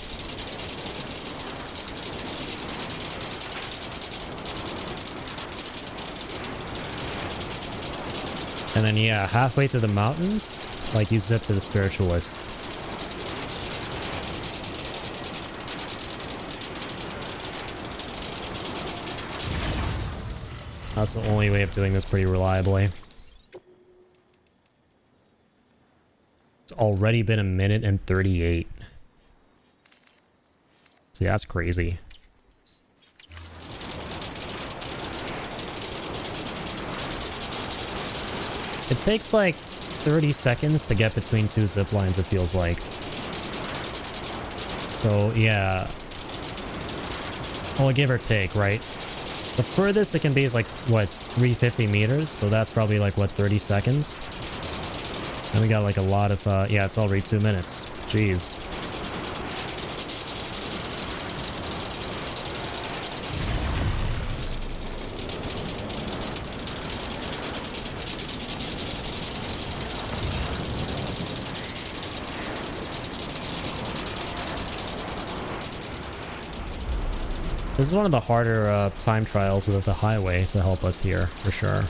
And then, yeah, halfway through the mountains, like, you zip to the spiritualist. That's the only way of doing this pretty reliably. It's already been 1:38. See, that's crazy. It takes like 30 seconds to get between two zip lines, it feels like. So, yeah. Well, give or take, right? The furthest it can be is like, what, 350 meters? So that's probably like, what, 30 seconds? And we got like a lot of, yeah, it's already 2 minutes. Jeez. This is one of the harder time trials with the highway to help us here, for sure.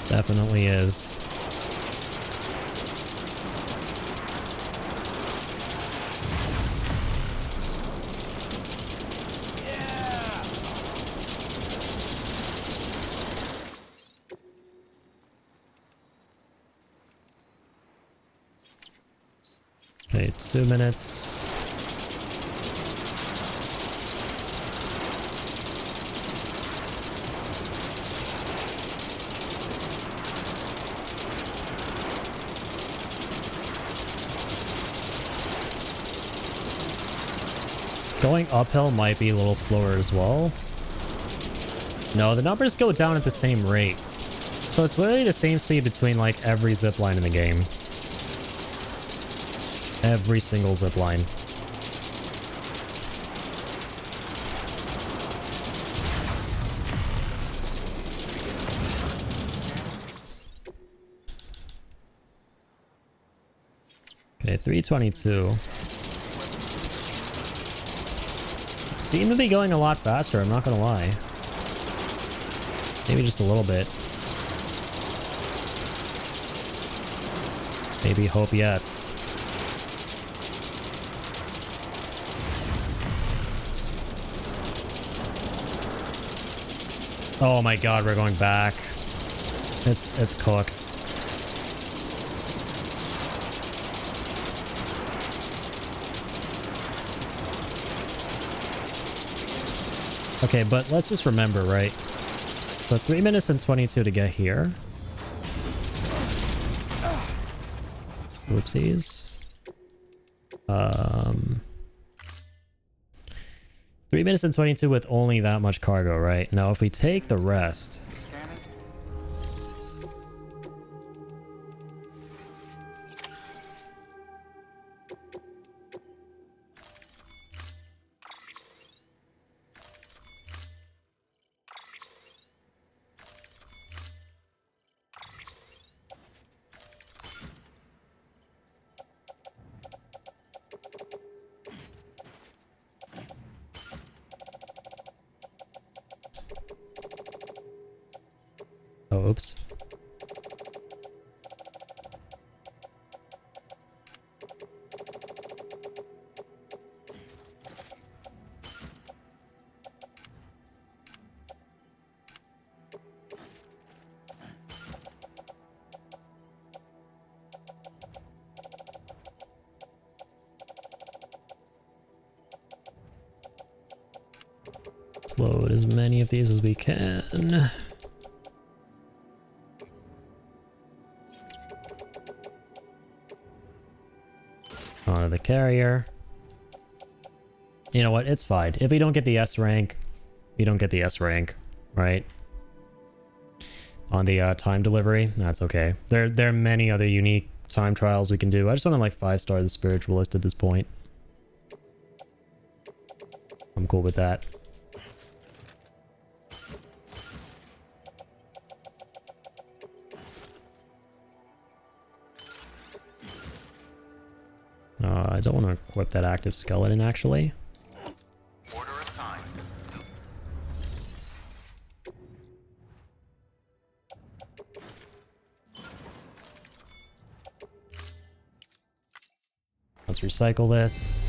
Definitely is. Okay, 2 minutes. Going uphill might be a little slower as well. No, the numbers go down at the same rate. So it's literally the same speed between like every zipline in the game. Every single zipline. Okay, 322. Seem to be going a lot faster, I'm not gonna lie. Maybe just a little bit. Maybe hope yet. Oh my god, we're going back. It's cooked. Okay, but let's just remember, right? So 3 minutes and 22 to get here. Whoopsies. 3 minutes and 22 with only that much cargo, right? Now, if we take the rest... Oh, oops. Let's load as many of these as we can. Onto the carrier. You know what? It's fine. If we don't get the S rank, we don't get the S rank, right? On the time delivery, that's okay. There are many other unique time trials we can do. I just want to like 5-star the spiritualist at this point. I'm cool with that. I don't want to equip that active skeleton actually. Order assigned. Let's recycle this.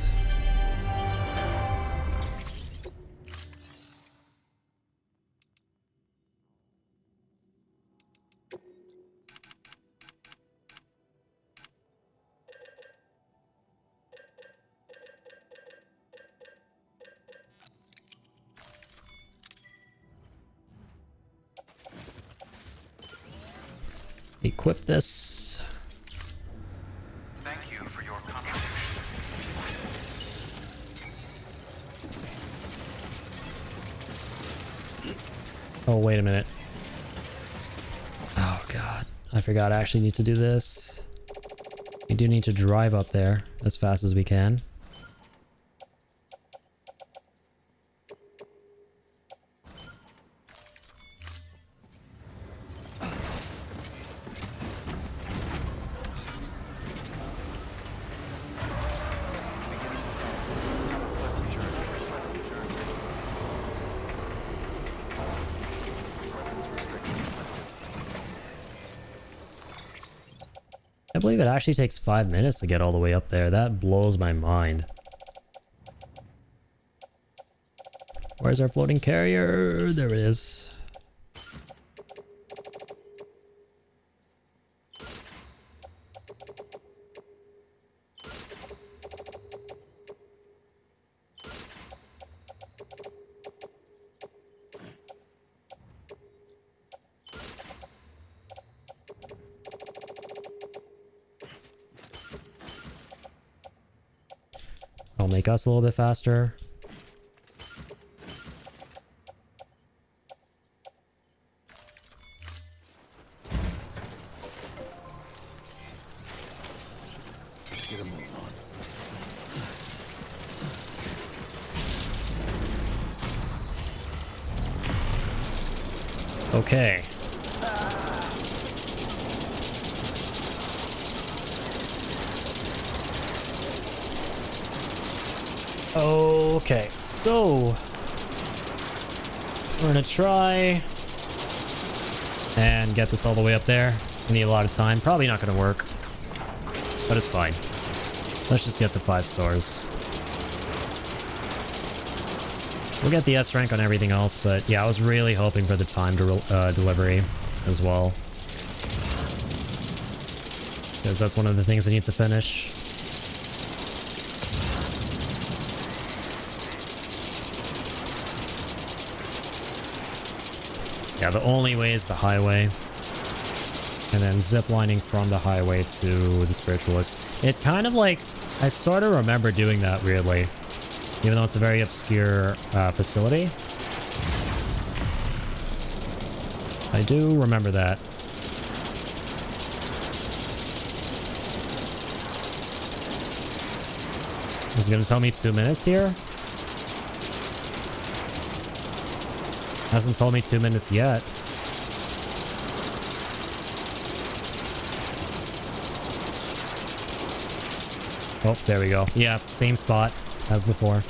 Equip this. Thank you for your contribution. Oh, wait a minute. Oh, God. I forgot I actually need to do this. We do need to drive up there as fast as we can. I believe it actually takes 5 minutes to get all the way up there. That blows my mind. Where's our floating carrier? There it is. I'll make us a little bit faster. Let's get a move on. Okay. Okay, so we're gonna try and get this all the way up there. We need a lot of time. Probably not gonna work, but it's fine. Let's just get the 5 stars. We'll get the S rank on everything else, but yeah, I was really hoping for the time delivery as well, because that's one of the things I need to finish. Yeah, the only way is the highway. And then ziplining from the highway to the spiritualist. It kind of like, I sort of remember doing that weirdly. Even though it's a very obscure facility. I do remember that. Is it going to tell me 2 minutes here? Hasn't told me 2 minutes yet. Oh, there we go. Yeah, same spot as before.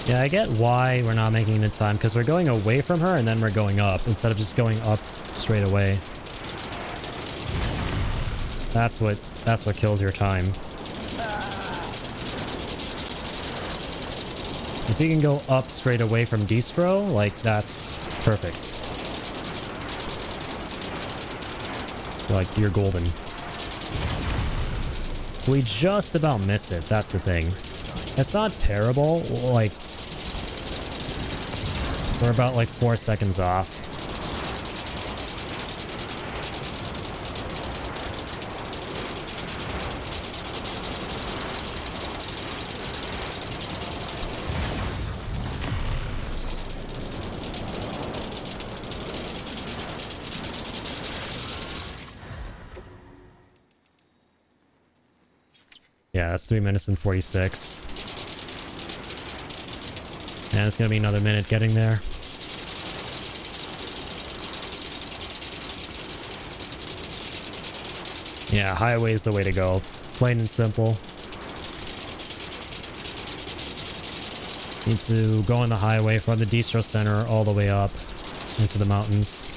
Yeah, I get why we're not making it in time, because we're going away from her and then we're going up instead of just going up straight away. That's what kills your time. If you can go up straight away from Distro, like, that's perfect. Like, you're golden. We just about miss it, that's the thing. It's not terrible, like, we're about like 4 seconds off. Yeah, that's 3 minutes and 46. And it's gonna be another minute getting there. Yeah, highway's the way to go. Plain and simple. Need to go on the highway from the Distro Center all the way up into the mountains.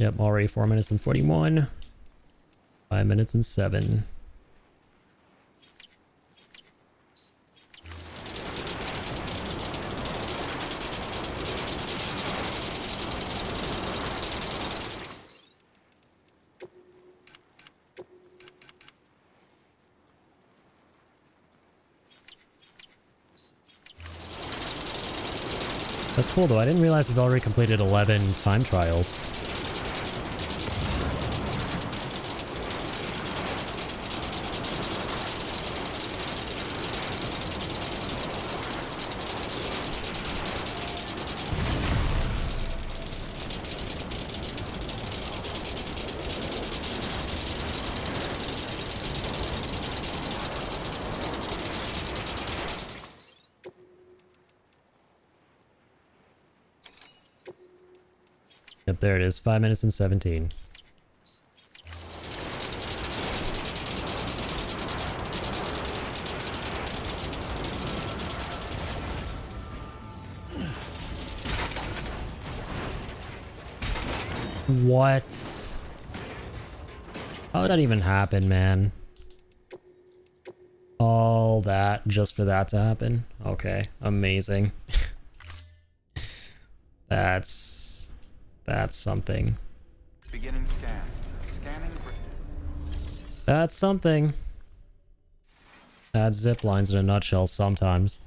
Yep, already 4 minutes and 41. 5 minutes and 7. That's cool though. I didn't realize we've already completed 11 time trials. Yep, there it is. 5 minutes and 17. What? How did that even happen, man? All that just for that to happen? Okay, amazing. That's something. Beginning scan. Scanning. That's something. That's zip lines in a nutshell sometimes.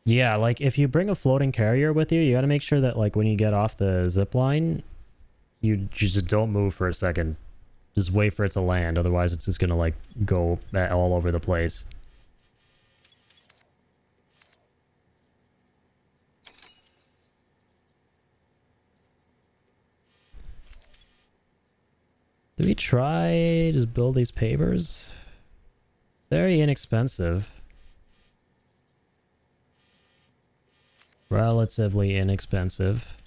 Yeah, like if you bring a floating carrier with you, you gotta make sure that like when you get off the zip line, you just don't move for a second. Just wait for it to land, otherwise it's just gonna like go all over the place. Did we try just build these pavers? Very inexpensive. Relatively inexpensive.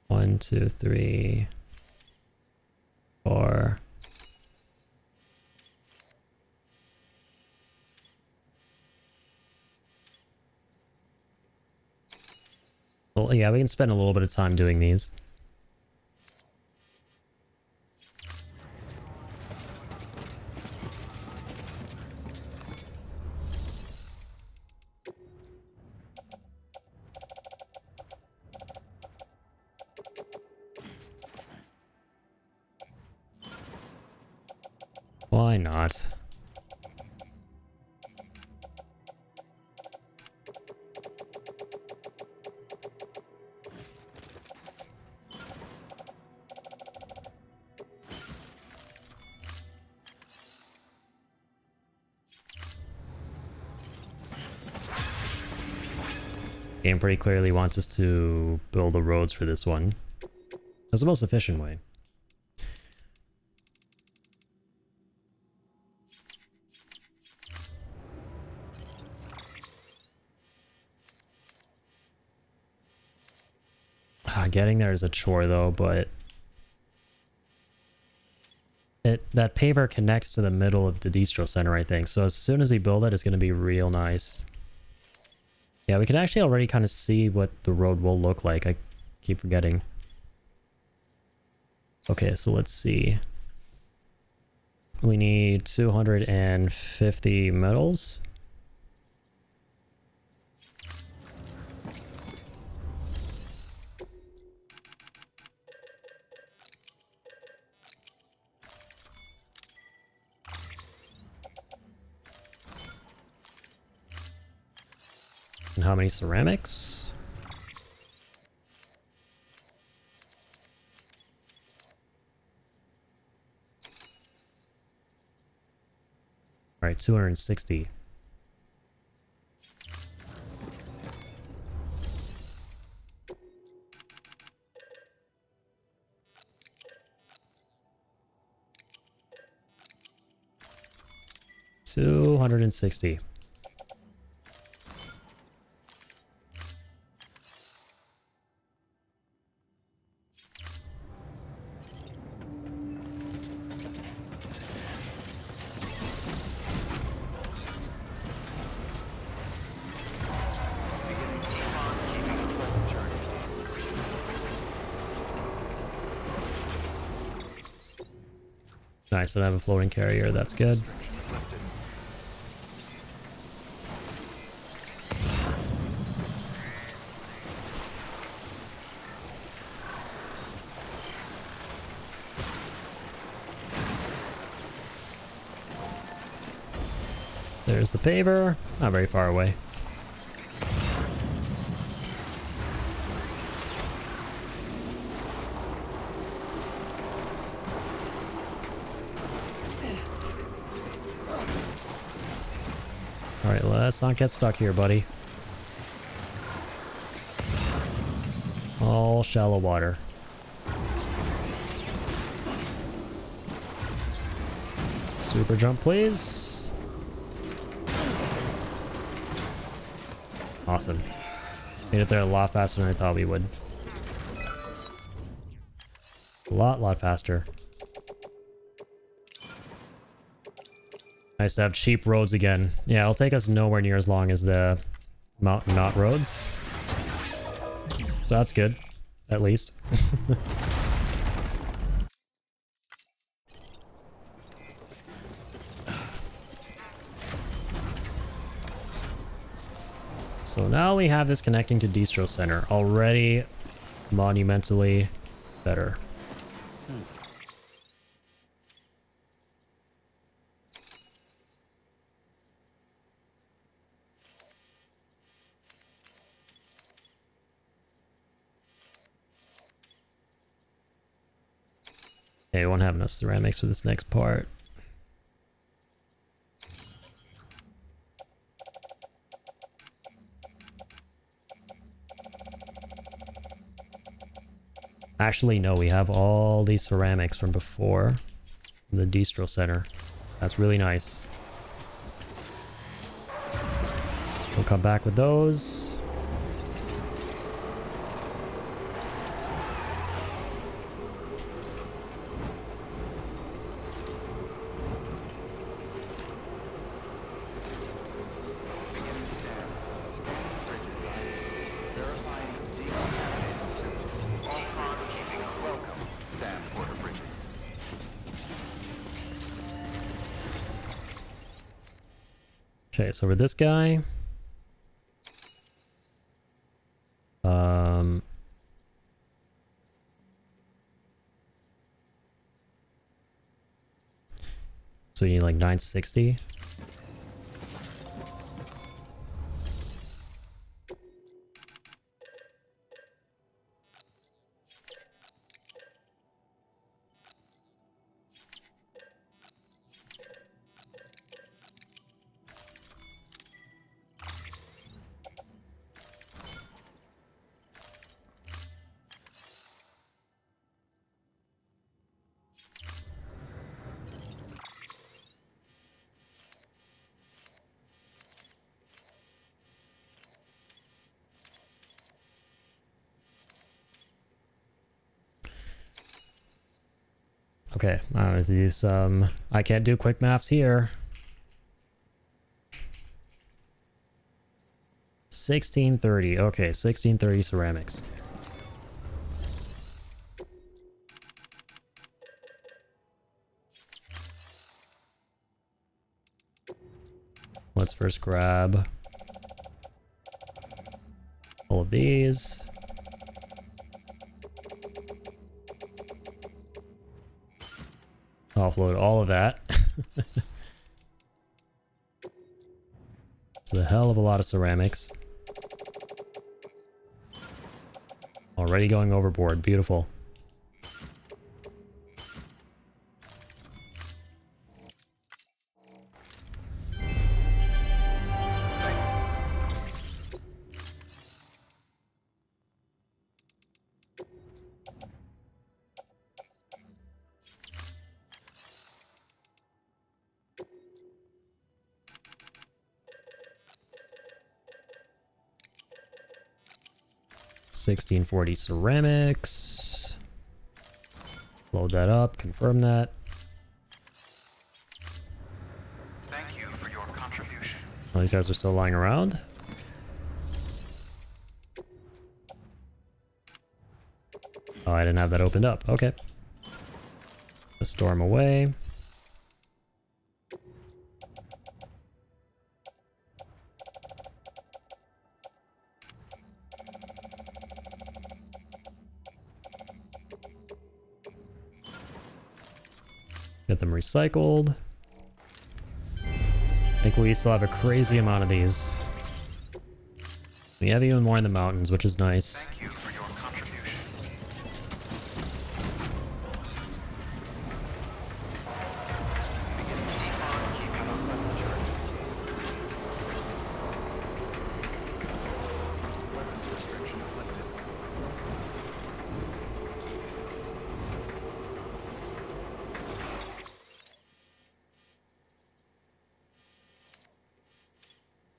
One, two, three, 4. Well, yeah, we can spend a little bit of time doing these. Why not? Game pretty clearly wants us to build the roads for this one. That's the most efficient way. Getting there is a chore though, but that paver connects to the middle of the distro center, I think. So as soon as we build it, it's going to be real nice. Yeah, we can actually already kind of see what the road will look like. I keep forgetting. Okay, so let's see. We need 250 metals. And how many ceramics? All right, 260. $260. Nice, I have a floating carrier, that's good. There's the paver, not very far away. Alright, let's not get stuck here, buddy. All shallow water. Super jump, please. Awesome. Made it there a lot faster than I thought we would. A lot faster. Nice to have cheap roads again. Yeah, it'll take us nowhere near as long as the mountain knot roads. So that's good, at least. So now we have this connecting to Distro Center. Already monumentally better. Okay, we won't have enough ceramics for this next part. Actually, no, we have all these ceramics from before. From the Distro Center. That's really nice. We'll come back with those. Okay, so with this guy, so you need like 960. Okay, I'm gonna do some... I can't do quick maths here. 1630. Okay, 1630 ceramics. Let's first grab all of these. Offload all of that. It's a hell of a lot of ceramics. Already going overboard. Beautiful. $16.40 ceramics. Load that up, confirm that. Thank you for your contribution. Oh, these guys are still lying around. Oh, I didn't have that opened up. Okay. Let's store them away. Get them recycled. I think we still have a crazy amount of these. We have even more in the mountains, which is nice. Thank you for your contribution. Beginning decon, keeping on pleasant journey. Weapons restrictions lifted.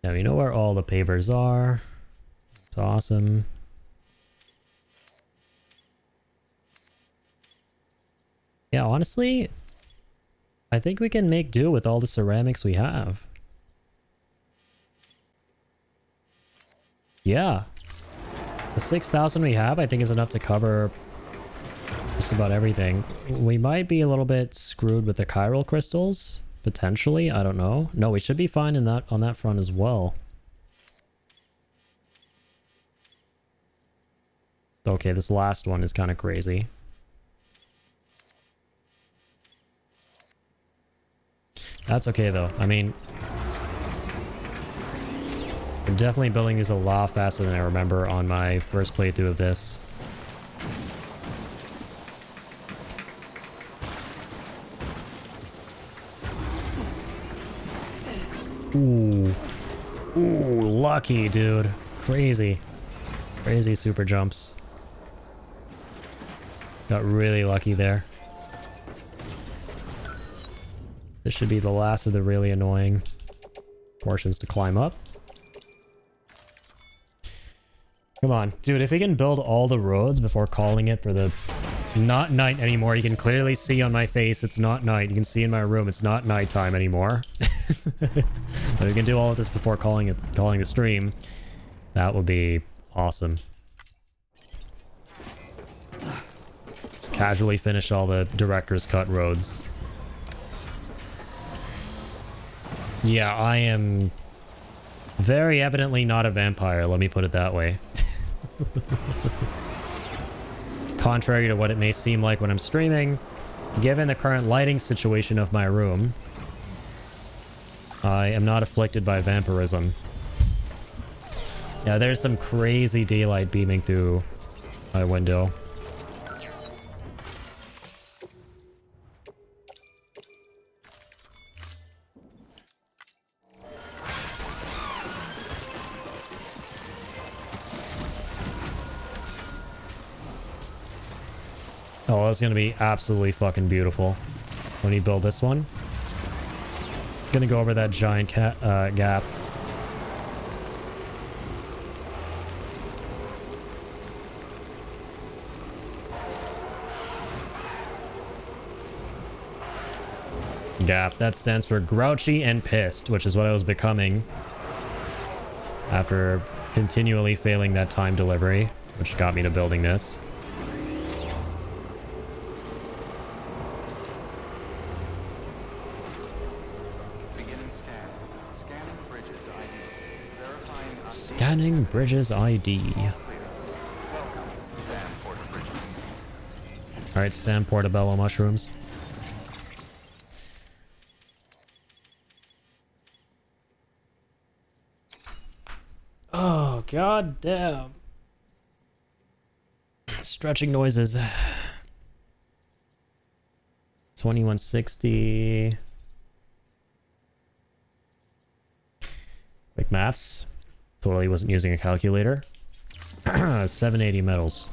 Now we know where all the pavers are. It's awesome. Yeah, honestly, I think we can make do with all the ceramics we have. Yeah. The 6,000 we have, I think, is enough to cover just about everything. We might be a little bit screwed with the chiral crystals. Potentially, I don't know. No, we should be fine in that on that front as well. Okay, this last one is kind of crazy. That's okay though. I mean, I'm definitely building these a lot faster than I remember on my first playthrough of this. Ooh. Ooh, lucky, dude. Crazy. Crazy super jumps. Got really lucky there. This should be the last of the really annoying portions to climb up. Come on. Dude, if we can build all the roads before calling it for the... Not night anymore. You can clearly see on my face it's not night. You can see in my room it's not nighttime anymore. But we can do all of this before calling the stream. That would be awesome. Just casually finish all the director's cut roads. Yeah, I am very evidently not a vampire, let me put it that way. Contrary to what it may seem like when I'm streaming, given the current lighting situation of my room, I am not afflicted by vampirism. Yeah, there's some crazy daylight beaming through my window. Oh, that's gonna be absolutely fucking beautiful when you build this one. Gonna go over that giant gap. Gap. That stands for grouchy and pissed, which is what I was becoming after continually failing that time delivery, which got me to building this. Beginning scan. Scanning bridges ID. Verifying ID. Scanning bridges ID. Clear. Welcome, Sam Porter Bridges. Alright, Sam Portobello mushrooms. Oh, god damn. Stretching noises. 2160. Quick maths. Totally wasn't using a calculator. 780 metals.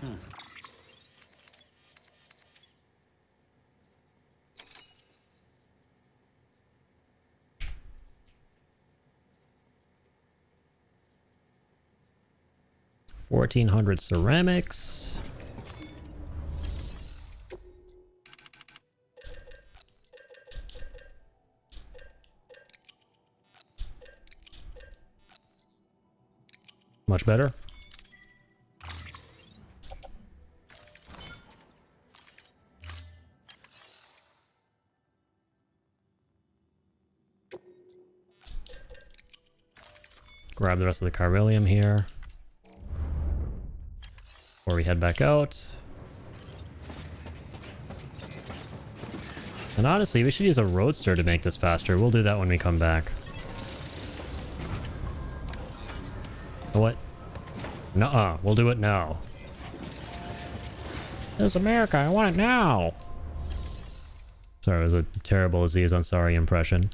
Hmm. $1,400 ceramics. Much better. Grab the rest of the chiralium here before we head back out. And honestly, we should use a roadster to make this faster. We'll do that when we come back. What? Nuh-uh, we'll do it now. This is America, I want it now. Sorry, it was a terrible Aziz Ansari impression.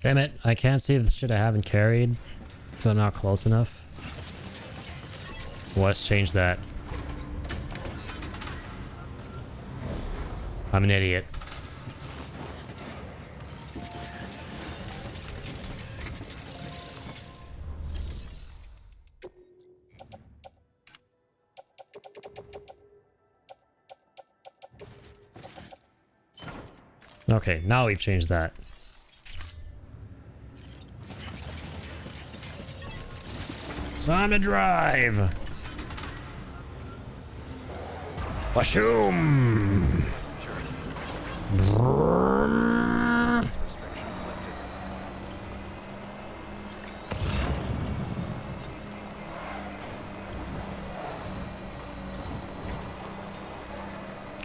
Damn it, I can't see the shit I haven't carried because I'm not close enough. Let's change that. I'm an idiot. Okay, now we've changed that. Time to drive. Washoom.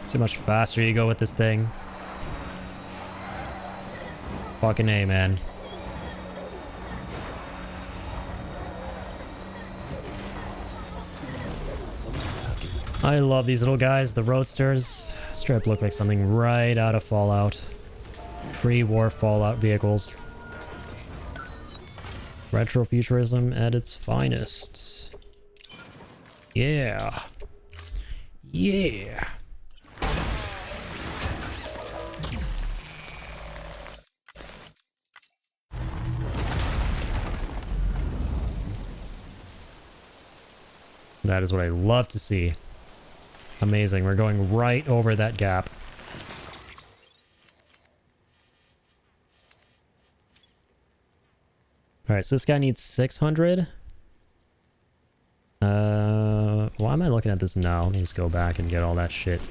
See how much faster you go with this thing. Fucking A, man. I love these little guys, the roadsters. Strip look like something right out of Fallout. Pre-war Fallout vehicles. Retrofuturism at its finest. Yeah. Yeah. That is what I love to see. Amazing. We're going right over that gap. Alright, so this guy needs 600. Why am I looking at this now? Let me just go back and get all that shit.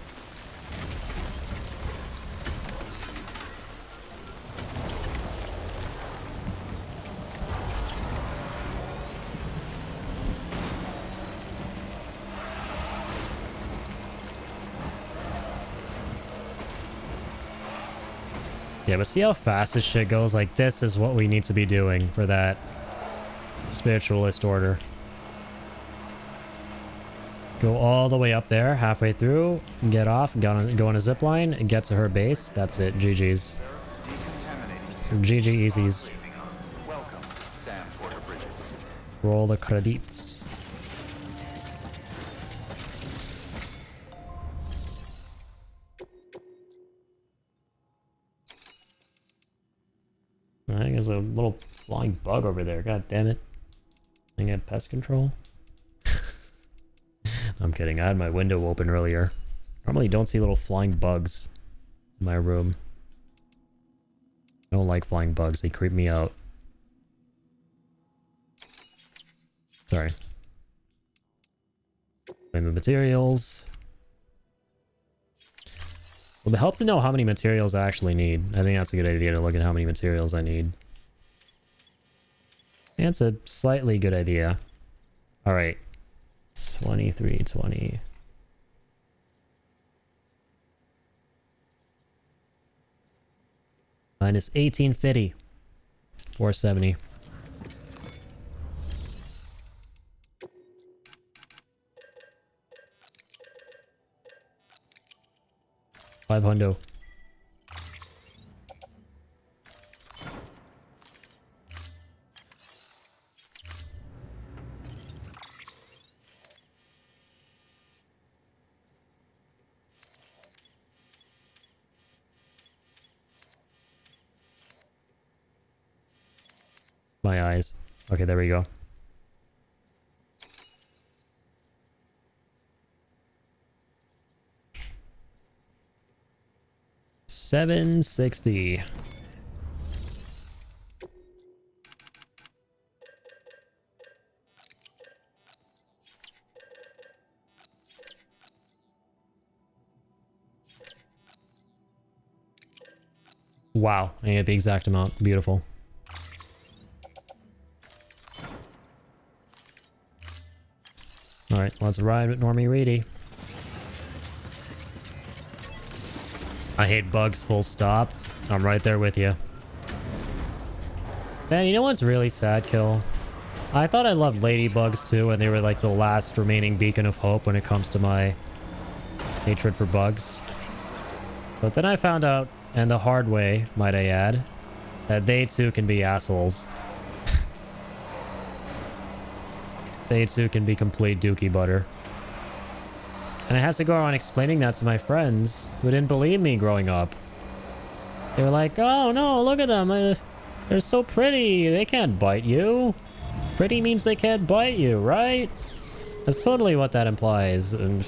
Yeah, but see how fast this shit goes? Like, this is what we need to be doing for that spiritualist order. Go all the way up there, halfway through, get off, go on a zip line, and get to her base. That's it. GG's. GG easies. Welcome, Sam Porter Bridges. Roll the credits. I think there's a little flying bug over there. God damn it. I got pest control. I'm kidding. I had my window open earlier. Normally don't see little flying bugs in my room. I don't like flying bugs. They creep me out. Sorry. Claim the materials. Well, it helps to know how many materials I actually need. I think that's a good idea to look at how many materials I need. Yeah, it's a slightly good idea. Alright. 2320. Minus 1850. 470. $500. My eyes. Okay, there we go. $760. Wow, I get the exact amount. Beautiful. Alright, let's ride with Normie Reedy. I hate bugs, full stop. I'm right there with you. Man, you know what's really sad, Kill? I thought I loved ladybugs too, and they were like the last remaining beacon of hope when it comes to my hatred for bugs. But then I found out, and the hard way, might I add, that they too can be assholes. They too can be complete dookie butter. And I had to go around explaining that to my friends who didn't believe me growing up. They were like, oh no, look at them. They're so pretty. They can't bite you. Pretty means they can't bite you, right? That's totally what that implies. And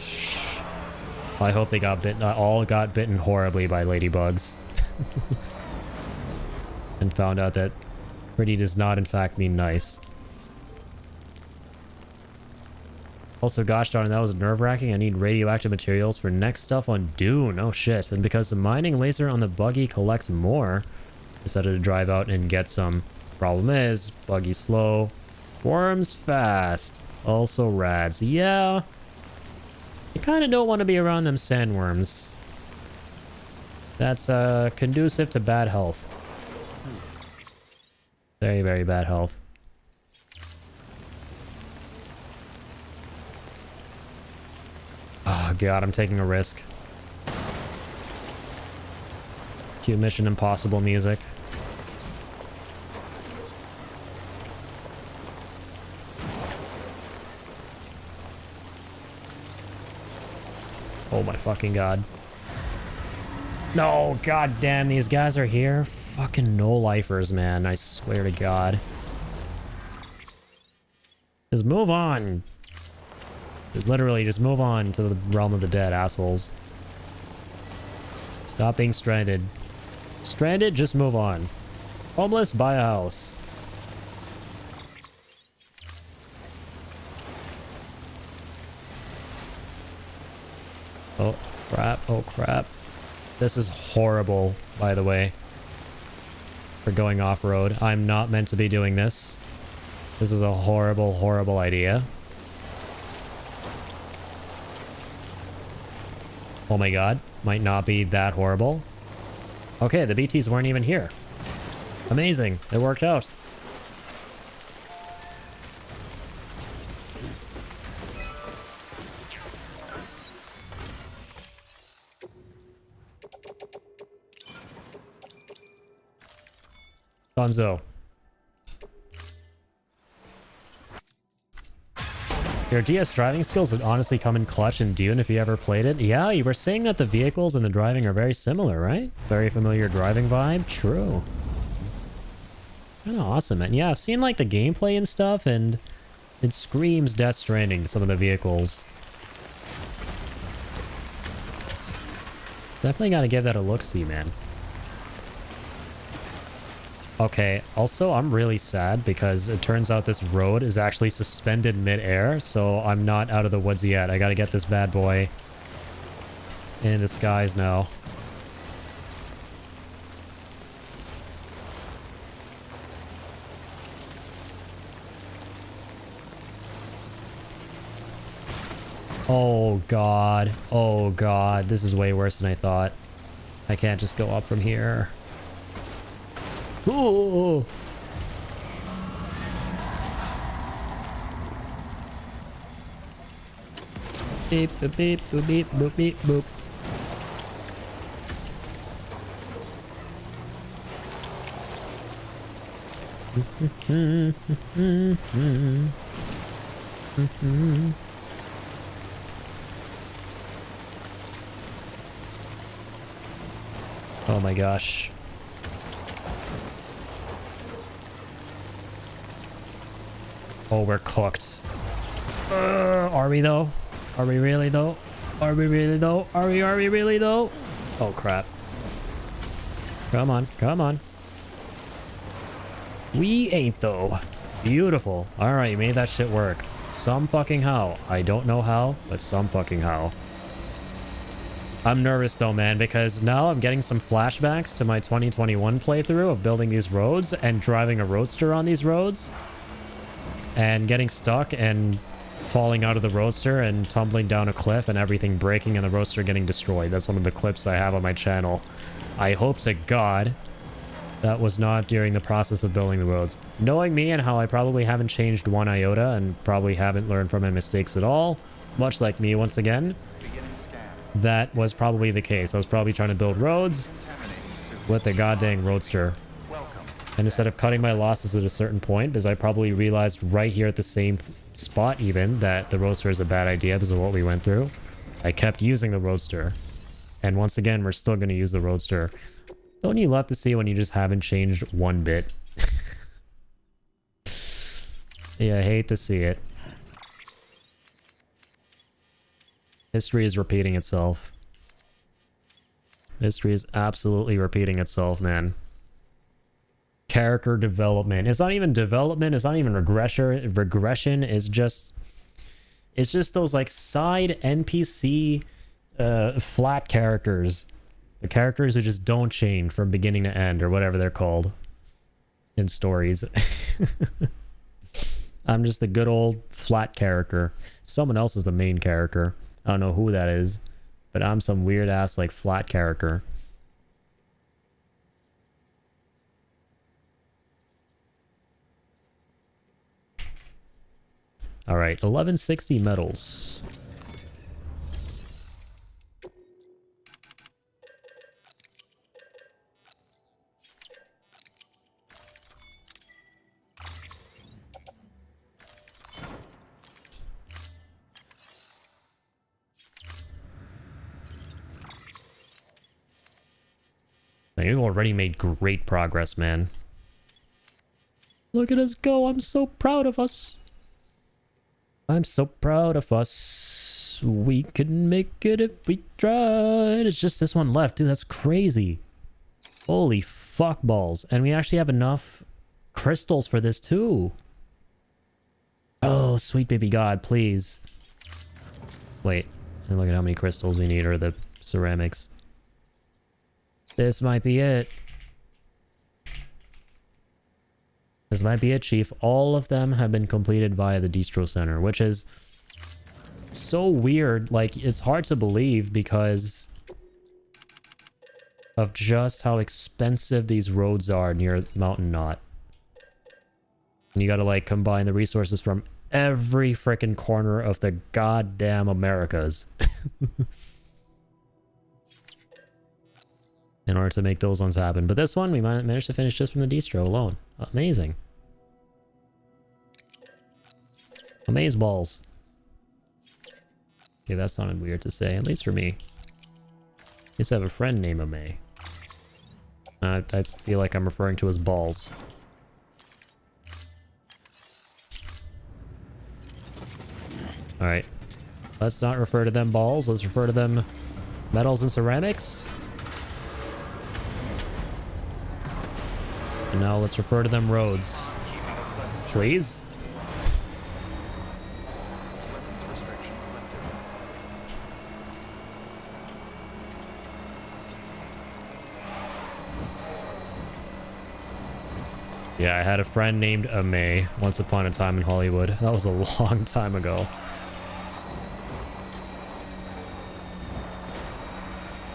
I hope they got bitten. All got bitten horribly by ladybugs. And found out that pretty does not in fact mean nice. Also, gosh darn, that was nerve-wracking. I need radioactive materials for next stuff on Dune. Oh shit. And because the mining laser on the buggy collects more, I decided to drive out and get some. Problem is, buggy slow, worms fast. Also rads. Yeah. You kind of don't want to be around them sandworms. That's conducive to bad health. Very, very bad health. Oh god, I'm taking a risk. Cue Mission Impossible music. Oh my fucking god. No, god damn, these guys are here. Fucking no-lifers, man. I swear to god. Just move on. Just literally, just move on to the realm of the dead, assholes. Stop being stranded. Stranded? Just move on. Homeless? Buy a house. Oh, crap. Oh, crap. This is horrible, by the way. For going off-road. I'm not meant to be doing this. This is a horrible, horrible idea. Oh my god. Might not be that horrible. Okay, the BTs weren't even here. Amazing. It worked out. Gonzo. Your DS driving skills would honestly come in clutch in Dune if you ever played it. Yeah, you were saying that the vehicles and the driving are very similar, right? Very familiar driving vibe. True. Kind of awesome, man. Yeah, I've seen like the gameplay and stuff, and it screams Death Stranding, some of the vehicles. Definitely gotta give that a look-see, man. Okay, also, I'm really sad because it turns out this road is actually suspended mid-air, so I'm not out of the woods yet. I gotta get this bad boy in the skies now. Oh god. Oh god. This is way worse than I thought. I can't just go up from here. Ooh. Beep boop beep boop beep boop beep boop. Oh my gosh. Oh, we're cooked. Are we though? Are we really though? Are we really though? Are we really though? Oh crap. Come on, come on. We ain't though. Beautiful. Alright, you made that shit work. Some fucking how. I don't know how, but some fucking how. I'm nervous though, man, because now I'm getting some flashbacks to my 2021 playthrough of building these roads and driving a roadster on these roads. And getting stuck and falling out of the roadster and tumbling down a cliff and everything breaking and the roadster getting destroyed. That's one of the clips I have on my channel. I hope to God that was not during the process of building the roads. Knowing me and how I probably haven't changed one iota and probably haven't learned from my mistakes at all, much like me once again, that was probably the case. I was probably trying to build roads with a goddamn roadster. And instead of cutting my losses at a certain point, because I probably realized right here at the same spot even that the roadster is a bad idea because of what we went through, I kept using the roadster. And once again, we're still going to use the roadster. Don't you love to see when you just haven't changed one bit? Yeah, I hate to see it. History is repeating itself. History is absolutely repeating itself, man. Character development. It's not even development. It's not even regression. Regression is just... It's just those, like, side NPC flat characters. The characters who just don't change from beginning to end, or whatever they're called in stories. I'm just a good old flat character. Someone else is the main character. I don't know who that is, but I'm some weird ass, like, flat character. All right, 1160 medals. We've already made great progress, man. Look at us go. I'm so proud of us. I'm so proud of us. We can make it if we tried. It's just this one left. Dude, that's crazy. Holy fuck balls. And we actually have enough crystals for this too. Oh, sweet baby God, please. Wait. And look at how many crystals we need, or the ceramics. This might be it. This might be it, Chief. All of them have been completed via the Distro Center, which is so weird. Like, it's hard to believe because of just how expensive these roads are near Mountain Knot. And you gotta like combine the resources from every frickin' corner of the goddamn Americas in order to make those ones happen. But this one we might manage to finish just from the distro alone. Amazing. Amaze balls. Okay, that sounded weird to say, at least for me. I used to have a friend named Amay. I feel like I'm referring to as balls. Alright. Let's not refer to them balls. Let's refer to them metals and ceramics. And now let's refer to them roads. Please? Yeah, I had a friend named Amay once upon a time in Hollywood. That was a long time ago.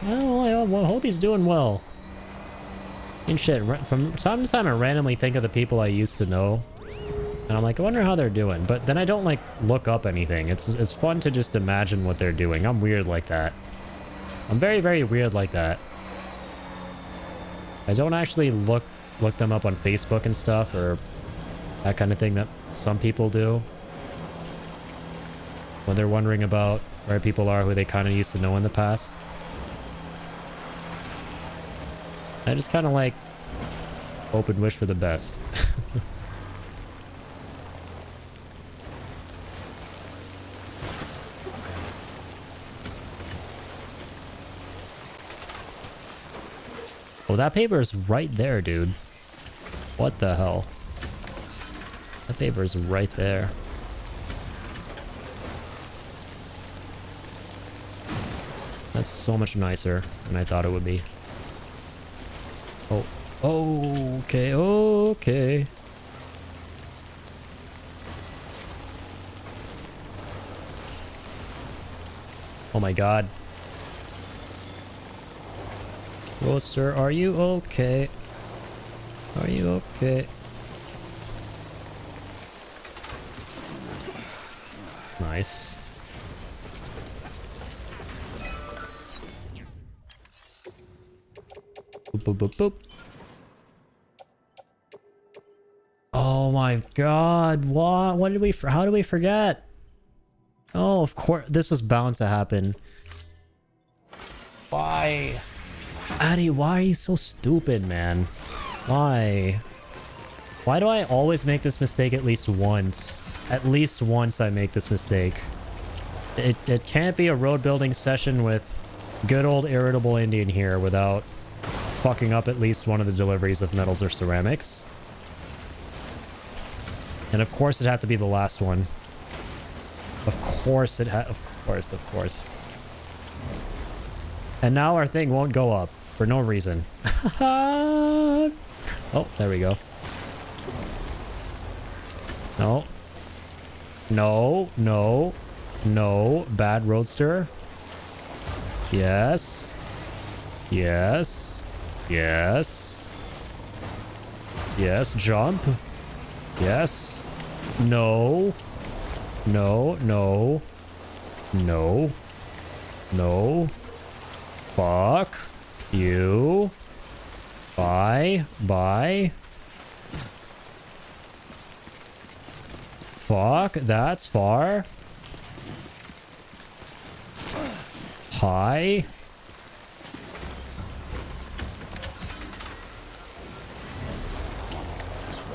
Well, I hope he's doing well. And shit, from time to time I randomly think of the people I used to know. And I'm like, I wonder how they're doing. But then I don't like look up anything. It's fun to just imagine what they're doing. I'm weird like that. I'm very, very weird like that. I don't actually look them up on Facebook and stuff, or that kind of thing that some people do when they're wondering about where people are who they kind of used to know in the past. I just kind of like hope and wish for the best. Oh, that paper is right there, dude. What the hell? That paper is right there. That's so much nicer than I thought it would be. Oh, okay, okay. Oh my god. Roadster, are you okay? Are you okay? Nice. Boop, boop, boop, boop. Oh my god, what did we, how did we forget? Oh, of course, this was bound to happen. Why? Addy, why are you so stupid, man? Why? Why do I always make this mistake at least once? At least once I make this mistake. It can't be a road building session with good old irritable Indian here without fucking up at least one of the deliveries of metals or ceramics. And of course it had to be the last one. Of course it had, of course. And now our thing won't go up for no reason. Oh, there we go. No. No, no, no. Bad roadster. Yes. Yes. Yes. Yes, jump. Yes. No. No, no. No. No. Fuck. You. Bye. Bye. Fuck. That's far. Hi.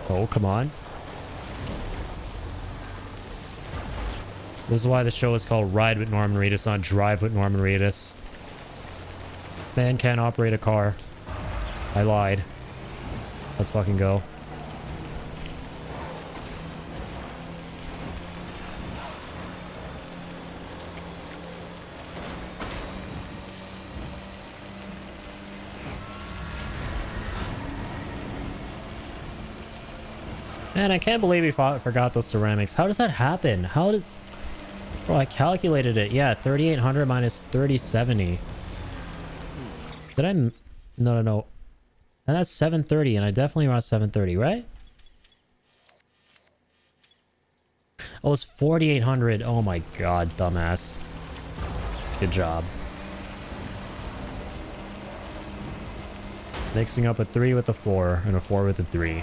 Oh, come on. This is why the show is called Ride with Norman Reedus, not Drive with Norman Reedus. Man can't operate a car. I lied. Let's fucking go. Man, I can't believe we forgot those ceramics. How does that happen? How does... Bro, I calculated it. Yeah, 3,800 minus 3,070. Did No, no, no. And that's 7:30, and I definitely want 7:30, right? Oh, it's 4,800. Oh my god, dumbass. Good job. Mixing up a 3 with a 4, and a 4 with a 3.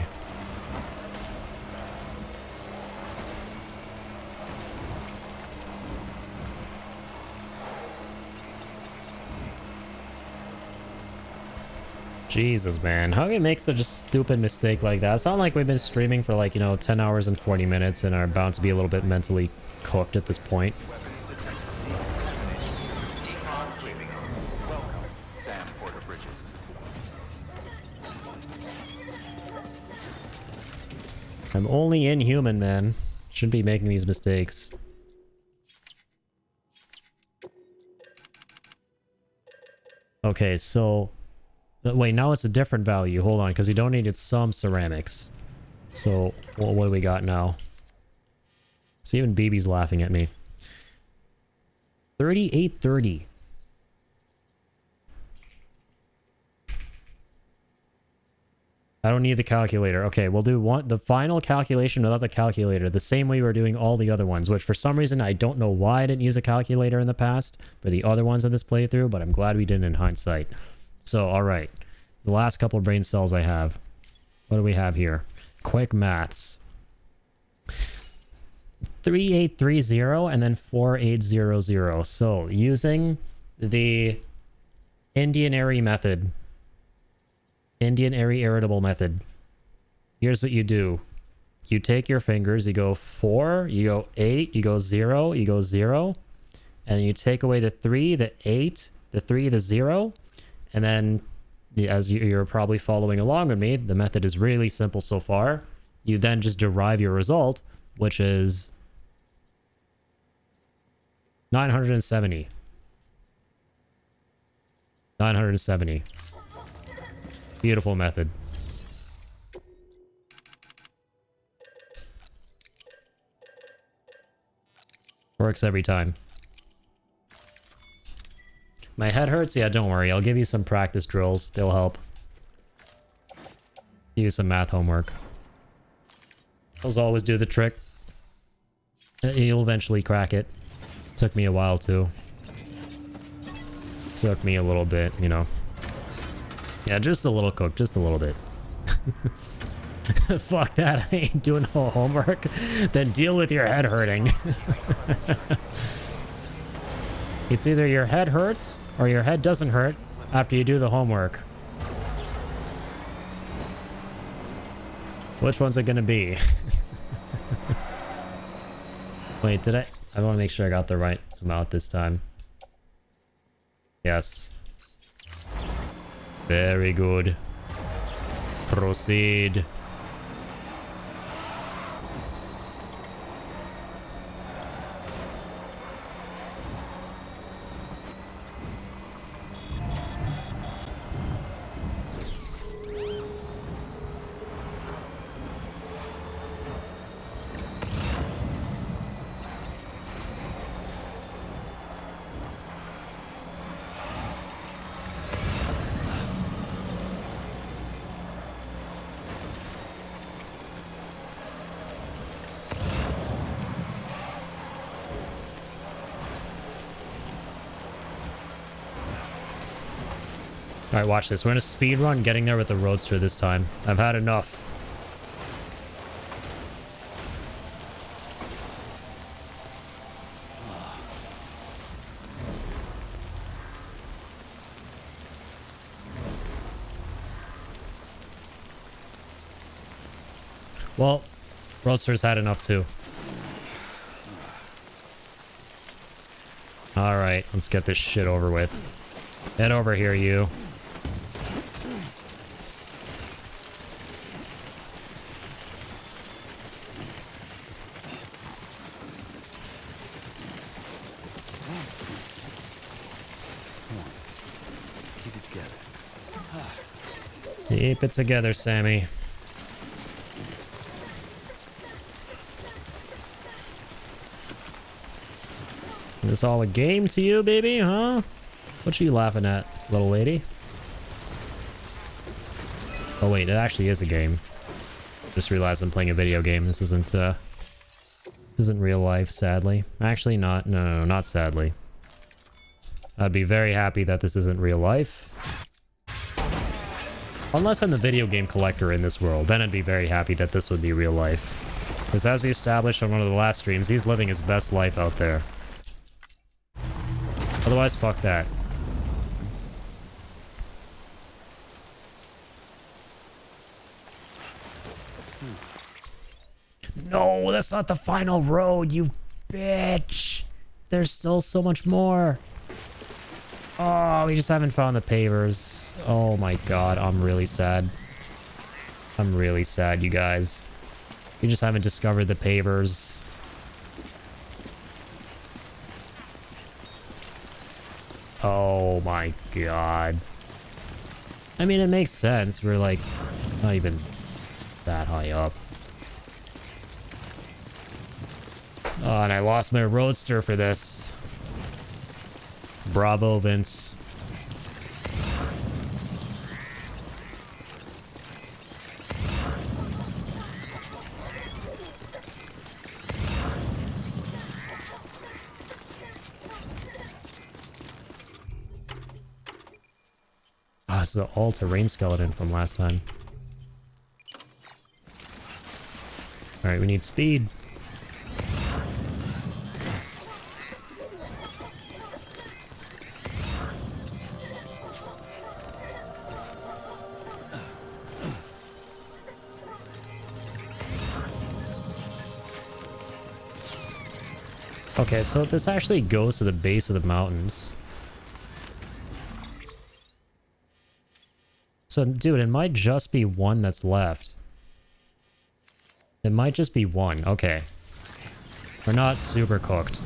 Jesus, man. How can you make such a stupid mistake like that? It's not like we've been streaming for like, you know, 10 hours and 40 minutes and are bound to be a little bit mentally cooked at this point. I'm only inhuman, man. Shouldn't be making these mistakes. Okay, so... Wait, now it's a different value. Hold on, because you donated some ceramics. So, what do we got now? See, even BB's laughing at me. 3830. I don't need the calculator. Okay, we'll do the final calculation without the calculator, the same way we were doing all the other ones, which for some reason I don't know why I didn't use a calculator in the past for the other ones in this playthrough, but I'm glad we did in hindsight. So, alright. The last couple of brain cells I have. What do we have here? Quick maths. 3830 and then 4800. So, using the Indian Airy method. Indian Airy Irritable method. Here's what you do. You take your fingers, you go 4, you go 8, you go 0, you go 0. And you take away the 3, the 8, the 3, the 0. And then, as you're probably following along with me, the method is really simple so far. You then just derive your result, which is 970. 970. Beautiful method. Works every time. My head hurts? Yeah, don't worry. I'll give you some practice drills. They'll help. Give you some math homework. Those always do the trick. You'll eventually crack it. Took me a while too. Took me a little bit, you know. Yeah, just a little cook. Just a little bit. Fuck that. I ain't doing no homework. Then deal with your head hurting. It's either your head hurts or your head doesn't hurt after you do the homework. Which one's it gonna be? Wait, did I want to make sure I got the right amount this time. Yes. Very good. Proceed. Alright, watch this. We're gonna speed run getting there with the roadster this time. I've had enough. Well, roadster's had enough too. Alright, let's get this shit over with. Head over here, you. Keep it together, Sammy. Is this all a game to you, baby, huh? What you laughing at, little lady? Oh wait, it actually is a game. Just realized I'm playing a video game. This isn't real life, sadly. Actually, not. No, not sadly. I'd be very happy that this isn't real life. Unless I'm the video game collector in this world, then I'd be very happy that this would be real life. Because as we established on one of the last streams, he's living his best life out there. Otherwise, fuck that. No, that's not the final road, you bitch. There's still so much more. Oh, we just haven't found the pavers. Oh my god, I'm really sad. I'm really sad, you guys. We just haven't discovered the pavers. Oh my god. I mean, it makes sense. We're like not even that high up. Oh, and I lost my roadster for this. Bravo, Vince. Oh, this is the all-terrain skeleton from last time. Alright, we need speed. Okay, so this actually goes to the base of the mountains. So, dude, it might just be one that's left. It might just be one. Okay. We're not super cooked.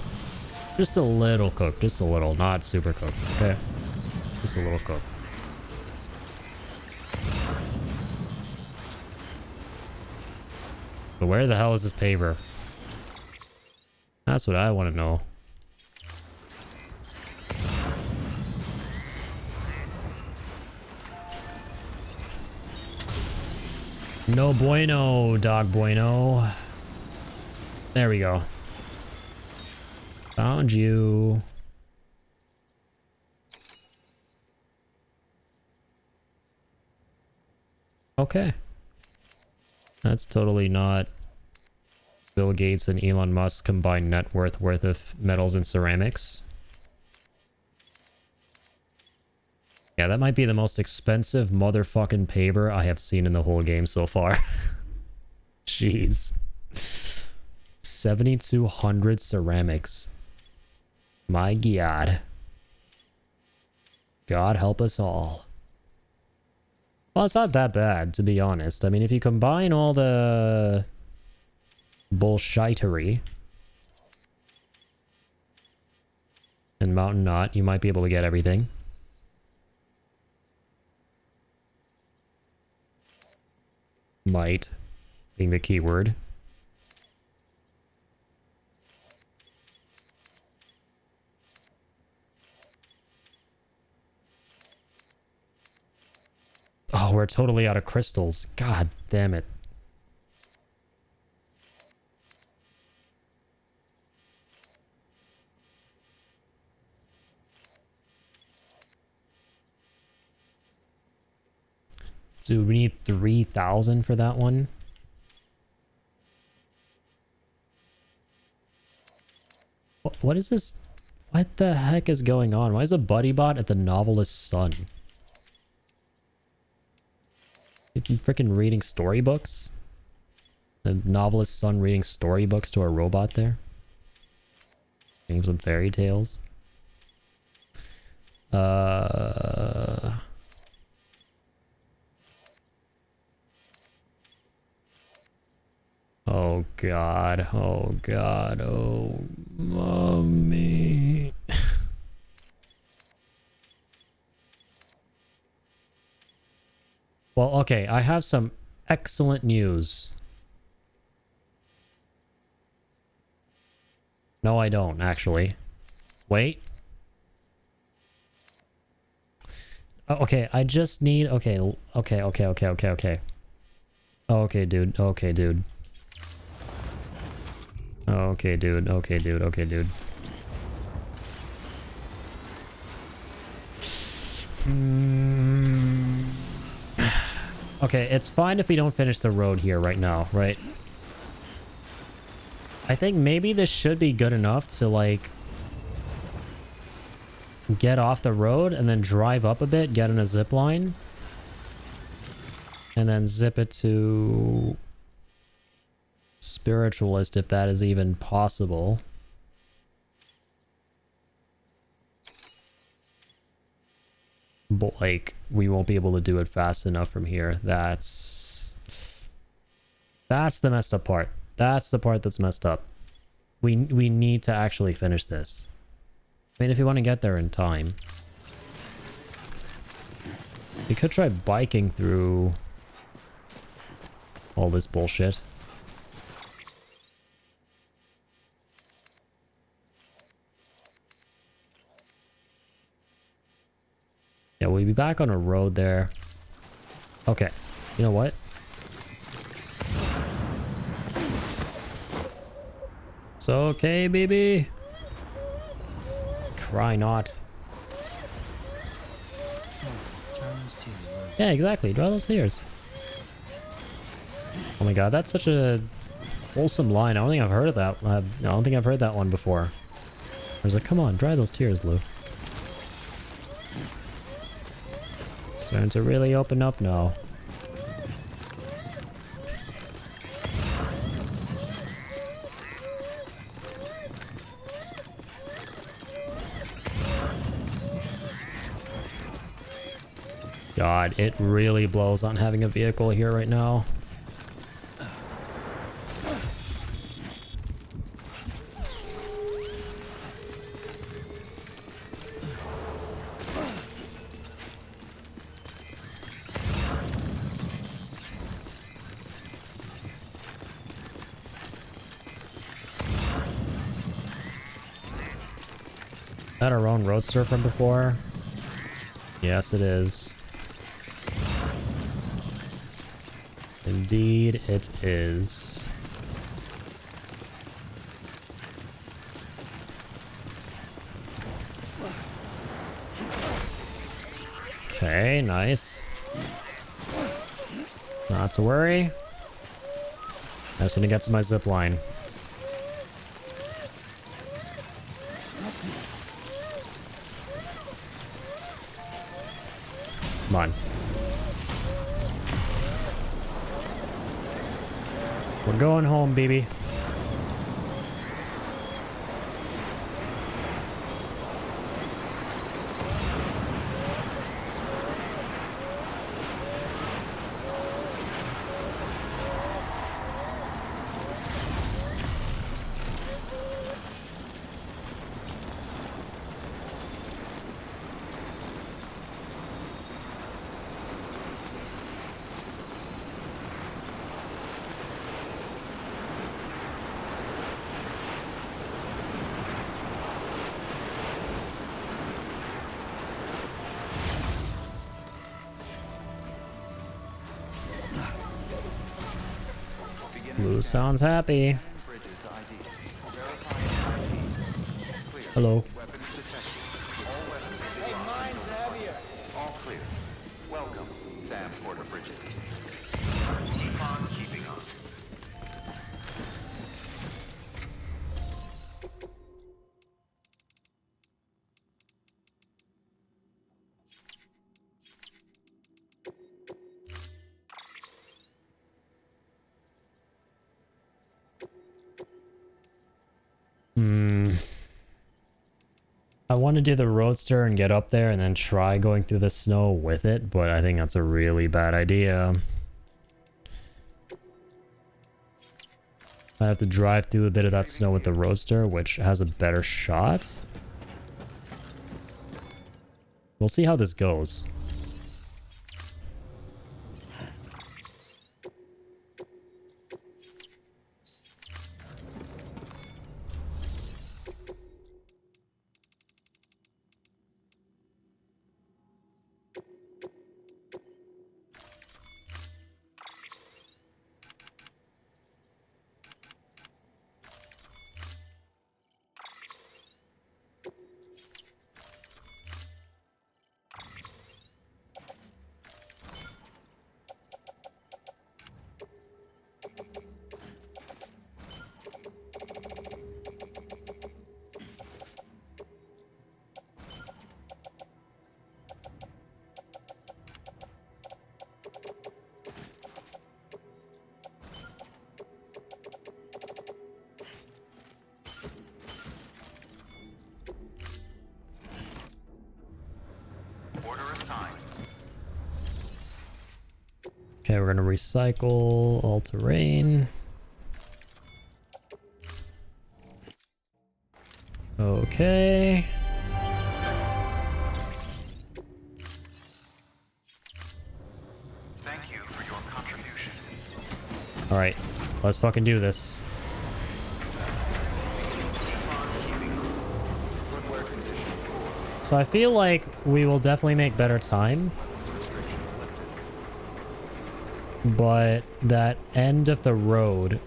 Just a little cooked. Just a little. Not super cooked. Okay. Just a little cooked. But where the hell is this paver? That's what I want to know. No bueno, dog bueno. There we go. Found you. Okay. That's totally not Bill Gates and Elon Musk combined net worth of metals and ceramics. Yeah, that might be the most expensive motherfucking paver I have seen in the whole game so far. Jeez. 7,200 ceramics. My god. God help us all. Well, it's not that bad, to be honest. I mean, if you combine all the bullshitery and Mountain Knot, you might be able to get everything. Might being the key word. Oh, we're totally out of crystals. God damn it. So we need 3,000 for that one. What is this? What the heck is going on? Why is a buddy bot at the novelist's son? You freaking reading storybooks? The novelist's son reading storybooks to a robot there? Reading some fairy tales? Oh god, oh god, oh mommy. Well, okay, I have some excellent news. No, I don't, actually. Wait. Oh, okay, I just need... Okay, okay. Okay, dude. Okay, dude. Okay, dude. Okay, dude. Okay, dude. Okay, it's fine if we don't finish the road here right now, right? I think maybe this should be good enough to, like, get off the road and then drive up a bit, get in a zip line, and then zip it to Spiritualist if that is even possible. But, like, we won't be able to do it fast enough from here. That's the messed up part. That's the part that's messed up. We need to actually finish this. I mean, if you want to get there in time. We could try biking through all this bullshit. Yeah, we'll be back on a road there. Okay. You know what? It's okay, baby. Cry not. Yeah, exactly. Draw those tears. Oh my god, that's such a wholesome line. I don't think I've heard of that. I don't think I've heard that one before. I was like, come on, dry those tears, Lou. Starting to really open up now. God, it really blows on having a vehicle here right now. Is that our own roadster from before? Yes, it is. Indeed, it is. Okay, nice. Not to worry. I just want to get to my zip line. Come on. We're going home, baby. Blue sounds happy. Hello. Hey, mine's heavier. All clear. Welcome, Sam Porter Bridges. Keep on keeping on. I want to do the roadster and get up there and then try going through the snow with it, but I think that's a really bad idea. I have to drive through a bit of that snow with the roadster, which has a better shot. We'll see how this goes. Order assigned. Okay, we're gonna recycle all terrain. Okay. Thank you for your contribution. Alright, let's fucking do this. So I feel like we will definitely make better time. But that end of the road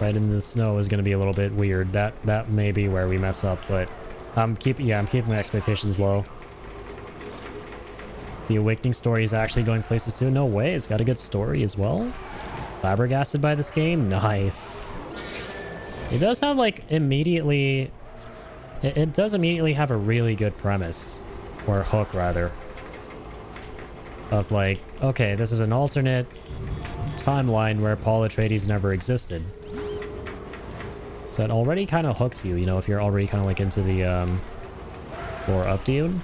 right in the snow is going to be a little bit weird. That may be where we mess up, but I'm keeping my expectations low. The Awakening story is actually going places too. No way, it's got a good story as well. Flabbergasted by this game? Nice. It does have like immediately... It does immediately have a really good premise. Or hook, rather. Of like, okay, this is an alternate timeline where Paul Atreides never existed. So it already kind of hooks you, you know, if you're already kind of like into the lore of Dune.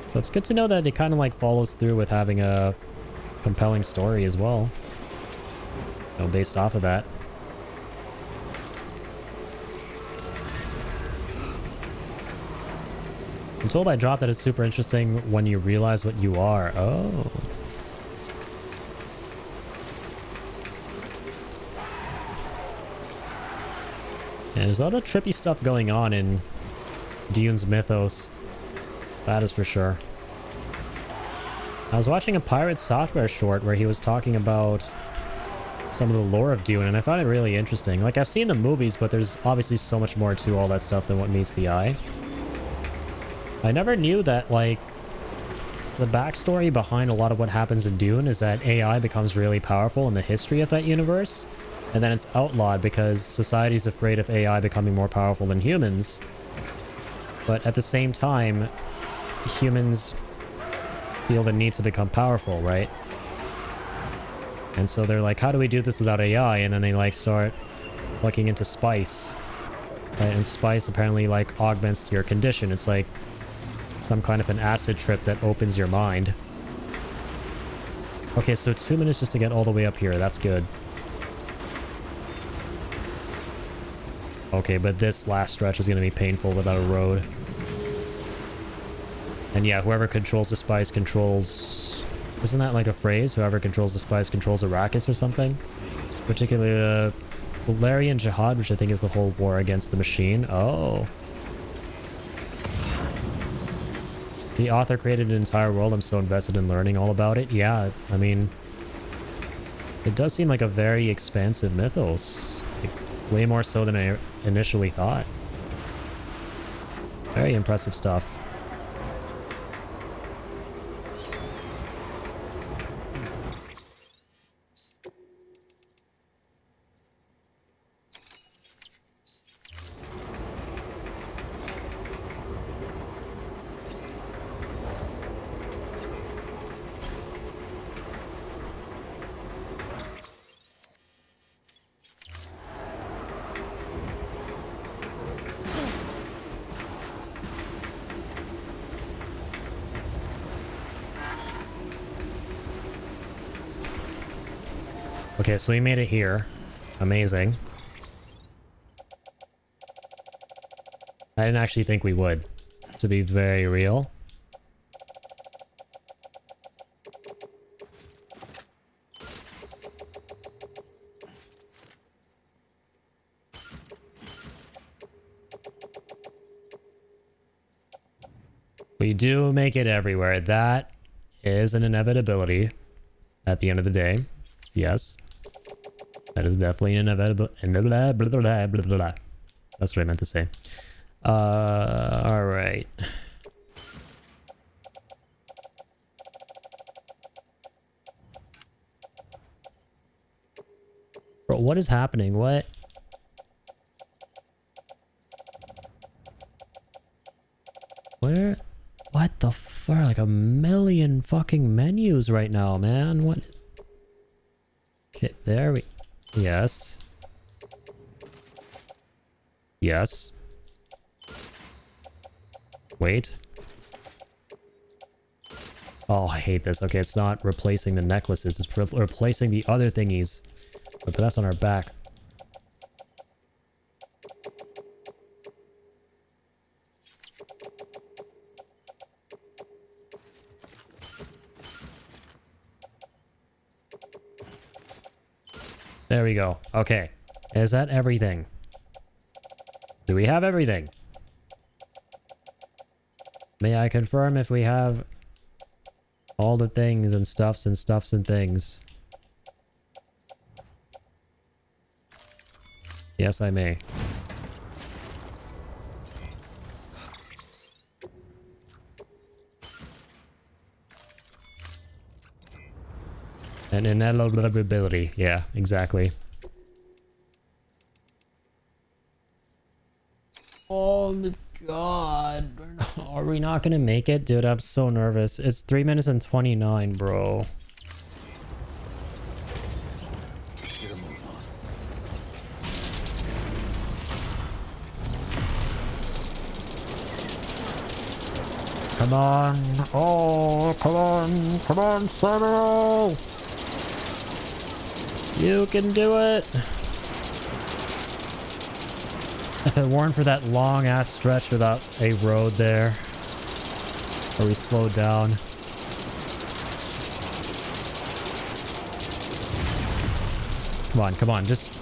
So it's good to know that it kind of like follows through with having a compelling story as well. You know, based off of that. I'm told by Drop that it's super interesting when you realize what you are. Oh. And there's a lot of trippy stuff going on in Dune's mythos. That is for sure. I was watching a Pirate Software short where he was talking about some of the lore of Dune, and I found it really interesting. Like, I've seen the movies, but there's obviously so much more to all that stuff than what meets the eye. I never knew that, like, the backstory behind a lot of what happens in Dune is that AI becomes really powerful in the history of that universe, and then it's outlawed because society's afraid of AI becoming more powerful than humans. But at the same time, humans feel the need to become powerful, right? And so they're like, how do we do this without AI? And then they like start looking into spice. Right? And spice apparently like augments your condition. It's like some kind of an acid trip that opens your mind. Okay, so 2 minutes just to get all the way up here. That's good. Okay, but this last stretch is going to be painful without a road. And yeah, whoever controls the spice controls... Isn't that like a phrase? Whoever controls the spice controls Arrakis or something? Particularly the Valerian Jihad, which I think is the whole war against the machine. Oh. The author created an entire world. I'm so invested in learning all about it. Yeah, I mean... It does seem like a very expansive mythos. Like, way more so than I initially thought. Very impressive stuff. Okay, so we made it here. Amazing. I didn't actually think we would, to be very real. We do make it everywhere. That is an inevitability at the end of the day. Yes. That is definitely an inevitable. That's what I meant to say. Alright. Bro, what is happening? What? Where? What the fuck? Like a million fucking menus right now, man. What? Okay, there we... Yes. Yes. Wait. Oh, I hate this. Okay, it's not replacing the necklaces. It's replacing the other thingies. But that's on our back. There we go. Okay. Is that everything? Do we have everything? May I confirm if we have all the things and stuffs and stuffs and things? Yes, I may. And ineligibility. Yeah, exactly. Oh my god. Are we not gonna make it? Dude, I'm so nervous. It's 3 minutes and 29, bro. Come on. Oh, come on. Come on, Samuel. You can do it. If it weren't for that long ass stretch without a road there, where we slowed down. Come on, just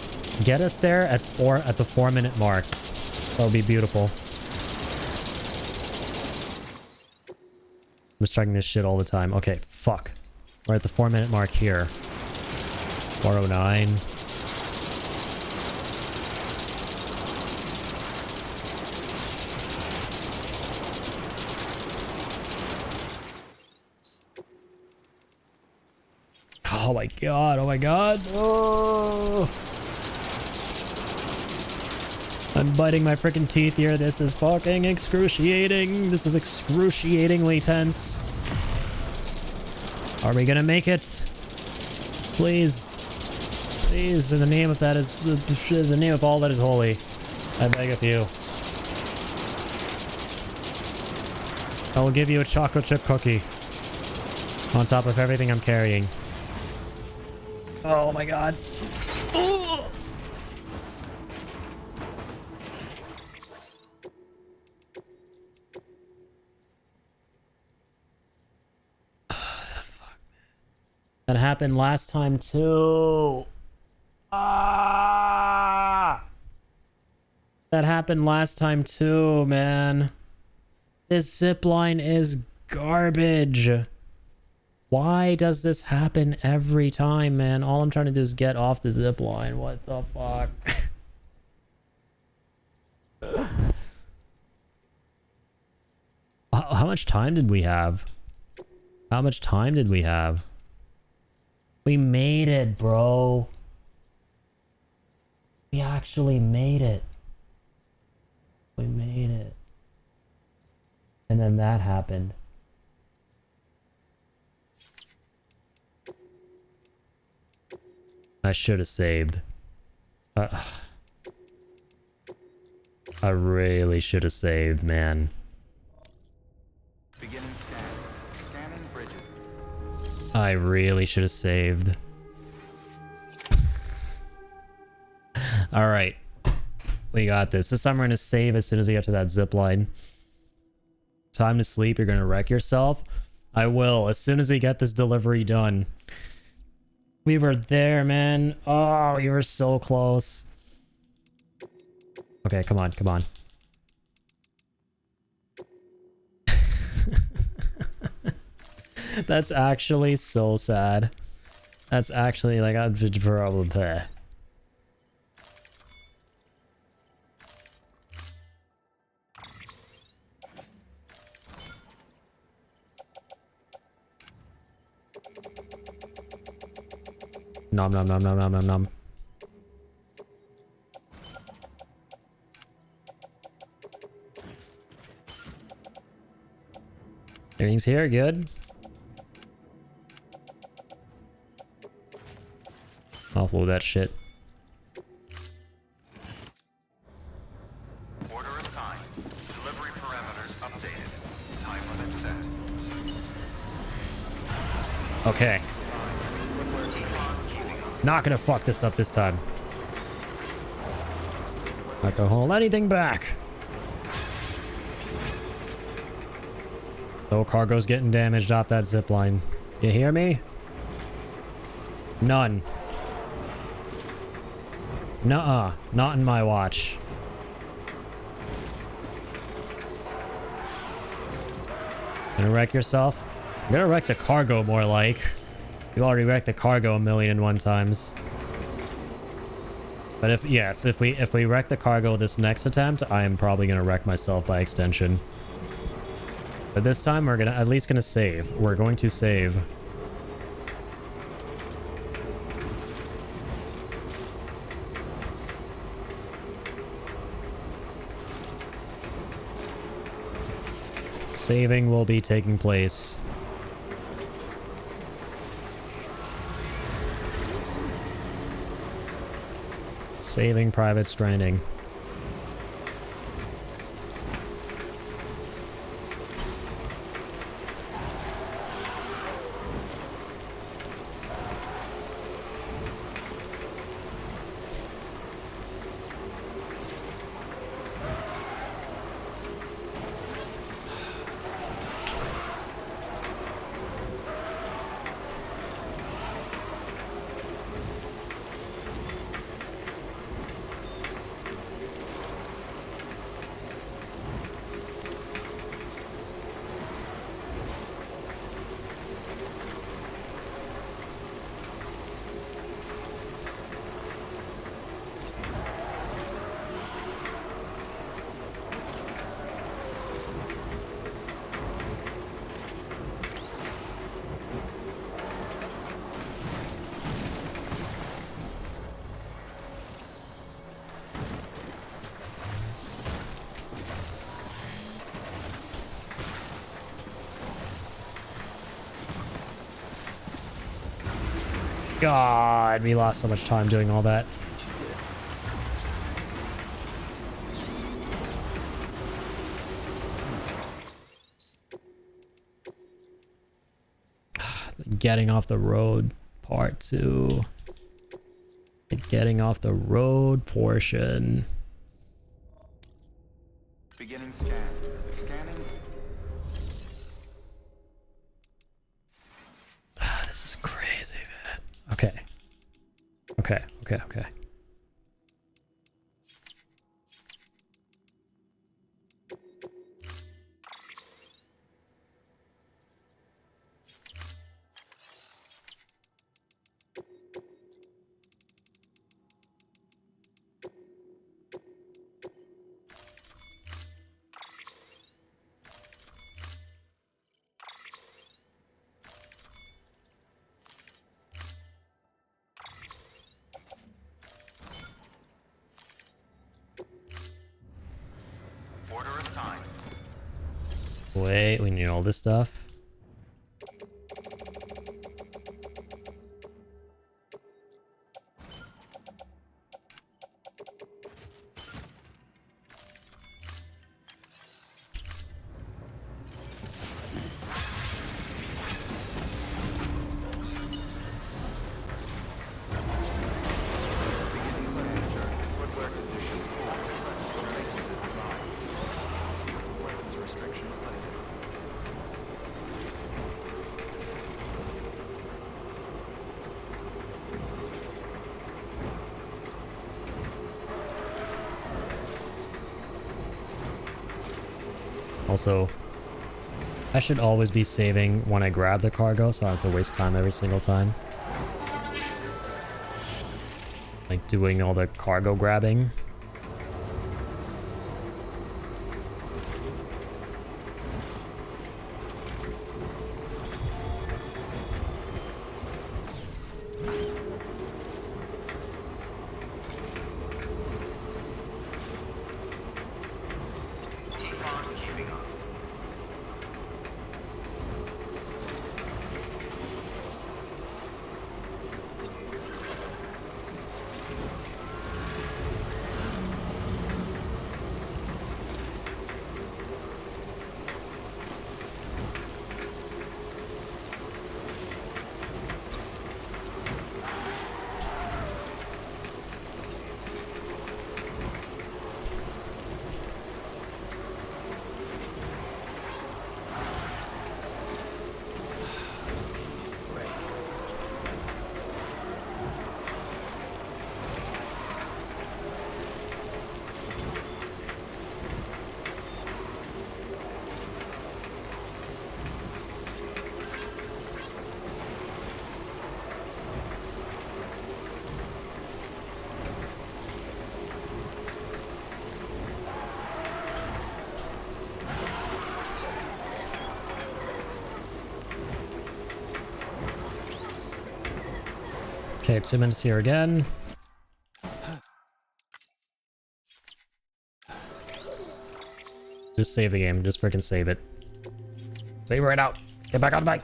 get us there at the 4-minute mark. That'll be beautiful. I'm just checking this shit all the time. Okay, fuck. We're at the 4-minute mark here. 409. Oh my god, oh my god. Oh. I'm biting my freaking teeth here. This is fucking excruciating. This is excruciatingly tense. Are we gonna make it? Please. Please, in the name of that is the name of all that is holy. I beg of you. I will give you a chocolate chip cookie. On top of everything I'm carrying. Oh my god. Ooh. That happened last time too. Ah! That happened last time too, man. This zipline is garbage. Why does this happen every time, man? All I'm trying to do is get off the zipline. What the fuck? How much time did we have? How much time did we have? We made it, bro. We actually made it. We made it. And then that happened. I should have saved. I really should have saved, man. Beginning scan. Scanning bridges. I really should have saved. Alright. We got this. This time we're going to save as soon as we get to that zip line. Time to sleep. You're going to wreck yourself. I will. As soon as we get this delivery done. We were there, man. Oh, we were so close. Okay, come on, come on. That's actually so sad. That's actually like I'd probably pay. Nom nom nom nom nom nom nom. Everything's here, good. Offload that shit. Order assigned. Delivery parameters updated. Time limit set. Okay. Not gonna fuck this up this time. Not gonna hold anything back. No cargo's getting damaged off that zip line. You hear me? None. Nuh-uh. Not in my watch. Gonna wreck yourself? You're gonna wreck the cargo more like. You already wrecked the cargo 1,000,001 times. But if we wreck the cargo this next attempt, I am probably gonna wreck myself by extension. But this time we're at least gonna save. We're going to save. Saving will be taking place. Saving Private Stranding. God, we lost so much time doing all that. Getting off the road, part 2. The getting off the road portion. Beginning scan. Scanning. This is crazy, man. Okay. Okay. Order assigned. Wait, we need all this stuff. Also, I should always be saving when I grab the cargo, so I don't have to waste time every single time. Like doing all the cargo grabbing. Okay, 2 minutes here again. Just save the game. Just freaking save it. Save it right out. Get back on the bike.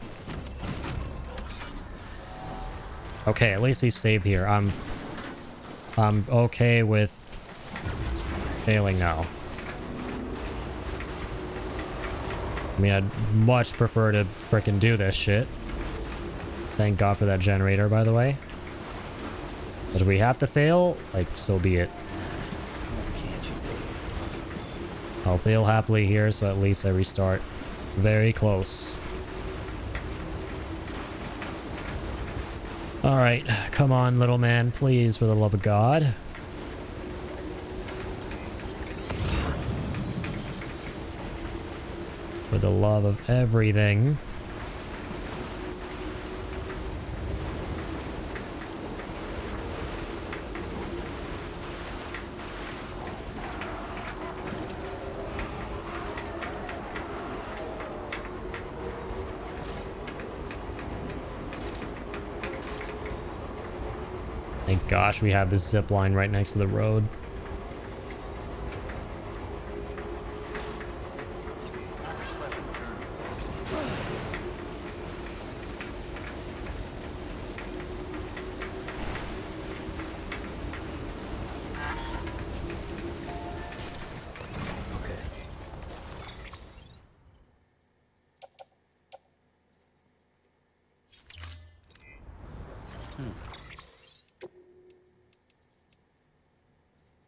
Okay, at least we saved here. I'm okay with failing now. I mean, I'd much prefer to frickin' do this shit. Thank God for that generator, by the way. But if we have to fail, like, so be it. I'll fail happily here, so at least I restart. Very close. Alright, come on, little man, please, for the love of God. For the love of everything. Thank gosh we have this zip line right next to the road.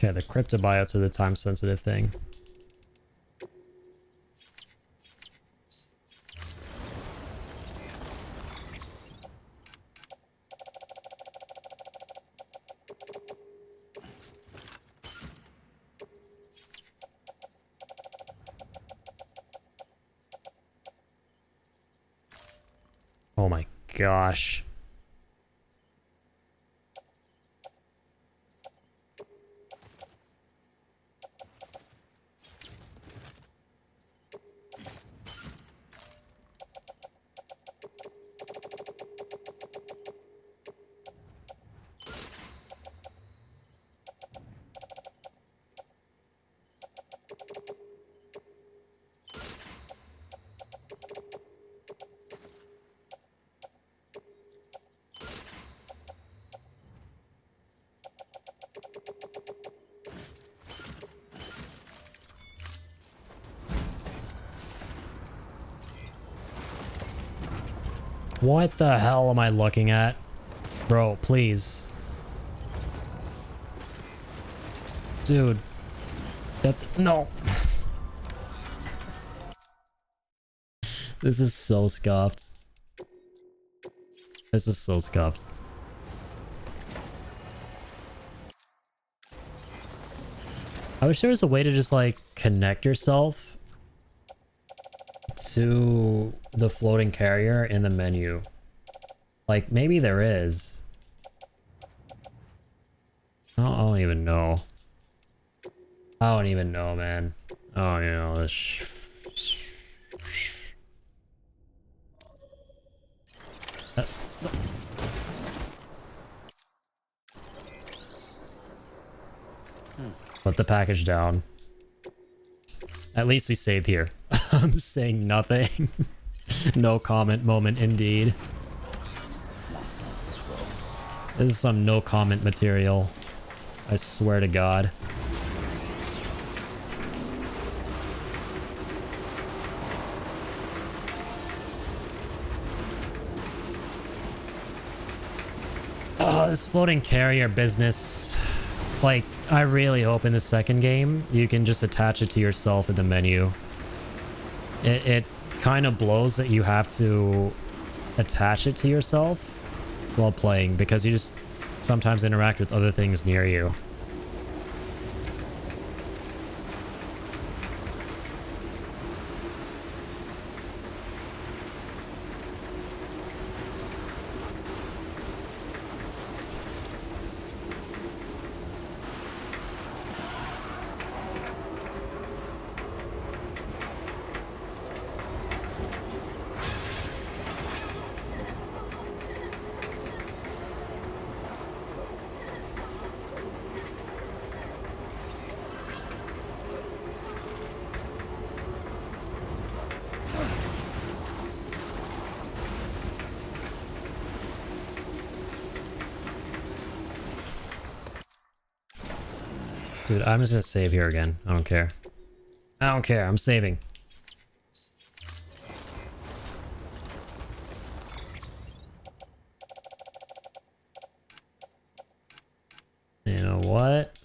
Okay, the cryptobiotes are the time-sensitive thing. Oh my gosh. What the hell am I looking at? Bro, please. Dude. No. This is so scuffed. This is so scuffed. I wish there was a way to just like connect yourself to the floating carrier in the menu. Like maybe there is. I don't even know. I don't even know, man. Oh, you know this. Put the package down. At least we saved here. I'm saying nothing. No comment moment indeed. This is some no comment material. I swear to God. Oh, this floating carrier business. Like, I really hope in the second game you can just attach it to yourself in the menu. It kind of blows that you have to attach it to yourself while playing because you just sometimes interact with other things near you. Dude, I'm just gonna save here again. I don't care. I don't care. I'm saving. You know what?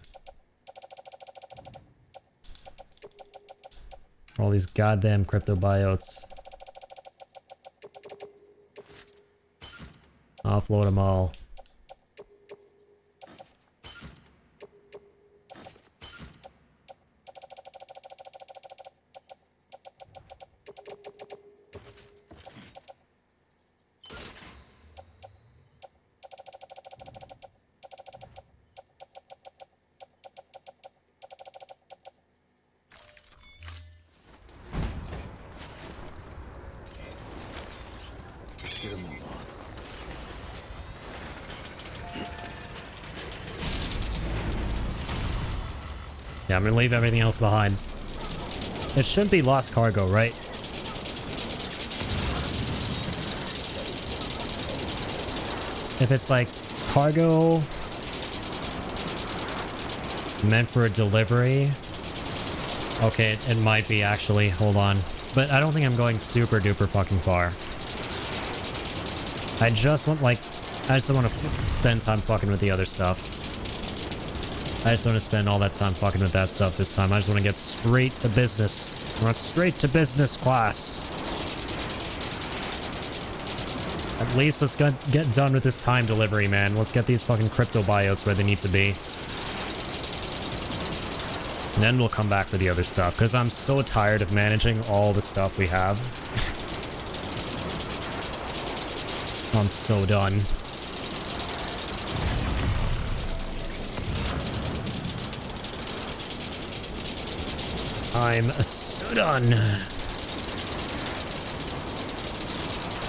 All these goddamn crypto biotes. Offload them all. Get a move on. Yeah, I'm gonna leave everything else behind. It shouldn't be lost cargo, right? If it's like cargo meant for a delivery, okay, it might be actually. Hold on. But I don't think I'm going super duper fucking far. I just want, like, I just don't want to spend time fucking with the other stuff. I just don't want to spend all that time fucking with that stuff this time. I just want to get straight to business. I want straight to business class. At least let's get done with this time delivery, man. Let's get these fucking crypto bios where they need to be. And then we'll come back for the other stuff, because I'm so tired of managing all the stuff we have. I'm so done. I'm so done.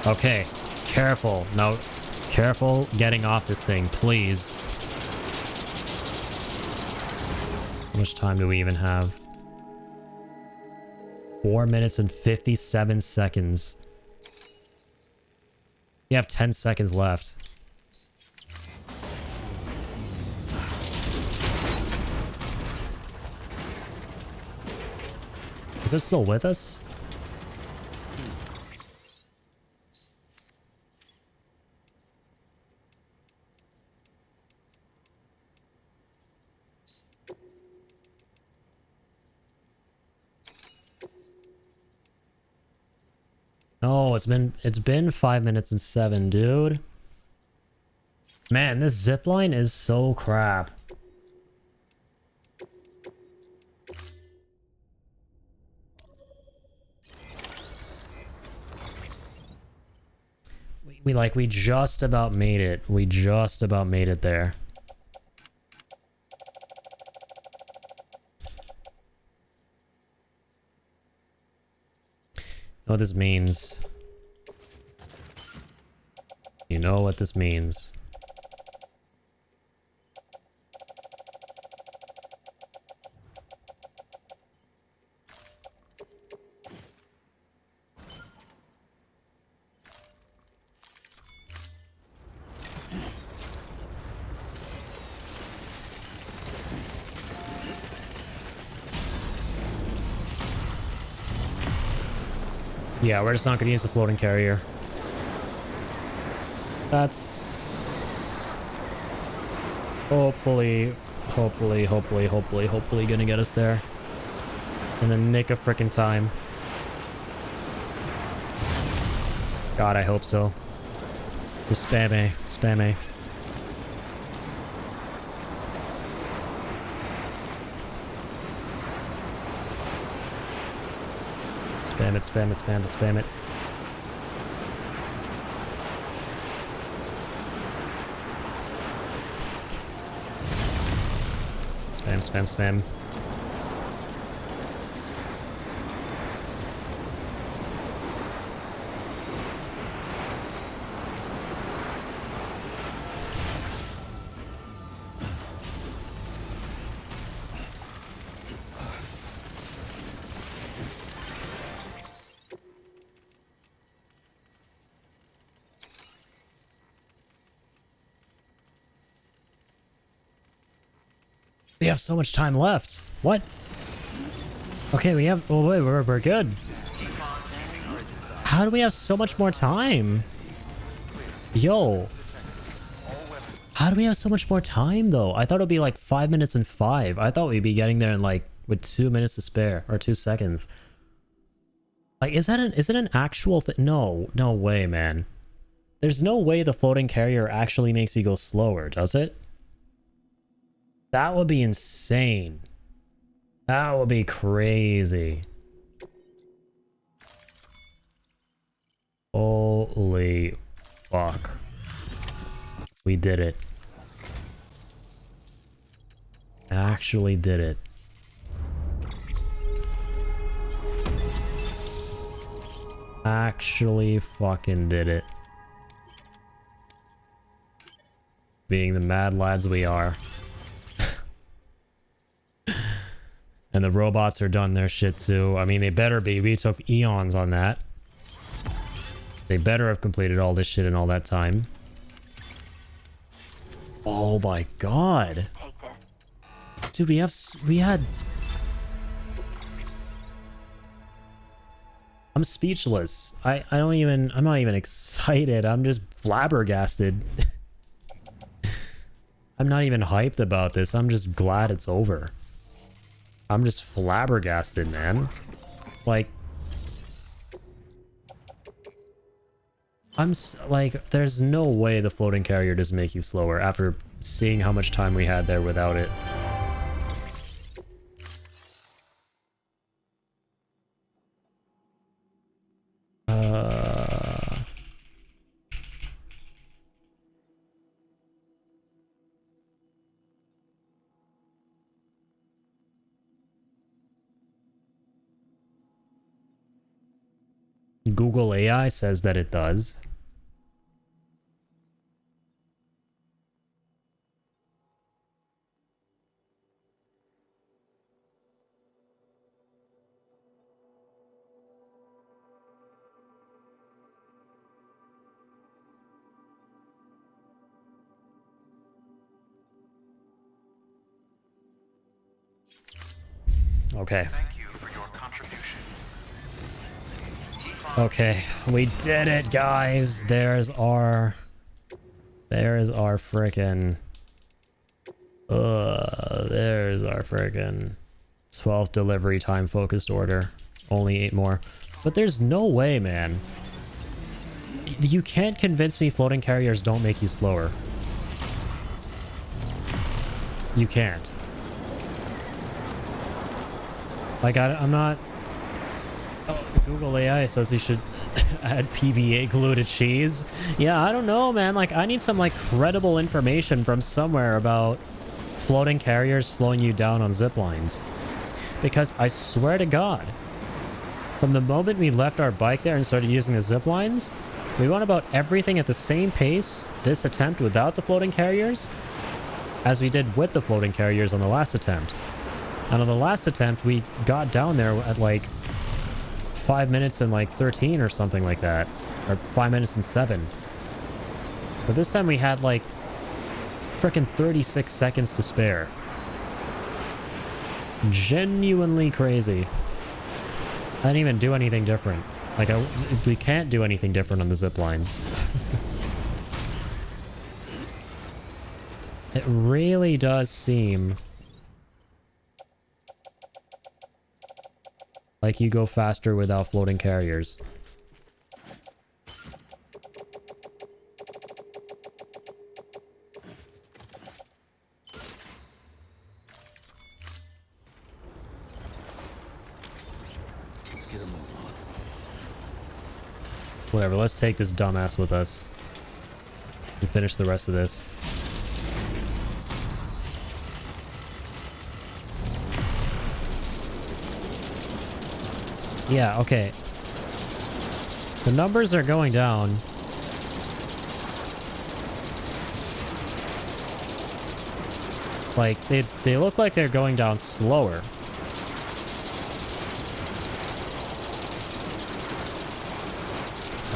Okay, careful. No, careful getting off this thing, please. How much time do we even have? 4 minutes and 57 seconds. You have 10 seconds left. Is it still with us? Oh, it's been 5 minutes and 7, dude. Man, this zipline is so crap. We just about made it. We just about made it there. You know what this means? You know what this means. Yeah, we're just not going to use the floating carrier. That's hopefully gonna get us there in the nick of frickin' time. God, I hope so. Just spam A, spam A. Spam it, spam it, spam it, spam it. Spam, spam, spam. We have so much time left. What? Okay, we have... Oh, wait, we're good. How do we have so much more time? Yo. How do we have so much more time, though? I thought it would be like 5 minutes and 5. I thought we'd be getting there in like with 2 minutes to spare. Or 2 seconds. Like, is it an actual thing? No. No way, man. There's no way the floating carrier actually makes you go slower, does it? That would be insane. That would be crazy. Holy fuck. We did it. Actually did it. Actually fucking did it. Being the mad lads we are. And the robots are done their shit too. I mean, they better be. We took eons on that. They better have completed all this shit in all that time. Oh my god. Take this. Dude, we had... I'm speechless. I'm not even excited. I'm just flabbergasted. I'm not even hyped about this. I'm just glad it's over. I'm just flabbergasted, man. Like, like, there's no way the floating carrier doesn't make you slower after seeing how much time we had there without it. Google AI says that it does. Okay. Thank you for your contribution. Okay, we did it, guys. There's our frickin'... there's our frickin' 12th delivery time focused order. Only 8 more. But there's no way, man. You can't convince me floating carriers don't make you slower. You can't. Like, I'm not... Oh, Google AI says you should add PVA glue to cheese. Yeah, I don't know, man. Like, I need some, like, credible information from somewhere about floating carriers slowing you down on zip lines. Because I swear to God, from the moment we left our bike there and started using the zip lines, we went about everything at the same pace this attempt without the floating carriers as we did with the floating carriers on the last attempt. And on the last attempt, we got down there at, like, 5 minutes and like 13 or something like that, or 5 minutes and 7. But this time we had like frickin' 36 seconds to spare. Genuinely crazy. I didn't even do anything different. Like, we can't do anything different on the zip lines. It really does seem like you go faster without floating carriers. Let's get him moving on. Whatever, let's take this dumbass with us and finish the rest of this. Yeah, okay. The numbers are going down. Like, they look like they're going down slower.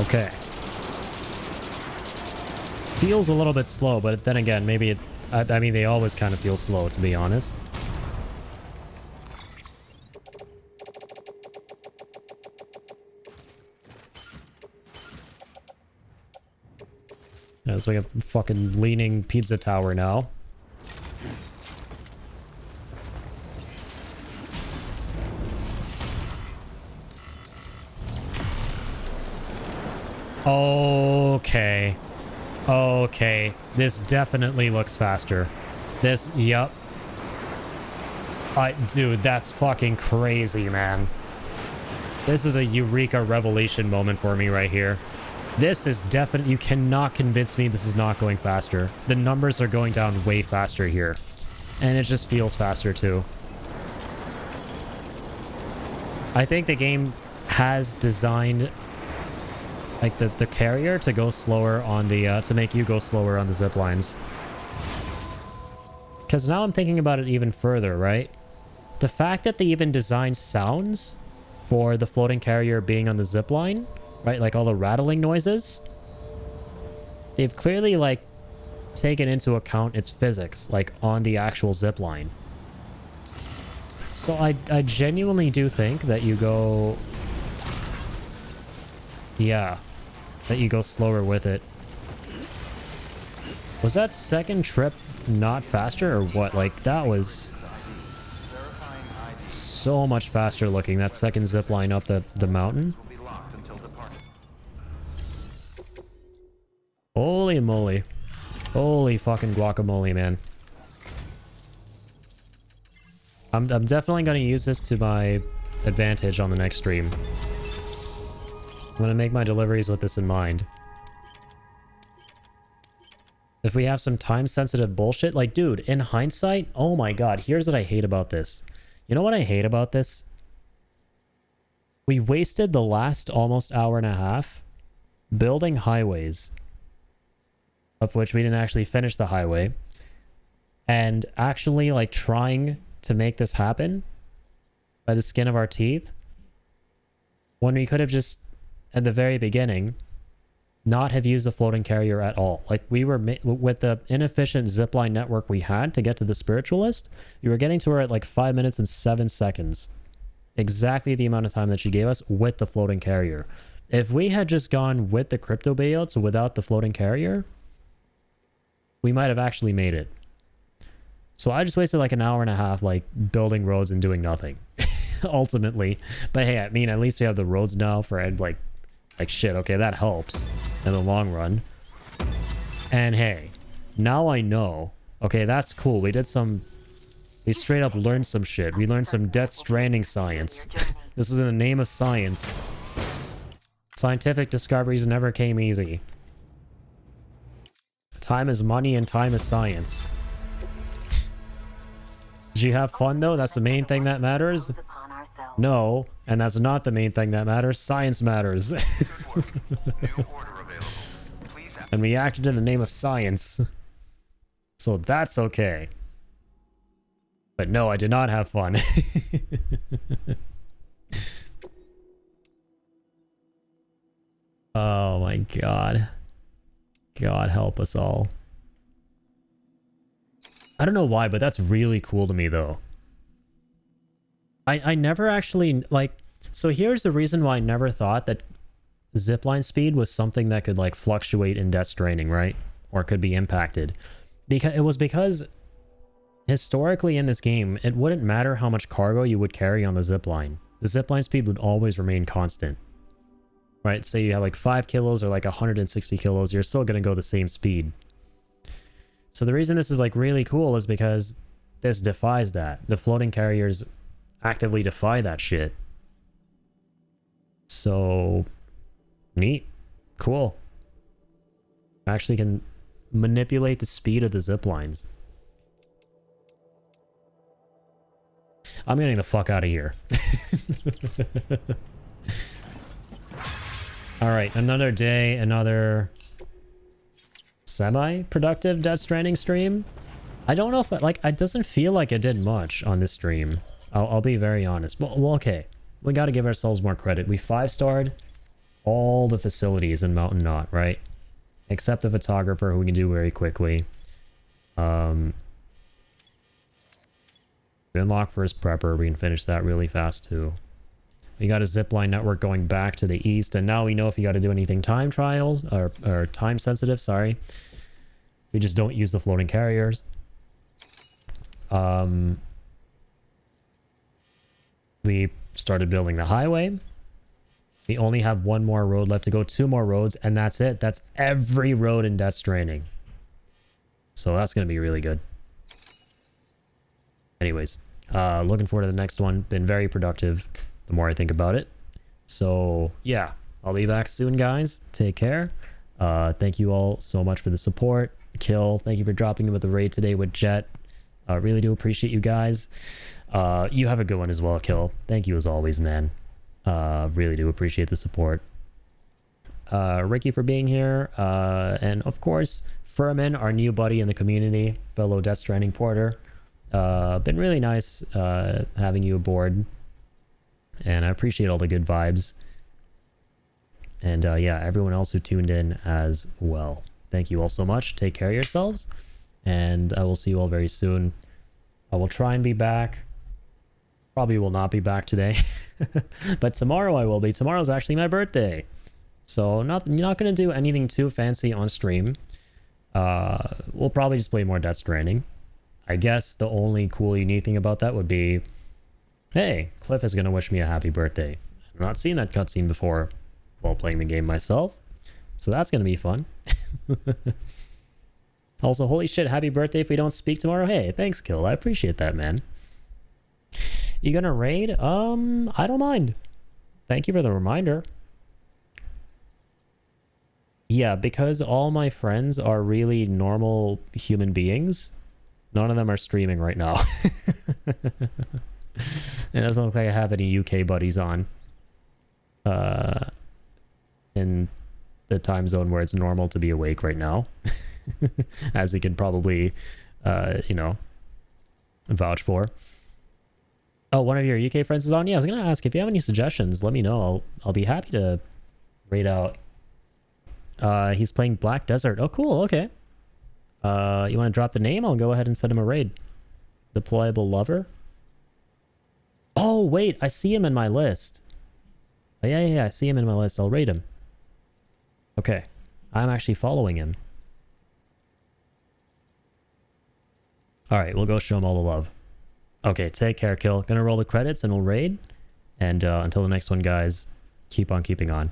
Okay. Feels a little bit slow, but then again, maybe it... I mean, they always kind of feel slow, to be honest. Yeah, it's like a fucking leaning pizza tower now. Okay. Okay. This definitely looks faster. This, yep. Dude, that's fucking crazy, man. This is a eureka revelation moment for me right here. This is definitely... You cannot convince me this is not going faster. The numbers are going down way faster here. And it just feels faster, too. I think the game has designed... like the carrier to go slower on the to make you go slower on the zip lines. Because now I'm thinking about it even further, right? The fact that they even designed sounds for the floating carrier being on the zip line, right? Like all the rattling noises. They've clearly like taken into account its physics, like on the actual zip line. So I genuinely do think that you go... yeah. That you go slower with it. Was that second trip not faster or what? Like, that was so much faster looking, that second zip line up the mountain. Holy moly. Holy fucking guacamole, man. I'm definitely going to use this to my advantage on the next stream. I'm gonna make my deliveries with this in mind. If we have some time-sensitive bullshit, like, dude, in hindsight, oh my god, here's what I hate about this. You know what I hate about this? We wasted the last almost hour and a half building highways, of which we didn't actually finish the highway, and actually, like, trying to make this happen by the skin of our teeth, when we could have just... at the very beginning, not have used the floating carrier at all. Like, we were with the inefficient zipline network we had to get to the spiritualist, you were getting to her at like 5 minutes and 7 seconds. Exactly the amount of time that she gave us with the floating carrier. If we had just gone with the crypto bailouts without the floating carrier, we might have actually made it. So I just wasted like an hour and a half, like, building roads and doing nothing. Ultimately. But hey, I mean, at least we have the roads now for, like, shit, okay, that helps in the long run. And hey, now I know. Okay, that's cool. We straight up learned some shit. We learned some Death Stranding science. This was in the name of science. Scientific discoveries never came easy. Time is money and time is science. Did you have fun though? That's the main thing that matters? No, and that's not the main thing that matters. Science matters. And we acted in the name of science. So that's okay. But no, I did not have fun. Oh my god. God help us all. I don't know why, but that's really cool to me though. I never actually, like, so here's the reason why I never thought that zipline speed was something that could like fluctuate in Death Stranding, right? Or could be impacted. Because historically in this game, it wouldn't matter how much cargo you would carry on the zipline. The zipline speed would always remain constant. Right? Say you have like 5 kilos or like 160 kilos, you're still going to go the same speed. So the reason this is like really cool is because this defies that. The floating carriers actively defy that shit. So neat. Cool. Actually can manipulate the speed of the zip lines. I'm getting the fuck out of here. Alright, another day, another semi-productive Death Stranding stream. I don't know if, it doesn't feel like it did much on this stream. I'll be very honest. Well, okay. We gotta give ourselves more credit. We 5-starred all the facilities in Mountain Knot, right? Except the photographer, who we can do very quickly. We unlock first prepper. We can finish that really fast, too. We got a zipline network going back to the east, and now we know if you got to do anything time trials or time sensitive, sorry. We just don't use the floating carriers. We started building the highway. We only have one more road left to go, 2 more roads, and that's it. That's every road in Death Stranding. So that's going to be really good. Anyways, looking forward to the next one. Been very productive the more I think about it. So yeah, I'll be back soon, guys. Take care. Thank you all so much for the support. Kill, thank you for dropping in with the raid today with Jet. Really do appreciate you guys. You have a good one as well, Kill. Thank you as always, man. Really do appreciate the support. Ricky for being here. And of course, Furman, our new buddy in the community, fellow Death Stranding porter. Been really nice having you aboard. And I appreciate all the good vibes. And yeah, everyone else who tuned in as well. Thank you all so much. Take care of yourselves. And I will see you all very soon. I will try and be back. Probably will not be back today. But tomorrow I will be. Tomorrow's actually my birthday. So you're not going to do anything too fancy on stream. We'll probably just play more Death Stranding. I guess the only cool unique thing about that would be, hey, Cliff is going to wish me a happy birthday. I've not seen that cutscene before while playing the game myself. So that's going to be fun. Also, holy shit, happy birthday if we don't speak tomorrow. Hey, thanks, Kill. I appreciate that, man. You gonna raid? I don't mind. Thank you for the reminder. Yeah, because all my friends are really normal human beings, none of them are streaming right now. It doesn't look like I have any UK buddies on. In the time zone where it's normal to be awake right now. As you can probably, you know, vouch for. Oh, one of your UK friends is on? Yeah, I was going to ask, if you have any suggestions, let me know. I'll be happy to raid out. He's playing Black Desert. Oh, cool. Okay. You want to drop the name? I'll go ahead and send him a raid. Deployable Lover. Oh, wait. I see him in my list. Oh, yeah. I see him in my list. I'll raid him. Okay. I'm actually following him. Alright, we'll go show him all the love. Okay, take care, Kill. Gonna roll the credits and we'll raid. And until the next one, guys, keep on keeping on.